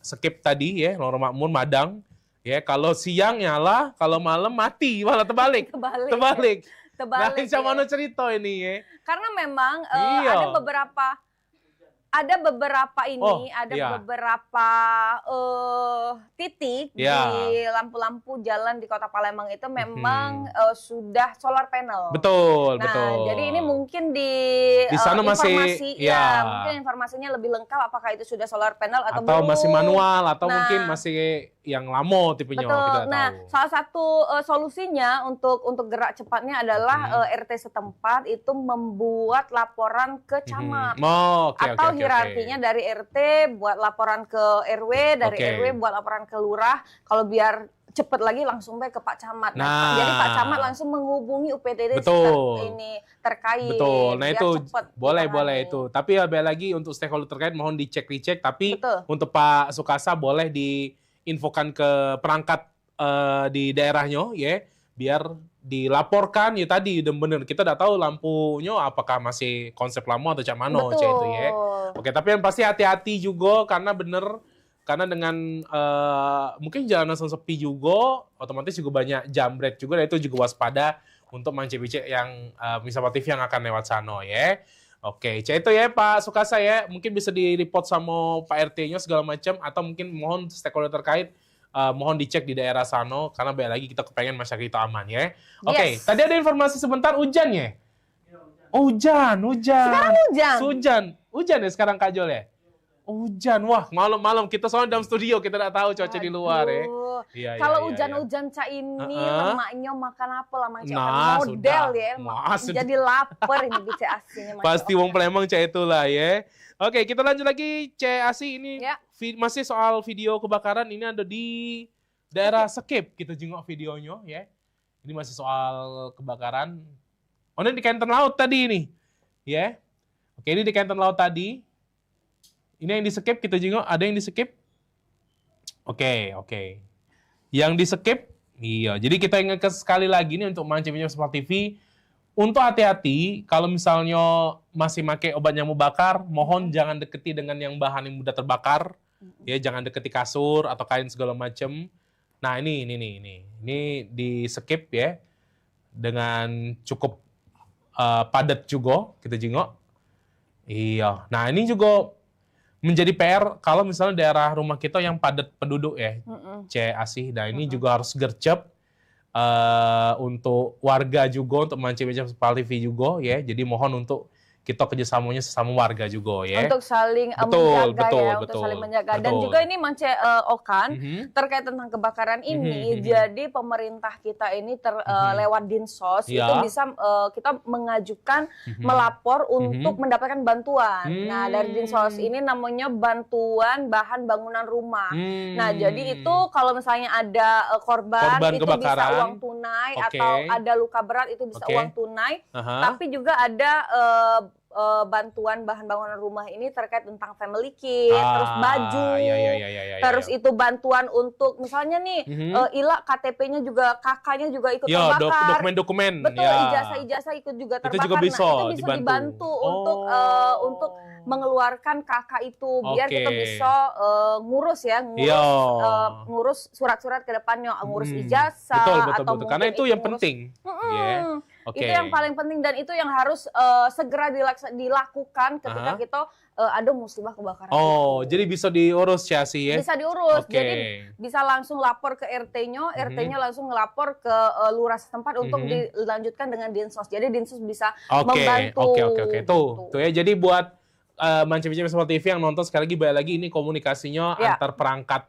Skip tadi ya, Lorong Makmur, Madang. Ya, kalau siang nyala, kalau malam mati, malah terbalik. Nah, insya Allah cerita ini ya. Karena memang ada beberapa titik di lampu-lampu jalan di Kota Palembang itu memang sudah solar panel. Betul. Jadi ini mungkin di sana masih mungkin informasinya lebih lengkap apakah itu sudah solar panel atau belum. Masih manual atau mungkin masih yang lama tipenya. Betul. Nah, salah satu solusinya untuk gerak cepatnya adalah RT setempat itu membuat laporan ke camat. Atau hierarkinya dari RT buat laporan ke RW, dari RW buat laporan ke lurah. Kalau biar cepet lagi langsung ke Pak Camat. Jadi Pak Camat langsung menghubungi UPTD ini terkait. Betul. Nah itu boleh itu. Tapi lebih lagi untuk stakeholder terkait mohon dicek. Tapi untuk Pak Sukasa boleh diinfokan ke perangkat di daerahnya ya, biar dilaporkan ya tadi bener kita udah tahu lampunya apakah masih konsep lama atau cak mano itu ya. Oke, tapi yang pasti hati-hati juga karena bener karena dengan mungkin jalanan sepi juga, otomatis juga banyak jambret juga, dan itu juga waspada untuk mancing-mancing yang Misapa TV yang akan lewat sana ya. Oke, itu ya Pak Sukasa ya, mungkin bisa di-report sama Pak RT-nya segala macam, atau mungkin mohon stakeholder terkait mohon dicek di daerah sana, karena banyak lagi kita kepengen masyarakat kita aman ya. Oke, tadi ada informasi sebentar hujan ya? Hujan. Sekarang Hujan ya sekarang Kak Jol ya? Hujan, wah malam-malam kita soalnya dalam studio, kita nggak tahu cuaca di luar ya. Iya, kalau hujan-hujan Cak ini lemaknya makan apa lah Mang Cak? Nah, model sudah. ya, Mas, jadi lapar ini Cak Asinya. Pasti wong Palembang Cak itulah ya. Oke, kita lanjut lagi Cak Asi ini masih soal video kebakaran, ini ada di daerah Sekip, kita jengok videonya ya. Ini masih soal kebakaran. Oh, ini di Kenten Laut tadi ini. Ya. Oke, ini di Kenten Laut tadi. Ini yang di-skip, kita jengok. Ada yang di-skip? Oke. Yang di-skip, iya. Jadi kita ingatkan sekali lagi nih untuk mancing-mancing Misapa TV. Untuk hati-hati, kalau misalnya masih pakai obat nyamuk bakar, mohon jangan deketi dengan yang bahan yang mudah terbakar. Ya, jangan deketi kasur atau kain segala macam. Nah, ini di-skip ya. Dengan cukup padat juga, kita jengok. Iya. Nah, ini juga menjadi PR kalau misalnya daerah rumah kita yang padat penduduk ya, Cek Asih. Nah ini juga harus gercep untuk warga juga, untuk mancing-mancing Misapa TV juga ya. Jadi mohon untuk kita kerjasamanya sesama warga juga ya. Untuk saling menjaga untuk saling menjaga. Dan juga ini Mance Okan terkait tentang kebakaran ini, jadi pemerintah kita ini lewat Dinsos itu bisa kita mengajukan melapor untuk mendapatkan bantuan. Nah dari Dinsos ini namanya bantuan bahan bangunan rumah. Nah jadi itu kalau misalnya ada korban itu kebakaran, bisa uang tunai atau ada luka berat itu bisa uang tunai. Tapi juga ada bantuan bahan bangunan rumah ini terkait tentang family kit, terus baju, terus itu bantuan untuk misalnya nih Ila KTP-nya juga kakaknya juga ikut terbakar, dokumen-dokumen, betul, ijazah-ijazah ikut juga terbakar. Itu juga bisa, nah, itu bisa dibantu untuk mengeluarkan kakak itu biar kita bisa ngurus surat-surat ke depannya, ngurus ijazah betul. Karena itu yang penting. Itu yang paling penting dan itu yang harus segera dilakukan ketika kita ada musibah kebakaran. Jadi bisa diurus ya sih ya? Bisa diurus, jadi bisa langsung lapor ke RT-nya, RT-nya langsung ngelapor ke lurah setempat untuk dilanjutkan dengan Dinsos. Jadi Dinsos bisa membantu. Tuh ya, jadi buat mancing-mancing Misapa TV yang nonton, sekali lagi balik lagi ini komunikasinya antar perangkat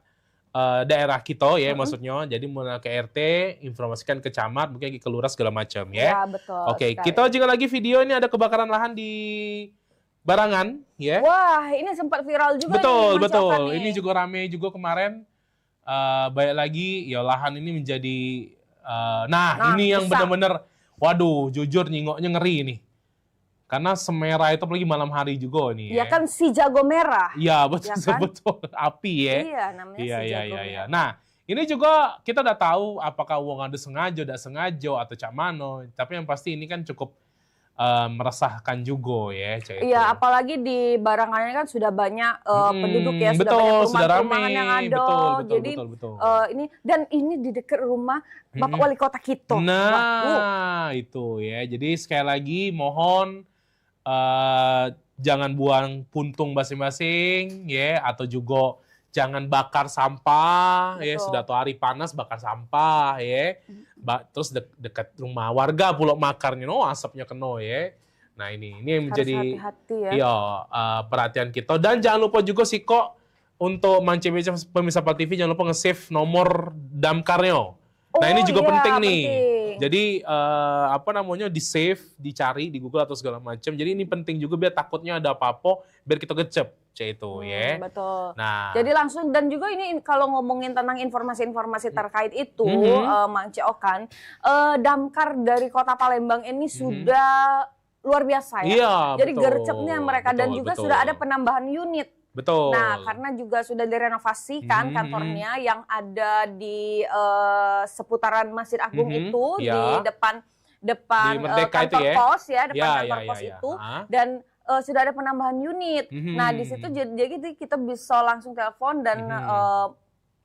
daerah kita ya, maksudnya. Jadi mulai ke RT, informasikan ke camat, mungkin ke lurah segala macam ya. Betul. Kita juga lagi video ini ada kebakaran lahan di Barangan ya. Wah, ini sempat viral juga. Betul. Ini juga rame juga kemarin. Banyak lagi ya, lahan ini menjadi ini yang benar-benar waduh, jujur nyingoknya ngeri nih. Karena semerah itu apalagi malam hari juga nih. Iya kan, si jago merah. Iya betul, api ya. Iya, namanya si jago merah. Nah ini juga kita udah tahu apakah uang ada sengaja, tidak sengaja atau cak mano. Tapi yang pasti ini kan cukup meresahkan juga ya. Iya, apalagi di Barangan ini kan sudah banyak penduduk ya, sudah banyak rumah-rumahan yang ada. Betul. Ini di dekat rumah Bapak Wali Kota kita. Nah, itu ya. Jadi sekali lagi mohon jangan buang puntung masing-masing ya, atau juga jangan bakar sampah. Betul. Ya, sudah tuh hari panas bakar sampah ya. Terus dekat rumah warga pula makarnya, asapnya kena ya. Nah ini yang menjadi perhatian kita. Dan jangan lupa juga sih kok untuk mancing-mancing Misapa TV, jangan lupa nge-save nomor damkarnya. Nah ini juga penting nih. Jadi di-save, dicari di Google atau segala macam. Jadi ini penting juga biar takutnya ada apa-apa, biar kita gecep. Itu ya. Betul. Nah, jadi langsung, dan juga ini kalau ngomongin tentang informasi-informasi terkait itu, Mang Okan, damkar dari Kota Palembang ini sudah luar biasa ya. Iya, jadi gercepnya mereka dan juga sudah ada penambahan unit. Betul. Nah, karena juga sudah direnovasi kan kantornya yang ada di seputaran Masjid Agung itu, di depan di Merdeka kantor itu ya. pos ya, depan kantor pos itu. Dan sudah ada penambahan unit. Nah di situ jadi kita bisa langsung telepon dan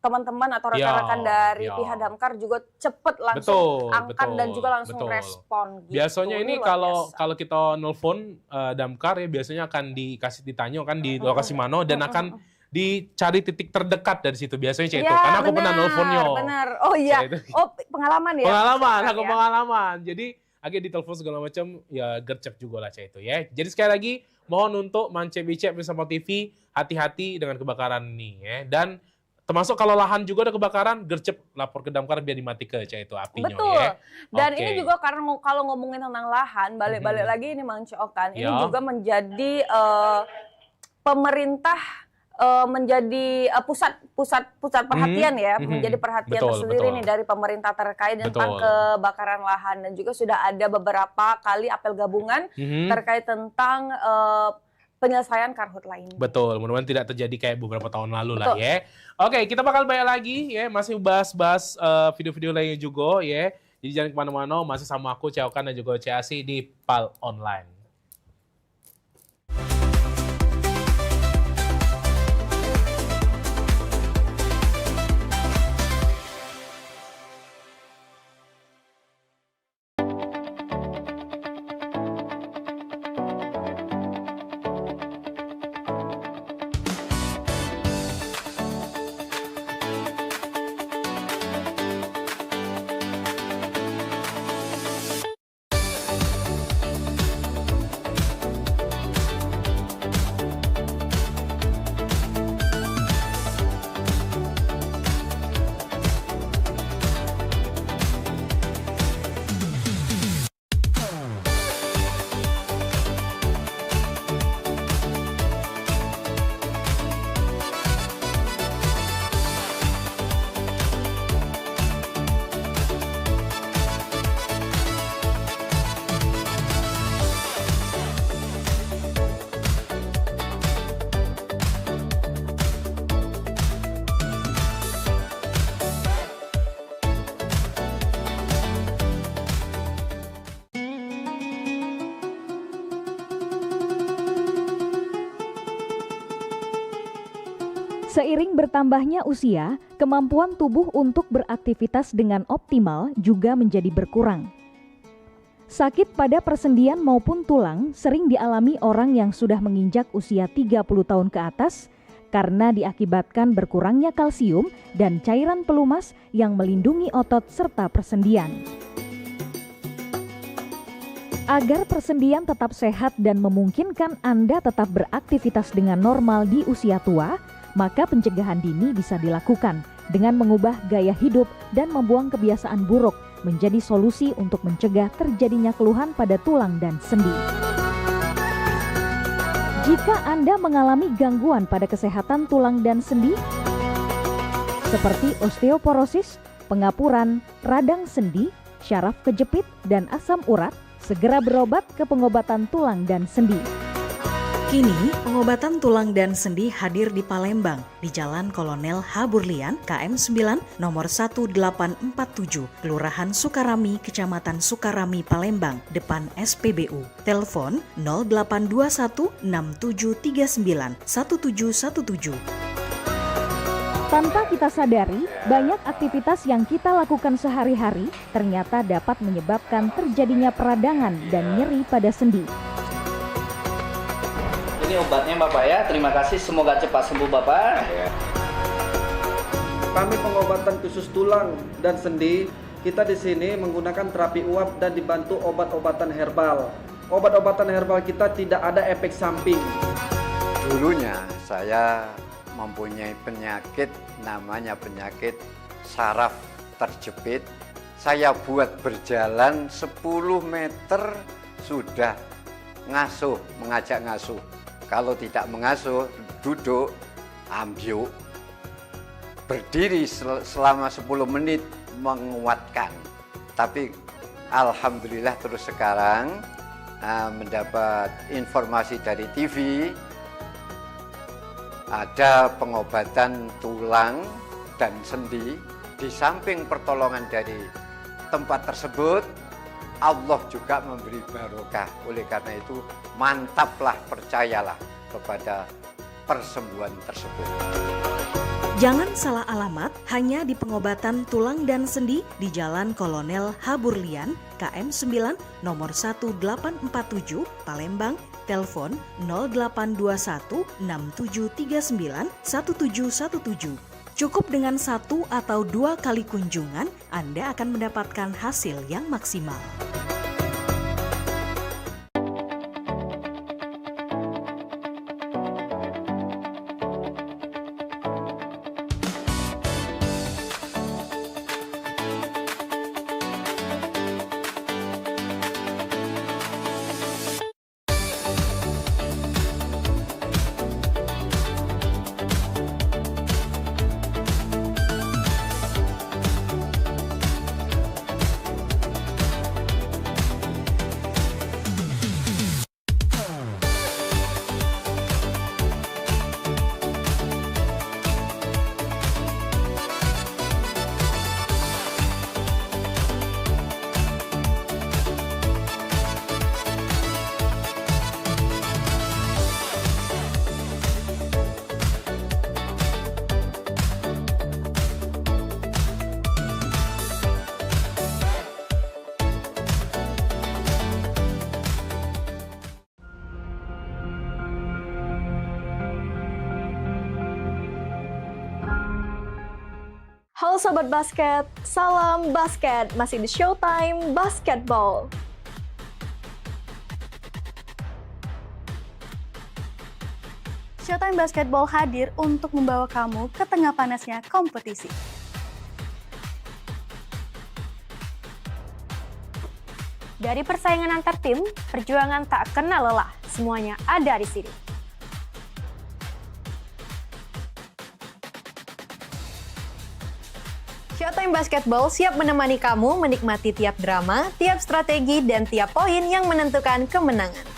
teman-teman atau rekan-rekan dari pihak damkar juga cepet langsung angkat dan juga langsung respon. Gitu. Biasanya ini kalau kita nelfon damkar ya biasanya akan ditanya kan di lokasi mana dan akan dicari titik terdekat dari situ biasanya itu. Karena aku pernah nelfonnya. Benar. Oh iya. Oh pengalaman ya. Pengalaman. Jadi agak ditelepon segala macam ya gercep juga lah itu ya. Jadi sekali lagi mohon untuk Mance Bicep bersama TV hati-hati dengan kebakaran ini ya. Dan termasuk kalau lahan juga ada kebakaran, gercep lapor ke damkar biar dimatikan itu apinya. Betul. Ya. Dan ini juga karena kalau ngomongin tentang lahan, balik-balik lagi ini Mang Ciokan, ini juga menjadi pemerintah menjadi pusat perhatian ya, menjadi perhatian tersendiri nih dari pemerintah terkait tentang kebakaran lahan dan juga sudah ada beberapa kali apel gabungan terkait tentang penyelesaian karhut lainnya. Betul, mudah-mudahan tidak terjadi kayak beberapa tahun lalu lah ya. Oke, kita bakal banyak lagi ya, masih bahas video-video lainnya juga ya. Jadi jangan kemana-mana, masih sama aku Ciokan dan juga Ciasi di PAL Online. Seiring bertambahnya usia, kemampuan tubuh untuk beraktivitas dengan optimal juga menjadi berkurang. Sakit pada persendian maupun tulang sering dialami orang yang sudah menginjak usia 30 tahun ke atas karena diakibatkan berkurangnya kalsium dan cairan pelumas yang melindungi otot serta persendian. Agar persendian tetap sehat dan memungkinkan Anda tetap beraktivitas dengan normal di usia tua, maka pencegahan dini bisa dilakukan dengan mengubah gaya hidup dan membuang kebiasaan buruk menjadi solusi untuk mencegah terjadinya keluhan pada tulang dan sendi. Jika Anda mengalami gangguan pada kesehatan tulang dan sendi, seperti osteoporosis, pengapuran, radang sendi, syaraf kejepit, dan asam urat, segera berobat ke pengobatan tulang dan sendi. Kini, pengobatan tulang dan sendi hadir di Palembang, di Jalan Kolonel H. Burlian, KM 9, nomor 1847, Kelurahan Sukarami, Kecamatan Sukarami, Palembang, depan SPBU. Telepon 0821 6739 1717. Tanpa kita sadari, banyak aktivitas yang kita lakukan sehari-hari ternyata dapat menyebabkan terjadinya peradangan dan nyeri pada sendi. Ini obatnya Bapak ya, terima kasih, semoga cepat sembuh Bapak. Kami pengobatan khusus tulang dan sendi, kita di sini menggunakan terapi uap dan dibantu obat-obatan herbal. Obat-obatan herbal kita tidak ada efek samping. Dulunya saya mempunyai penyakit namanya penyakit saraf terjepit. Saya buat berjalan 10 meter sudah ngasuh, mengajak ngasuh. Kalau tidak mengasuh, duduk, ambyuk, berdiri selama 10 menit menguatkan. Tapi alhamdulillah terus sekarang mendapat informasi dari TV, ada pengobatan tulang dan sendi. Di samping pertolongan dari tempat tersebut, Allah juga memberi barokah. Oleh karena itu, mantaplah, percayalah kepada persembuhan tersebut. Jangan salah alamat hanya di pengobatan tulang dan sendi di Jalan Kolonel Haburlian, KM 9, nomor 1847, Palembang, telepon 0821 6739 1717. Cukup dengan 1 atau 2 kali kunjungan, Anda akan mendapatkan hasil yang maksimal. Halo Sobat Basket, salam basket, masih di Showtime Basketball. Showtime Basketball hadir untuk membawa kamu ke tengah panasnya kompetisi. Dari persaingan antar tim, perjuangan tak kenal lelah, semuanya ada di sini. Showtime Basketball siap menemani kamu menikmati tiap drama, tiap strategi, dan tiap poin yang menentukan kemenangan.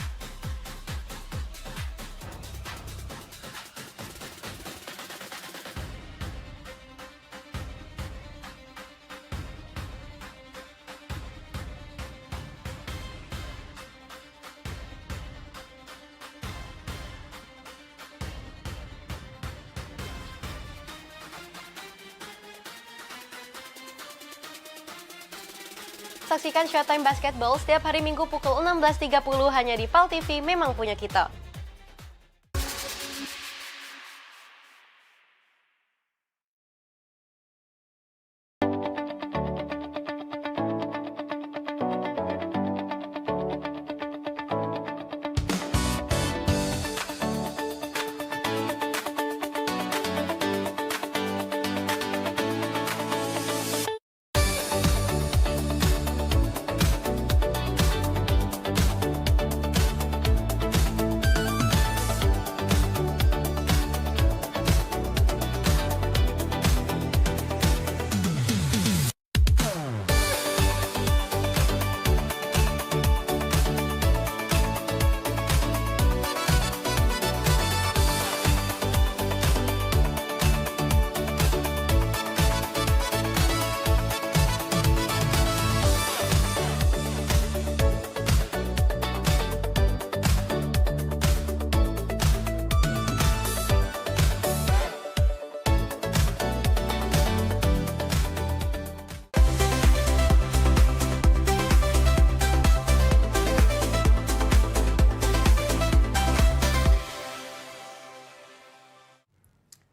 Saksikan Showtime Basketball setiap hari Minggu pukul 16.30 hanya di PAL TV, memang punya kita.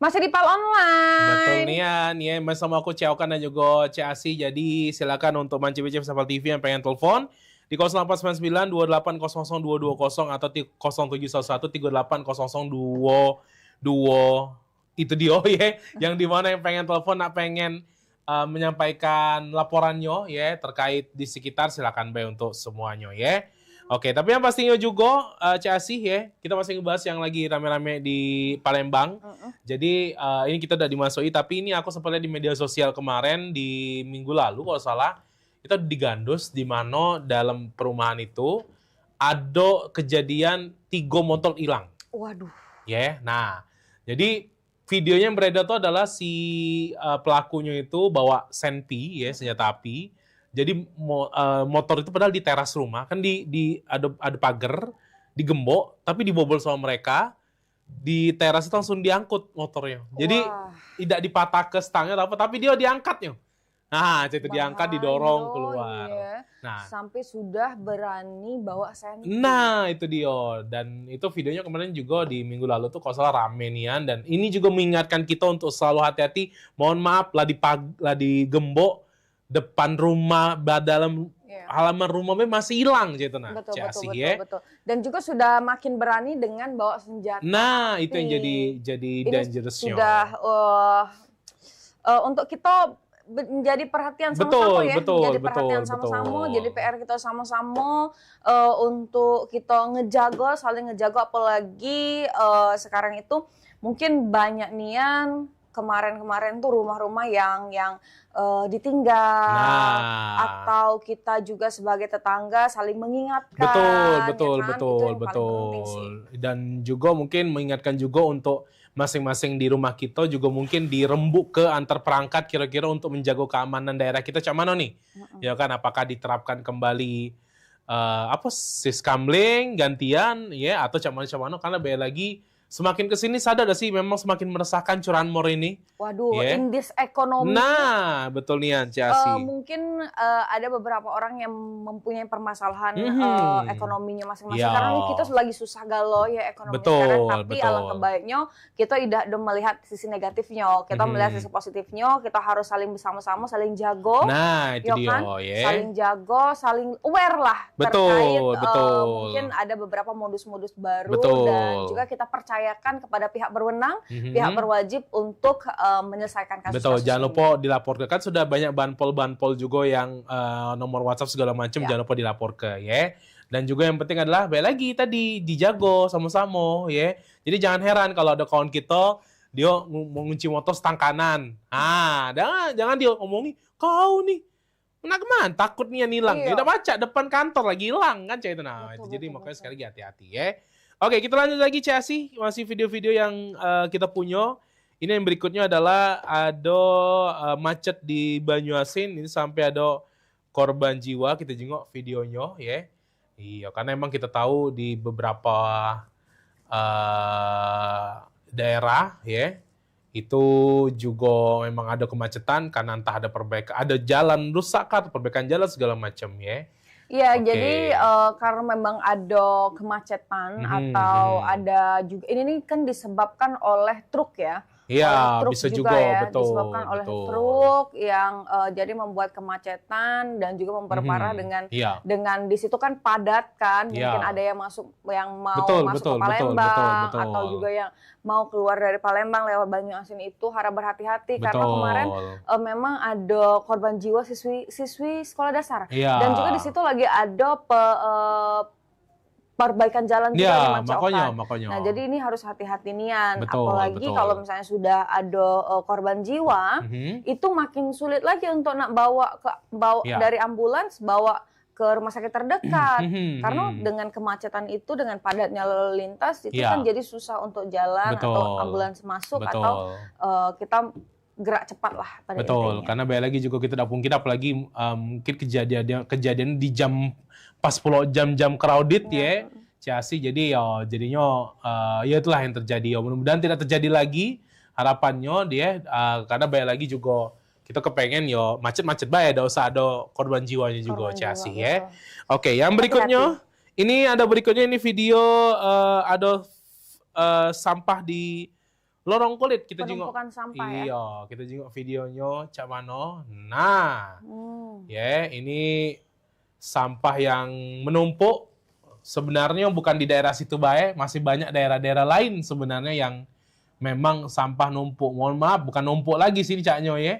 Masih di PAL Online. Betul Nian, ya bersama aku Ceokan dan juga Asi. Jadi silakan untuk Manci BC PAL TV yang pengen telepon di 0899 2800220 atau 0711 380022. Itu dia ya, yang dimana yang pengen telepon, pengen menyampaikan laporannya ya terkait di sekitar, silakan Bay untuk semuanya ya. Oke, tapi yang pastinya juga Asi ya, kita masih ngebahas yang lagi rame-rame di Palembang. Jadi ini kita udah dimasuki, tapi ini aku sempat lihat di media sosial kemarin di minggu lalu kalau salah, kita digandus di mana dalam perumahan itu ada kejadian 3 motor hilang. Waduh. Ya, nah jadi videonya yang beredar itu adalah si pelakunya itu bawa senpi ya, senjata api, Jadi motor itu padahal di teras rumah, kan ada pagar, digembok, tapi dibobol sama mereka. Di teras itu langsung diangkut motornya. Jadi tidak dipatah ke stangnya apa, tapi dia diangkatnya. Nah, itu diangkat, didorong keluar. Iya. Nah, sampai sudah berani bawa senter. nah itu dia. Dan itu videonya kemarin juga di minggu lalu tuh kalau salah rame nian. Dan ini juga mengingatkan kita untuk selalu hati-hati. Mohon maaf lah digembok depan rumah, dalam halaman rumahnya masih hilang gitu nah. Betul. Dan juga sudah makin berani dengan bawa senjata. Nah, itu yang jadi dangerous-nya. Sudah untuk kita menjadi perhatian sama-sama ya. Jadi perhatian sama-sama, jadi PR kita sama-sama untuk kita saling ngejaga, apalagi sekarang itu mungkin banyak nian kemarin tuh rumah-rumah yang ditinggal, atau kita juga sebagai tetangga saling mengingatkan. Betul. Dan juga mungkin mengingatkan juga untuk masing-masing di rumah kita juga mungkin dirembuk ke antar perangkat kira-kira untuk menjaga keamanan daerah kita. Cak mana nih? Ya kan, apakah diterapkan kembali siskamling gantian ya, atau cak mana karena lagi semakin kesini sadar gak sih memang semakin meresahkan curanmor ini. Waduh, indeks ekonomi. Nah, betul nih Ciasi. Mungkin ada beberapa orang yang mempunyai permasalahan ekonominya masing-masing. Karena ini kita lagi susah galau ya ekonomi sekarang. Tapi alangkah baiknya kita tidak melihat sisi negatifnya. Kita melihat sisi positifnya. Kita harus saling bersama-sama, saling jago. Nah, itu dia. Kan? Saling jago, saling aware lah terkait. Mungkin ada beberapa modus-modus baru. Dan juga kita percayakan kepada pihak berwenang, pihak berwajib untuk menyelesaikan kasus. Betul, jangan lupa dilaporkan. Kan sudah banyak banpol juga yang nomor WhatsApp segala macam, jangan lupa dilaporkan ya. Dan juga yang penting adalah balik lagi tadi dijago sama-sama ya. Jadi jangan heran kalau ada kawan kita dia mengunci motor stang kanan. Jangan dia ngomongin kau nih. Nak kemana? Takut nih yang hilang. Dia udah baca depan kantor lagi hilang kan itu. Nah, jadi makanya sekali lagi hati-hati ya. Oke, kita lanjut lagi Ciasi. Masih video-video yang kita punya. Ini yang berikutnya adalah ada macet di Banyuasin. Ini sampai ada korban jiwa. Kita jengok videonya ya. Iya, karena emang kita tahu di beberapa daerah ya, itu juga memang ada kemacetan karena entah ada perbaikan, ada jalan rusak atau perbaikan jalan segala macam ya. Iya, jadi karena memang ada kemacetan atau ada juga ini kan disebabkan oleh truk ya. Iya, bisa juga ya, betul. Disebabkan oleh truk yang jadi membuat kemacetan dan juga memperparah dengan di situ kan padat kan, mungkin ada yang masuk mau masuk ke Palembang atau juga yang mau keluar dari Palembang lewat Banyuasin itu harap berhati-hati karena kemarin memang ada korban jiwa siswi sekolah dasar dan juga di situ lagi ada perbaikan jalan juga makanya. Nah, jadi ini harus hati-hati nian. Apalagi kalau misalnya sudah ada korban jiwa, itu makin sulit lagi untuk nak bawa dari ambulans bawa ke rumah sakit terdekat. Karena dengan kemacetan itu, dengan padatnya lalu lintas itu kan jadi susah untuk jalan atau ambulans masuk atau kita gerak cepat lah pada intinya. Karena balik lagi juga kita tidak mungkin apalagi mungkin kejadian di jam pas 10 jam crowded ya Ciasi, jadi jadinya ya itulah yang terjadi ya, mudah-mudahan tidak terjadi lagi harapannya dia karena balik lagi juga kita kepengen macet-macet baik, tidak usah ada korban jiwanya juga Ciasi ya. Oke, yang berikutnya ini video ada sampah di lorong kulit, kita jengok. Sampah iya, kita jengok videonya cak mano. Nah, ini sampah yang menumpuk. Sebenarnya bukan di daerah situ bae, masih banyak daerah-daerah lain sebenarnya yang memang sampah numpuk. Mohon maaf, bukan numpuk lagi sini caknya ya.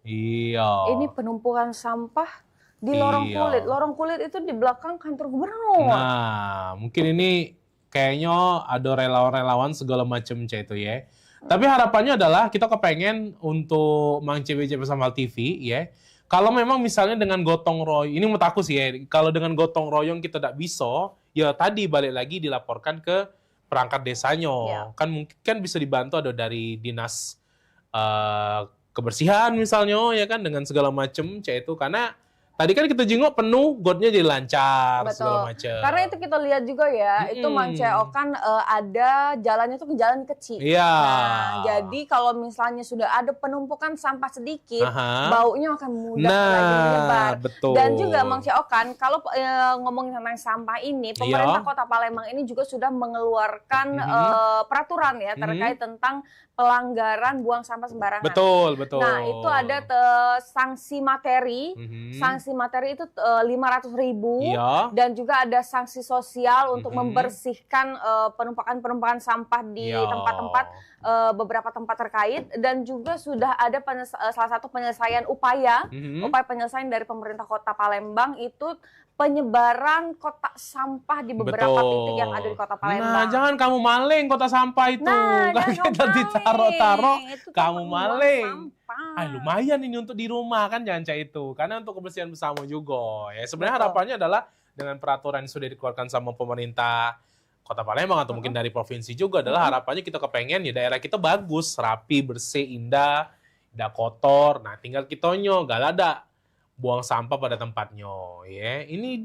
Iya. Ini penumpukan sampah di lorong kulit. Lorong kulit itu di belakang kantor gubernur. Nah, mungkin ini kayaknya ada relawan-relawan segala macam itu ya. Tapi harapannya adalah kita kepengen untuk Mang CBC bersama TV ya. Kalau memang misalnya dengan gotong royong, ini menurut aku sih ya, kalau dengan gotong royong kita tidak bisa, ya tadi balik lagi dilaporkan ke perangkat desanya. Kan mungkin kan bisa dibantu ada dari dinas kebersihan misalnya ya kan dengan segala macam itu, karena Tadi kan kita jenguk penuh, godnya jadi lancar, segala macam. Karena itu kita lihat juga ya, itu Manceokan ada jalannya tuh jalan kecil. Iya. Nah, jadi kalau misalnya sudah ada penumpukan sampah sedikit, baunya akan mudah lagi menyebar. Betul. Dan juga Manceokan, kalau ngomongin tentang sampah ini, pemerintah Kota Palembang ini juga sudah mengeluarkan peraturan ya terkait tentang pelanggaran buang sampah sembarangan. Betul. Nah, itu ada sanksi materi. Sanksi materi itu 500.000 dan juga ada sanksi sosial untuk membersihkan penumpukan sampah di tempat-tempat beberapa tempat terkait, dan juga sudah ada salah satu penyelesaian upaya penyelesaian dari pemerintah Kota Palembang itu penyebaran kotak sampah di beberapa titik yang ada di Kota Palembang. Nah, jangan kamu maling kotak sampah itu. Kan kita ditaro-taro, kamu maling. Lumayan ini untuk di rumah kan, jangan cak itu. Karena untuk kebersihan bersama juga. Ya, sebenarnya harapannya adalah dengan peraturan yang sudah dikeluarkan sama pemerintah Kota Palembang atau mungkin dari provinsi juga, adalah harapannya kita kepengen ya daerah kita bagus, rapi, bersih, indah, tidak kotor. Nah, tinggal kitanya gak ada buang sampah pada tempatnya, ya. Ini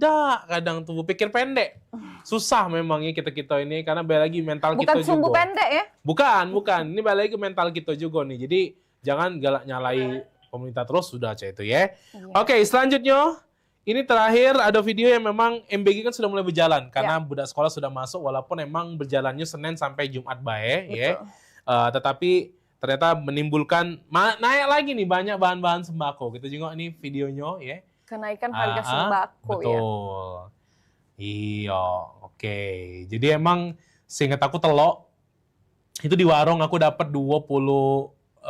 kadang tuh pikir pendek. Susah memangnya kita ini, karena balik lagi mental kita juga. Bukan sumbu pendek ya? Bukan. Ini balik lagi ke mental kita juga nih. Jadi jangan galak nyalai pemerintah terus, sudah aja itu ya. Oke, selanjutnya ini terakhir ada video yang memang MBG kan sudah mulai berjalan karena budak sekolah sudah masuk, walaupun emang berjalannya Senin sampai Jumat bae, ya. Tetapi ternyata menimbulkan naik lagi nih banyak bahan-bahan sembako. Kita juga ini videonya ya. Kenaikan harga sembako ya. Betul. Iya, oke. Jadi emang seingat aku telok itu di warung aku dapat 24.000.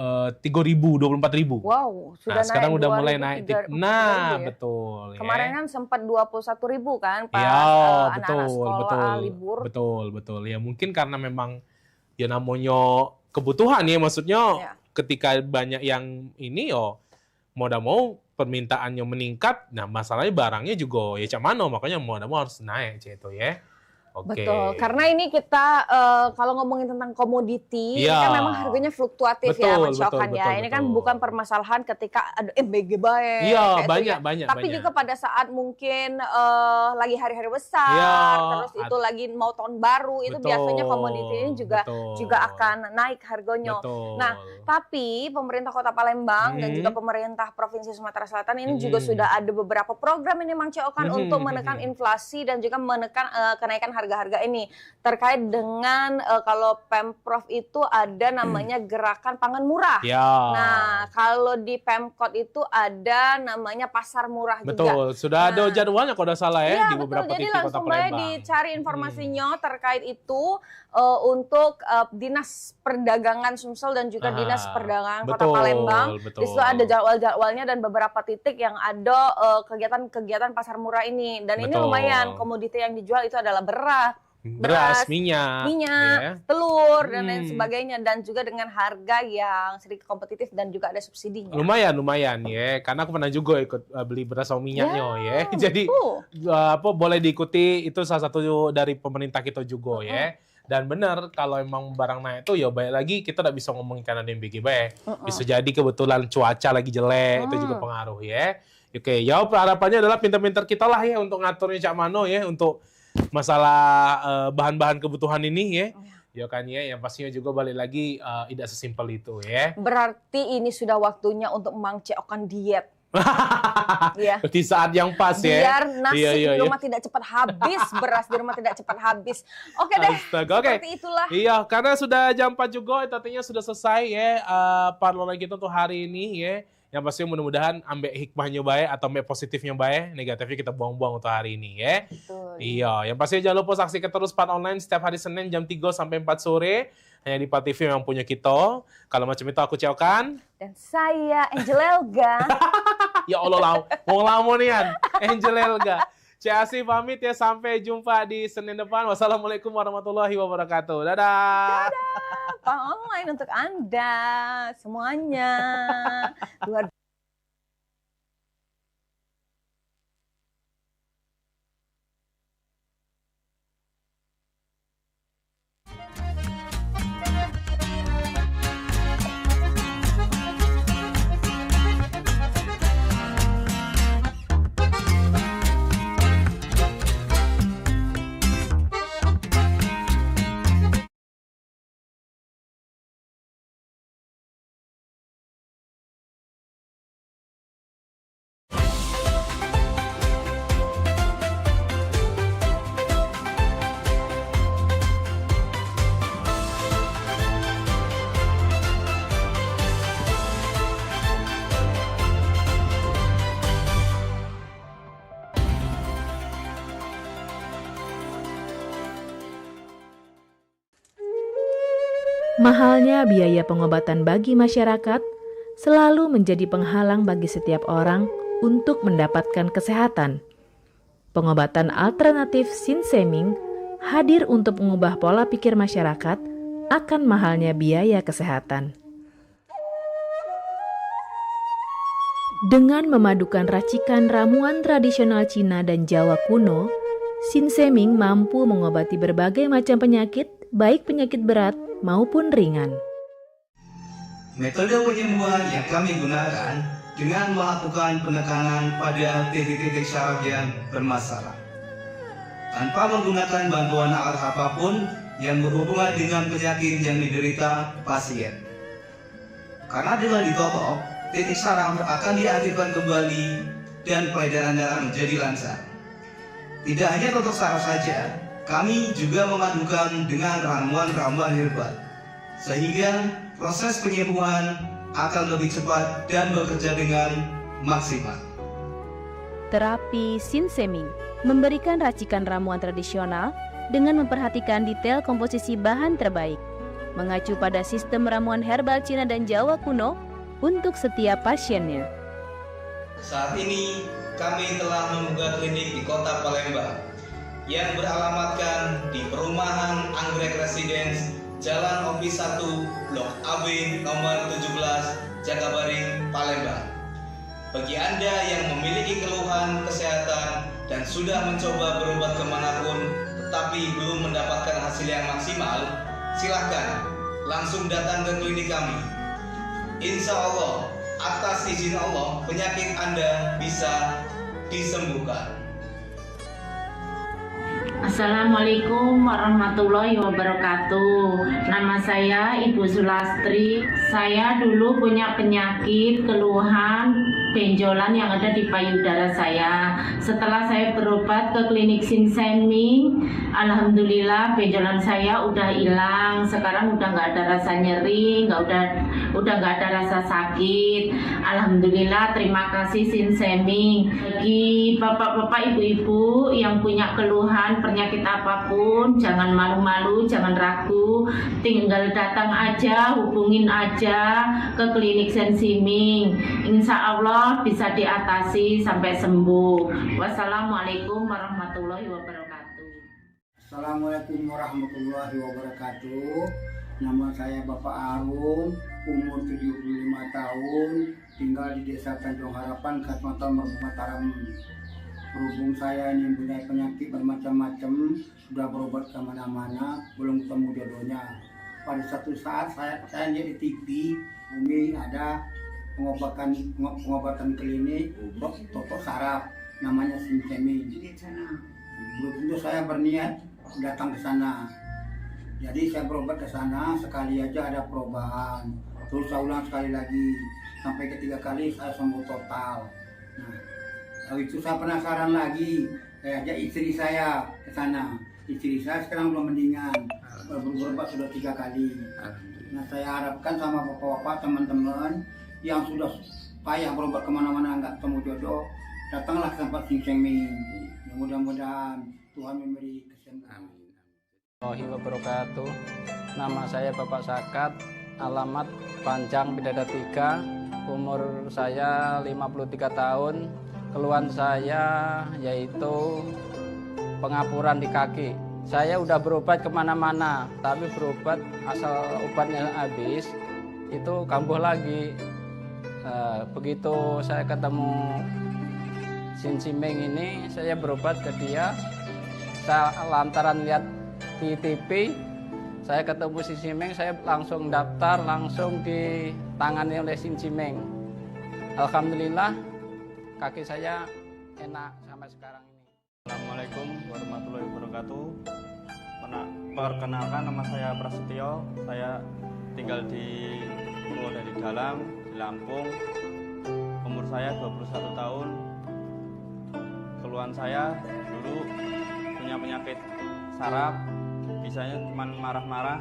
Wow, sudah naik. Sekarang udah mulai naik. Betul. Kemarin kan sempat 21.000 kan pas anak-anak sekolah libur. Betul. Ya mungkin karena memang ya namanya kebutuhan ya, maksudnya ketika banyak yang ini mau permintaannya meningkat, nah masalahnya barangnya juga ya cak mana, makanya mau harus naik itu ya. Betul, karena ini kita kalau ngomongin tentang komoditi, ini kan memang harganya fluktuatif ya Manceokan ya. Ini kan bukan permasalahan ketika ada MBG baik. Iya, banyak. Tapi juga pada saat mungkin lagi hari-hari besar, terus itu lagi mau tahun baru, itu biasanya komoditi ini juga akan naik harganya. Nah, tapi pemerintah Kota Palembang dan juga pemerintah Provinsi Sumatera Selatan ini juga sudah ada beberapa program ini Manceokan untuk menekan inflasi dan juga menekan kenaikan harga-harga ini terkait dengan kalau Pemprov itu ada namanya gerakan pangan murah. Nah, kalau di Pemkot itu ada namanya pasar murah juga. Betul, sudah ada jadwalnya kalau tidak salah ya di beberapa titik Kota Palembang. Jadi langsung boleh dicari informasinya terkait itu untuk Dinas Perdagangan Sumsel dan juga Dinas Perdagangan Kota Palembang. Di situ ada jadwal-jadwalnya dan beberapa titik yang ada kegiatan-kegiatan pasar murah ini. Dan ini lumayan, komoditi yang dijual itu adalah beras, minyak, telur, dan lain sebagainya, dan juga dengan harga yang sedikit kompetitif dan juga ada subsidinya. Lumayan ya, karena aku pernah juga ikut beli beras sama minyaknya ya. Jadi boleh diikuti, itu salah satu dari pemerintah kita juga ya. Dan benar, kalau emang barang naik itu ya baik lagi, kita tidak bisa ngomongin karena ada MBG baik. Bisa jadi kebetulan cuaca lagi jelek, itu juga pengaruh ya. Oke, ya harapannya adalah pintar-pintar kita lah ya untuk ngaturnya cak mano ya, untuk masalah bahan-bahan kebutuhan ini ya. Ya kan ya, yang pastinya juga balik lagi tidak sesimpel itu ya. Berarti ini sudah waktunya untuk Manceokan diet. Di saat yang pas ya. Biar nasi di rumah tidak cepat habis, beras di rumah tidak cepat habis. Oke deh, seperti itulah. Iya, karena sudah jam 4 juga, artinya sudah selesai ya parloran kita untuk hari ini ya. Yang pasti mudah-mudahan ambek hikmahnya baik atau ambek positifnya baik, negatifnya kita buang-buang untuk hari ini ya. Betul. Iya, yang pasti jangan lupa saksikan terus Pan Online setiap hari Senin jam 3 sampai 4 sore. Hanya di Pan TV yang punya kita. Kalau macam itu aku Ceokan. Dan saya Angel Elga. Ya Allah, mau ngelamun nian. Angel Elga. Cik pamit ya, sampai jumpa di Senin depan. Wassalamualaikum warahmatullahi wabarakatuh. Dadah. Pan Online untuk Anda semuanya. Mahalnya biaya pengobatan bagi masyarakat selalu menjadi penghalang bagi setiap orang untuk mendapatkan kesehatan. Pengobatan alternatif Sinseming hadir untuk mengubah pola pikir masyarakat akan mahalnya biaya kesehatan. Dengan memadukan racikan ramuan tradisional Cina dan Jawa kuno, Sinseming mampu mengobati berbagai macam penyakit, baik penyakit berat maupun ringan. Metode penyembuhan yang kami gunakan dengan melakukan penekanan pada titik-titik syaraf yang bermasalah. Tanpa menggunakan bantuan alat apapun yang berhubungan dengan penyakit yang diderita pasien. Karena dengan ditotok, titik saraf akan diaktifkan kembali dan peredaran darah menjadi lancar. Tidak hanya totok saraf saja, kami juga memadukan dengan ramuan-ramuan herbal, sehingga proses penyembuhan akan lebih cepat dan bekerja dengan maksimal. Terapi Sinseming memberikan racikan ramuan tradisional dengan memperhatikan detail komposisi bahan terbaik, mengacu pada sistem ramuan herbal Cina dan Jawa kuno untuk setiap pasiennya. Saat ini kami telah membuka klinik di Kota Palembang yang beralamatkan di Perumahan Anggrek Residence, Jalan Opi 1, Blok AB nomor 17, Jakabaring, Palembang. Bagi Anda yang memiliki keluhan kesehatan dan sudah mencoba berobat kemanapun tetapi belum mendapatkan hasil yang maksimal, silahkan langsung datang ke klinik kami. Insya Allah, atas izin Allah, penyakit Anda bisa disembuhkan. Assalamualaikum warahmatullahi wabarakatuh. Nama saya Ibu Sulastri. Saya dulu punya penyakit keluhan benjolan yang ada di payudara saya. Setelah saya berobat ke klinik Sinseming, alhamdulillah benjolan saya udah hilang. Sekarang udah nggak ada rasa nyeri, udah nggak ada rasa sakit. Alhamdulillah, terima kasih Sinseming. Bagi bapak-bapak, ibu-ibu yang punya keluhan penyakit apapun, jangan malu-malu, jangan ragu, tinggal datang aja, hubungin aja ke klinik Sinseming. Insya Allah bisa diatasi sampai sembuh. Wassalamualaikum warahmatullahi wabarakatuh. Assalamualaikum warahmatullahi wabarakatuh. Nama saya Bapak Arum, umur 75 tahun, tinggal di Desa Tanjung Harapan, Kecamatan Mataram. Berhubung saya ini mempunyai penyakit bermacam-macam, sudah berobat kemana-mana, belum ketemu jodohnya. Pada satu saat saya lihat di TV, Umi ada pengobatan klinik untuk totok saraf, namanya Sinseming. Belum tentu saya berniat datang ke sana. Jadi saya berobat ke sana, sekali aja ada perubahan. Terus saya ulang sekali lagi, sampai ketiga kali saya sembuh total. Nah, lalu itu saya penasaran lagi, saya ajak istri saya ke sana. Istri saya sekarang belum mendingan, berobat sudah 3 kali. Nah, saya harapkan sama bapak-bapak, teman-teman yang sudah payah berobat kemana-mana nggak ketemu jodoh, datanglah ke tempat Sinseming. Mudah-mudahan Tuhan memberi kesembuhan. Warahmatullahi wabarakatuh. Nama saya Bapak Sakat, alamat Panjang Bidada 3, umur saya 53 tahun. Keluhan saya yaitu pengapuran di kaki. Saya udah berobat kemana-mana, tapi berobat asal obatnya habis, itu kambuh lagi. Begitu saya ketemu Sinseming ini, saya berobat ke dia. Saya lantaran lihat di TV, saya ketemu Sinseming, saya langsung daftar, langsung ditangani oleh Sinseming. Alhamdulillah, kaki saya enak sampai sekarang ini. Assalamualaikum warahmatullahi wabarakatuh. Perkenalkan, nama saya Prasetyo. Saya tinggal di Purwodadi Dalam, di Lampung. Umur saya 21 tahun. Keluhan saya dulu punya penyakit saraf, bisanya cuma marah-marah.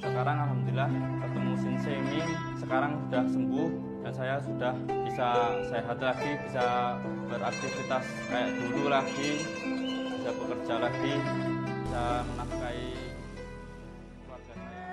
Sekarang alhamdulillah ketemu Sinseming, sekarang sudah sembuh dan saya sudah bisa sehat lagi, bisa beraktivitas kayak dulu lagi, bisa bekerja lagi, bisa menafkahi keluarga saya.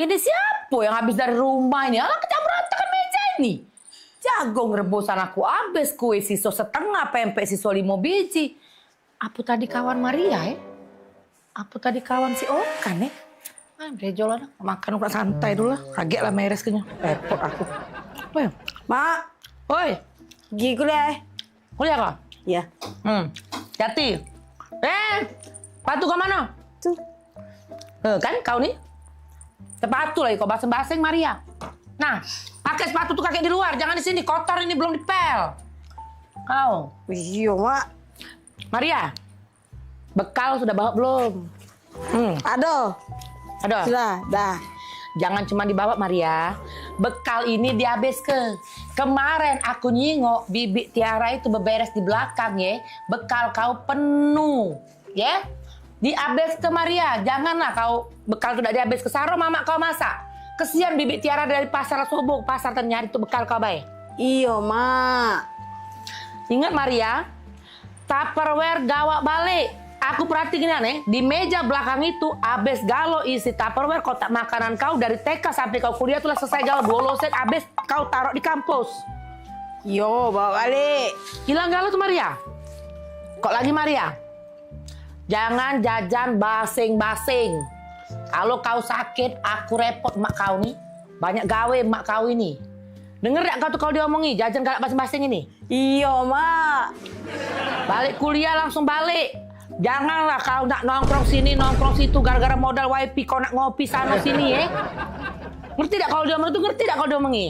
Ini siapa yang habis dari rumah ini? Alah kecamberantakan meja ini. Jagung rebusan aku habis, kue siso setengah, pempek siso 5 biji. Apa tadi kawan Maria ya? Apa tadi kawan si Okan ya? Brejolan makan udah santai dulu lah. Kaget lah meres kayaknya. Repot aku. Woi, Mak. Woi, pergi kuliah. Kuliah kok? Iya. Jati. Sepatu ke mana? Tuh. Kan kau nih? Sepatu lagi kau baseng-baseng Maria. Nah, pakai sepatu tuh kakek di luar, jangan di sini. Kotor ini belum dipel. Kau. Iya, Mak. Maria. Bekal sudah bawa belum? Ada. Sudah, dah. Jangan cuma dibawa Maria. Bekal ini dihabiskan. Kemarin aku nyingok Bibi Tiara itu beberes di belakang ya. Bekal kau penuh, ya. Dihabis ke Maria. Janganlah kau bekal tidak dihabis ke Saro mama kau masak. Kesian Bibi Tiara dari pasar subuh pasar ternyari itu bekal kau baik. Iya, Mak. Ingat Maria, Tupperware gawak balik. Aku perhatikan nih, di meja belakang itu abis galo isi Tupperware kotak makanan kau dari TK sampai kau kuliah tuh selesai galo 2 loset abis kau taruh di kampus. Yo, bawa balik. Hilang galo tuh Maria. Kok lagi Maria? Jangan jajan basing-basing. Kalau kau sakit, aku repot mak kau nih. Banyak gawe mak kau ini. Denger gak kau tuh kalau diomongi jajan galak basing-basing ini? Iya, Mak. Balik kuliah langsung balik. Janganlah kau nak nongkrong sini, nongkrong situ gara-gara modal wifi kau nak ngopi sana sini ya. Ngerti tak kalau diomongi itu? Ngerti tak kalau diomongi?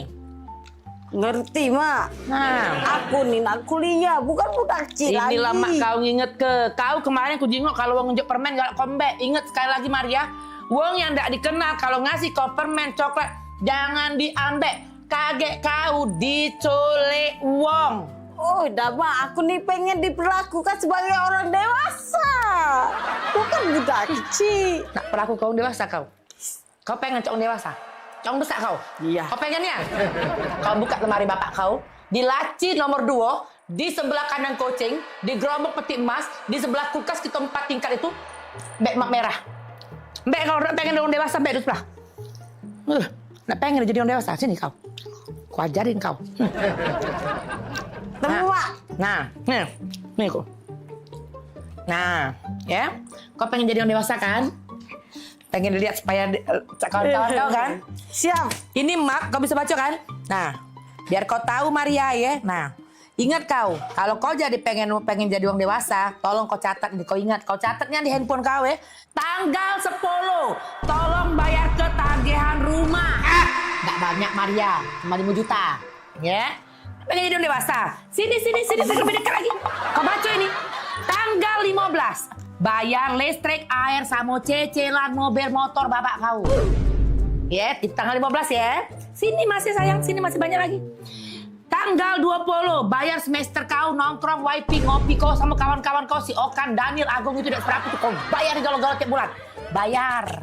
Ngerti, Mak. Nah, aku nih nak kuliah, bukan budak kecil lagi. Inilah Mak kau nginget ke. Kau kemarin ku jingok kalau wong nunjuk permen galak kombek. Ingat sekali lagi Maria, wong yang ndak dikenal kalau ngasih kau permen coklat jangan diambek. Kaget kau diculik wong. Oh, dah Mak, aku nih pengen diperlakukan sebagai orang dewasa. Bukan budak kecil. Nak perlaku kau dewasa kau? Kau pengen cowok dewasa? Cowok besar kau? Iya. Kau pengennya? Kau buka lemari bapak kau, di laci nomor 2, di sebelah kanan kucing, di gerobak peti emas, di sebelah kulkas kita 4 tingkat itu, beg mak merah. Beg kau pengen orang dewasa, beg itu sebelah. Nak pengen jadi orang dewasa? Sini kau. Ku ajarin kau. Nah, nih kok. Nah, ya, kau pengen jadi orang dewasa kan? Pengen dilihat supaya kawan-kawan kau kan? Siap. Ini Mak, kau bisa baca kan? Nah, biar kau tahu Maria ya. Nah, ingat kau, kalau kau jadi pengen jadi orang dewasa, tolong kau catat, kau ingat, kau catatnya di handphone kau ya. Tanggal 10, tolong bayar ketagihan rumah. Nggak banyak Maria, cuma 5 juta, ya. Pengen jadi orang dewasa. Sini, lebih dekat lagi. Kau baca ini. Tanggal 15. Bayar listrik, air, sama cicilan mobil motor bapak kau. Ya, di tanggal 15 ya. Sini masih sayang, sini masih banyak lagi. Tanggal 20. Bayar semester kau, nongkrong, wifi, ngopi kau sama kawan-kawan kau. Si Okan, Daniel, Agung itu tidak seberapa tuh. Kau bayar di galau-galau tiap bulan. Bayar.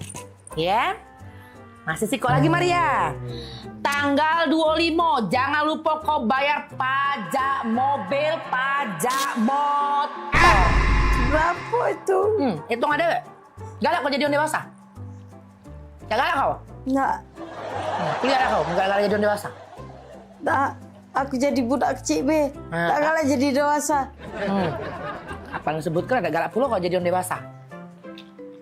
Ya. Masih sih kok lagi Maria. Tanggal 25, jangan lupa kau bayar pajak mobil, pajak motor. Berapa itu? Hitung ada. Galak kau jadi orang dewasa? Ya galak kau? Enggak. Kuliah kau, enggak galak jadi orang dewasa? Enggak, aku jadi budak kecil be. Enggak galak jadi dewasa. Apa yang sebutkan ada galak pula kau jadi orang dewasa?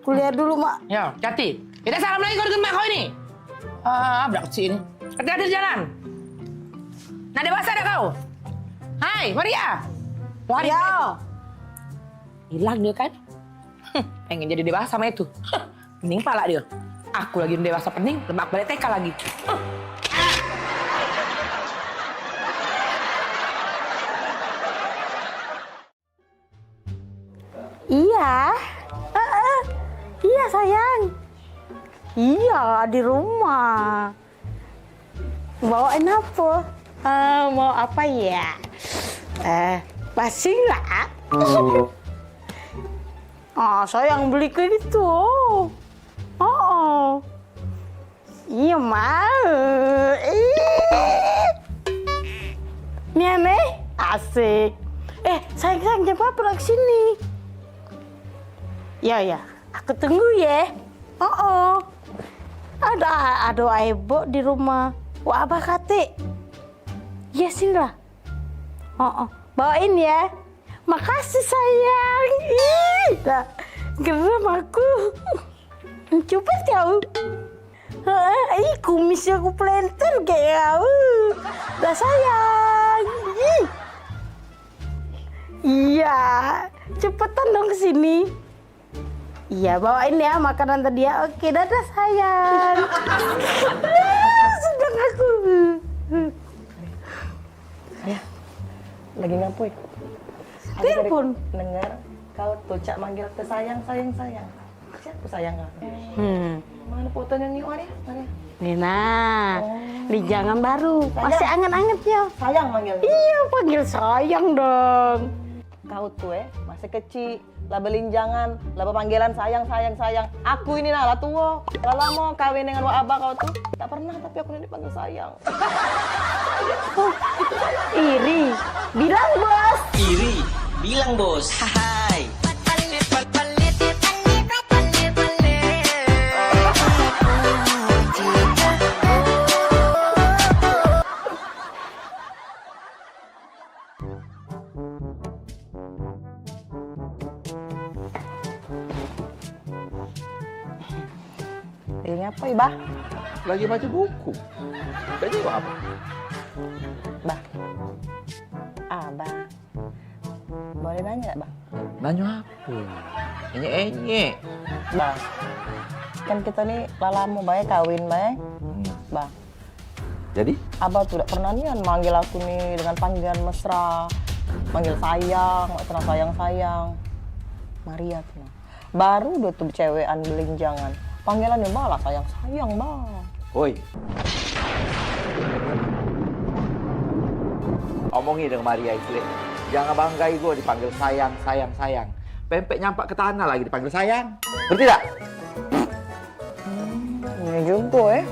Kuliah dulu Mak. Ya, Jati. Kita salam lagi kau dengan mak kau ini. Budak kecil ini. Hati-hati di jalan. Nah dewasa ada kau? Hai Maria. Lari. Hilang dia kan? Pengen jadi dewasa sama itu. Pening pala dia. Aku lagi dewasa pening, lemak balik TK lagi. Iya. Iya sayang. Iya di rumah. Bawain apa? Mau apa ya? Basing lah. Saya yang beli ke itu. Iya mau. Nih asik. Sayang jam berapa ke sini? Ya, aku tunggu ya. ada ibu di rumah. Wah, abah kate. Ya sini lah. Bawain ya. Makasih sayang. Ih, dah geram aku. Coba tahu. Ih, kumisnya aku plenter kayak dah sayang. Ih. Iya, cepetan dong kesini. Iya, bawain ya makanan tadi ya. Oke, dadah sayang. Sedang aku. Ya, lagi ngapain? Telepon. Dengar kau tuh cak manggil ke sayang. Siapa sayang aku? Mana fotonya nih Maria? Nina, di jangan baru. Masih anget-anget ya. Sayang manggil. Iya, panggil sayang dong. Kau tuh masih kecil, lah belinjangan, lah panggilan sayang. Aku ini lah tua, lah lama kawin dengan abah kau tuh. Tak pernah tapi aku ini dipanggil sayang. Iri, bilang bos. Iri, bilang bos. Hai. Ini apa ya, Bah? Lagi baca buku. Baca apa? Bah. Abah. Boleh nanya, Bang? Nanya apa? Enye. Bang, kan kita nih lama bae kawin bae. Bang. Jadi? Abah tuh udah pernah nih manggil aku nih dengan panggilan mesra. Manggil sayang, sayang. Maria tuh. Baru udah tuh cewekan belinjangan. Panggilannya malah sayang, Bang. Woi. Omongi dengan Maria itu, jangan banggai gue dipanggil sayang. Pempek nyampak ke tanah lagi dipanggil sayang. Ngerti tak? Ini juga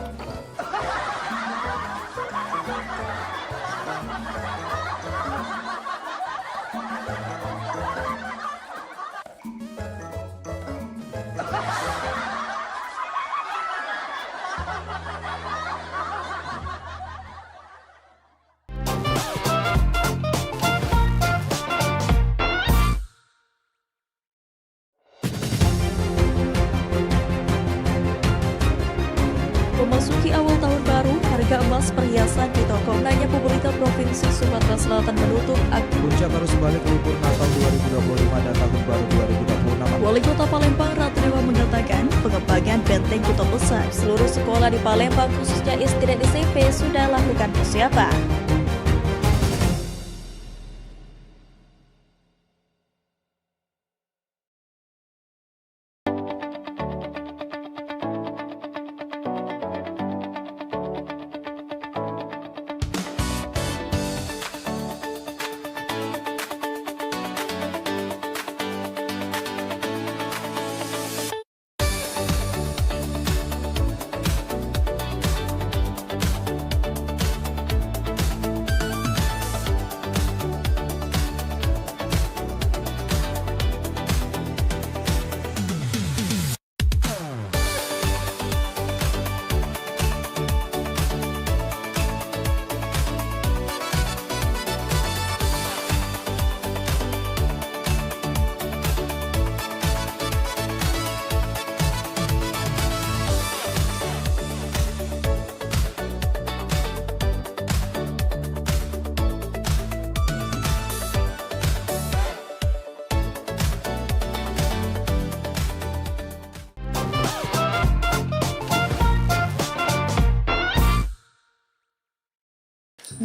Memasuki awal tahun baru, harga emas perhiasan di toko nanya pemerintah Provinsi Sumatera Selatan menutup puncak arus balik libur Natal 2025 dan Tahun Baru 2026. Wali Kota Palembang Ratriwa mengatakan pengembangan benteng Kota Besar seluruh sekolah di Palembang khususnya SD dan SMP sudah lakukan persiapan.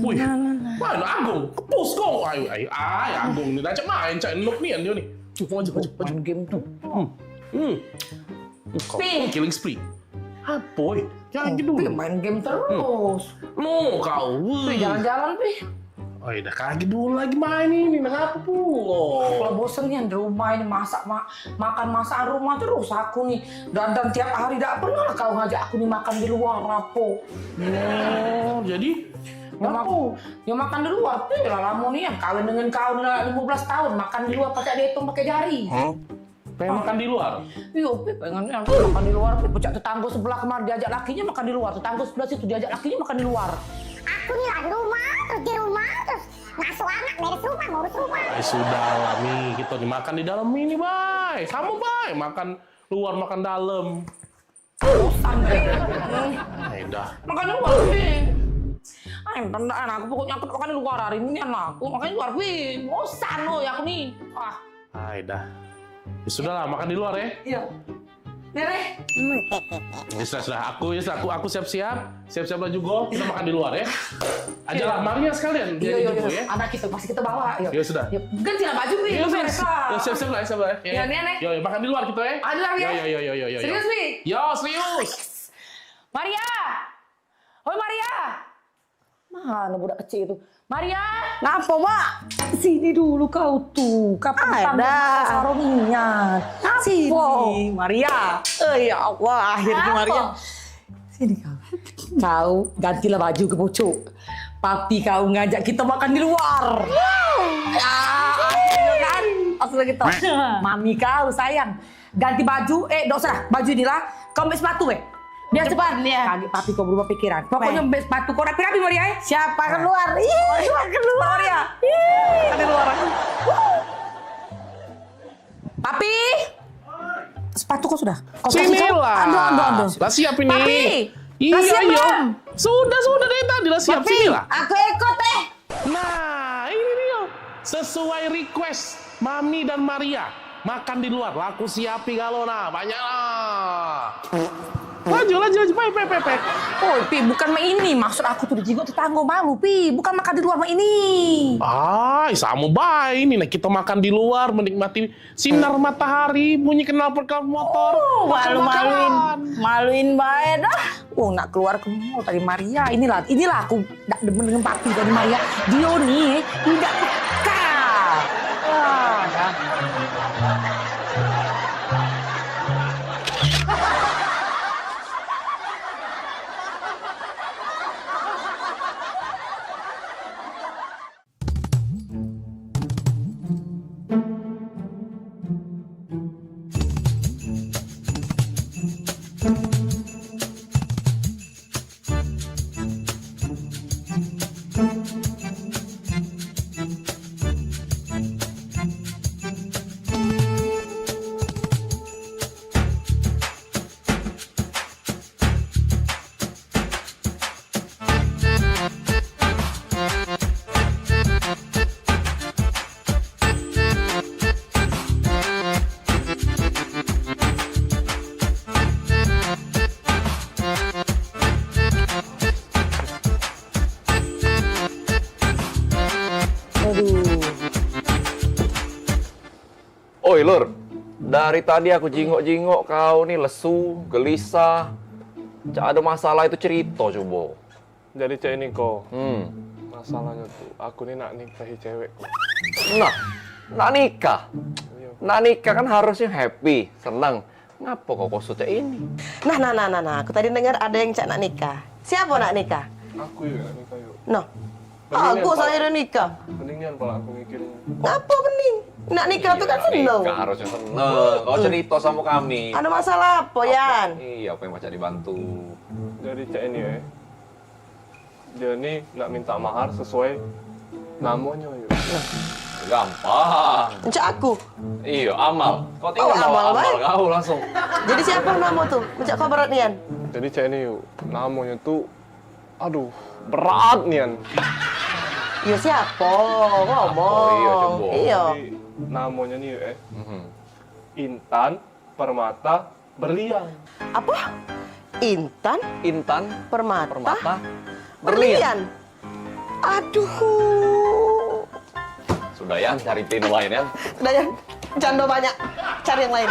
Wih, mana Agung? Kepus kau. Ay, Agung ni dah cak main, cak nuk ni dia ni. Maju. Main game tu. Kau killing spree. Apa? Jangan gitu. Main game terus. No, kau. Jalan-jalan, Pi. Oh, dah kaki dulu lagi main ini, nak apa pula? Kalau bosan nih di rumah ini makan masakan rumah terus aku nih. Dan tiap hari tidak pernah kau ngajak aku nih makan di luar, rapo. Oh, jadi? Ya makan di luar, lah lamu nih yang kawin dengan kau 15 tahun makan di luar pakai dihitung pakai jari. Pengen makan di luar? Iya, Pi, pengennya makan di luar. Pi, pecah tetangga sebelah kemarin diajak lakinya makan di luar. Tetangga sebelah situ diajak lakinya makan di luar. Aku nih lagi rumah, terus di rumah, terus ngasuh anak, beres rumah, ngurus rumah. Sudah lah, Mi. Kita nih makan di dalam ini, Bay. Sama, Bay. Makan luar, makan dalam. Bosan, Pi. Udah. Makan di luar, Pi. Tendaan aku pokoknya aku makan di luar hari ini aku makan di luar, Pi. Bosan loh ya aku nih. Dah. Ya sudah lah, makan di luar ya. Iya. Nere. Ya sudah. Aku siap-siap baju go. Kita makan di luar ya. Ajalah Maria sekalian. Iya. Ya. Anak kita pasti kita bawa. Ya sudah. Gantilah baju, Pi. Siap lah. Ya, Nenek. Yo, makan di luar kita ya. Di luar ya. Yo. Serius, Pi? Yo, serius. Maria. Hoi, Maria. Mana budak kecil itu? Maria. Ngapa, Mak? Sini dulu kau tuh. Kapan panggil saroninya? Sini, Maria. Ya Allah, akhirnya Maria. Sini kau. Kau gantilah baju ke pucuk. Papi kau ngajak kita makan di luar. Ya, akhirnya kan. Langsung gitu. Mami kau sayang. Ganti baju. Dok usah. Baju inilah. Kau ambil sepatu, biar cepat ya. Kaki papi kau berubah pikiran. Pokoknya ambil sepatu kau rapi-rapi, Maria. Siapa keluar? Keluar. Maria. Ada luar. Papi. Sepatu kau sudah. Sini lah. Aduh. Lah siap ini. Papi. Iya. Sudah dari tadi lah siap. Sini lah. Aku ikut Nah, ini dia. Sesuai request Mami dan Maria. Makan di luar. Laku siapi kalau banyak lah. Laju, Pe. Oh, Pi, bukan mah ini. Maksud aku tuh dijigo tetangga malu, Pi. Bukan makan di luar mah ini. Sama baik ini. Nah, kita makan di luar, menikmati sinar matahari, bunyi knalpot motor. Maluin bae dah. Nak keluar ke mall tadi Maria. Inilah aku tak demen dengan papi tadi Maria. Dia nih tidak peka. Oi Lur, dari tadi aku jingok-jingok kau nih lesu, gelisah. Cak ada masalah itu cerita coba. Jadi cewek ini kok. Masalahnya tuh, aku nih nak nikahi cewekku. Nak nikah? Nak nikah kan harusnya happy, senang. Ngapa kok kosutnya ini? Nah. Aku tadi dengar ada yang cak nak nikah. Siapa nak nikah? Aku yuk nak nikah yuk. Aku saya udah nikah. Mendingan kalau aku mikirin. Ngapa bening? Nak nikah tuh kan seneng. Nikah harusnya seneng. Kau cerita sama kami. Ada masalah apa, Yan? Iya, apa yang baca dibantu. Jadi cek ini ya. Dia nih nak minta mahar sesuai namanya yuk. Gampang. Cak aku? Iya, Amal. Kau tinggal bawa Amal kau langsung. Jadi siapa nama tuh? Cak kau berat Nian? Jadi cek ini yuk. Namanya tuh, aduh, berat Nian. Ya siapa? Ngomong. Iya. Namanya nih Intan Permata Berlian. Apa? Intan Permata Berlian. Aduh. Sudah ya, cari tim lain ya. Sudah ya, canda banyak. Cari yang lain.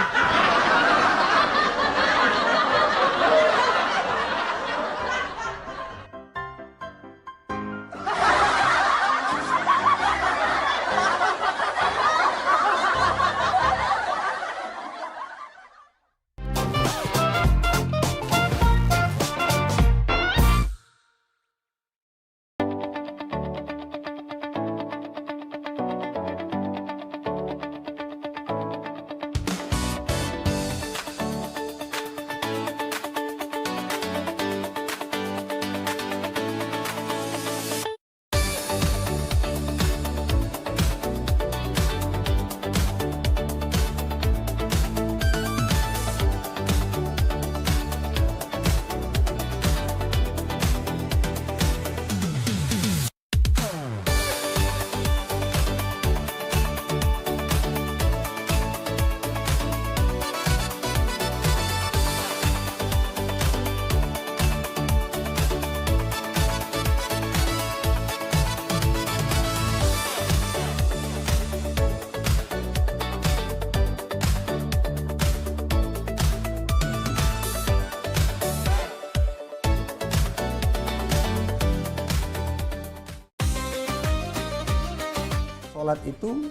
Sholat itu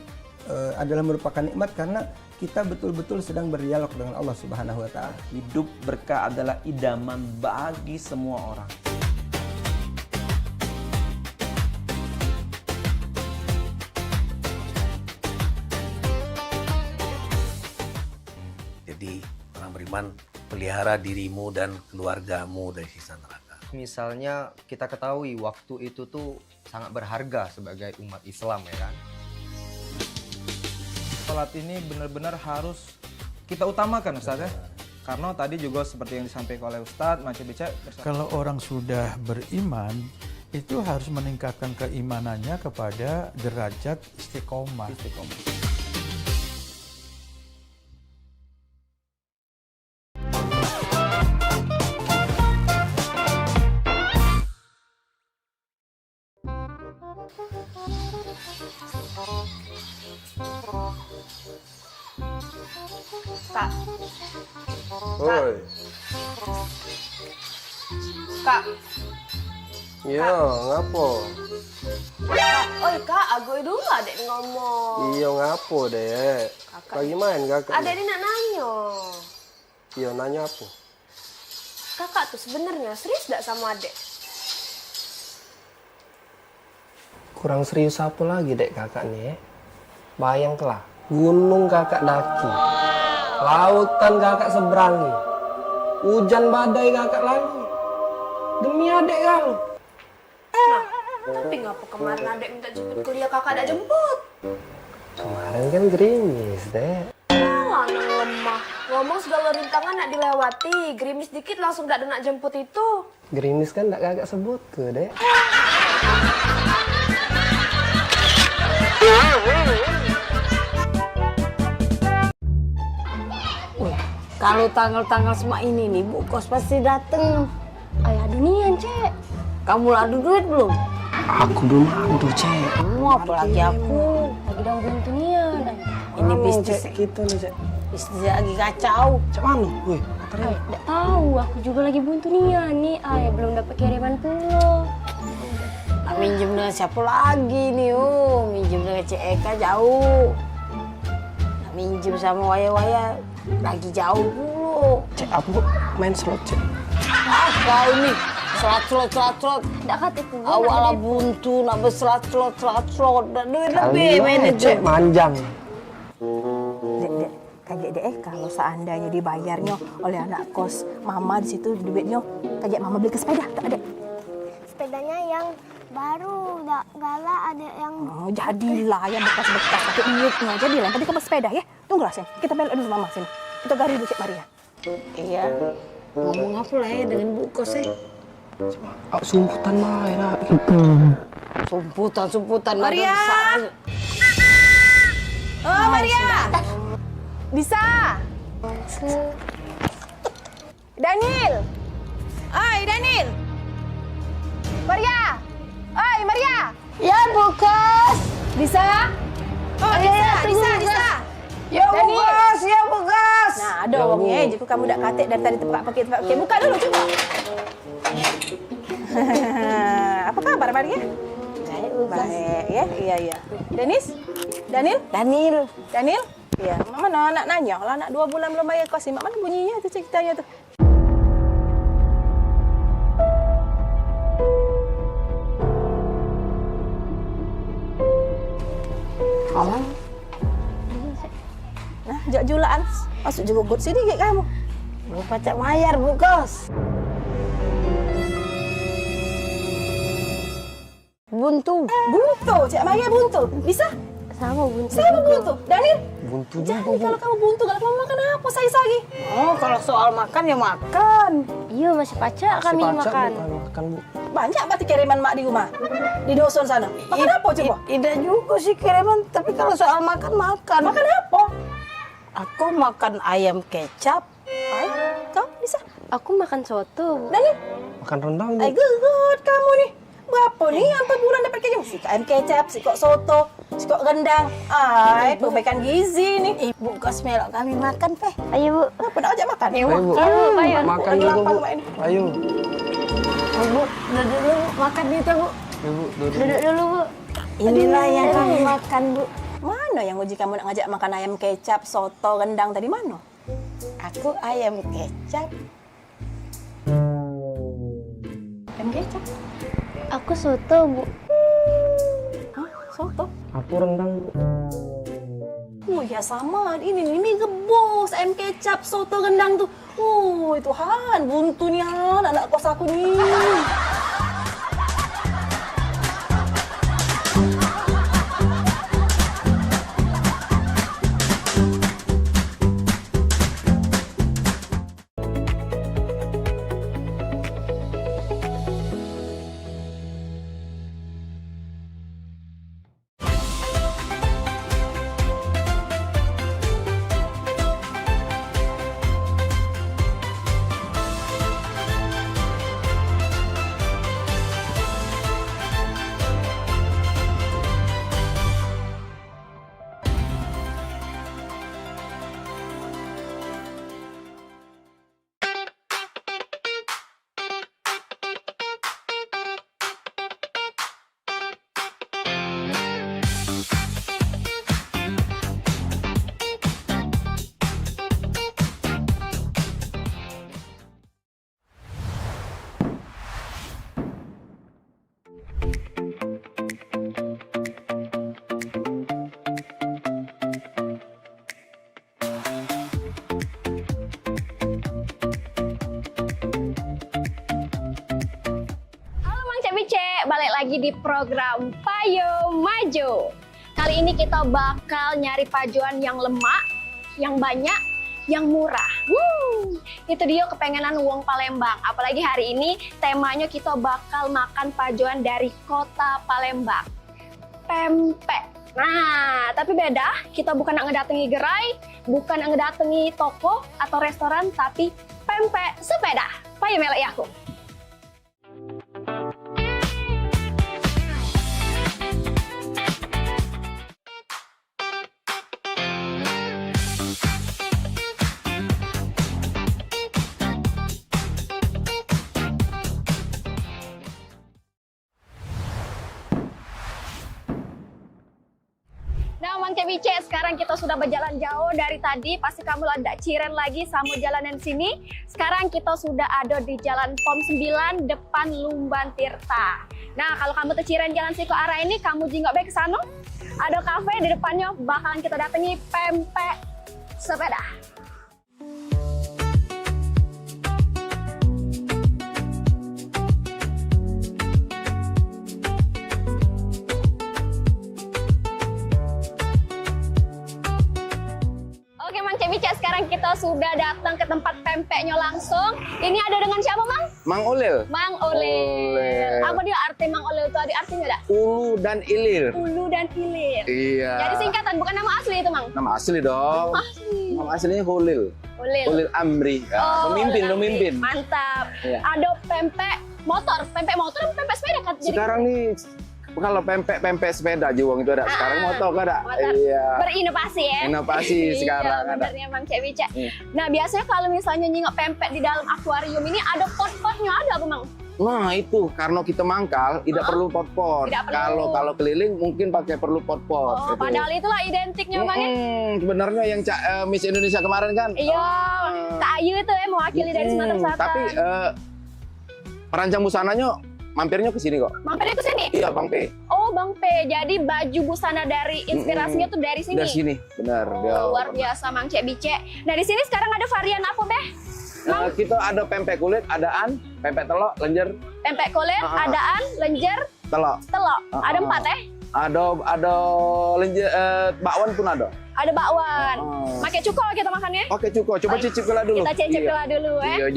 adalah merupakan nikmat karena kita betul-betul sedang berdialog dengan Allah Subhanahu wa Ta'ala. Hidup berkah adalah idaman bagi semua orang. Jadi orang beriman, pelihara dirimu dan keluargamu dari siksa neraka. Misalnya kita ketahui waktu itu tuh sangat berharga sebagai umat Islam ya kan. Sholat ini benar-benar harus kita utamakan Ustaz ya. Karena tadi juga seperti yang disampaikan oleh Ustaz, Macam Becek. Kalau orang sudah beriman, itu harus meningkatkan keimanannya kepada derajat istiqomah. Kak. Oi. Kak. Iya, ngapo? Oi kak, aku dulu adek ngomong. Iya, ngapo dek? Lagi main kakak? Adek ini nak nanya. Iya, nanya apa? Kakak tuh sebenarnya serius gak sama adek? Kurang serius apa lagi dek kakak nih? Bayanglah, gunung kakak daki, lautan kakak seberangi, hujan badai kakak lagi. Demi adek kamu. Nah, tapi ngapa kemarin adek minta jemput kuliah kakak ada jemput? Kemarin kan gerimis dek. Alah, anak lemah. Ngomong segala rintangan nak dilewati, gerimis dikit langsung gak ada nak jemput itu. Gerimis kan tak kakak sebut ke dek. Kalau tanggal-tanggal semua ini nih, Bu Kos pasti dateng. Ayah dunian, Cek. Kamu adu duit belum? Aku belum adu, Cek. Kamu apalagi aku. Lagi dalam buntu nian. Ini bisnis gitu nih, Cek. Bisnis lagi kacau. Cek mana? Wih, Tidak tahu, aku juga lagi buntu nian nih. Ayah belum dapat kiriman pulau. Nak minjem dengan siapa lagi nih, minjem dengan Cek Eka jauh. Nak minjem sama waya-waya lagi jauh dulu. Cek, aku main slot, Cek. Ah, kau nih slot. Tidak kata itu. Awalnya buntu, nak berslot. Dan duit lebih Cek manajer. manjang. Dek, kaget deh kalau seandainya dibayarnya oleh anak kos mama di situ duitnya, kaget mama beli ke sepeda, tak ada. Sepedanya yang baru, gak galak ada yang... Oh, jadilah yang bekas-bekas pakai duitnya. Jadilah, tadi kamu sepeda ya. Tunggulah sini, kita belok dulu mama sini. Kita gari dulu Cik Maria. Iya. Ngomong apa lah ya dengan Bu Kos ya? Sumputan main lah. Sumputan. Maria! Oh, Maria! Bisa? Daniel! Oi, Daniel! Maria! Oi, Maria! Ya, Bu Kos! Bisa? Oh, bisa. Ya, Bu Kos! Nah, ada orangnya. Jadi kamu dah katik dari tadi tempat pakai. Buka dulu, coba. Apa kabar, Maria? Baik, ya? Iya. Daniel? Iya. Mana anak nanya? Lah anak 2 bulan belum bayar kos. Mak mana bunyinya tu ceritanya tu? Aman. Nah, jak julaan. Masuk juga gut sedikit kamu. Belum pacak mayar, Bu Kos. Buntu, Cik Maria buntu. Bisa? Sama buntu. Daniel? Buntu Jadi kalau kamu buntu, gak mau makan apa saya lagi? Oh, kalau soal makan ya makan. Iya, masih pacak kami makan. Makan, Bu. Banyak berarti kiriman mak di rumah. Di dusun sana. Makan apa coba? Tidak juga sih kiriman, tapi kalau soal makan. Makan apa? Aku makan ayam kecap. Kau bisa? Aku makan soto. Daniel? Makan rendang, Bu. Good kamu nih. Berapa nih yang per bulan dapat kecap? Si ayam kecap, si kok soto, si kok rendang. Perbaikan gizi nih. Ibu Kos melok kami makan, Peh. Ayo, Bu. Kenapa nak ajak makan? Ayo, Bu. Makan juga, Bu. Ayo. Bu, duduk dulu, makan itu, Bu. Ayo, Bu. Duduk dulu, Bu. Inilah yang kamu makan, Bu. Mana yang Uji kamu nak ngajak makan ayam kecap, soto, rendang tadi mana? Aku ayam kecap. Ayam kecap. Aku soto, Bu. Hah? Soto? Aku rendang, Bu. Oh ya sama, ini mie rebus, ayam kecap, soto, rendang tuh. Oh Tuhan, buntu nih Han, anak kos aku nih. Balik lagi di program Payo Maju. Kali ini kita bakal nyari pajuan yang lemak, yang banyak, yang murah. Itu dia kepengenan wong Palembang. Apalagi hari ini temanya kita bakal makan pajuan dari kota Palembang. Pempek. Nah, tapi beda. Kita bukan ngedatangi gerai, bukan ngedatangi toko atau restoran, tapi pempek sepeda. Payo melek aku. Nah, Mang Cebice, sekarang kita sudah berjalan jauh dari tadi. Pasti kamu ada ciren lagi sama jalanan sini. Sekarang kita sudah ada di Jalan POM 9 depan Lumban Tirta. Nah, kalau kamu terciren jalan sih ke arah ini, kamu jinggok baik ke sana. Ada kafe di depannya, bakalan kita datangi pempek sepeda. Oke Mang Cebice, sekarang kita sudah datang ke tempat pempeknya langsung. Ini ada dengan siapa Mang? Mang Ulil. Mang Ulil. Apa dia arti Mang Ulil itu? Ada artinya enggak? Ulu dan Ilir. Ulu dan Ilir. Iya. Jadi singkatan, bukan nama asli itu Mang? Nama asli dong. Asli. Nama aslinya Ulil. Ulil. Ulil Amri. Ya, Oh, pemimpin, Ulil Amri. pemimpin. Mantap. Iya. Ada pempek motor dan pempek sepeda kan? Jadi Sekarang nih kalau pempek sepeda Jiwong itu ada. Sekarang motor kan ada. motor. Iya. Berinovasi ya. Inovasi sekarang iya, ada. benernya Mang Cebice. Iya. Nah, biasanya kalau misalnya nyingok pempek di dalam akuarium ini ada pot-potnya, ada apa Mang? Nah itu karena kita mangkal tidak perlu pot-pot. Tidak perlu. Kalau keliling mungkin pakai perlu pot-pot. Oh, padahal itulah identiknya Mang ya. Sebenarnya yang Miss Indonesia kemarin kan. Iya, Kak Ayu itu ya mewakili dari Sumatera Selatan. Tapi perancang busananya mampirnya ke sini kok. Mampirnya ke sini? Iya, Bang P. Oh, Bang P. Jadi baju busana dari inspirasinya tuh dari sini. Dari sini, benar. Oh, luar biasa Mang Cebice. Nah, di sini sekarang ada varian apa, Beh? Kita ada pempek kulit, adaan, pempek telok, lenjer, Pempek kulit, adaan, lenjer, telok. telok. Ada 4 ya? Ada lenjer, bakwan pun ada. Ada bakwan. Pakai cuko kita makannya. Oke, cukup. Coba cicip kela dulu. Kita cicip kela dulu ya. Iya,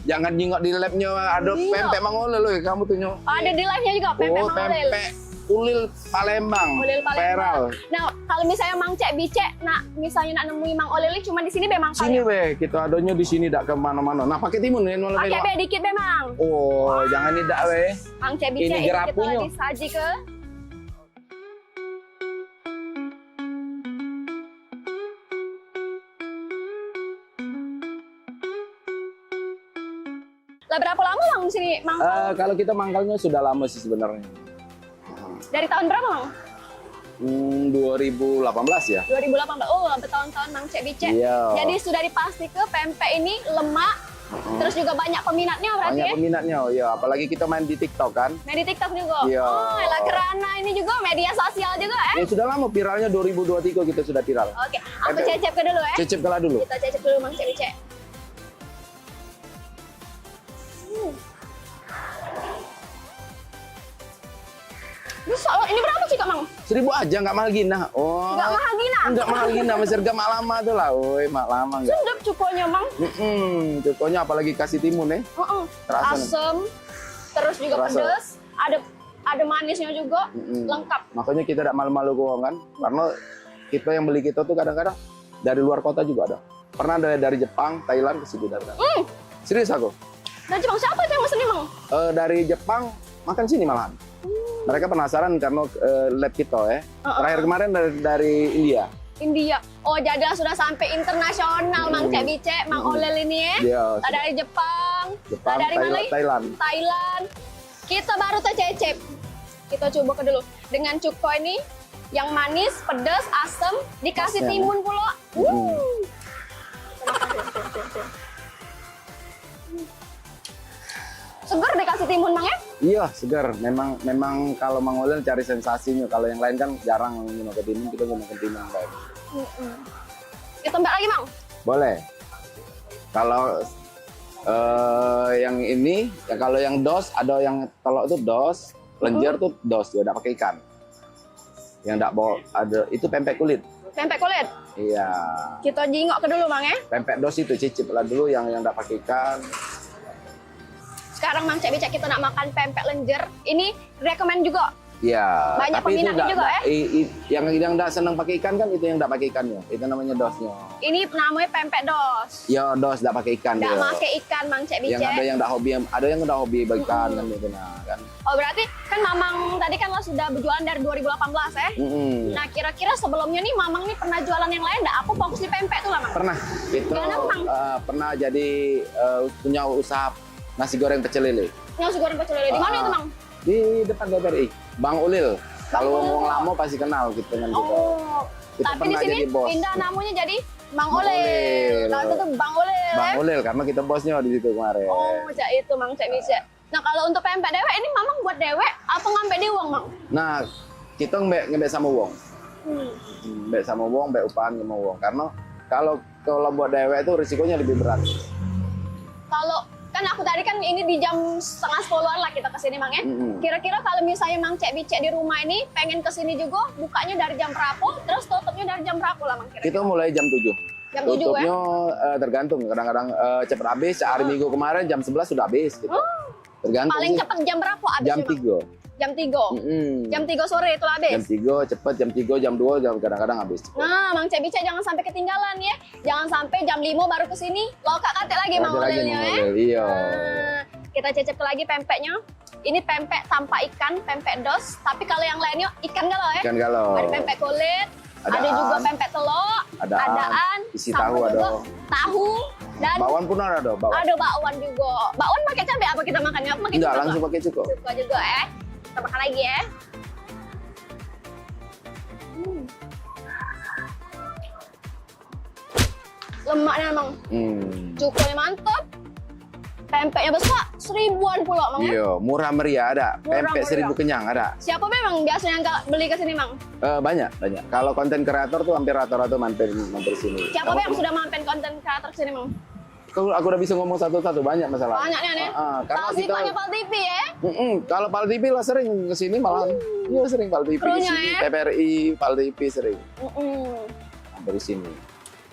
jangan nyingok di labnya ada Iya. pempek Mang Ulil loh, kamu tuh nyok. Oh, ada di live-nya juga pempek Oh, Mang Ulil. pempek Ulil Palembang. Ulil Palembang. Peral. Nah, kalau misalnya Mang Cebice, misalnya nak nemui Mang Ulil cuma di sini be Mang. Sini be, kita adanya di sini dak kemana-mana. Nah, pakai timun ya, nolak. Pakai be dikit be Mang. Oh, jangan tidak be. Mang Cebice Ini kita gerapunya. disaji ke Lah berapa lama Mang di sini Mang? Kalau kita mangkalnya sudah lama sih sebenarnya. Dari tahun berapa, Mang? 2018 ya. 2018. Oh, bertahun-tahun Mang Cek Bicek. Iya. Jadi sudah dipastikan pempek ini lemak, terus juga banyak peminatnya berarti Banyak ya? peminatnya, ya. Apalagi kita main di TikTok kan. Main di TikTok juga? Iya. Oh, elah kerana ini juga media sosial juga Ya sudah lama viralnya 2023 kita sudah viral. Oke, aku cecep ke dulu ya. Cecep kalah dulu. Kita cecep dulu Mang Cek Bicek. Bisa, ini berapa sih Kak Mang? 1000 aja nggak mahal gina. Oh. Nggak mahal gina? Nggak mahal gina, masih harga mak lama tuh lah. Woi, mak lama nggak. Sedap cukonya Mang. Cukonya apalagi kasih timun ya. Terasa nih. Asem, terus juga Terasa. pedas, ada manisnya juga, lengkap. Makanya kita tidak malu-malu kok kan. Karena kita yang beli kita tuh kadang-kadang dari luar kota juga ada. Pernah dari Jepang, Thailand ke situ datang. Serius aku. Dari Jepang siapa itu yang mesen nih Mang? Dari Jepang makan sini malahan. Mereka penasaran karena lab kita ya. Terakhir kemarin dari India. India. Oh, jadi sudah sampai internasional Mang Cek Bicek, Mang Olel ini ya. Iya, Nah, dari Jepang. Jepang, Nah, dari mana lagi? Thailand. Thailand. Kita baru tercecep. Kita coba ke dulu. Dengan cuko ini yang manis, pedas, asam, dikasih Asam. timun pula. Seger dikasih timun Mang ya? Iya, segar. Memang kalau Mang Olel cari sensasinya. Kalau yang lain kan jarang menggunakan timun, kita menggunakan timun kayak. Kita mbak lagi Mang. Boleh. Kalau yang ini, ya kalau yang dos, ada yang telok itu dos, lenjer tuh dos, ya udah pakai ikan. Yang enggak bawa ada itu pempek kulit. Pempek kulit. Iya. Kita jingok ke dulu Mang ya. Pempek dos itu cicip lah dulu yang enggak pakai ikan. Sekarang Mang Cek Bicek kita nak makan pempek lenjer. Ini rekomend juga. Iya. Banyak tapi itu peminatnya juga ya. yang enggak senang pakai ikan kan itu yang enggak pakai ikannya. Itu namanya dosnya. Ini namanya pempek dos. Ya dos enggak pakai ikan Nggak dia. pakai ikan Mang Cek Bicek. Yang ada yang enggak hobi, ada yang udah hobi ikan kan itu nah kan. Oh berarti kan Mamang tadi kan lo sudah berjualan dari 2018 ya? Nah kira-kira sebelumnya nih Mamang nih pernah jualan yang lain nggak? Aku fokus di pempek tuh lah Mang. Pernah. Itu Jualan apa, Mang? pernah jadi punya usaha nasi goreng pecel lele. Nasi goreng pecel lele di mana itu Mang? Di depan GBRI, Bang Ulil. Kalau ngomong lama pasti kenal gitu kan kita. Oh, Kita tapi di pernah sini jadi bos. pindah namanya jadi Bang Bang Olel. Olel. Nah itu tuh Bang Olel Bang ya? Ulil karena kita bosnya di situ kemarin. Oh cak itu Mang Cek Bicek. Nah kalau untuk pempek dewek ini Mamang buat dewek apa ngambil di uang Mang? Nah, kita ngebek sama wong. Mbek sama wong, mbek upahan sama wong. Karena kalau buat dewek itu risikonya lebih berat. Kalau kan aku tadi kan ini di jam 9:30-an lah kita kesini Mang ya. Kira-kira kalau misalnya Mang Cek Bicek di rumah ini pengen kesini juga, bukanya dari jam berapa, terus tutupnya dari jam berapa lah Mang kira-kira? Kita mulai jam 7. Jam 7 ya? Tutupnya tergantung. Kadang-kadang cepat habis. Hari Minggu kemarin jam 11 sudah habis. Gitu. Tergantung. Paling sih. cepat jam berapa habisnya Jam Mang? 3. Jam 3. Jam 3 sore itu habis. Jam 3 cepat, jam 3, jam 2, kadang-kadang habis. Nah, Mang Cek Bicek jangan sampai ketinggalan ya. Jangan sampai jam 5 baru kesini, lokak katek lagi Mang Lagi Olelnya ya. Iya. Nah, kita cecep lagi pempeknya. Ini pempek tanpa ikan, pempek dos. Tapi kalau yang lainnya ikan galau ya. Ikan galau. Ada pempek kulit, ada Adaan. juga pempek telur, adaan, isi sama tahu juga ada. tahu dan Bakwan pun ada, bakwan. ada bakwan juga. Bakwan pakai cabai apa kita makannya? Apa pakai Enggak, cuka? langsung pakai cuka. Cuka juga ya. Kita makan lagi ya. Lemaknya emang. Cukanya mantap. Pempeknya besar, 1000-an pula Mang ya. Iya, murah meriah ada. Murah Pempek meriah. 1000 kenyang ada. Siapa memang biasanya yang beli ke sini Mang? Banyak. Kalau konten kreator tuh hampir rata-rata mampir sini. Siapa yang sudah mampir konten kreator ke sini Mang? Aku udah bisa ngomong satu-satu, banyak masalah. Banyaknya nih. Karena Salah kita sipaknya Pal TV ya. kalau Pal TV lah sering kesini malah. Iya sering Pal TV Krunya kesini. ya? TVRI, Pal TV sering. Dari sini.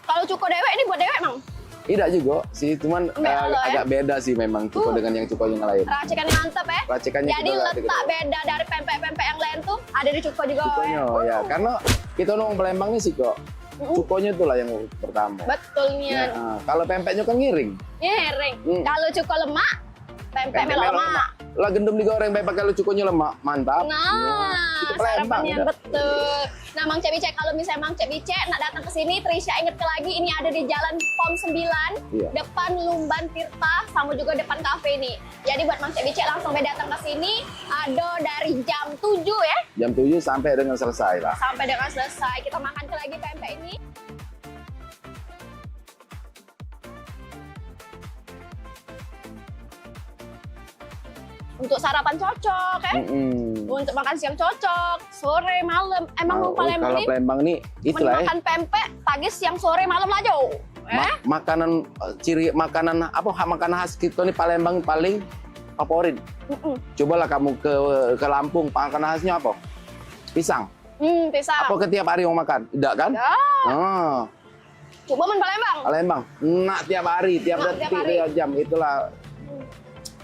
Kalau cuko dewek ini buat dewek Mang? Tidak juga sih, cuman agak beda sih memang cuko dengan yang cuko yang lain. Racikannya mantap ya. Racikannya Jadi kita letak beda dari pempek-pempek yang lain tuh ada di cuko juga Cukonya, ya. Karena kita ngomong Palembang nih sih kok. Cukonya itulah yang pertama. Betulnya. Ya, kalau pempeknya kan ngiring. Ngiring. Kalau cuko lemak, pempek melok lemak. Lah gendum digoreng pakai kalau cukonya lemak, mantap. Nah, ke Palembang. Sarapannya Udah. betul. Nah, Mang Cek Bice, kalau misalnya Mang Cek Bice nak datang ke sini, Trisha inget lagi ini ada di Jalan POM 9, Iya. depan Lumban Tirta, sama juga depan kafe ini. Jadi buat Mang Cek Bice langsung datang ke sini, ada dari jam 7 ya, Jam 7 sampai dengan selesai lah. sampai dengan selesai. Kita makan lagi pempek ini. Untuk sarapan cocok ya. Untuk makan siang cocok, sore, malam. Emang Palembang Kalau ini Palembang nih itulah makan pempek pagi, siang, sore, malam lah Jo. makanan makanan khas kita nih Palembang paling favorit. Cobalah kamu ke Lampung, makanan khasnya apa? Pisang. Pisang. Apa tiap hari mau makan? Tidak kan? Ya. Coba main Palembang. Palembang. Nak tiap hari, tiap detik, tiap jam. Itulah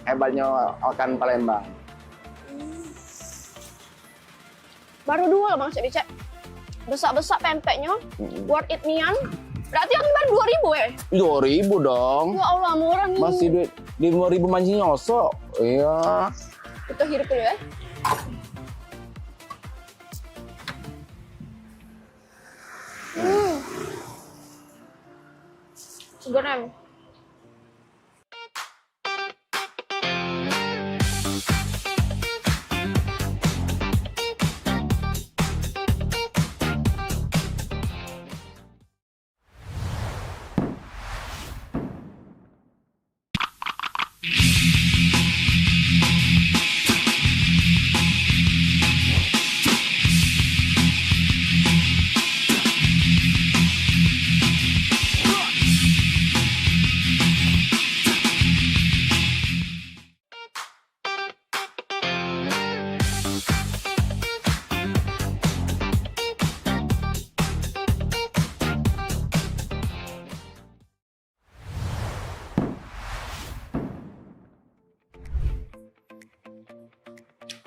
hebatnya makan Palembang. Baru 2 loh Bang Cek Bice. Besar-besar pempeknya. Worth it nian. Berarti aku baru 2.000 ya? 2.000 dong. Ya Allah, murah nih. Masih duit di 2.000 mancing nyosok. Iya. Kita hidup dulu ya. Goreng.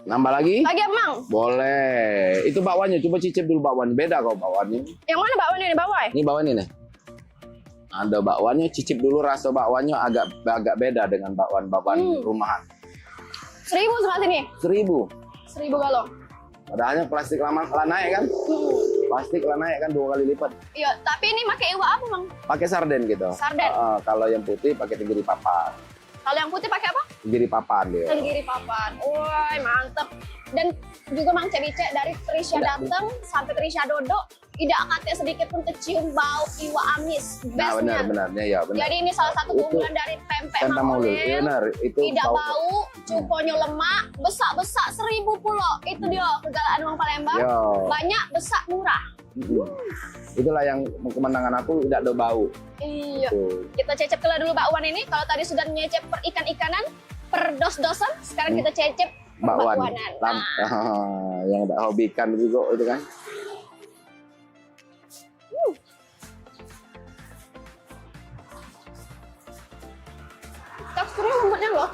Nambah lagi? Lagi Emang. Boleh. Itu bakwannya, coba cicip dulu bakwannya. Beda kok bakwannya. Yang mana bakwannya di bawah ya? Ini bakwan ini nih. Ada bakwannya, cicip dulu rasa bakwannya agak beda dengan bakwan rumahan. 1.000 sebelah sini. 1.000. 1.000 galon. Padahalnya plastik lah naik kan? Plastik lah naik kan 2 kali lipat. Iya, tapi ini pakai iwak apa Bang? Pakai sarden gitu. Sarden. Kalau yang putih pakai tenggiri papan. Kalau yang putih pakai apa? Tenggiri papan dia. Tenggiri papan. Wah, mantep. Dan juga Mang Cek Bice dari Trisha datang sampai Trisha dodok, tidak kate sedikit pun kecium bau iwak amis. Nah, Bestnya. benar. Ya, benar. Jadi ini salah satu keunggulan dari pempek Mang Olel. Ya, benar. Itu tidak bau, cukonya lemak, besak-besak 1.000 pulo. Itu dia kegalauan orang Palembang. Yo. Banyak, besak, murah. Itulah yang kemenangan aku, tidak ada bau. Iya. Tuh. Kita cecep dulu bakwan ini. Kalau tadi sudah nyecep per ikan-ikanan, per dos-dosan, sekarang kita cecep Bakwan. bakwanan. Yang tak hobikan juga itu kan. Teksturnya lembutnya loh.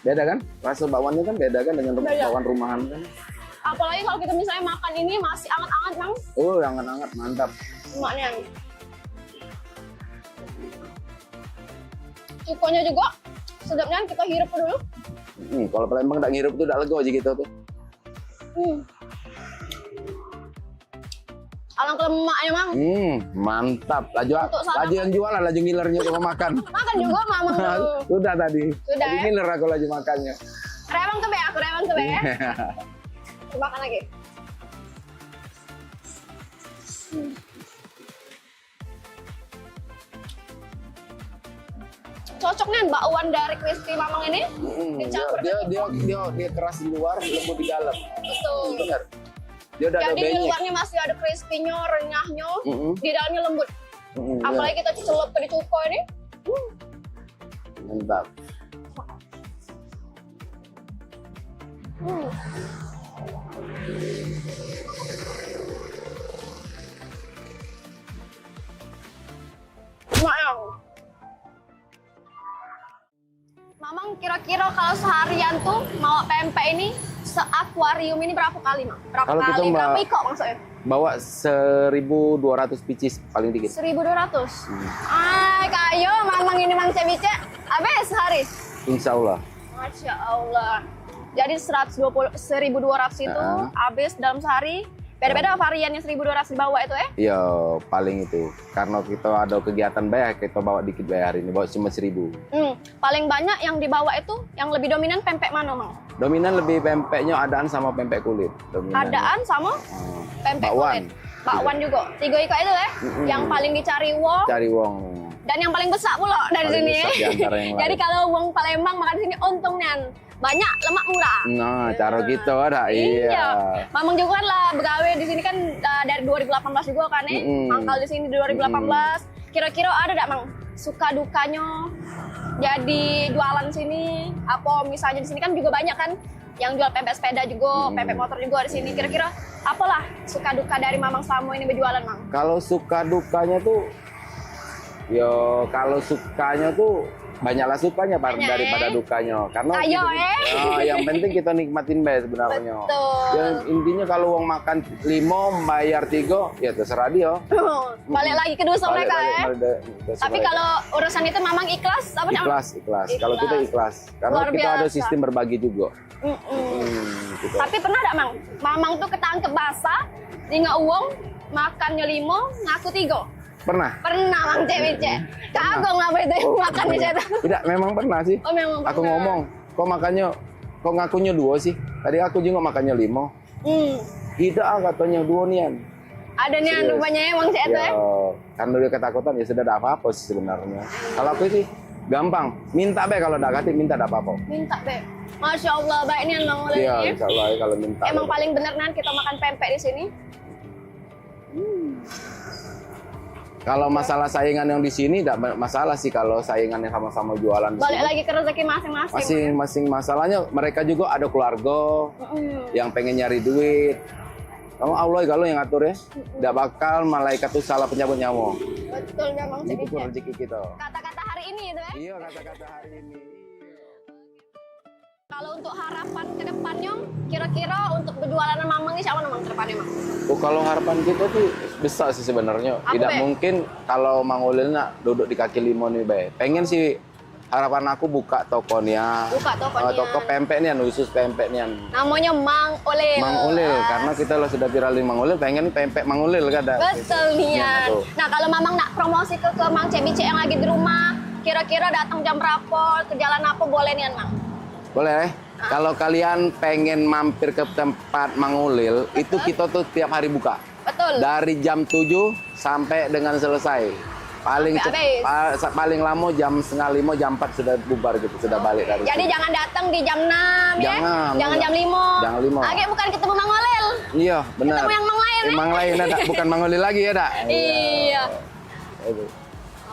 Beda kan? Rasa bakwannya kan beda kan dengan Beda. bakwan rumahan kan. Apalagi kalau kita misalnya makan ini masih anget-anget, Bang. Oh, yang hangat mantap. Lemaknya. Cukonya juga sedapnya kita hirup dulu. Kalau Palembang tak ngirup tuh tak lego aja gitu tuh. Alang lemaknya, Bang. Mantap. Laju yang jualan, laju ngilernya kalau makan. Makan juga, Mamang. Sudah tadi. Sudah Tadi ya? ngiler aku laju makannya. Rewang ke be, aku rewang ke be ya. Coba makan lagi. Cocok nih bakwan dari crispy Mamang ini. Dicampur Dia keras di luar, lembut di dalam. Betul. Benar. Dia udah ada Jadi di benyek. luarnya masih ada crispy-nya, renyahnya, di dalamnya lembut. Iya. Apalagi kita celup ke di cuko ini. Mantap. Mamang. Mamang kira-kira kalau seharian tuh mau pempek ini se-akuarium ini berapa kali, Mang? Berapa Kalau kita kali? Berapa mau- ikok maksudnya? Bawa 1.200 picis paling dikit. 1.200. Kayo Mamang ini Mang Cek Bice. Habis sehari. Insya Allah. Masya Allah. Jadi 1.200 itu habis dalam sehari. Beda-beda variannya 1.200 dibawa itu Iya, paling itu. Karena kita ada kegiatan bayar, kita bawa dikit bayar hari ini, bawa cuma 1.000. Paling banyak yang dibawa itu, yang lebih dominan pempek mana, Mang? Dominan lebih pempeknya adaan sama pempek kulit. Dominannya. Adaan sama pempek bakwan. kulit. Bakwan juga. 3 ika itu yang paling dicari wong. Cari wong. Dan yang paling besar pula dari Paling sini. besar di antara yang Jadi lain. kalau wong Palembang makan di sini untungnya banyak, lemak murah. Nah, cara gitu ada. Iya. Mamang juga kan lah begawe di sini kan dari 2018 juga kan mangkal di sini di 2018. Kira-kira ada enggak, Mang, suka dukanya jadi jualan sini? Apa misalnya di sini kan juga banyak kan yang jual pempek sepeda juga, pempek motor juga di sini. Kira-kira apalah suka duka dari Mamang selama ini berjualan, Mang? Kalau suka dukanya tuh, yo kalau sukanya tuh banyaklah sukanya daripada dukanya. Karena yang penting kita nikmatin bae sebenarnya. Yang intinya kalau uang makan 5 bayar 3 ya terserah dia. Balik lagi ke dosa mereka Tapi kalau urusan itu Mamang ikhlas apa Ikhlas. Kalau kita ikhlas. Karena Luar kita ada biasa. sistem berbagi juga. Gitu. Tapi pernah enggak, Mang? Mamang tuh ketangkep basah, tinggal uang, makannya 5, ngaku 3. Pernah? Pernah, Mang Cek-Cek. Kagum apa itu makan di situ. Tidak, memang pernah sih. Oh, memang Aku pernah. ngomong, kok ngakunya 2 sih? Tadi aku juga makannya 5. Tidak, katanya 2 nian. Ada nih Serius. rupanya Mang Cek itu Kan dulu ketakutan ya sudah ada apa-apa sih sebenarnya. Kalau aku sih gampang, minta be kalau ada minta ada apa-apa. Minta, Be. Masya Allah, baik nih Mang Ulil Iya, ya. insya Allah ya, kalau minta. Emang paling bener nan kita makan pempek di sini. Kalau masalah saingan yang di sini tidak masalah sih kalau saingannya sama-sama jualan di Balik sini. lagi ke rezeki masing-masing. Masing-masing masalahnya mereka juga ada keluarga yang pengen nyari duit. Kamu Allah kalau yang ngatur ya, tidak bakal malaikat itu salah penyabut nyawa. Betul memang Itu pun rezeki kita. Kata-kata hari ini itu ya. Iya, kata-kata hari ini. Kalau untuk harapan ke depannya, kira-kira untuk berjualan Mamang ini siapa Mang ke depannya, Mang? Kalau harapan kita tuh besar sih sebenarnya. Apa, Tidak Be? mungkin kalau Mang Ulil nak duduk di kaki lima nih, Be. Pengen sih harapan aku buka tokonya. Buka tokonya. Toko pempek nih, khusus pempek nih. Namanya Mang Ulil. Mang Ulil, karena kita lo sudah viral di Mang Ulil, pengen pempek Mang Ulil kan ada. Betul nih. Iya, betul. Nah, kalau Mamang nak promosi ke Mang Cek-Cek yang lagi di rumah, kira-kira datang jam berapa, ke jalan apa boleh nih, Mang? Boleh. Kalau kalian pengen mampir ke tempat Mang Ulil, itu kita tuh tiap hari buka. Betul. Dari jam 7 sampai dengan selesai. Paling Sampai paling lama jam 4:30, jam 4 sudah bubar gitu, sudah balik dari Jadi situ. jangan datang di jam 6 ya. Jangan jam 5. Jangan 5. Oke, bukan ketemu Mang Ulil. Iya, benar. Ketemu yang Mang lain, ya? Mang lain ada, bukan Mang Ulil lagi ya, Dak. Iya. Itu.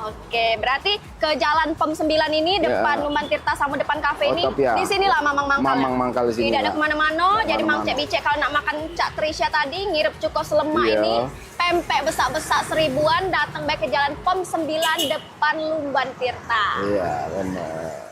Oke, berarti ke Jalan Pom 9 ini depan Lumban Tirta sama depan kafe ini. Otopia. Di sinilah Mamang mangkal. Mamang mangkal di sini. Tidak ada Dak. kemana-mana. Jadi Mang Kemana-mana. Cek-Cek kalau nak makan Cak Trisha tadi ngirep cuko selemak Iya. ini, pempek besar-besar 1000-an datang baik ke Jalan Pom 9 depan Lumban Tirta. Iya, benar.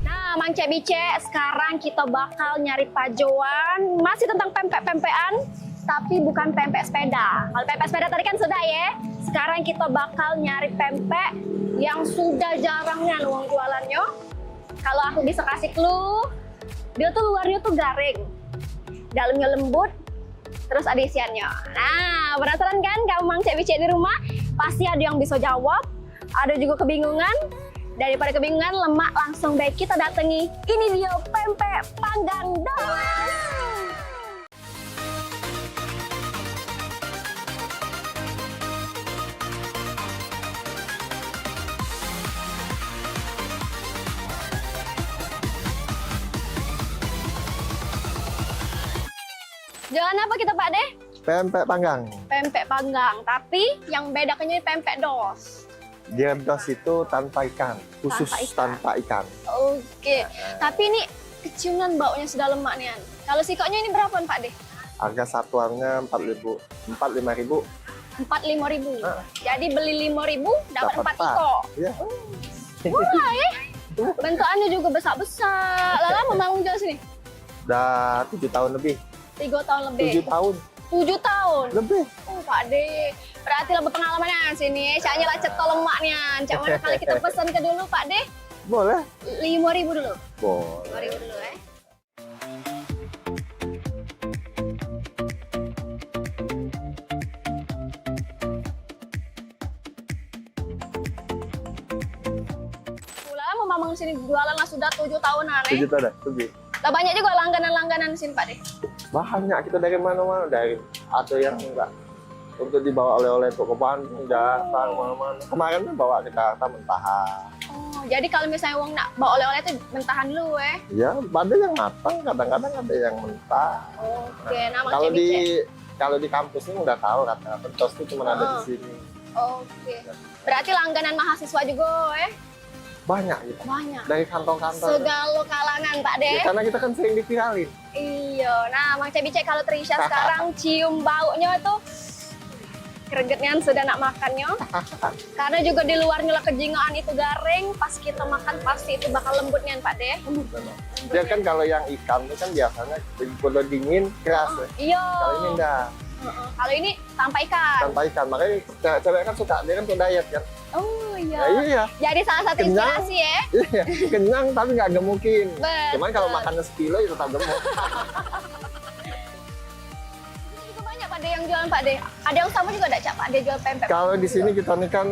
Nah, Mang Cek-Cek, sekarang kita bakal nyari pajoan masih tentang pempek-pempekan, tapi bukan pempek sepeda. Kalau pempek sepeda tadi kan sudah ya. Sekarang kita bakal nyari pempek yang sudah jarangnya uang jualannya. Kalau aku bisa kasih clue, dia tuh luarnya tuh garing, dalamnya lembut, terus ada isiannya. Nah, penasaran kan kamu Mang Cek-Cek di rumah? Pasti ada yang bisa jawab, ada juga kebingungan. Daripada kebingungan, lemak langsung baik kita datangi. Ini dia pempek panggang dos. Jualan apa kita Pak Deh? Pempek panggang. Pempek panggang, tapi yang bedanya pempek dos. Dia dos itu tanpa ikan, khusus tanpa ikan. Oke. Tapi ini keciuman baunya sudah lemak nih. Kalau sikoknya ini berapaan Pak De? Harga satuannya 4.000, 5.000. 5.000. Jadi beli 5.000 dapat 4 ikok. Iya. Murah ya. Bentukannya juga besar-besar. Lama Bang jual sini? Udah 7 tahun lebih. 3 tahun lebih. 7 tahun. 7 tahun? Lebih. Oh Pak De, berarti lebih pengalamannya sini. Caknya lah cetok lemaknya. Cak mana kali kita pesan ke dulu Pak De? Boleh. 5.000 dulu. Boleh. 5.000 dulu ya. Lama Mamang sini jualan lah sudah 7 tahunan ya? 7 tahun lebih. Lah banyak juga langganan-langganan sini Pak De? Banyak kita dari mana-mana, dari ada yang enggak untuk dibawa oleh-oleh untuk ke Bandung, datang mana-mana. Kemarin kan bawa ke Jakarta mentahan. Oh, jadi kalau misalnya Wong nak bawa oleh-oleh itu mentahan dulu Ya, ada yang matang, kadang-kadang ada yang mentah. Oke, nama kalau di kampus ini udah tahu kata pentos itu cuma ada di sini. Oke. Berarti langganan mahasiswa juga Banyak gitu. Banyak. Dari kantong-kantong. Segala kalangan Pak De. Ya, karena kita kan sering diviralin. Iya, nah Mang Cebice kalau Trisha sekarang cium baunya tuh gregetnya sudah nak makannya. Karena juga di luarnya lah kejingaan itu garing, pas kita makan pasti itu bakal lembutnya Pak De. Dia kan kalau yang ikan itu kan biasanya kalau dingin keras Iya. Kalau ini enggak. Kalau ini tanpa ikan. Tanpa ikan, makanya cewek kan suka, dia kan suka diet kan. Oh iya. Ya, iya. Jadi salah satu Kenyang. inspirasi ya. Iya, kenyang tapi nggak gemukin. Betul. Cuman kalau makannya sekilo ya tetap gemuk. Juga banyak Pak De yang jualan Pak De. Ada yang sama juga ada Cak Pak De jual pempek. Kalau di sini kita nih kan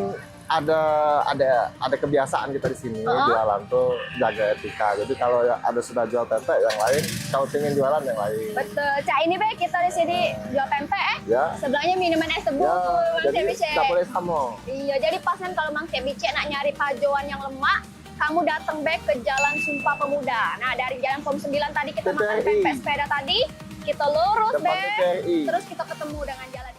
ada kebiasaan kita di sini jualan tuh jaga etika. Jadi kalau ada sudah jual pempek yang lain, kalau pengen jualan yang lain. Betul. Cak ini Be, kita di sini jual pempek Ya. Sebelahnya minuman es tebu Mang Jadi Cebice. nggak boleh sama. Iya, jadi pas kan kalau Mang Cebice nak nyari pajoan yang lemak, kamu datang back ke Jalan Sumpah Pemuda. Nah, dari Jalan POM 9 tadi kita makan pempek sepeda tadi, kita lurus Depan Be, TPRI. terus kita ketemu dengan jalan.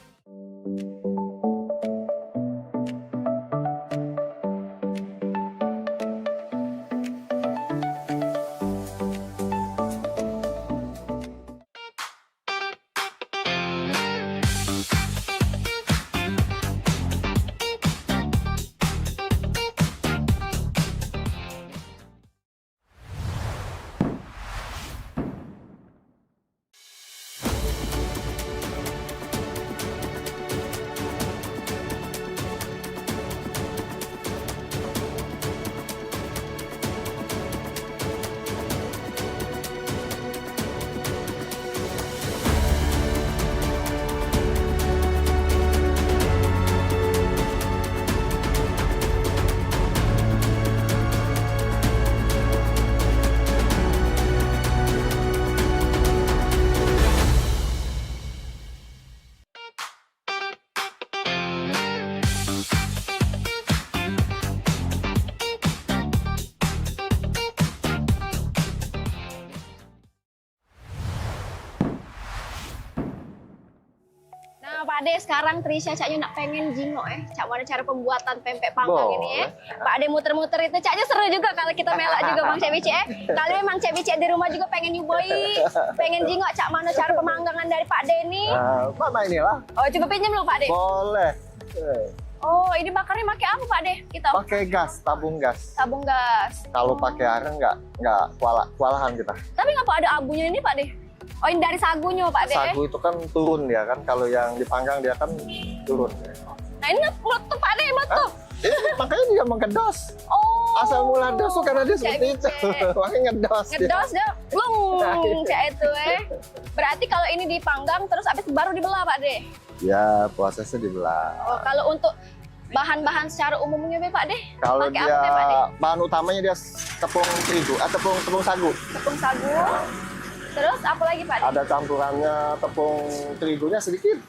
Nah, Pak De, sekarang Trisha Caknya nak pengen jingok Cak mana cara pembuatan pempek panggang ini Pak De muter-muter itu Caknya seru juga kalau kita melak juga Mang Cebice Kalau memang Cebice di rumah juga pengen nyuboi, pengen jingok Cak mana cara pemanggangan dari Pak De ini. Mana inilah. Oh, coba pinjam loh Pak De. Boleh. Oh, ini bakarnya pakai apa Pak De? Kita Pakai gas, tabung gas. tabung gas. Kalau pakai aren nggak kewalahan kita. Tapi ngapa ada abunya ini Pak De? Oh, ini dari sagunya Pak De. Sagu itu kan turun dia kan, kalau yang dipanggang dia kan turun. Nah, ini meletup Pak De, meletup. Makanya dia mengedos. Oh. Asal mula dos tuh karena dia seperti itu. Makanya ngedos. Ngedos dia, blung, Cak itu Berarti kalau ini dipanggang terus habis baru dibelah Pak De. Ya, prosesnya dibelah. Oh, kalau untuk bahan-bahan secara umumnya Pak De? Kalau pakai dia apa Pak De? bahan utamanya dia tepung terigu, tepung sagu. Tepung sagu. Terus apa lagi Pak De? Ada campurannya tepung terigunya sedikit.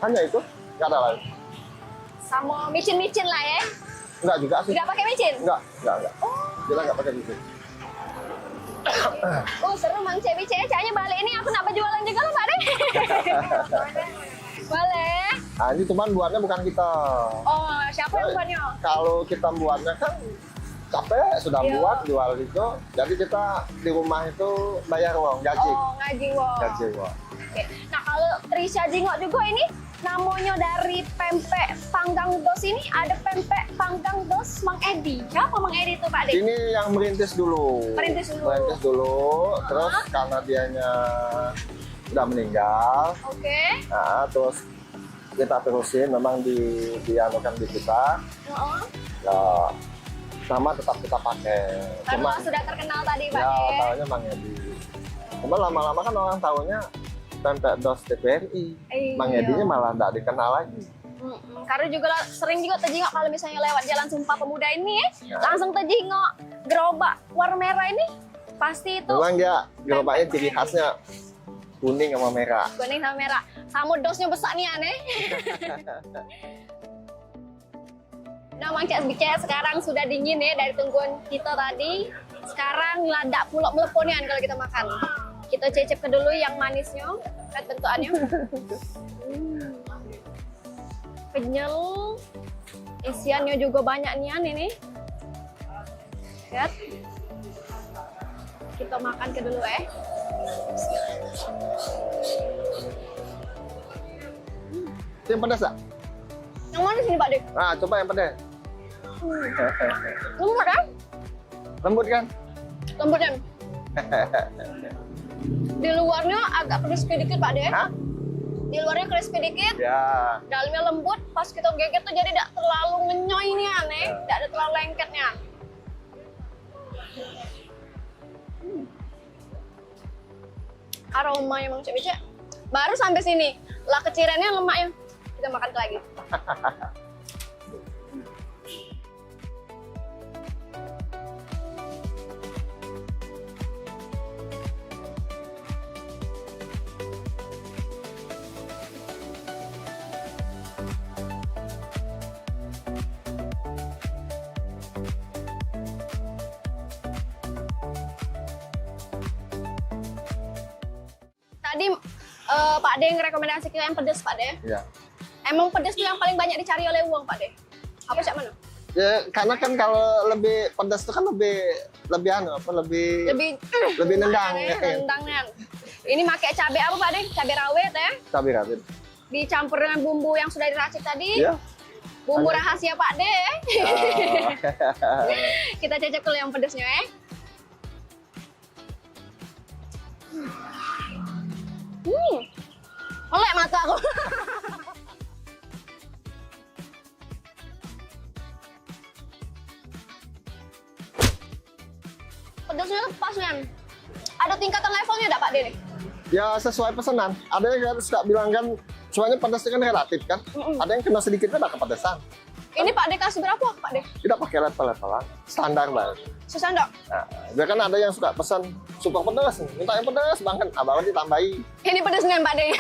Hanya itu, nggak ada lain. Sama micin-micin lah ya? Enggak juga sih. Nggak pakai micin? Enggak. Kita nggak pakai micin. Oh, seru Mang Cebice. Caknya balik ini aku nak berjualan juga loh Pak De. Boleh. Nah, ini cuman buatnya bukan kita. Oh, siapa yang buatnya? Kalau kita buatnya kan capek sudah Iya. buat jual itu. Jadi kita di rumah itu bayar uang gaji. Oh, ngaji wong. Gaji uang. Oke. Nah, kalau Trisha Jingok juga ini namanya dari pempek panggang dos ini ada pempek panggang dos Mang Edi. Siapa Mang Edi itu Pak De? Ini yang merintis dulu. Merintis dulu. Merintis dulu. Terus karena dianya sudah meninggal. Oke. Nah, terus kita terusin memang dianukan di kita. Ya, nama tetap kita pakai. Karena sudah terkenal tadi Pak Ya, De. tahunya Mang Edi. Cuma lama-lama kan orang tahunya pempek dos TVRI. Iya. Mang Edinya malah tidak dikenal lagi. Karena juga sering juga terjengok kalau misalnya lewat Jalan Sumpah Pemuda ini Ya. langsung terjengok gerobak warna merah ini pasti itu Memang dia gerobaknya ciri khasnya kuning sama merah. kuning sama merah. Sama dosnya besar nih aneh. Nah, Mang Cek Bicek sekarang sudah dingin ya dari tungguan kita tadi. Sekarang ladak pulak meleponian kalau kita makan. Kita cecep ke dulu yang manisnya, lihat bentukannya. Kenyal. Isiannya juga banyak nian ini. Lihat. Kita makan ke dulu ya. Yang pedas tak? Yang mana sini Pak De? Nah, coba yang pedas. Lembut kan? Lembut kan? Lembut kan? Di luarnya agak crispy dikit Pak De. Di luarnya crispy dikit. Ya. Dalamnya lembut. Pas kita geget tuh jadi tidak terlalu ngenyoy nih aneh. Tidak ada terlalu lengketnya. Aromanya Mang Cek Bicek. Baru sampai sini. Lah kecirannya lemaknya. Kita makan lagi. Tadi Pak De ngerekomendasi ke yang pedes Pak De. Iya. Emang pedes tuh yang paling banyak dicari oleh uang Pak De? Apa cak mana? Ya, karena kan kalau lebih pedas itu kan lebih nendang. Ya, nendangnya. Ini pakai cabai apa Pak De? Cabai rawit ya? Cabai rawit. Dicampur dengan bumbu yang sudah diracik tadi. Iya. Bumbu rahasia Pak De. Kita cecep dulu yang pedesnya ya. Melek mata aku. Pedasnya pas kan? Ada tingkatan levelnya enggak Pak De? Ya sesuai pesanan. Ada yang suka bilang kan, soalnya pedasnya kan relatif kan. Ada yang kena sedikit udah kepedesan. Ini Pak De kasih berapa Pak De? Tidak pakai level-levelan, standar banget. Sesandok. Nah, biar kan ada yang suka pesan super pedas, minta yang pedas banget, abang ditambahi. Ini pedesnya Pak De.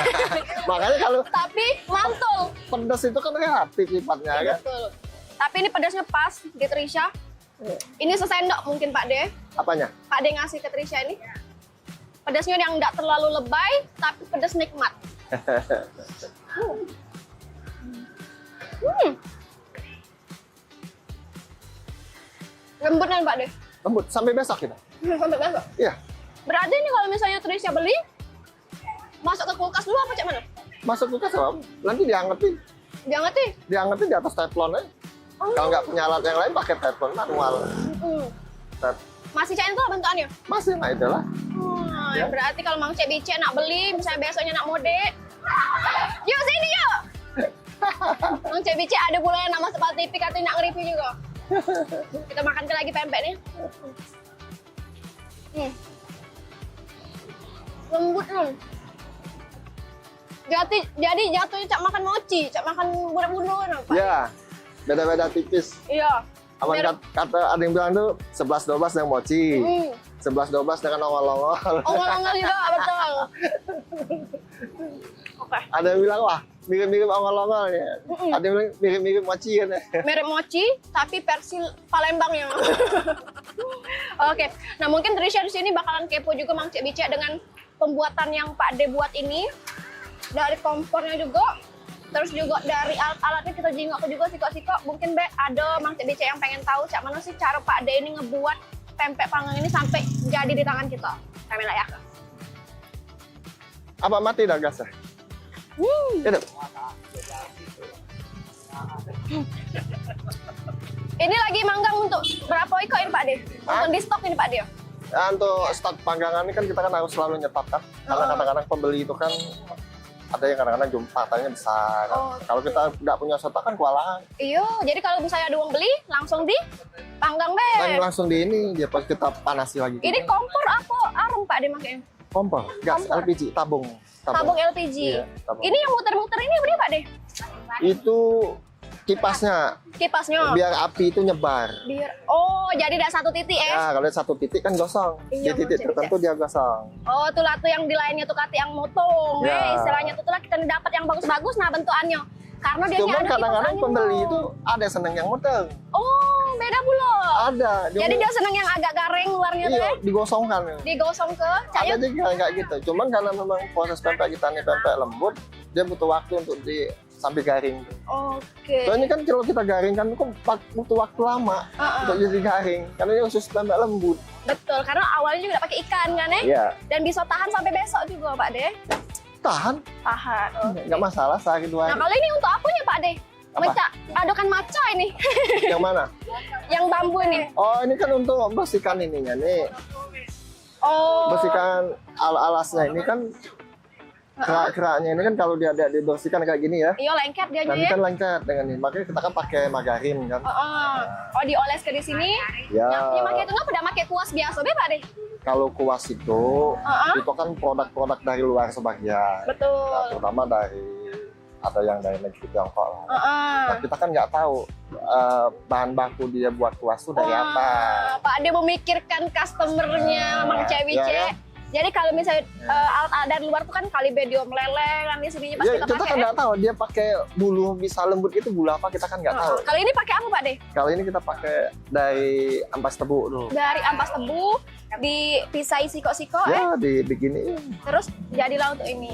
Makanya kalau Tapi mantul. pedas itu kan relatif sifatnya kan. Betul. Tapi ini pedasnya pas di Trisha. Ini sesendok mungkin Pak De. Apanya? Pak De ngasih ke Trisha ini. Pedasnya yang enggak terlalu lebay, tapi pedas nikmat. Lembut kan Pak De? Lembut, sampai besok kita. Sampai besok? Iya. Berarti ini kalau misalnya Trisha beli, masuk ke kulkas dulu apa cak mana? Masuk kulkas apa? Nanti diangetin. Diangetin? Diangetin di atas teflon aja. Kalau nggak punya alat yang lain pakai teflon manual. Masih cair tuh bentukannya? Masih, nah itulah. Ya. Berarti kalau Mang Cek Bicek nak beli, misalnya besoknya nak mode, yuk sini yuk. Mang Cek Bicek ada pula yang nama Sepal TV katanya nak nge-review juga. Kita makan lagi pempek nih. Lembut kan. Jadi jatuhnya cak makan mochi, cak makan budak-budak kan Pak? Iya, beda-beda tipis. Iya. Aman kata ada yang bilang tuh 11-12 dengan mochi. 11-12 dengan ongol-ongol. Ongol-ongol juga, betul. Oke. Ada yang bilang, wah mirip-mirip ongol-ongol ya. Ada yang bilang mirip-mirip mochi kan. Mirip mochi, tapi versi Palembangnya. Oke, nah mungkin Trisha di sini bakalan kepo juga Mang Cek Bicek dengan pembuatan yang Pak De buat ini. Dari kompornya juga, Terus juga dari alat-alatnya kita jingok juga sikok-sikok. Mungkin Be ada Mang Cek Bicek yang pengen tahu cak mana sih cara Pak De ini ngebuat pempek panggang ini sampai jadi di tangan kita. Kami lah ya. Apa mati dah gasnya? Hidup. Ini lagi manggang untuk berapa ekor ini Pak De? Untuk di stok ini Pak De? Ya, untuk stok panggangan ini kan kita kan harus selalu nyetok kan. Karena kadang-kadang pembeli itu kan ada yang kadang-kadang jumlahnya besar. Kalau kita nggak punya stok kan kewalahan. Iya, jadi kalau misalnya ada uang beli langsung di panggang Be. Dan langsung di ini dia pas kita panasi lagi. Ini kompor apa arung Pak De makanya? Kompor, gas, LPG, tabung. Tabung LPG. Iya, tabung. Ini yang muter-muter ini apa Pak De? Itu kipasnya. Kipasnya. Biar api itu nyebar. Jadi tidak satu titik Ya, kalau satu titik kan gosong. Iya, di titik tertentu dia gosong. tuh lah tuh yang di lainnya tuh kati yang motong. Ya. Istilahnya tuh lah kita dapat yang bagus-bagus nah bentukannya. Karena dia Cuman ada kadang-kadang kipas angin pembeli tuh. itu ada seneng yang motong. Beda pula. Ada. Jadi dia seneng yang agak garing luarnya tuh Iya, ya. digosongkan. Digosong ke Ada juga kayak gitu. Cuman karena memang proses pempek kita nih pempek lembut, dia butuh waktu untuk sampai garing. Oke. So, ini kan kalau kita garing kan butuh waktu lama untuk jadi garing. Karena ini khusus pempek lembut. Betul, karena awalnya juga pakai ikan kan ya. Iya. Dan bisa tahan sampai besok juga Pak De. Tahan. Tahan. Nggak masalah sehari dua Nah hari. kalau ini untuk apanya Pak De? Apa? Mencak adokan maca ini. Yang mana? Yang bambu ini. Oh, ini kan untuk bersihkan ininya nih. Bersihkan alasnya ini kan kerak-keraknya ini kan kalau dia dibersihkan kayak gini ya. Iya lengket dia Dan ya. kan lengket dengan ini. Makanya kita kan pakai margarin kan. Dioles ke di sini. Ya. Yang pakai itu nggak pada pakai kuas biasa be Pak De. Kalau kuas itu kan produk-produk dari luar sebagian. Betul. Nah, terutama ada yang dari negeri Tiongkok lah. Nah, kita kan nggak tahu bahan baku dia buat kuas itu dari apa. Pak De memikirkan customernya Mang Cek Bicek. kan? Jadi kalau misalnya alat-alat dari luar tuh kan kali bedio meleleh kan di sininya pas Ya, kita kita pakai. kan nggak tahu dia pakai bulu bisa lembut itu bulu apa kita kan nggak tahu. Kali ini pakai apa Pak De? Kali ini kita pakai dari ampas tebu dulu. Dari ampas tebu dipisai sikok-sikok Ya, dibikinin. terus jadilah untuk ini.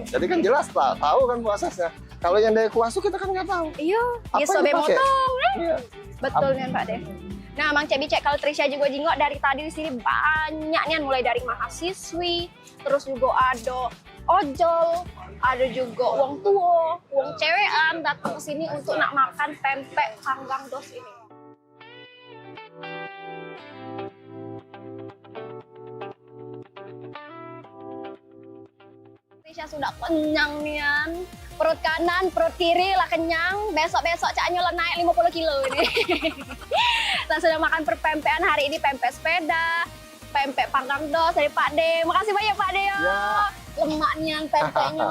Jadi kan jelas lah, tahu kan prosesnya. Kalau yang dari kuas tuh kita kan nggak tahu. Iya, Apa ya yang sobe dipakai? motong kan? Iya. Betul kan Pak De. Nah, Mang Cek Bicek kalau Trisha juga jingok dari tadi di sini banyak nih mulai dari mahasiswi, terus juga ada ojol, ada juga wong tua, wong cewekan datang ke sini untuk nak makan pempek panggang dos ini. Trisha sudah kenyang nian. Perut kanan, perut kiri lah kenyang. Besok-besok caknya lah naik 50 kilo ini. Kita sudah makan perpempean hari ini, pempek sepeda, pempek panggang dos dari Pak De. Makasih banyak Pak De ya. Lemaknya pempeknya.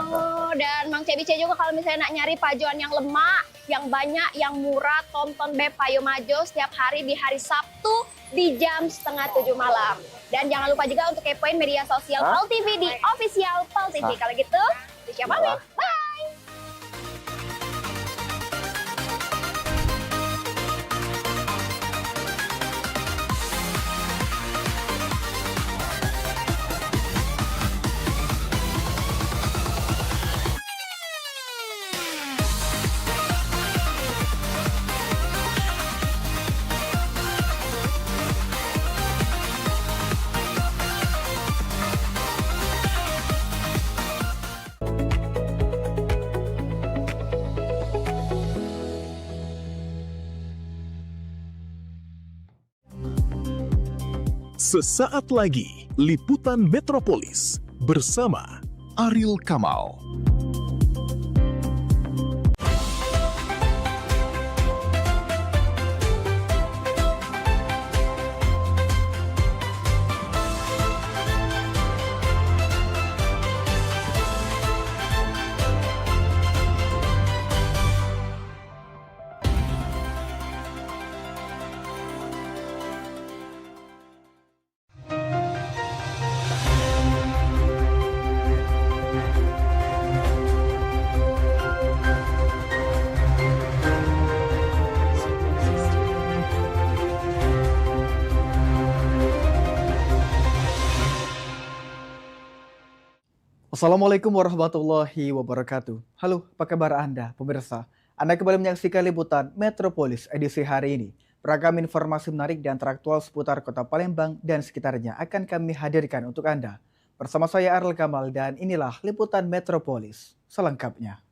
Dan Mang Cek Bicek juga kalau misalnya nak nyari pajuan yang lemak, yang banyak, yang murah, tonton Be Payo Majo setiap hari di hari Sabtu di jam 6:30 malam. Dan jangan lupa juga untuk kepoin media sosial Pal TV di official Pal TV. Kalau gitu, Trisha pamit. Bye! Sesaat lagi, Liputan Metropolis bersama Ariel Kamal. Assalamualaikum warahmatullahi wabarakatuh. Halo, apa kabar Anda, pemirsa? Anda kembali menyaksikan liputan Metropolis edisi hari ini. Beragam informasi menarik dan teraktual seputar kota Palembang dan sekitarnya akan kami hadirkan untuk Anda. Bersama saya Ariel Kamal dan inilah liputan Metropolis selengkapnya.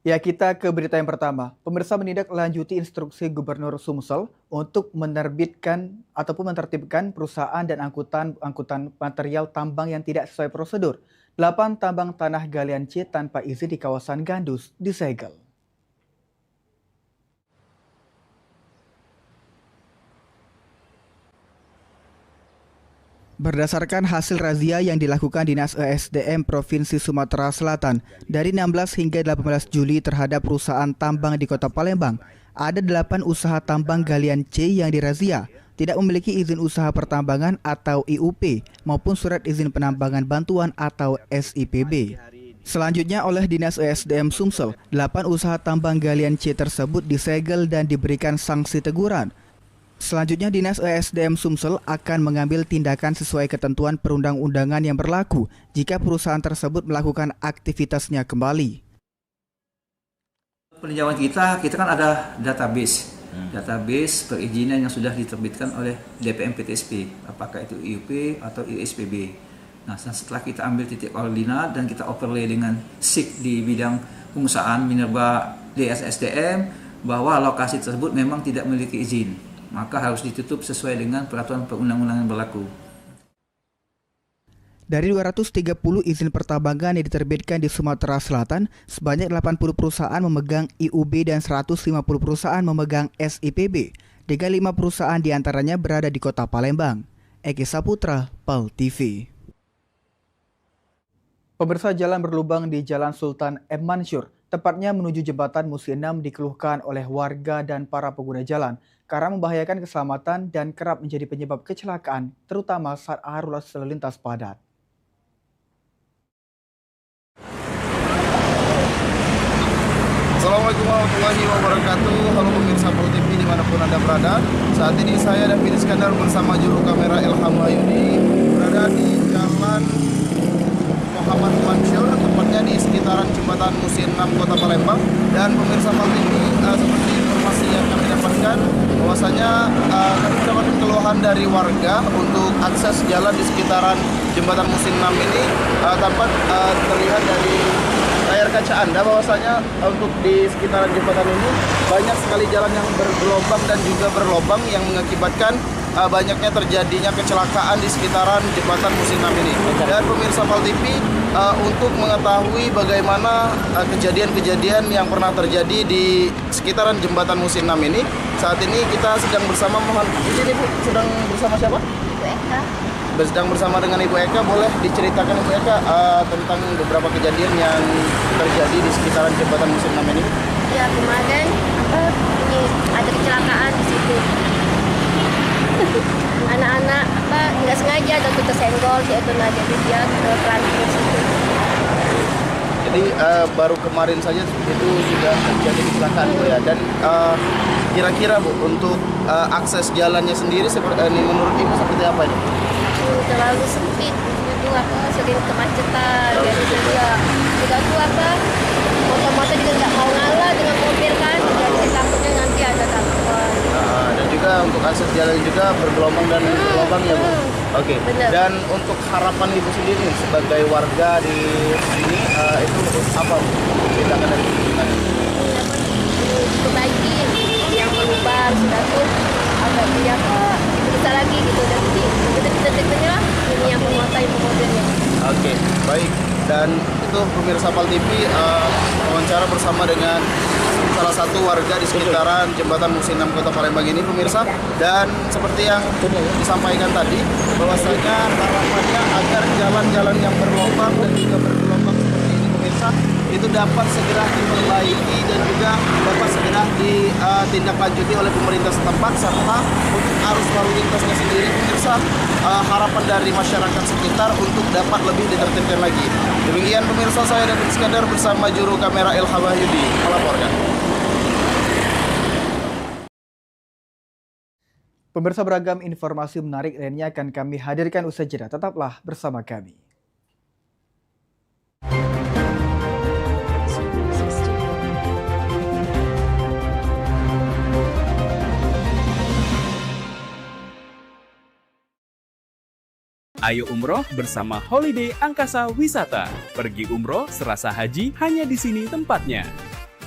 Ya, kita ke berita yang pertama. Pemirsa menindaklanjuti instruksi Gubernur Sumsel untuk menerbitkan ataupun menertibkan perusahaan dan angkutan material tambang yang tidak sesuai prosedur. 8 tambang tanah galian C tanpa izin di kawasan Gandus disegel. Berdasarkan hasil razia yang dilakukan Dinas ESDM Provinsi Sumatera Selatan dari 16 hingga 18 Juli terhadap perusahaan tambang di Kota Palembang, ada 8 usaha tambang galian C yang dirazia, tidak memiliki izin usaha pertambangan atau IUP maupun surat izin penambangan bantuan atau SIPB. Selanjutnya oleh Dinas ESDM Sumsel, 8 usaha tambang galian C tersebut disegel dan diberikan sanksi teguran. Selanjutnya, Dinas ESDM Sumsel akan mengambil tindakan sesuai ketentuan perundang-undangan yang berlaku jika perusahaan tersebut melakukan aktivitasnya kembali. Peninjauan kita kan ada database, database perizinan yang sudah diterbitkan oleh DPM PTSP, apakah itu IUP atau ISPB. Nah, setelah kita ambil titik koordinat dan kita overlay dengan SIK di bidang pengusahaan minerba DSSDM bahwa lokasi tersebut memang tidak memiliki izin, maka harus ditutup sesuai dengan peraturan perundang-undangan yang berlaku. Dari 230 izin pertambangan yang diterbitkan di Sumatera Selatan, sebanyak 80 perusahaan memegang IUB dan 150 perusahaan memegang SIPB. Dengan 5 perusahaan diantaranya berada di Kota Palembang. Eki Saputra, PAL TV. Pemirsa, jalan berlubang di Jalan Sultan M. Mansur, tepatnya menuju jembatan Musi 6 dikeluhkan oleh warga dan para pengguna jalan karena membahayakan keselamatan dan kerap menjadi penyebab kecelakaan, terutama saat arus lalu lintas padat. Assalamualaikum warahmatullahi wabarakatuh. Halo pemirsa PAL TV dimanapun Anda berada. Saat ini saya David Iskandar bersama juru kamera Ilham Wahyudi berada di Jalan Muhammad Mansur, tepatnya di sekitaran jembatan Musi 6 Kota Palembang. Dan pemirsa PAL TV, seperti informasi yang kami dapatkan, bahwasanya kami mendapatkan keluhan dari warga untuk akses jalan di sekitaran jembatan Musi 6 ini dapat terlihat dari layar kaca Anda bahwasanya untuk di sekitaran jembatan ini banyak sekali jalan yang bergelombang dan juga berlobang yang mengakibatkan banyaknya terjadinya kecelakaan di sekitaran jembatan Musi 6 ini. Dan pemirsa PAL TV, untuk mengetahui bagaimana kejadian-kejadian yang pernah terjadi di sekitaran jembatan Musi 6 ini, saat ini kita sedang bersama di sini Bu, sedang bersama siapa? Ibu Eka. Sedang bersama dengan Ibu Eka. Boleh diceritakan Ibu Eka tentang beberapa kejadian yang terjadi di sekitaran jembatan Musi 6 ini? Ya, kemarin ini ada kecelakaan di situ. Anak-anak nggak sengaja dan tersenggol, yaitu jadi dia terlanjur situ. Jadi baru kemarin saja itu sudah terjadi kecelakaan Bu ya. Dan kira-kira Bu, untuk akses jalannya sendiri seperti ini menurut Ibu seperti apa ini? Terlalu sempit, itu sering kemacetan, jadi juga motor-motor juga nggak mau ngalah dengan mobil kan, jadi takutnya nanti ada tabrakan. Dan juga untuk akses jalan juga bergelombang dan berlubang ya Bu. Oke. Dan untuk harapan Ibu sendiri sebagai warga di sini itu apa Bu? Tindakan dari Ibu gimana? Perbaiki yang berubah sudah tuh agak dia bisa lagi gitu, dan detik-detiknya lah ini yang menguasai mobilnya. Oke, baik. Dan itu pemirsa PAL TV wawancara bersama dengan salah satu warga di sekitaran jembatan Musi 6 Kota Palembang ini pemirsa. Dan seperti yang disampaikan tadi, bahwasanya harapannya agar jalan-jalan yang berlubang dan juga bergelombang seperti ini pemirsa itu dapat segera diperbaiki dan juga dapat segera ditindaklanjuti oleh pemerintah setempat, serta untuk arus lalu lintasnya sendiri pemirsa, harapan dari masyarakat sekitar untuk dapat lebih ditertibkan lagi. Demikian pemirsa, saya David Iskandar bersama juru kamera Ilham Wahyudi melaporkan. Pemirsa, beragam informasi menarik lainnya akan kami hadirkan usai jeda. Tetaplah bersama kami. Ayo umroh bersama Holiday Angkasa Wisata. Pergi umroh serasa haji hanya di sini tempatnya.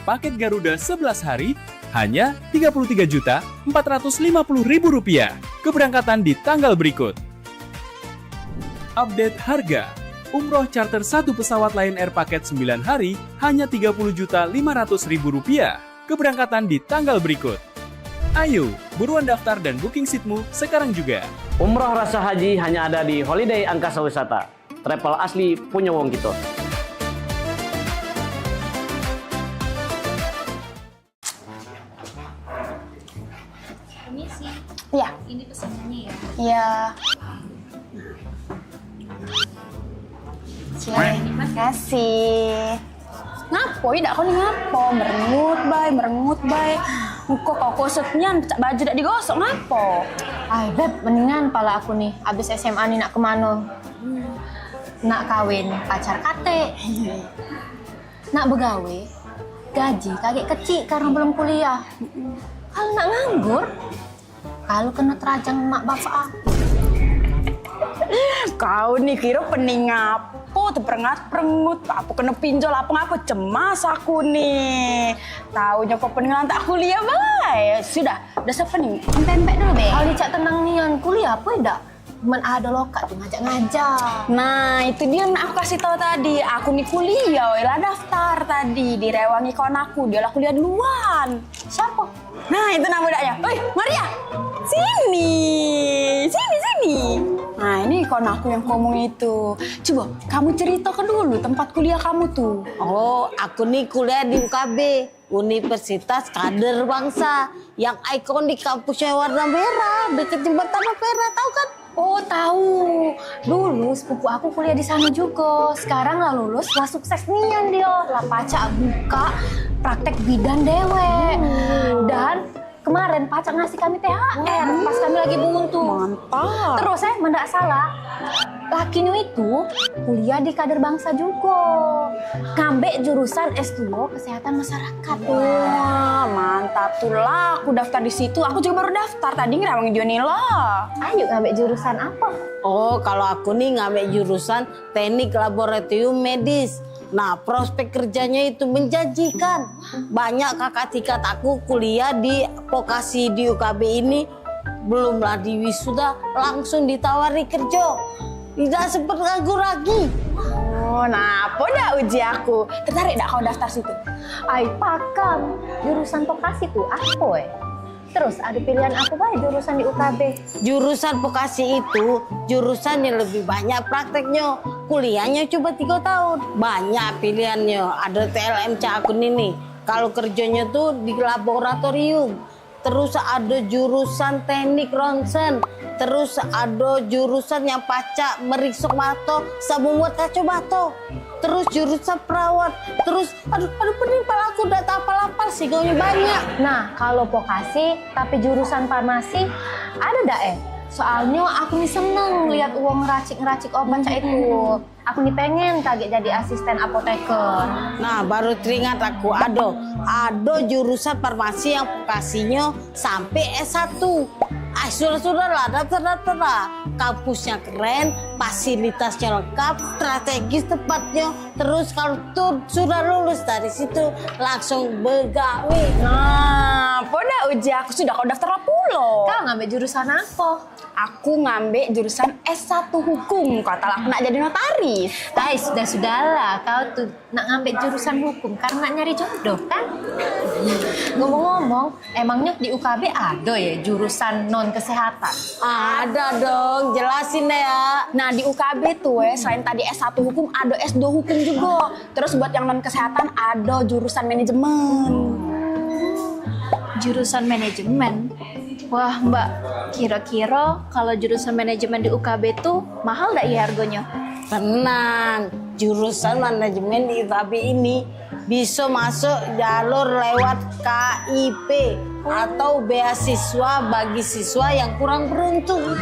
Paket Garuda 11 hari hanya Rp33.450.000. Keberangkatan di tanggal berikut. Update harga. Umroh charter 1 pesawat Lion Air paket 9 hari hanya Rp30.500.000. Keberangkatan di tanggal berikut. Ayo, buruan daftar dan booking seatmu sekarang juga. Umroh rasa haji hanya ada di Holiday Angkasa Wisata. Travel asli punya wong gitu. Permisi. Ya. Ini pesanannya ya. Iya. Terima kasih. Ngapo ya kau ni ngapo? Merengut bay. Muka kau kosotnya baju dak digosok ngapo? Ay, Beb, mendingan pala aku nih, abis SMA nih nak kemana? Nak kawin, pacar kate. Nak begawe, gaji kagak kecil karena belum kuliah. Kalau nak nganggur, kalau kena terajang mak bapak aku. Kau nih kira pening ngapo tuh perengut apa kena pinjol apa ngapa cemas aku nih. Taunya kok pening tak kuliah baik. Sudah sepening. Empek dulu be. Kalau dicak tenang nian kuliah apa enggak? Cuman ada lokat tuh ngajak-ngajak. Nah itu dia yang aku kasih tahu tadi. Aku nih kuliah, lah daftar tadi direwangi kawan aku. Dia lah kuliah duluan. Siapa? Nah itu nama budaknya. Oi Maria, sini. Nah ini kawan aku yang ngomong itu. Coba kamu ceritakan dulu tempat kuliah kamu tuh. Oh, aku nih kuliah di UKB, Universitas Kader Bangsa, yang ikon di kampusnya warna merah, deket jembatan Ampera, tahu kan? Oh tahu. Dulu sepupu aku kuliah di sana juga. Sekarang lah lulus, lah sukses nian dia. Lah pacak buka praktek bidan dewe. Dan kemarin pacak ngasih kami THR pas kami lagi buntu. Mantap. Terus mendak salah, lakinya itu kuliah di Kader Bangsa juga. Ngambil jurusan S2 Kesehatan Masyarakat. Wah, mantap tuh lah. Aku daftar di situ. Aku juga baru daftar tadi ngerawang Dionila. Ayo ngambil jurusan apa? Oh, kalau aku nih ngambil jurusan Teknik Laboratorium Medis. Nah, prospek kerjanya itu menjanjikan. Banyak kakak tingkat aku kuliah di vokasi di UKB ini, belumlah di wisuda langsung ditawari kerja. Tidak seperti ragu lagi. Oh, nah apa dah uji aku? Tertarik dak kau daftar situ? Ay, pakam. Jurusan vokasi tuh apa Terus ada pilihan apa baik jurusan di UKB? Jurusan vokasi itu jurusan yang lebih banyak prakteknya. Kuliahnya cuma 3 tahun. Banyak pilihannya. Ada TLMC aku ini. Kalau kerjanya tuh di laboratorium. Terus ada jurusan teknik ronsen. Terus ada jurusan yang pacak meriksok mato sama buat kacamata. Terus jurusan perawat. Terus aduh pening pala aku udah tapal-apal sih gaunya banyak. Nah kalau vokasi tapi jurusan farmasi ada dak Soalnya aku nih seneng lihat uang ngeracik obat cak itu. Aku nih pengen kaget jadi asisten apoteker. Nah baru teringat aku ada jurusan farmasi yang vokasinya sampai S1. Sudah lah, daftar lah. Kampusnya keren, fasilitasnya lengkap, strategis tempatnya. Terus kalau tuh sudah lulus dari situ langsung begawe. Nah, dah uji aku sudah kau daftar lah pulo. Kau ngambil jurusan apa? Aku ngambil jurusan S1 Hukum. Kata lah aku nak jadi notaris. Sudahlah. Kau tuh nak ngambil jurusan hukum karena nak nyari jodoh kan? Ngomong-ngomong, emangnya di UKB ada ya jurusan non kesehatan? Ada dong, jelasin deh ya. Nah di UKB tuh selain tadi S1 Hukum ada S2 Hukum juga. Terus buat yang non kesehatan ada jurusan manajemen. Jurusan manajemen? Wah Mbak, kira-kira kalau jurusan manajemen di UKB tuh mahal nggak ya harganya? Tenang, jurusan manajemen di ITB ini bisa masuk jalur lewat KIP atau beasiswa bagi siswa yang kurang beruntung.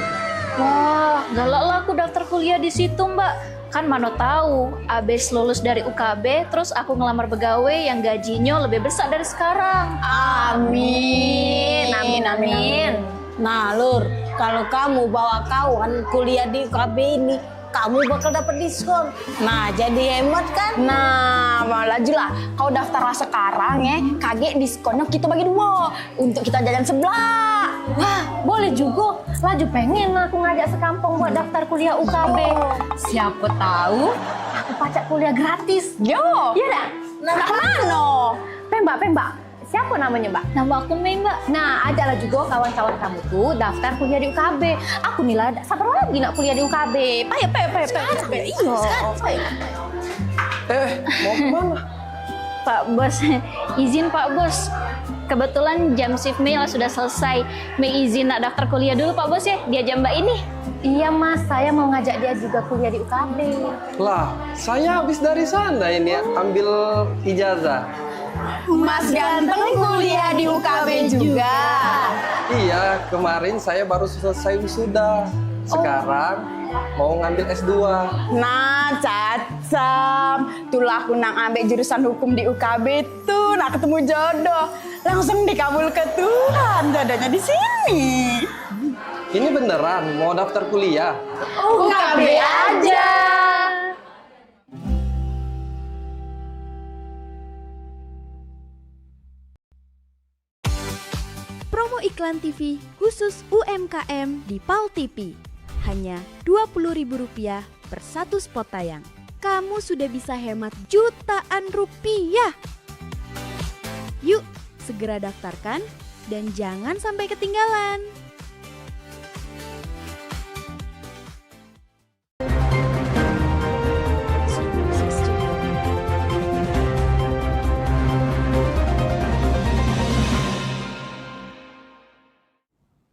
Wah, galak lah aku daftar kuliah di situ, Mbak. Kan mana tahu, abis lulus dari UKB, terus aku ngelamar pegawai yang gajinya lebih besar dari sekarang. Amin, amin, amin. Nah, Lur, kalau kamu bawa kawan kuliah di UKB ini, kamu bakal dapat diskon. Nah, jadi hemat kan? Nah, malah lah. Kau daftarlah sekarang ya, kaget diskonnya kita bagi 2 untuk kita jajan sebelah. Wah, boleh juga. Laju pengen aku ngajak sekampung buat daftar kuliah UKB. Siapa tahu aku pacak kuliah gratis. Yo. Iya dah. Nah, mana? Pembak. Siapa namanya, Mbak? Nama aku Mei, Mbak. Nah, ajaklah juga kawan-kawan kamu tuh daftar kuliah di UKB. Aku nih lah, sabar lagi nak kuliah di UKB. Payo. Iya. Mau kemana? Pak Bos, izin Pak Bos. Kebetulan jam shift Mei sudah selesai. Mei izin nak daftar kuliah dulu Pak Bos ya, dia jam Mbak ini. Iya Mas, saya mau ngajak dia juga kuliah di UKB. Lah, saya habis dari sana ini ambil ijazah. Mas ganteng kuliah di UKB juga. Iya, kemarin saya baru selesai wisuda. Sekarang mau ngambil S2. Nah, cacam. Tulah aku nang ambil jurusan hukum di UKB tuh, nak ketemu jodoh. Langsung dikabul ke Tuhan, jodohnya di sini. Ini beneran mau daftar kuliah? UKB aja. Promo iklan TV khusus UMKM di PAL TV. Hanya Rp20.000 per satu spot tayang. Kamu sudah bisa hemat jutaan rupiah. Yuk, segera daftarkan dan jangan sampai ketinggalan.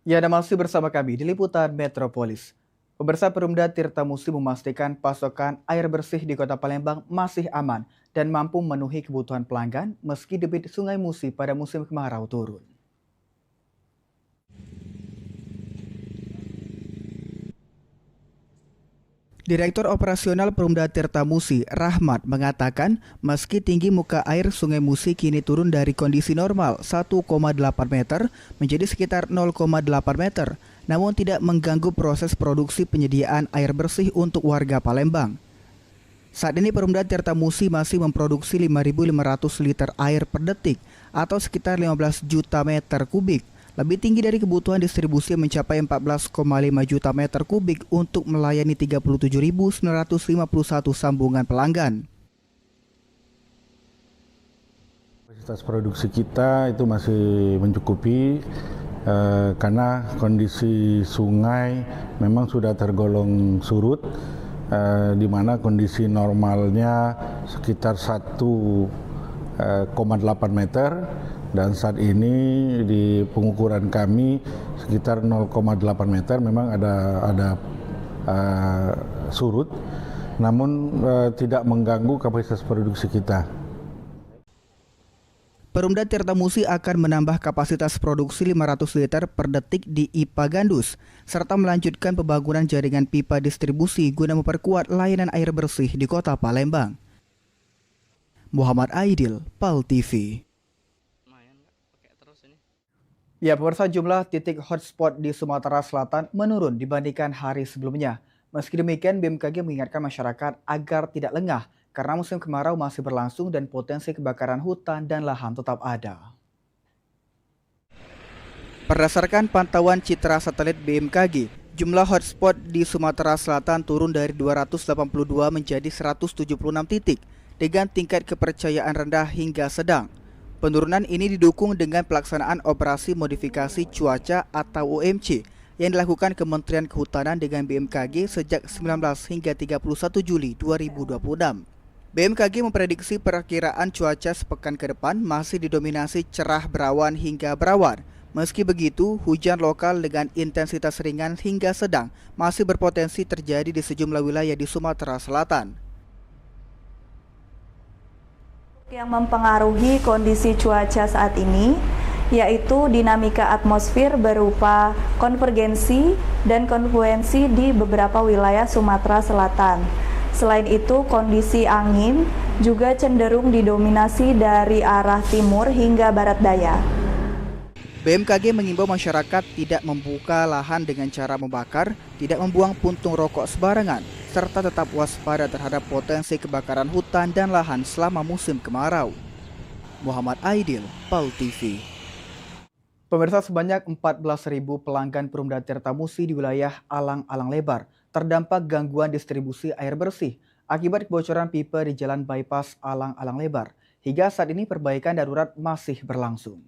Ya, Anda masih bersama kami di Liputan Metropolis. Pemirsa, Perumda Tirta Musi memastikan pasokan air bersih di Kota Palembang masih aman dan mampu memenuhi kebutuhan pelanggan meski debit Sungai Musi pada musim kemarau turun. Direktur Operasional Perumda Tirta Musi, Rahmat, mengatakan meski tinggi muka air Sungai Musi kini turun dari kondisi normal 1,8 meter menjadi sekitar 0,8 meter, namun tidak mengganggu proses produksi penyediaan air bersih untuk warga Palembang. Saat ini Perumda Tirta Musi masih memproduksi 5.500 liter air per detik atau sekitar 15 juta meter kubik. Lebih tinggi dari kebutuhan distribusi mencapai 14,5 juta meter kubik untuk melayani 37.951 sambungan pelanggan. Kapasitas produksi kita itu masih mencukupi karena kondisi sungai memang sudah tergolong surut, di mana kondisi normalnya sekitar 1,8 meter. Dan saat ini di pengukuran kami sekitar 0,8 meter memang ada surut, namun tidak mengganggu kapasitas produksi kita. Perumda Tirta Musi akan menambah kapasitas produksi 500 liter per detik di IPA Gandus, serta melanjutkan pembangunan jaringan pipa distribusi guna memperkuat layanan air bersih di Kota Palembang. Muhammad Aidil, PAL TV. Ya, pemirsa, jumlah titik hotspot di Sumatera Selatan menurun dibandingkan hari sebelumnya. Meski demikian, BMKG mengingatkan masyarakat agar tidak lengah karena musim kemarau masih berlangsung dan potensi kebakaran hutan dan lahan tetap ada. Berdasarkan pantauan citra satelit BMKG, jumlah hotspot di Sumatera Selatan turun dari 282 menjadi 176 titik dengan tingkat kepercayaan rendah hingga sedang. Penurunan ini didukung dengan pelaksanaan operasi modifikasi cuaca atau OMC yang dilakukan Kementerian Kehutanan dengan BMKG sejak 19 hingga 31 Juli 2026. BMKG memprediksi perakiraan cuaca sepekan ke depan masih didominasi cerah berawan hingga berawan, Meski begitu, hujan lokal dengan intensitas ringan hingga sedang masih berpotensi terjadi di sejumlah wilayah di Sumatera Selatan. Yang mempengaruhi kondisi cuaca saat ini yaitu dinamika atmosfer berupa konvergensi dan konfluensi di beberapa wilayah Sumatera Selatan. Selain itu, kondisi angin juga cenderung didominasi dari arah timur hingga barat daya. BMKG mengimbau masyarakat tidak membuka lahan dengan cara membakar, tidak membuang puntung rokok sembarangan, serta tetap waspada terhadap potensi kebakaran hutan dan lahan selama musim kemarau. Muhammad Aidil, PAL TV. Pemirsa, sebanyak 14.000 pelanggan Perumda Tirtamusi di wilayah Alang-Alang Lebar terdampak gangguan distribusi air bersih akibat kebocoran pipa di Jalan Bypass Alang-Alang Lebar. Hingga saat ini perbaikan darurat masih berlangsung.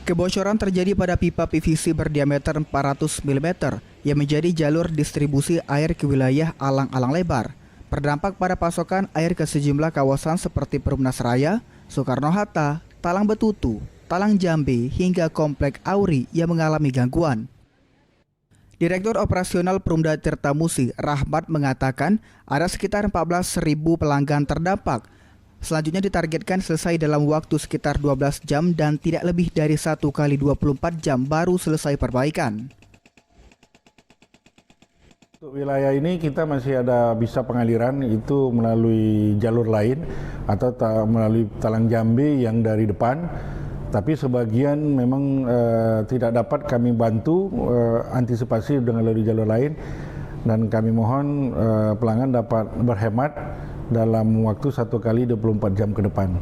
Kebocoran terjadi pada pipa PVC berdiameter 400 mm yang menjadi jalur distribusi air ke wilayah Alang-Alang Lebar. Berdampak pada pasokan air ke sejumlah kawasan seperti Perumnas Raya, Soekarno-Hatta, Talang Betutu, Talang Jambe, hingga Komplek Auri yang mengalami gangguan. Direktur Operasional Perumda Tirtamusi, Rahmat, mengatakan ada sekitar 14.000 pelanggan terdampak. Selanjutnya ditargetkan selesai dalam waktu sekitar 12 jam dan tidak lebih dari 1 kali 24 jam baru selesai perbaikan. Untuk wilayah ini kita masih ada bisa pengaliran itu melalui jalur lain atau melalui Talang Jambe yang dari depan. Tapi sebagian memang tidak dapat kami bantu antisipasi dengan melalui jalur lain. Dan kami mohon pelanggan dapat berhemat dalam waktu 1 kali 24 jam ke depan.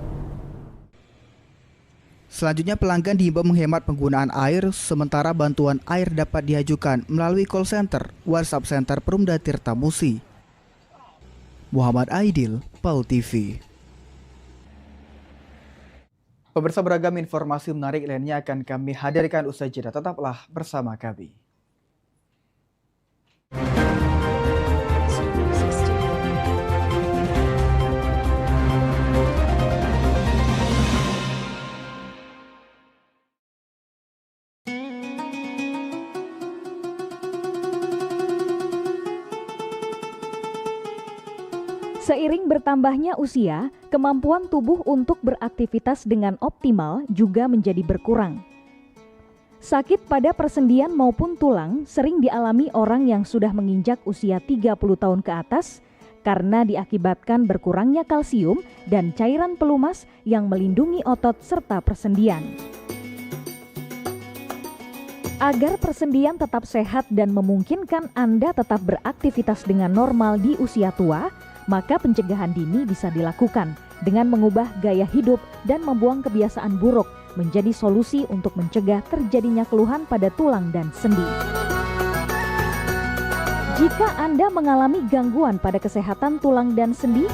Selanjutnya pelanggan diimbau menghemat penggunaan air, sementara bantuan air dapat diajukan melalui call center, WhatsApp Center Perumda Tirtamusi. Muhammad Aidil, PAL TV. Pemirsa, beragam informasi menarik lainnya akan kami hadirkan usai jeda. Tetaplah bersama kami. Seiring bertambahnya usia, kemampuan tubuh untuk beraktivitas dengan optimal juga menjadi berkurang. Sakit pada persendian maupun tulang sering dialami orang yang sudah menginjak usia 30 tahun ke atas karena diakibatkan berkurangnya kalsium dan cairan pelumas yang melindungi otot serta persendian. Agar persendian tetap sehat dan memungkinkan Anda tetap beraktivitas dengan normal di usia tua, maka pencegahan dini bisa dilakukan dengan mengubah gaya hidup dan membuang kebiasaan buruk menjadi solusi untuk mencegah terjadinya keluhan pada tulang dan sendi. Jika Anda mengalami gangguan pada kesehatan tulang dan sendi,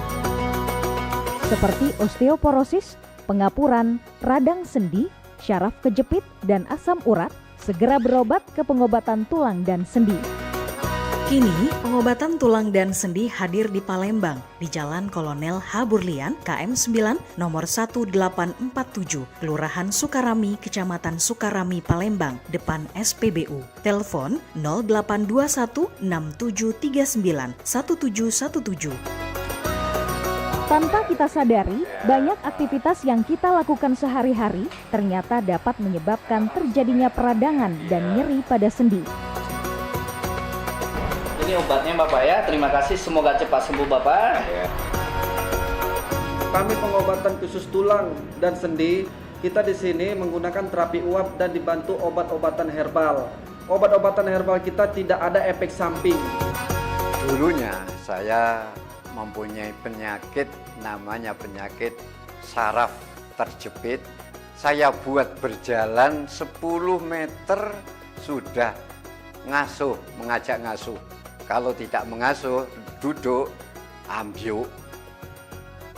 seperti osteoporosis, pengapuran, radang sendi, syaraf kejepit, dan asam urat, segera berobat ke pengobatan tulang dan sendi. Kini, pengobatan tulang dan sendi hadir di Palembang, di Jalan Kolonel H. Burlian, KM 9, nomor 1847, Kelurahan Sukarami, Kecamatan Sukarami, Palembang, depan SPBU. Telepon 0821 6739 1717. Tanpa kita sadari, banyak aktivitas yang kita lakukan sehari-hari ternyata dapat menyebabkan terjadinya peradangan dan nyeri pada sendi. Ini obatnya Bapak ya, terima kasih, semoga cepat sembuh Bapak. Kami pengobatan khusus tulang dan sendi, kita di sini menggunakan terapi uap dan dibantu obat-obatan herbal. Obat-obatan herbal kita tidak ada efek samping. Dulunya saya mempunyai penyakit namanya penyakit saraf terjepit. Saya buat berjalan 10 meter sudah ngasuh, mengajak ngasuh. Kalau tidak mengasuh, duduk, ambyuk,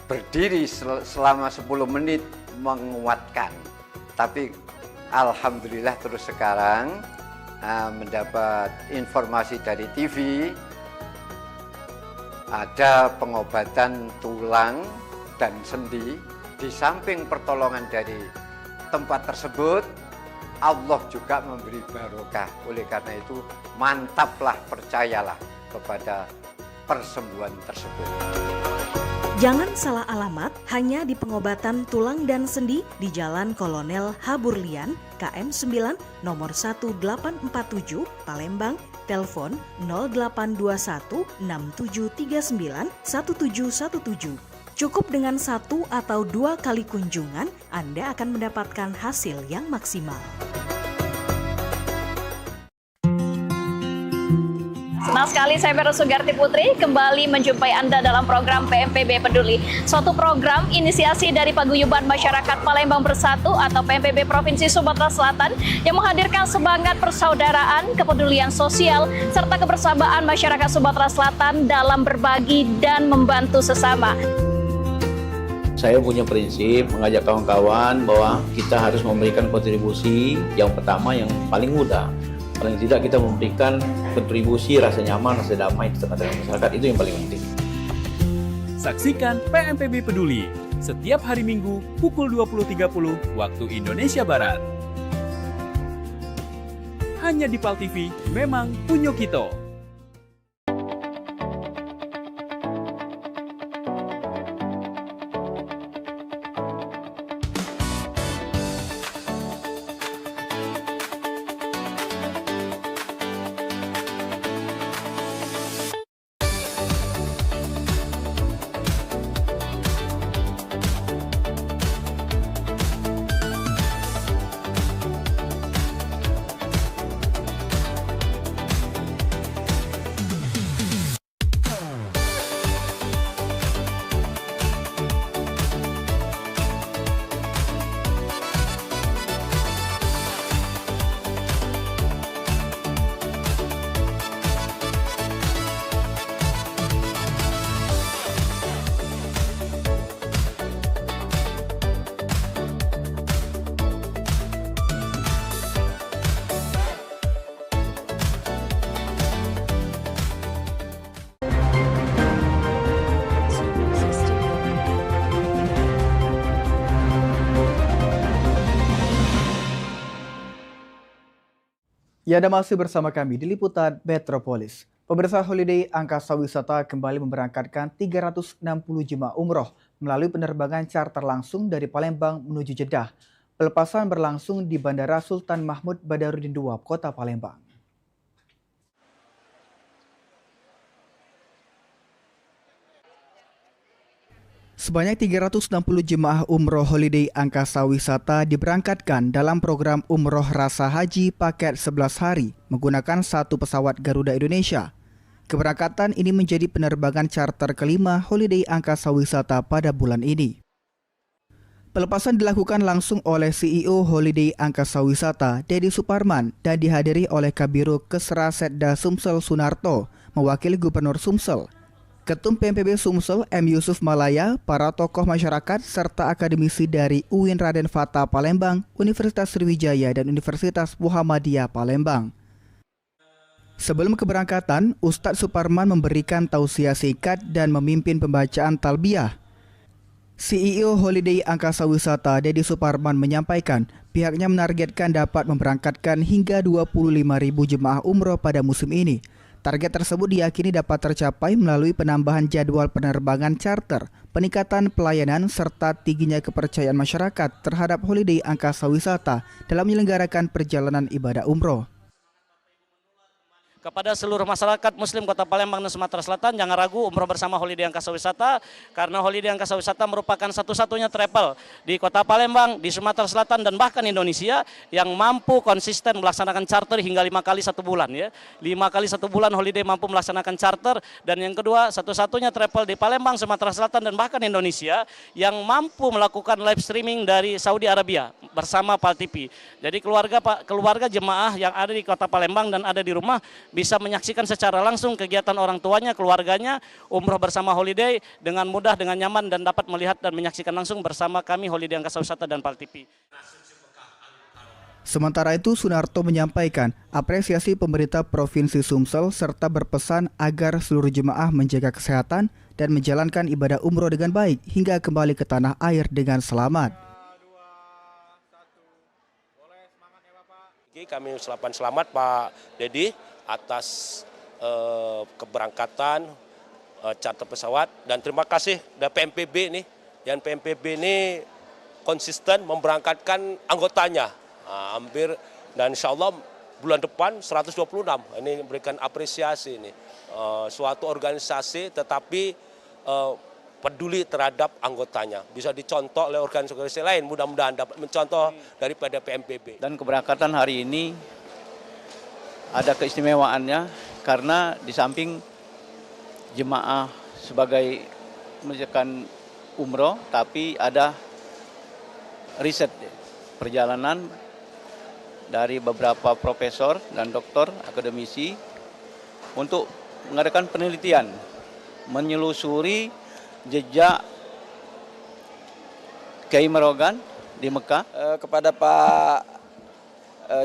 berdiri selama 10 menit menguatkan. Tapi alhamdulillah terus sekarang mendapat informasi dari TV, ada pengobatan tulang dan sendi, di samping pertolongan dari tempat tersebut, Allah juga memberi barokah. Oleh karena itu, mantaplah, percayalah kepada persembuhan tersebut. Jangan salah alamat, hanya di pengobatan tulang dan sendi di Jalan Kolonel Haburlian, KM 9, nomor 1847, Palembang, telepon 0821 6739 1717. Cukup dengan 1 atau 2 kali kunjungan, Anda akan mendapatkan hasil yang maksimal. Senang sekali saya Vero Sugarti Putri kembali menjumpai Anda dalam program PMPB Peduli. Suatu program inisiasi dari Paguyuban Masyarakat Palembang Bersatu atau PMPB Provinsi Sumatera Selatan yang menghadirkan semangat persaudaraan, kepedulian sosial, serta kebersamaan masyarakat Sumatera Selatan dalam berbagi dan membantu sesama. Saya punya prinsip mengajak kawan-kawan bahwa kita harus memberikan kontribusi yang pertama yang paling mudah. Paling tidak kita memberikan kontribusi rasa nyaman, rasa damai di tengah-tengah masyarakat, itu yang paling penting. Saksikan PMPB Peduli setiap hari Minggu pukul 20.30 waktu Indonesia Barat. Hanya di PAL TV, memang punya kita. Ya, Anda masih bersama kami di Liputan Metropolis. Pemirsa, Holiday Angkasa Wisata kembali memberangkatkan 360 jemaah umroh melalui penerbangan charter langsung dari Palembang menuju Jeddah. Pelepasan berlangsung di Bandara Sultan Mahmud Badarudin II, Kota Palembang. Sebanyak 360 jemaah umroh Holiday Angkasa Wisata diberangkatkan dalam program umroh rasa haji paket 11 hari menggunakan satu pesawat Garuda Indonesia. Keberangkatan ini menjadi penerbangan charter kelima Holiday Angkasa Wisata pada bulan ini. Pelepasan dilakukan langsung oleh CEO Holiday Angkasa Wisata, Dedi Suparman, dan dihadiri oleh Kabiro Kesra Setda Sumsel Sunarto, mewakili Gubernur Sumsel, Ketum PMPB Sumsel M. Yusuf Malaya, para tokoh masyarakat, serta akademisi dari UIN Raden Fata Palembang, Universitas Sriwijaya, dan Universitas Muhammadiyah Palembang. Sebelum keberangkatan, Ustadz Suparman memberikan tausiah singkat dan memimpin pembacaan talbiyah. CEO Holiday Angkasa Wisata, Dedi Suparman, menyampaikan pihaknya menargetkan dapat memberangkatkan hingga 25.000 jemaah umroh pada musim ini. Target tersebut diyakini dapat tercapai melalui penambahan jadwal penerbangan charter, peningkatan pelayanan, serta tingginya kepercayaan masyarakat terhadap Holiday Angkasa Wisata dalam menyelenggarakan perjalanan ibadah umroh. Kepada seluruh masyarakat Muslim Kota Palembang dan Sumatera Selatan, jangan ragu umroh bersama Holiday Angkasa Wisata, karena Holiday Angkasa Wisata merupakan satu-satunya travel di Kota Palembang, di Sumatera Selatan, dan bahkan Indonesia yang mampu konsisten melaksanakan charter hingga 5 kali 1 bulan. Ya. 5 kali 1 bulan Holiday mampu melaksanakan charter, dan yang kedua, satu-satunya travel di Palembang, Sumatera Selatan, dan bahkan Indonesia yang mampu melakukan live streaming dari Saudi Arabia bersama PAL TV. Jadi keluarga jemaah yang ada di Kota Palembang dan ada di rumah bisa menyaksikan secara langsung kegiatan orang tuanya, keluarganya, umroh bersama Holiday dengan mudah, dengan nyaman, dan dapat melihat dan menyaksikan langsung bersama kami Holiday Angkasa Wisata dan PAL TV. Sementara itu, Sunarto menyampaikan apresiasi pemerintah Provinsi Sumsel serta berpesan agar seluruh jemaah menjaga kesehatan dan menjalankan ibadah umroh dengan baik hingga kembali ke tanah air dengan selamat. Kami ucapkan selamat Pak Dedi atas keberangkatan charter pesawat, dan terima kasih dari PMPB nih. Yang PMPB ini konsisten memberangkatkan anggotanya. Hampir, dan insya Allah bulan depan 126. Ini memberikan apresiasi ini. Suatu organisasi tetapi peduli terhadap anggotanya. Bisa dicontoh oleh organisasi lain, mudah-mudahan dapat mencontoh daripada PMPB. Dan keberangkatan hari ini ada keistimewaannya karena di samping jemaah sebagai mengerjakan umroh, tapi ada riset perjalanan dari beberapa profesor dan doktor akademisi untuk mengadakan penelitian, menyelusuri jejak Kiai Marogan di Mekah. Kepada Pak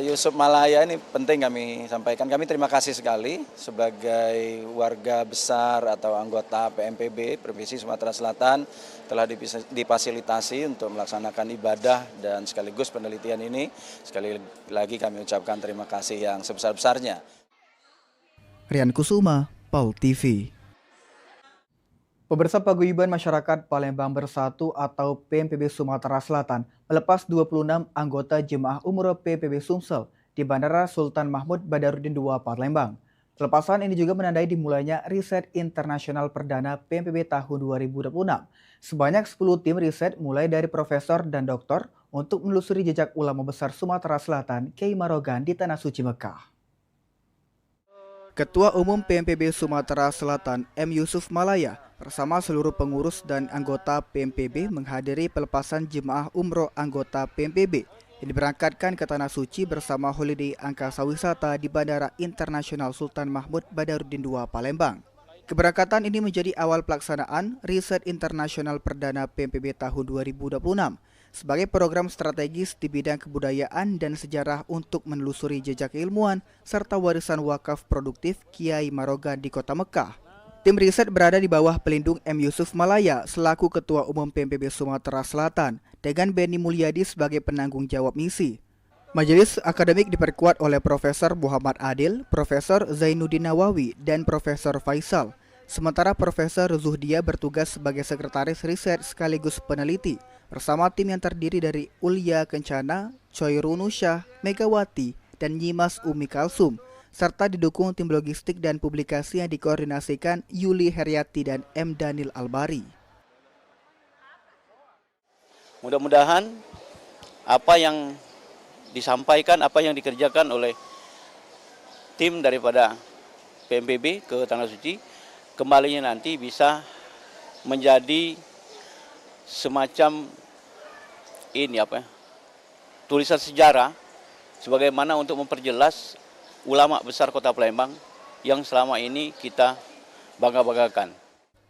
Yusuf Malaya ini penting kami sampaikan. Kami terima kasih sekali sebagai warga besar atau anggota PMPB Provinsi Sumatera Selatan telah difasilitasi untuk melaksanakan ibadah dan sekaligus penelitian ini. Sekali lagi kami ucapkan terima kasih yang sebesar-besarnya. Rian Kusuma, PAL TV. Pemirsa, Paguyuban Masyarakat Palembang Bersatu atau PMPB Sumatera Selatan melepas 26 anggota jemaah umroh PMPB Sumsel di Bandara Sultan Mahmud Badarudin II Palembang. Pelepasan ini juga menandai dimulainya riset internasional perdana PMPB tahun 2026. Sebanyak 10 tim riset mulai dari profesor dan doktor untuk menelusuri jejak ulama besar Sumatera Selatan Kiai Marogan di Tanah Suci Mekah. Ketua Umum PMPB Sumatera Selatan M. Yusuf Malaya bersama seluruh pengurus dan anggota PMPB menghadiri pelepasan jemaah umroh anggota PMPB yang diberangkatkan ke Tanah Suci bersama Holiday Angkasa Wisata di Bandara Internasional Sultan Mahmud Badarudin II Palembang. Keberangkatan ini menjadi awal pelaksanaan riset internasional perdana PMPB tahun 2026 sebagai program strategis di bidang kebudayaan dan sejarah untuk menelusuri jejak keilmuan serta warisan wakaf produktif Kiai Marogan di Kota Mekah. Tim riset berada di bawah pelindung M. Yusuf Malaya selaku Ketua Umum PMPB Sumatera Selatan dengan Beni Mulyadi sebagai penanggung jawab misi. Majelis akademik diperkuat oleh Profesor Muhammad Adil, Profesor Zainuddin Nawawi, dan Profesor Faisal. Sementara Profesor Zuhdia bertugas sebagai sekretaris riset sekaligus peneliti bersama tim yang terdiri dari Ulya Kencana, Choirunusya, Megawati, dan Nyimas Umi Kalsum, serta didukung tim logistik dan publikasi yang dikoordinasikan Yuli Heriati dan M. Daniel Albari. Mudah-mudahan apa yang disampaikan, apa yang dikerjakan oleh tim daripada PMPB ke Tanah Suci, kembalinya nanti bisa menjadi semacam ini tulisan sejarah sebagaimana untuk memperjelas ulama besar Kota Palembang yang selama ini kita bangga-banggakan.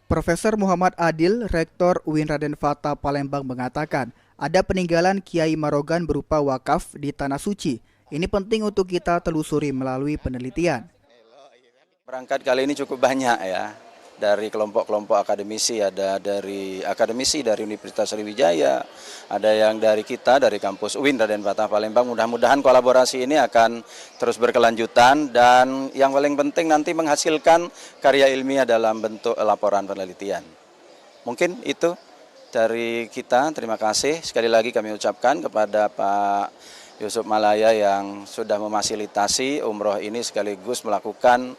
Profesor Muhammad Adil, Rektor UIN Raden Fatah Palembang mengatakan ada peninggalan Kiai Marogan berupa wakaf di Tanah Suci. Ini penting untuk kita telusuri melalui penelitian. Berangkat kali ini cukup banyak ya. Dari kelompok-kelompok akademisi, ada dari akademisi dari Universitas Sriwijaya, ada yang dari kita, dari kampus UIN Raden Fatah Palembang. Mudah-mudahan kolaborasi ini akan terus berkelanjutan dan yang paling penting nanti menghasilkan karya ilmiah dalam bentuk laporan penelitian. Mungkin itu dari kita, terima kasih. Sekali lagi kami ucapkan kepada Pak Yusuf Malaya yang sudah memfasilitasi umroh ini sekaligus melakukan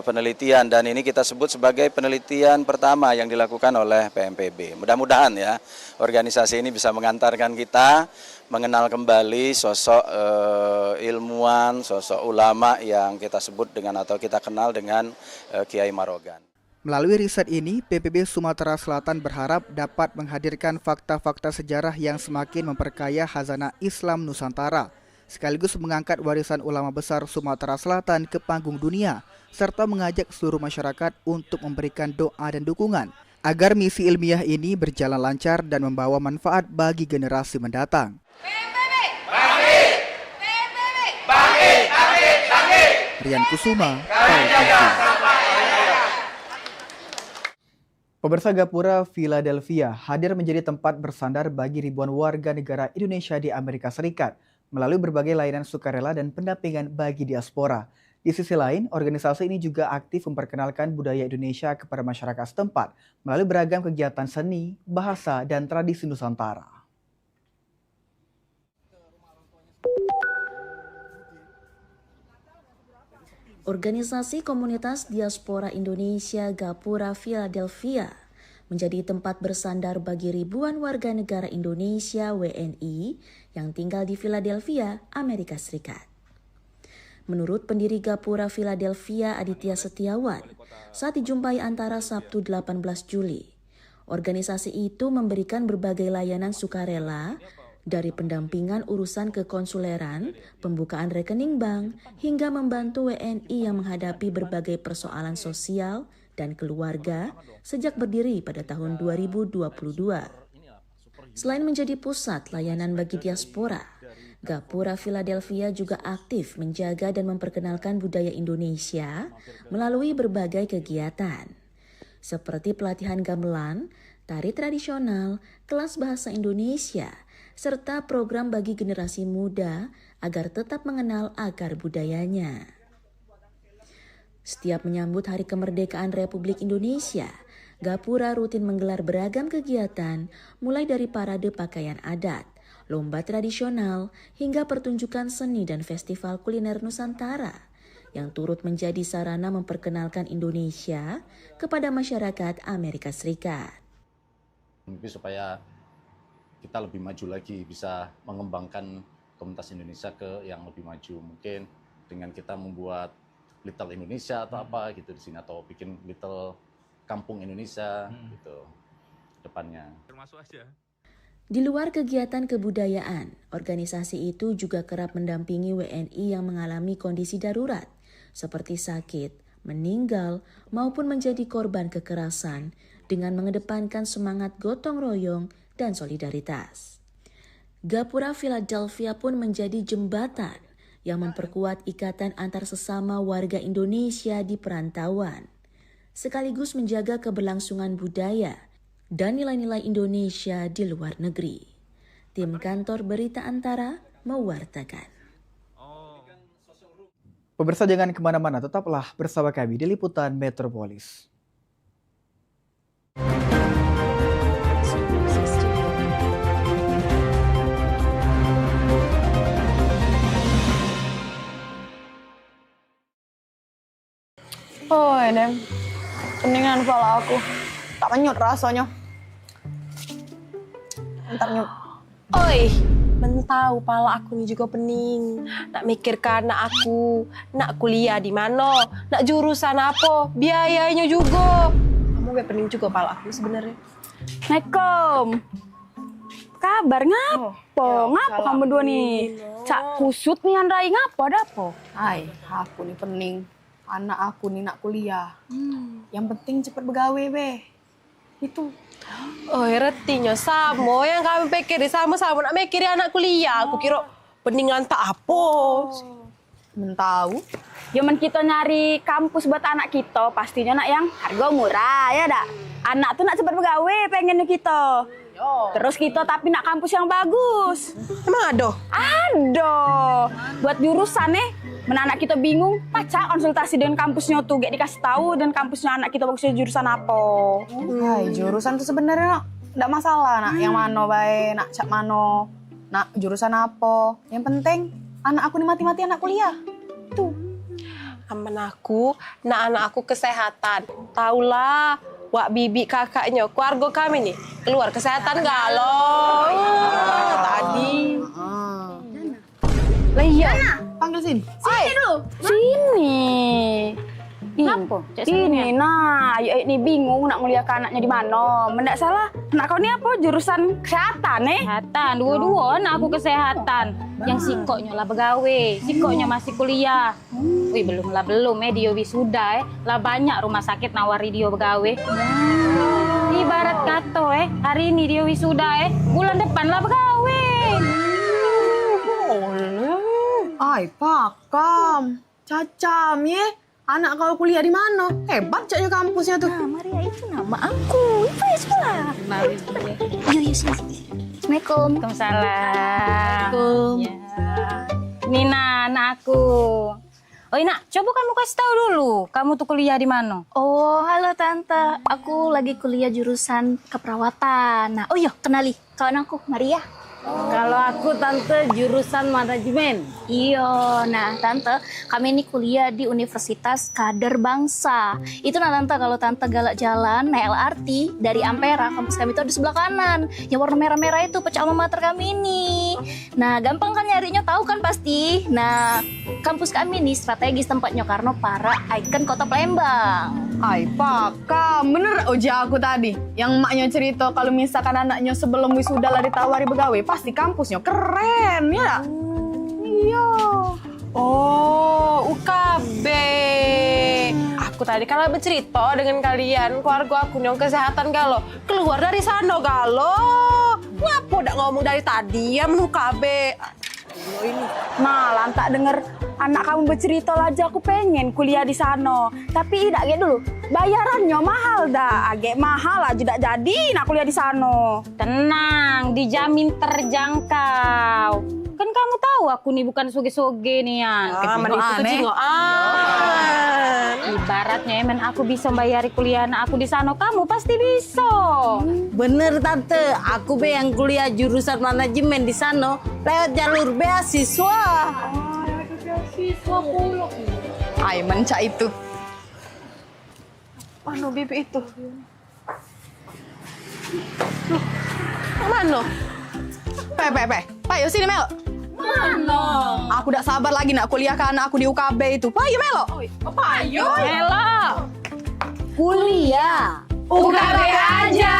penelitian, dan ini kita sebut sebagai penelitian pertama yang dilakukan oleh PMPB. Mudah-mudahan ya organisasi ini bisa mengantarkan kita mengenal kembali sosok ilmuwan, sosok ulama yang kita sebut dengan atau kita kenal dengan Kiai Marogan. Melalui riset ini, PMPB Sumatera Selatan berharap dapat menghadirkan fakta-fakta sejarah yang semakin memperkaya khazanah Islam Nusantara, sekaligus mengangkat warisan ulama besar Sumatera Selatan ke panggung dunia, serta mengajak seluruh masyarakat untuk memberikan doa dan dukungan agar misi ilmiah ini berjalan lancar dan membawa manfaat bagi generasi mendatang. PMPB! Bangkit! Rian Kusuma, PAL TV. Pemirsa, Gapura Philadelphia hadir menjadi tempat bersandar bagi ribuan warga negara Indonesia di Amerika Serikat melalui berbagai layanan sukarela dan pendampingan bagi diaspora. Di sisi lain, organisasi ini juga aktif memperkenalkan budaya Indonesia kepada masyarakat setempat melalui beragam kegiatan seni, bahasa, dan tradisi Nusantara. Organisasi Komunitas Diaspora Indonesia Gapura Philadelphia menjadi tempat bersandar bagi ribuan warga negara Indonesia WNI yang tinggal di Philadelphia, Amerika Serikat. Menurut pendiri Gapura Philadelphia Aditya Setiawan, saat dijumpai antara Sabtu 18 Juli, organisasi itu memberikan berbagai layanan sukarela dari pendampingan urusan kekonsuleran, pembukaan rekening bank, hingga membantu WNI yang menghadapi berbagai persoalan sosial dan keluarga sejak berdiri pada tahun 2022. Selain menjadi pusat layanan bagi diaspora, Gapura Philadelphia juga aktif menjaga dan memperkenalkan budaya Indonesia melalui berbagai kegiatan, seperti pelatihan gamelan, tari tradisional, kelas bahasa Indonesia, serta program bagi generasi muda agar tetap mengenal akar budayanya. Setiap menyambut Hari Kemerdekaan Republik Indonesia, Gapura rutin menggelar beragam kegiatan, mulai dari parade pakaian adat, lomba tradisional, hingga pertunjukan seni dan festival kuliner Nusantara, yang turut menjadi sarana memperkenalkan Indonesia kepada masyarakat Amerika Serikat. Supaya kita lebih maju lagi, bisa mengembangkan komunitas Indonesia ke yang lebih maju. Mungkin dengan kita membuat Little Indonesia atau apa gitu di sini, atau bikin Little Kampung Indonesia gitu depannya. Termasuk aja. Di luar kegiatan kebudayaan, organisasi itu juga kerap mendampingi WNI yang mengalami kondisi darurat, seperti sakit, meninggal, maupun menjadi korban kekerasan, dengan mengedepankan semangat gotong royong dan solidaritas. Gapura Philadelphia pun menjadi jembatan yang memperkuat ikatan antar sesama warga Indonesia di perantauan, sekaligus menjaga keberlangsungan budaya dan nilai-nilai Indonesia di luar negeri. Tim Kantor Berita Antara mewartakan. Pemirsa, jangan kemana-mana, tetaplah bersama kami di Liputan Metropolis. Oh, Dem. Peningan kepala aku. Tak menyut rasanya. Entar nyut. Oi, mentau pala aku nih juga pening. Nak mikirkan anak aku, nak kuliah di mana, nak jurusan apa, biayanya juga. Kamu gak pening juga pala aku sebenarnya. Assalamualaikum. Kabar ngapo? Ngapo kamu dua nih? Cak kusut nih Andrai ngapo ada apa? Hai, aku nih pening. Anak aku nih nak kuliah. Yang penting cepet begawe be. Itu. Oh, retinya sama yang kami pikir sama-sama nak mikir anak kuliah. Aku kira peningan tak apa. Mentau. Zaman kita nyari kampus buat anak kita, pastinya nak yang harga murah ya dak. Anak tuh nak cepet begawe pengennya kita. Terus kita tapi nak kampus yang bagus. Emang ada? Ada. Buat jurusan anak kita bingung, pacar konsultasi dengan kampusnya tuh, gak dikasih tahu dan kampusnya anak kita bagusnya jurusan apa. Hai, jurusan tuh sebenarnya enggak masalah nak yang mano bae, nak cak mano, nak jurusan apa. Yang penting anak aku nih mati-mati anak kuliah. Tuh. Aman aku, anak aku kesehatan. Taulah, wak bibi kakaknya, keluarga kami nih, keluar kesehatan galau. Tadi. Lah iya. Panggil sini. Sini dulu. Sini. Kenapa? Ini nah, ayo ini bingung nak nguliahkan anaknya di mana. Mendak salah, anak kau ni apa jurusan kesehatan Kesehatan, dua-dua anak aku kesehatan. Yang sikoknya lah begawe, sikoknya masih kuliah. Wih belum dia wisuda lah banyak rumah sakit nawari dia begawe. Ibarat kata hari ini dia wisuda bulan depan lah begawe. Ay, pakam. Cacam ye. Anak kau kuliah di mana? Hebat caknya kampusnya tuh. Nah, Maria itu nama aku. Ipa ya sekolah. Yuk, sini. Assalamualaikum. Waalaikumsalam. Ya. Nina, anak aku. Oh Ina, coba kamu kasih tahu dulu, kamu tuh kuliah di mana? Oh, halo Tante. Aku lagi kuliah jurusan keperawatan. Nah, oh iya, kenali kawan aku, Maria. Kalau aku Tante jurusan manajemen. Iya, nah Tante, kami ini kuliah di Universitas Kader Bangsa. Itu nah Tante, kalau Tante galak jalan naik LRT dari Ampera, kampus kami itu di sebelah kanan. Yang warna merah-merah itu pecah alma mater kami ini. Nah, gampang kan nyarinya, tahu kan pasti. Nah, kampus kami ini strategis tempatnya karena para ikon kota Palembang. Ay, Pak, bener oja aku tadi. Yang maknya cerita kalau misalkan anaknya sebelum wisuda lah ditawari begawe, pasti kampusnya keren, ya? Iya. Oh, UKB. Aku tadi kalau bercerita dengan kalian, keluarga aku yang kesehatan kalau keluar dari sana kalau. Ngapa udah ngomong dari tadi ya UKB? Ini. Nah, lantak denger anak kamu bercerita aja aku pengen kuliah di sana. Tapi tidak gitu dulu. Bayarannya mahal dah. Agak mahal aja tidak jadi nak kuliah di sana. Tenang, dijamin terjangkau. Kan kamu tahu aku nih bukan soge-soge nih ya. Ibaratnya emen aku bisa bayari kuliah anak aku di sana, kamu pasti bisa. Bener Tante, aku be yang kuliah jurusan manajemen di sana lewat jalur beasiswa. Beasiswa pula. Ay, mencak itu. Mana bibi itu? Mana? Pak, yuk sini Mel. Mana? Aku udah sabar lagi nak kuliah ke anak aku di UKB itu. Pak, yuk Melo. Pak, yuk. Melo. Kuliah UKB aja.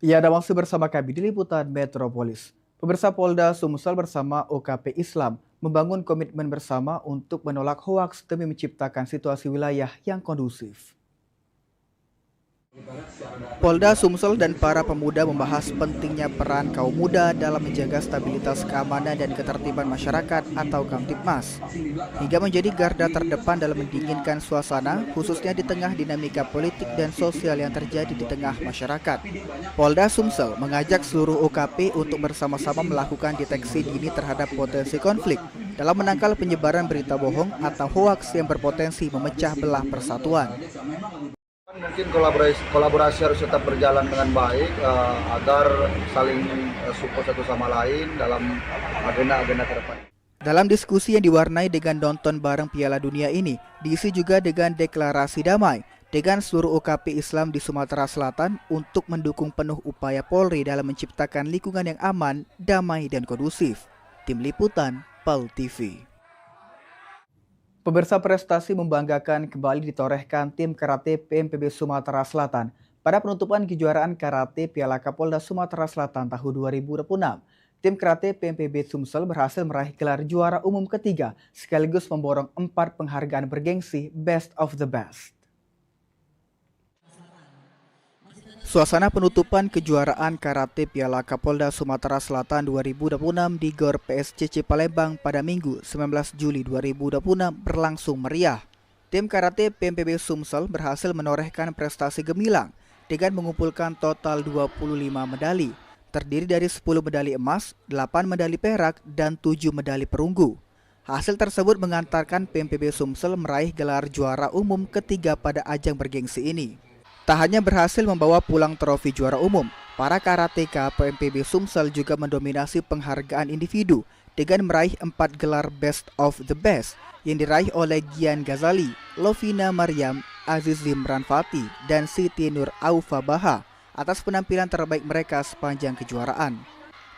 Ya, ada masih bersama kami di Liputan Metropolis. Pemirsa, Polda Sumsel bersama OKP Islam membangun komitmen bersama untuk menolak hoaks demi menciptakan situasi wilayah yang kondusif. Polda Sumsel dan para pemuda membahas pentingnya peran kaum muda dalam menjaga stabilitas keamanan dan ketertiban masyarakat atau Kamtibmas, hingga menjadi garda terdepan dalam mendinginkan suasana, khususnya di tengah dinamika politik dan sosial yang terjadi di tengah masyarakat. Polda Sumsel mengajak seluruh OKP untuk bersama-sama melakukan deteksi dini terhadap potensi konflik dalam menangkal penyebaran berita bohong atau hoaks yang berpotensi memecah belah persatuan. Mungkin kolaborasi harus tetap berjalan dengan baik agar saling support satu sama lain dalam agenda-agenda ke depan. Dalam diskusi yang diwarnai dengan nonton bareng Piala Dunia ini, diisi juga dengan deklarasi damai dengan seluruh OKP Islam di Sumatera Selatan untuk mendukung penuh upaya Polri dalam menciptakan lingkungan yang aman, damai, dan kondusif. Tim Liputan, PAL TV. Pemirsa, prestasi membanggakan kembali ditorehkan tim karate PMPB Sumatera Selatan pada penutupan kejuaraan karate Piala Kapolda Sumatera Selatan tahun 2026. Tim karate PMPB Sumsel berhasil meraih gelar juara umum ketiga sekaligus memborong 4 penghargaan bergengsi Best of the Best. Suasana penutupan kejuaraan karate Piala Kapolda Sumatera Selatan 2026 di GOR PSCC Palembang pada Minggu 19 Juli 2026 berlangsung meriah. Tim karate PMPB Sumsel berhasil menorehkan prestasi gemilang dengan mengumpulkan total 25 medali, terdiri dari 10 medali emas, 8 medali perak, dan 7 medali perunggu. Hasil tersebut mengantarkan PMPB Sumsel meraih gelar juara umum ketiga pada ajang bergengsi ini. Tak hanya berhasil membawa pulang trofi juara umum, para karateka PMPB Sumsel juga mendominasi penghargaan individu dengan meraih 4 gelar Best of the Best yang diraih oleh Gian Ghazali, Lovina Maryam, Aziz Zimran Fatih, dan Siti Nur Aufa Baha atas penampilan terbaik mereka sepanjang kejuaraan.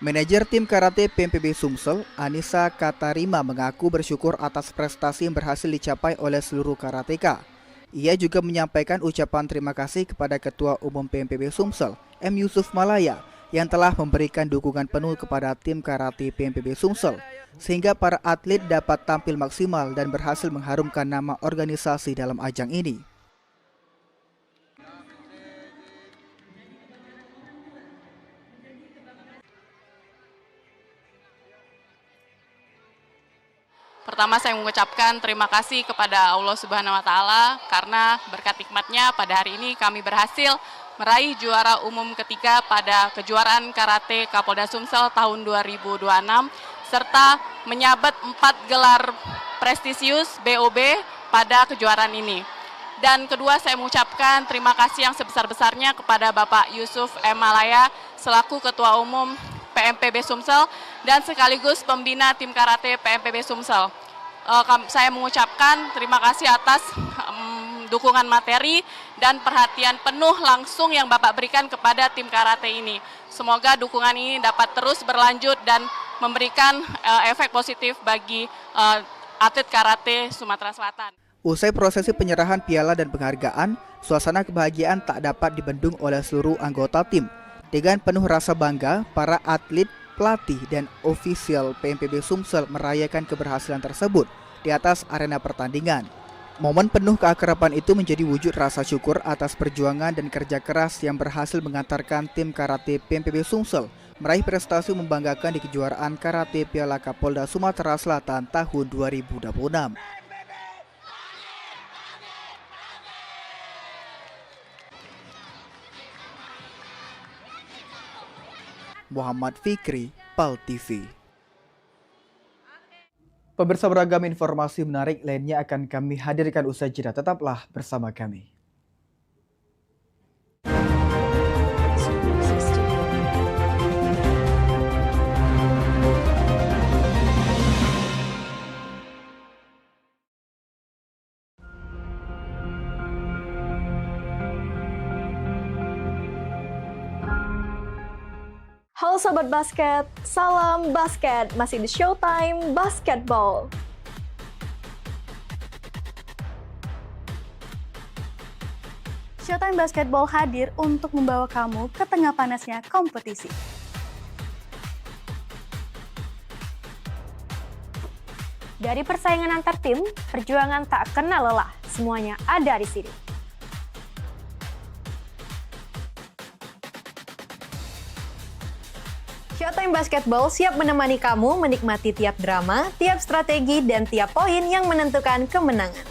Manajer tim karate PMPB Sumsel, Anissa Katarima, mengaku bersyukur atas prestasi yang berhasil dicapai oleh seluruh karateka. Ia juga menyampaikan ucapan terima kasih kepada Ketua Umum PMPB Sumsel, M. Yusuf Malaya, yang telah memberikan dukungan penuh kepada tim karate PMPB Sumsel, sehingga para atlet dapat tampil maksimal dan berhasil mengharumkan nama organisasi dalam ajang ini. Pertama saya mengucapkan terima kasih kepada Allah Subhanahu wa Ta'ala karena berkat nikmatnya pada hari ini kami berhasil meraih juara umum ketiga pada kejuaraan karate Kapolda Sumsel tahun 2026 serta menyabat 4 gelar prestisius BOB pada kejuaraan ini. Dan kedua saya mengucapkan terima kasih yang sebesar-besarnya kepada Bapak Yusuf M. Malaya selaku Ketua Umum PMPB Sumsel dan sekaligus pembina tim karate PMPB Sumsel. Saya mengucapkan terima kasih atas dukungan materi dan perhatian penuh langsung yang Bapak berikan kepada tim karate ini. Semoga dukungan ini dapat terus berlanjut dan memberikan efek positif bagi atlet karate Sumatera Selatan. Usai prosesi penyerahan piala dan penghargaan, suasana kebahagiaan tak dapat dibendung oleh seluruh anggota tim. Dengan penuh rasa bangga, para atlet, pelatih, dan ofisial PMPB Sumsel merayakan keberhasilan tersebut di atas arena pertandingan. Momen penuh keakraban itu menjadi wujud rasa syukur atas perjuangan dan kerja keras yang berhasil mengantarkan tim karate PMPB Sumsel meraih prestasi membanggakan di kejuaraan karate Piala Kapolda Sumatera Selatan tahun 2026. Muhammad Fikri, PAL TV. Pemirsa, beragam informasi menarik lainnya akan kami hadirkan usai jeda. Tetaplah bersama kami. Halo Sobat Basket, salam basket, masih di Showtime Basketball. Showtime Basketball hadir untuk membawa kamu ke tengah panasnya kompetisi. Dari persaingan antar tim, perjuangan tak kenal lelah, semuanya ada di sini. Showtime Basketball siap menemani kamu menikmati tiap drama, tiap strategi, dan tiap poin yang menentukan kemenangan.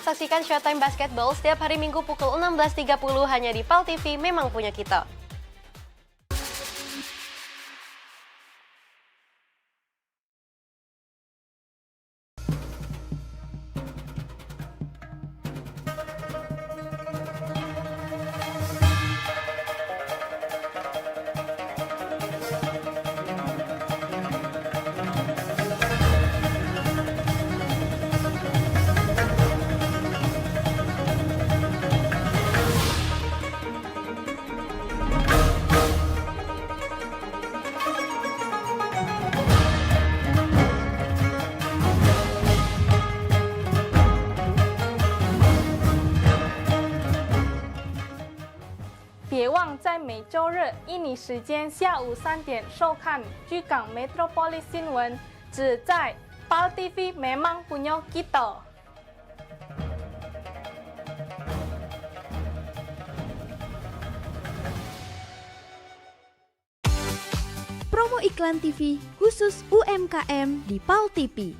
Saksikan Showtime Basketball setiap hari Minggu pukul 16.30 hanya di PAL TV, memang punya kita. 别忘在每周日印尼时间下午3点收看居港 Metropolis 新闻，只在PAL TV memang punya kita. Promo iklan TV khusus UMKM di PAL TV.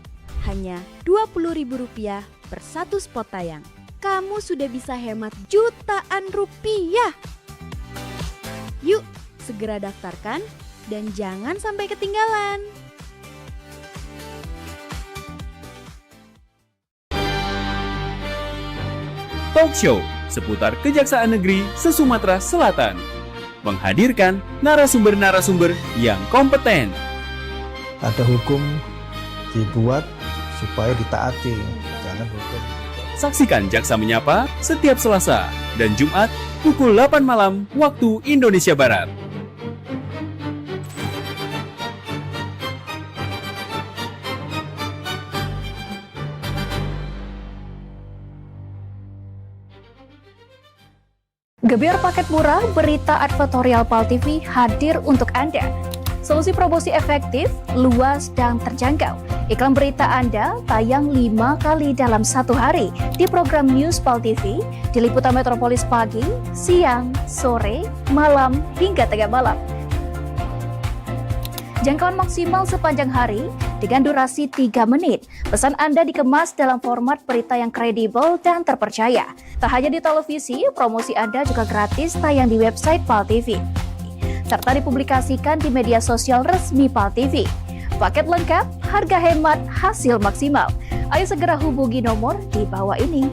Hanya Rp20.000 per satu spot tayang. Kamu sudah bisa hemat jutaan rupiah. Yuk, segera daftarkan dan jangan sampai ketinggalan. Talk Show seputar Kejaksaan Negeri se-Sumatera Selatan. Menghadirkan narasumber-narasumber yang kompeten. Ada hukum dibuat supaya ditaati, jangan hukum. Saksikan Jaksa Menyapa setiap Selasa dan Jumat pukul 8 malam waktu Indonesia Barat. Gebyar paket murah, berita advertorial PAL TV hadir untuk Anda. Solusi promosi efektif, luas, dan terjangkau. Iklan berita Anda tayang 5 kali dalam 1 hari di program News PAL TV, di Liputan Metropolis pagi, siang, sore, malam, hingga tengah malam. Jangkauan maksimal sepanjang hari dengan durasi 3 menit. Pesan Anda dikemas dalam format berita yang kredibel dan terpercaya. Tak hanya di televisi, promosi Anda juga gratis tayang di website PAL TV, serta dipublikasikan di media sosial resmi PAL TV. Paket lengkap, harga hemat, hasil maksimal. Ayo segera hubungi nomor di bawah ini.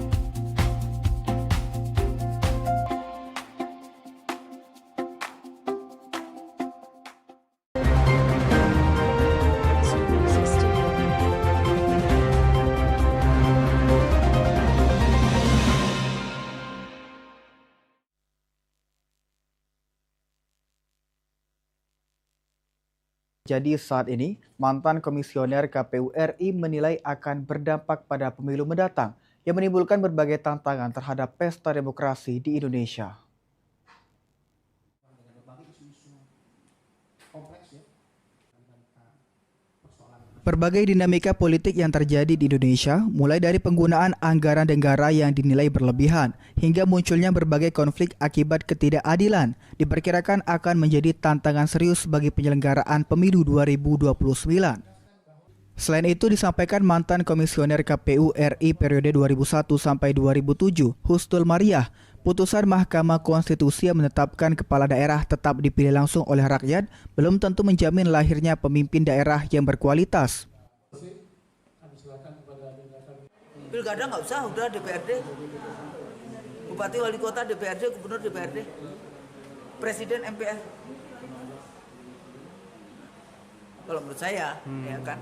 Jadi saat ini, mantan komisioner KPU RI menilai akan berdampak pada pemilu mendatang yang menimbulkan berbagai tantangan terhadap pesta demokrasi di Indonesia. Berbagai dinamika politik yang terjadi di Indonesia, mulai dari penggunaan anggaran negara yang dinilai berlebihan, hingga munculnya berbagai konflik akibat ketidakadilan, diperkirakan akan menjadi tantangan serius bagi penyelenggaraan pemilu 2029. Selain itu disampaikan mantan komisioner KPU RI periode 2001 sampai 2007, Husnul Mariah, putusan Mahkamah Konstitusi yang menetapkan kepala daerah tetap dipilih langsung oleh rakyat belum tentu menjamin lahirnya pemimpin daerah yang berkualitas. Pilkada nggak usah, udah DPRD. Bupati, wali kota DPRD, gubernur DPRD. Presiden MPR. Kalau menurut saya, ya kan.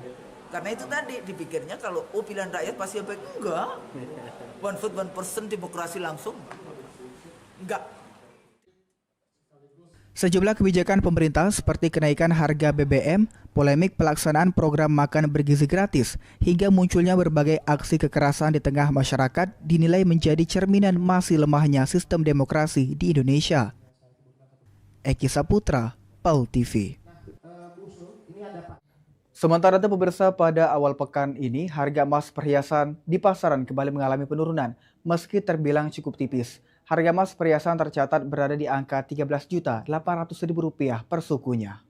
Karena itu tadi dipikirnya kalau pilihan rakyat pasti baik, enggak. One vote, one person, demokrasi langsung. Enggak. Sejumlah kebijakan pemerintah seperti kenaikan harga BBM, polemik pelaksanaan program makan bergizi gratis, hingga munculnya berbagai aksi kekerasan di tengah masyarakat dinilai menjadi cerminan masih lemahnya sistem demokrasi di Indonesia. Eki Saputra, PAL TV. Sementara itu pemirsa, pada awal pekan ini harga emas perhiasan di pasaran kembali mengalami penurunan meski terbilang cukup tipis. Harga emas perhiasan tercatat berada di angka Rp13.800.000 per sukunya.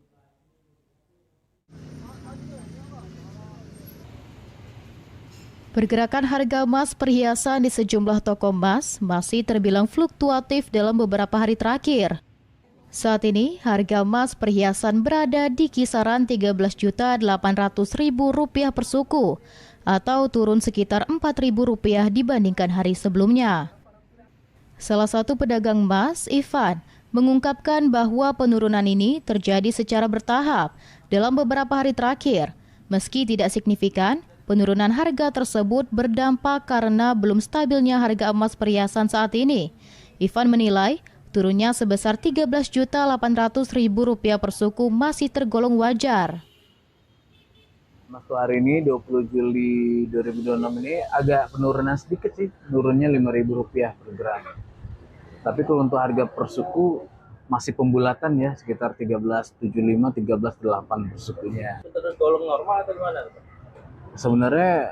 Pergerakan harga emas perhiasan di sejumlah toko emas masih terbilang fluktuatif dalam beberapa hari terakhir. Saat ini, harga emas perhiasan berada di kisaran Rp13.800.000 per suku, atau turun sekitar Rp4.000 dibandingkan hari sebelumnya. Salah satu pedagang emas, Ivan, mengungkapkan bahwa penurunan ini terjadi secara bertahap dalam beberapa hari terakhir. Meski tidak signifikan, penurunan harga tersebut berdampak karena belum stabilnya harga emas perhiasan saat ini. Ivan menilai, turunnya sebesar Rp13.800.000 per suku masih tergolong wajar. Masuk hari ini 20 Juli 2026 ini agak penurunan sedikit sih, turunnya Rp5.000 per gram. Tapi kalau untuk harga per suku masih pembulatan ya, sekitar 13.75, 13.8 bersukunya. Terus golong normal atau gimana? Sebenarnya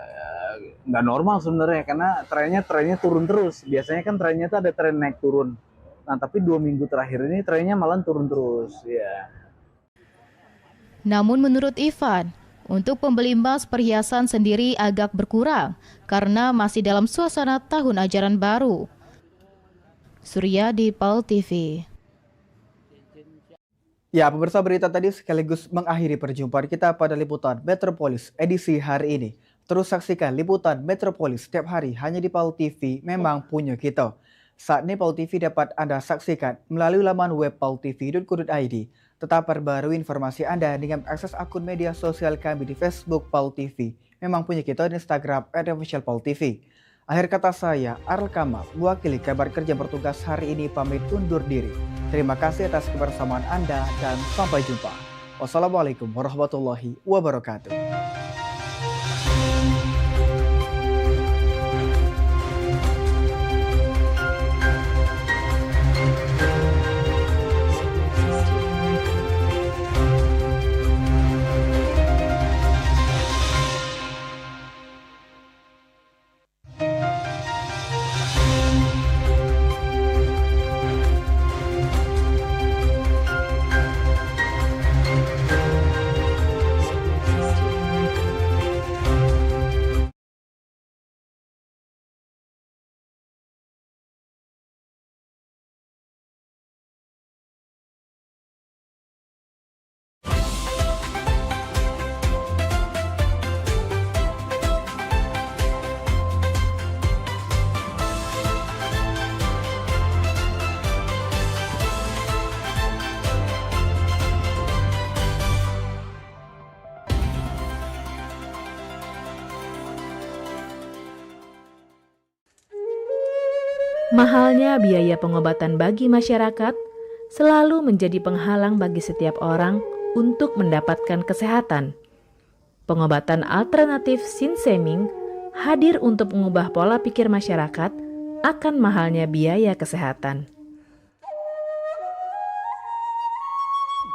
nggak normal sebenarnya, karena trennya turun terus. Biasanya kan trennya tuh ada tren naik turun. Nah tapi 2 minggu terakhir ini trennya malah turun terus ya. Namun menurut Ivan, untuk pembeli emas perhiasan sendiri agak berkurang karena masih dalam suasana tahun ajaran baru. Surya di PAL TV. Ya, pemirsa, berita tadi sekaligus mengakhiri perjumpaan kita pada Liputan Metropolis edisi hari ini. Terus saksikan Liputan Metropolis setiap hari hanya di PAL TV, memang punya kita. Saat ini PAL TV dapat Anda saksikan melalui laman web paltv.co.id. Tetap perbarui informasi Anda dengan akses akun media sosial kami di Facebook PAL TV. Memang punya kita di Instagram @officialpaltv. Akhir kata saya, Arl Kamal, mewakili kabar kerja bertugas hari ini pamit undur diri. Terima kasih atas kebersamaan Anda dan sampai jumpa. Wassalamualaikum warahmatullahi wabarakatuh. Mahalnya biaya pengobatan bagi masyarakat selalu menjadi penghalang bagi setiap orang untuk mendapatkan kesehatan. Pengobatan alternatif Sinseming hadir untuk mengubah pola pikir masyarakat akan mahalnya biaya kesehatan.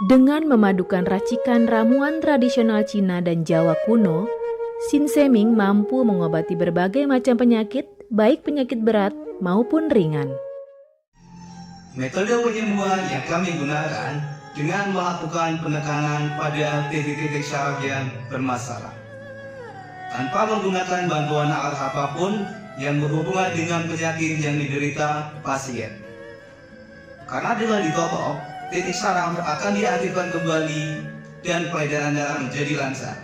Dengan memadukan racikan ramuan tradisional Cina dan Jawa kuno, Sinseming mampu mengobati berbagai macam penyakit, baik penyakit berat maupun ringan. Metode penyembuhan yang kami gunakan dengan melakukan penekanan pada titik-titik syaraf yang bermasalah, tanpa menggunakan bantuan alat apapun yang berhubungan dengan penyakit yang diderita pasien. Karena dengan ditopok, titik syaraf akan diaktifkan kembali dan peredaran darah menjadi lancar.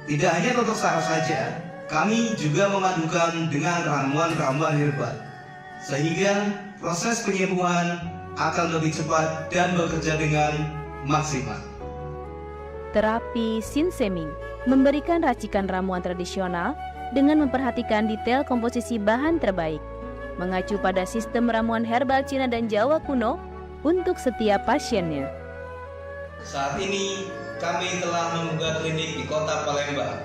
Tidak hanya untuk syaraf saja, kami juga memadukan dengan ramuan-ramuan herbal, sehingga proses penyembuhan akan lebih cepat dan bekerja dengan maksimal. Terapi Sinseming memberikan racikan ramuan tradisional dengan memperhatikan detail komposisi bahan terbaik, mengacu pada sistem ramuan herbal Cina dan Jawa kuno untuk setiap pasiennya. Saat ini kami telah membuka klinik di Kota Palembang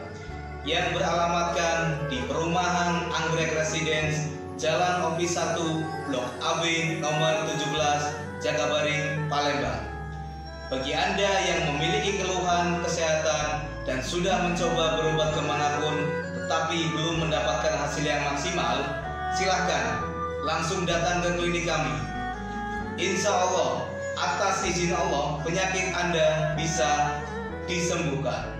yang beralamatkan di Perumahan Anggrek Residence, Jalan Opi 1, Blok AB nomor 17, Jakabaring, Palembang. Bagi Anda yang memiliki keluhan kesehatan dan sudah mencoba berobat kemanapun tetapi belum mendapatkan hasil yang maksimal, silahkan langsung datang ke klinik kami. Insya Allah, atas izin Allah, penyakit Anda bisa disembuhkan.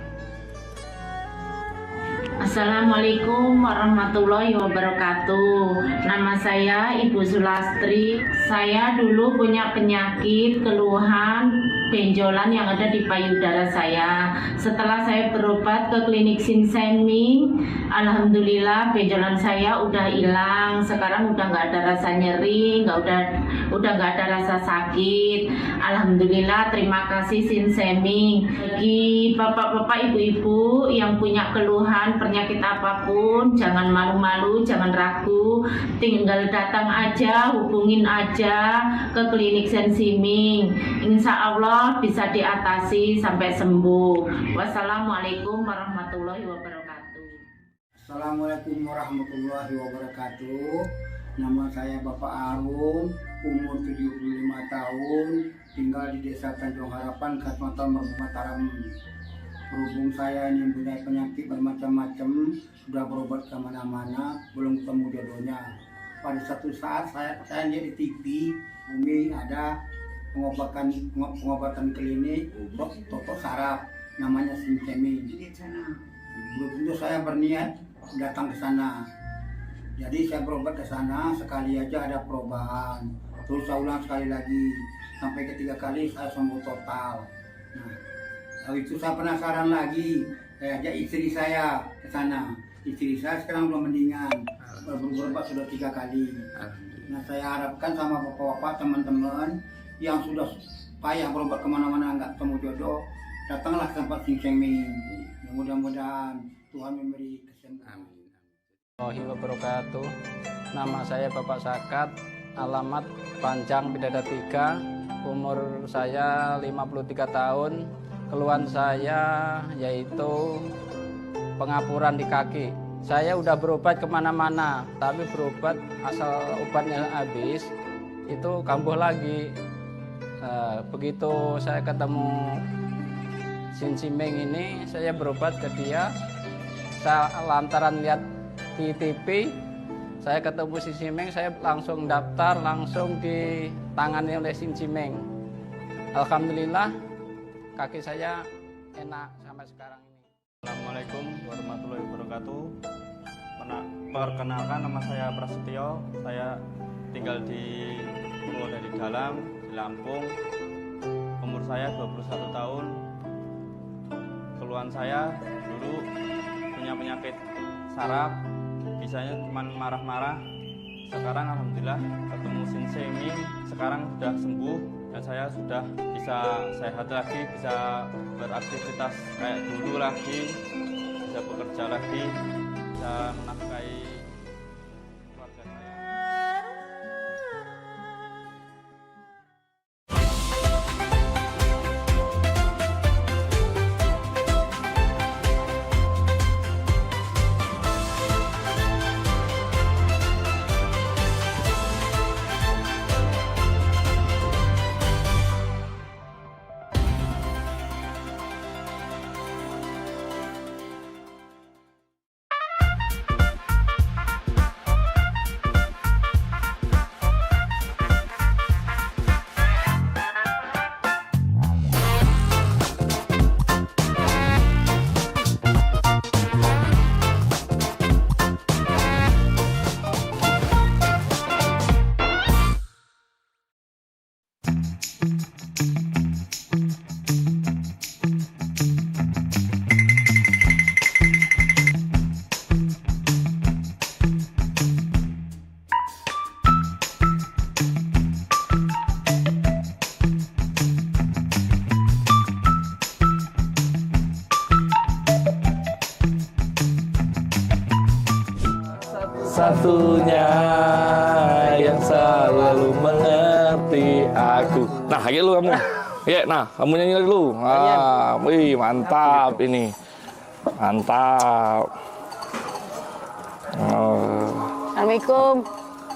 Assalamualaikum warahmatullahi wabarakatuh. Nama saya Ibu Sulastri. Saya dulu punya penyakit keluhan benjolan yang ada di payudara saya. Setelah saya berobat ke klinik Sinseming, alhamdulillah benjolan saya udah hilang. Sekarang udah nggak ada rasa nyeri, udah nggak ada rasa sakit. Alhamdulillah, terima kasih Sinseming. Bagi bapak-bapak, ibu-ibu yang punya keluhan penyakit apapun, jangan malu-malu, jangan ragu, tinggal datang aja, hubungin aja ke klinik Sinseming. Insya Allah bisa diatasi sampai sembuh. Wassalamualaikum warahmatullahi wabarakatuh. Assalamualaikum warahmatullahi wabarakatuh. Nama saya Bapak Arun umur 75 tahun, tinggal di Desa Tanjung Harapan, Kecamatan Merbuk Mataram. Berhubung saya ini mempunyai penyakit bermacam-macam, sudah berobat kemana-mana, belum ketemu jodohnya. Pada satu saat saya lihat di TV, Umi ada pengobatan klinik totok saraf, namanya Sinseming. Belum tentu saya berniat datang ke sana. Jadi saya berobat ke sana, sekali aja ada perubahan. Terus saya ulang sekali lagi, sampai ketiga kali saya sembuh total. Nah, lalu itu saya penasaran lagi, saya ajak istri saya ke sana. Istri saya sekarang belum mendingan, berobat sudah 3 kali. Nah, saya harapkan sama bapak-bapak, teman-teman yang sudah payah berobat kemana-mana nggak ketemu jodoh, datanglah ke tempat Sinseming. Mudah-mudahan Tuhan memberi kesembuhan. Warahmatullahi wabarakatuh. Nama saya Bapak Sakat, alamat Panjang Bidada 3, umur saya 53 tahun. Keluhan saya yaitu pengapuran di kaki. Saya udah berobat kemana-mana, tapi berobat asal obatnya habis, itu kambuh lagi. Begitu saya ketemu Sinseming ini, saya berobat ke dia. Saya lantaran lihat di TV, saya ketemu Sinseming, saya langsung daftar, langsung ditangani oleh Sinseming. Alhamdulillah, kaki saya enak sampai sekarang ini. Assalamualaikum warahmatullahi wabarakatuh. Perkenalkan, nama saya Prasetyo, saya tinggal di Purwodadi Dalam, di Lampung. Umur saya 21 tahun. Keluhan saya dulu punya penyakit saraf, bisanya cuma marah-marah. Sekarang alhamdulillah ketemu Sinseming, sekarang sudah sembuh dan saya sudah bisa sehat lagi, bisa beraktivitas kayak dulu lagi, bisa bekerja lagi, bisa menafkahi keluarga saya. Satunya yang selalu mengerti aku. Nah, kayak lu kamu. Ya, nah, kamu nyanyi dulu. Ah, wih, mantap ini. Mantap. Assalamualaikum.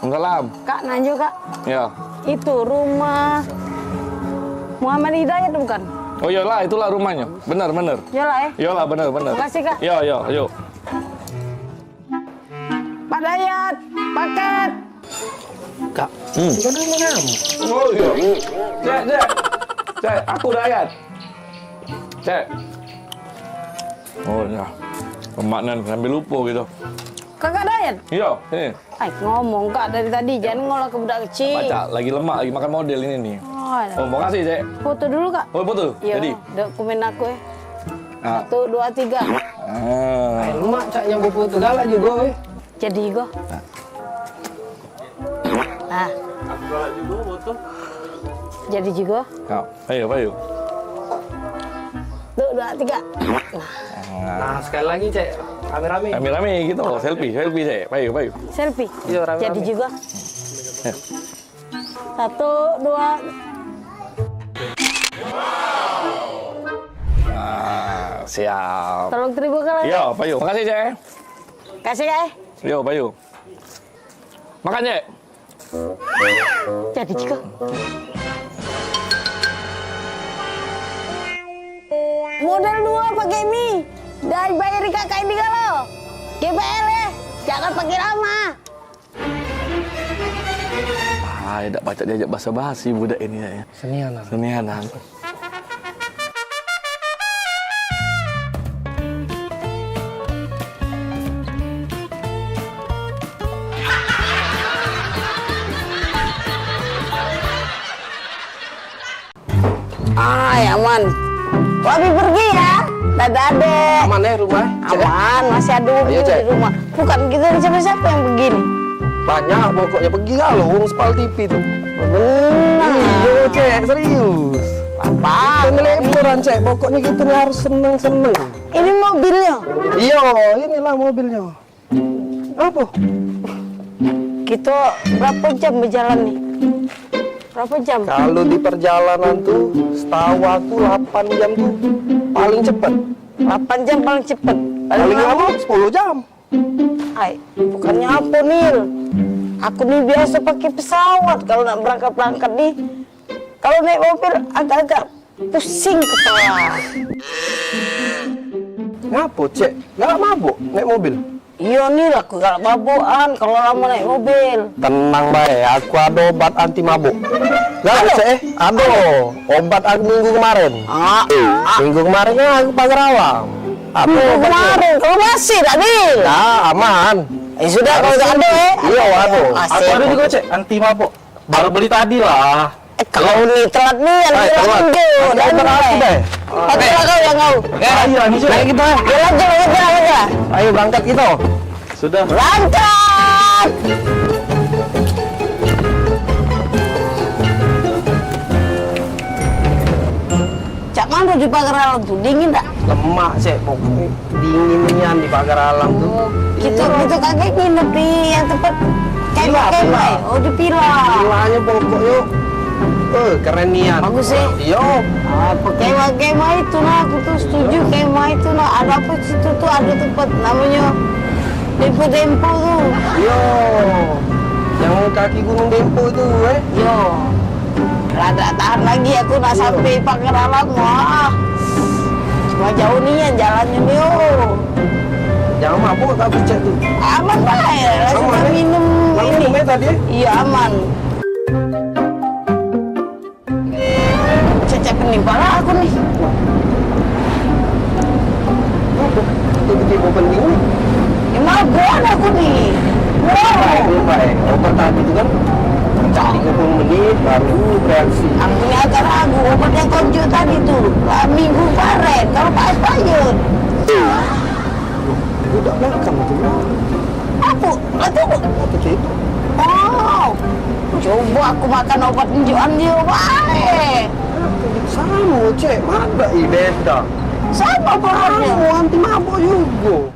Waalaikumsalam. Kak, Nanjo kak. Ya. Itu rumah Muhammad Hidayat bukan? Oh iyalah, itulah rumahnya. Benar, benar. Iyalah ya. Iyalah, benar, benar. Makasih kak. Yo, yo, yuk. Pak Dayat, paket. Kak. Oh iya. Cek, aku Dayat. Cek. Oh ya. Pemaknan sambil lupa gitu. Kakak Dayat? Iya, ini. Ngomong kak dari tadi, jangan ngolah ke budak kecil. Baca, lagi lemak, lagi makan model ini nih. Oh, makasih, Cek. Foto dulu kak. Oh, foto? Iya, Jadi? dokumen aku ya. Ah. 1, 2, 3. Lemak, Cak, yang foto galak juga, weh. Jadi go. Ah. Aku galak juga foto. Jadi juga. Ya, ayo. 1, 2, 3. Nah, sekali lagi, Cek. Rame-rame. Rame-rame gitu, selfie, Cek. Ayo. Selfie. Iya, rame-rame. Jadi juga. 1, 2. Nah, siap. Tolong terima kasih. Yo, Payu. Makasih, Cek. Kasih, Kak. Yo, Payu. Makan, Cek. Jadi juga. Modal 2 pakai mie. Dan bayarin kakak ini kalau. GPL ya, jangan pakai lama. Tidak baca diajak basa-basi budak ini ya. Senianan. Senianan. Aman. Wabi pergi ya. Dadah adek. Aman ya rumah? Aman, masih ada Wabi di rumah. Bukan kita siapa-siapa yang begini. Banyak pokoknya pergi kalau urung Spal TV tuh. Benar. Iya Cek, serius. Apa? Pemeleburan Cek, pokoknya kita harus seneng-seneng. Ini mobilnya? Iya, inilah mobilnya. Apa? Kita berapa jam berjalan nih? Berapa jam? Kalau di perjalanan tuh, setahu aku 8 jam tuh paling cepet. 8 jam paling cepet. Paling lama 10 jam. Ay, bukannya apa Nil? Aku nih biasa pakai pesawat kalau nak berangkat nih. Kalau naik mobil agak-agak pusing kepala. Ngapa Cek? Nggak mabuk naik mobil? Iya Nil, aku gak mabukan kalau lama naik mobil. Tenang baik, aku ada obat anti mabuk. Gak Cek? Ada obat aku minggu kemarin. Minggu kemarin kan aku pagar awam. Minggu kemarin, kalau masih tadi? Nah, aman. Sudah kalau gak ada Iya, waduh. Aku ada juga Cek, anti mabuk. Baru beli tadi lah. Kalau nih telat nih, telat. Dan aku deh. Patilah kau yang kau. Ayo, kita. Jalan. Ayo berangkat kita. Sudah. Berangkat. Cak mana di pagar alam tuh, dingin tak? Lemak Cek, pokoknya dinginnya di pagar alam tuh. Kita kakek nginep di yang tempat kemah. Oh di Pila. Pilanya pokoknya keren nian. Bagus sih. Iya. Kemah itu nah, aku tuh setuju kemah itu nah. Ada apa situ tuh, ada tempat namanya Dempo tuh. Iya. Yang kaki gunung Dempo itu Iya. Rada tahan lagi aku nak sampai pagar alam. Wah. Cuma jauh nih ya jalannya nih. Jangan mabuk tapi Cek tuh. Aman baik. Langsung minum ini. Tadi? Iya aman. Cecep penimpala aku nih. Tiba-tiba penting nih. Maguan aku nih. Baik. Obat tadi itu kan 30 menit baru bereaksi. Aku ini agak ragu obat yang konjo tadi tuh. Minggu kemarin. Kalau Pak Payun. Udah belakang itu. Apa? Apa itu? Oh. Coba aku makan obat injuan dia baik. Sama Cek, mana beda. Sama obatnya. Anti mabuk juga.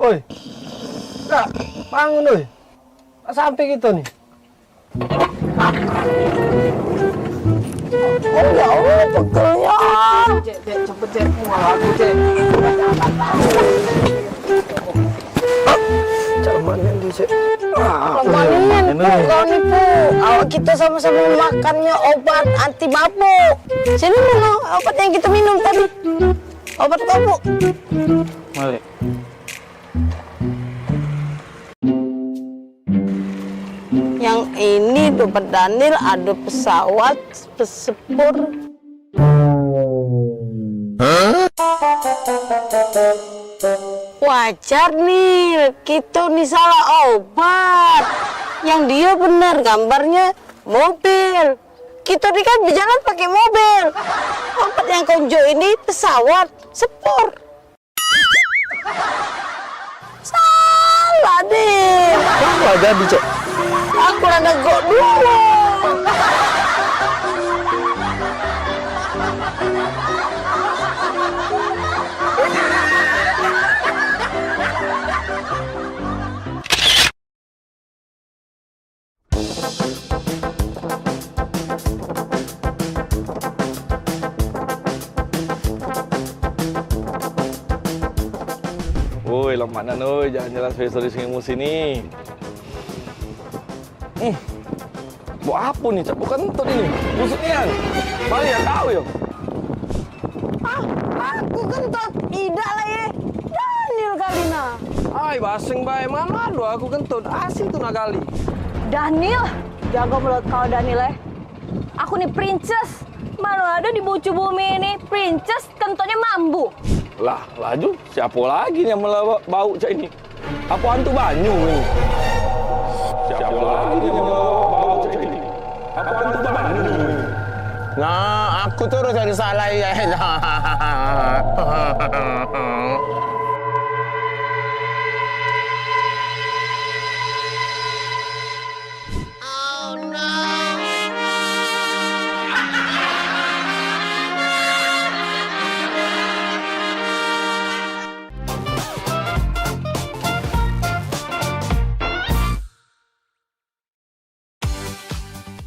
Oi, Kak, bangun oi. Sampai kita nih. Oh ya Allah, pegelnya. Cek, cepet Cek, aku Cek. Calmannya di Cek. Lemanian kau nipu. Awak kita sama-sama makannya obat anti mabuk. Sini mana obat yang kita minum tadi? Obat mabuk. Mari. Yang ini dompet Daniel, ada pesawat, pesepur. Wajar nih, kita nih salah obat. Yang dia benar gambarnya mobil. Kita nih kan berjalan pakai mobil. Obat yang konjo ini pesawat, sepur. Salah deh. Apa jadi Cek? Aku rada gok dulu. Woi, lemanan oi, jalan-jalan spesial di Sungai ini. Buat apa nih? Cak bukan kentut ini. Busuknya. Mari ya kau yo. Aku kentut. Tidak lah ya. Daniel kali na. Ay, basing bae mana do aku kentut. Asing tuh nakali. Daniel, jaga mulut kau Daniel ya. Aku nih princess. Mana ada di bucu bumi ini princess kentutnya mambu. Lah, laju siapa lagi yang bau cak ini? Apa hantu banyu ini? Siapa lagi yang bau cak ini? Apa hantu banyu ini? Nah, aku terus jadi salah ya.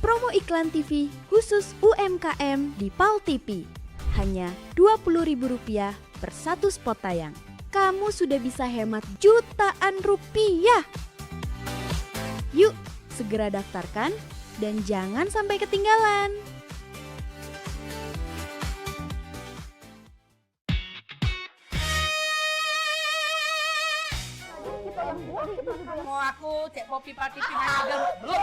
Promo iklan TV khusus UMKM di PAL TV. Hanya Rp20.000 per satu spot tayang. Kamu sudah bisa hemat jutaan rupiah. Yuk, segera daftarkan dan jangan sampai ketinggalan. Mau aku cek kopi pati pindah belum.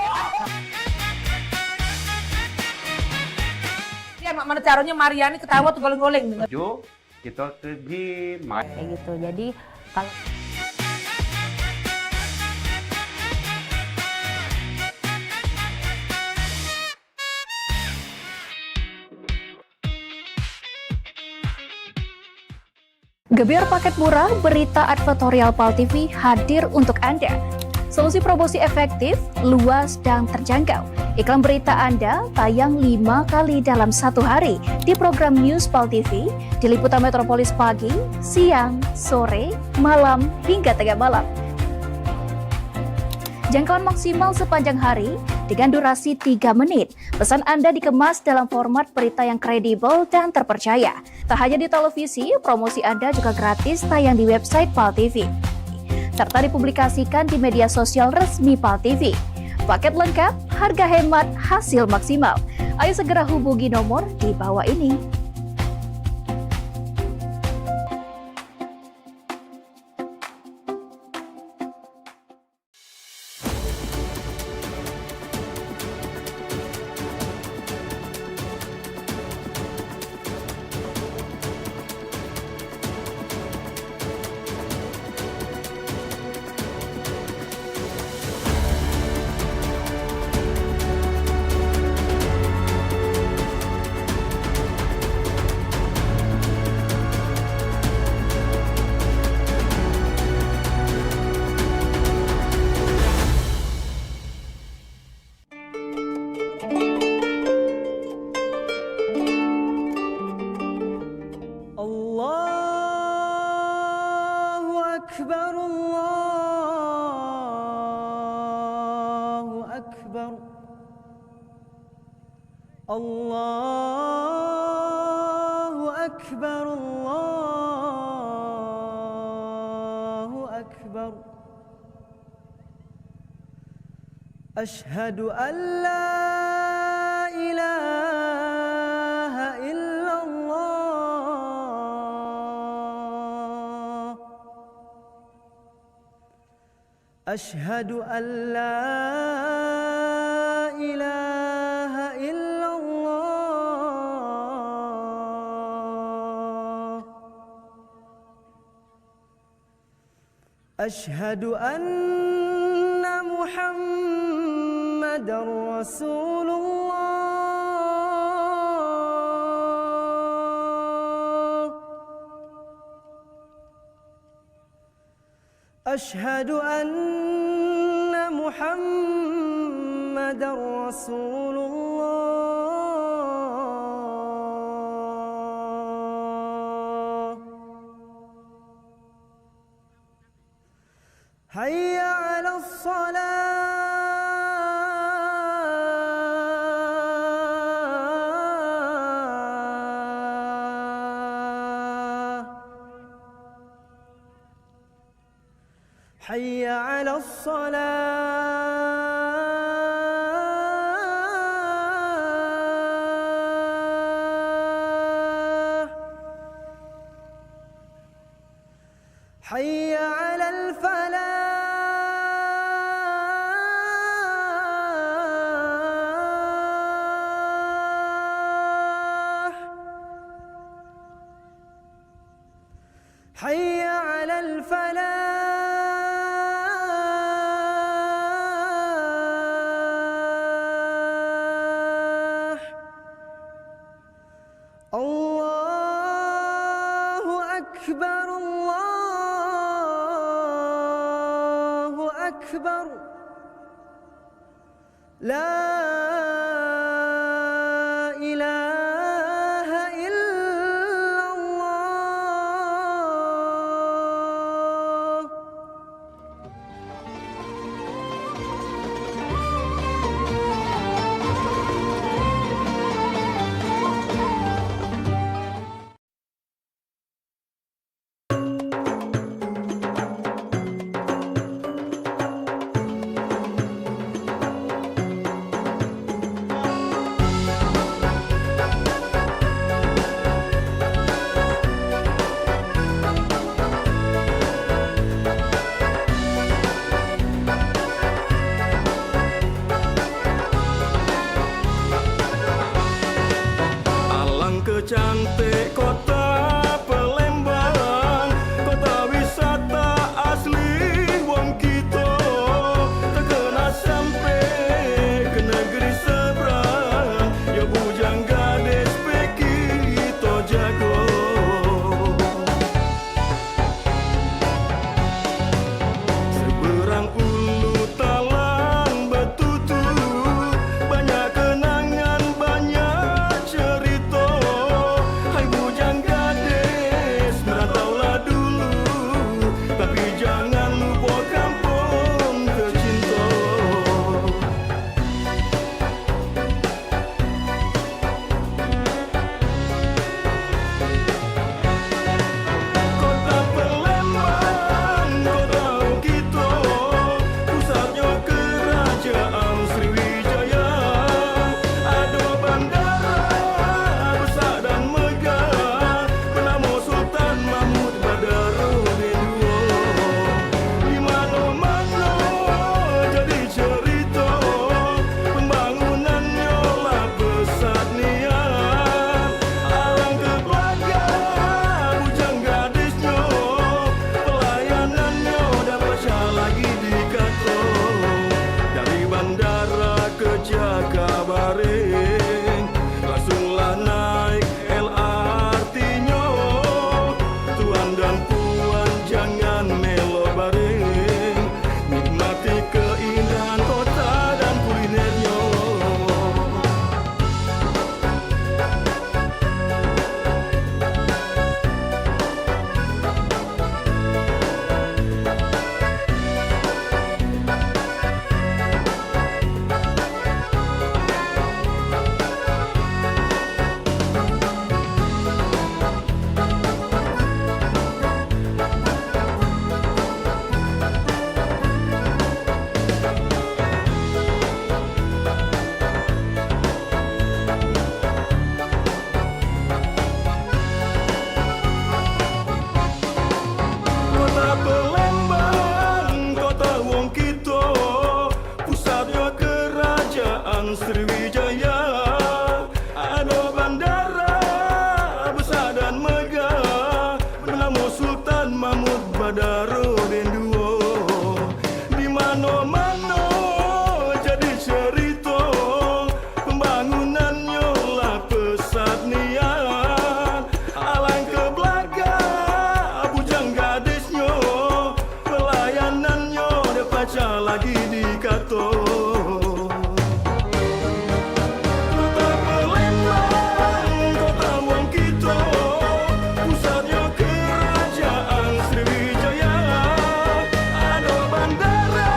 Ya mana caranya Mariani ketawa tuh goleng-goleng. Yuk, kita pergi main. Kayak gitu. Jadi kalau Gebyar paket murah, berita advertorial PAL TV hadir untuk Anda. Solusi promosi efektif, luas, dan terjangkau. Iklan berita Anda tayang 5 kali dalam satu hari di program News PAL TV, di liputan Metropolis pagi, siang, sore, malam, hingga tengah malam. Jangkauan maksimal sepanjang hari dengan durasi 3 menit. Pesan Anda dikemas dalam format berita yang kredibel dan terpercaya. Tak hanya di televisi, promosi Anda juga gratis tayang di website PAL TV, serta dipublikasikan di media sosial resmi PAL TV. Paket lengkap, harga hemat, hasil maksimal. Ayo segera hubungi nomor di bawah ini. Allahu Akbar, Allahu Akbar. Ashhadu an la ilaha illallah. Ashhadu an la ilaha illallah. Ashhadu anna Muhammadar Rasulullah. Ashhadu anna Muhammadar Rasulullah. Hayya 'alas salah. حي على الصلاة حي على الفلاح حي على الفلاح الله أكبر الله أكبر لا إله إلا الله Alangkah cantik kota Palembang, kota wisata asli wong kita, terkenal sampai ke negeri seberang, ya bujang gadis peki kita jago. Seberang ulu talang betutu, banyak kenangan, banyak cerita. Hai bujang gadis, merantaulah dulu, tapi jangan lupa kampung tercinta. Kota Palembang, kota kita, pusatnya kerajaan Sriwijaya. Ada bandara besar dan megah, bernama Sultan Mahmud Badarudin II. Di mana-mana jadi cerita, pembangunannya lah pesat niat. Alangkah belaga bujang gadisnya, pelayanannya dapat lagi dikata. Dari bandara ke Jakabaring, langsunglah naik LRT-nya. Tuan dan puan jangan melo baring, nikmati keindahan kota dan kulinernya. Kota Palembang, kota wong kita, pusatnya kerajaan Sriwijaya. Ada bandara besar dan megah, bernama Sultan Mahmud Badarudin II. Di mana-mana jadi cerita, pembangunannya lah pesat niat. Alangkah belaga bujang gadisnya, pelayanannya dapat lagi dikata. Kota Palembang, kota wong kita, pusatnya kerajaan Sriwijaya. Ada bandara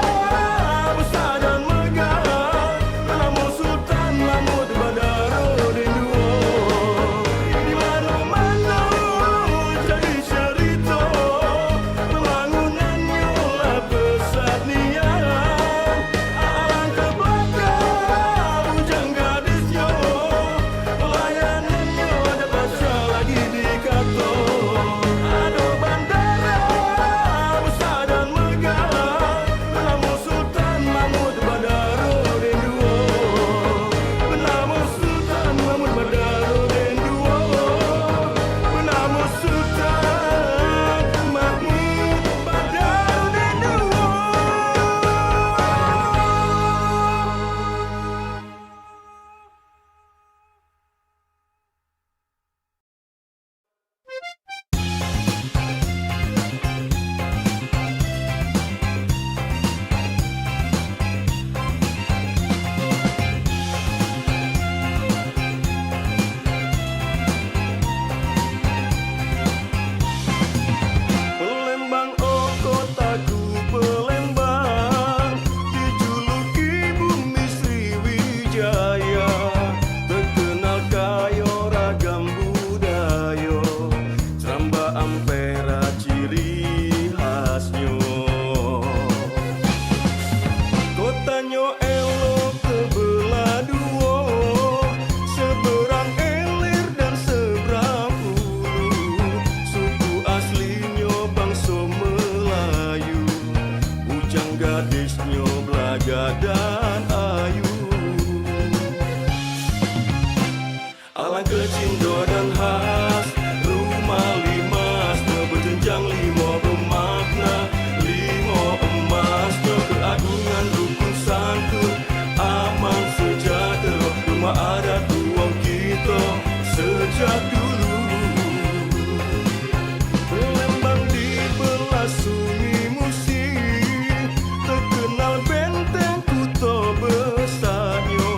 indah dan ayu. Alang kecindo dan khas, rumah limas berjenjang limo bermakna, limo emasnya keagungan rukun santun, aman sejahtera, rumah adat uang kita sejak dulu. Lembang dibelah sunyi musim, terkenal benteng kuto besarnya,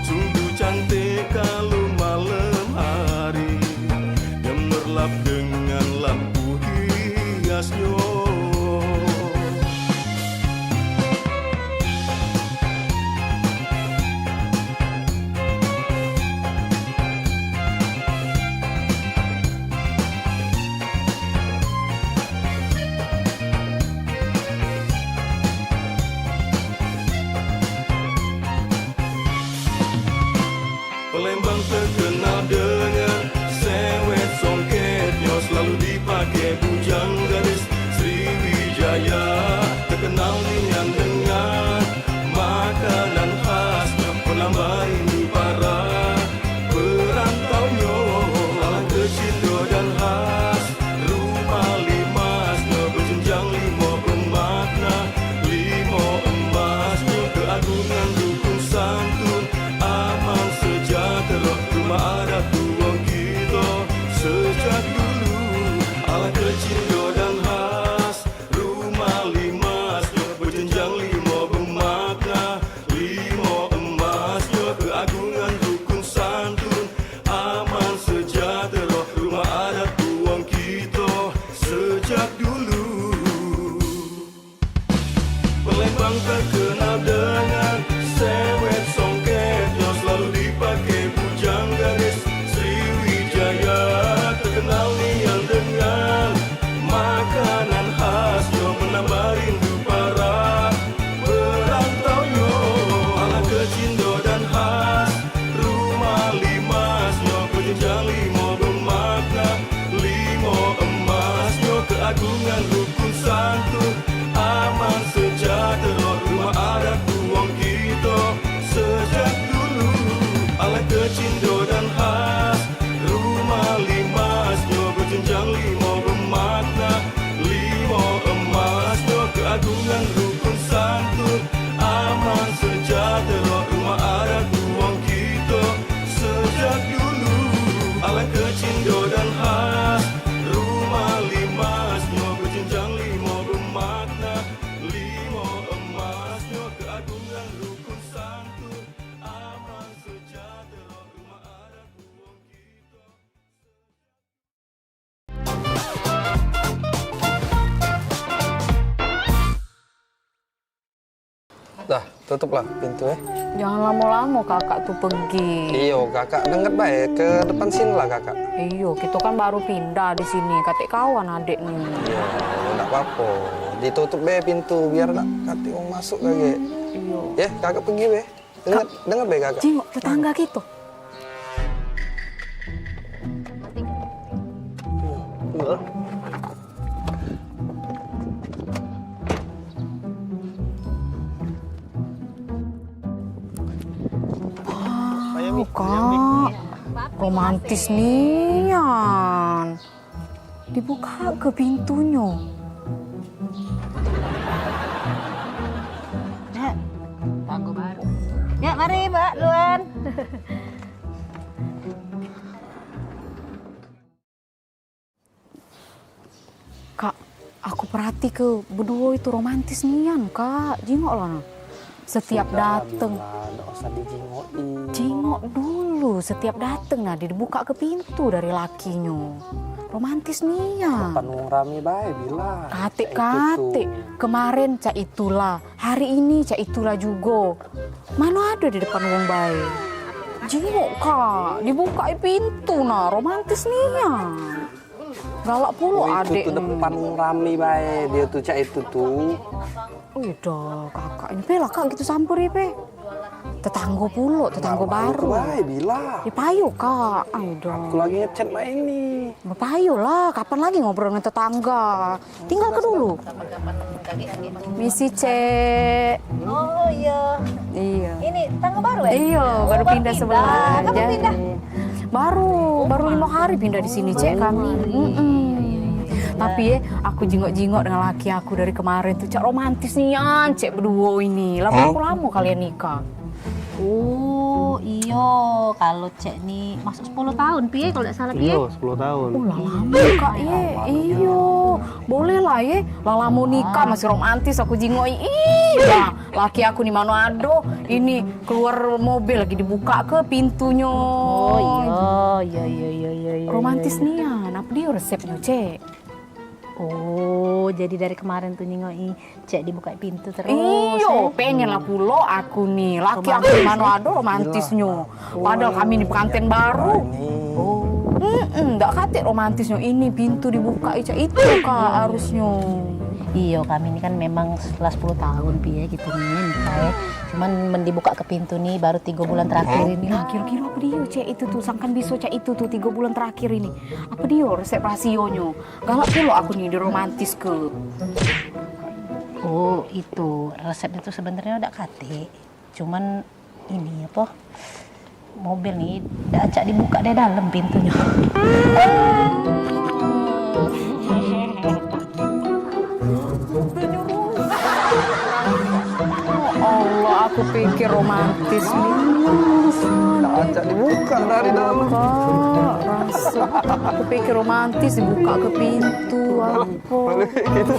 sungguh cantik kalau malam hari, gemerlap dengan lampu hiasnya. Palembang terkenal dengan sewet songketnya, selalu dipakai bujang gadis Sriwijaya, terkenal nian dengan makanan khasnya, menambah rindu para perantaunya. Alang kecindo dan khas, rumah limasnya berjenjang limo bermakna, limo emasnya keagungan rukun santun, aman sejahtera, rumah adat uang kita sejak dulu. Alang kecindo dan khas, rumah limasnya berjenjang limo bermakna, limo emasnya keagungan rukun santun, aman sejahtera, rumah adat uang kita sejak dulu. Palembang terkenal dengan sewet songketnya, selalu dipakai bujang gadis Sriwijaya, terkenal nian dengan makanan khasnya, menambah rindu para perantaunya. Alang kecindo dan khas, rumah limasnya berjenjang limo bermakna, limo emasnya keagungan rukun santun, aman sejahtera, rumah adat uang kita sejak dulu. Alang kecindo dan khas, rumah limasnya berjenjang limo bermakna, limo emasnya keagungan rukun santun, aman sejahtera, rumah adat uang kita sejak dulu. Alang kecindo dan khas, rumah limasnya berjenjang limo bermakna, limo emasnya keagungan rukun santun, aman sejahtera, rumah adat uang kita. Dah, tutuplah pintunya. Jangan lama-lama kakak tuh pergi. Iyo, kakak dengar baik ke depan sini lah kakak. Iyo, kita kan baru pindah di sini. Katik kawan adik nih. Iya, enggak apa-apa. Ditutup be pintu biar nak katik mau masuk lagi. Iyo. Ya, kakak pergi be. Dengar be kakak. Jengok tetangga kita. Kak, romantis nian. Dibuka ke pintunya. Nak, tanggo baru. Ya, mari Mbak, duluan. Kak, aku perhati ke berdua itu romantis nian, Kak. Jengok lah. Setiap dateng. Enggak usah dijingokin. Jingok dulu, setiap dateng nah dibuka ke pintu dari lakinya. Romantis nian. Depan wong rame bae bilang. Kate, kemarin cak itulah, hari ini cak itulah juga. Mana ada di depan wong bae. Jengok Kak, dibuka pintu nah, romantis nian. Galak pula adek. Itu tuh depan wong rame bae, dia tuh cak itu tuh. Udah kakak ini pela kak gitu sampuri pe. Tetangga pula, tetangga baru. Bae bilang. Ya payu kak. Udah. Aku lagi ngechat mbak ini. Payu lah, kapan lagi ngobrol dengan tetangga? Tinggal ke dulu. Misi, Cek. Oh iya. Iya. Ini tangga baru ya? Iya, baru pindah sebelah. Kamu pindah? Baru 5 hari pindah di sini, Cek, kami. Tapi ya, aku jingok-jingok dengan laki aku dari kemarin tuh, Cek, romantis nian, Cek, berdua ini. Lama kalian nikah. Oh iyo, kalau Cek nih masuk 10 tahun, piye kalau tidak salah piye? Iya, 10 tahun. Lama Kak, iyo. Boleh lah ya, lala mau nikah masih romantis aku jingoi. Iya, laki aku di Manado, ini keluar mobil lagi dibuka ke pintunya. Oh iya. Romantis nian, apa dia resepnya, Cek? Oh, jadi dari kemarin tuh nyingoi Cek dibuka pintu terus. Iyo, pengen lah pulo aku nih. Laki aku di Manado romantisnya. Padahal kami di pengantin baru. Nggak kate romantisnya. Ini pintu dibuka itu Kak harusnya. Iya, kami ini kan memang setelah 10 tahun piye gitu nih nikah ya. Cuman dibuka ke pintu nih baru 3 bulan terakhir ini. Nah, kira-kira apa dia Cek itu tuh sangkan bisa Cek itu tuh 3 bulan terakhir ini. Apa dia resep rasionya? Galak pulo aku nih di romantis ke. Oh, itu resepnya tuh sebenarnya udah kate. Cuman ini apa? Mobil nih udah acak dibuka dari dalam pintunya. Allah, aku pikir romantis nih. Acak dibuka dari dalam. Rasa aku pikir romantis dibuka ke pintu. Apa? Gitu.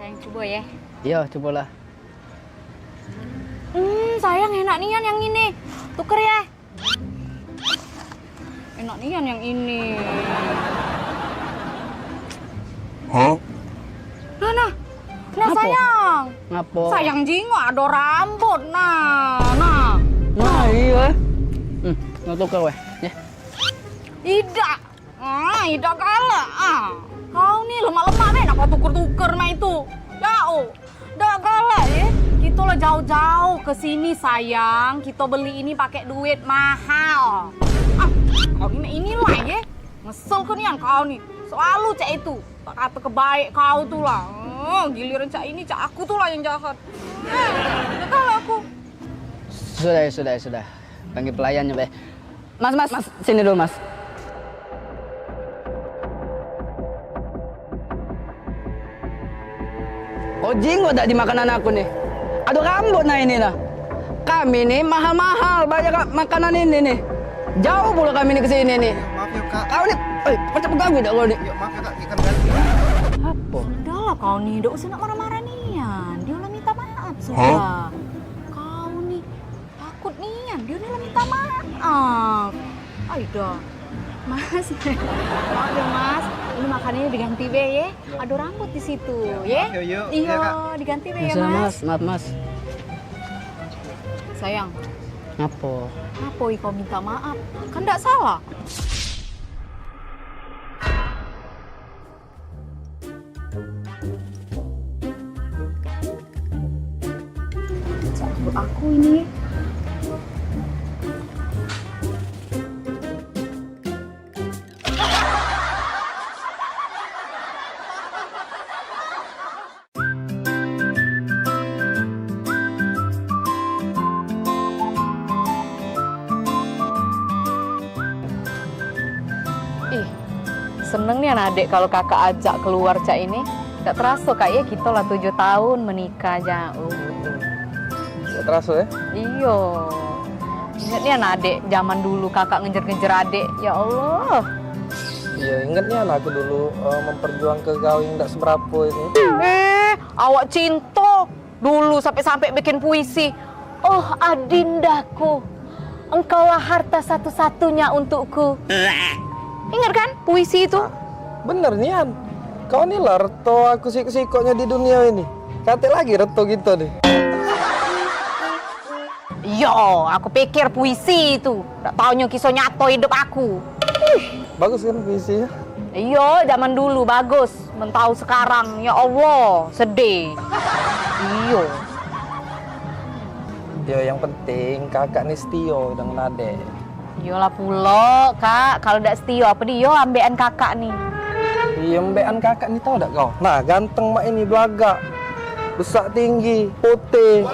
Sayang coba ya. Iya, cobalah. Sayang enak nian yang ini. Tuker ya. Enak nian yang ini. Nah, Ngapo? sayang. Ngapo? Sayang jingo ada rambut. Nah. Iya. Nggak tuker weh. Ya. Tidak. Tidak kalah. Kau nih lemah-lemah nih, nak kau tuker-tuker mah itu. Jauh. Dah kalah ya. Kita lah jauh-jauh ke sini sayang. Kita beli ini pakai duit mahal. Kau ini lah ya. Ngesel ke nian kau nih. Selalu Cak itu. Tak kata kebaik kau tuh lah. Giliran Cak ini, Cak aku tuh lah yang jahat. Dah kalah aku. Sudah. Panggil pelayannya, Beh. Mas, sini dulu, Mas. Oh, jinggo tak di makanan aku nih. Aduh, rambut nah ini nah. Kami nih mahal-mahal banyak makanan ini nih. Jauh pula kami nih ke sini nih. Maaf ya Kak. Kau nih, macam pegang tidak kau nih. Maaf ya Kak, ikan ganti. Apa? Sudahlah kau nih, tidak usah nak marah-marah nian. Dia udah minta maaf sudah. Kau nih takut nian, dia udah minta maaf. Aida, Mas, maaf ya Mas. Ini makanannya diganti be ya. Ada rambut di situ, ya? Iya, diganti be ya Mas. Maaf Mas. Sayang. Ngapo? Apa kau minta maaf? Kan tidak salah. Cabut aku ini. Seneng nih anak adik kalau kakak ajak keluar Cak ini. Tidak terasa Kak ya, kita lah 7 tahun menikah jauh. Tidak terasa ya? Iya. Ingat nih anak adik zaman dulu kakak ngejar-ngejar adik. Ya Allah. Iya, ingat nih aku dulu memperjuang ke kau yang tidak seberapa ini. Awak cinta dulu sampai-sampai bikin puisi. Oh adindaku, engkaulah harta satu-satunya untukku. Ingat kan puisi itu? Bener Nian. Kau nih lah reto aku siko-sikonya di dunia ini. Kate lagi reto gitu nih. Iyo, aku pikir puisi itu. Tak taunya kisah nyata hidup aku. Bagus kan puisinya? Iya, zaman dulu bagus. Mentau sekarang, ya Allah, sedih. Iya. Ya yang penting kakak nih setio dengan adek. Iyalah pula, Kak. Kalau tidak setia apa dia ambekan kakak nih. Iya ambekan kakak nih tau tak kau? Nah ganteng mak ini belagak. Besar tinggi, putih.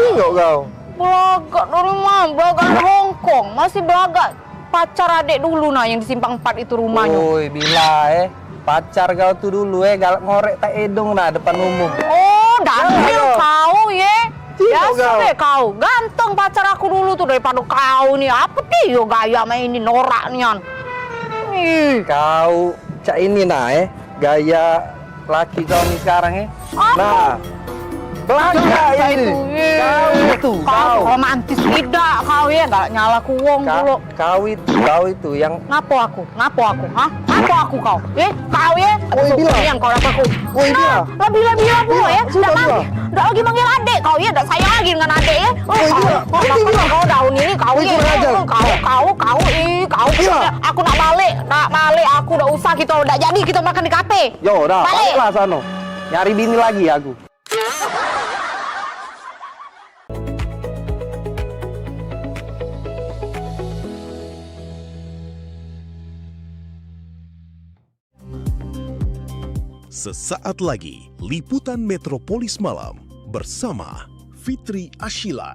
Tengok kau. Belagak dari mana? Belagak di Hongkong. Masih belagak pacar adik dulu nah yang di Simpang 4 itu rumahnya. Woi, bila pacar kau tuh dulu galak ngorek tak edong nah depan umum. Oh, ganteng kau ya. Biasa kau. deh kau. Ganteng pacar aku dulu tuh daripada kau nih. Apa dia gaya main ini norak nian. Kau cak ini nah gaya laki kau nih sekarang Nah, belakang ya ini. Kau romantis tidak kau ya, gak nyala kuwong dulu. Kau itu yang Ngapo aku? Hah? Ngapo aku kau? Kau ya? Yang kau dapat aku. Lebih pula ya. Nggak lagi manggil adik kau ya, nggak sayang lagi dengan adik ya. Kau daun ini kau ya. Kau. Aku nak balik, aku udah usah kita udah jadi kita makan di kafe. Yo, dah, balik lah sano. Nyari bini lagi aku. Sesaat lagi, Liputan Metropolis Malam bersama Fitri Ashila.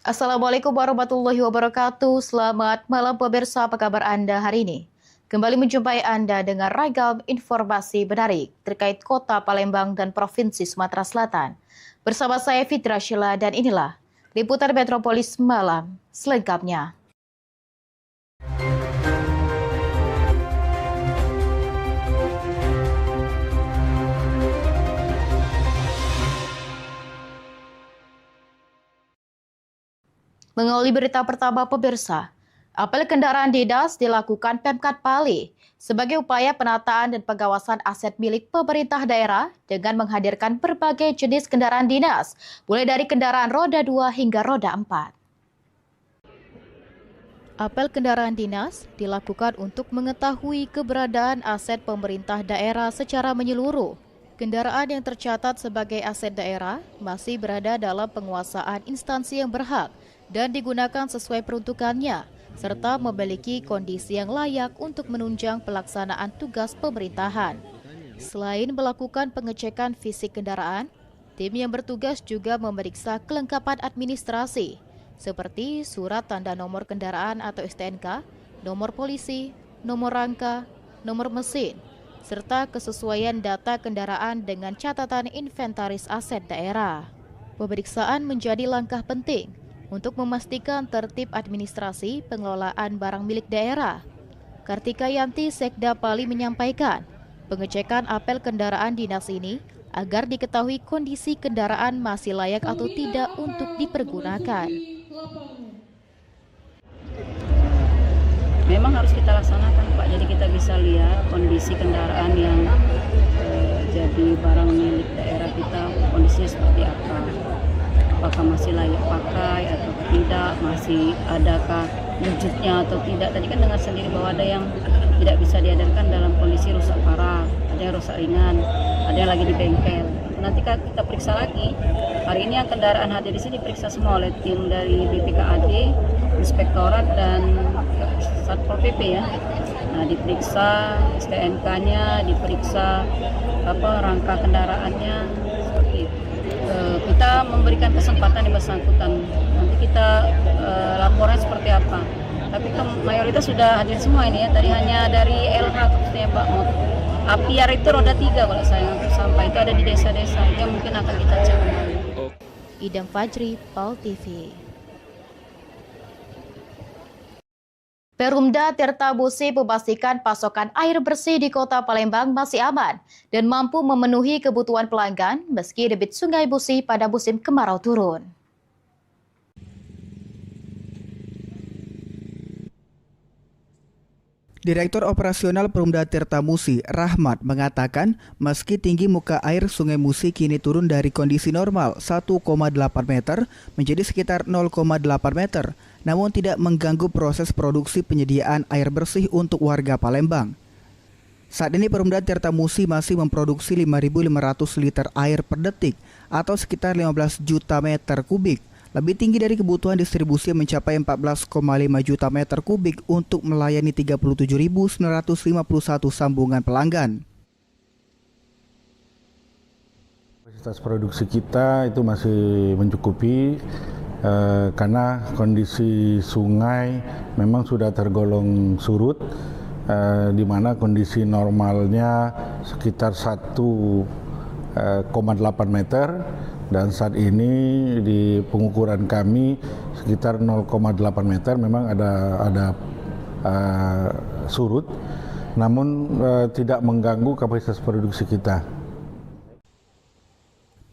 Assalamualaikum warahmatullahi wabarakatuh. Selamat malam pemirsa, apa kabar Anda hari ini? Kembali menjumpai Anda dengan ragam informasi menarik terkait kota Palembang dan Provinsi Sumatera Selatan. Bersama saya Fitri Ashila dan inilah Liputan Metropolis Malam selengkapnya. Mengawali berita pertama pemirsa, apel kendaraan dinas dilakukan Pemkad Pali sebagai upaya penataan dan pengawasan aset milik pemerintah daerah dengan menghadirkan berbagai jenis kendaraan dinas, mulai dari kendaraan roda 2 hingga roda 4. Apel kendaraan dinas dilakukan untuk mengetahui keberadaan aset pemerintah daerah secara menyeluruh. Kendaraan yang tercatat sebagai aset daerah masih berada dalam penguasaan instansi yang berhak dan digunakan sesuai peruntukannya, serta memiliki kondisi yang layak untuk menunjang pelaksanaan tugas pemerintahan. Selain melakukan pengecekan fisik kendaraan, tim yang bertugas juga memeriksa kelengkapan administrasi, seperti surat tanda nomor kendaraan atau STNK, nomor polisi, nomor rangka, nomor mesin, serta kesesuaian data kendaraan dengan catatan inventaris aset daerah. Pemeriksaan menjadi langkah penting untuk memastikan tertib administrasi pengelolaan barang milik daerah. Kartika Yanti Sekda Pali menyampaikan, pengecekan apel kendaraan dinas ini agar diketahui kondisi kendaraan masih layak atau tidak untuk dipergunakan. Memang harus kita laksanakan Pak, jadi kita bisa lihat kondisi kendaraan yang jadi barang milik daerah kita, kondisinya seperti apa. Apakah masih layak pakai atau tidak, masih adakah wujudnya atau tidak. Tadi kan dengar sendiri bahwa ada yang tidak bisa diedarkan dalam kondisi rusak parah, ada yang rusak ringan, ada yang lagi di bengkel. Nanti kita periksa lagi. Hari ini yang kendaraan hadir di sini diperiksa semua oleh tim dari BPKAD, Inspektorat dan Satpol PP ya. Nah, diperiksa STNK-nya, diperiksa rangka kendaraannya seperti itu. Kita memberikan kesempatan yang bersangkutan. Nanti kita laporan seperti apa. Tapi mayoritas sudah hadir semua ini ya. Tadi hanya dari LH khususnya Pak Mot. Apiar itu roda 3 kalau saya sampah itu ada di desa-desa. Itu yang mungkin akan kita cek. Idam Fajri, PAL TV. Perumda Tirta Musi memastikan pasokan air bersih di Kota Palembang masih aman dan mampu memenuhi kebutuhan pelanggan meski debit Sungai Musi pada musim kemarau turun. Direktur Operasional Perumda Tirta Musi, Rahmat, mengatakan meski tinggi muka air Sungai Musi kini turun dari kondisi normal 1,8 meter menjadi sekitar 0,8 meter, namun tidak mengganggu proses produksi penyediaan air bersih untuk warga Palembang. Saat ini Perumda Tirta Musi masih memproduksi 5.500 liter air per detik atau sekitar 15 juta meter kubik. Lebih tinggi dari kebutuhan distribusi yang mencapai 14,5 juta meter kubik untuk melayani 37.951 sambungan pelanggan. Kapasitas produksi kita itu masih mencukupi karena kondisi sungai memang sudah tergolong surut, di mana kondisi normalnya sekitar 1,8 meter. Dan saat ini di pengukuran kami sekitar 0,8 meter memang ada surut, namun tidak mengganggu kapasitas produksi kita.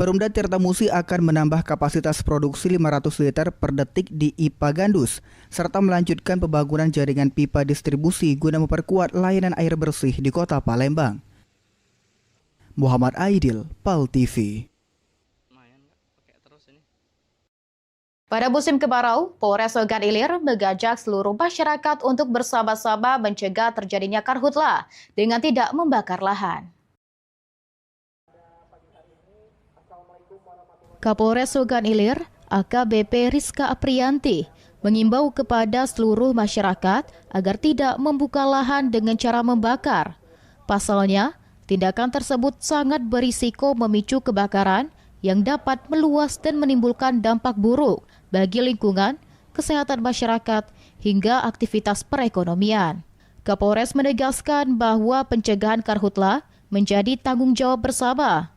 Perumda Tirta Musi akan menambah kapasitas produksi 500 liter per detik di IPA Gandus, serta melanjutkan pembangunan jaringan pipa distribusi guna memperkuat layanan air bersih di Kota Palembang. Muhammad Aidil, PAL TV. Pada musim kemarau, Polres Ogan Ilir mengajak seluruh masyarakat untuk bersama-sama mencegah terjadinya karhutla dengan tidak membakar lahan. Kapolres Ogan Ilir, AKBP Rizka Aprianti, mengimbau kepada seluruh masyarakat agar tidak membuka lahan dengan cara membakar. Pasalnya, tindakan tersebut sangat berisiko memicu kebakaran yang dapat meluas dan menimbulkan dampak buruk bagi lingkungan, kesehatan masyarakat, hingga aktivitas perekonomian. Kapolres menegaskan bahwa pencegahan karhutla menjadi tanggung jawab bersama.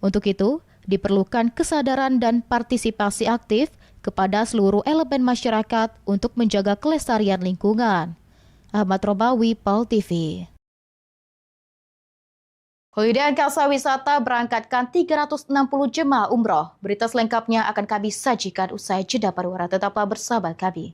Untuk itu, diperlukan kesadaran dan partisipasi aktif kepada seluruh elemen masyarakat untuk menjaga kelestarian lingkungan. Ahmad Robawi, PAL TV. Holiday Angkasa Wisata berangkatkan 360 jemaah umroh. Berita selengkapnya akan kami sajikan usai jeda pariwara. Tetaplah bersama kami.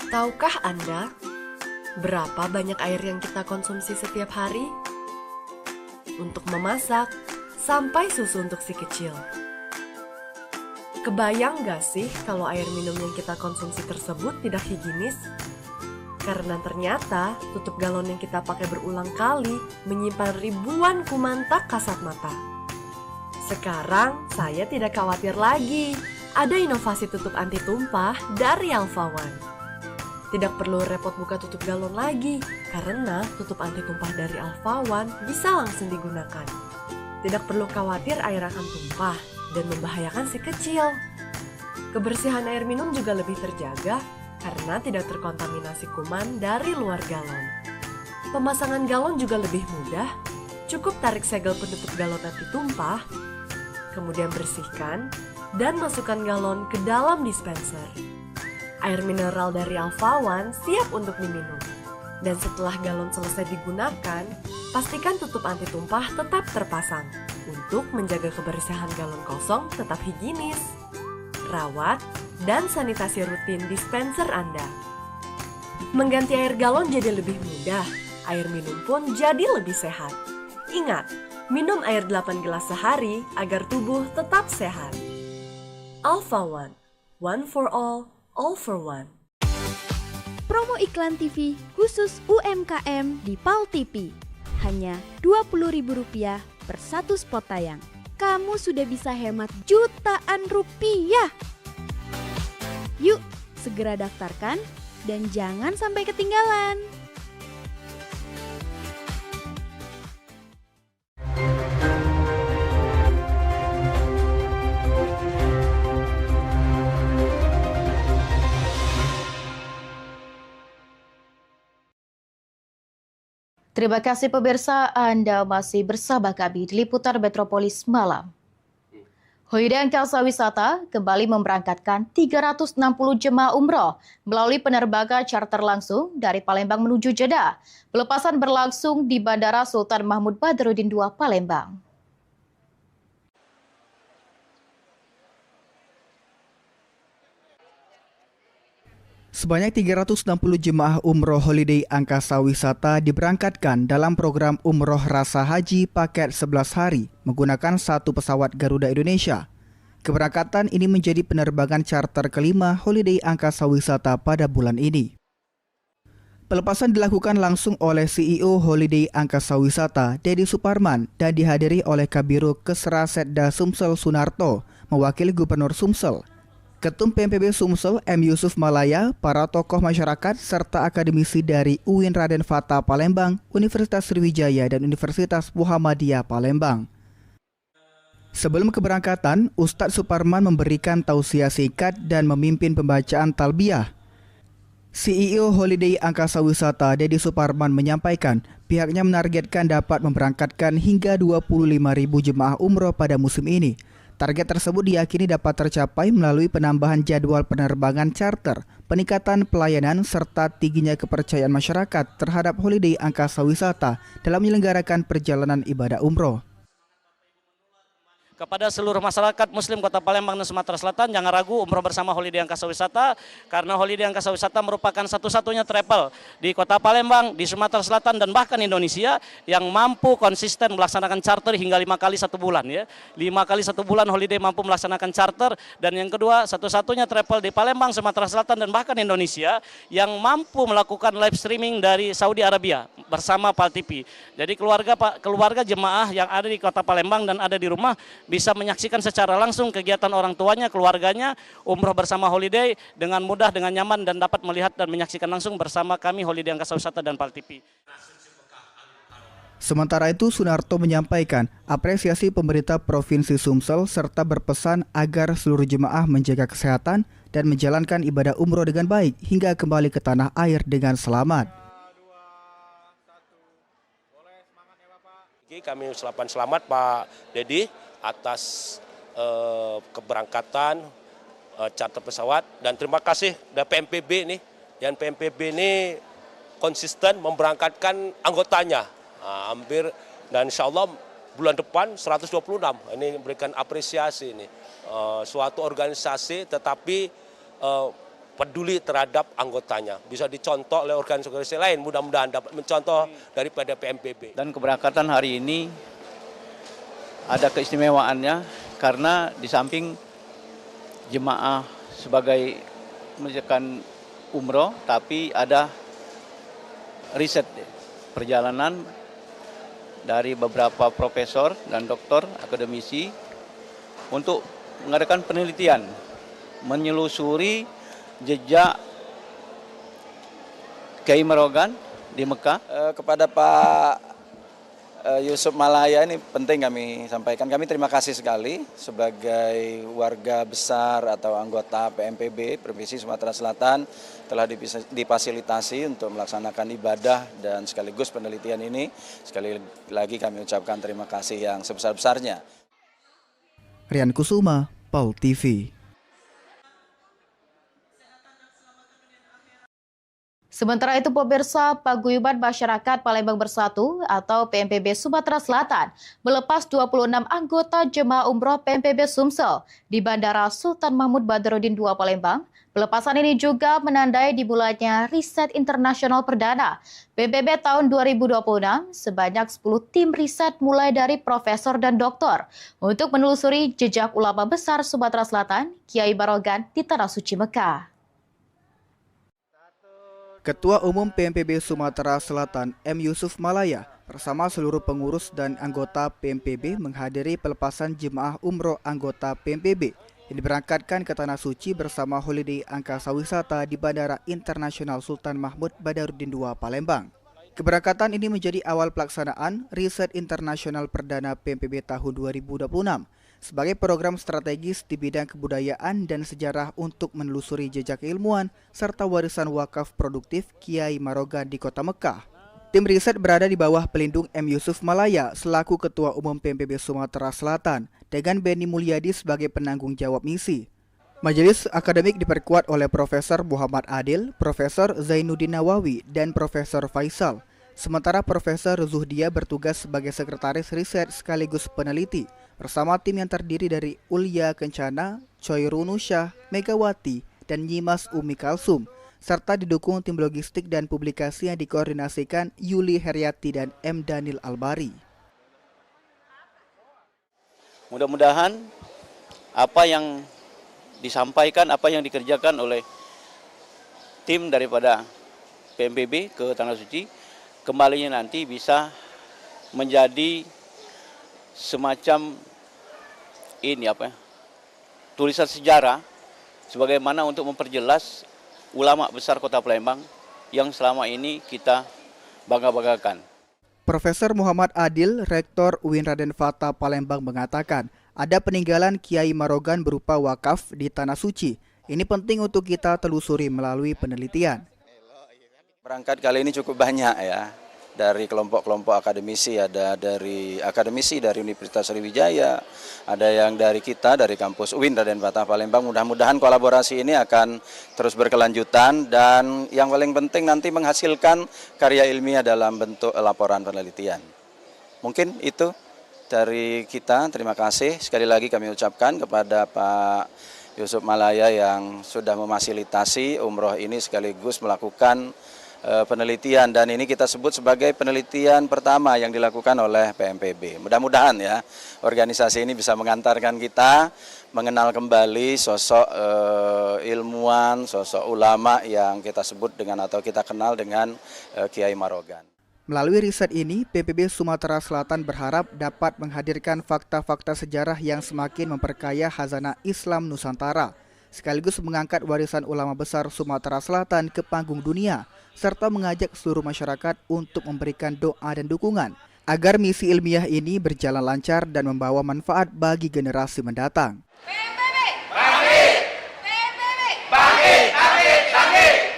Tahukah Anda berapa banyak air yang kita konsumsi setiap hari? Untuk memasak, sampai susu untuk si kecil. Kebayang gak sih kalau air minum yang kita konsumsi tersebut tidak higienis? Karena ternyata tutup galon yang kita pakai berulang kali menyimpan ribuan kuman tak kasat mata. Sekarang saya tidak khawatir lagi. Ada inovasi tutup anti tumpah dari Alpha One. Tidak perlu repot buka tutup galon lagi, karena tutup anti tumpah dari Alpha One bisa langsung digunakan. Tidak perlu khawatir air akan tumpah dan membahayakan si kecil. Kebersihan air minum juga lebih terjaga karena tidak terkontaminasi kuman dari luar galon. Pemasangan galon juga lebih mudah, cukup tarik segel penutup galon anti tumpah, kemudian bersihkan dan masukkan galon ke dalam dispenser. Air mineral dari Alpha One siap untuk diminum. Dan setelah galon selesai digunakan, pastikan tutup anti tumpah tetap terpasang untuk menjaga kebersihan galon kosong tetap higienis. Rawat dan sanitasi rutin dispenser Anda. Mengganti air galon jadi lebih mudah, air minum pun jadi lebih sehat. Ingat, minum air 8 gelas sehari agar tubuh tetap sehat. Alpha One, one for all for one. Promo iklan TV khusus UMKM di PAL TV. Hanya Rp20.000 per satu spot tayang. Kamu sudah bisa hemat jutaan rupiah. Yuk, segera daftarkan dan jangan sampai ketinggalan. Terima kasih pemirsa, Anda masih bersama kami di Liputan Metropolis Malam. Holiday Angkasa Wisata kembali memberangkatkan 360 jemaah umroh melalui penerbangan charter langsung dari Palembang menuju Jeddah. Pelepasan berlangsung di Bandara Sultan Mahmud Badruddin II Palembang. Sebanyak 360 jemaah umroh Holiday Angkasa Wisata diberangkatkan dalam program umroh rasa haji paket 11 hari menggunakan satu pesawat Garuda Indonesia. Keberangkatan ini menjadi penerbangan charter kelima Holiday Angkasa Wisata pada bulan ini. Pelepasan dilakukan langsung oleh CEO Holiday Angkasa Wisata, Dedi Suparman, dan dihadiri oleh Kabiro Kesra Setda Sumsel Sunarto, mewakili Gubernur Sumsel. Ketum PMPB Sumsel M. Yusuf Malaya, para tokoh masyarakat, serta akademisi dari UIN Raden Fata Palembang, Universitas Sriwijaya, dan Universitas Muhammadiyah Palembang. Sebelum keberangkatan, Ustadz Suparman memberikan tausiah singkat dan memimpin pembacaan talbiyah. CEO Holiday Angkasa Wisata, Dedi Suparman, menyampaikan pihaknya menargetkan dapat memberangkatkan hingga 25.000 jemaah umroh pada musim ini. Target tersebut diyakini dapat tercapai melalui penambahan jadwal penerbangan charter, peningkatan pelayanan, serta tingginya kepercayaan masyarakat terhadap Holiday Angkasa Wisata dalam menyelenggarakan perjalanan ibadah umroh. Kepada seluruh masyarakat Muslim Kota Palembang dan Sumatera Selatan, jangan ragu umroh bersama Holiday Angkasa Wisata, karena Holiday Angkasa Wisata merupakan satu-satunya travel di Kota Palembang, di Sumatera Selatan, dan bahkan Indonesia yang mampu konsisten melaksanakan charter hingga 5 kali 1 bulan. 5 kali 1 bulan Holiday mampu melaksanakan charter, dan yang kedua, satu-satunya travel di Palembang, Sumatera Selatan, dan bahkan Indonesia yang mampu melakukan live streaming dari Saudi Arabia bersama PAL TV. Jadi keluarga jemaah yang ada di Kota Palembang dan ada di rumah bisa menyaksikan secara langsung kegiatan orang tuanya, keluarganya, umroh bersama Holiday dengan mudah, dengan nyaman, dan dapat melihat dan menyaksikan langsung bersama kami Holiday Angkasa Wisata dan PAL TV. Sementara itu, Sunarto menyampaikan apresiasi pemerintah Provinsi Sumsel serta berpesan agar seluruh jemaah menjaga kesehatan dan menjalankan ibadah umroh dengan baik hingga kembali ke tanah air dengan selamat. Kami ucapkan selamat Pak Dedi atas keberangkatan charter pesawat, dan terima kasih dari PMPB nih, dan PMPB ini konsisten memberangkatkan anggotanya hampir, dan insya Allah bulan depan 126. Ini memberikan apresiasi ini, suatu organisasi tetapi peduli terhadap anggotanya, bisa dicontoh oleh organisasi lain, mudah-mudahan dapat mencontoh daripada PMPB. Dan keberangkatan hari ini ada keistimewaannya karena di samping jemaah sebagai mengerjakan umroh, tapi ada riset perjalanan dari beberapa profesor dan doktor akademisi untuk mengadakan penelitian, menyelusuri jejak Kiai Merogan di Mekah. Kepada Pak Yusuf Malaya ini penting kami sampaikan. Kami terima kasih sekali sebagai warga besar atau anggota PMPB Provinsi Sumatera Selatan telah difasilitasi untuk melaksanakan ibadah dan sekaligus penelitian ini. Sekali lagi kami ucapkan terima kasih yang sebesar-besarnya. Rian Kusuma, PAL TV. Sementara itu pemirsa, Paguyuban Masyarakat Palembang Bersatu atau PMPB Sumatera Selatan melepas 26 anggota jemaah umroh PMPB Sumsel di Bandara Sultan Mahmud Badruddin II Palembang. Pelepasan ini juga menandai dimulainya riset internasional perdana PMPB tahun 2026 sebanyak 10 tim riset mulai dari profesor dan doktor untuk menelusuri jejak ulama besar Sumatera Selatan, Kiai Barogan di Tanah Suci Mekah. Ketua Umum PMPB Sumatera Selatan M. Yusuf Malaya bersama seluruh pengurus dan anggota PMPB menghadiri pelepasan jemaah umroh anggota PMPB yang diberangkatkan ke Tanah Suci bersama Holiday Angkasa Wisata di Bandara Internasional Sultan Mahmud Badarudin II Palembang. Keberangkatan ini menjadi awal pelaksanaan riset internasional perdana PMPB tahun 2026 sebagai program strategis di bidang kebudayaan dan sejarah untuk menelusuri jejak keilmuan serta warisan wakaf produktif Kiai Marogan di Kota Mekah. Tim riset berada di bawah pelindung M. Yusuf Malaya selaku Ketua Umum PMPB Sumatera Selatan dengan Benny Mulyadi sebagai penanggung jawab misi. Majelis akademik diperkuat oleh Profesor Muhammad Adil, Profesor Zainuddin Nawawi, dan Profesor Faisal. Sementara Profesor Zuhdia bertugas sebagai Sekretaris Riset sekaligus peneliti bersama tim yang terdiri dari Ulya Kencana, Choirunusya, Megawati, dan Nyimas Umi Kalsum, serta didukung tim logistik dan publikasi yang dikoordinasikan Yuli Heriati dan M. Danil Albari. Mudah-mudahan apa yang disampaikan, apa yang dikerjakan oleh tim daripada PMPB ke Tanah Suci kembalinya nanti bisa menjadi semacam tulisan sejarah sebagaimana untuk memperjelas ulama besar Kota Palembang yang selama ini kita bangga-banggakan. Profesor Muhammad Adil, Rektor UIN Raden Fatah Palembang mengatakan, ada peninggalan Kiai Marogan berupa wakaf di Tanah Suci. Ini penting untuk kita telusuri melalui penelitian. Berangkat kali ini cukup banyak ya, dari kelompok-kelompok akademisi, ada dari akademisi dari Universitas Sriwijaya, ada yang dari kita, dari kampus UIN Raden Fatah Palembang. Mudah-mudahan kolaborasi ini akan terus berkelanjutan dan yang paling penting nanti menghasilkan karya ilmiah dalam bentuk laporan penelitian. Mungkin itu dari kita, terima kasih. Sekali lagi kami ucapkan kepada Pak Yusuf Malaya yang sudah memfasilitasi umroh ini sekaligus melakukan penelitian, dan ini kita sebut sebagai penelitian pertama yang dilakukan oleh PMPB. Mudah-mudahan ya organisasi ini bisa mengantarkan kita mengenal kembali sosok ilmuwan, sosok ulama yang kita sebut dengan atau kita kenal dengan Kiai Marogan. Melalui riset ini, PMPB Sumatera Selatan berharap dapat menghadirkan fakta-fakta sejarah yang semakin memperkaya khazanah Islam Nusantara, sekaligus mengangkat warisan ulama besar Sumatera Selatan ke panggung dunia, serta mengajak seluruh masyarakat untuk memberikan doa dan dukungan agar misi ilmiah ini berjalan lancar dan membawa manfaat bagi generasi mendatang.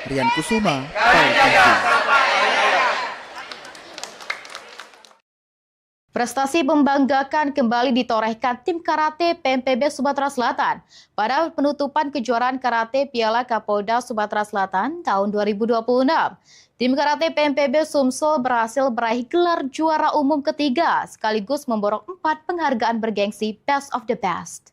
Rian Kusuma, PAL TV. Prestasi membanggakan kembali ditorehkan tim karate PMPB Sumatera Selatan pada penutupan kejuaraan karate Piala Kapolda Sumatera Selatan tahun 2026. Tim karate PMPB Sumsel berhasil meraih gelar juara umum ketiga sekaligus memborong 4 penghargaan bergengsi Best of the Best.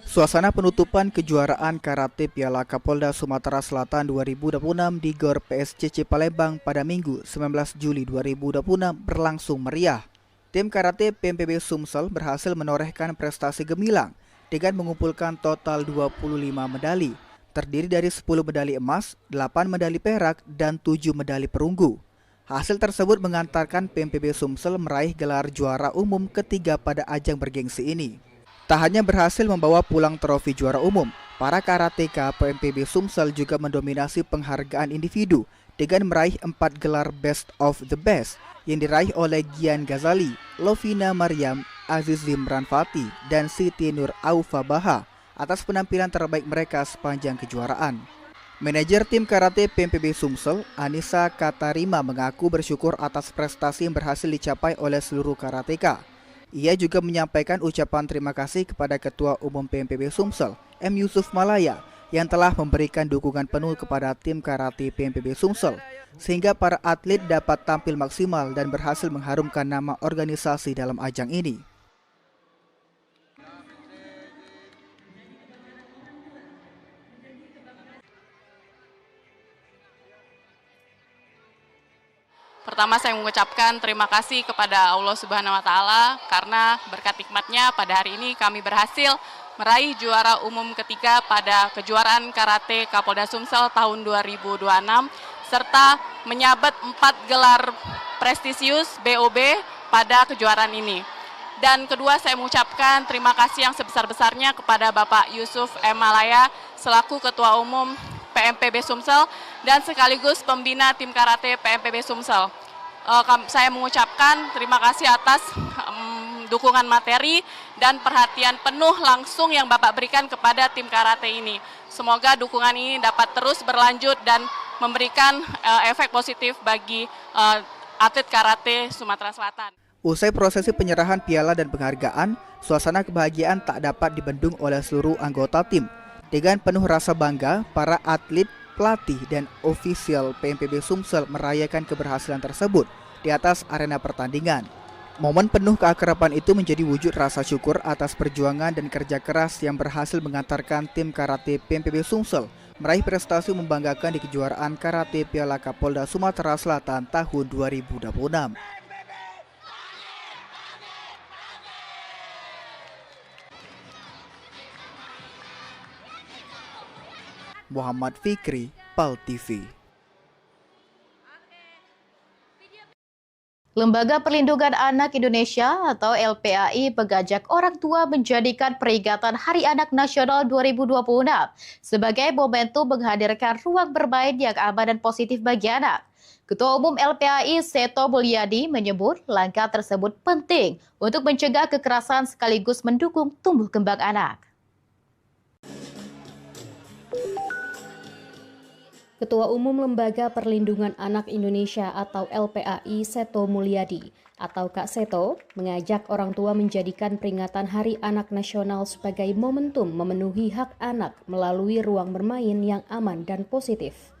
Suasana penutupan kejuaraan karate Piala Kapolda Sumatera Selatan 2026 di GOR PSCC Palembang pada Minggu 19 Juli 2026 berlangsung meriah. Tim karate PMPB Sumsel berhasil menorehkan prestasi gemilang dengan mengumpulkan total 25 medali, terdiri dari 10 medali emas, 8 medali perak, dan 7 medali perunggu. Hasil tersebut mengantarkan PMPB Sumsel meraih gelar juara umum ketiga pada ajang bergengsi ini. Tak hanya berhasil membawa pulang trofi juara umum, para karateka PMPB Sumsel juga mendominasi penghargaan individu dengan meraih 4 gelar Best of the Best yang diraih oleh Gian Ghazali, Lovina Maryam, Aziz Zimran Fatih, dan Siti Nur Aufa Baha atas penampilan terbaik mereka sepanjang kejuaraan. Manajer tim karate PMPB Sumsel, Anissa Katarima, mengaku bersyukur atas prestasi yang berhasil dicapai oleh seluruh karateka. Ia juga menyampaikan ucapan terima kasih kepada Ketua Umum PMPB Sumsel, M. Yusuf Malaya, yang telah memberikan dukungan penuh kepada tim karate PMPB Sumsel, sehingga para atlet dapat tampil maksimal dan berhasil mengharumkan nama organisasi dalam ajang ini. Pertama saya mengucapkan terima kasih kepada Allah Subhanahu wa Ta'ala karena berkat nikmatnya pada hari ini kami berhasil meraih juara umum ketiga pada kejuaraan karate Kapolda Sumsel tahun 2026 serta menyabat 4 gelar prestisius BOB pada kejuaraan ini. Dan kedua, saya mengucapkan terima kasih yang sebesar-besarnya kepada Bapak Yusuf M. Malaya selaku Ketua Umum PMPB Sumsel dan sekaligus pembina tim karate PMPB Sumsel. Saya mengucapkan terima kasih atas dukungan materi dan perhatian penuh langsung yang Bapak berikan kepada tim karate ini. Semoga dukungan ini dapat terus berlanjut dan memberikan efek positif bagi atlet karate Sumatera Selatan. Usai prosesi penyerahan piala dan penghargaan, suasana kebahagiaan tak dapat dibendung oleh seluruh anggota tim. Dengan penuh rasa bangga, para atlet, pelatih, dan ofisial PMPB Sumsel merayakan keberhasilan tersebut di atas arena pertandingan. Momen penuh keakraban itu menjadi wujud rasa syukur atas perjuangan dan kerja keras yang berhasil mengantarkan tim karate PMPB Sumsel meraih prestasi membanggakan di kejuaraan karate Piala Kapolda Sumatera Selatan tahun 2026. Muhammad Fikri, PAL TV. Lembaga Perlindungan Anak Indonesia atau LPAI mengajak orang tua menjadikan peringatan Hari Anak Nasional 2026 sebagai momentum menghadirkan ruang bermain yang aman dan positif bagi anak. Ketua Umum LPAI Seto Mulyadi menyebut langkah tersebut penting untuk mencegah kekerasan sekaligus mendukung tumbuh kembang anak. Ketua Umum Lembaga Perlindungan Anak Indonesia atau LPAI Seto Mulyadi atau Kak Seto mengajak orang tua menjadikan peringatan Hari Anak Nasional sebagai momentum memenuhi hak anak melalui ruang bermain yang aman dan positif.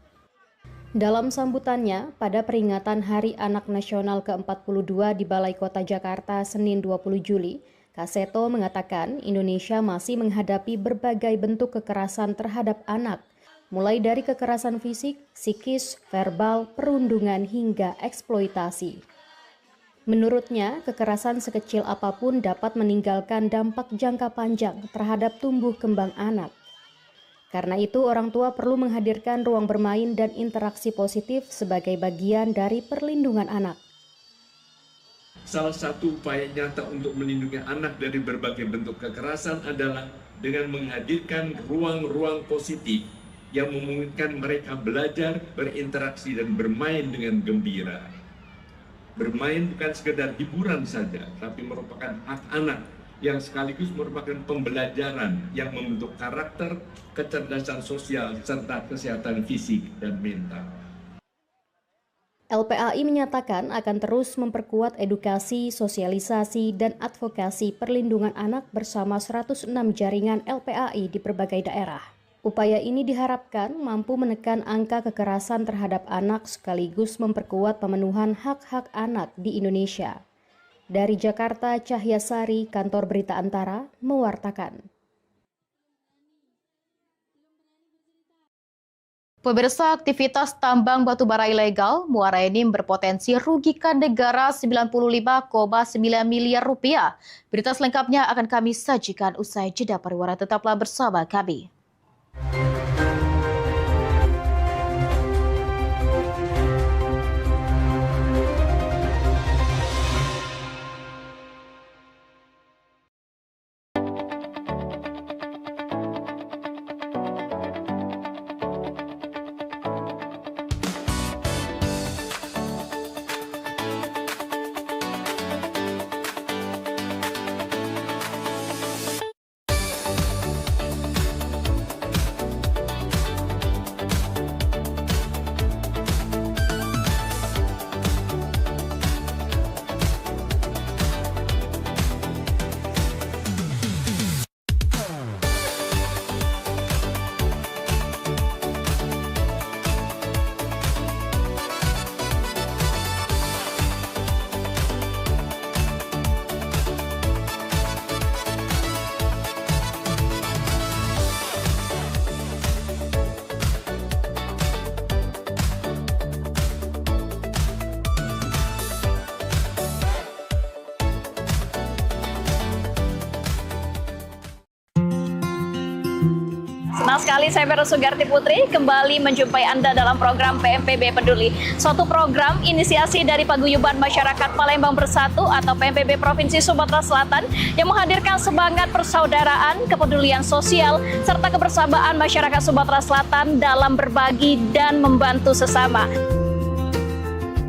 Dalam sambutannya pada peringatan Hari Anak Nasional ke-42 di Balai Kota Jakarta Senin 20 Juli, Kak Seto mengatakan Indonesia masih menghadapi berbagai bentuk kekerasan terhadap anak, mulai dari kekerasan fisik, psikis, verbal, perundungan hingga eksploitasi. Menurutnya, kekerasan sekecil apapun dapat meninggalkan dampak jangka panjang terhadap tumbuh kembang anak. Karena itu, orang tua perlu menghadirkan ruang bermain dan interaksi positif sebagai bagian dari perlindungan anak. Salah satu upaya nyata untuk melindungi anak dari berbagai bentuk kekerasan adalah dengan menghadirkan ruang-ruang positif yang memungkinkan mereka belajar, berinteraksi, dan bermain dengan gembira. Bermain bukan sekedar hiburan saja, tapi merupakan hak anak yang sekaligus merupakan pembelajaran yang membentuk karakter, kecerdasan sosial, serta kesehatan fisik dan mental. LPAI menyatakan akan terus memperkuat edukasi, sosialisasi, dan advokasi perlindungan anak bersama 106 jaringan LPAI di berbagai daerah. Upaya ini diharapkan mampu menekan angka kekerasan terhadap anak sekaligus memperkuat pemenuhan hak-hak anak di Indonesia. Dari Jakarta, Cahyasari, Kantor Berita Antara, mewartakan. Pemirsa, aktivitas tambang batubara ilegal Muara Enim berpotensi rugikan negara 95,9 miliar rupiah. Berita selengkapnya akan kami sajikan usai jeda pariwara. Tetaplah bersama kami. Senang sekali saya Vera Sugarti Putri kembali menjumpai Anda dalam program PMPB Peduli. Suatu program inisiasi dari Paguyuban Masyarakat Palembang Bersatu atau PMPB Provinsi Sumatera Selatan yang menghadirkan semangat persaudaraan, kepedulian sosial, serta kebersamaan masyarakat Sumatera Selatan dalam berbagi dan membantu sesama.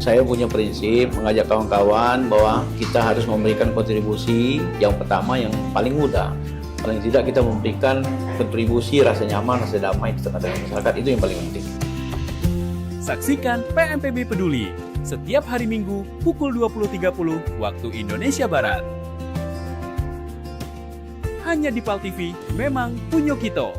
Saya punya prinsip mengajak kawan-kawan bahwa kita harus memberikan kontribusi yang pertama yang paling mudah. Paling tidak kita memberikan kontribusi rasa nyaman, rasa damai di tengah-tengah masyarakat, itu yang paling penting. Saksikan PMPB Peduli setiap hari Minggu pukul 20.30 waktu Indonesia Barat. Hanya di PAL TV, memang punya kita.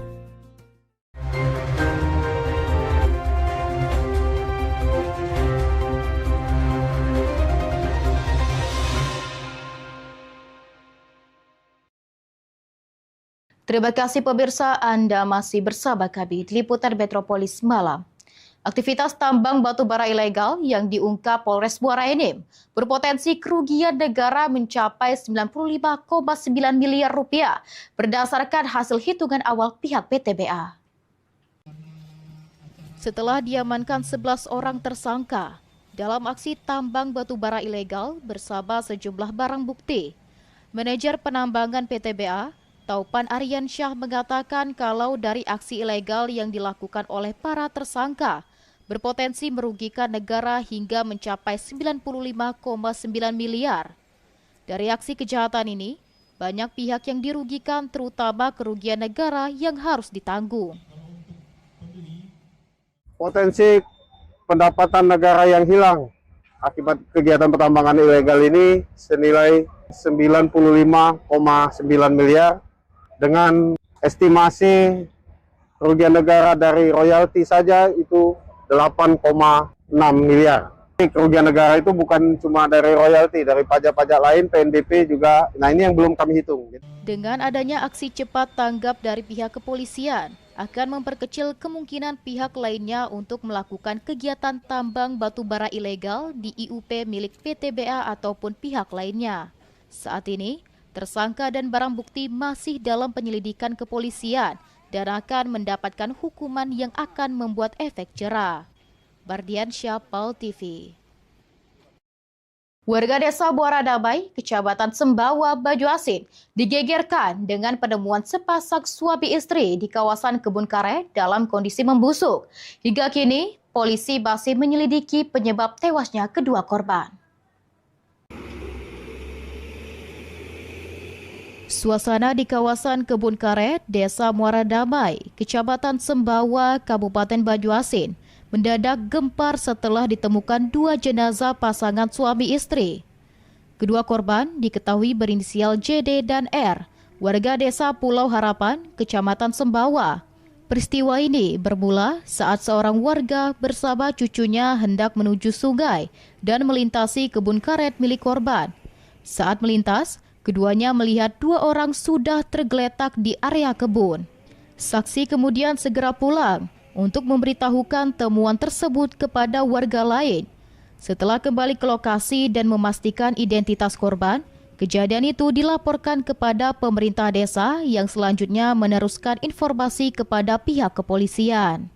Terima kasih pemirsa, Anda masih bersama kami di Liputan Metropolis Malam. Aktivitas tambang batu bara ilegal yang diungkap Polres Muara Enim berpotensi kerugian negara mencapai 95,9 miliar rupiah berdasarkan hasil hitungan awal pihak PTBA. Setelah diamankan 11 orang tersangka dalam aksi tambang batu bara ilegal bersama sejumlah barang bukti, manajer penambangan PTBA Taupan Aryansyah mengatakan kalau dari aksi ilegal yang dilakukan oleh para tersangka berpotensi merugikan negara hingga mencapai 95,9 miliar. Dari aksi kejahatan ini, banyak pihak yang dirugikan, terutama kerugian negara yang harus ditanggung. Potensi pendapatan negara yang hilang akibat kegiatan pertambangan ilegal ini senilai 95,9 miliar. Dengan estimasi kerugian negara dari royalti saja itu 8,6 miliar. Kerugian negara itu bukan cuma dari royalti, dari pajak-pajak lain, PNBP juga. Nah, ini yang belum kami hitung. Dengan adanya aksi cepat tanggap dari pihak kepolisian, akan memperkecil kemungkinan pihak lainnya untuk melakukan kegiatan tambang batu bara ilegal di IUP milik PTBA ataupun pihak lainnya. Saat ini, tersangka dan barang bukti masih dalam penyelidikan kepolisian dan akan mendapatkan hukuman yang akan membuat efek jera. Bardiansyah, PAL TV. Warga desa Muara Damai, Kecamatan Sembawa, Banjuasin, digegerkan dengan penemuan sepasang suami istri di kawasan kebun karet dalam kondisi membusuk. Hingga kini, polisi masih menyelidiki penyebab tewasnya kedua korban. Suasana di kawasan kebun karet, Desa Muara Damai, Kecamatan Sembawa, Kabupaten Banjuasin, mendadak gempar setelah ditemukan dua jenazah pasangan suami istri. Kedua korban diketahui berinisial JD dan R, warga Desa Pulau Harapan, Kecamatan Sembawa. Peristiwa ini bermula saat seorang warga bersama cucunya hendak menuju sungai dan melintasi kebun karet milik korban. Saat melintas, keduanya melihat dua orang sudah tergeletak di area kebun. Saksi kemudian segera pulang untuk memberitahukan temuan tersebut kepada warga lain. Setelah kembali ke lokasi dan memastikan identitas korban, kejadian itu dilaporkan kepada pemerintah desa yang selanjutnya meneruskan informasi kepada pihak kepolisian.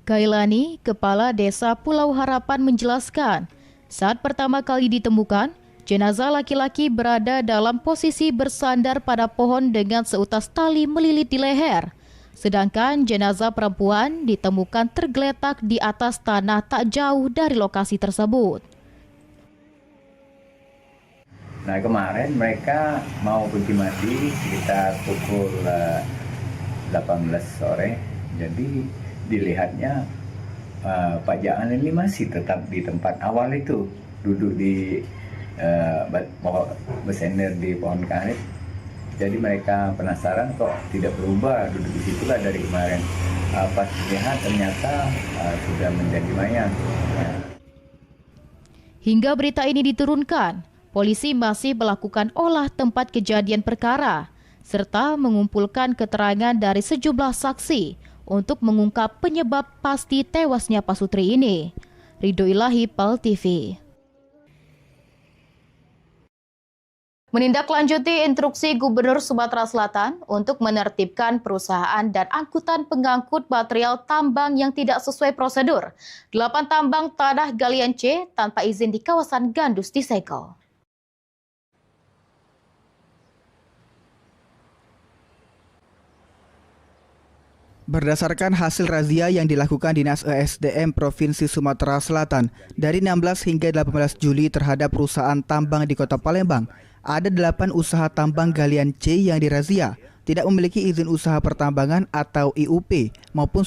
Kailani, Kepala Desa Pulau Harapan menjelaskan, saat pertama kali ditemukan, jenazah laki-laki berada dalam posisi bersandar pada pohon dengan seutas tali melilit di leher. Sedangkan jenazah perempuan ditemukan tergeletak di atas tanah tak jauh dari lokasi tersebut. Nah, kemarin mereka mau pergi mandi sekitar pukul 18 sore. Jadi dilihatnya Pak Jaan ini masih tetap di tempat awal itu, duduk di bersender di pohon karet. Jadi mereka penasaran kok tidak berubah, duduk di situlah dari kemarin. Pas lihat ternyata sudah menjadi mayat. Hingga berita ini diturunkan, polisi masih melakukan olah tempat kejadian perkara serta mengumpulkan keterangan dari sejumlah saksi untuk mengungkap penyebab pasti tewasnya pasutri ini. Ridho Ilahi, PAL TV. menindaklanjuti instruksi Gubernur Sumatera Selatan untuk menertibkan perusahaan dan angkutan pengangkut material tambang yang tidak sesuai prosedur. 8 tambang tanah galian C tanpa izin di kawasan Gandus disegel. Berdasarkan hasil razia yang dilakukan Dinas ESDM Provinsi Sumatera Selatan dari 16 hingga 18 Juli terhadap perusahaan tambang di Kota Palembang, ada 8 usaha tambang galian C yang dirazia, tidak memiliki izin usaha pertambangan atau IUP maupun